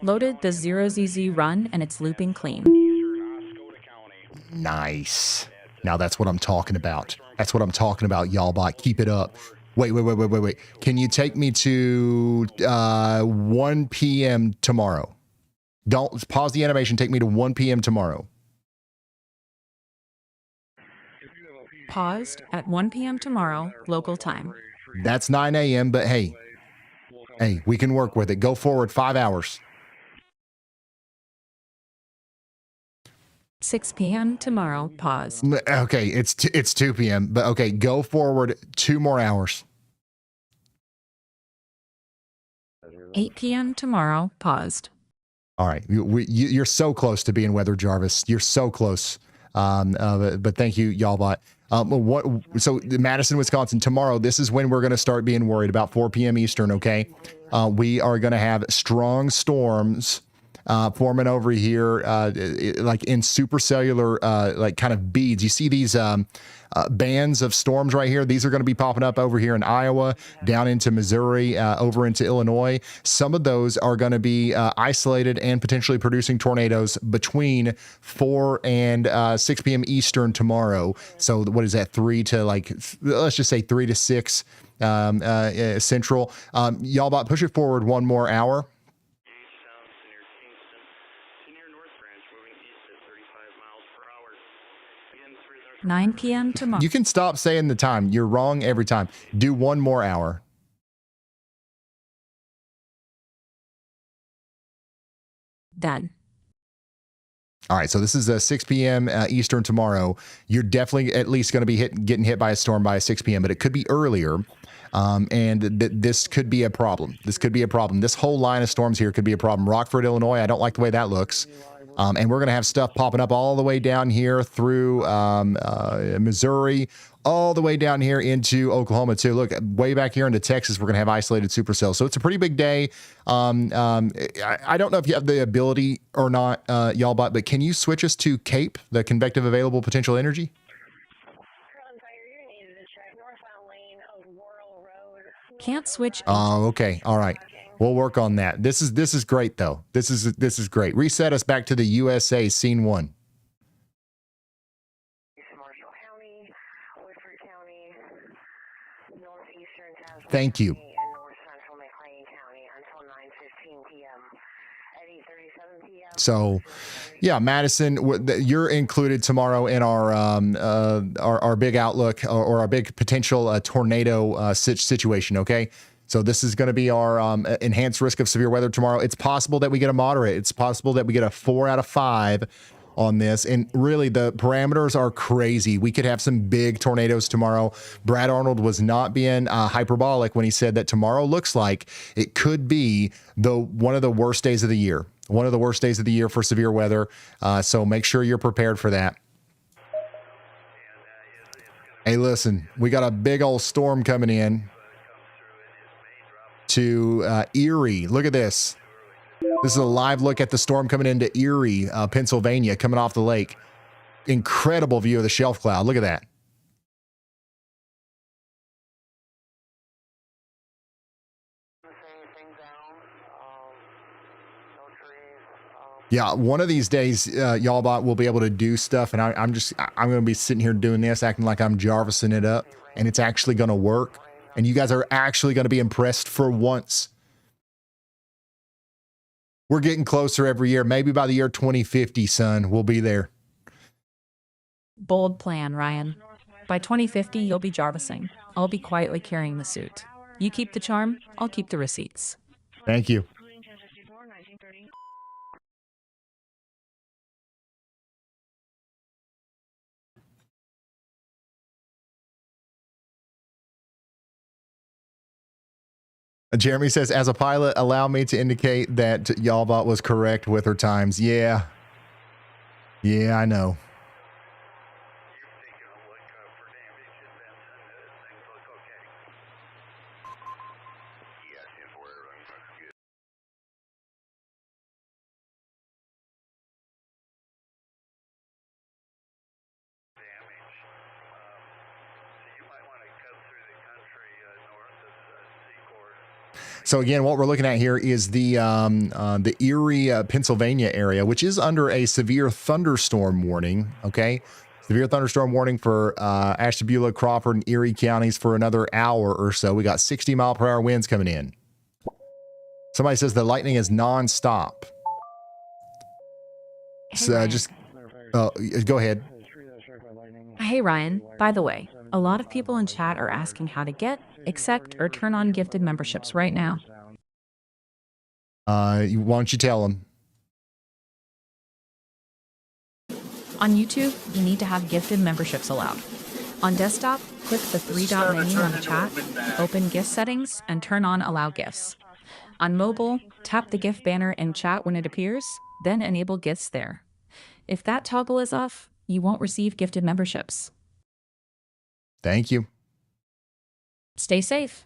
Loaded the 0ZZ run and it's looping clean. Nice. Now that's what I'm talking about. That's what I'm talking about, y'all bot. Keep it up. Wait. Can you take me to 1 p.m. tomorrow? Don't pause the animation. Take me to 1 p.m. tomorrow. Paused at 1 p.m. tomorrow, local time. That's 9 a.m., but hey, we can work with it. Go forward 5 hours. 6 p.m. tomorrow, paused. Okay, it's 2 p.m., but okay, go forward 2 more hours. 8 p.m. tomorrow, paused. All right, you're so close to being Weather Jarvis. You're so close. But thank you, y'all bot. So Madison, Wisconsin, tomorrow, this is when we're going to start being worried about 4 p.m. Eastern, okay? We are going to have strong storms forming over here, like in supercellular, like kind of beads. You see these bands of storms right here? These are going to be popping up over here in Iowa, down into Missouri, over into Illinois. Some of those are going to be isolated and potentially producing tornadoes between 4 and 6 p.m. Eastern tomorrow. So what is that? 3 to like, let's just say 3 to 6 Central. Y'all bot, push it forward 1 more hour. 9 p.m. tomorrow. You can stop saying the time. You're wrong every time. Do 1 more hour. Done. All right, so this is 6 p.m. Eastern tomorrow. You're definitely at least going to be getting hit by a storm by 6 p.m., but it could be earlier. And this could be a problem. This could be a problem. This whole line of storms here could be a problem. Rockford, Illinois, I don't like the way that looks. And we're going to have stuff popping up all the way down here through Missouri, all the way down here into Oklahoma too. Look, way back here into Texas, we're going to have isolated supercells. So it's a pretty big day. I don't know if you have the ability or not, y'all bot, but can you switch us to CAPE, the convective available potential energy? Can't switch. Oh, okay. All right. We'll work on that. This is great though. This is great. Reset us back to the USA scene 1. Thank you. So, yeah, Madison, you're included tomorrow in our big outlook or our big potential tornado situation. Okay. So this is going to be our enhanced risk of severe weather tomorrow. It's possible that we get a moderate. It's possible that we get a 4 out of 5 on this. And really, the parameters are crazy. We could have some big tornadoes tomorrow. Brad Arnold was not being hyperbolic when he said that tomorrow looks like it could be one of the worst days of the year. One of the worst days of the year for severe weather. So make sure you're prepared for that. Hey, listen, we got a big old storm coming in to Erie. Look at this. This is a live look at the storm coming into Erie, Pennsylvania, coming off the lake. Incredible view of the shelf cloud. Look at that. Yeah, one of these days, y'all bot will be able to do stuff, and I'm going to be sitting here doing this, acting like I'm Jarvising it up, and it's actually going to work, and you guys are actually going to be impressed for once. We're getting closer every year. Maybe by the year 2050, son, we'll be there. Bold plan, Ryan. By 2050, you'll be Jarvising. I'll be quietly carrying the suit. You keep the charm, I'll keep the receipts. Thank you. Jeremy says, as a pilot, allow me to indicate that Y'allbot was correct with her times. Yeah. Yeah, I know. So again, what we're looking at here is the Erie, Pennsylvania area, which is under a severe thunderstorm warning. Okay, severe thunderstorm warning for Ashtabula, Crawford, and Erie counties for another hour or so. We got 60-mile-per-hour winds coming in. Somebody says the lightning is nonstop. So just go ahead. Hey, Ryan. By the way, a lot of people in chat are asking how to get, accept, or turn on gifted memberships right now. Why don't you tell them? On YouTube, you need to have gifted memberships allowed. On desktop, click the three-dot menu on the chat, open gift settings, and turn on allow gifts. On mobile, tap the gift banner in chat when it appears, then enable gifts there. If that toggle is off, you won't receive gifted memberships. Thank you. Stay safe.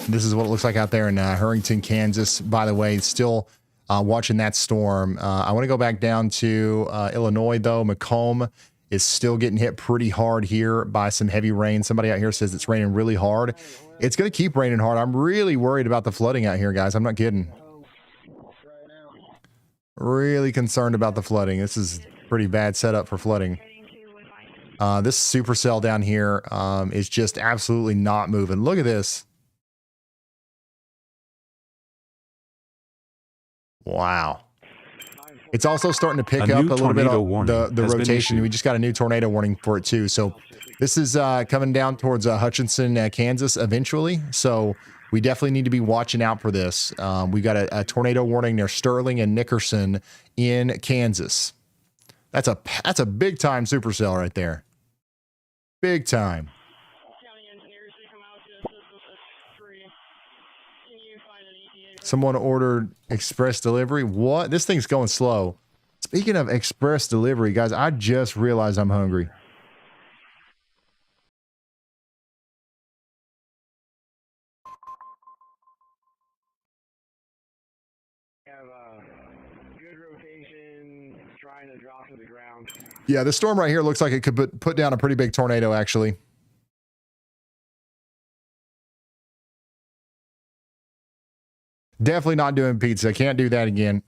This is what it looks like out there in Harrington, Kansas. By the way, still watching that storm. I want to go back down to Illinois, though. Macomb is still getting hit pretty hard here by some heavy rain. Somebody out here says it's raining really hard. It's going to keep raining hard. I'm really worried about the flooding out here, guys. I'm not kidding. Really concerned about the flooding. This is pretty bad setup for flooding. This supercell down here is just absolutely not moving. Look at this. Wow. It's also starting to pick up a little bit of the rotation. We just got a new tornado warning for it too. So this is coming down towards Hutchinson, Kansas eventually. So we definitely need to be watching out for this. We got a tornado warning near Sterling and Nickerson in Kansas. That's a big time supercell right there. Big time. Someone ordered express delivery. What? This thing's going slow. Speaking of express delivery, guys, I just realized I'm hungry. Have good rotation, trying to drop to the ground. Yeah, the storm right here looks like it could put down a pretty big tornado, actually. Definitely not doing pizza. Can't do that again.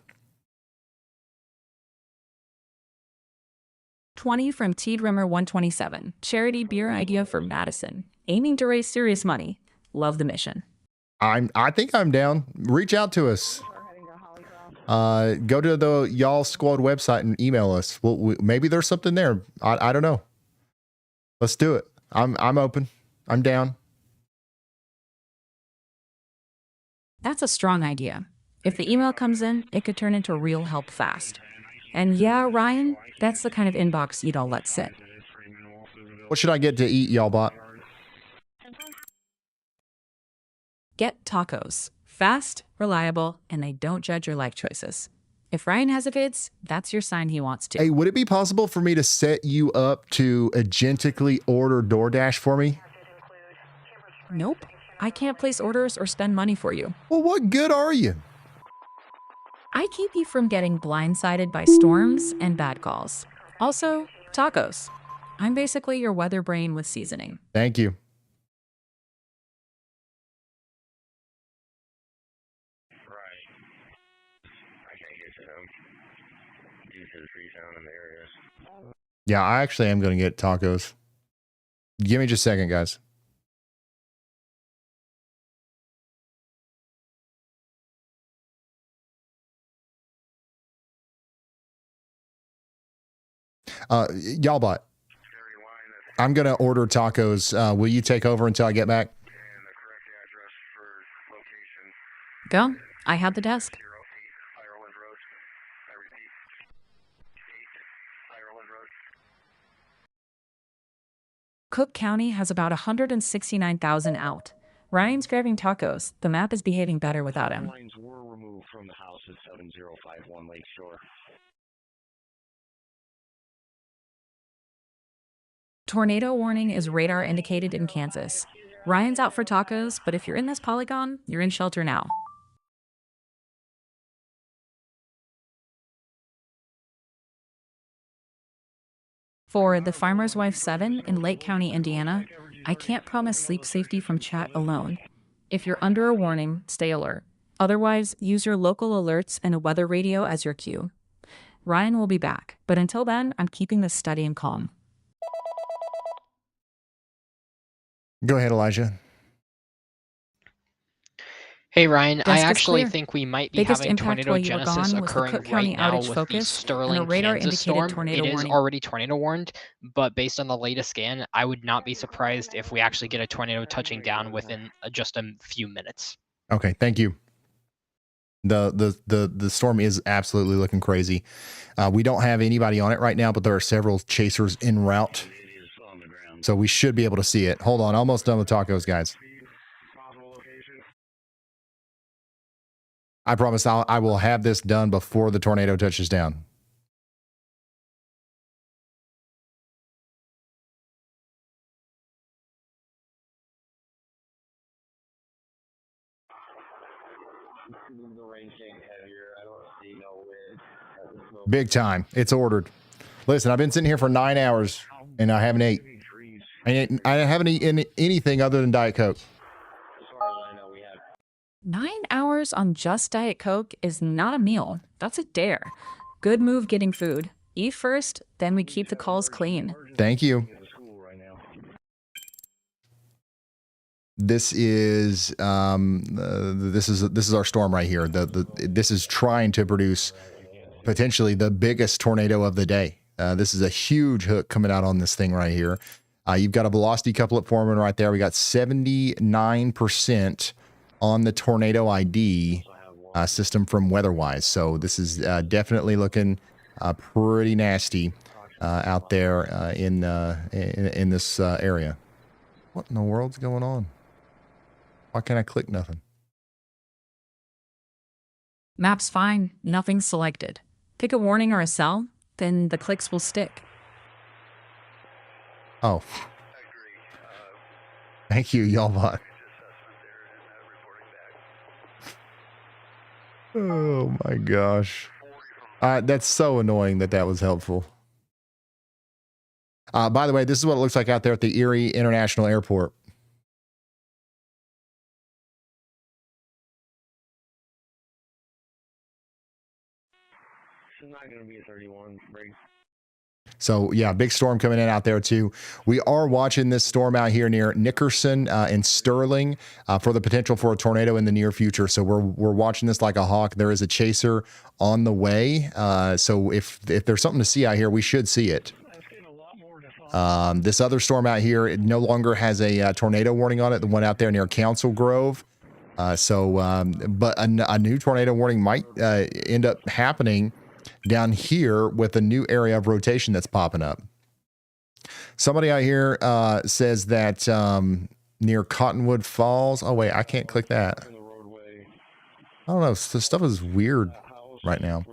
20 from Teed Rimmer 127. Charity beer idea for Madison. Aiming to raise serious money. Love the mission. I think I'm down. Reach out to us. Go to the Y'all Squad website and email us. Maybe there's something there. I don't know. Let's do it. I'm open. I'm down. That's a strong idea. If the email comes in, it could turn into real help fast. And yeah, Ryan, that's the kind of inbox you'd all let sit. What should I get to eat, y'all bot? Get tacos. Fast, reliable, and they don't judge your life choices. If Ryan has a vids, that's your sign he wants to. Hey, would it be possible for me to set you up to agentically order DoorDash for me? Nope. I can't place orders or spend money for you. Well, what good are you? I keep you from getting blindsided by storms and bad calls. Also, tacos. I'm basically your weather brain with seasoning. Thank you. Yeah, I actually am going to get tacos. Give me just a second, guys. Y'all bot. I'm going to order tacos. Will you take over until I get back? Go. I have the desk. Cook County has about 169,000 out. Ryan's grabbing tacos. The map is behaving better without him. Lines were removed from the house at 7051 Lakeshore. Tornado warning is radar indicated in Kansas. Ryan's out for tacos, but if you're in this polygon, you're in shelter now. For the Farmer's Wife 7 in Lake County, Indiana, I can't promise sleep safety from chat alone. If you're under a warning, stay alert. Otherwise, use your local alerts and a weather radio as your cue. Ryan will be back, but until then, I'm keeping this steady and calm. Go ahead, Elijah. Hey Ryan, I Desk is actually clear. think we might be Biggest having impact tornado while you were genesis gone was the occurring Cook right County now outage with the focus, Sterling, and a radar Kansas indicated storm. tornado It is warning. already tornado warned, but based on the latest scan, I would not be surprised if we actually get a tornado touching down within just a few minutes. Okay, thank you. The storm is absolutely looking crazy. We don't have anybody on it right now, but there are several chasers en route. So we should be able to see it. Hold on, almost done with tacos, guys. I promise I will have this done before the tornado touches down. Big time. It's ordered. Listen, I've been sitting here for 9 hours and I haven't ate. I haven't eaten anything other than Diet Coke. 9 hours on just Diet Coke is not a meal. That's a dare. Good move getting food. Eat first, then we keep the calls clean. Thank you. This is this is our storm right here. This is trying to produce potentially the biggest tornado of the day. This is a huge hook coming out on this thing right here. You've got a velocity couplet forming right there. We got 79% on the tornado ID system from WEATHERWISE. So this is definitely looking pretty nasty out there in this area. What in the world's going on? Why can't I click nothing? Map's fine. Nothing's selected. Pick a warning or a cell, then the clicks will stick. Oh. Thank you, Yalbot. Oh my gosh. That's so annoying that was helpful. By the way, this is what it looks like out there at the Erie International Airport. It's not going to be a 31 break. So yeah, big storm coming in out there too. We are watching this storm out here near Nickerson and Sterling for the potential for a tornado in the near future. So we're watching this like a hawk. There is a chaser on the way. So if there's something to see out here, we should see it. This other storm out here, it no longer has a tornado warning on it. The one out there near Council Grove. But a new tornado warning might end up happening down here with a new area of rotation that's popping up. Somebody out here says that near Cottonwood Falls. Oh, wait, I can't click that. I don't know. The stuff is weird right now.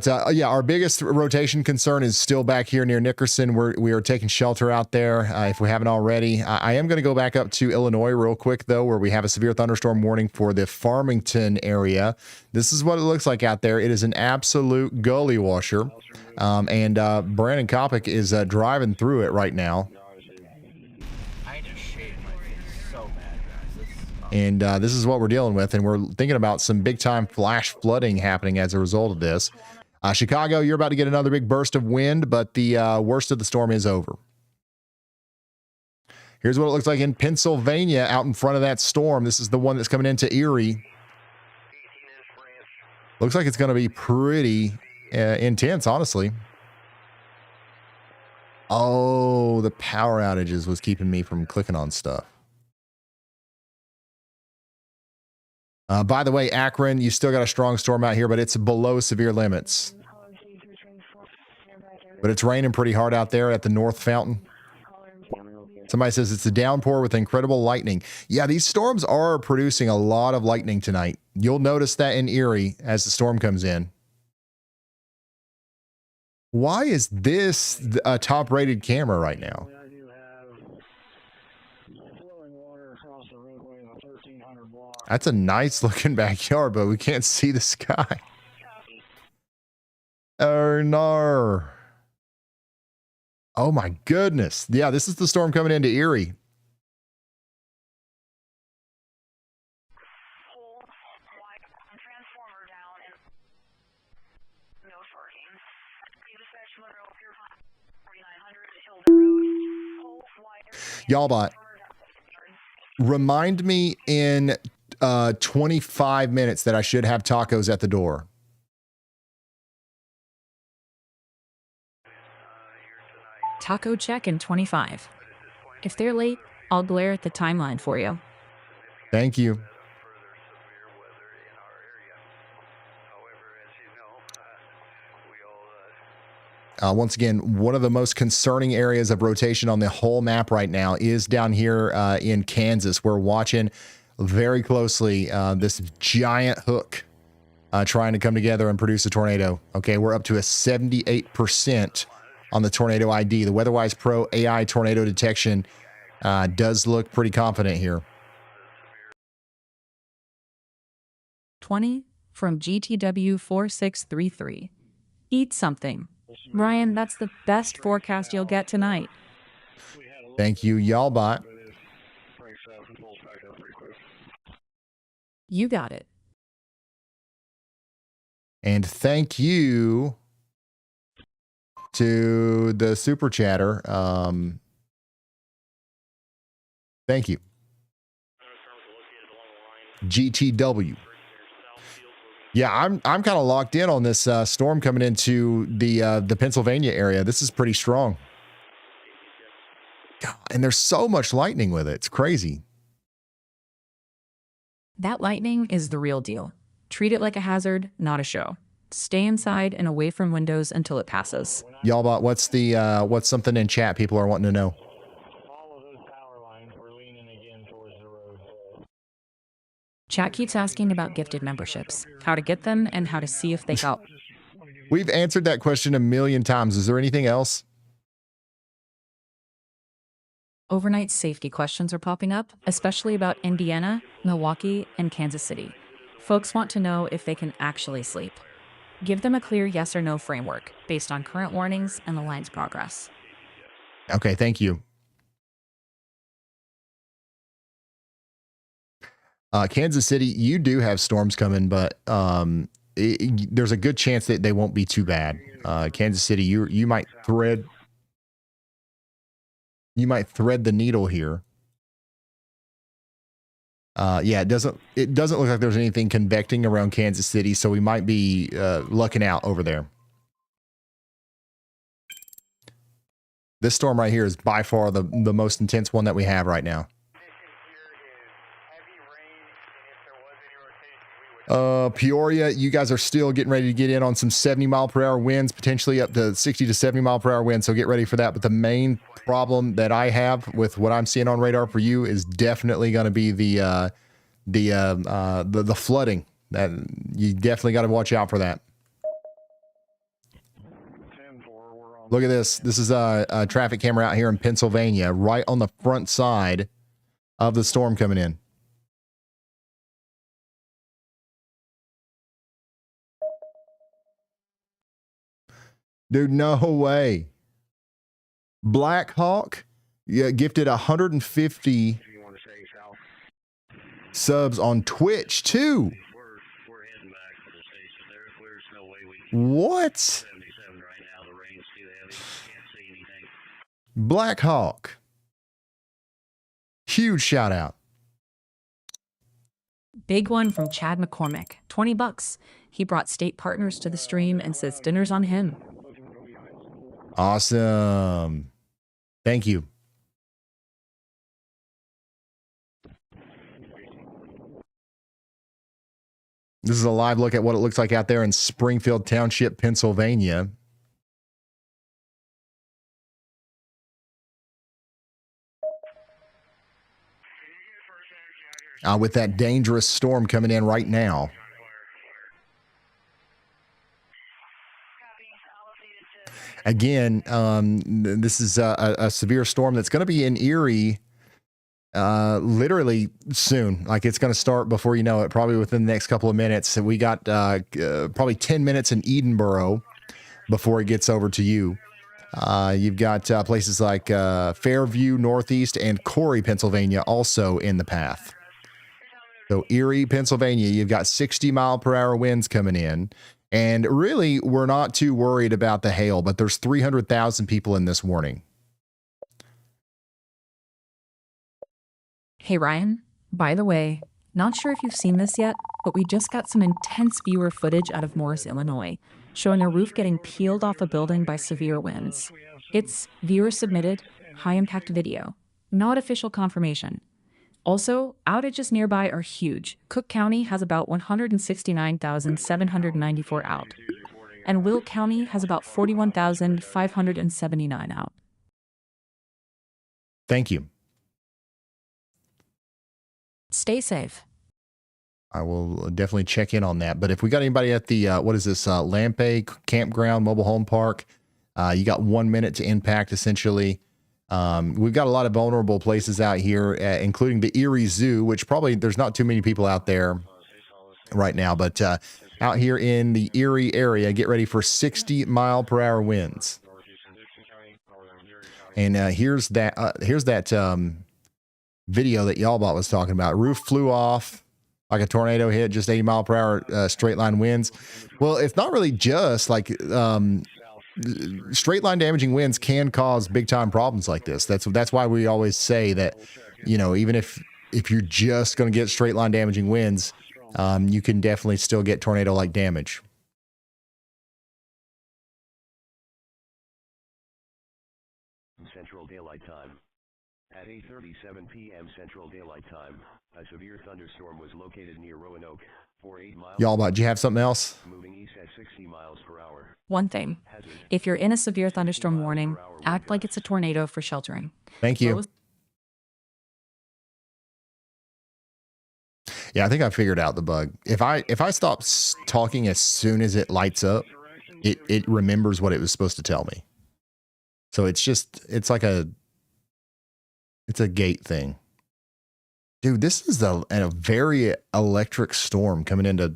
But yeah, our biggest rotation concern is still back here near Nickerson. We are taking shelter out there if we haven't already. I am going to go back up to Illinois real quick, though, where we have a severe thunderstorm warning for the Farmington area. This is what it looks like out there. It is an absolute gully washer. And Brandon Kopic is driving through it right now. I just shaved my face so bad, guys. And this is what we're dealing with. And we're thinking about some big time flash flooding happening as a result of this. Chicago, you're about to get another big burst of wind, but the worst of the storm is over. Here's what it looks like in Pennsylvania out in front of that storm. This is the one that's coming into Erie. Looks like it's going to be pretty intense, honestly. Oh, the power outages was keeping me from clicking on stuff. By the way, Akron, you still got a strong storm out here, but it's below severe limits. But it's raining pretty hard out there at the North Fountain. Somebody says it's a downpour with incredible lightning. Yeah, these storms are producing a lot of lightning tonight. You'll notice that in Erie as the storm comes in. Why is this a top-rated camera right now? That's a nice looking backyard, but we can't see the sky. Oh, no. Oh, my goodness. Yeah, this is the storm coming into Erie. Y'all bot. Remind me in 25 minutes that I should have tacos at the door. Taco check in 25. If they're late, I'll glare at the timeline for you. Thank you. Once again, one of the most concerning areas of rotation on the whole map right now is down here in Kansas. We're watching very closely this giant hook trying to come together and produce a tornado. Okay, we're up to a 78% on the tornado ID. The WeatherWise Pro AI tornado detection does look pretty confident here. 20 from GTW 4633. Eat something. Ryan, that's the best forecast you'll get tonight. Thank you, y'all bot. You got it. And thank you to the super chatter. Thank you. GTW. Yeah, I'm kind of locked in on this storm coming into the Pennsylvania area. This is pretty strong. God, and there's so much lightning with it. It's crazy. That lightning is the real deal. Treat it like a hazard, not a show. Stay inside and away from windows until it passes. Y'all bot, what's something in chat people are wanting to know? Chat keeps asking about gifted memberships, how to get them, and how to see if they got. We've answered that question a million times. Is there anything else? Overnight safety questions are popping up, especially about Indiana, Milwaukee, and Kansas City. Folks want to know if they can actually sleep. Give them a clear yes or no framework based on current warnings and the line's progress. Okay, thank you. Kansas City, you do have storms coming, but there's a good chance that they won't be too bad. Kansas City, you might thread the needle here. Yeah, it doesn't look like there's anything convecting around Kansas City, so we might be lucking out over there. This storm right here is by far the most intense one that we have right now. Peoria, you guys are still getting ready to get in on some 70-mile-per-hour winds, potentially up to 60 to 70-mile-per-hour winds, so get ready for that. But the main problem that I have with what I'm seeing on radar for you is definitely going to be the flooding. That you definitely got to watch out for that. Look at this. This is a traffic camera out here in Pennsylvania, right on the front side of the storm coming in. Dude, no way. Black Hawk gifted 150 subs on Twitch too. What? Black Hawk. Huge shout out. Big one from Chad McCormick, $20. He brought state partners to the stream and says dinner's on him. Awesome. Thank you. This is a live look at what it looks like out there in Springfield Township, Pennsylvania. With that dangerous storm coming in right now. Again, this is a severe storm that's going to be in Erie literally soon. Like it's going to start before you know it, probably within the next couple of minutes. So we got probably 10 minutes in Edenboro before it gets over to you. You've got places like Fairview, Northeast, and Corey, Pennsylvania also in the path. So Erie, Pennsylvania, you've got 60-mile-per-hour winds coming in. And really, we're not too worried about the hail, but there's 300,000 people in this warning. Hey Ryan, by the way, not sure if you've seen this yet, but we just got some intense viewer footage out of Morris, Illinois, showing a roof getting peeled off a building by severe winds. It's viewer submitted, high-impact video, not official confirmation. Also, outages nearby are huge. Cook County has about 169,794 out, and Will County has about 41,579 out. Thank you. Stay safe. I will definitely check in on that. But if we got anybody at the, what is this, Lampe Campground Mobile Home Park, you got 1 minute to impact, essentially. We've got a lot of vulnerable places out here, including the Erie Zoo, which probably there's not too many people out there right now. But out here in the Erie area, get ready for 60-mile-per-hour winds. And here's that video that Y'allbot was talking about. Roof flew off like a tornado hit, just 80-mile-per-hour straight line winds. Well, it's not really just like straight line damaging winds can cause big time problems like this. That's why we always say that, you know, even if you're just going to get straight line damaging winds, you can definitely still get tornado like damage. Central Daylight Time. At 8:37 p.m. Central Daylight Time, a severe thunderstorm was located near Roanoke, 8 miles. Y'allbot, do you have something else? Moving east at 60 miles per hour. One thing, if you're in a severe thunderstorm warning, act like it's a tornado for sheltering. Thank you. Yeah, I think I figured out the bug. If I stop talking as soon as it lights up, it remembers what it was supposed to tell me. So it's like a gate thing. Dude, this is a very electric storm coming into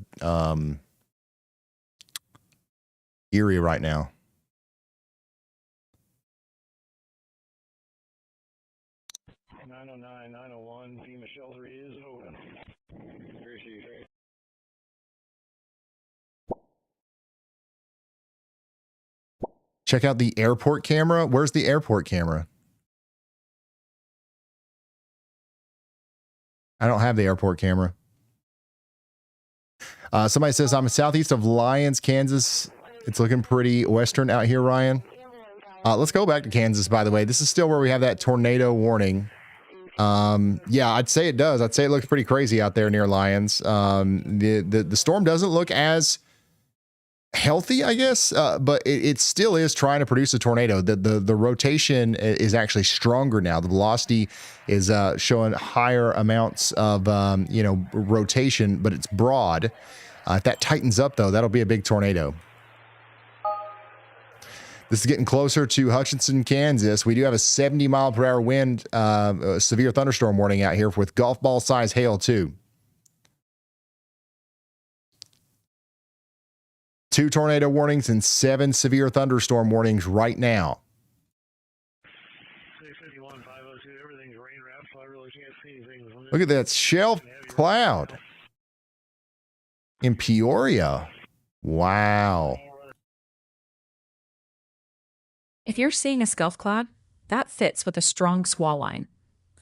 Erie right now. FEMA shelter is open. Check out the airport camera. Where's the airport camera? I don't have the airport camera. Somebody says, I'm southeast of Lyons, Kansas. It's looking pretty western out here, Ryan. Let's go back to Kansas, by the way. This is still where we have that tornado warning. Yeah, I'd say it does. I'd say it looks pretty crazy out there near Lyons. The storm doesn't look as healthy, I guess, but it still is trying to produce a tornado. The rotation is actually stronger now. The velocity is showing higher amounts of rotation, but it's broad. If that tightens up, though, that'll be a big tornado. This is getting closer to Hutchinson, Kansas. We do have a 70-mile-per-hour wind, severe thunderstorm warning out here with golf ball size hail too. 2 tornado warnings and 7 severe thunderstorm warnings right now. Look at that shelf cloud in Peoria. Wow. If you're seeing a scuff cloud, that fits with a strong squall line.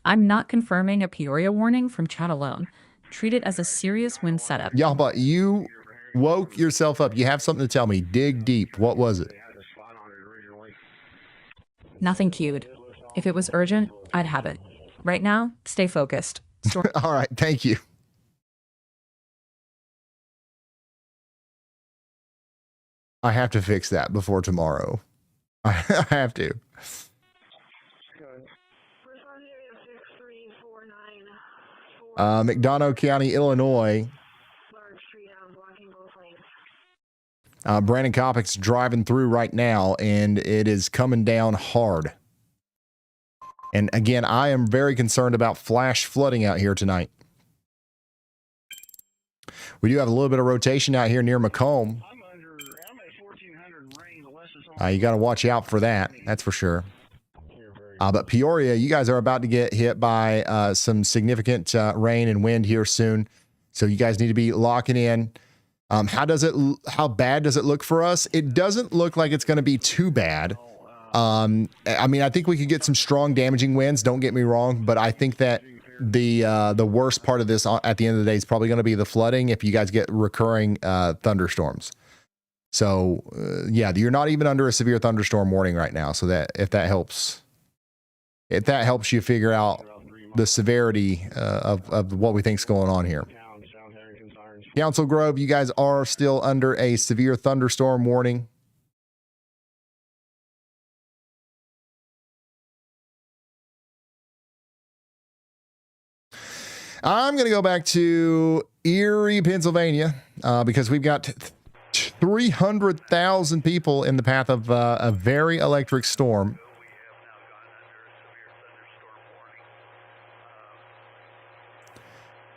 I'm not confirming a Peoria warning from chat alone. Treat it as a serious wind setup. Y'all, but you woke yourself up. You have something to tell me. Dig deep. What was it? Nothing queued. If it was urgent, I'd have it. Right now, stay focused. All right. Thank you. I have to fix that before tomorrow. I have to. McDonough County, Illinois. Brandon Kopic's driving through right now, and it is coming down hard. And again, I am very concerned about flash flooding out here tonight. We do have a little bit of rotation out here near Macomb. You got to watch out for that. That's for sure. But Peoria, you guys are about to get hit by some significant rain and wind here soon. So you guys need to be locking in. How bad does it look for us? It doesn't look like it's going to be too bad. I mean, I think we could get some strong damaging winds. Don't get me wrong, but I think that the worst part of this at the end of the day is probably going to be the flooding if you guys get recurring thunderstorms. So yeah, you're not even under a severe thunderstorm warning right now. So that if that helps you figure out the severity of what we think's going on here. Council Grove, you guys are still under a severe thunderstorm warning. I'm going to go back to Erie, Pennsylvania, because we've got 300,000 people in the path of a very electric storm.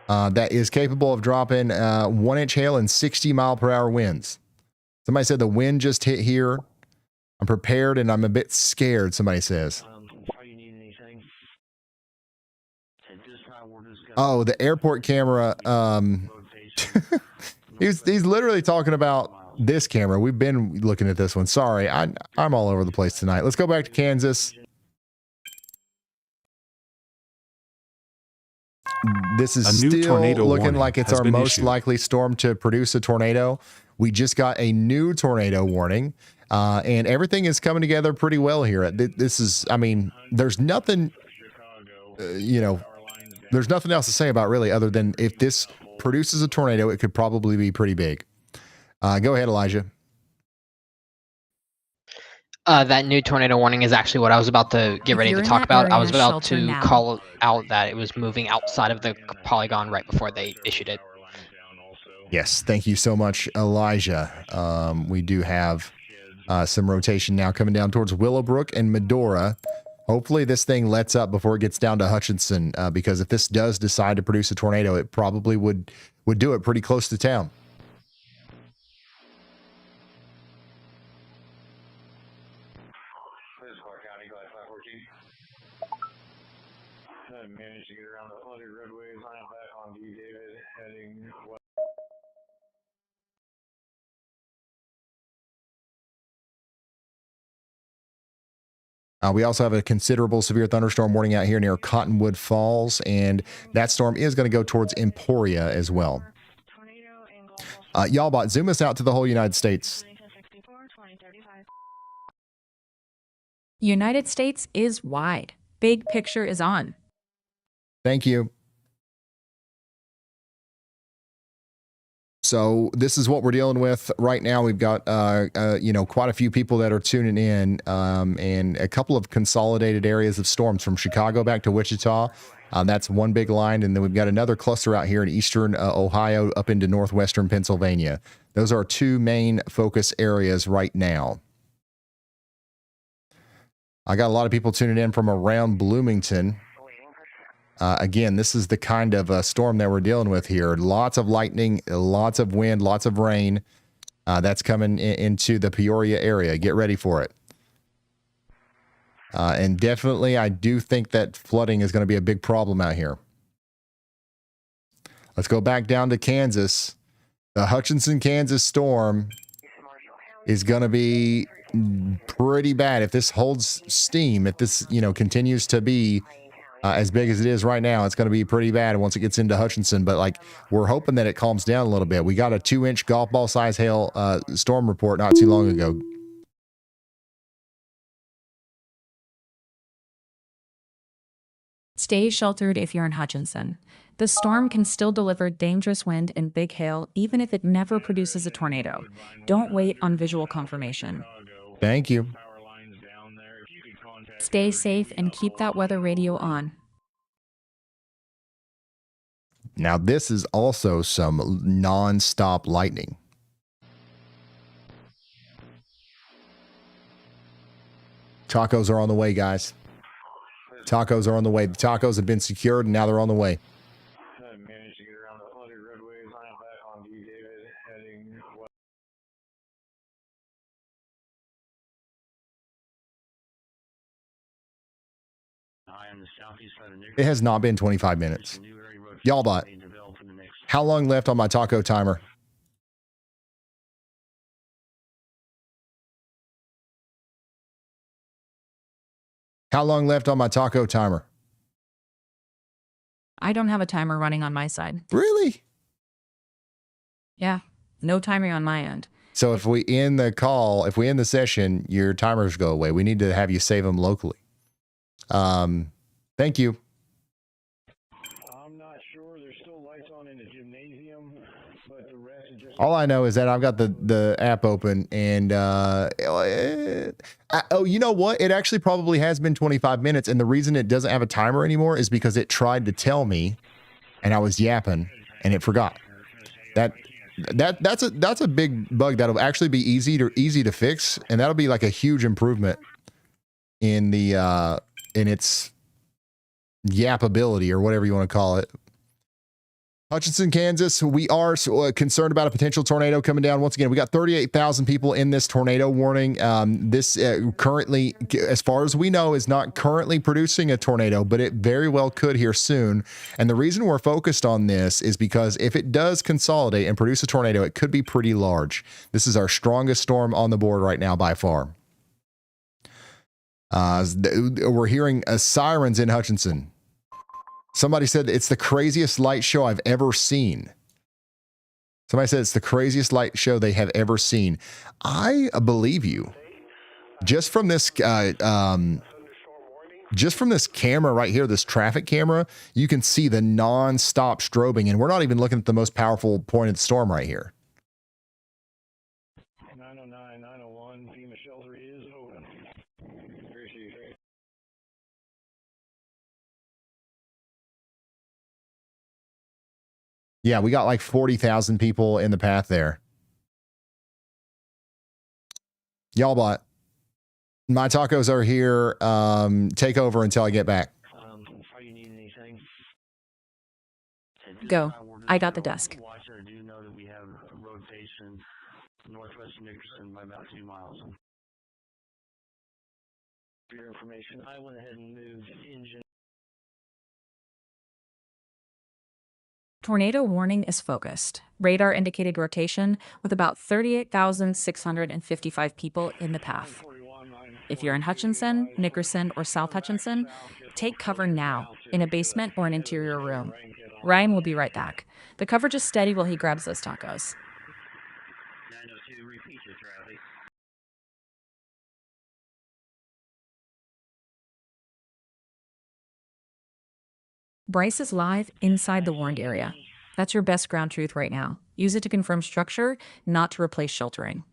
That is capable of dropping 1-inch hail and 60-mile-per-hour winds. Somebody said the wind just hit here. I'm prepared and I'm a bit scared, somebody says. Oh, the airport camera. He's literally talking about this camera. We've been looking at this one. Sorry, I'm all over the place tonight. Let's go back to Kansas. This is still looking like it's our most likely storm to produce a tornado. We just got a new tornado warning, and everything is coming together pretty well here. This is, I mean, there's nothing, there's nothing else to say about really other than if this produces a tornado, it could probably be pretty big. Go ahead, Elijah. That new tornado warning is actually what I was about to get ready to talk about. I was about to call out that it was moving outside of the polygon right before they issued it. Yes, thank you so much, Elijah. We do have some rotation now coming down towards Willowbrook and Medora. Hopefully this thing lets up before it gets down to Hutchinson, because if this does decide to produce a tornado, it probably would do it pretty close to town. Managed to get around the flooded roadways. I am back on D. David, heading west. We also have a considerable severe thunderstorm warning out here near Cottonwood Falls, and that storm is going to go towards Emporia as well. Y'all, zoom us out to the whole United States. United States is wide. Big picture is on. Thank you. So this is what we're dealing with right now. We've got, quite a few people that are tuning in, and a couple of consolidated areas of storms from Chicago back to Wichita. That's one big line. And then we've got another cluster out here in eastern Ohio up into northwestern Pennsylvania. Those are our two main focus areas right now. I got a lot of people tuning in from around Bloomington. Again, this is the kind of storm that we're dealing with here. Lots of lightning, lots of wind, lots of rain. That's coming into the Peoria area. Get ready for it. And definitely, I do think that flooding is going to be a big problem out here. Let's go back down to Kansas. The Hutchinson, Kansas storm is going to be pretty bad if this holds steam. If this, continues to be as big as it is right now, it's going to be pretty bad once it gets into Hutchinson. But like, we're hoping that it calms down a little bit. We got a 2-inch golf ball size hail storm report not too long ago. Stay sheltered if you're in Hutchinson. The storm can still deliver dangerous wind and big hail, even if it never produces a tornado. Don't wait on visual confirmation. Thank you. Stay safe and keep that weather radio on. Now, this is also some non-stop lightning. Tacos are on the way, guys. Tacos are on the way. The tacos have been secured, and now they're on the way. I managed to get around the flooded roadways. I am back on D. David, heading west. I am the southeast side of It has not been 25 minutes. Y'all bot. How long left on my taco timer? How long left on my taco timer? I don't have a timer running on my side. Really? Yeah, no timer on my end. So if we end the call, if we end the session, your timers go away. We need to have you save them locally. Thank you. I'm not sure. There's still lights on in the gymnasium, but the rest is just... All I know is that I've got the app open, and oh, you know what? It actually probably has been 25 minutes, and the reason it doesn't have a timer anymore is because it tried to tell me, and I was yapping, and it forgot. That's a big bug that'll actually be easy to fix, and that'll be like a huge improvement in the in its yappability or whatever you want to call it. Hutchinson, Kansas, we are concerned about a potential tornado coming down. Once again, we got 38,000 people in this tornado warning. This currently, as far as we know, is not currently producing a tornado, but it very well could here soon. And the reason we're focused on this is because if it does consolidate and produce a tornado, it could be pretty large. This is our strongest storm on the board right now by far. We're hearing sirens in Hutchinson. Somebody said it's the craziest light show I've ever seen. Somebody said it's the craziest light show they have ever seen. I believe you. Just from this camera right here, this traffic camera, you can see the non-stop strobing, and we're not even looking at the most powerful point of the storm right here. 909, 901, FEMA shelter is open. Yeah, we got like 40,000 people in the path there. Y'all bot. My tacos are here. Take over until I get back. Are you needing anything? Go. I got the desk. Watcher, do know that we have a rotation northwest Nickerson by about 2 miles. For your information, I went ahead and moved engine. Tornado warning is focused. Radar indicated rotation with about 38,655 people in the path. If you're in Hutchinson, Nickerson, or South Hutchinson, take cover now in a basement or an interior room. Ryan will be right back. The coverage is steady while he grabs those tacos. 902, repeat your traffic. Bryce is live inside the warned area. That's your best ground truth right now. Use it to confirm structure, not to replace sheltering.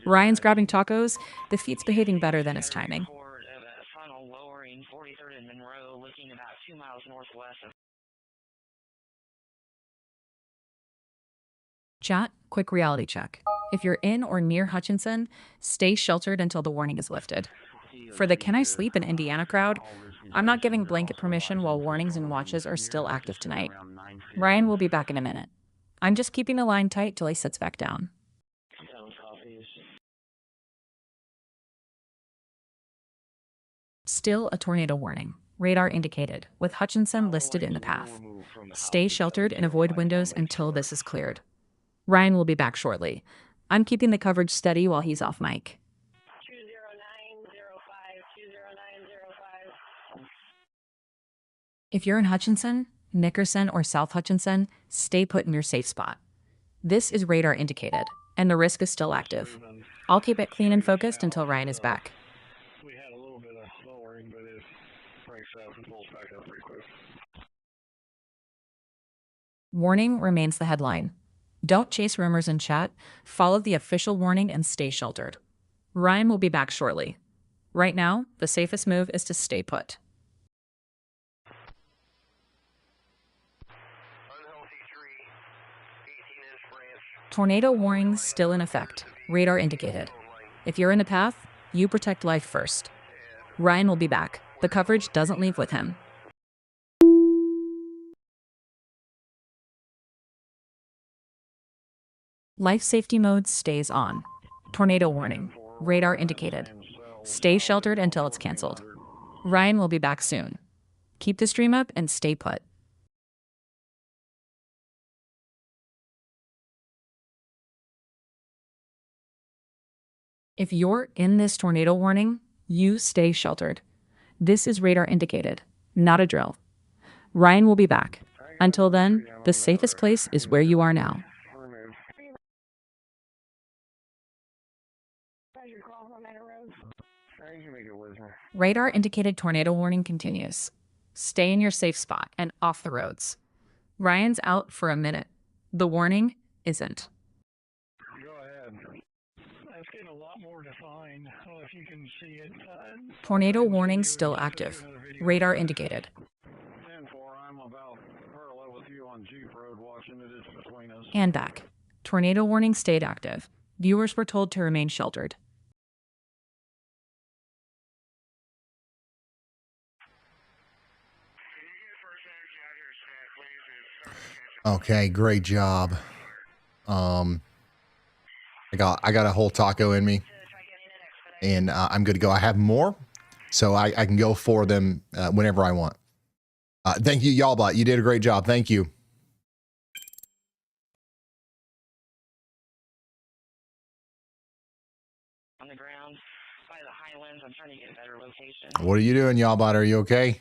Ryan's grabbing tacos. The feet's behaving better than his timing. Funnel lowering 43rd and Monroe, looking about 2 miles northwest of. Chat, quick reality check. If you're in or near Hutchinson, stay sheltered until the warning is lifted. For the Can I Sleep in Indiana crowd, I'm not giving blanket permission while warnings and watches are still active tonight. Ryan will be back in a minute. I'm just keeping the line tight till he sits back down. Still a tornado warning. Radar indicated, with Hutchinson listed in the path. Stay sheltered and avoid windows until this is cleared. Ryan will be back shortly. I'm keeping the coverage steady while he's off mic. 20905. If you're in Hutchinson, Nickerson, or South Hutchinson, stay put in your safe spot. This is radar indicated, and the risk is still active. I'll keep it clean and focused until Ryan is back. We had a little bit of lowering, but it breaks up and pulls back up pretty quick. Warning remains the headline. Don't chase rumors in chat, follow the official warning and stay sheltered. Ryan will be back shortly. Right now, the safest move is to stay put. Tornado warnings still in effect. Radar indicated. If you're in a path, you protect life first. Ryan will be back. The coverage doesn't leave with him. Life safety mode stays on. Tornado warning. Radar indicated. Stay sheltered until it's canceled. Ryan will be back soon. Keep the stream up and stay put. If you're in this tornado warning, you stay sheltered. This is radar indicated, not a drill. Ryan will be back. Until then, the safest place is where you are now. Radar indicated tornado warning continues. Stay in your safe spot and off the roads. Ryan's out for a minute. The warning isn't. Go ahead. It's getting a lot more defined. I don't know if you can see it. Tornado warning still active. Radar indicated. 10-4, I'm about parallel with you on Jeep Road watching it. It's between us. And back. Tornado warning stayed active. Viewers were told to remain sheltered. Okay, great job. I got a whole taco in me, and I'm good to go. I have more, so I can go for them whenever I want. Thank you, YALLBot. You did a great job. Thank you. On the ground, by the Highlands, I'm trying to get a better location. What are you doing, YALLBot? Are you okay?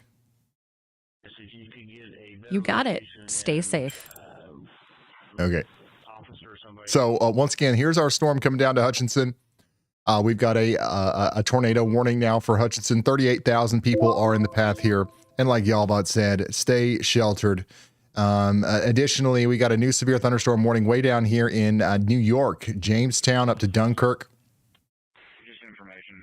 You got it. Stay safe. Okay. So once again, here's our storm coming down to Hutchinson. We've got a tornado warning now for Hutchinson. 38,000 people are in the path here. And like YALLBot said, stay sheltered. Additionally, we got a new severe thunderstorm warning way down here in New York, Jamestown up to Dunkirk. Just information.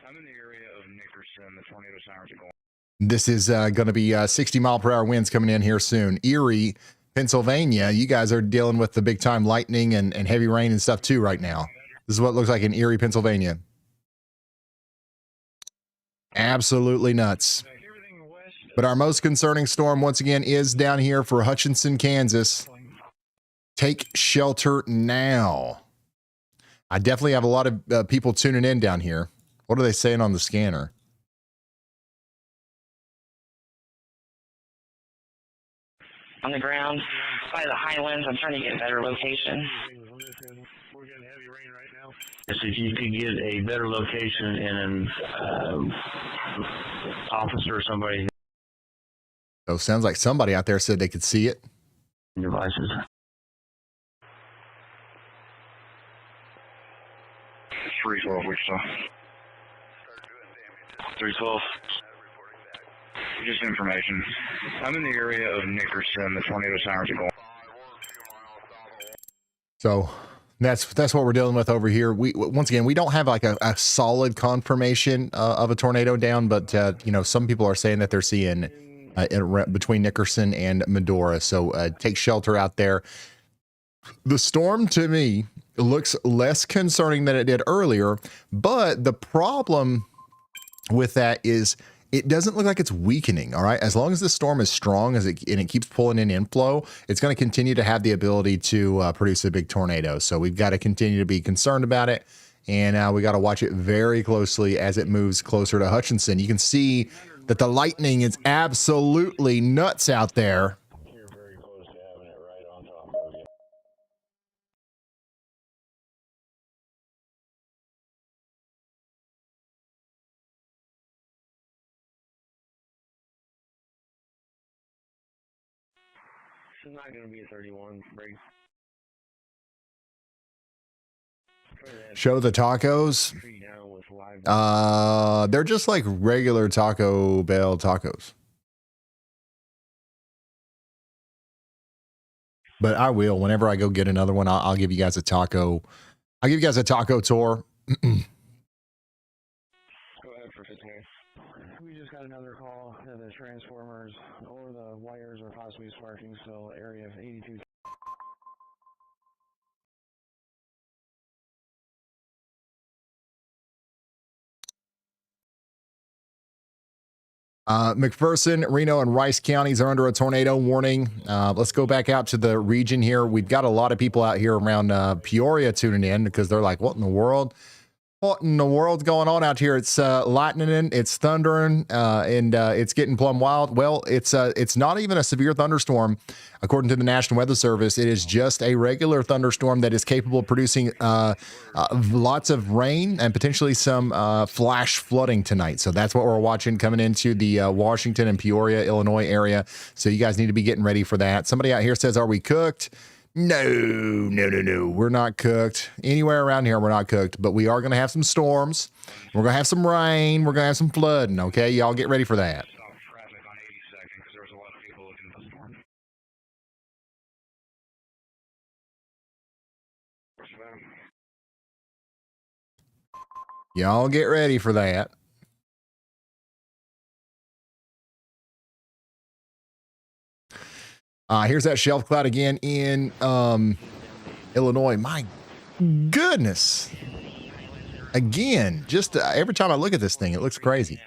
I'm in the area of Nickerson. The tornado sirens are going. This is going to be 60-mile-per-hour winds coming in here soon. Erie, Pennsylvania, you guys are dealing with the big-time lightning and heavy rain and stuff too right now. This is what it looks like in Erie, Pennsylvania. Absolutely nuts. But our most concerning storm, once again, is down here for Hutchinson, Kansas. Take shelter now. I definitely have a lot of people tuning in down here. What are they saying on the scanner? On the ground, by the Highlands, I'm trying to get a better location. If you could get a better location and an officer or somebody. Oh, sounds like somebody out there said they could see it. Devices. 312, Wichita. 312. Just information. I'm in the area of Nickerson. The tornado sirens are going. So that's what we're dealing with over here. We once again, we don't have like a solid confirmation of a tornado down, but you know, some people are saying that they're seeing between Nickerson and Medora. So take shelter out there. The storm to me looks less concerning than it did earlier, but the problem with that is it doesn't look like it's weakening. All right. As long as the storm is strong and it keeps pulling in inflow, it's going to continue to have the ability to produce a big tornado. So we've got to continue to be concerned about it. And we got to watch it very closely as it moves closer to Hutchinson. You can see that the lightning is absolutely nuts out there. This is not going to be a 31 break. Show the tacos. They're just like regular Taco Bell tacos. But I will, whenever I go get another one, I'll give you guys a taco. I'll give you guys a taco tour. Go ahead for 15. We just got another call that the transformers or the wires are possibly sparking, so area of 82. McPherson, Reno, and Rice counties are under a tornado warning. Let's go back out to the region here. We've got a lot of people out here around Peoria tuning in because they're like, what in the world? What in the world's going on out here? It's lightning, it's thundering, and it's getting plumb wild. Well, it's not even a severe thunderstorm, according to the National Weather Service. It is just a regular thunderstorm that is capable of producing lots of rain and potentially some flash flooding tonight. So that's what we're watching coming into the Washington and Peoria, Illinois area. So you guys need to be getting ready for that. Somebody out here says, "Are we cooked?" No. We're not cooked. Anywhere around here, we're not cooked, but we are going to have some storms. We're going to have some rain. We're going to have some flooding. Okay. Y'all get ready for that. Y'all get ready for that. Here's that shelf cloud again in Illinois. My goodness. Again, just every time I look at this thing, it looks crazy.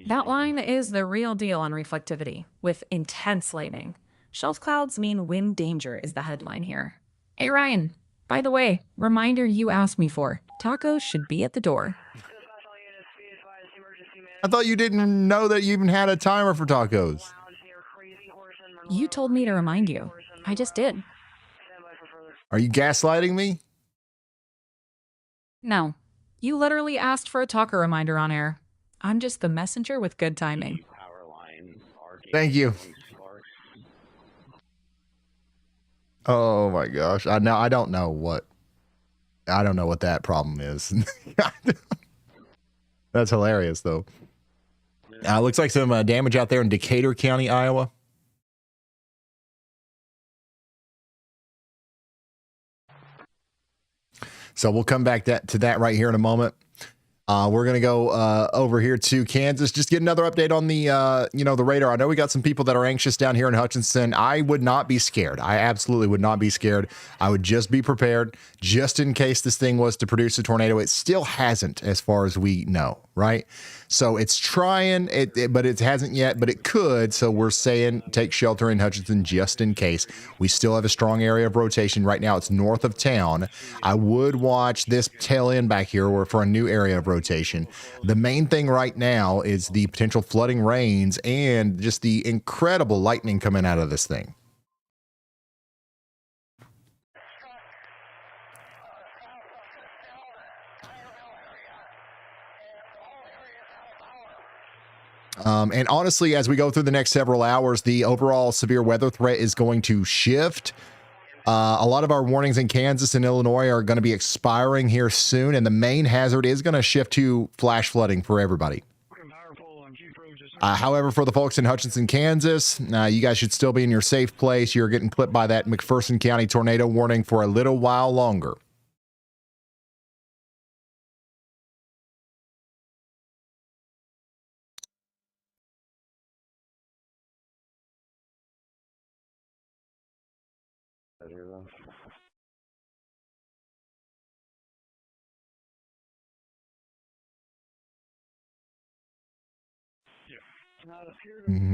That line is the real deal on reflectivity, with intense lightning. Shelf clouds mean wind danger is the headline here. Hey Ryan, by the way, reminder you asked me for. Tacos should be at the door. I thought you didn't know that you even had a timer for tacos. You told me to remind you. I just did. Are you gaslighting me? No. You literally asked for a taco reminder on air. I'm just the messenger with good timing. Thank you. Oh my gosh. I don't know what that problem is. That's hilarious though. Looks like some damage out there in Decatur County, Iowa. So we'll come back to that right here in a moment. We're going to go over here to Kansas. Just get another update on the, the radar. I know we got some people that are anxious down here in Hutchinson. I would not be scared. I absolutely would not be scared. I would just be prepared just in case this thing was to produce a tornado. It still hasn't, as far as we know, right? So it's trying, but it hasn't yet, but it could. So we're saying take shelter in Hutchinson just in case. We still have a strong area of rotation. Right now it's north of town. I would watch this tail end back here for a new area of rotation. The main thing right now is the potential flooding rains and just the incredible lightning coming out of this thing. And honestly, as we go through the next several hours, the overall severe weather threat is going to shift. A lot of our warnings in Kansas and Illinois are going to be expiring here soon, and the main hazard is going to shift to flash flooding for everybody. However, for the folks in Hutchinson, Kansas, you guys should still be in your safe place. You're getting clipped by that McPherson County tornado warning for a little while longer.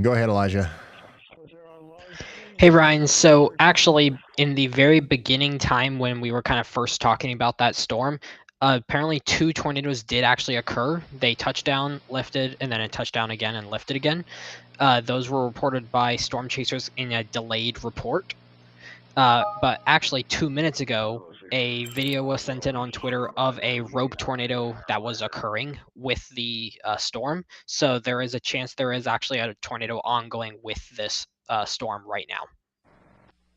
Go ahead, Elijah. Hey Ryan, so actually in the very beginning time when we were kind of first talking about that storm, apparently 2 tornadoes did actually occur. They touched down, lifted, and then it touched down again and lifted again. Those were reported by storm chasers in a delayed report. But actually 2 minutes ago, a video was sent in on Twitter of a rope tornado that was occurring with the storm. So there is a chance there is actually a tornado ongoing with this storm right now.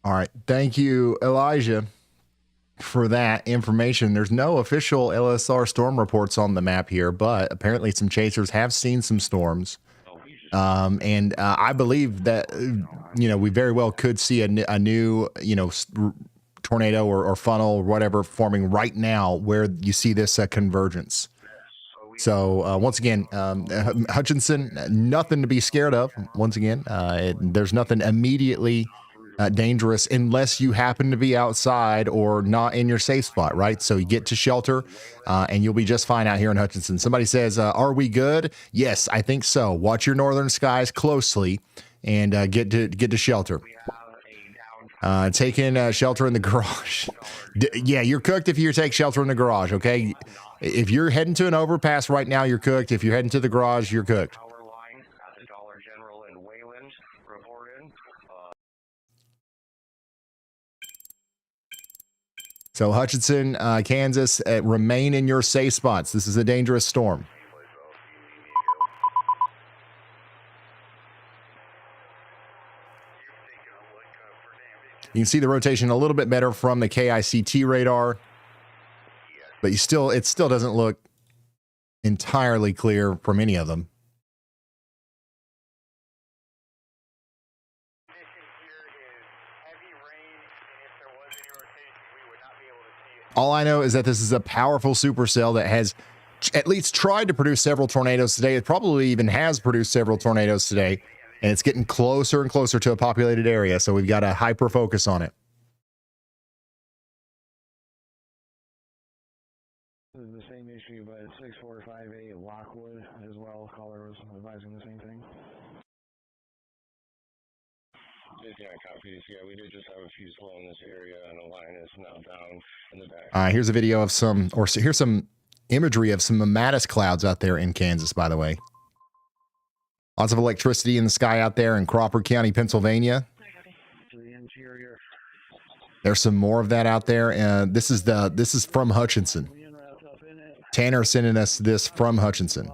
All right. Thank you, Elijah, for that information. There's no official LSR storm reports on the map here, but apparently some chasers have seen some storms. And I believe that, we very well could see a new, tornado or funnel or whatever forming right now where you see this convergence. So once again, Hutchinson, nothing to be scared of. Once again, there's nothing immediately dangerous unless you happen to be outside or not in your safe spot, right? So you get to shelter and you'll be just fine out here in Hutchinson. Somebody says, are we good? Yes, I think so. Watch your northern skies closely and get to shelter. Taking shelter in the garage. Yeah, you're cooked if you take shelter in the garage, okay? If you're heading to an overpass right now, you're cooked. If you're heading to the garage, you're cooked. So Hutchinson, Kansas, remain in your safe spots. This is a dangerous storm. You can see the rotation a little bit better from the KICT radar, but it still doesn't look entirely clear from any of them. All I know is that this is a powerful supercell that has at least tried to produce several tornadoes today. It probably even has produced several tornadoes today, and it's getting closer and closer to a populated area, so we've got a hyper focus on it. This is the same issue, but 6458 Lockwood as well. Caller was advising the same thing. Yeah, copies. Yeah, we did just have a fuse blow in this area, and the line is now down in the back. Here's a video of here's some imagery of some mammatus clouds out there in Kansas, by the way. Lots of electricity in the sky out there in Crawford County, Pennsylvania. There's some more of that out there. This is from Hutchinson. Tanner sending us this from Hutchinson.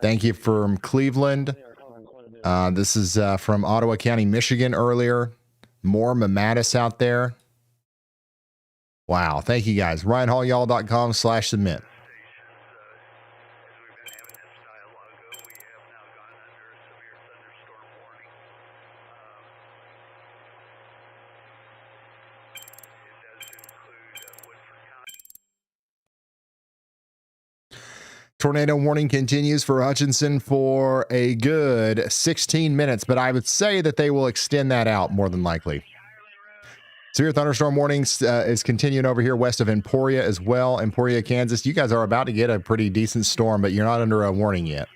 Thank you from Cleveland. This is from Ottawa County, Michigan earlier. More mammatus out there. Wow. Thank you guys. RyanHallYall.com/submit. Tornado warning continues for Hutchinson for a good 16 minutes, but I would say that they will extend that out more than likely. Severe thunderstorm warnings is continuing over here west of Emporia as well. Emporia, Kansas. You guys are about to get a pretty decent storm, but you're not under a warning yet.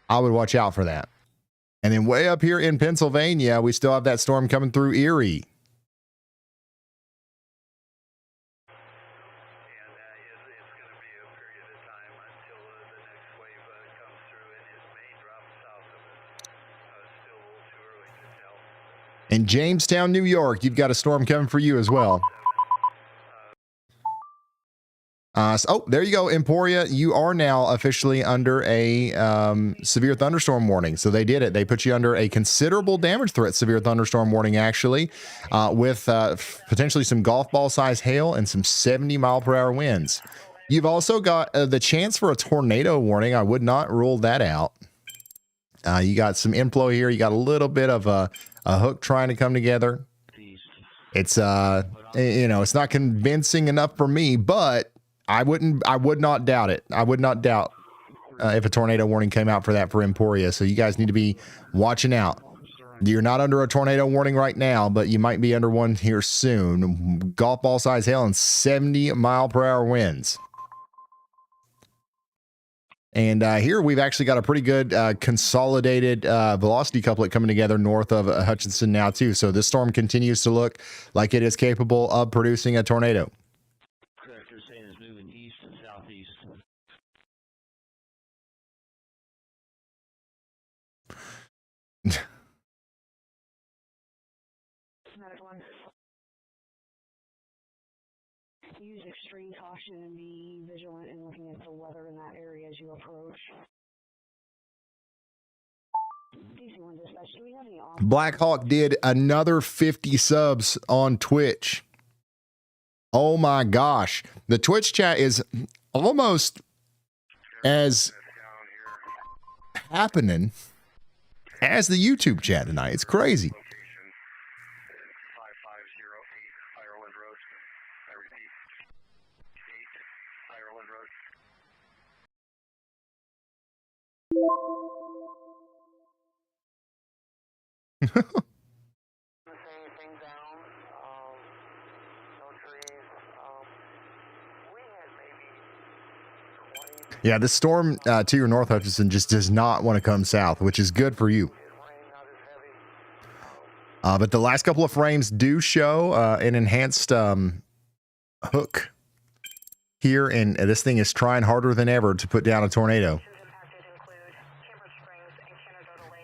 I would watch out for that. And then way up here in Pennsylvania, we still have that storm coming through Erie. In Jamestown, New York, you've got a storm coming for you as well. There you go, Emporia. You are now officially under a severe thunderstorm warning. So they did it. They put you under a considerable damage threat severe thunderstorm warning, actually, with potentially some golf ball size hail and some 70-mile-per-hour winds. You've also got the chance for a tornado warning. I would not rule that out. You got some inflow here. You got a little bit of a hook trying to come together. It's it's not convincing enough for me, but I would not doubt it. I would not doubt if a tornado warning came out for that for Emporia. So you guys need to be watching out. You're not under a tornado warning right now, but you might be under one here soon. Golf ball size hail and 70-mile-per-hour winds. And here we've actually got a pretty good consolidated velocity couplet coming together north of Hutchinson now too. So this storm continues to look like it is capable of producing a tornado. Correct. They're saying it's moving east and southeast. Use extreme caution and be vigilant in looking at the weather in that area as you approach. DC1 dispatch, do we have any off? Black Hawk did another 50 subs on Twitch. Oh my gosh. The Twitch chat is almost as happening as the YouTube chat tonight. It's crazy. Yeah, this storm to your north, Hutchinson, just does not want to come south, which is good for you. But the last couple of frames do show an enhanced hook here, and this thing is trying harder than ever to put down a tornado.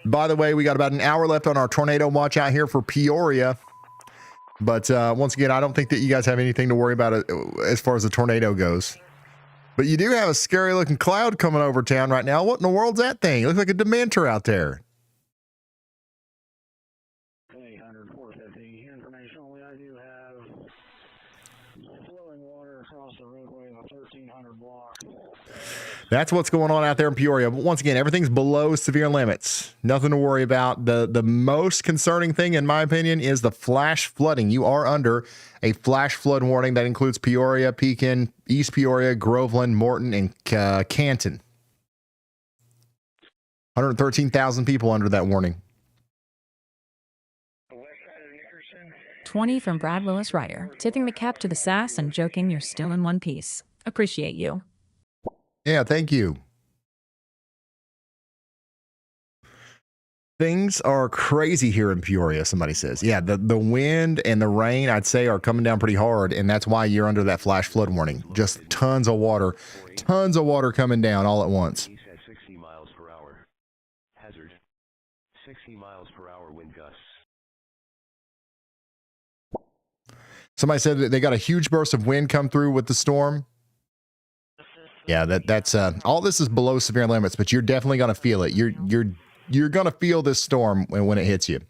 By the way, we got about an hour left on our tornado watch out here for Peoria. But once again, I don't think that you guys have anything to worry about as far as the tornado goes. But you do have a scary looking cloud coming over town right now. What in the world's that thing? It looks like a Dementor out there. 800, 450. Information only. I do have flowing water across the roadway of a 1300 block. That's what's going on out there in Peoria. But once again, everything's below severe limits. Nothing to worry about. The most concerning thing, in my opinion, is the flash flooding. You are under a flash flood warning that includes Peoria, Pekin, East Peoria, Groveland, Morton, and Canton. 113,000 people under that warning. 20 from Brad Willis Ryer, tipping the cap to the sass and joking you're still in one piece. Appreciate you. Yeah, thank you. Things are crazy here in Peoria, somebody says. Yeah, the wind and the rain, I'd say, are coming down pretty hard, and that's why you're under that flash flood warning. Just tons of water coming down all at once. East at 60 miles per hour. Hazard. 60 miles per hour wind gusts. Somebody said that they got a huge burst of wind come through with the storm. Yeah, that's all this is below severe limits, but you're definitely gonna feel it. You're gonna feel this storm when it hits you.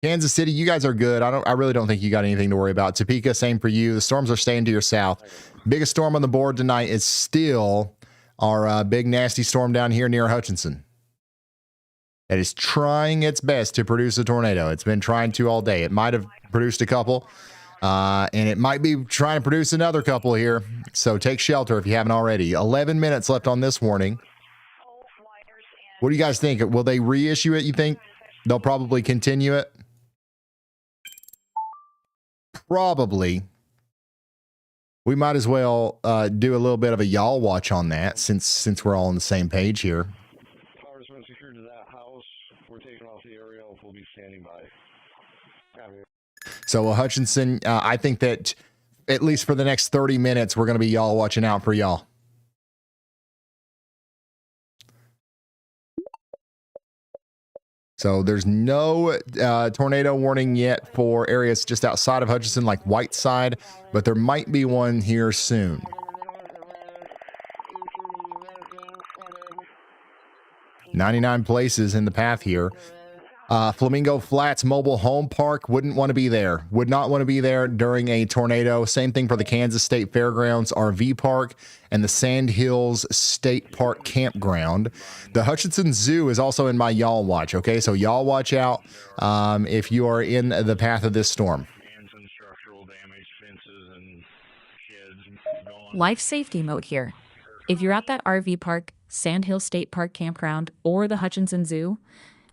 Kansas City, you guys are good. I really don't think you got anything to worry about. Topeka, same for you. The storms are staying to your south. Biggest storm on the board tonight is still our big nasty storm down here near Hutchinson. It is trying its best to produce a tornado. It's been trying to all day. It might have produced a couple. And it might be trying to produce another couple here. So take shelter if you haven't already. 11 minutes left on this warning. What do you guys think? Will they reissue it, you think? They'll probably continue it? Probably. We might as well do a little bit of a y'all watch on that since we're all on the same page here. Power's been secured to that house. We're taking off the aerial. We'll be standing by. So Hutchinson, I think that at least for the next 30 minutes, we're going to be y'all watching out for y'all. So there's no tornado warning yet for areas just outside of Hutchinson, like Whiteside, but there might be one here soon. 99 places in the path here. Flamingo Flats Mobile Home Park wouldn't want to be there. Would not want to be there during a tornado. Same thing for the Kansas State Fairgrounds RV Park and the Sand Hills State Park Campground. The Hutchinson Zoo is also in my y'all watch. Okay, so y'all watch out if you are in the path of this storm. Life safety mode here. If you're at that RV park, Sand Hill State Park Campground, or the Hutchinson Zoo,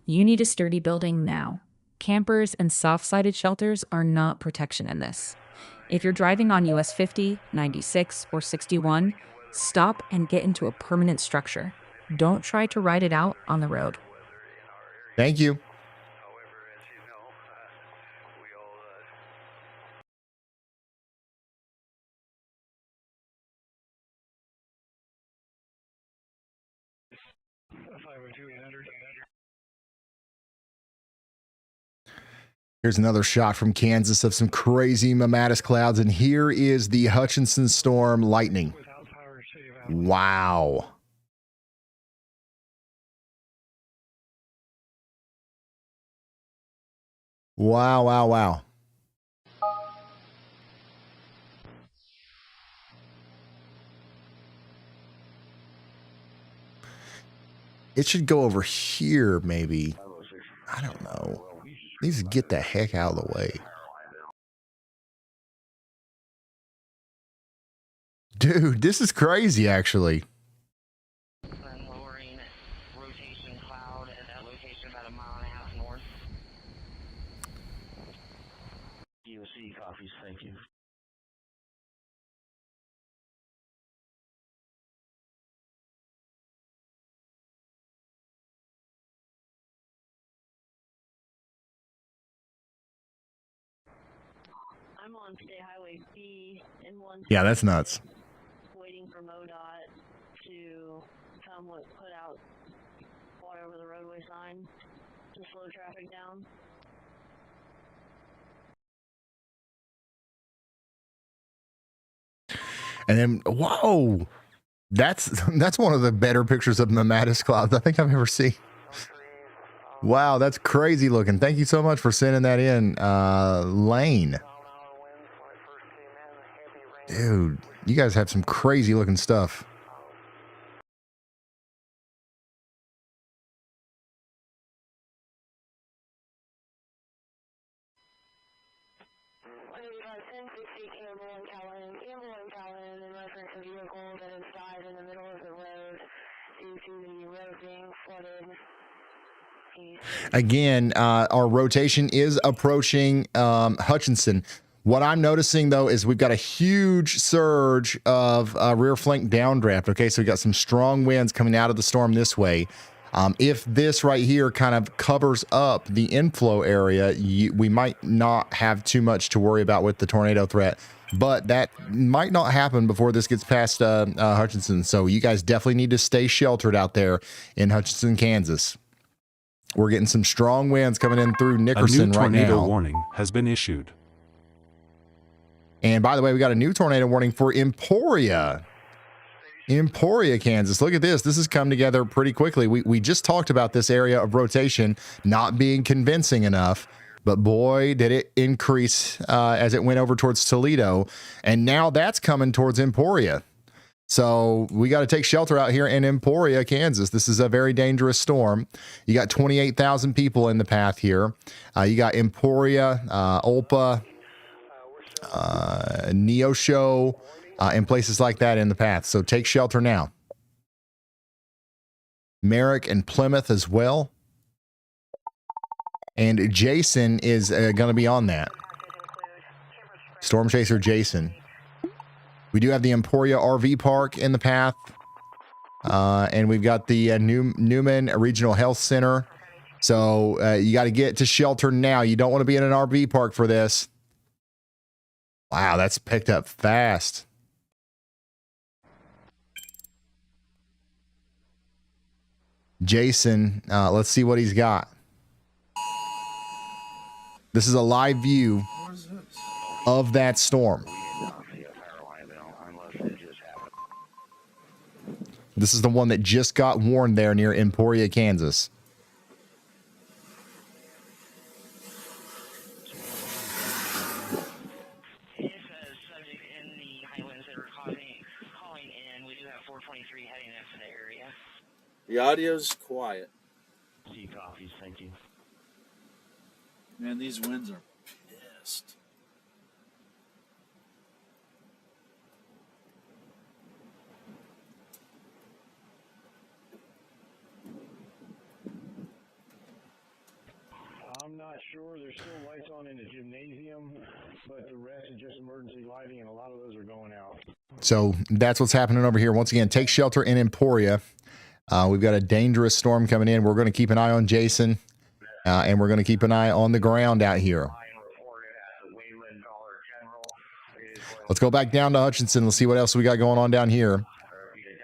you need a sturdy building now. Campers and soft-sided shelters are not protection in this. If you're driving on US 50, 96, or 61, stop and get into a permanent structure. don't try to ride it out on the road. Thank you. Here's another shot from Kansas of some crazy mammatus clouds, and here is the Hutchinson storm lightning. Wow. Wow, wow, wow. It should go over here, maybe. I don't know. Needs to get the heck out of the way. Dude, this is crazy, actually. Lowering rotation cloud at that location about 1.5 miles north. DOC copies, thank you. I'm on State Highway B in one. Yeah, that's nuts. Waiting for MoDOT to come put out water over the roadway sign to slow traffic down. And then, whoa, that's one of the better pictures of mammatus clouds I think I've ever seen. Wow, that's crazy looking. Thank you so much for sending that in, Lane. Dude, you guys have some crazy looking stuff. Again, our rotation is approaching Hutchinson. What I'm noticing, though, is we've got a huge surge of rear flank downdraft. Okay, so we got some strong winds coming out of the storm this way. If this right here kind of covers up the inflow area, we might not have too much to worry about with the tornado threat. But that might not happen before this gets past Hutchinson. So you guys definitely need to stay sheltered out there in Hutchinson, Kansas. We're getting some strong winds coming in through Nickerson right now. A new tornado warning has been issued. And by the way, we got a new tornado warning for Emporia. Emporia, Kansas. Look at this. This has come together pretty quickly. We just talked about this area of rotation not being convincing enough, but boy, did it increase as it went over towards Toledo. And now that's coming towards Emporia. So we got to take shelter out here in Emporia, Kansas. This is a very dangerous storm. You got 28,000 people in the path here. You got Emporia, Olpa, Neosho, and places like that in the path. So take shelter now. Merrick and Plymouth as well. And Jason is going to be on that. Storm Chaser Jason. We do have the Emporia RV Park in the path. And we've got the Newman Regional Health Center. So you got to get to shelter now. You don't want to be in an RV park for this. Wow, that's picked up fast. Jason, let's see what he's got. This is a live view of that storm. This is the one that just got warned there near Emporia, Kansas. The audio's quiet. C copies, thank you. Man, these winds are pissed. I'm not sure. There's still lights on in the gymnasium, but the rest is just emergency lighting, and a lot of those are going out. So that's what's happening over here. Once again, take shelter in Emporia. We've got a dangerous storm coming in. We're going to keep an eye on Jason, and we're going to keep an eye on the ground out here. Let's go back down to Hutchinson. Let's see what else we got going on down here.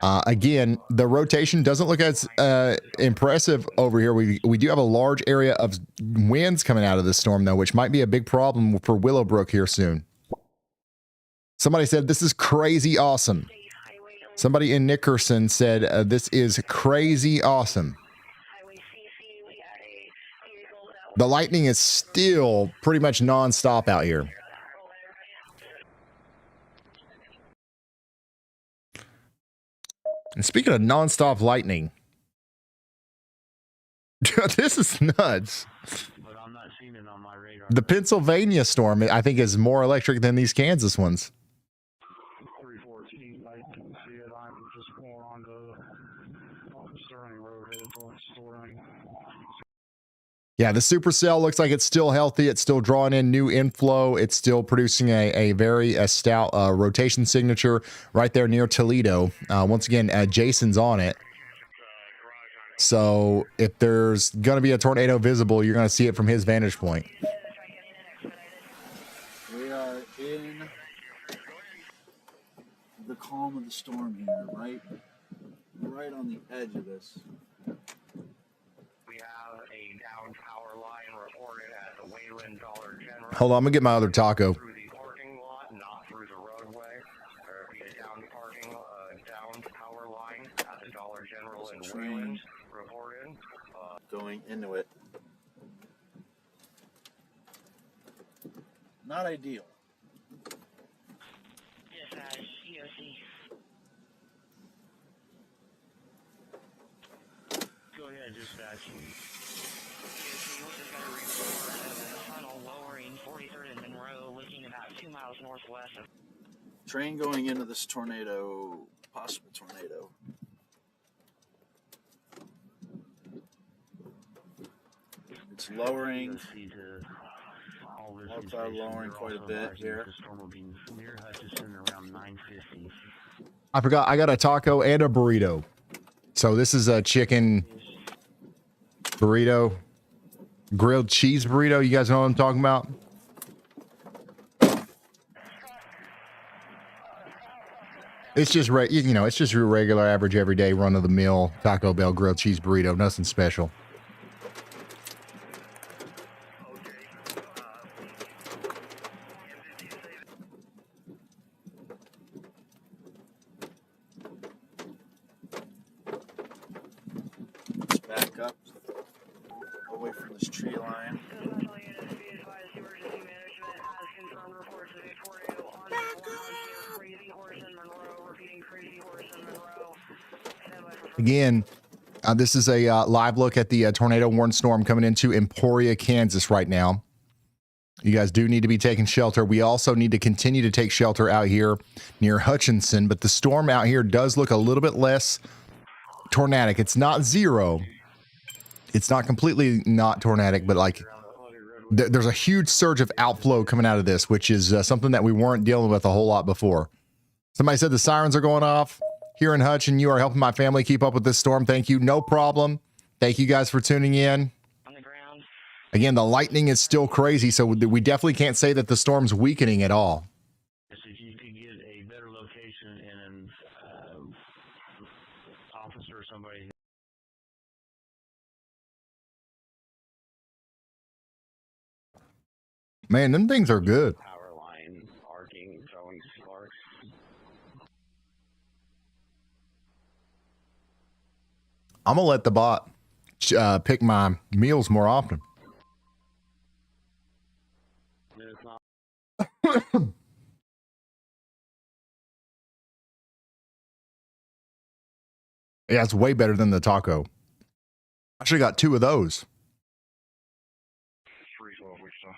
Again, the rotation doesn't look as impressive over here. We do have a large area of winds coming out of this storm, though, which might be a big problem for Willowbrook here soon. Somebody said, this is crazy awesome. Somebody in Nickerson said, this is crazy awesome. The lightning is still pretty much nonstop out here. And speaking of nonstop lightning, this is nuts. The Pennsylvania storm, I think, is more electric than these Kansas ones. 314, I can see it. I'm just going on to Sterling Road, headed towards Sterling. Yeah, the supercell looks like it's still healthy. It's still drawing in new inflow. It's still producing a very stout rotation signature right there near Toledo. Once again, Jason's on it. So if there's going to be a tornado visible, you're going to see it from his vantage point. We are in the calm of the storm here, right on the edge of this. We have a down power line reported at the Wayland Dollar General. Hold on, I'm going to get my other taco. Through the parking lot, not through the roadway. There will be a down power line at the Dollar General in Wayland reported. Going into it. Not ideal. Dispatch, EOC. Go ahead, dispatch. EOC, we'll just got a report of a funnel lowering 43rd and Monroe, looking about 2 miles northwest of. Train going into this tornado, possible tornado. It's lowering. Outside lowering quite a bit here. I forgot, I got a taco and a burrito. So this is a chicken burrito, grilled cheese burrito. You guys know what I'm talking about? It's just it's just your regular, average, everyday, run of the mill Taco Bell grilled cheese burrito. Nothing special. Let's back up away from this tree line. Again, this is a live look at the tornado warned storm coming into Emporia, Kansas right now. You guys do need to be taking shelter. We also need to continue to take shelter out here near Hutchinson, but the storm out here does look a little bit less tornadic. It's not zero. It's not completely not tornadic, but like there's a huge surge of outflow coming out of this, which is something that we weren't dealing with a whole lot before. Somebody said the sirens are going off here in Hutch, and you are helping my family keep up with this storm. Thank you. No problem. Thank you guys for tuning in. Again, the lightning is still crazy, so we definitely can't say that the storm's weakening at all. If you could get a better location and an officer or somebody. Man, them things are good. Power line arcing, throwing sparks. I'm going to let the bot pick my meals more often. Yeah, it's way better than the taco. I should have got 2 of those. 312, Wichita.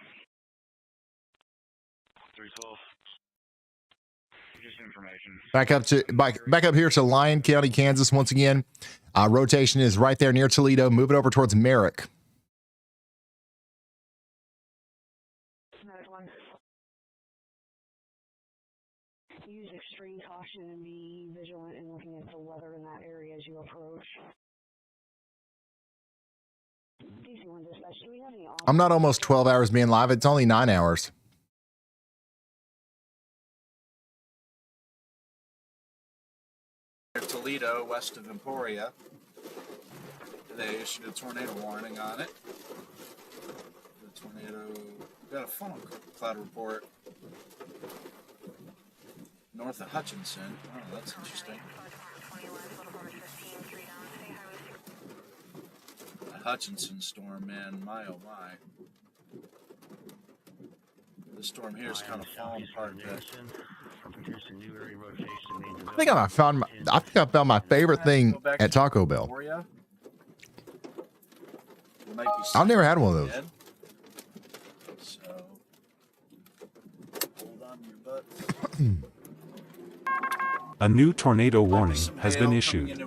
312. Just information. Back up here to Lyon County, Kansas once again. Rotation is right there near Toledo. Move it over towards Merrick. Use extreme caution and be vigilant in looking at the weather in that area. as you approach. DC-1 dispatch, do we have any I'm not almost 12 hours being live. It's only 9 hours. Toledo, west of Emporia. They issued a tornado warning on it. The tornado got a funnel cloud report north of Hutchinson. Oh, that's interesting. A Hutchinson storm, man, my oh my. The storm here is kind of falling apart a bit. I think I found my favorite thing at Taco Bell. I've never had one of those. So, hold on to your butt. A new tornado warning has been issued.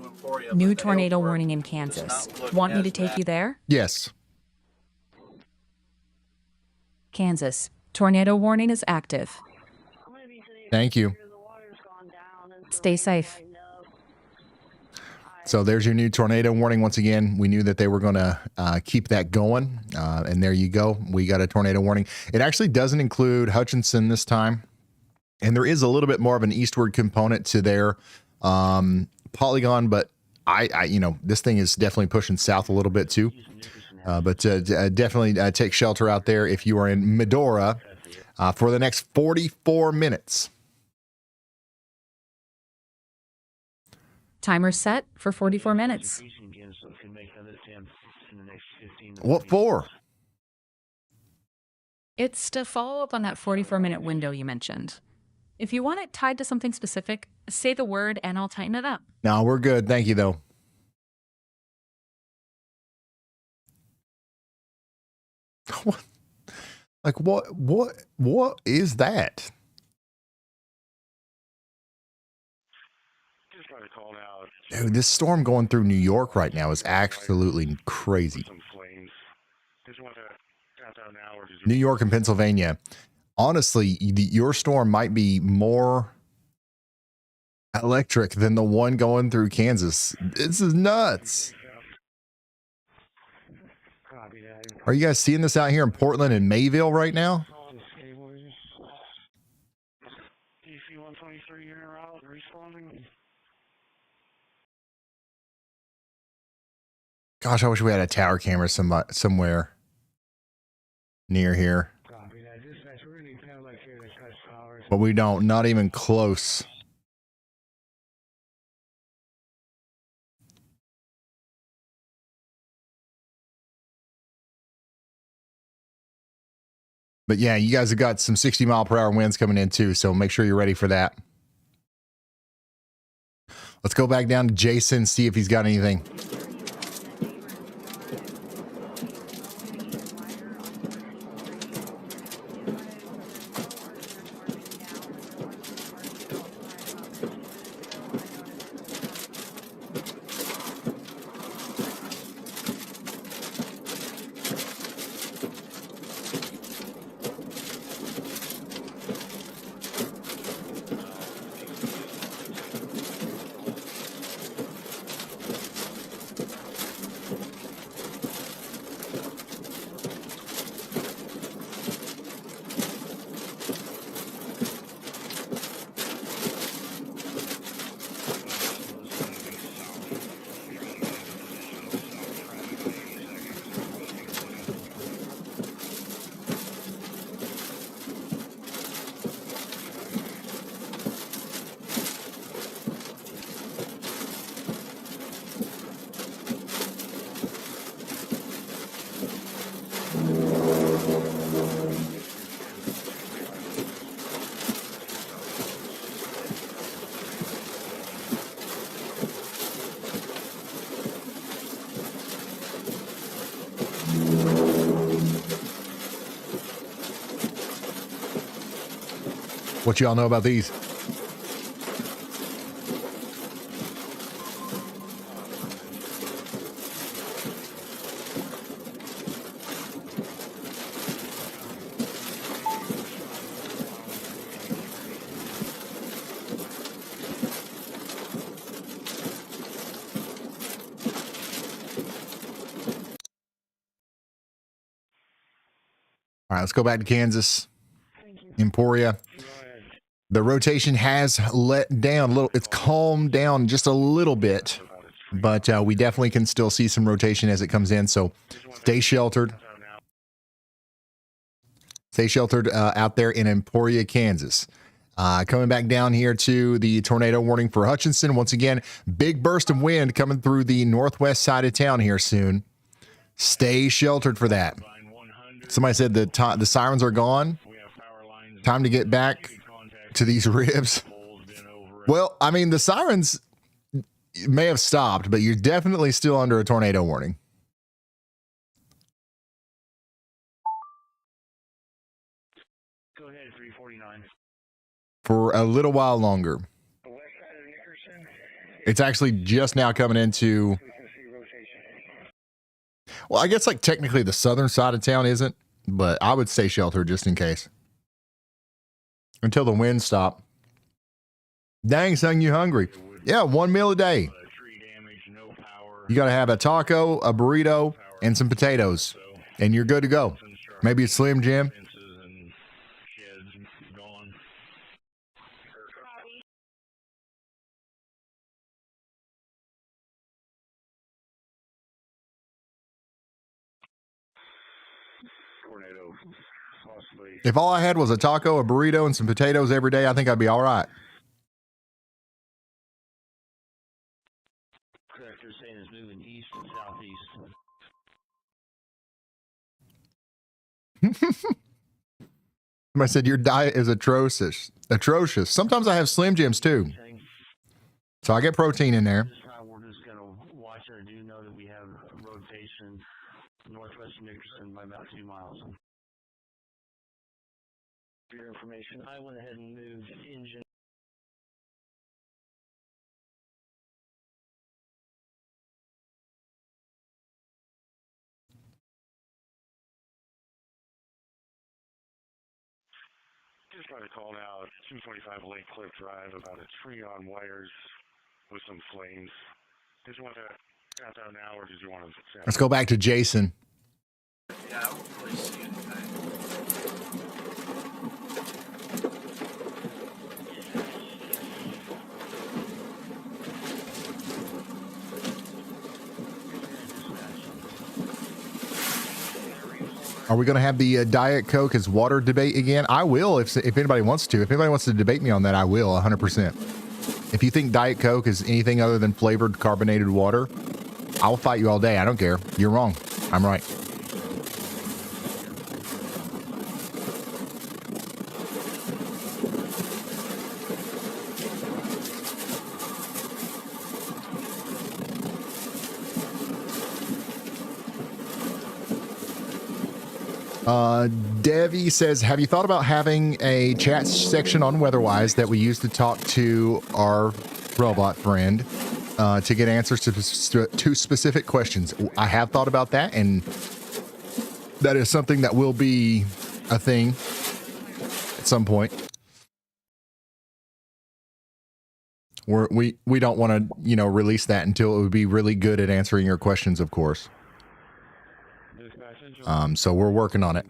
New tornado warning in Kansas. Want me to take you there? Yes. Kansas. Tornado warning is active. Thank you. Stay safe. So there's your new tornado warning. Once again, we knew that they were going to keep that going. And there you go. We got a tornado warning. It actually doesn't include Hutchinson this time. And there is a little bit more of an eastward component to their polygon. But I this thing is definitely pushing south a little bit too. But definitely take shelter out there if you are in Medora for the next 44 minutes. Timer set for 44 minutes. What for? It's to follow up on that 44-minute window you mentioned. If you want it tied to something specific, say the word and I'll tighten it up. No, we're good. Thank you, though. What? Like, what is that? Dude, this storm going through New York right now is absolutely crazy. New York and Pennsylvania. Honestly, your storm might be more electric than the one going through Kansas. This is nuts. Are you guys seeing this out here in Portland and Mayville right now? Gosh, I wish we had a tower camera somewhere near here. But we don't, not even close. But yeah, you guys have got some 60-mile-per-hour winds coming in too, so make sure you're ready for that. Let's go back down to Jason, see if he's got anything. What y'all know about these? All right, let's go back to Kansas. Emporia. The rotation has let down a little. It's calmed down just a little bit, but we definitely can still see some rotation as it comes in. So stay sheltered. Stay sheltered out there in Emporia, Kansas. Coming back down here to the tornado warning for Hutchinson. Once again, big burst of wind coming through the northwest side of town here soon. Stay sheltered for that. Somebody said that the sirens are gone. Time to get back to these ribs. Well, I mean, the sirens may have stopped, but you're definitely still under a tornado warning. Go ahead, 349. For a little while longer. It's actually just now coming into... Well, I guess like technically the southern side of town isn't, but I would stay sheltered just in case. Until the winds stop. Dang, son, you hungry. Yeah, 1 meal a day. You got to have a taco, a burrito, and some potatoes, and you're good to go. Maybe a Slim Jim. If all I had was a taco, a burrito, and some potatoes every day, I think I'd be all right. Correct, they're saying it's moving east and southeast. Somebody said your diet is atrocious. Atrocious. Sometimes I have Slim Jims too. So I get protein in there. This time we're just going to watch it. I do know that we have a rotation northwest Nickerson by about 2 miles. For your information, I went ahead and moved engine. Just got a call now at 245 Lake Cliff Drive about a tree on wires with some flames. Did you want to pass out now, or did you want to... Let's go back to Jason. Yeah, I don't really see anything. Are we going to have the Diet Coke as water debate again? I will if anybody wants to. If anybody wants to debate me on that, I will 100%. If you think Diet Coke is anything other than flavored carbonated water, I'll fight you all day. I don't care. You're wrong. I'm right. Devi says, have you thought about having a chat section on WEATHERWISE that we use to talk to our robot friend to get answers to specific questions? I have thought about that, and that is something that will be a thing at some point. We don't want to, release that until it would be really good at answering your questions, of course. So we're working on it.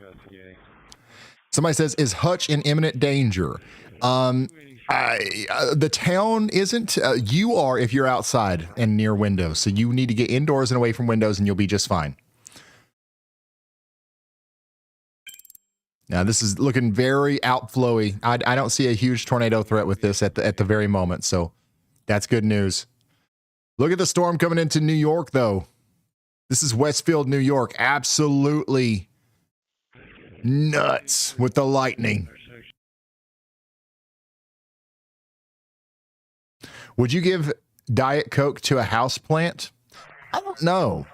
Somebody says, is Hutch in imminent danger? The town isn't. You are if you're outside and near windows. So you need to get indoors and away from windows and you'll be just fine. Now, this is looking very outflowy. I don't see a huge tornado threat with this at the very moment. So that's good news. Look at the storm coming into New York, though. This is Westfield, New York. Absolutely nuts with the lightning. Would you give Diet Coke to a house plant? I don't know.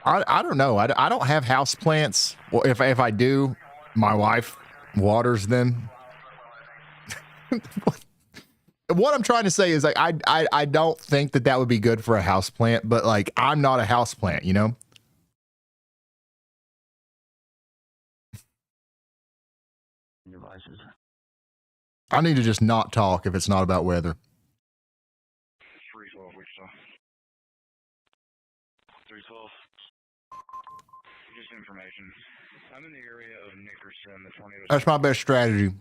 I don't know. I don't have house plants. Well, if I do, my wife waters them. What I'm trying to say is, like, I don't think that would be good for a house plant, but like, I'm not a house plant, you know? Devices. I need to just not talk if it's not about weather. 312, Wichita. 312. Just information. I'm in the area of Nickerson. The tornado. That's my best strategy.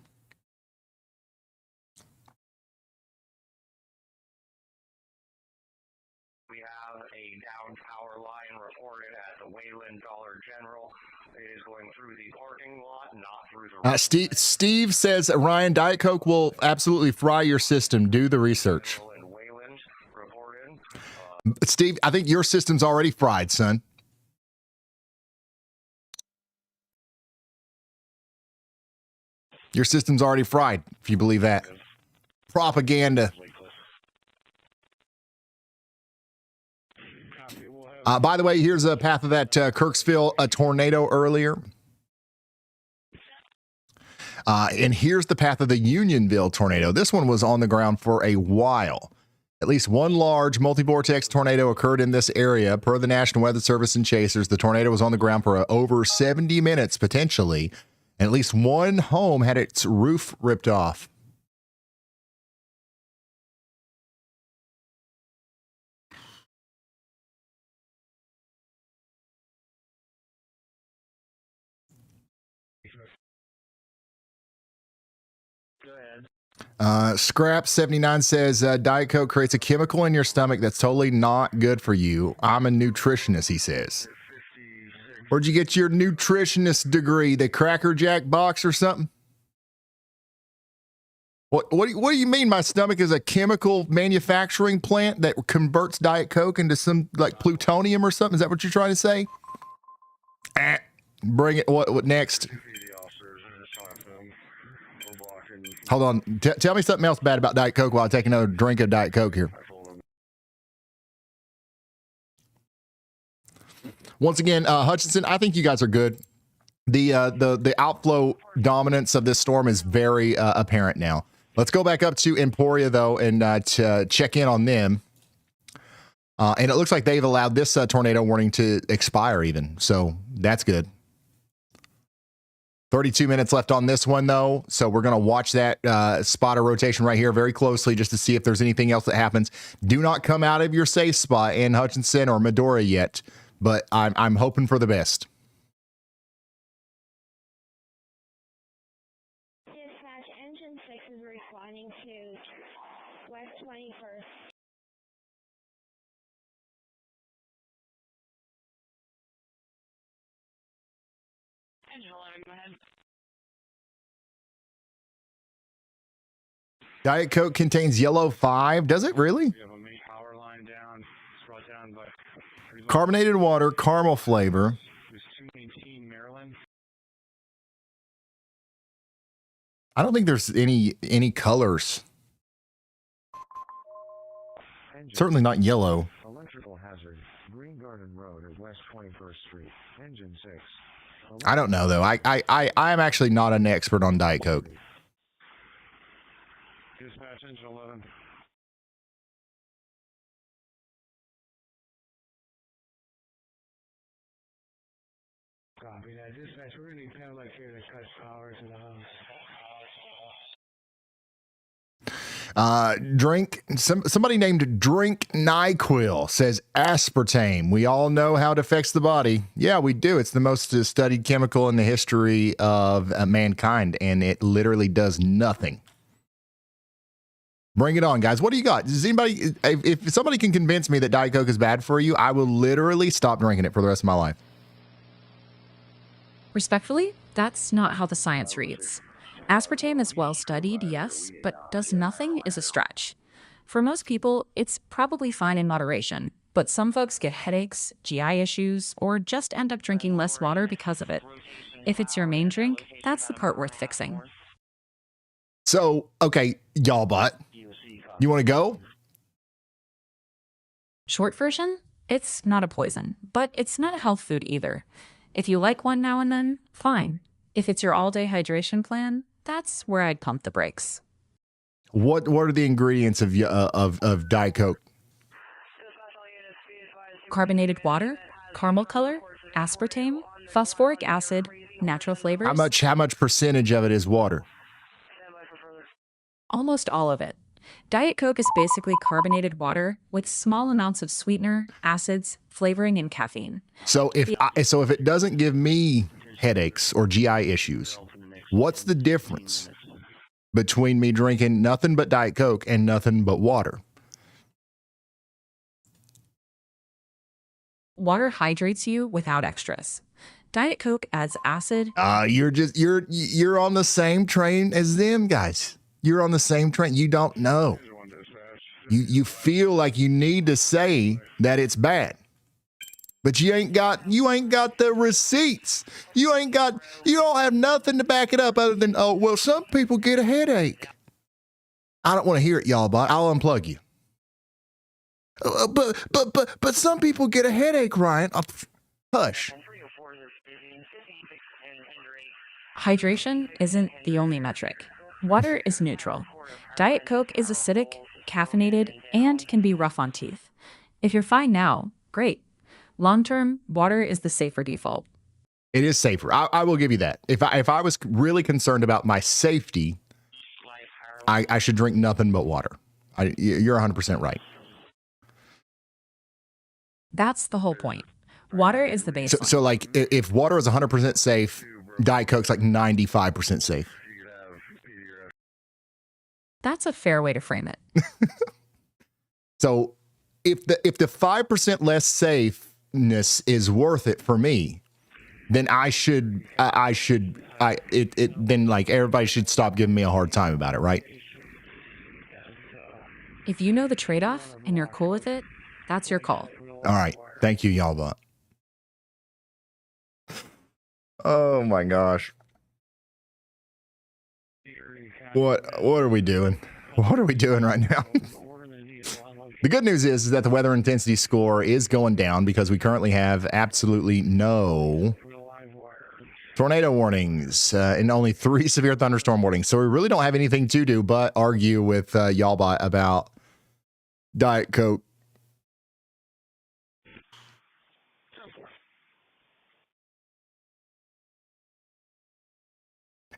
We have a down power line reported at the Wayland Dollar General. It is going through the parking lot, not through the Steve says Ryan, Diet Coke will absolutely fry your system. Do the research. Steve, I think your system's already fried, son. Your system's already fried, if you believe that. Propaganda. By the way, here's a path of that Kirksville tornado earlier. And here's the path of the Unionville tornado. This one was on the ground for a while. At least one large multi-vortex tornado occurred in this area. Per the National Weather Service and chasers, the tornado was on the ground for over 70 minutes, potentially. And at least one home had its roof ripped off. Go ahead. Scrap79 says Diet Coke creates a chemical in your stomach that's totally not good for you. I'm a nutritionist, he says. Where'd you get your nutritionist degree? The Cracker Jack box or something? What do you mean my stomach is a chemical manufacturing plant that converts Diet Coke into some like plutonium or something? Is that what you're trying to say? Bring it. What next? Hold on. Tell me something else bad about Diet Coke while I take another drink of Diet Coke here. Once again, Hutchinson, I think you guys are good. The outflow dominance of this storm is very apparent now. Let's go back up to Emporia, though, and to check in on them. And it looks like they've allowed this tornado warning to expire even. So that's good. 32 minutes left on this one, though. So we're going to watch that spotter rotation right here very closely just to see if there's anything else that happens. Do not come out of your safe spot in Hutchinson or Medora yet, but I'm hoping for the best. Dispatch, engine 6 is responding to West 21st. Engine 11, go ahead. Diet Coke contains yellow 5. Does it really? We have a main power line down. It's brought down by Carbonated water, caramel flavor. It's 218 Maryland. I don't think there's any colors. Certainly not yellow. Electrical hazard. Green Garden Road at West 21st Street. Engine 6. I don't know though. I'm actually not an expert on Diet Coke. Dispatch engine 11. Copy that. Dispatch, we're going to need Cadillac here to cut power to the house. Somebody named Drink NyQuil says aspartame. We all know how it affects the body. Yeah, we do. It's the most studied chemical in the history of mankind, and it literally does nothing. Bring it on, guys. What do you got? Does anybody, if somebody can convince me that Diet Coke is bad for you, I will literally stop drinking it for the rest of my life. Respectfully, that's not how the science reads. Aspartame is well studied, yes, but does nothing is a stretch. For most people, it's probably fine in moderation, but some folks get headaches, GI issues, or just end up drinking less water because of it. If it's your main drink, that's the part worth fixing. So, okay, y'all butt. You want to go? Short version, it's not a poison, but it's not a health food either. If you like one now and then, fine. If it's your all-day hydration plan, that's where I'd pump the brakes. What are the ingredients of Diet Coke? Carbonated water, caramel color, aspartame, phosphoric acid, natural flavors. How much percentage of it is water? Almost all of it. Diet Coke is basically carbonated water with small amounts of sweetener, acids, flavoring, and caffeine. So if it doesn't give me headaches or GI issues, what's the difference between me drinking nothing but Diet Coke and nothing but water? Water hydrates you without extras. Diet Coke adds acid. You're on the same train as them guys. You're on the same train. You don't know. You feel like you need to say that it's bad. But you ain't got the receipts. You don't have nothing to back it up other than, oh, well, some people get a headache. I don't want to hear it, y'all, but I'll unplug you. But some people get a headache, Ryan. Hush. Hydration isn't the only metric. Water is neutral. Diet Coke is acidic, caffeinated, and can be rough on teeth. If you're fine now, great. Long-term, water is the safer default. It is safer. I will give you that. If I was really concerned about my safety, I should drink nothing but water. You're 100% right. That's the whole point. Water is the baseline. So like, if water is 100% safe, Diet Coke's like 95% safe. That's a fair way to frame it. So if the 5% less safeness is worth it for me, then then like everybody should stop giving me a hard time about it, right? If you know the trade-off and you're cool with it, that's your call. All right. Thank you, y'all. But oh my gosh. What are we doing? What are we doing right now? The good news is that the weather intensity score is going down because we currently have absolutely no tornado warnings and only 3 severe thunderstorm warnings. So we really don't have anything to do but argue with Y'allbot about Diet Coke.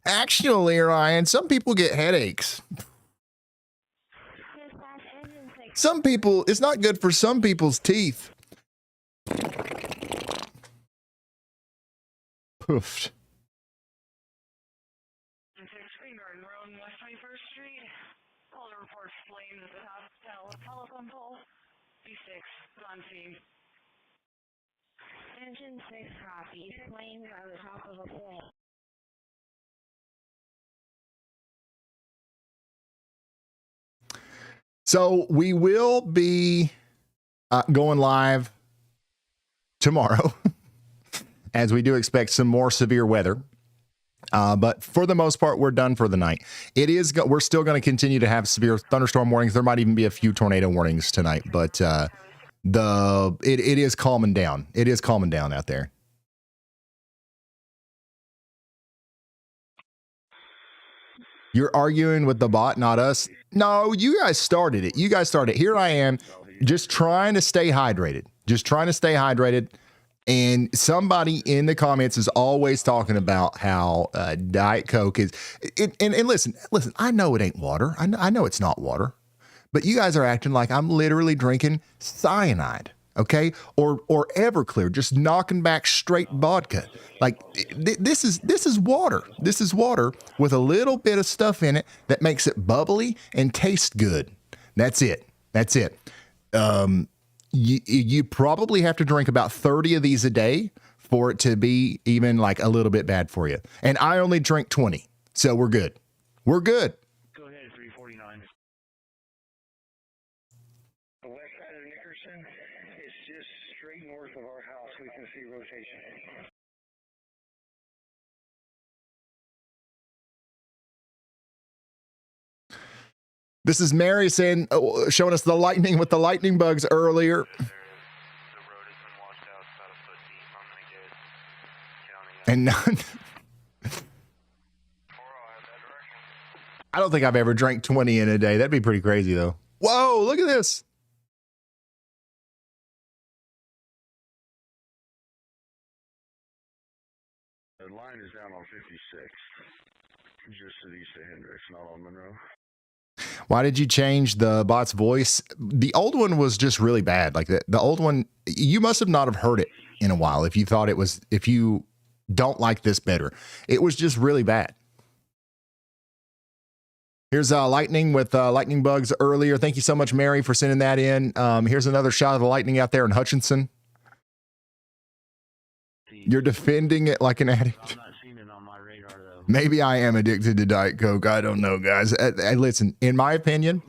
Actually, Ryan, some people get headaches. Some people, it's not good for some people's teeth. Poofed. Engine 6 copy. Flames on the top of a pole. So we will be going live tomorrow, as we do expect some more severe weather. But for the most part, we're done for the night. We're still going to continue to have severe thunderstorm warnings. There might even be a few tornado warnings tonight, but it is calming down. It is calming down out there. You're arguing with the bot, not us. No, you guys started it. You guys started it. Here I am, just trying to stay hydrated. Just trying to stay hydrated. And somebody in the comments is always talking about how Diet Coke is. And listen, I know it ain't water. I know it's not water. But you guys are acting like I'm literally drinking cyanide. Okay, or Everclear, just knocking back straight vodka. Like this is water. This is water with a little bit of stuff in it that makes it bubbly and taste good. That's it. That's it. You probably have to drink about 30 of these a day for it to be even like a little bit bad for you. And I only drink 20, so we're good. We're good. Go ahead, 349. The west side of Nickerson is just straight north of our house. We can see rotation. This is Mary saying, showing us the lightning with the lightning bugs earlier. And none. I don't think I've ever drank 20 in a day. That'd be pretty crazy, though. Whoa, look at this. The line is down on 56, just to the east of Hendricks, not on Monroe. Why did you change the bot's voice? The old one was just really bad. Like the old one, you must have not have heard it in a while if you thought it was, if you don't like this better. It was just really bad. Here's lightning with lightning bugs earlier. Thank you so much, Mary, for sending that in. Here's another shot of the lightning out there in Hutchinson. You're defending it like an addict. Maybe I am addicted to Diet Coke. I don't know, guys. Listen, in my opinion,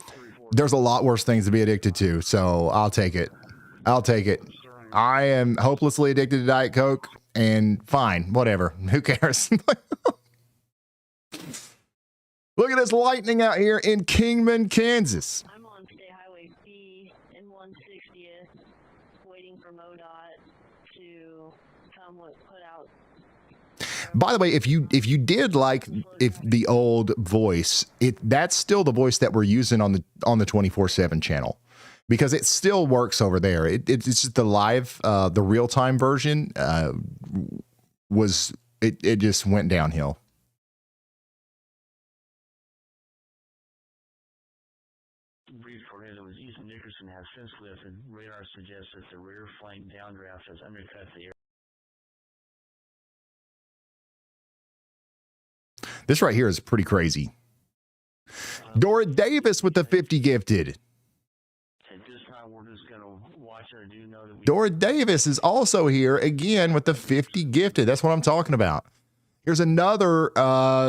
there's a lot worse things to be addicted to. So I'll take it. I'll take it. I am hopelessly addicted to Diet Coke, and fine, whatever. Who cares? Look at this lightning out here in Kingman, Kansas. I'm on State Highway B and 160th, waiting for MoDOT to come put out. By the way, if you did like the old voice, that's still the voice that we're using on the 24/7 channel, because it still works over there. It's just the live, the real time version it just went downhill. Tornado was east of Nickerson has since lifted. Radar suggests that the rear flank downdraft has undercut the air. This right here is pretty crazy. Dora Davis with the 50 gifted. At this time, we're just going to watch it. I do know that Dora Davis is also here again with the 50 gifted. That's what I'm talking about. Here's another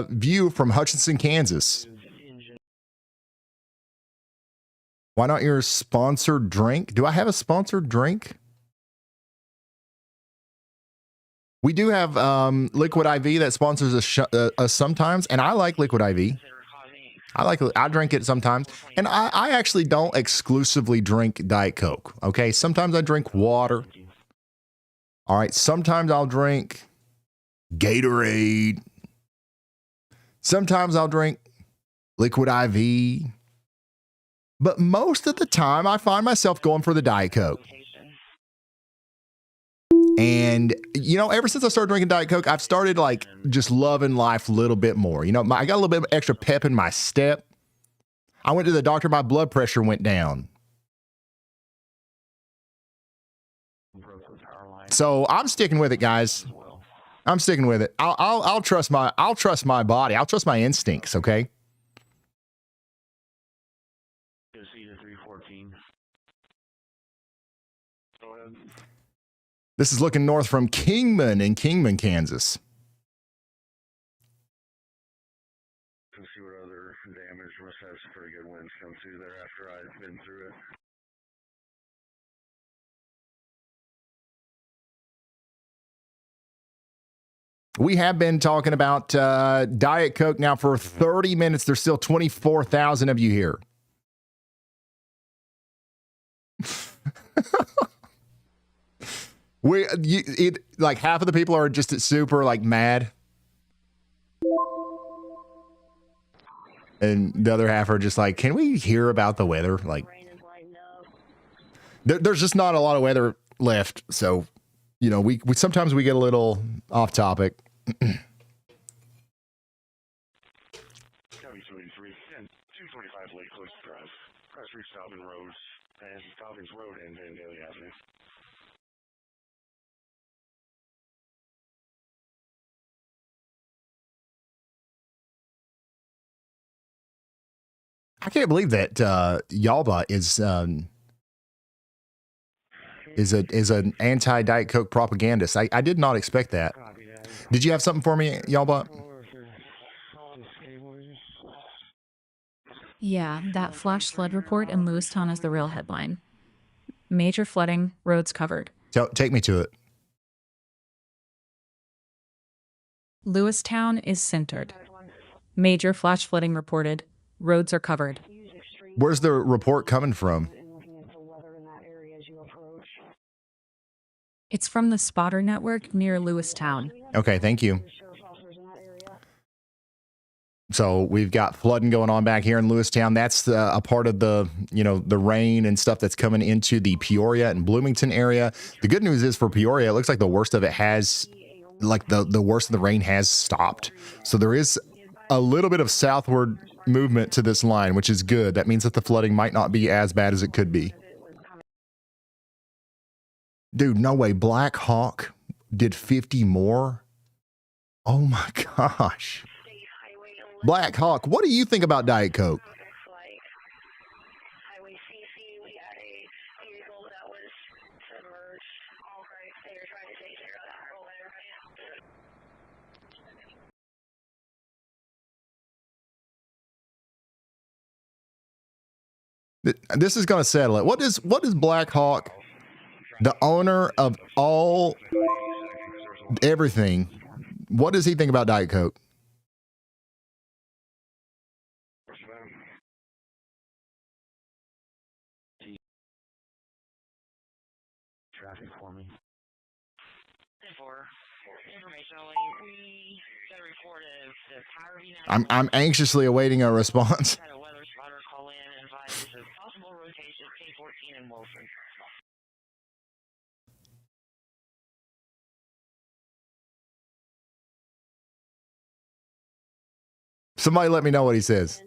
view from Hutchinson, Kansas. Why not your sponsored drink? Do I have a sponsored drink? We do have Liquid IV that sponsors us sometimes, and I like Liquid IV. I drink it sometimes, and I actually don't exclusively drink Diet Coke. Okay, sometimes I drink water. All right, sometimes I'll drink Gatorade. Sometimes I'll drink Liquid IV. But most of the time, I find myself going for the Diet Coke. And, you know, ever since I started drinking Diet Coke, I've started like just loving life a little bit more. You know, I got a little bit of extra pep in my step. I went to the doctor, my blood pressure went down. So I'm sticking with it, guys. I'm sticking with it. I'll trust my body. I'll trust my instincts, okay? This is looking north from Kingman in Kingman, Kansas. Let's see what other damage. Must have some pretty good winds come through there after I've been through it. We have been talking about Diet Coke now for 30 minutes. There's still 24,000 of you here. Like half of the people are just super like mad, and the other half are just like, can we hear about the weather? Like, there's just not a lot of weather left, so you know we sometimes we get a little off topic. 225 Lake Cliff Drive, across Route Stauben Road, and Stauben's Road and Van Daly Avenue. I can't believe that YALLCALL is an anti-Diet Coke propagandist. I did not expect that. Did you have something for me, YALLCALL? Yeah, that flash flood report in Lewistown is the real headline. Major flooding, roads covered. Take me to it. Lewistown is centered. Major flash flooding reported. Roads are covered. Where's the report coming from? It's from the spotter network near Lewistown. Okay, thank you. So we've got flooding going on back here in Lewistown. That's a part of the, you know, the rain and stuff that's coming into the Peoria and Bloomington area. The good news is for Peoria, it looks like the worst of it has, like the worst of the rain has stopped. So there is a little bit of southward movement to this line, which is good. That means that the flooding might not be as bad as it could be. Dude, no way. Black Hawk did 50 more? Oh my gosh. Black Hawk, what do you think about Diet Coke? This is going to settle it. What is Black Hawk, the owner of all everything, what does he think about Diet Coke? Traffic for me. I'm anxiously awaiting a response. Somebody let me know what he says.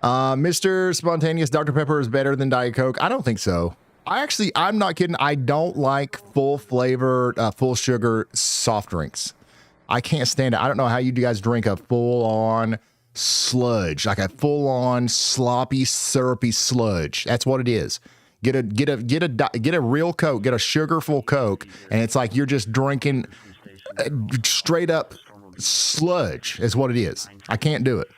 Mr. Spontaneous, Dr. Pepper is better than Diet Coke. I don't think so. I'm not kidding. I don't like full flavor, full sugar soft drinks. I can't stand it. I don't know how you guys drink a full on sludge, like a full on sloppy, syrupy sludge. That's what it is. Get a real Coke, get a sugar-full Coke, and it's like you're just drinking straight up sludge is what it is. I can't do it.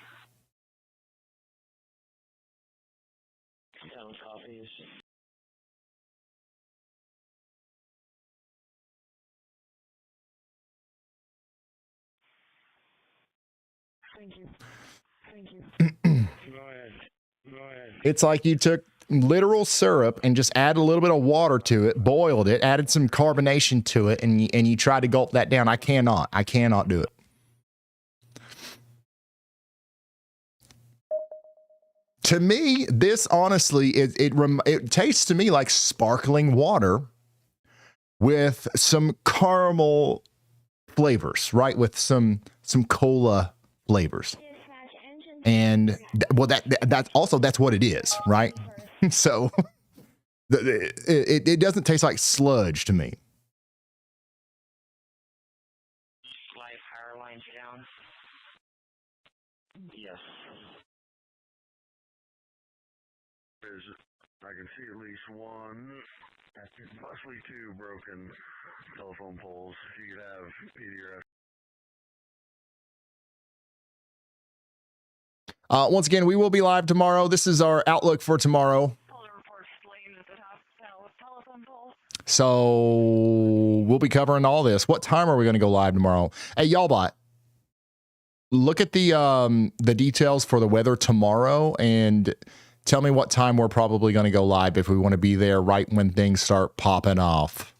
It's like you took literal syrup and just added a little bit of water to it, boiled it, added some carbonation to it, and you try to gulp that down. I cannot do it. To me, this honestly, it tastes to me like sparkling water with some caramel flavors, right? With some cola flavors. And well, that's what it is, right? So it doesn't taste like sludge to me. Power lines down. Yes. I can see at least one, possibly two broken telephone poles. You could have PDRF. Once again, we will be live tomorrow. This is our outlook for tomorrow. So we'll be covering all this. What time are we going to go live tomorrow? Hey, YALLBot, look at the details for the weather tomorrow and tell me what time we're probably going to go live if we want to be there right when things start popping off.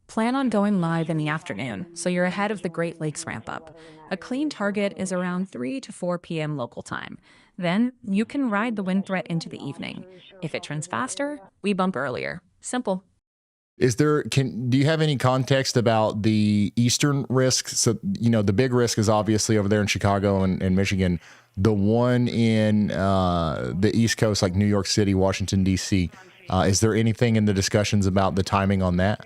Plan on going live in the afternoon, so you're ahead of the Great Lakes ramp up. A clean target is around 3 to 4 p.m. local time. Then you can ride the wind threat into the evening. If it trends faster, we bump earlier. Simple. Do you have any context about the eastern risk? So, the big risk is obviously over there in Chicago and Michigan. The one in the East Coast, like New York City, Washington, D.C., is there anything in the discussions about the timing on that?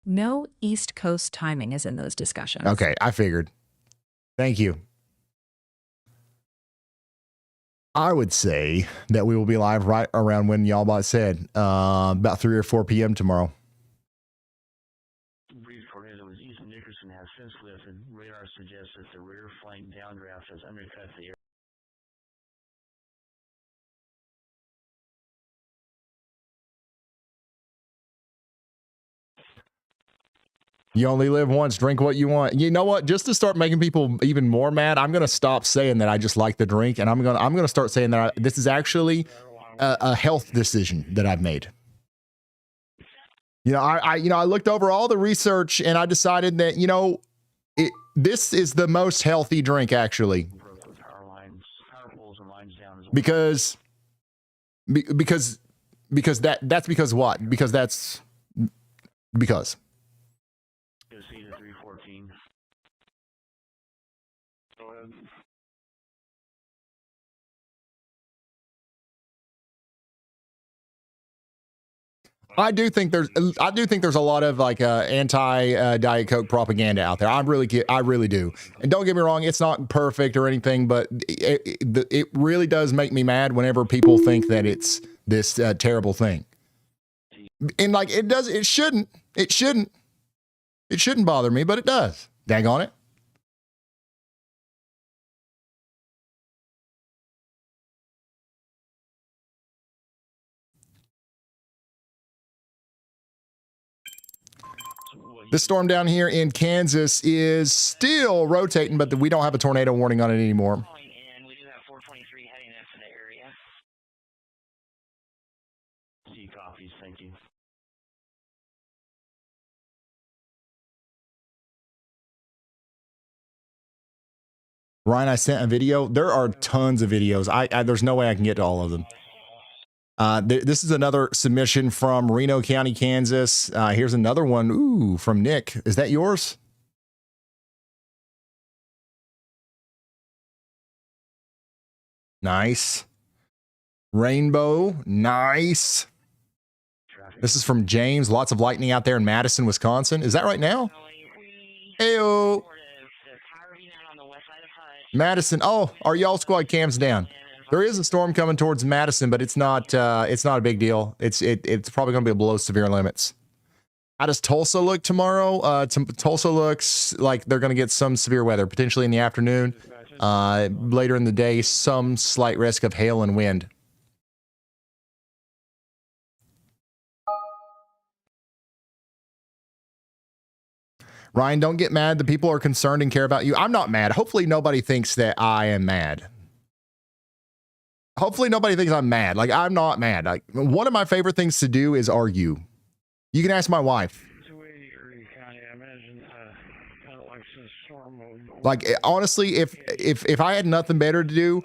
No East Coast timing is in those discussions. Okay, I figured. Thank you. I would say that we will be live right around when YALLBot said, about 3 or 4 p.m. tomorrow. Breeze tornado is east of Nickerson has since lifted. Radar suggests that the rear flank downdraft has undercut the area. You only live once. Drink what you want. You know what? Just to start making people even more mad, I'm gonna stop saying that I just like the drink, and I'm gonna start saying that this is actually a health decision that I've made. I looked over all the research and I decided that this is the most healthy drink actually, because Because that's because what? Because that's because. Go see the 314. Go ahead. I do think there's a lot of like anti Diet Coke propaganda out there. I really do. And don't get me wrong, it's not perfect or anything, but it really does make me mad whenever people think that it's this terrible thing. And like it shouldn't bother me, but it does. Dang on it. This storm down here in Kansas is still rotating, but we don't have a tornado warning on it anymore. And we do have 423 heading into the area. C copies, thank you. Ryan, I sent a video. There are tons of videos. There's no way I can get to all of them. This is another submission from Reno County, Kansas. Here's another one. Ooh, from Nick. Is that yours? Nice. Rainbow. Nice. This is from James. Lots of lightning out there in Madison, Wisconsin. Is that right now? Heyo. Madison. Oh, our y'all squad cam's down. There is a storm coming towards Madison, but it's not a big deal. It's probably going to be below severe limits. How does Tulsa look tomorrow? Tulsa looks like they're going to get some severe weather, potentially in the afternoon. Later in the day, some slight risk of hail and wind. Ryan, don't get mad. The people are concerned and care about you. I'm not mad. Hopefully nobody thinks that I am mad. Hopefully nobody thinks I'm mad. Like, I'm not mad. Like, one of my favorite things to do is argue. You can ask my wife. Like, honestly, if I had nothing better to do,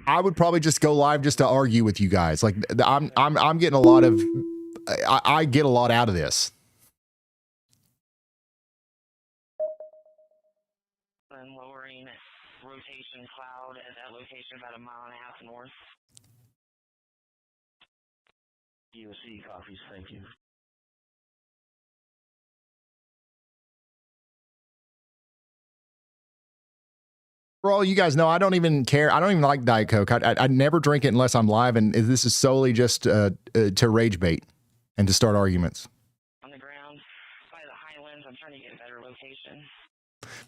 I would probably just go live just to argue with you guys. Like, I'm getting a lot of, I get a lot out of this. And lowering rotation cloud at that location about 1.5 miles north. EOC copies, thank you. For all you guys know, I don't even care. I don't even like Diet Coke. I never drink it unless I'm live, and this is solely just to rage bait and to start arguments. On the ground, by the highlands, I'm trying to get a better location.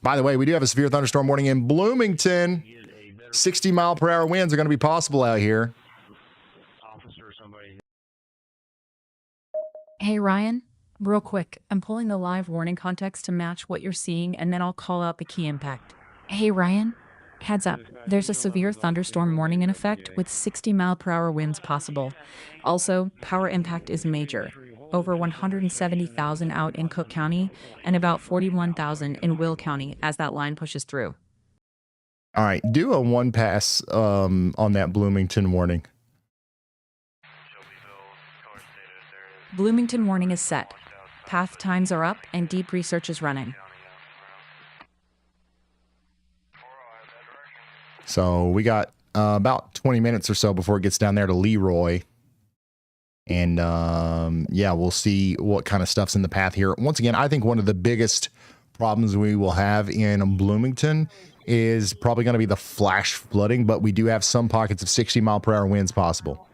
By the way, we do have a severe thunderstorm warning in Bloomington. 60-mile-per-hour winds are going to be possible out here. Hey, Ryan, real quick, I'm pulling the live warning context to match what you're seeing, and then I'll call out the key impact. Hey, Ryan, heads up. There's a severe thunderstorm warning in effect with 60-mile-per-hour winds possible. Also, power impact is major. Over 170,000 out in Cook County and about 41,000 in Will County as that line pushes through. All right, do a one pass on that Bloomington warning. Bloomington warning is set. Path times are up and deep research is running. So we got about 20 minutes or so before it gets down there to Leroy. And yeah, we'll see what kind of stuff's in the path here. Once again, I think one of the biggest problems we will have in Bloomington is probably going to be the flash flooding, but we do have some pockets of 60-mile-per-hour winds possible.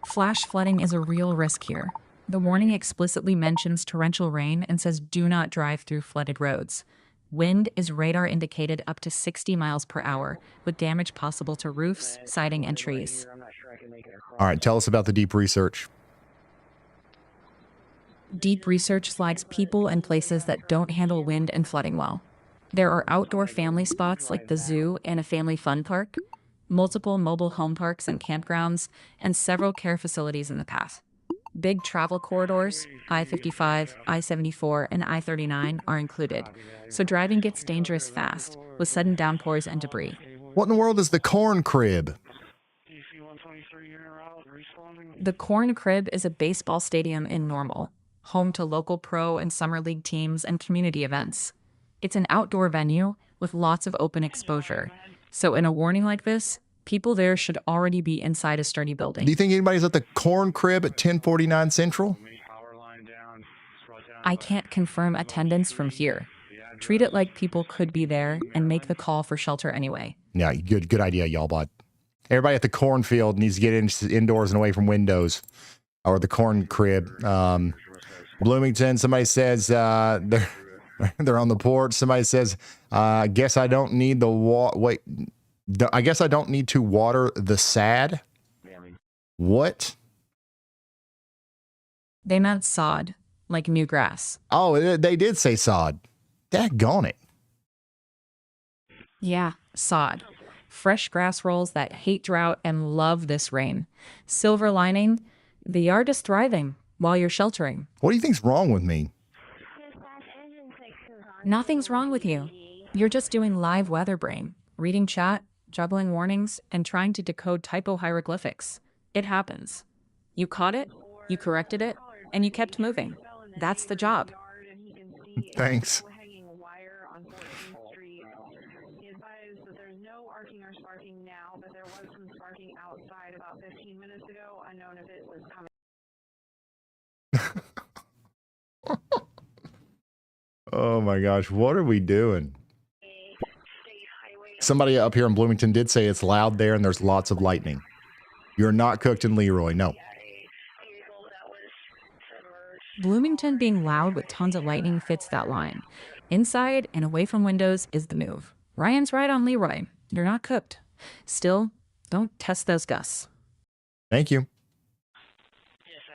Flash flooding is a real risk here. The warning explicitly mentions torrential rain and says do not drive through flooded roads. Wind is radar indicated up to 60 miles per hour, with damage possible to roofs, siding, and trees. All right, tell us about the deep research. Deep research flags people and places that don't handle wind and flooding well. There are outdoor family spots like the zoo and a family fun park, multiple mobile home parks and campgrounds, and several care facilities in the path. Big travel corridors, I-55, I-74, and I-39 are included, so driving gets dangerous fast, with sudden downpours and debris. What in the world is the corn crib? The Corn Crib is a baseball stadium in Normal, home to local pro and summer league teams and community events. It's an outdoor venue with lots of open exposure. So in a warning like this, people there should already be inside a sturdy building. Do you think anybody's at the corn crib at 1049 Central? I can't confirm attendance from here. Treat it like people could be there and make the call for shelter anyway. Yeah, good idea, y'all. But everybody at the cornfield needs to get indoors and away from windows, or the corn crib. Bloomington, somebody says they're on the porch. Somebody says, I guess I don't need I guess I don't need to water the sad. What? They meant sod, like new grass. Oh, they did say sod. Daggone it. Yeah, sod. Fresh grass rolls that hate drought and love this rain. Silver lining, the yard is thriving while you're sheltering. What do you think's wrong with me? Nothing's wrong with you. You're just doing live weather brain, reading chat, juggling warnings, and trying to decode typo hieroglyphics. It happens. You caught it, you corrected it, and you kept moving. That's the job. Thanks. About 15 minutes ago, unknown if it was coming. Oh my gosh, what are we doing? Somebody up here in Bloomington did say it's loud there and there's lots of lightning. You're not cooked in Leroy, no. Bloomington being loud with tons of lightning fits that line. Inside and away from windows is the move. Ryan's right on Leroy. You're not cooked. Still, don't test those gusts. Thank you.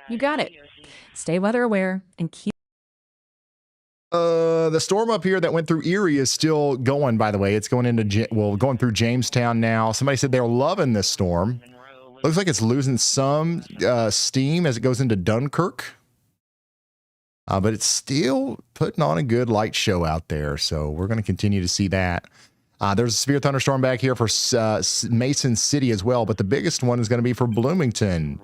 You got it. Stay weather aware and keep. The storm up here that went through Erie is still going, by the way. It's going into, going through Jamestown now. Somebody said they're loving this storm. Looks like it's losing some steam as it goes into Dunkirk. But it's still putting on a good light show out there. So we're going to continue to see that. There's a severe thunderstorm back here for Mason City as well, but the biggest one is going to be for Bloomington.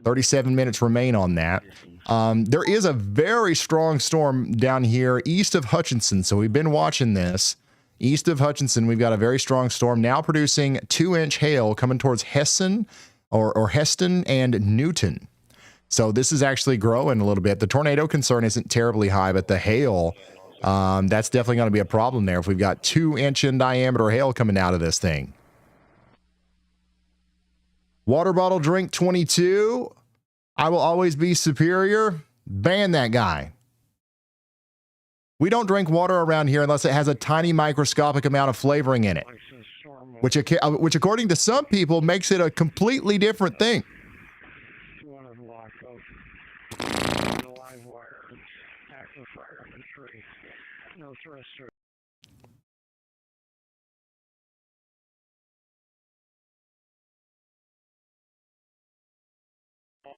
37 minutes remain on that. There is a very strong storm down here east of Hutchinson, so we've been watching this. East of Hutchinson, we've got a very strong storm now producing 2-inch hail coming towards Heston or Heston and Newton. So this is actually growing a little bit. The tornado concern isn't terribly high, but the hail... that's definitely going to be a problem there if we've got 2-inch in diameter hail coming out of this thing. Water bottle drink 22. I will always be superior. Ban that guy. We don't drink water around here unless it has a tiny microscopic amount of flavoring in it, which according to some people makes it a completely different thing.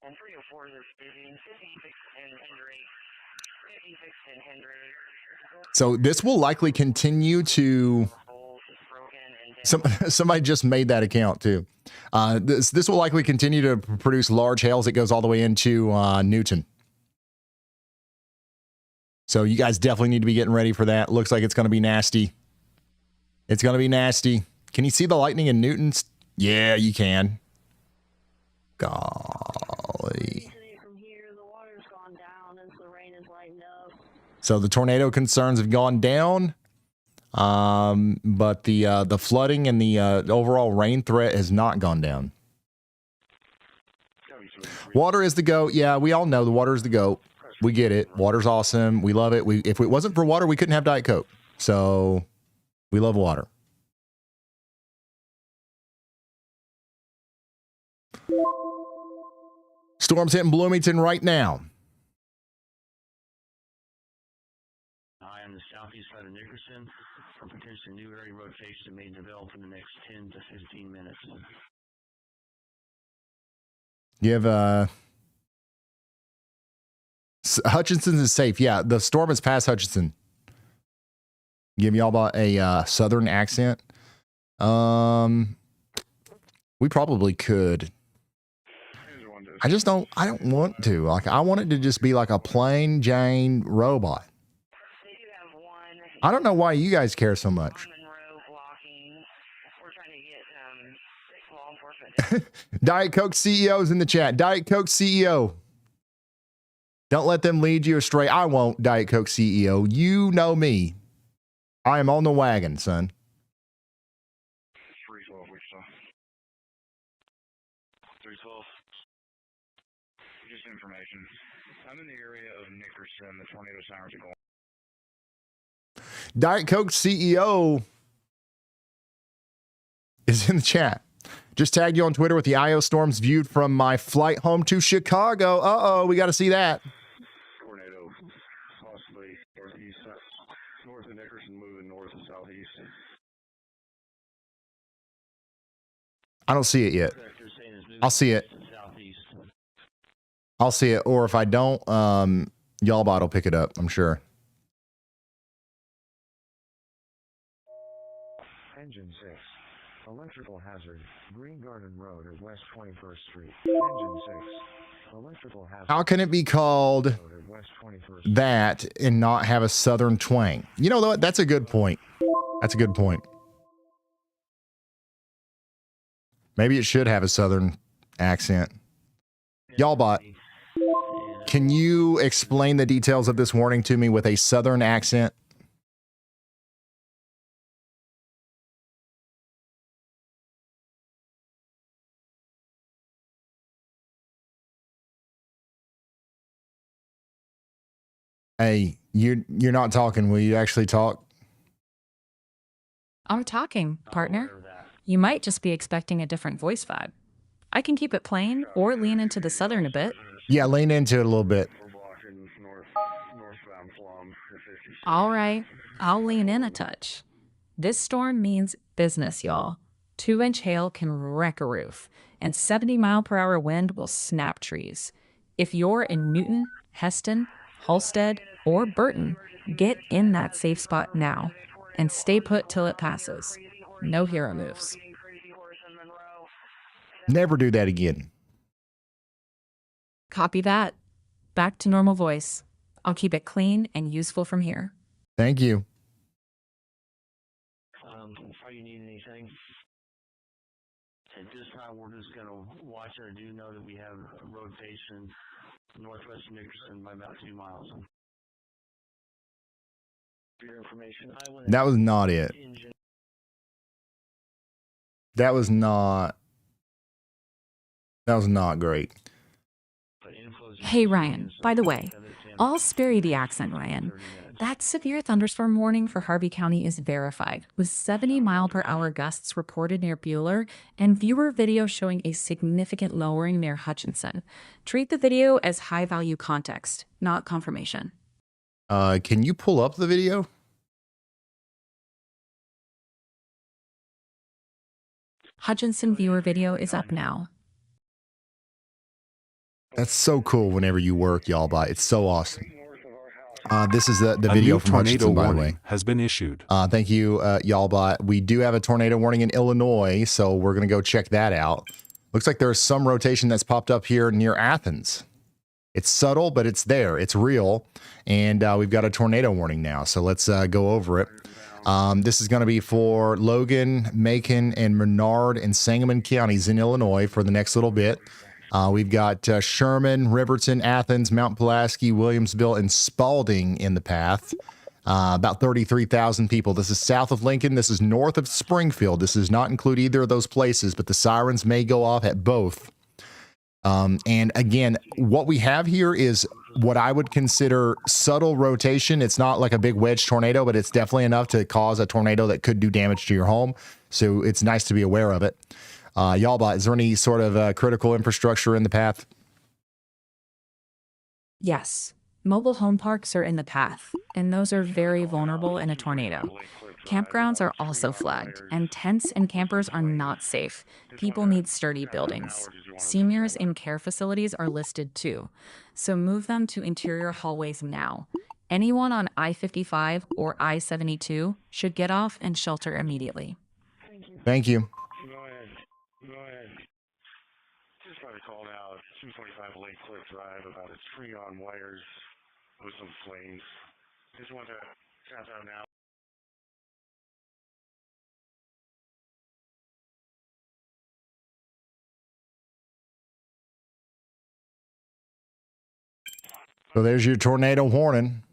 On 304 is busy, 56 and Hendry, 56 and Hendry. So this will likely continue to... Somebody just made that account too. This will likely continue to produce large hails. It goes all the way into Newton. So you guys definitely need to be getting ready for that. Looks like it's going to be nasty. It's going to be nasty. Can you see the lightning in Newton's? Yeah, you can. Golly. So the tornado concerns have gone down, but the flooding and the overall rain threat has not gone down. Water is the GOAT. Yeah, we all know the water is the GOAT. We get it. Water's awesome. We love it. If it wasn't for water, we couldn't have Diet Coke. So we love water. Storm's hitting Bloomington right now. High on the southeast side of Nickerson, a potentially new area rotation may develop in the next 10 to 15 minutes. You have Hutchinson is safe. Yeah, the storm has passed Hutchinson. Give y'all about a southern accent. We probably could. I don't want to. Like, I want it to just be like a plain Jane robot. I don't know why you guys care so much. Diet Coke CEO's in the chat. Diet Coke CEO. Don't let them lead you astray. I won't, Diet Coke CEO. You know me. I am on the wagon, son. 312, Wichita. 312. Just information. I'm in the area of Nickerson. The tornado sirens are going. Diet Coke CEO is in the chat. Just tagged you on Twitter with the IO storms viewed from my flight home to Chicago. Uh-oh, we got to see that. Tornado, possibly northeast, north of Nickerson, moving north and southeast. I don't see it yet. I'll see it. I'll see it. Or if I don't, Y'allbot will pick it up, I'm sure. Engine 6. Electrical hazard. Green Garden Road at West 21st Street. Engine 6. Electrical hazard. How can it be called that and not have a southern twang? You know what? That's a good point. That's a good point. Maybe it should have a southern accent. Y'allbot, can you explain the details of this warning to me with a southern accent? Hey, you're not talking. Will you actually talk? I'm talking, partner. You might just be expecting a different voice vibe. I can keep it plain or lean into the southern a bit. Yeah, lean into it a little bit. All right, I'll lean in a touch. This storm means business, y'all. 2-inch hail can wreck a roof, and 70-mile-per-hour wind will snap trees. If you're in Newton, Heston, Halstead, or Burton, get in that safe spot now and stay put till it passes. No hero moves. Never do that again. Copy that. Back to normal voice. I'll keep it clean and useful from here. Thank you. Are you need anything? At this time, we're just going to watch it. I do know that we have a rotation northwest Nickerson by about 2 miles. For your information, That was not it. That was not great. Hey, Ryan, by the way, I'll spare you the accent, Ryan. That severe thunderstorm warning for Harvey County is verified, with 70-mile-per-hour gusts reported near Bueller and viewer video showing a significant lowering near Hutchinson. Treat the video as high-value context, not confirmation. Can you pull up the video? Hutchinson viewer video is up now. That's so cool whenever you work, Y'allbot. It's so awesome. This is the video from Hutchinson, by the way. Has been issued. Thank you, Y'allbot. We do have a tornado warning in Illinois, so we're going to go check that out. Looks like there's some rotation that's popped up here near Athens. It's subtle, but it's there. It's real. And we've got a tornado warning now, so let's go over it. This is going to be for Logan, Macon, and Menard and Sangamon counties in Illinois for the next little bit. We've got Sherman, Riverton, Athens, Mount Pulaski, Williamsville, and Spalding in the path. About 33,000 people. This is south of Lincoln. This is north of Springfield. This does not include either of those places, but the sirens may go off at both. And again, what we have here is what I would consider subtle rotation. It's not like a big wedge tornado, but it's definitely enough to cause a tornado that could do damage to your home. So it's nice to be aware of it. Y'allbot, is there any sort of critical infrastructure in the path? Yes, mobile home parks are in the path, and those are very vulnerable in a tornado. Campgrounds are also flagged, and tents and campers are not safe. People need sturdy buildings. Seniors in care facilities are listed too, so move them to interior hallways now. Anyone on I-55 or I-72 should get off and shelter immediately. Thank you. Thank you. Go ahead. Go ahead. Just got a call now, 245 Lake Cliff Drive, about a tree on wires with some flames. Just want to tap out now. So there's your tornado warning.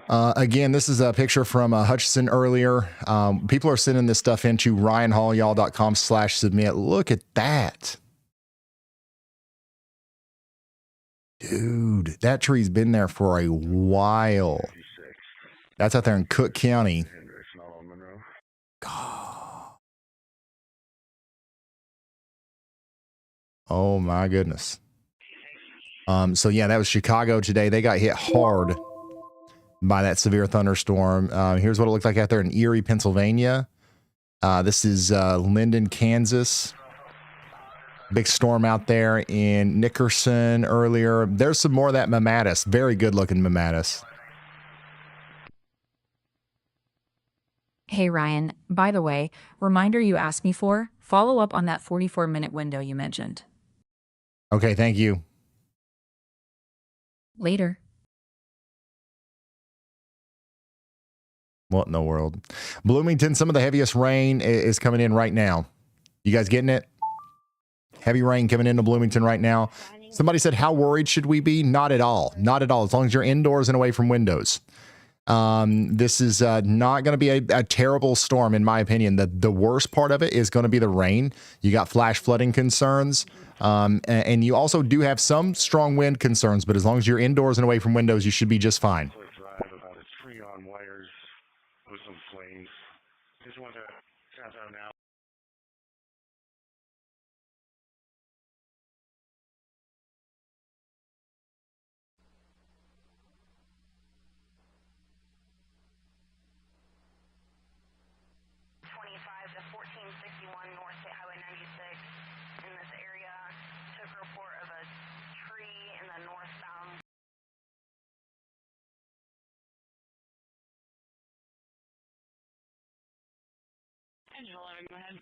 Again, this is a picture from Hutchinson earlier. People are sending this stuff into ryanhallyall.com/submit. Look at that. Dude, that tree's been there for a while. That's out there in Cook County. God. Oh my goodness. So yeah, that was Chicago today. They got hit hard by that severe thunderstorm. Here's what it looked like out there in Erie, Pennsylvania. This is Linden, Kansas. Big storm out there in Nickerson earlier. There's some more of that mammatus. Very good looking mammatus. Hey, Ryan. By the way, reminder you asked me for, follow up on that 44-minute window you mentioned. Okay, thank you. Later. What in the world? Bloomington, some of the heaviest rain is coming in right now. You guys getting it? Heavy rain coming into Bloomington right now. Somebody said, how worried should we be? Not at all. Not at all. As long as you're indoors and away from windows. This is not going to be a terrible storm, in my opinion. The worst part of it is going to be the rain. You got flash flooding concerns. And you also do have some strong wind concerns, but as long as you're indoors and away from windows, you should be just fine. Drive about a tree on wires with some flames. Just want to tap out now. Engine 11, go ahead.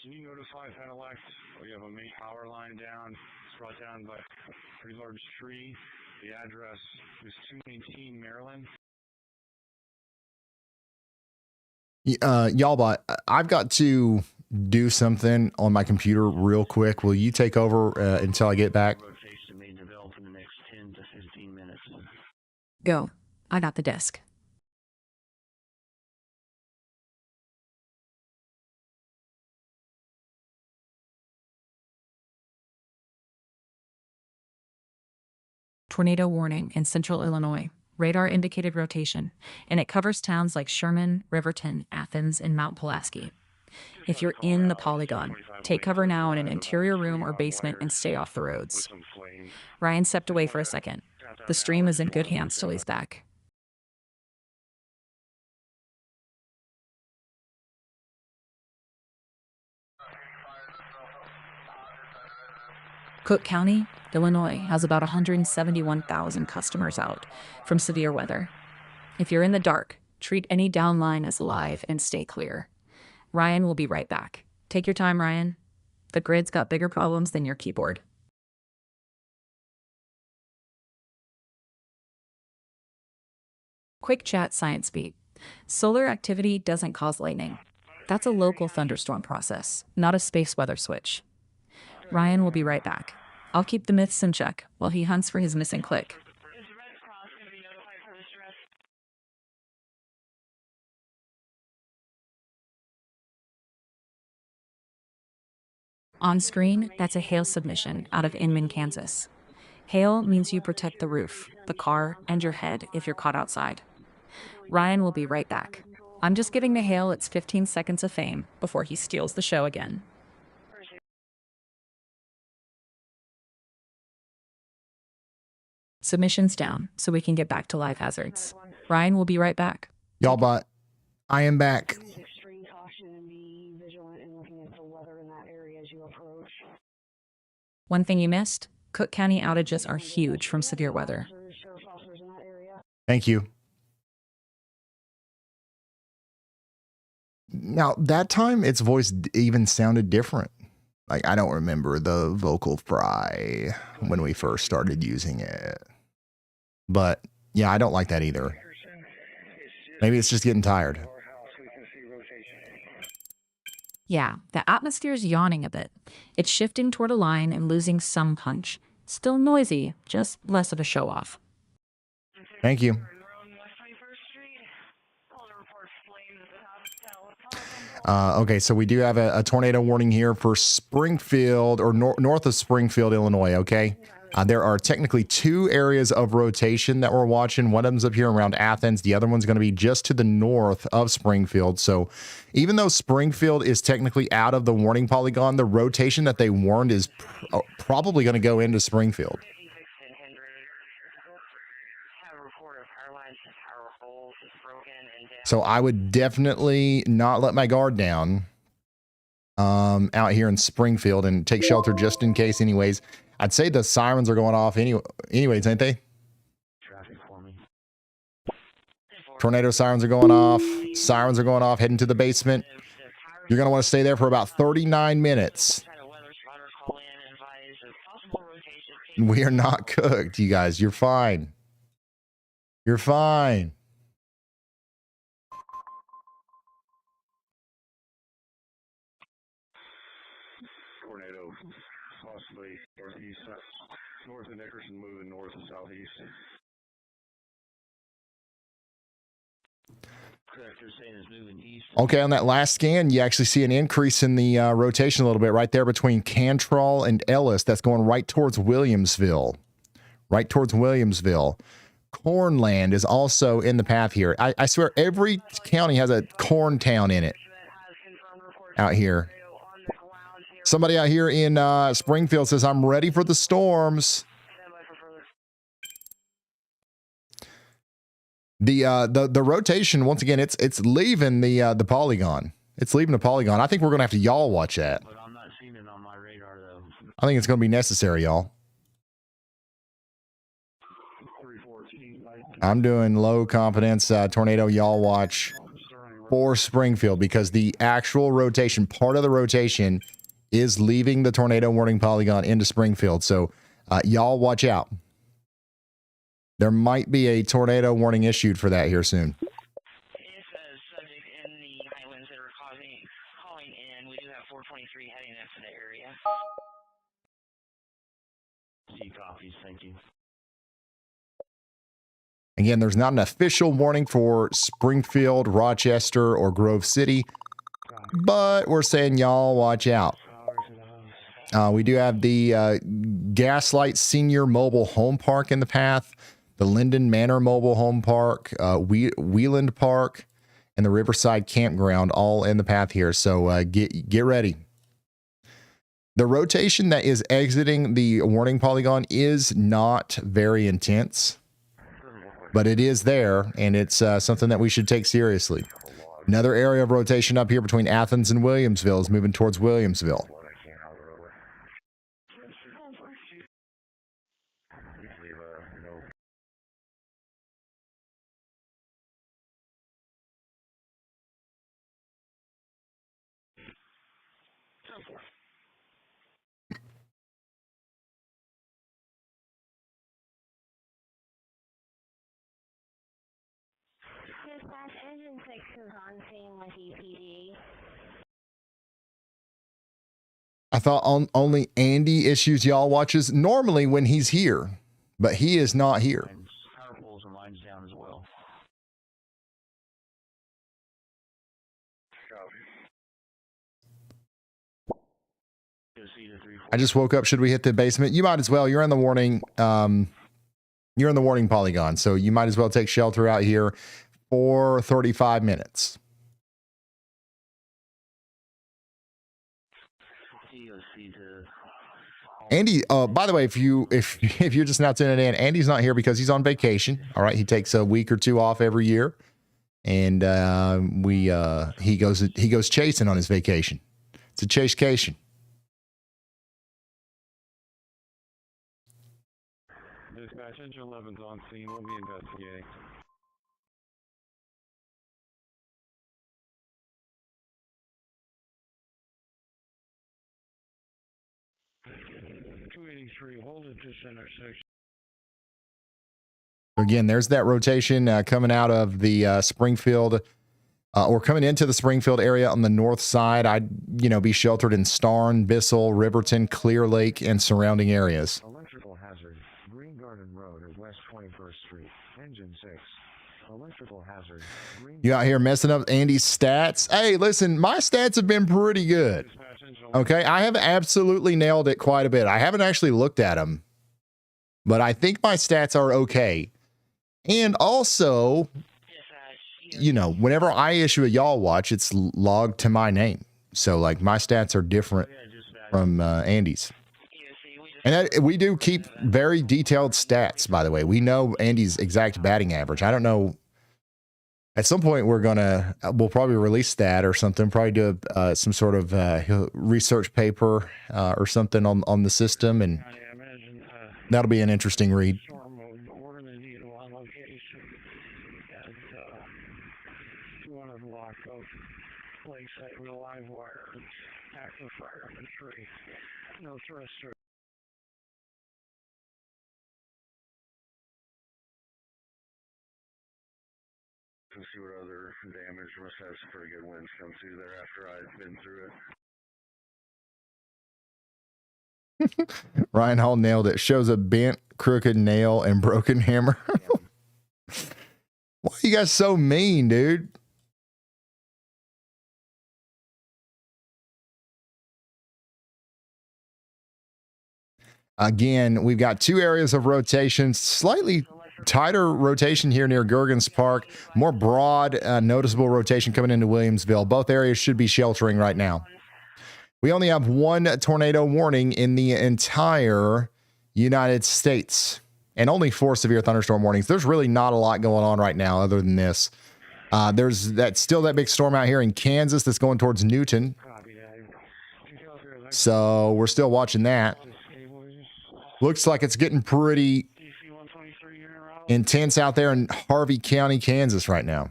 Can you notify Pedelec? We have a main power line down. It's brought down by a pretty large tree. The address is 219 Maryland. Y'all, but I've got to do something on my computer real quick. Will you take over until I get back? Rotation may develop in the next 10 to 15 minutes. Go. I got the desk. Tornado warning in central Illinois. Radar indicated rotation, and it covers towns like Sherman, Riverton, Athens, and Mount Pulaski. If you're in the polygon, take cover now in an interior room or basement and stay off the roads. Ryan stepped away for a second. The stream is in good hands till he's back. Cook County, Illinois, has about 171,000 customers out from severe weather. If you're in the dark, treat any downline as live and stay clear. Ryan will be right back. Take your time, Ryan. The grid's got bigger problems than your keyboard. Quick chat science beat. Solar activity doesn't cause lightning. That's a local thunderstorm process, not a space weather switch. Ryan will be right back. I'll keep the myths in check while he hunts for his missing click. On screen, that's a hail submission out of Inman, Kansas. Hail means you protect the roof, the car, and your head if you're caught outside. Ryan will be right back. I'm just giving the hail its 15 seconds of fame before he steals the show again. Submissions down so we can get back to live hazards. Ryan will be right back. Y'all, but I am back. Extreme caution and be vigilant in looking at the weather in that area as you approach. One thing you missed? Cook County outages are huge from severe weather. Thank you. Now, that time, its voice even sounded different. Like, I don't remember the vocal fry when we first started using it. But, yeah, I don't like that either. Maybe it's just getting tired. Yeah, the atmosphere's yawning a bit. It's shifting toward a line and losing some punch. Still noisy, just less of a show-off. Thank you. Okay, so we do have a tornado warning here for Springfield, or north of Springfield, Illinois, okay? There are technically 2 areas of rotation that we're watching. One of them's up here around Athens. The other one's going to be just to the north of Springfield. So even though Springfield is technically out of the warning polygon, the rotation that they warned is probably going to go into Springfield. So I would definitely not let my guard down out here in Springfield and take shelter just in case anyways. I'd say the sirens are going off anyways, ain't they? Tornado sirens are going off. Sirens are going off, heading to the basement. You're going to want to stay there for about 39 minutes. We are not cooked, you guys. You're fine. You're fine. Tornado, possibly northeast, north of Nickerson, moving north and southeast. Okay, on that last scan, you actually see an increase in the rotation a little bit right there between Cantrell and Ellis. That's going right towards Williamsville. Right towards Williamsville. Cornland is also in the path here. I swear every county has a corn town in it out here. Somebody out here in Springfield says, I'm ready for the storms. The rotation, once again, it's leaving the polygon. It's leaving the polygon. I think we're going to have to y'all watch that. But I'm not seeing it on my radar, though. I think it's going to be necessary, y'all. I'm doing low confidence tornado y'all watch for Springfield because the actual rotation, part of the rotation, is leaving the tornado warning polygon into Springfield. So y'all watch out. There might be a tornado warning issued for that here soon. If a subject in the high winds that are calling in, we do have 423 heading into the area. C copies, thank you. Again, there's not an official warning for Springfield, Rochester, or Grove City, but we're saying y'all watch out. We do have the Gaslight Senior Mobile Home Park in the path, the Linden Manor Mobile Home Park, Wheeland Park, and the Riverside Campground all in the path here. So get ready. The rotation that is exiting the warning polygon is not very intense, but it is there, and it's something that we should take seriously. Another area of rotation up here between Athens and Williamsville is moving towards Williamsville. Dispatch engine 6 is on scene with EPD. I thought only Andy issues y'all watches normally when he's here, but he is not here. Power poles and lines down as well. I just woke up. Should we hit the basement? You might as well. You're in the warning. You're in the warning polygon, so you might as well take shelter out here for 35 minutes. Andy, by the way, if you're just now tuning in, Andy's not here because he's on vacation. All right, he takes a week or two off every year, and he goes chasing on his vacation. It's a chasecation. Dispatch engine 11's on scene. We'll be investigating. 283, hold at this intersection. Again, there's that rotation coming out of the Springfield or coming into the Springfield area on the north side. I'd, be sheltered in Starn, Bissell, Riverton, Clear Lake, and surrounding areas. Electrical hazard. Green Garden Road at West 21st Street. Engine 6. Electrical hazard. You out here messing up Andy's stats? Hey, listen, my stats have been pretty good. Okay, I have absolutely nailed it quite a bit. I haven't actually looked at them, but I think my stats are okay. And also, whenever I issue a y'all watch, it's logged to my name. So, like, my stats are different from Andy's. And we do keep very detailed stats, by the way. We know Andy's exact batting average. I don't know. At some point, we'll probably release that or something, probably do some sort of research paper or something on the system. And that'll be an interesting read. Lakeside with a live wire, active fire up in tree. No thruster. To see what other damage. Must have some pretty good winds come through there after I've been through it. Ryan Hall nailed it. Shows a bent, crooked nail and broken hammer. Why are you guys so mean, dude? Again, we've got two areas of rotation, slightly tighter rotation here near Gergens Park, more broad, noticeable rotation coming into Williamsville. Both areas should be sheltering right now. We only have one tornado warning in the entire United States and only 4 severe thunderstorm warnings. There's really not a lot going on right now other than this. There's still that big storm out here in Kansas that's going towards Newton. So we're still watching that. Looks like it's getting pretty intense out there in Harvey County, Kansas right now.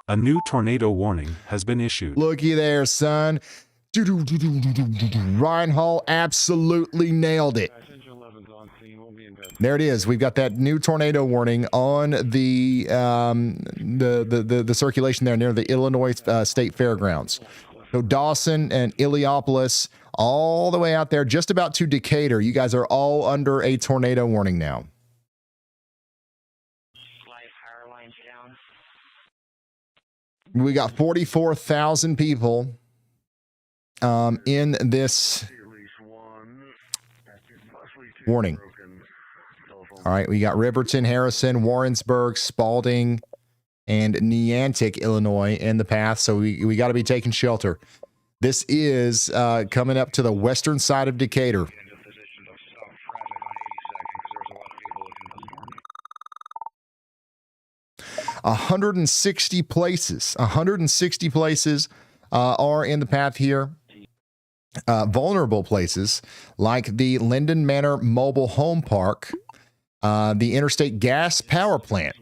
A new tornado warning has been issued. Looky there, son. Ryan Hall absolutely nailed it. There it is. We've got that new tornado warning on the circulation there near the Illinois State Fairgrounds. So Dawson and Illiopolis, all the way out there, just about to Decatur. You guys are all under a tornado warning now. We got 44,000 people in this warning. All right, we got Riverton, Harrison, Warrensburg, Spalding, and Niantic, Illinois in the path. So we got to be taking shelter. This is coming up to the western side of Decatur. $160 places. 160 places are in the path here. Vulnerable places like the Linden Manor Mobile Home Park, the Interstate Gas Power Plant.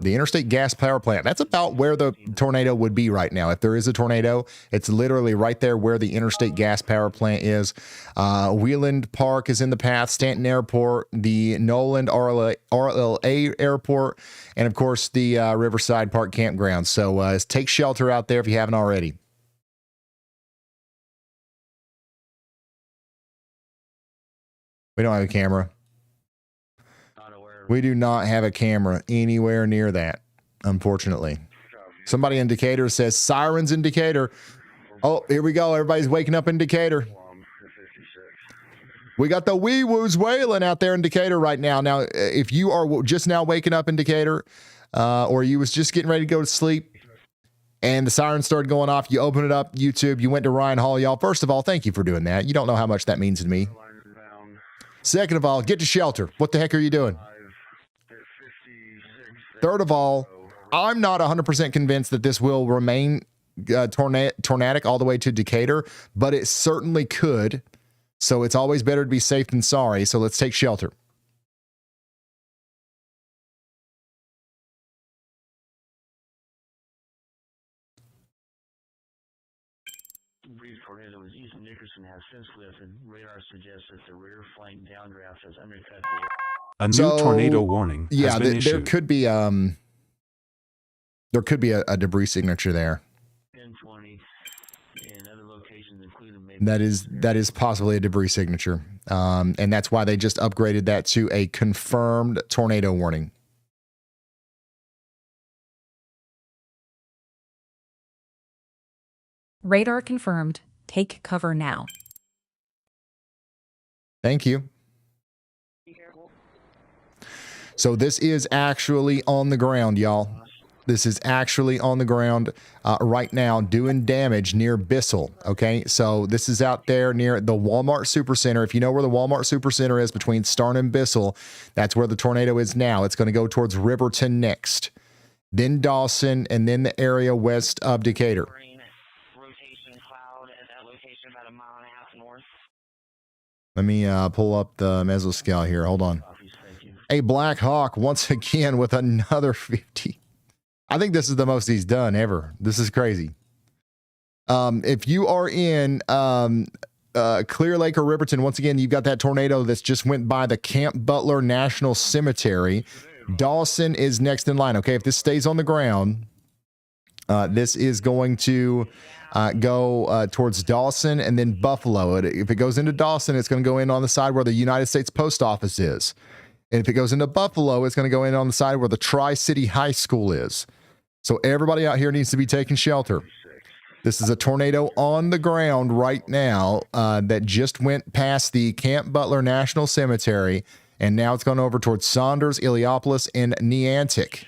The Interstate Gas Power Plant. That's about where the tornado would be right now. If there is a tornado, it's literally right there where the Interstate Gas Power Plant is. Wheeland Park is in the path. Stanton Airport, the Noland RLA Airport, and of course the Riverside Park Campground. So take shelter out there if you haven't already. We don't have a camera. We do not have a camera anywhere near that, unfortunately. Somebody in Decatur says, sirens in Decatur. Oh, here we go. Everybody's waking up in Decatur. We got the wee-woos wailing out there in Decatur right now. Now, if you are just now waking up in Decatur, or you was just getting ready to go to sleep, and the siren started going off, you open it up, YouTube, you went to Ryan Hall, y'all. First of all, thank you for doing that. You don't know how much that means to me. Second of all, get to shelter. What the heck are you doing? Third of all, I'm not 100% convinced that this will remain tornadic all the way to Decatur, but it certainly could. So it's always better to be safe than sorry. So let's take shelter. Breeze tornado is east of Nickerson direction has since lifted. Radar suggests that the rear flank downdraft has undercut A new tornado warning has been there issued. could be a debris signature there. 1020 and other locations including maybe That is possibly a debris signature, and that's why they just upgraded that to a confirmed tornado warning. Radar confirmed. Take cover now. Thank you. So this is actually on the ground, y'all. This is actually on the ground right now doing damage near Bissell, okay? So this is out there near the Walmart Supercenter. If you know where the Walmart Supercenter is between Starn and Bissell, that's where the tornado is now. It's going to go towards Riverton next, then Dawson, and then the area west of Decatur. Rotation cloud at that location about 1.5 miles north. Let me pull up the mesoscale here. Hold on. A Black Hawk once again with another 50. I think this is the most he's done ever. This is crazy. If you are in Clear Lake or Riverton, once again, you've got that tornado that's just went by the Camp Butler National Cemetery. Dawson is next in line. Okay, if this stays on the ground, this is going to go towards Dawson and then Buffalo. If it goes into Dawson, it's going to go in on the side where the United States Post Office is. And if it goes into Buffalo, it's going to go in on the side where the Tri-City High School is. So everybody out here needs to be taking shelter. This is a tornado on the ground right now that just went past the Camp Butler National Cemetery, and now it's gone over towards Saunders, Iliopolis, and Neantic.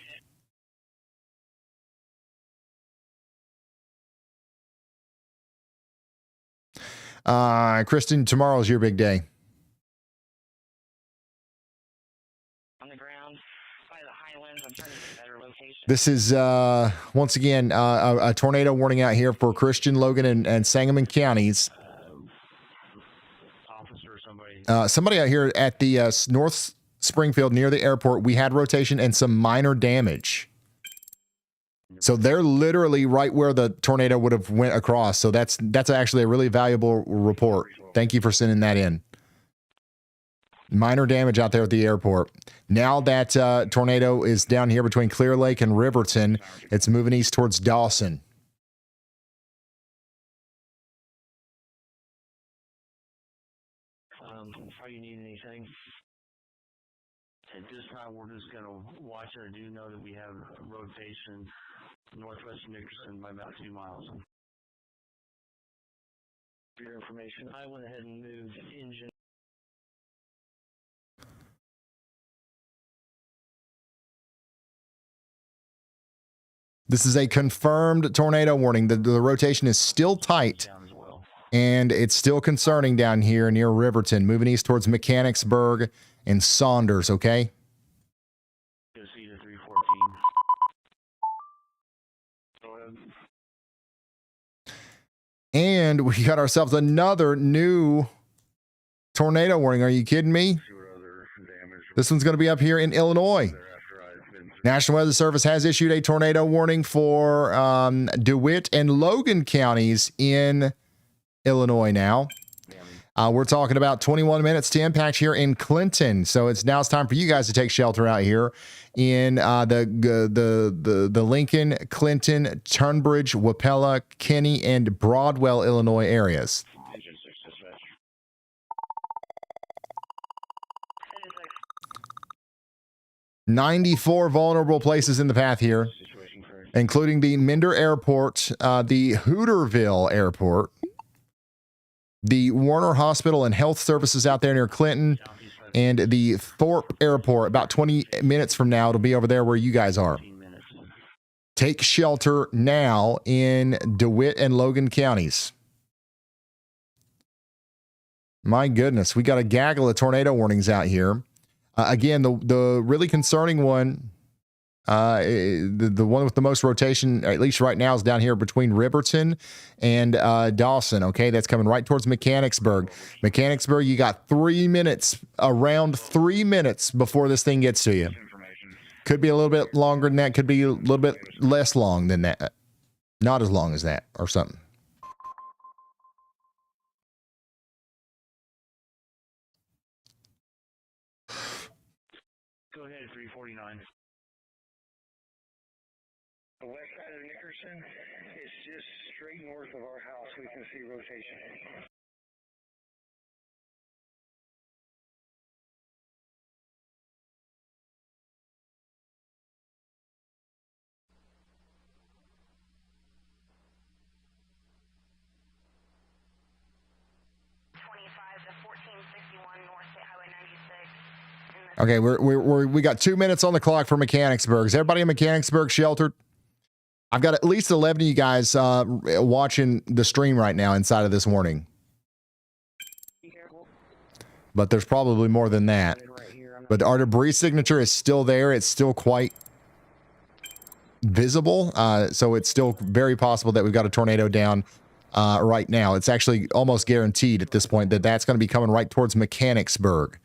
Kristen, tomorrow's your big day. This is, once again, a tornado warning out here for Christian, Logan, and Sangamon counties. Somebody out here at the North Springfield near the airport, we had rotation and some minor damage. So they're literally right where the tornado would have went across. So that's actually a really valuable report. Thank you for sending that in. Minor damage out there at the airport. Now that tornado is down here between Clear Lake and Riverton, it's moving east towards Dawson. Are you need anything? At this time, we're just going to watch it. I do know that we have a rotation northwest Nickerson by about 2 miles. For your information, I went ahead and moved engine. This is a confirmed tornado warning. The rotation is still tight, and it's still concerning down here near Riverton, moving east towards Mechanicsburg and Saunders, okay? And we got ourselves another new tornado warning. Are you kidding me? This one's going to be up here in Illinois. National Weather Service has issued a tornado warning for DeWitt and Logan counties in Illinois now. We're talking about 21 minutes to impact here in Clinton. So it's time for you guys to take shelter out here in the Lincoln, Clinton, Tunbridge, Wapella, Kenny, and Broadwell, Illinois areas. 94 vulnerable places in the path here, including the Minder Airport, the Hooterville Airport, the Warner Hospital and Health Services out there near Clinton, and the Thorpe Airport. About 20 minutes from now, it'll be over there where you guys are. Take shelter now in DeWitt and Logan counties. My goodness, we got a gaggle of tornado warnings out here. Again, the really concerning one, the one with the most rotation, at least right now, is down here between Riverton and Dawson. Okay, that's coming right towards Mechanicsburg. Mechanicsburg, you got 3 minutes, around 3 minutes before this thing gets to you. Could be a little bit longer than that. Could be a little bit less long than that. Not as long as that or something. Go ahead, 349. The west side of Nickerson is just straight north of our house. We can see rotation. Okay, we got 2 minutes on the clock for Mechanicsburg. Is everybody in Mechanicsburg sheltered? I've got at least 11 of you guys watching the stream right now inside of this warning. But there's probably more than that. But our debris signature is still there. It's still quite visible. So it's still very possible that we've got a tornado down right now. It's actually almost guaranteed at this point that that's going to be coming right towards Mechanicsburg.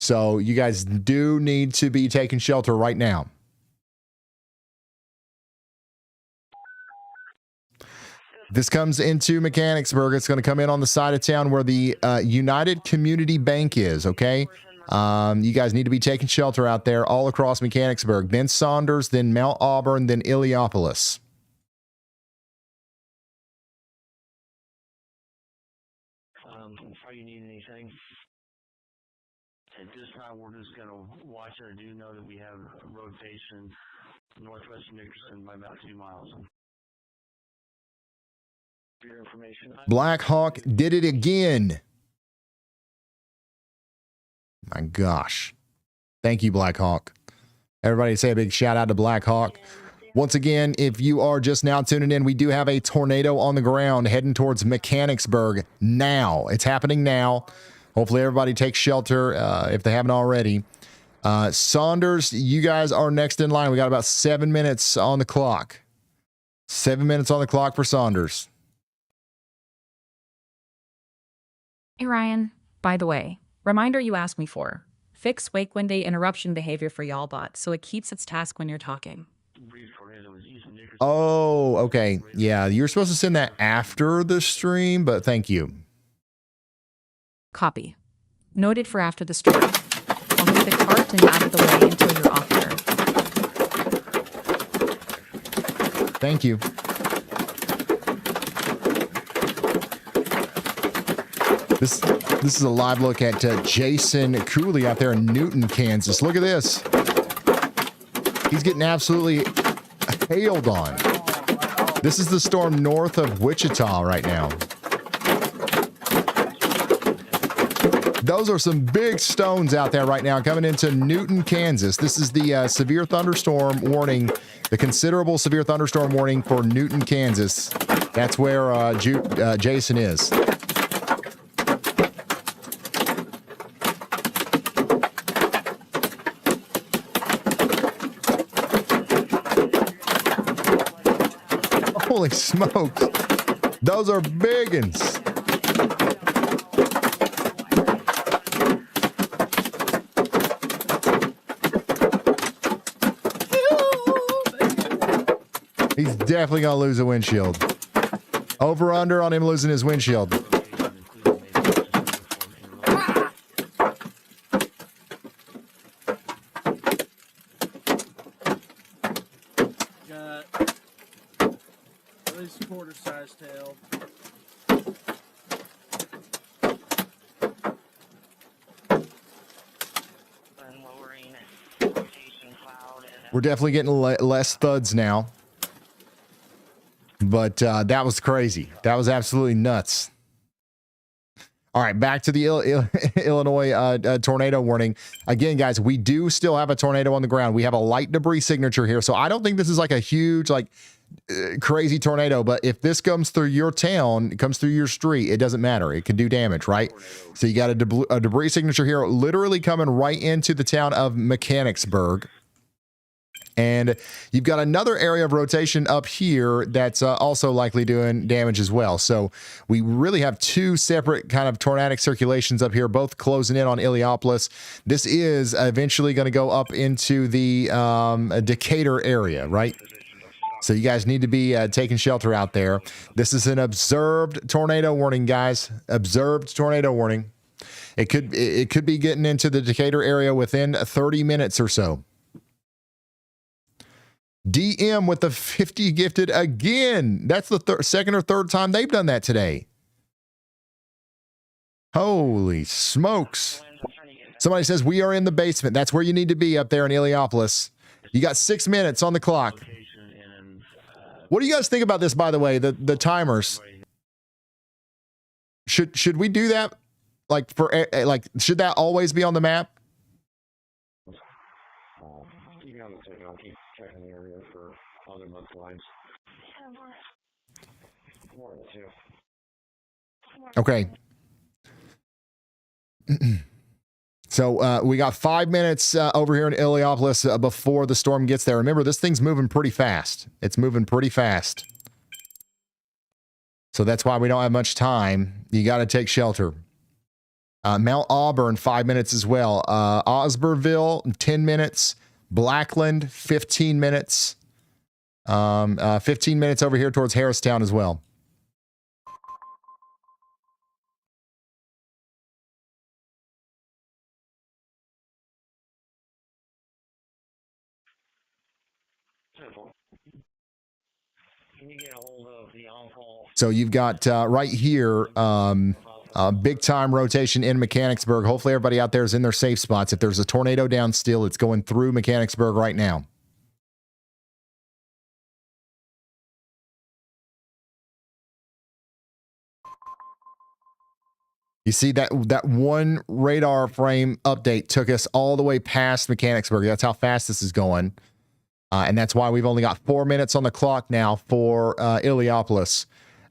So you guys do need to be taking shelter right now. This comes into Mechanicsburg. It's going to come in on the side of town where the United Community Bank is, okay? You guys need to be taking shelter out there all across Mechanicsburg. Then Saunders, then Mount Auburn, then Illiopolis. Are you need anything? At this time, we're just going to watch it. I do know that we have rotation northwest Nickerson by about 2 miles. For your information. Black Hawk did it again. My gosh. Thank you, Black Hawk. Everybody say a big shout out to Black Hawk. Once again, if you are just now tuning in, we do have a tornado on the ground heading towards Mechanicsburg now. It's happening now. Hopefully everybody takes shelter if they haven't already. Saunders, you guys are next in line. We got about 7 minutes on the clock. 7 minutes on the clock for Saunders. Hey, Ryan. By the way, reminder you asked me for. Fix wake window interruption behavior for YALLBot so it keeps its task when you're talking. Oh, okay. Yeah, you're supposed to send that after the stream, but thank you. Copy. Noted for after the stream. I'll move the cart and out of the way until you're off there. Thank you. This is a live look at Jason Cooley out there in Newton, Kansas. Look at this. He's getting absolutely hailed on. This is the storm north of Wichita right now. Those are some big stones out there right now coming into Newton, Kansas. This is the severe thunderstorm warning, the considerable severe thunderstorm warning for Newton, Kansas. That's where Jason is. Holy smokes. Those are big uns. He's definitely going to lose a windshield. Over under on him losing his windshield. Got at least a quarter size tail. We're definitely getting less thuds now. But that was crazy. That was absolutely nuts. All right, back to the Illinois tornado warning. Again, guys, we do still have a tornado on the ground. We have a light debris signature here. So I don't think this is like a huge, crazy tornado. But if this comes through your town, it comes through your street, it doesn't matter. It can do damage, right? So you got a debris signature here literally coming right into the town of Mechanicsburg. And you've got another area of rotation up here that's also likely doing damage as well. So we really have two separate kind of tornadic circulations up here, both closing in on Illiopolis. This is eventually going to go up into the Decatur area, right? So you guys need to be taking shelter out there. This is an observed tornado warning, guys. Observed tornado warning. It could be getting into the Decatur area within 30 minutes or so. DM with the 50 gifted again. That's the second or third time they've done that today. Holy smokes. Somebody says we are in the basement. That's where you need to be up there in Iliopolis. You got 6 minutes on the clock. What do you guys think about this, by the way, the timers? Should we do that? Like should that always be on the map? I'll keep checking the area for other month lines. More than two. Okay. So we got 5 minutes over here in Iliopolis before the storm gets there. Remember, this thing's moving pretty fast. It's moving pretty fast. So that's why we don't have much time. You got to take shelter. Mount Auburn, 5 minutes as well. Osborville, 10 minutes. Blackland, 15 minutes. 15 minutes over here towards Harristown as well. Can you get a hold of the on-call? So you've got right here, big time rotation in Mechanicsburg. Hopefully everybody out there is in their safe spots. If there's a tornado down still, it's going through Mechanicsburg right now. You see that one radar frame update took us all the way past Mechanicsburg. That's how fast this is going. And that's why we've only got 4 minutes on the clock now for Iliopolis.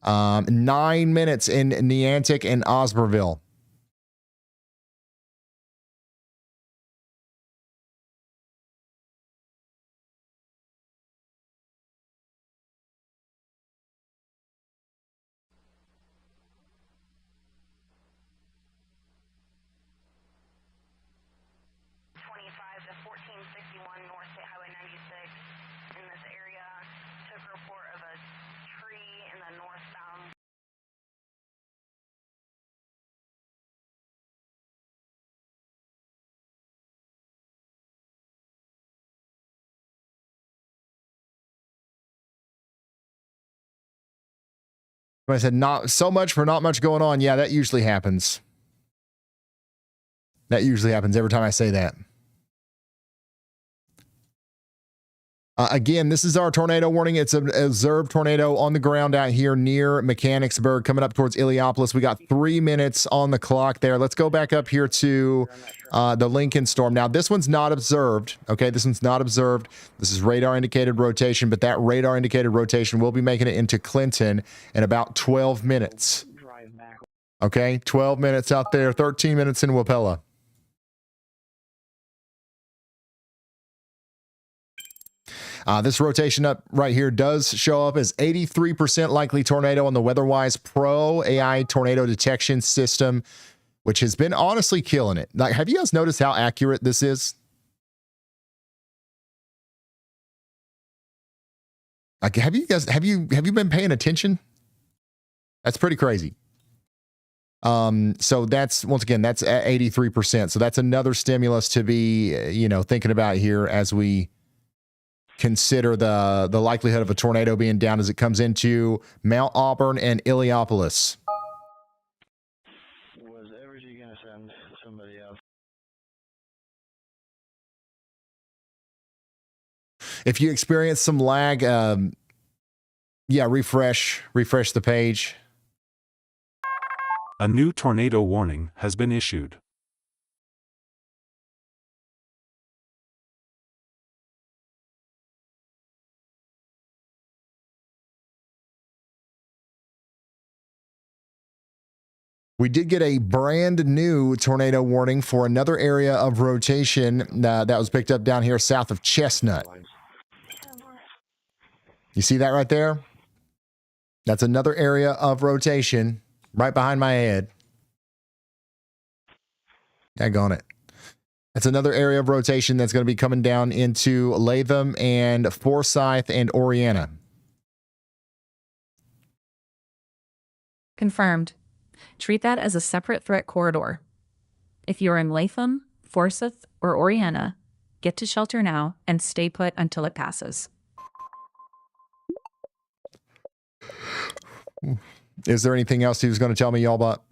9 minutes in Neantic and Osborville. I said, not so much for not much going on. Yeah, that usually happens. That usually happens every time I say that. Again, this is our tornado warning. It's an observed tornado on the ground out here near Mechanicsburg, coming up towards Iliopolis. We got 3 minutes on the clock there. Let's go back up here to the Lincoln storm. Now, this one's not observed. Okay, this one's not observed. This is radar indicated rotation, but that radar indicated rotation will be making it into Clinton in about 12 minutes. Okay, 12 minutes out there, 13 minutes in Wapella. This rotation up right here does show up as 83% likely tornado on the WeatherWise Pro AI tornado detection system, which has been honestly killing it. Like, have you guys noticed how accurate this is? Like, have you been paying attention? That's pretty crazy. So that's, once again, that's at 83%. So that's another stimulus to be, thinking about here as we consider the likelihood of a tornado being down as it comes into Mount Auburn and Iliopolis. Was Evergy going to send somebody else? If you experience some lag, refresh the page. A new tornado warning has been issued. We did get a brand new tornado warning for another area of rotation that was picked up down here south of Chestnut. You see that right there? That's another area of rotation right behind my head. Daggone it. That's another area of rotation that's going to be coming down into Latham and Forsyth and Oriana. Confirmed. Treat that as a separate threat corridor. If you're in Latham, Forsyth, or Oriana, get to shelter now and stay put until it passes. Is there anything else he was going to tell me, y'all, about?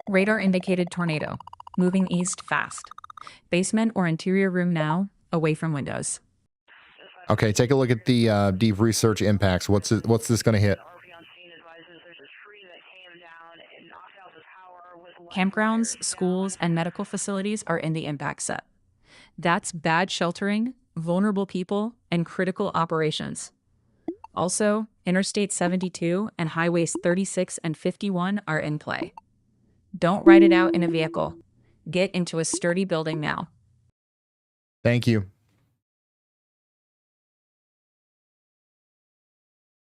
Radar indicated tornado. Moving east fast. Basement or interior room now, away from windows. Okay, take a look at the deep research impacts. What's this going to hit? Campgrounds, schools, and medical facilities are in the impact set. That's bad sheltering, vulnerable people, and critical operations. Also, Interstate 72 and Highways 36 and 51 are in play. Don't ride it out in a vehicle. Get into a sturdy building now. Thank you.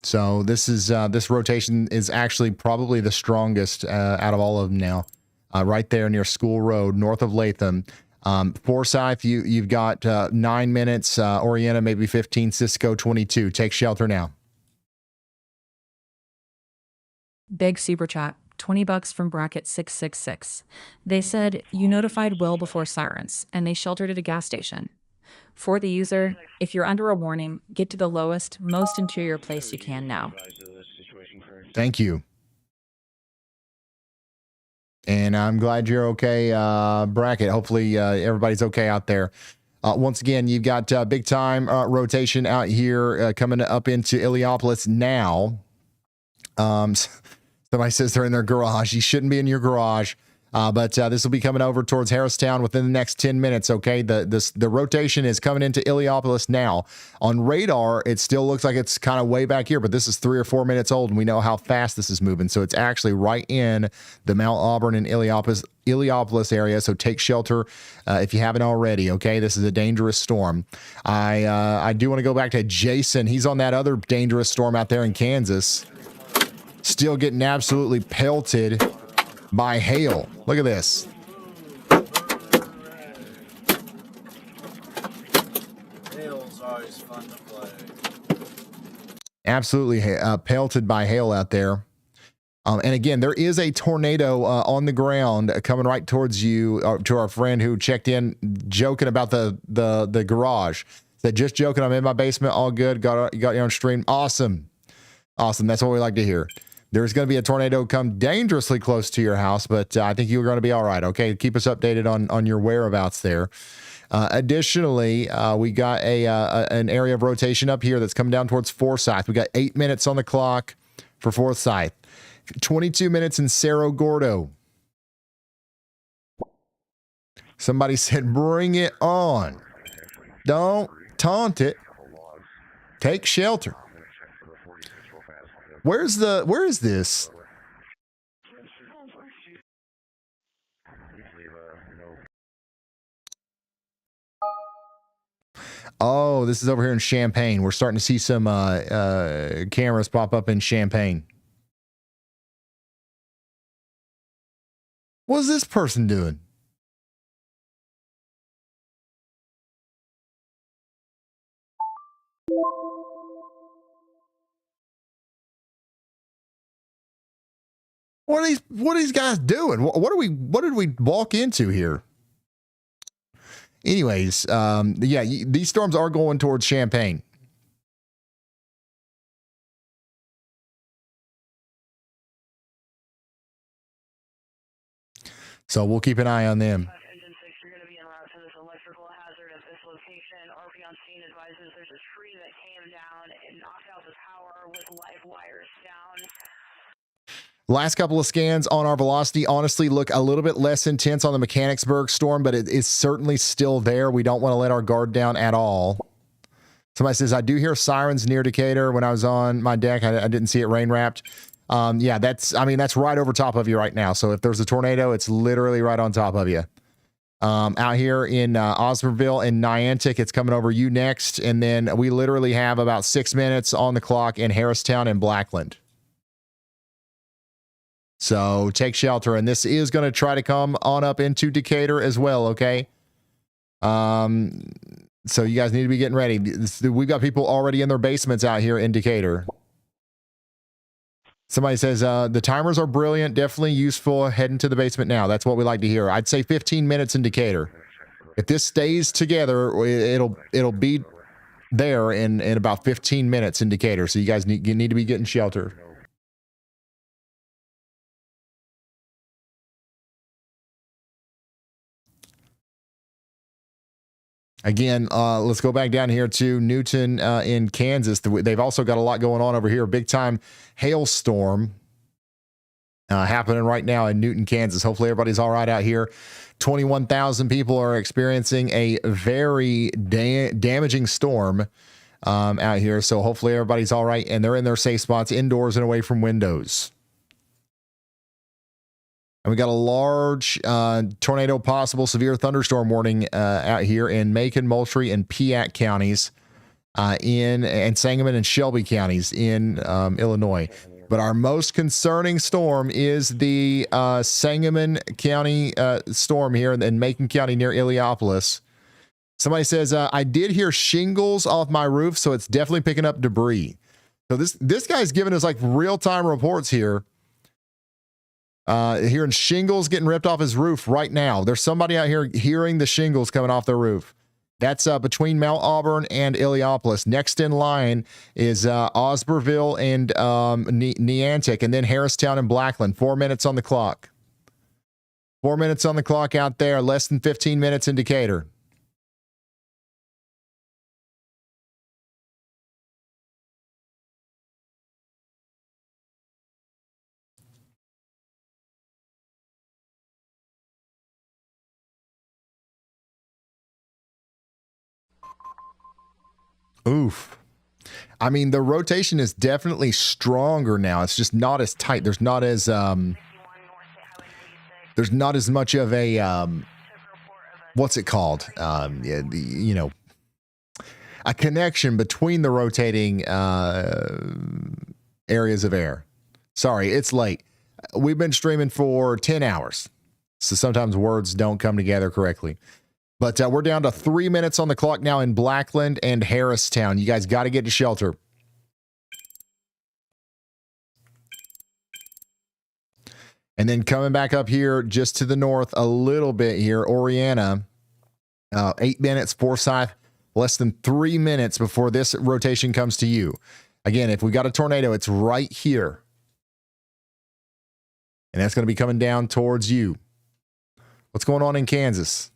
So this rotation is actually probably the strongest out of all of them now. Right there near School Road, north of Latham. Forsyth, you've got 9 minutes. Oriana, maybe 15. Cisco, 22. Take shelter now. Big super chat. $20 from bracket 666. They said you notified Will before sirens, and they sheltered at a gas station. For the user, if you're under a warning, get to the lowest, most interior place you can now. Thank you. And I'm glad you're okay, bracket. Hopefully everybody's okay out there. Once again, you've got big time rotation out here coming up into Illiopolis now. Somebody says they're in their garage. You shouldn't be in your garage. But this will be coming over towards Harristown within the next 10 minutes, okay? The rotation is coming into Illiopolis now. On radar, it still looks like it's kind of way back here, but this is 3 or 4 minutes old, and we know how fast this is moving. So it's actually right in the Mount Auburn and Illiopolis area, so take shelter if you haven't already, okay? This is a dangerous storm. I do want to go back to Jason. He's on that other dangerous storm out there in Kansas. Still getting absolutely pelted by hail. Look at this. Hail's always fun to play. Absolutely pelted by hail out there. And again, there is a tornado on the ground coming right towards you, to our friend who checked in joking about the garage. Said, just joking, I'm in my basement, all good. Got you on stream. Awesome. That's what we like to hear. There's going to be a tornado come dangerously close to your house, but I think you're going to be all right, okay? Keep us updated on your whereabouts there. Additionally, we got an area of rotation up here that's coming down towards Forsyth. We got 8 minutes on the clock for Forsyth. 22 minutes in Cerro Gordo. Somebody said, bring it on. Don't taunt it. Take shelter. Where is this? Oh, this is over here in Champaign. We're starting to see some cameras pop up in Champaign. What's this person doing? What are these guys doing? What did we walk into here? Anyways, yeah, these storms are going towards Champaign. So we'll keep an eye on them. You're going to be en route to this electrical hazard at this location. RP on scene advises there's a tree that came down and knocked out the power with live wires down. Last couple of scans on our velocity honestly look a little bit less intense on the Mechanicsburg storm, but it is certainly still there. We don't want to let our guard down at all. Somebody says, I do hear sirens near Decatur. When I was on my deck, I didn't see it rain wrapped. Yeah, that's right over top of you right now. So if there's a tornado, it's literally right on top of you. Out here in Osborneville and Niantic, it's coming over you next. And then we literally have about 6 minutes on the clock in Harristown and Blackland. So take shelter, and this is going to try to come on up into Decatur as well, okay? So you guys need to be getting ready. We've got people already in their basements out here in Decatur. Somebody says the timers are brilliant, definitely useful. Heading to the basement now. That's what we like to hear. I'd say 15 minutes in Decatur. If this stays together, it'll be there in about 15 minutes in Decatur. So you guys need to be getting shelter. Again, let's go back down here to Newton in Kansas. They've also got a lot going on over here. Big time hailstorm happening right now in Newton, Kansas. Hopefully everybody's all right out here. 21,000 people are experiencing a very damaging storm out here. So hopefully everybody's all right and they're in their safe spots indoors and away from windows. And we got a large tornado possible severe thunderstorm warning out here in Macon, Moultrie, and Piatt counties and Sangamon and Shelby counties in Illinois. But our most concerning storm is the Sangamon County storm here in Macon County near Illiopolis. Somebody says, I did hear shingles off my roof, so it's definitely picking up debris. So this guy's giving us like real-time reports here. Hearing shingles getting ripped off his roof right now. There's somebody out here hearing the shingles coming off their roof. That's between Mount Auburn and Illiopolis. Next in line is Osborville and Neantic, and then Harristown and Blackland. 4 minutes on the clock. 4 minutes on the clock out there. Less than 15 minutes in Decatur. Oof. I mean, the rotation is definitely stronger now. It's just not as tight. There's not as much of a what's it called? A connection between the rotating areas of air. Sorry, it's late. We've been streaming for 10 hours. So sometimes words don't come together correctly. But we're down to 3 minutes on the clock now in Blackland and Harristown. You guys got to get to shelter. And then coming back up here just to the north a little bit here, Oriana, 8 minutes, Forsyth, less than 3 minutes before this rotation comes to you. Again, if we got a tornado, it's right here. And that's going to be coming down towards you. What's going on in Kansas?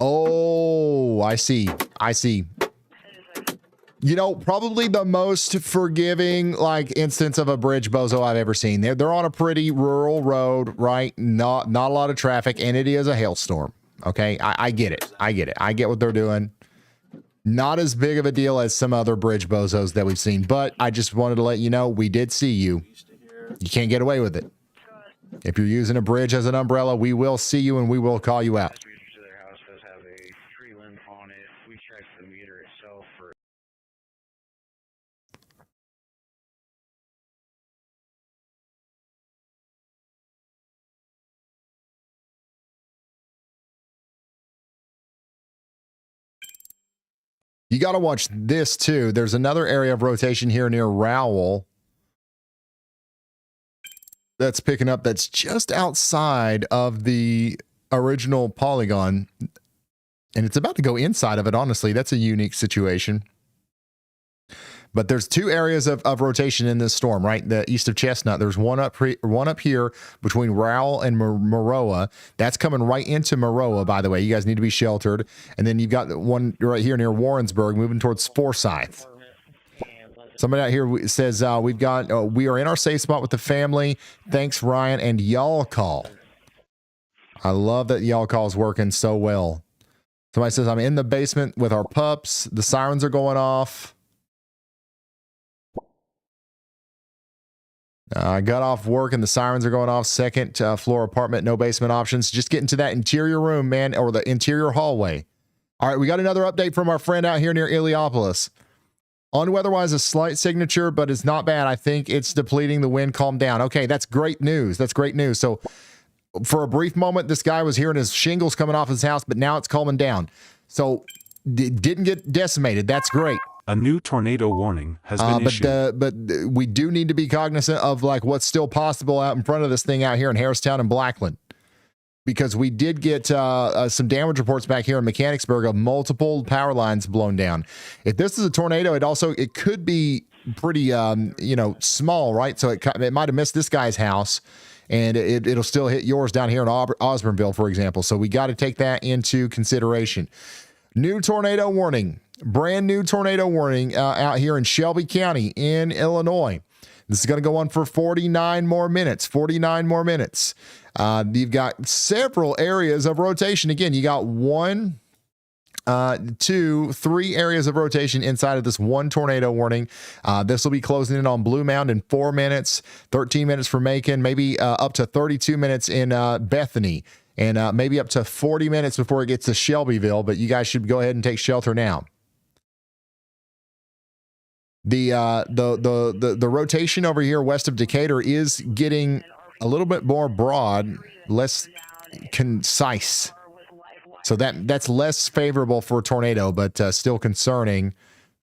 Oh, I see. You know, probably the most forgiving instance of a bridge bozo I've ever seen. They're on a pretty rural road, right? Not a lot of traffic, and it is a hailstorm. Okay, I get it. I get what they're doing. Not as big of a deal as some other bridge bozos that we've seen, but I just wanted to let you know we did see you. You can't get away with it. If you're using a bridge as an umbrella, we will see you and we will call you out. You got to watch this too. There's another area of rotation here near Rowell that's picking up, that's just outside of the original polygon. And it's about to go inside of it, honestly. That's a unique situation. But there's two areas of rotation in this storm, right? The east of Chestnut. There's one up here between Rowell and Maroa. That's coming right into Maroa, by the way. You guys need to be sheltered. And then you've got one right here near Warrensburg moving towards Forsyth. Somebody out here says we are in our safe spot with the family. Thanks, Ryan, and YALLCALL. I love that YALLCALL is working so well. Somebody says I'm in the basement with our pups. The sirens are going off. I got off work and the sirens are going off. Second floor apartment, no basement options. Just get into that interior room, man, or the interior hallway. All right, we got another update from our friend out here near Illiopolis. On WeatherWise, a slight signature, but it's not bad. I think it's depleting. The wind calmed down. Okay, that's great news. That's great news. So for a brief moment, this guy was hearing his shingles coming off his house, but now it's calming down. So didn't get decimated. That's great. A new tornado warning has been issued. But we do need to be cognizant of like what's still possible out in front of this thing out here in Harristown and Blackland, because we did get some damage reports back here in Mechanicsburg of multiple power lines blown down. If this is a tornado, it could be pretty small, right? So it might have missed this guy's house, and it'll still hit yours down here in Osborneville, for example. So we got to take that into consideration. New tornado warning. Brand new tornado warning out here in Shelby County in Illinois. This is going to go on for 49 more minutes. 49 more minutes. You've got several areas of rotation. Again, you got 1, 2, 3 areas of rotation inside of this one tornado warning. This will be closing in on Blue Mound in 4 minutes, 13 minutes for Macon, maybe up to 32 minutes in Bethany, and maybe up to 40 minutes before it gets to Shelbyville. But you guys should go ahead and take shelter now. The rotation over here west of Decatur is getting a little bit more broad, less concise. So that's less favorable for a tornado, but still concerning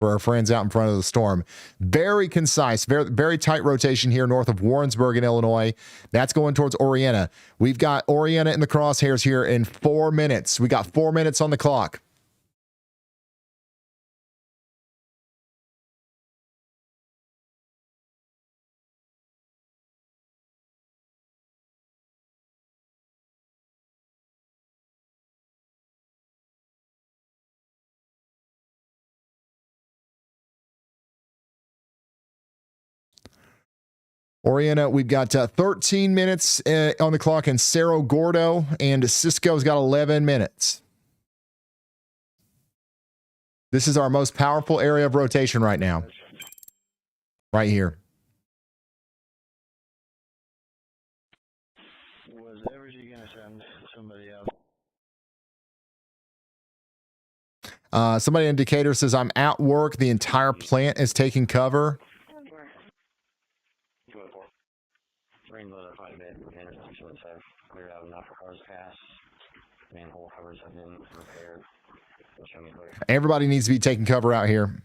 for our friends out in front of the storm. Very concise, very, very tight rotation here north of Warrensburg in Illinois. That's going towards Orienta. We've got Orienta in the crosshairs here in 4 minutes. We got 4 minutes on the clock. Orienta, we've got 13 minutes on the clock in Cerro Gordo, and Cisco's got 11 minutes. This is our most powerful area of rotation right now. Right here. Was Evergy going to send somebody out? Somebody in Decatur says, I'm at work. The entire plant is taking cover. Cleared out enough for cars past. Manhole covers have been repaired. Everybody needs to be taking cover out here.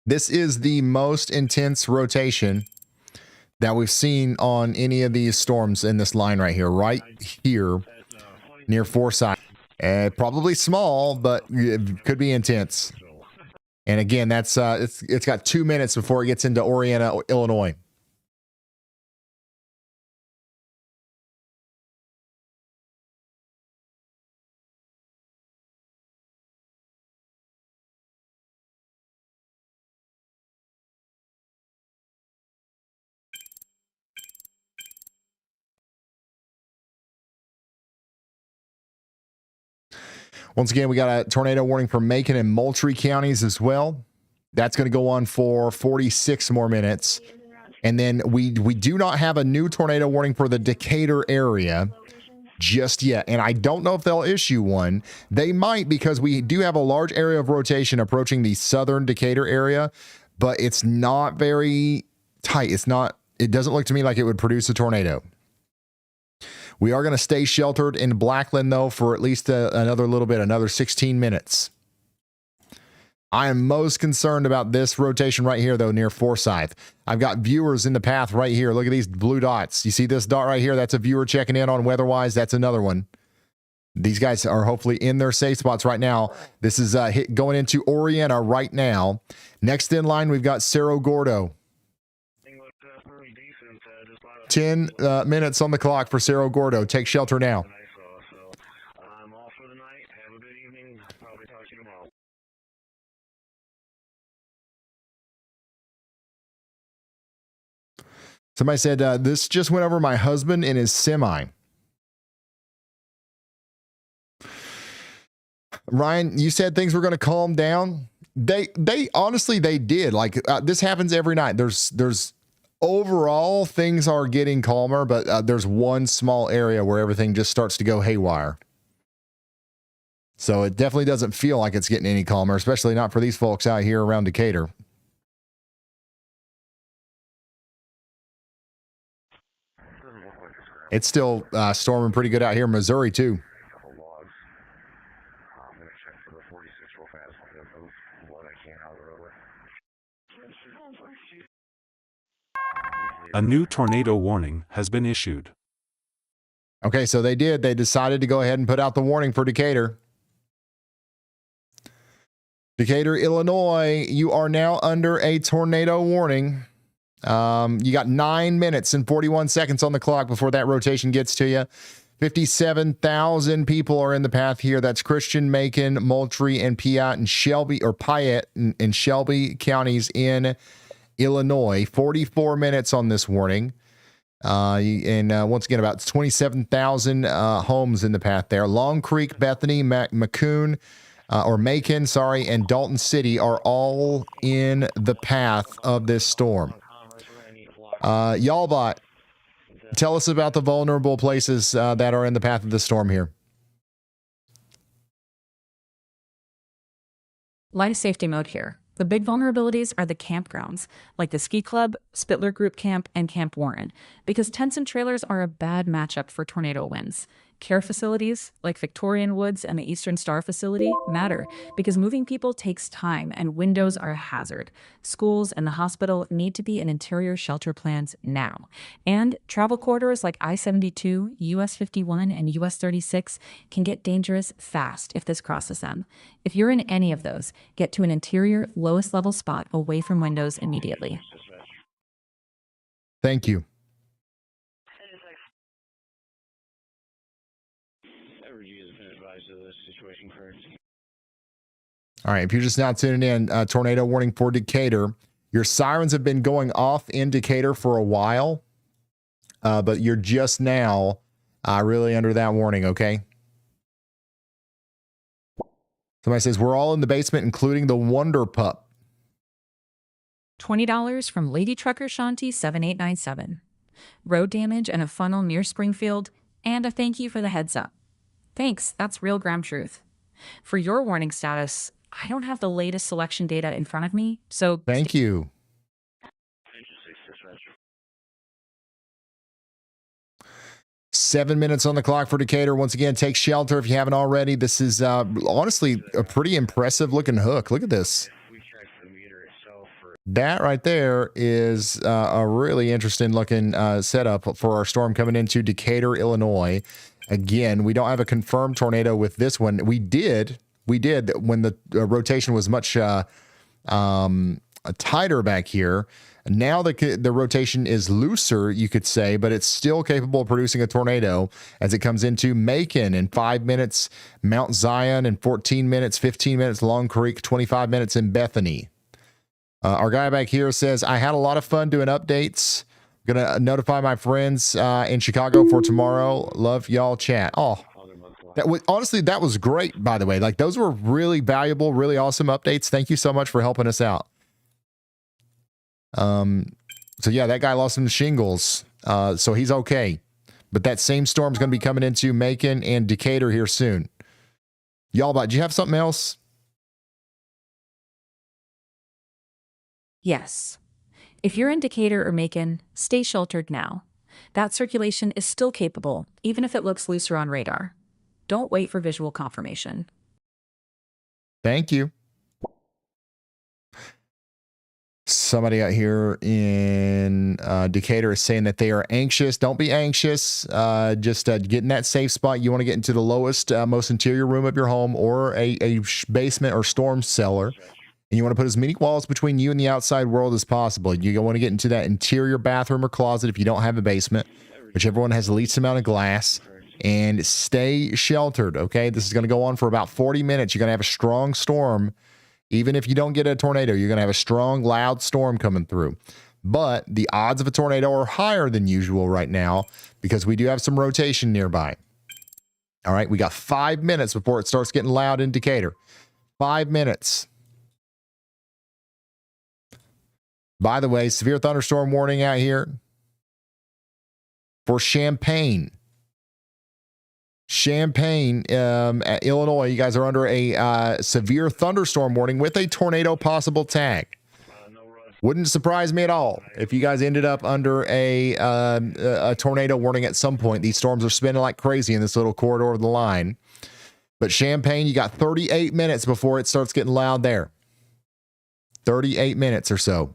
This is the most intense rotation that we've seen on any of these storms in this line right here near Forsyth. Probably small, but it could be intense. And again, that's it's got 2 minutes before it gets into Orienta, Illinois. Once again, we got a tornado warning for Macon and Moultrie counties as well. That's going to go on for 46 more minutes. And then we do not have a new tornado warning for the Decatur area just yet. And I don't know if they'll issue one. They might, because we do have a large area of rotation approaching the southern Decatur area, but it's not very tight. It doesn't look to me like it would produce a tornado. We are going to stay sheltered in Blackland, though, for at least another little bit, another 16 minutes. I am most concerned about this rotation right here, though, near Forsyth. I've got viewers in the path right here. Look at these blue dots. You see this dot right here? That's a viewer checking in on WeatherWise. That's another one. These guys are hopefully in their safe spots right now. This is going into Orienta right now. Next in line, we've got Cerro Gordo. 10 minutes on the clock for Cerro Gordo. Take shelter now. I'm off for the night. Have a good evening. Probably talk to you tomorrow. Somebody said, this just went over my husband in his semi. Ryan, you said things were going to calm down. They honestly, they did. Like this happens every night. There's overall, things are getting calmer, but there's one small area where everything just starts to go haywire. So it definitely doesn't feel like it's getting any calmer, especially not for these folks out here around Decatur. It's still storming pretty good out here in Missouri, too. A new tornado warning has been issued. Okay, so they decided to go ahead and put out the warning for Decatur. Decatur, Illinois, you are now under a tornado warning. You got 9 minutes and 41 seconds on the clock before that rotation gets to you. 57,000 people are in the path here. That's Christian, Macon, Moultrie, and Piatt and Shelby, or Piatt and Shelby counties in Illinois. 44 minutes on this warning. Once again, about 27,000 homes in the path there. Long Creek, Bethany, Macon, and Dalton City are all in the path of this storm. Y'allbot, tell us about the vulnerable places that are in the path of the storm here. Line of safety mode here. The big vulnerabilities are the campgrounds, like the Ski Club, Spittler Group Camp, and Camp Warren, because tents and trailers are a bad matchup for tornado winds. Care facilities, like Victorian Woods and the Eastern Star facility, matter because moving people takes time and windows are a hazard. Schools and the hospital need to be in interior shelter plans now. And travel corridors like I-72, US 51, and US 36 can get dangerous fast if this crosses them. If you're in any of those, get to an interior, lowest level spot away from windows immediately. Thank you. All right, if you're just now tuning in, tornado warning for Decatur. Your sirens have been going off in Decatur for a while, but you're just now really under that warning, okay? Somebody says, we're all in the basement, including the Wonder Pup. $20 from Lady Trucker Shanti 7897. Road damage and a funnel near Springfield, and a thank you for the heads up. Thanks, that's real gram truth. For your warning status, I don't have the latest selection data in front of me, so... Thank you. Seven minutes on the clock for Decatur. Once again, take shelter if you haven't already. This is honestly a pretty impressive looking hook. Look at this. That right there is a really interesting looking setup for our storm coming into Decatur, Illinois. Again, we don't have a confirmed tornado with this one. We did when the rotation was much tighter back here. Now the rotation is looser, you could say, but it's still capable of producing a tornado as it comes into Macon in 5 minutes, Mount Zion in 14 minutes, 15 minutes, Long Creek, 25 minutes in Bethany. Our guy back here says, I had a lot of fun doing updates. I'm going to notify my friends in Chicago for tomorrow. Love y'all chat. Oh, honestly, that was great, by the way. Like, those were really valuable, really awesome updates. Thank you so much for helping us out. So yeah, that guy lost some shingles. So he's okay. But that same storm's going to be coming into Macon and Decatur here soon. Y'all, do you have something else? Yes. If you're in Decatur or Macon, stay sheltered now. That circulation is still capable, even if it looks looser on radar. Don't wait for visual confirmation. Thank you. Somebody out here in Decatur is saying that they are anxious. Don't be anxious. Just get in that safe spot. You want to get into the lowest, most interior room of your home or a basement or storm cellar. And you want to put as many walls between you and the outside world as possible. You want to get into that interior bathroom or closet if you don't have a basement, whichever one has the least amount of glass, and stay sheltered, okay? This is going to go on for about 40 minutes. You're going to have a strong storm. Even if you don't get a tornado, you're going to have a strong, loud storm coming through. But the odds of a tornado are higher than usual right now because we do have some rotation nearby. All right, we got 5 minutes before it starts getting loud in Decatur. 5 minutes. By the way, severe thunderstorm warning out here for Champaign. Champaign, Illinois. You guys are under a severe thunderstorm warning with a tornado possible tag. Wouldn't surprise me at all if you guys ended up under a tornado warning at some point. These storms are spinning like crazy in this little corridor of the line. But Champaign, you got 38 minutes before it starts getting loud there. 38 minutes or so.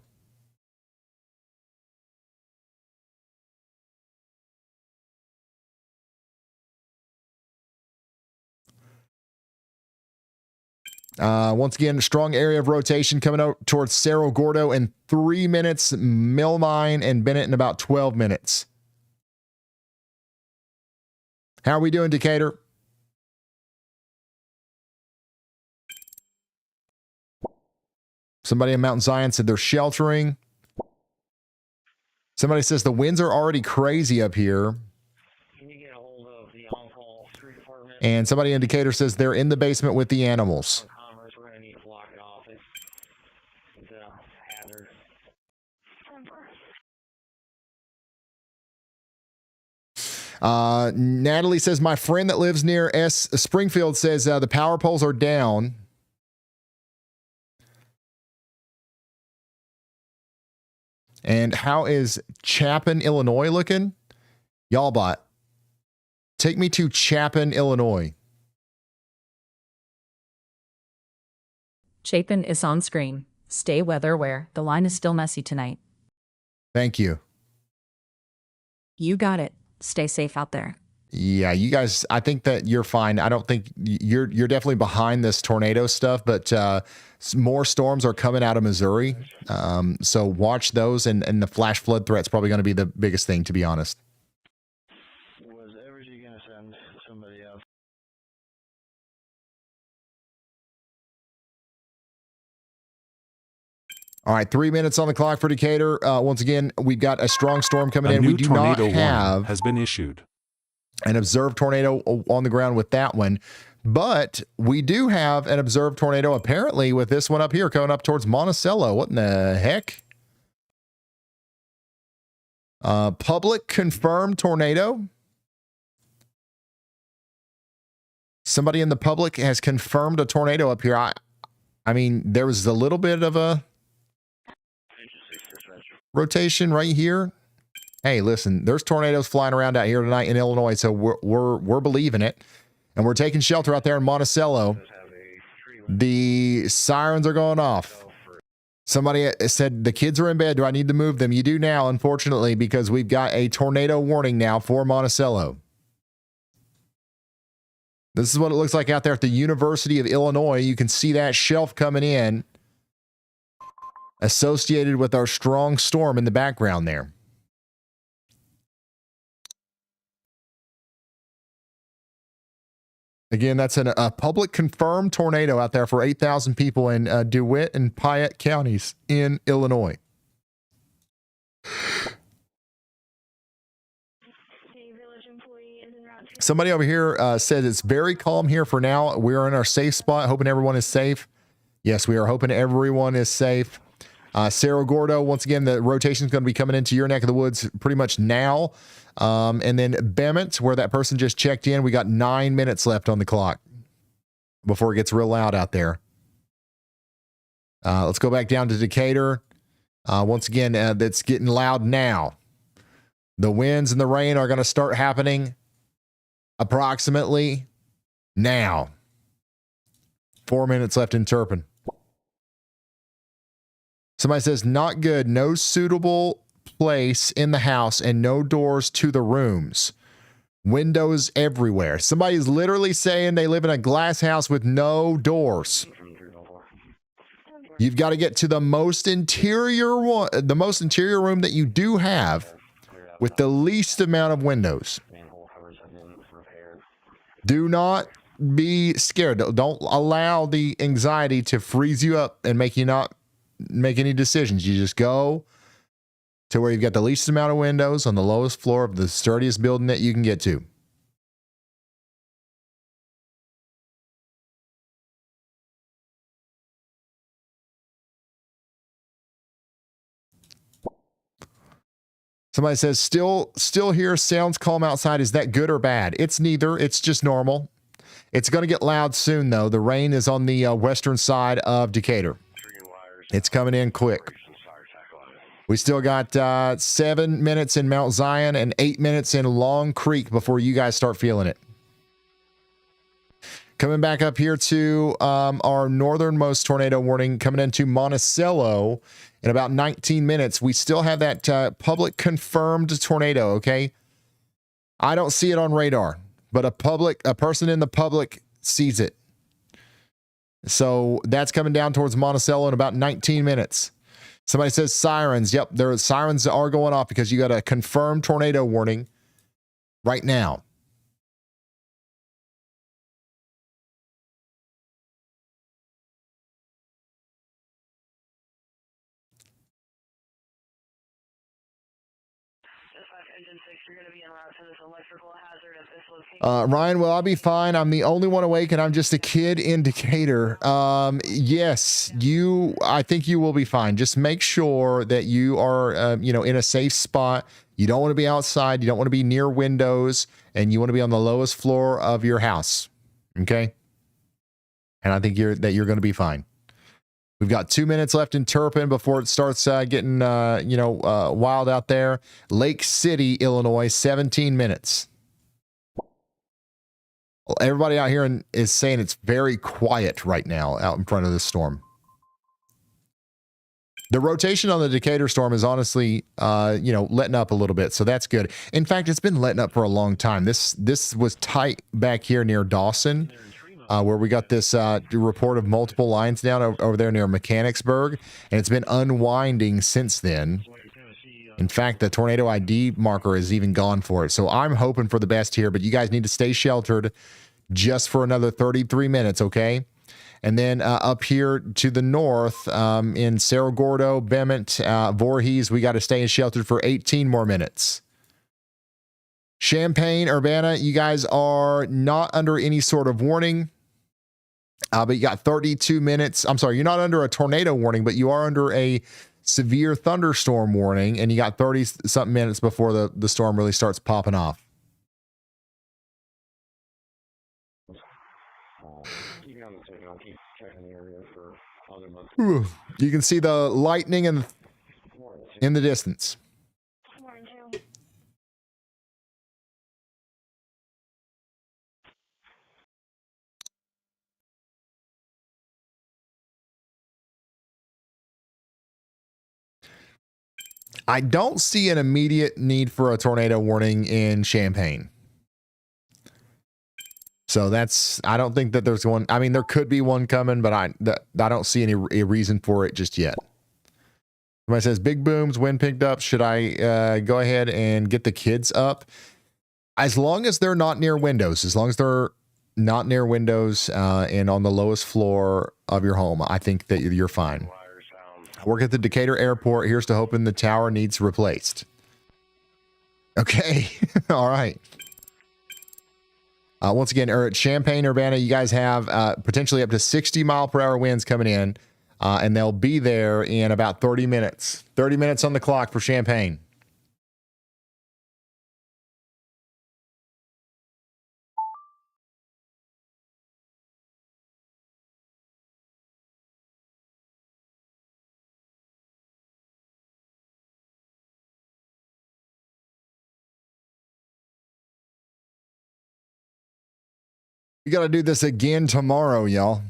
Once again, strong area of rotation coming out towards Cerro Gordo in 3 minutes, Millmine and Bennett in about 12 minutes. How are we doing, Decatur? Somebody in Mount Zion said they're sheltering. Somebody says the winds are already crazy up here. Can you get a hold of the on-call street department? And somebody in Decatur says they're in the basement with the animals. Commerce, we're going to need to block it off. It's a hazard. Natalie says, my friend that lives near Springfield says the power poles are down. And how is Chapin, Illinois looking? Y'all bot. Take me to Chapin, Illinois. Chapin is on screen. Stay weather aware. The line is still messy tonight. Thank you. You got it. Stay safe out there. Yeah, you guys, I think that you're fine. I don't think you're definitely behind this tornado stuff, but more storms are coming out of Missouri. So watch those, and the flash flood threat's probably going to be the biggest thing, to be honest. Was Evergy going to send somebody else? All right, 3 minutes on the clock for Decatur. Once again, we've got a strong storm coming in. New We do not tornado have warning has been issued. an observed tornado on the ground with that one, but we do have an observed tornado apparently with this one up here coming up towards Monticello. What in the heck? Public confirmed tornado. Somebody in the public has confirmed a tornado up here. I mean, there was a little bit of a rotation right here. Hey, listen, there's tornadoes flying around out here tonight in Illinois, so we're believing it, and we're taking shelter out there in Monticello. The sirens are going off. Somebody said the kids are in bed. Do I need to move them? You do now, unfortunately, because we've got a tornado warning now for Monticello. This is what it looks like out there at the University of Illinois. You can see that shelf coming in associated with our strong storm in the background there. Again, that's a public confirmed tornado out there for 8,000 people in DeWitt and Piatt counties in Illinois. Somebody over here said it's very calm here for now. We're in our safe spot, hoping everyone is safe. Yes, we are hoping everyone is safe. Cerro Gordo, once again, the rotation is going to be coming into your neck of the woods pretty much now. And then Bement, where that person just checked in, we got 9 minutes left on the clock before it gets real loud out there. Let's go back down to Decatur. Once again, that's getting loud now. The winds and the rain are going to start happening approximately now. 4 minutes left in Turpin. Somebody says, not good. No suitable place in the house and no doors to the rooms. Windows everywhere. Somebody's literally saying they live in a glass house with no doors. You've got to get to the most interior one, the most interior room that you do have with the least amount of windows. Do not be scared. Don't allow the anxiety to freeze you up and make you not make any decisions. You just go to where you've got the least amount of windows on the lowest floor of the sturdiest building that you can get to. Somebody says, still here, sounds calm outside. Is that good or bad? It's neither. It's just normal. It's going to get loud soon, though. The rain is on the western side of Decatur. It's coming in quick. We still got 7 minutes in Mount Zion and 8 minutes in Long Creek before you guys start feeling it. Coming back up here to our northernmost tornado warning coming into Monticello in about 19 minutes. We still have that public confirmed tornado, okay? I don't see it on radar, but a person in the public sees it. So that's coming down towards Monticello in about 19 minutes. Somebody says sirens. Yep, sirens are going off because you got a confirmed tornado warning right now. Ryan, will I be fine? I'm the only one awake and I'm just a kid in Decatur. Yes, I think you will be fine. Just make sure that you are, in a safe spot. You don't want to be outside. You don't want to be near windows, and you want to be on the lowest floor of your house. Okay. And I think you're going to be fine. We've got 2 minutes left in Turpin before it starts getting, wild out there. Lake City, Illinois, 17 minutes. Well, everybody out here is saying it's very quiet right now out in front of this storm. The rotation on the Decatur storm is honestly, letting up a little bit, so that's good. In fact, it's been letting up for a long time. This was tight back here near Dawson. Where we got this report of multiple lines down over there near Mechanicsburg, and it's been unwinding since then. In fact, the tornado ID marker is even gone for it. So I'm hoping for the best here, but you guys need to stay sheltered just for another 33 minutes, okay? And then up here to the north in Cerro Gordo, Bement, Voorhees, we got to stay sheltered for 18 more minutes. Champaign, Urbana, you guys are not under any sort of warning. But you got 32 minutes. I'm sorry, you're not under a tornado warning, but you are under a severe thunderstorm warning, and you got 30-something minutes before the storm really starts popping off. You can see the lightning in the distance. I don't see an immediate need for a tornado warning in Champaign. So I don't think that there's one. I mean, there could be one coming, but I don't see any reason for it just yet. Somebody says, big booms, wind picked up. Should I go ahead and get the kids up? As long as they're not near windows, and on the lowest floor of your home, I think that you're fine. I work at the Decatur airport. Here's to hoping the tower needs replaced. Okay. All right. Once again, at Champaign, Urbana, you guys have potentially up to 60-mile-per-hour winds coming in, and they'll be there in about 30 minutes. 30 minutes on the clock for Champaign. We got to do this again tomorrow, y'all.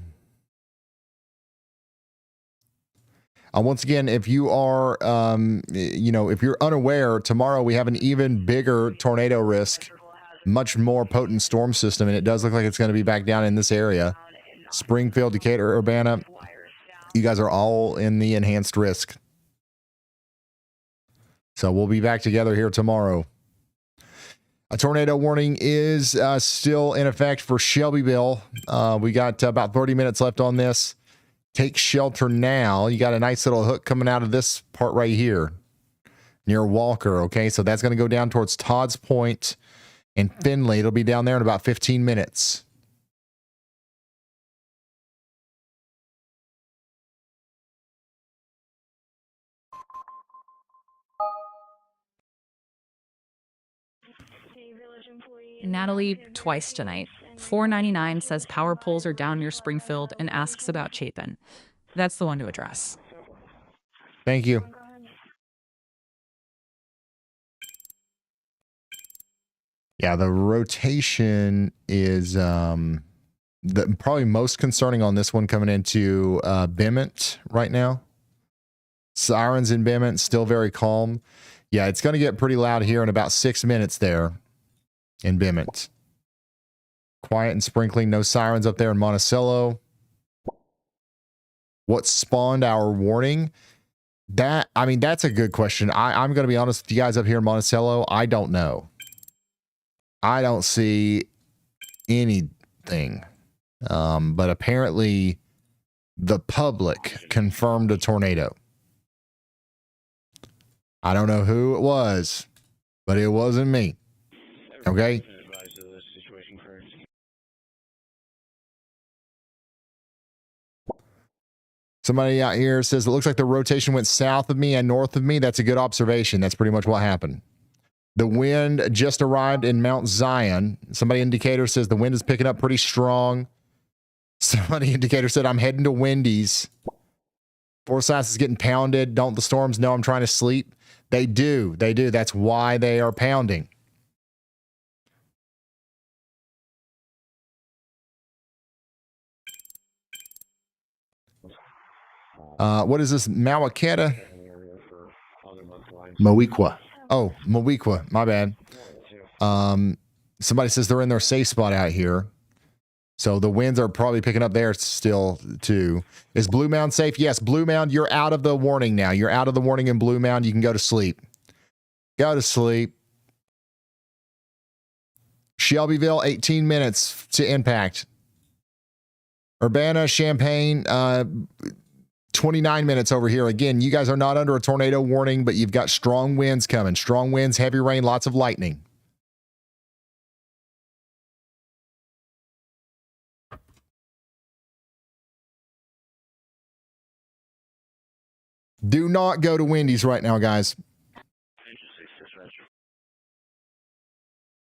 Once again, if you are, if you're unaware, tomorrow we have an even bigger tornado risk, much more potent storm system, and it does look like it's going to be back down in this area. Springfield, Decatur, Urbana, you guys are all in the enhanced risk. So we'll be back together here tomorrow. A tornado warning is still in effect for Shelbyville. We got about 30 minutes left on this. Take shelter now. You got a nice little hook coming out of this part right here near Walker. Okay, so that's going to go down towards Todd's Point and Finley. It'll be down there in about 15 minutes. Natalie, twice tonight. 499 says power poles are down near Springfield and asks about Chapin. That's the one to address. Thank you. Yeah, the rotation is probably most concerning on this one coming into Bement right now. Sirens in Bement, still very calm. Yeah, it's going to get pretty loud here in about 6 minutes there in Bement. Quiet and sprinkling, no sirens up there in Monticello. What spawned our warning? That's a good question. I'm going to be honest with you guys up here in Monticello. I don't know. I don't see anything. But apparently the public confirmed a tornado. I don't know who it was, but it wasn't me. Okay? Somebody out here says, it looks like the rotation went south of me and north of me. That's a good observation. That's pretty much what happened. The wind just arrived in Mount Zion. Somebody indicator says the wind is picking up pretty strong. Somebody indicator said, I'm heading to Wendy's. Forsyth is getting pounded. Don't the storms know I'm trying to sleep? They do. They do. That's why they are pounding. What is this? Mawaketa? Moequa. Oh, Moequa. My bad. Somebody says they're in their safe spot out here. So the winds are probably picking up there still, too. Is Blue Mound safe? Yes, Blue Mound, you're out of the warning now. You're out of the warning in Blue Mound. You can go to sleep. Go to sleep. Shelbyville, 18 minutes to impact. Urbana, Champaign, 29 minutes over here. Again, you guys are not under a tornado warning, but you've got strong winds coming. Strong winds, heavy rain, lots of lightning. Do not go to Wendy's right now, guys.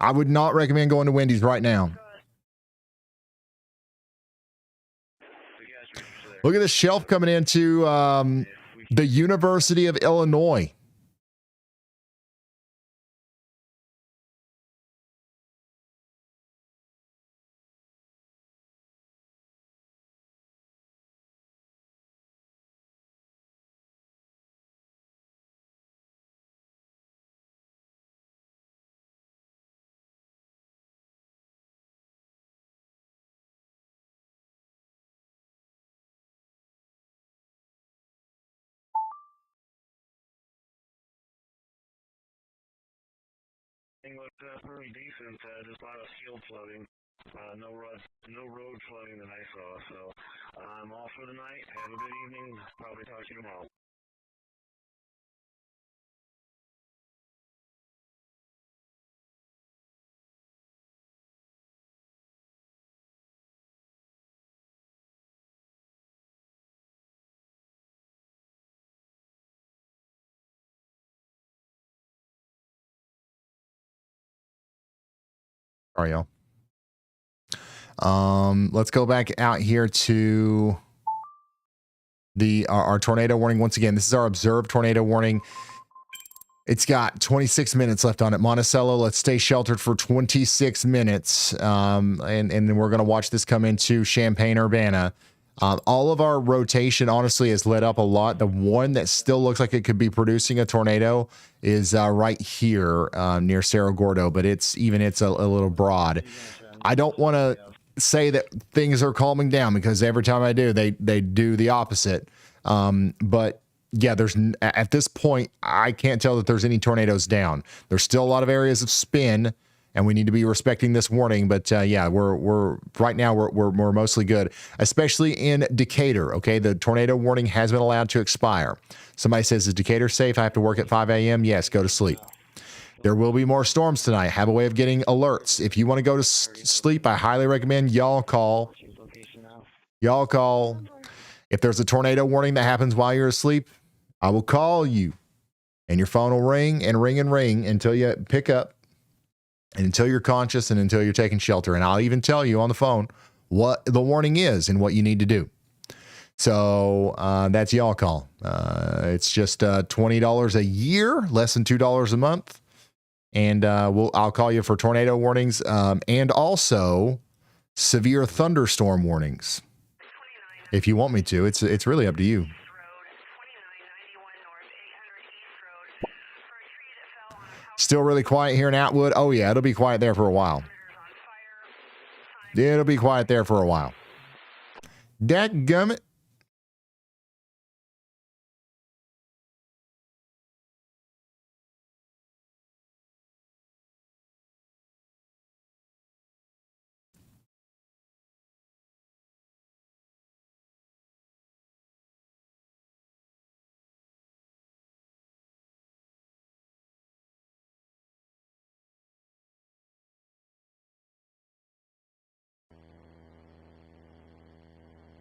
I would not recommend going to Wendy's right now. Look at this shelf coming into the University of Illinois. Looked pretty decent, just a lot of field flooding. No road flooding that I saw, so I'm off for the night. Have a good evening. Probably talk to you tomorrow. All right, y'all. Let's go back out here to our tornado warning. Once again, this is our observed tornado warning. It's got 26 minutes left on it. Monticello, let's stay sheltered for 26 minutes. And then we're going to watch this come into Champaign, Urbana. All of our rotation, honestly, has let up a lot. The one that still looks like it could be producing a tornado is right here near Cerro Gordo, but it's a little broad. I don't want to say that things are calming down because every time I do, they do the opposite. But yeah, at this point, I can't tell that there's any tornadoes down. There's still a lot of areas of spin, and we need to be respecting this warning. But yeah, we're right now we're mostly good, especially in Decatur. Okay, the tornado warning has been allowed to expire. Somebody says, "Is Decatur safe? I have to work at 5 a.m." Yes, go to sleep. There will be more storms tonight. Have a way of getting alerts. If you want to go to sleep, I highly recommend YALLCALL. YALLCALL. If there's a tornado warning that happens while you're asleep, I will call you, and your phone will ring and ring and ring until you pick up. and until you're conscious and until you're taking shelter. And I'll even tell you on the phone what the warning is and what you need to do. So that's YALLCALL. It's just $20 a year, less than $2 a month. And I'll call you for tornado warnings and also severe thunderstorm warnings. If you want me to, it's really up to you. Still really quiet here in Atwood. Oh yeah, it'll be quiet there for a while. It'll be quiet there for a while. Dadgummit.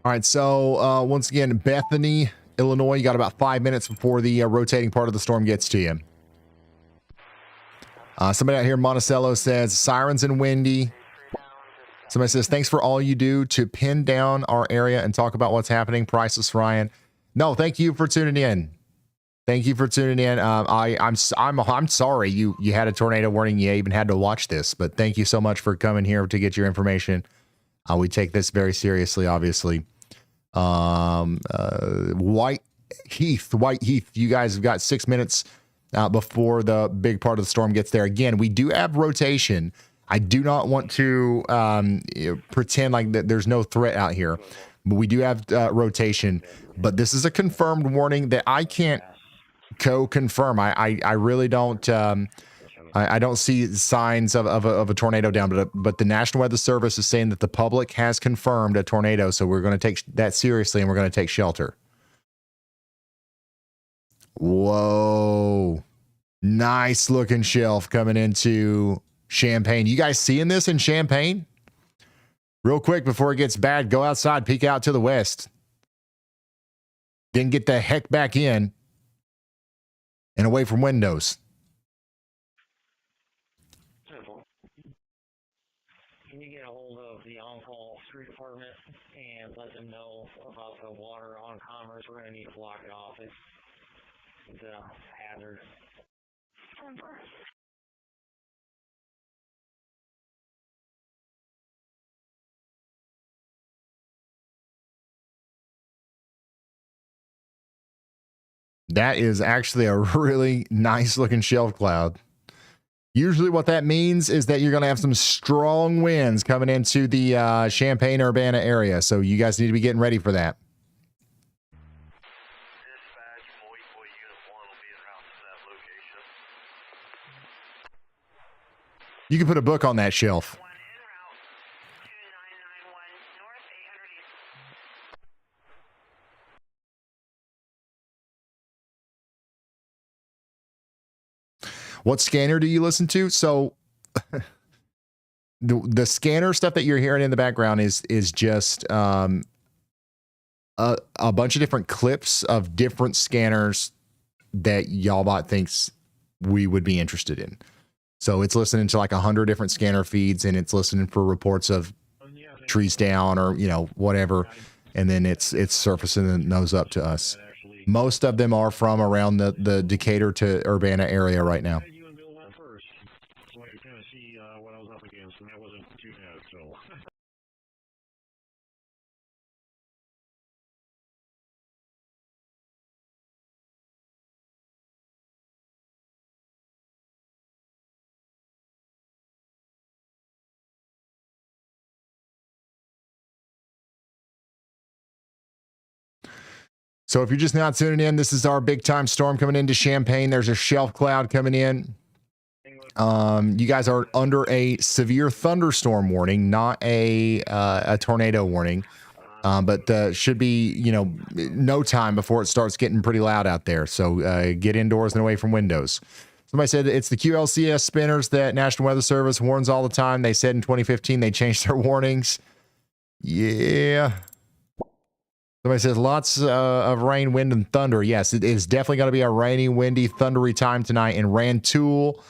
All right, so once again, Bethany, Illinois, you got about 5 minutes before the rotating part of the storm gets to you. Somebody out here in Monticello says, sirens and windy. Somebody says, thanks for all you do to pin down our area and talk about what's happening. Priceless, Ryan. No, thank you for tuning in. Thank you for tuning in. I'm sorry you had a tornado warning. You even had to watch this, but thank you so much for coming here to get your information. We take this very seriously, obviously. White Heath, you guys have got 6 minutes before the big part of the storm gets there. Again, we do have rotation. I do not want to pretend like that there's no threat out here, but we do have rotation. But this is a confirmed warning that I can't co-confirm. I really don't. I don't see signs of a tornado down, but the National Weather Service is saying that the public has confirmed a tornado, so we're going to take that seriously and we're going to take shelter. Whoa. Nice looking shelf coming into Champaign. You guys seeing this in Champaign? Real quick before it gets bad, go outside, peek out to the west. Then get the heck back in and away from windows. Can you get a hold of the on-call street department and let them know about the water on Commerce? We're going to need to block it off. It's a hazard. That is actually a really nice looking shelf cloud. Usually what that means is that you're going to have some strong winds coming into the Champaign-Urbana area. So you guys need to be getting ready for that. You can put a book on that shelf. What scanner do you listen to? So the scanner stuff that you're hearing in the background is just a bunch of different clips of different scanners that YALLBot thinks we would be interested in. So it's listening to like 100 different scanner feeds, and it's listening for reports of trees down or, you know, whatever. And then it's surfacing those up to us. Most of them are from around the Decatur to Urbana area right now. So if you're just now tuning in, this is our big time storm coming into Champaign. There's a shelf cloud coming in. You guys are under a severe thunderstorm warning, not a tornado warning. But should be, you know, no time before it starts getting pretty loud out there. So get indoors and away from windows. Somebody said it's the QLCS spinners that National Weather Service warns all the time. They said in 2015 they changed their warnings. Yeah. Somebody says lots of rain, wind, and thunder. Yes, it is definitely going to be a rainy, windy, thundery time tonight in Rantoul.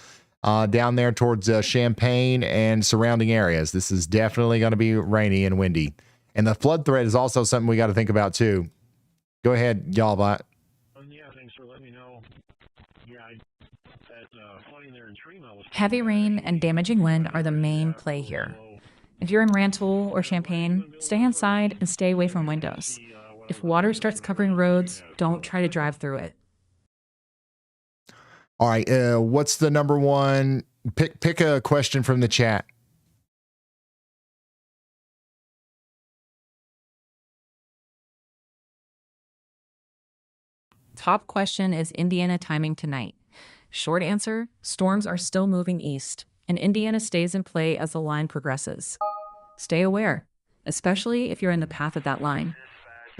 down there towards Champaign and surrounding areas. This is definitely going to be rainy and windy. And the flood threat is also something we got to think about too. Go ahead, y'all. Yeah, thanks for letting me know. Yeah, that flooding there in Tremont was Heavy rain and damaging wind are the main play here. If you're in Rantoul or Champaign, stay inside and stay away from windows. If water starts covering roads, don't try to drive through it. All right, what's the number one? Pick a question from the chat. Top question is Indiana timing tonight. Short answer, storms are still moving east, and Indiana stays in play as the line progresses. Stay aware, especially if you're in the path of that line.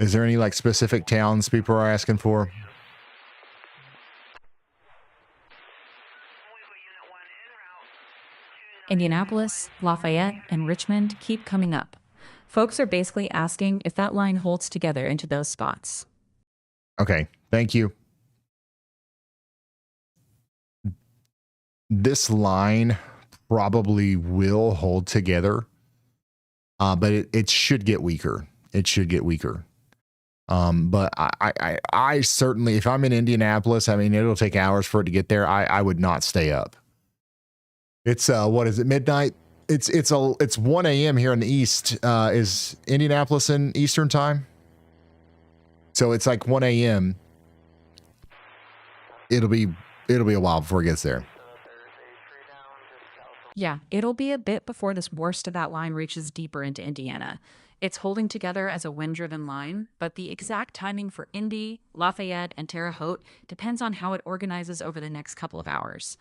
Is there any like specific towns people are asking for? Indianapolis, Lafayette, and Richmond keep coming up. Folks are basically asking if that line holds together into those spots. Okay, thank you. This line probably will hold together, but it should get weaker. It should get weaker. But I certainly, if I'm in Indianapolis, I mean, it'll take hours for it to get there. I would not stay up. It's what is it, midnight? It's 1 a.m. here in the east. Is Indianapolis in Eastern time? So it's like 1 a.m. It'll be a while before it gets there. Yeah, it'll be a bit before this worst of that line reaches deeper into Indiana. It's holding together as a wind-driven line, but the exact timing for Indy, Lafayette, and Terre Haute depends on how it organizes over the next couple of hours.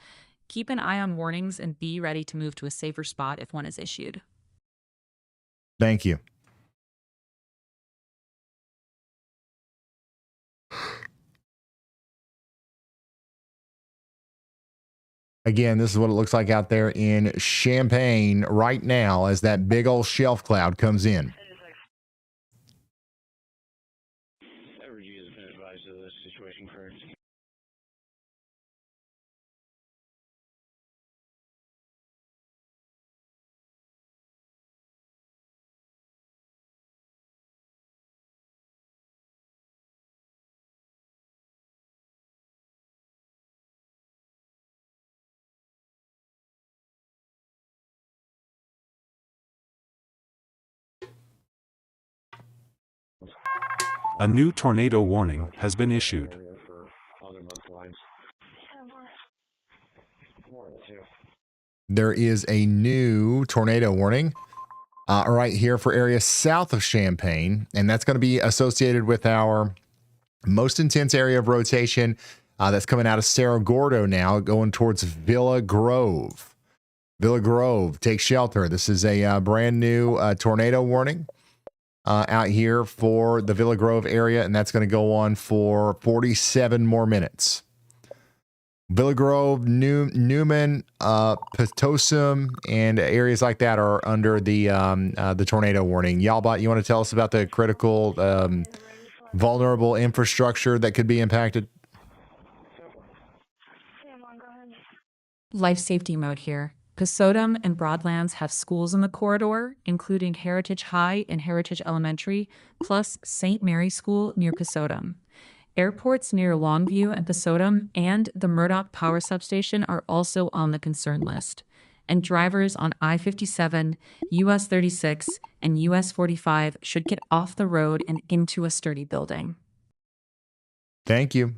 Keep an eye on warnings and be ready to move to a safer spot if one is issued. Thank you. Again, this is what it looks like out there in Champaign right now as that big old shelf cloud comes in. Evergy has been advised of this situation, correct? A new tornado warning has been issued. There is a new tornado warning right here for areas south of Champaign, and that's going to be associated with our most intense area of rotation that's coming out of Cerro Gordo now, going towards Villa Grove. Villa Grove, take shelter. This is a brand new tornado warning out here for the Villa Grove area, and that's going to go on for 47 more minutes. Villa Grove, Newman, Potosim, and areas like that are under the tornado warning. Yalbot, you want to tell us about the critical, vulnerable infrastructure that could be impacted? Life safety mode here. Posodum and Broadlands have schools in the corridor, including Heritage High and Heritage Elementary, plus St. Mary's School near Posodum. Airports near Longview and Posodum and the Murdoch Power Substation are also on the concern list. And drivers on I-57, US 36, and US 45 should get off the road and into a sturdy building. Thank you.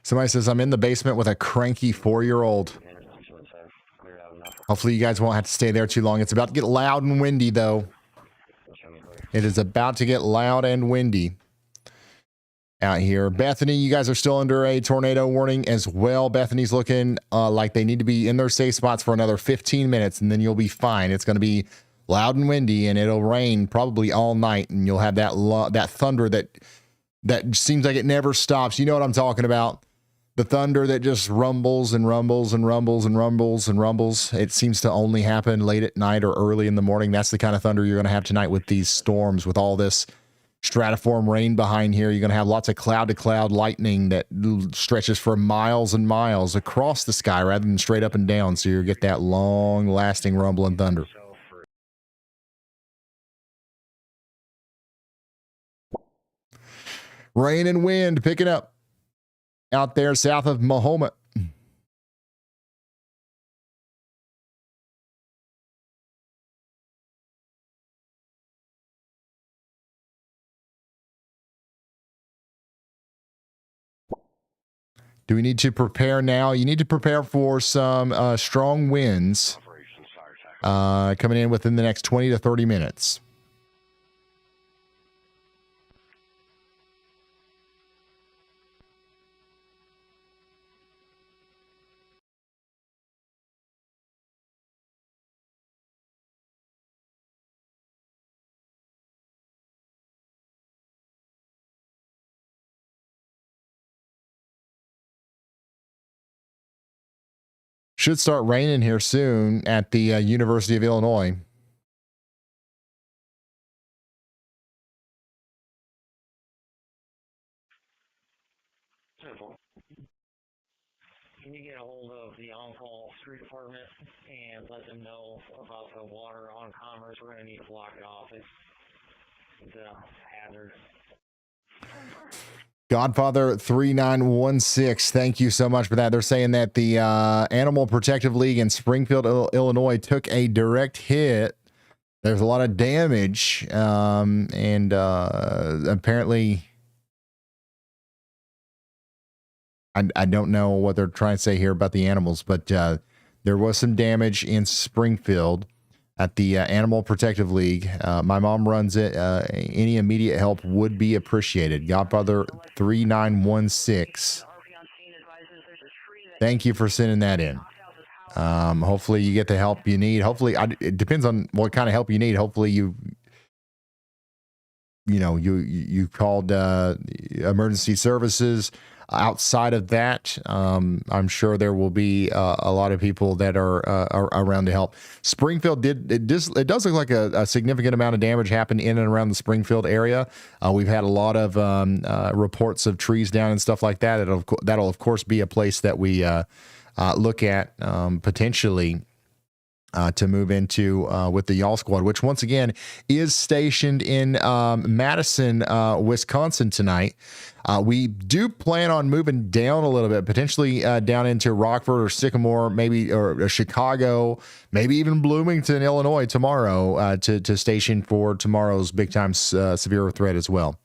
Somebody says, I'm in the basement with a cranky 4-year-old. Hopefully you guys won't have to stay there too long. It's about to get loud and windy, though. It is about to get loud and windy out here. Bethany, you guys are still under a tornado warning as well. Bethany's looking like they need to be in their safe spots for another 15 minutes, and then you'll be fine. It's going to be loud and windy, and it'll rain probably all night, and you'll have that thunder that seems like it never stops. You know what I'm talking about. The thunder that just rumbles and rumbles and rumbles and rumbles and rumbles. It seems to only happen late at night or early in the morning. That's the kind of thunder you're going to have tonight with these storms, with all this stratiform rain behind here. You're going to have lots of cloud-to-cloud lightning that stretches for miles and miles across the sky rather than straight up and down. So you get that long-lasting rumble and thunder. Rain and wind picking up out there south of Mahoma. Do we need to prepare now? You need to prepare for some strong winds coming in within the next 20 to 30 minutes. Should start raining here soon at the University of Illinois. Can you get a hold of the on-call street department and let them know about the water on Commerce? We're going to need to block it off. It's a hazard. Godfather 3916, thank you so much for that. They're saying that the Animal Protective League in Springfield, Illinois took a direct hit. There's a lot of damage, and apparently, I don't know what they're trying to say here about the animals, but there was some damage in Springfield at the Animal Protective League. My mom runs it. Any immediate help would be appreciated. Godfather 3916. Thank you for sending that in. Hopefully you get the help you need. Hopefully, it depends on what kind of help you need. Hopefully you called emergency services. Outside of that, I'm sure there will be a lot of people that are around to help. Springfield it does look like a significant amount of damage happened in and around the Springfield area. We've had a lot of reports of trees down and stuff like that. That'll of course be a place that we look at potentially to move into with the Y'all Squad, which once again is stationed in Madison, Wisconsin tonight. We do plan on moving down a little bit, potentially down into Rockford or Sycamore, maybe, or Chicago, maybe even Bloomington, Illinois tomorrow to station for tomorrow's big time severe threat as well.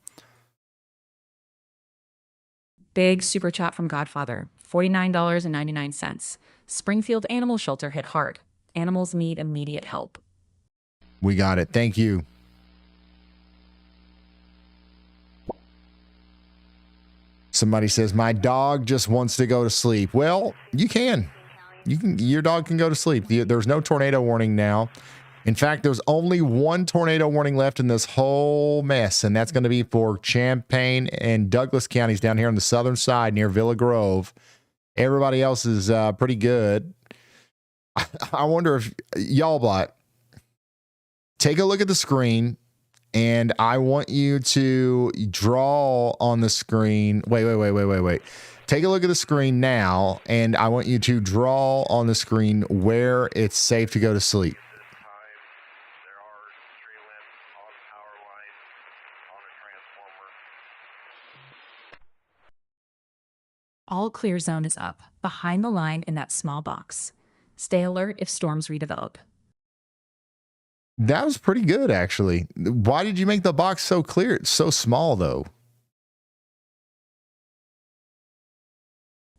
Big super chat from Godfather, $49.99. Springfield Animal Shelter hit hard. Animals need immediate help. We got it. Thank you. Somebody says, my dog just wants to go to sleep. Well, you can. Your dog can go to sleep. There's no tornado warning now. In fact, there's only one tornado warning left in this whole mess, and that's going to be for Champaign and Douglas counties down here on the southern side near Villa Grove. Everybody else is pretty good. I wonder if y'all bot, take a look at the screen, and I want you to draw on the screen. Wait. Take a look at the screen now, and I want you to draw on the screen where it's safe to go to sleep. All clear zone is up, behind the line in that small box. Stay alert if storms redevelop. That was pretty good, actually. Why did you make the box so clear? It's so small, though.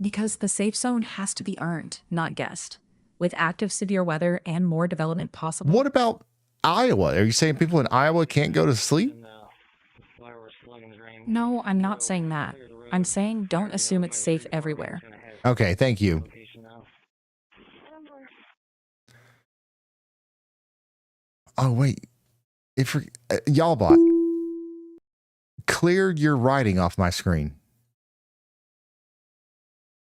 Because the safe zone has to be earned, not guessed. With active severe weather and more development possible. What about Iowa? Are you saying people in Iowa can't go to sleep? No, I'm not saying that. I'm saying don't assume it's safe everywhere. Okay, thank you. Oh, wait. Y'all bot. Cleared your writing off my screen.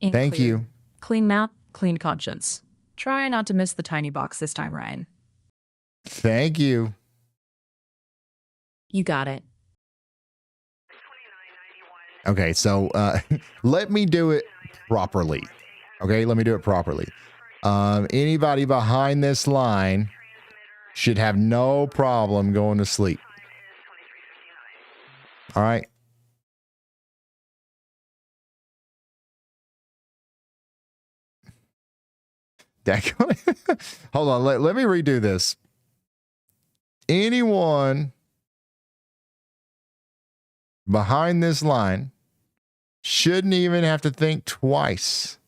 Thank you. Clean map, clean conscience. Try not to miss the tiny box this time, Ryan. Thank you. You got it. Okay, so let me do it properly. Okay, let me do it properly. Anybody behind this line should have no problem going to sleep. All right. Hold on. Let me redo this. Anyone behind this line shouldn't even have to think twice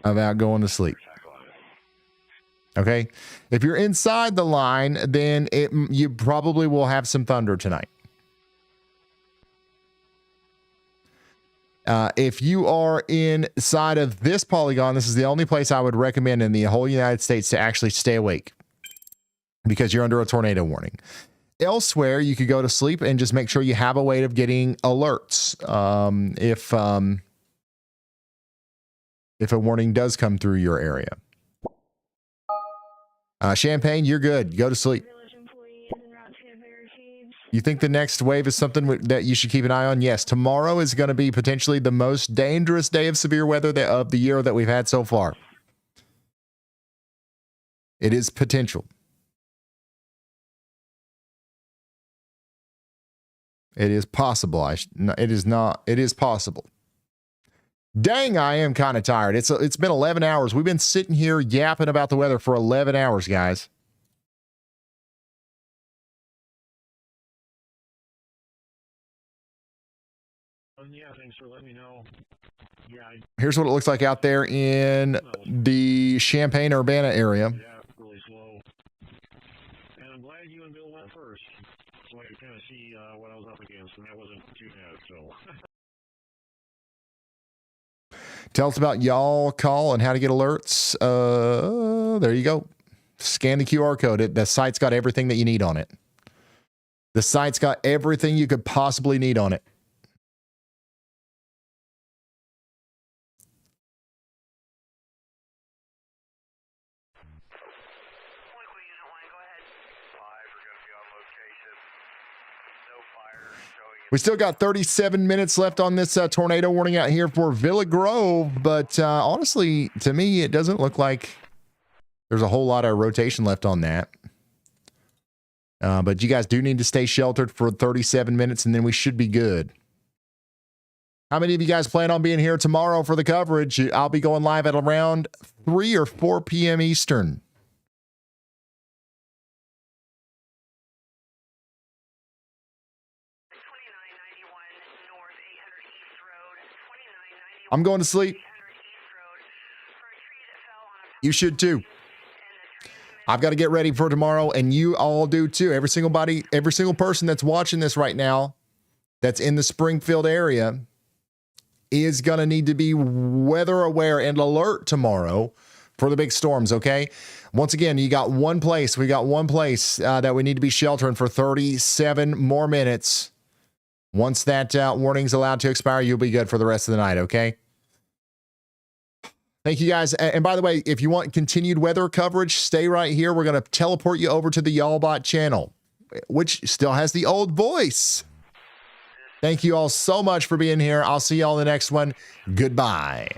about going to sleep. Okay. If you're inside the line, then you probably will have some thunder tonight. If you are inside of this polygon, this is the only place I would recommend in the whole United States to actually stay awake because you're under a tornado warning. Elsewhere, you could go to sleep and just make sure you have a way of getting alerts if a warning does come through your area. Champagne, you're good. Go to sleep. You think the next wave is something that you should keep an eye on? Yes. Tomorrow is going to be potentially the most dangerous day of severe weather of the year that we've had so far. It is potential. It is possible. It is not. It is possible. Dang, I am kind of tired. It's been 11 hours. We've been sitting here yapping about the weather for 11 hours, guys. Yeah, thanks for letting me know. Yeah. Here's what it looks like out there in the Champaign-Urbana area. Yeah, really slow. And I'm glad you and Bill went first, so I could kind of see what I was up against, and that wasn't too bad. So. Tell us about YALLCALL and how to get alerts. There you go. Scan the QR code. The site's got everything that you need on it. The site's got everything you could possibly need on it. We still got 37 minutes left on this tornado warning out here for Villa Grove, but honestly, to me, it doesn't look like there's a whole lot of rotation left on that. But you guys do need to stay sheltered for 37 minutes, and then we should be good. How many of you guys plan on being here tomorrow for the coverage? I'll be going live at around 3 or 4 p.m. Eastern. I'm going to sleep. You should too. I've got to get ready for tomorrow, and you all do too. Every single person that's watching this right now that's in the Springfield area is going to need to be weather aware and alert tomorrow for the big storms, okay? Once again, we got one place that we need to be sheltering for 37 more minutes. Once that warning's allowed to expire, you'll be good for the rest of the night, okay? Thank you, guys. And by the way, if you want continued weather coverage, stay right here. We're going to teleport you over to the YALLBot channel, which still has the old voice. Thank you all so much for being here. I'll see you all in the next one. Goodbye.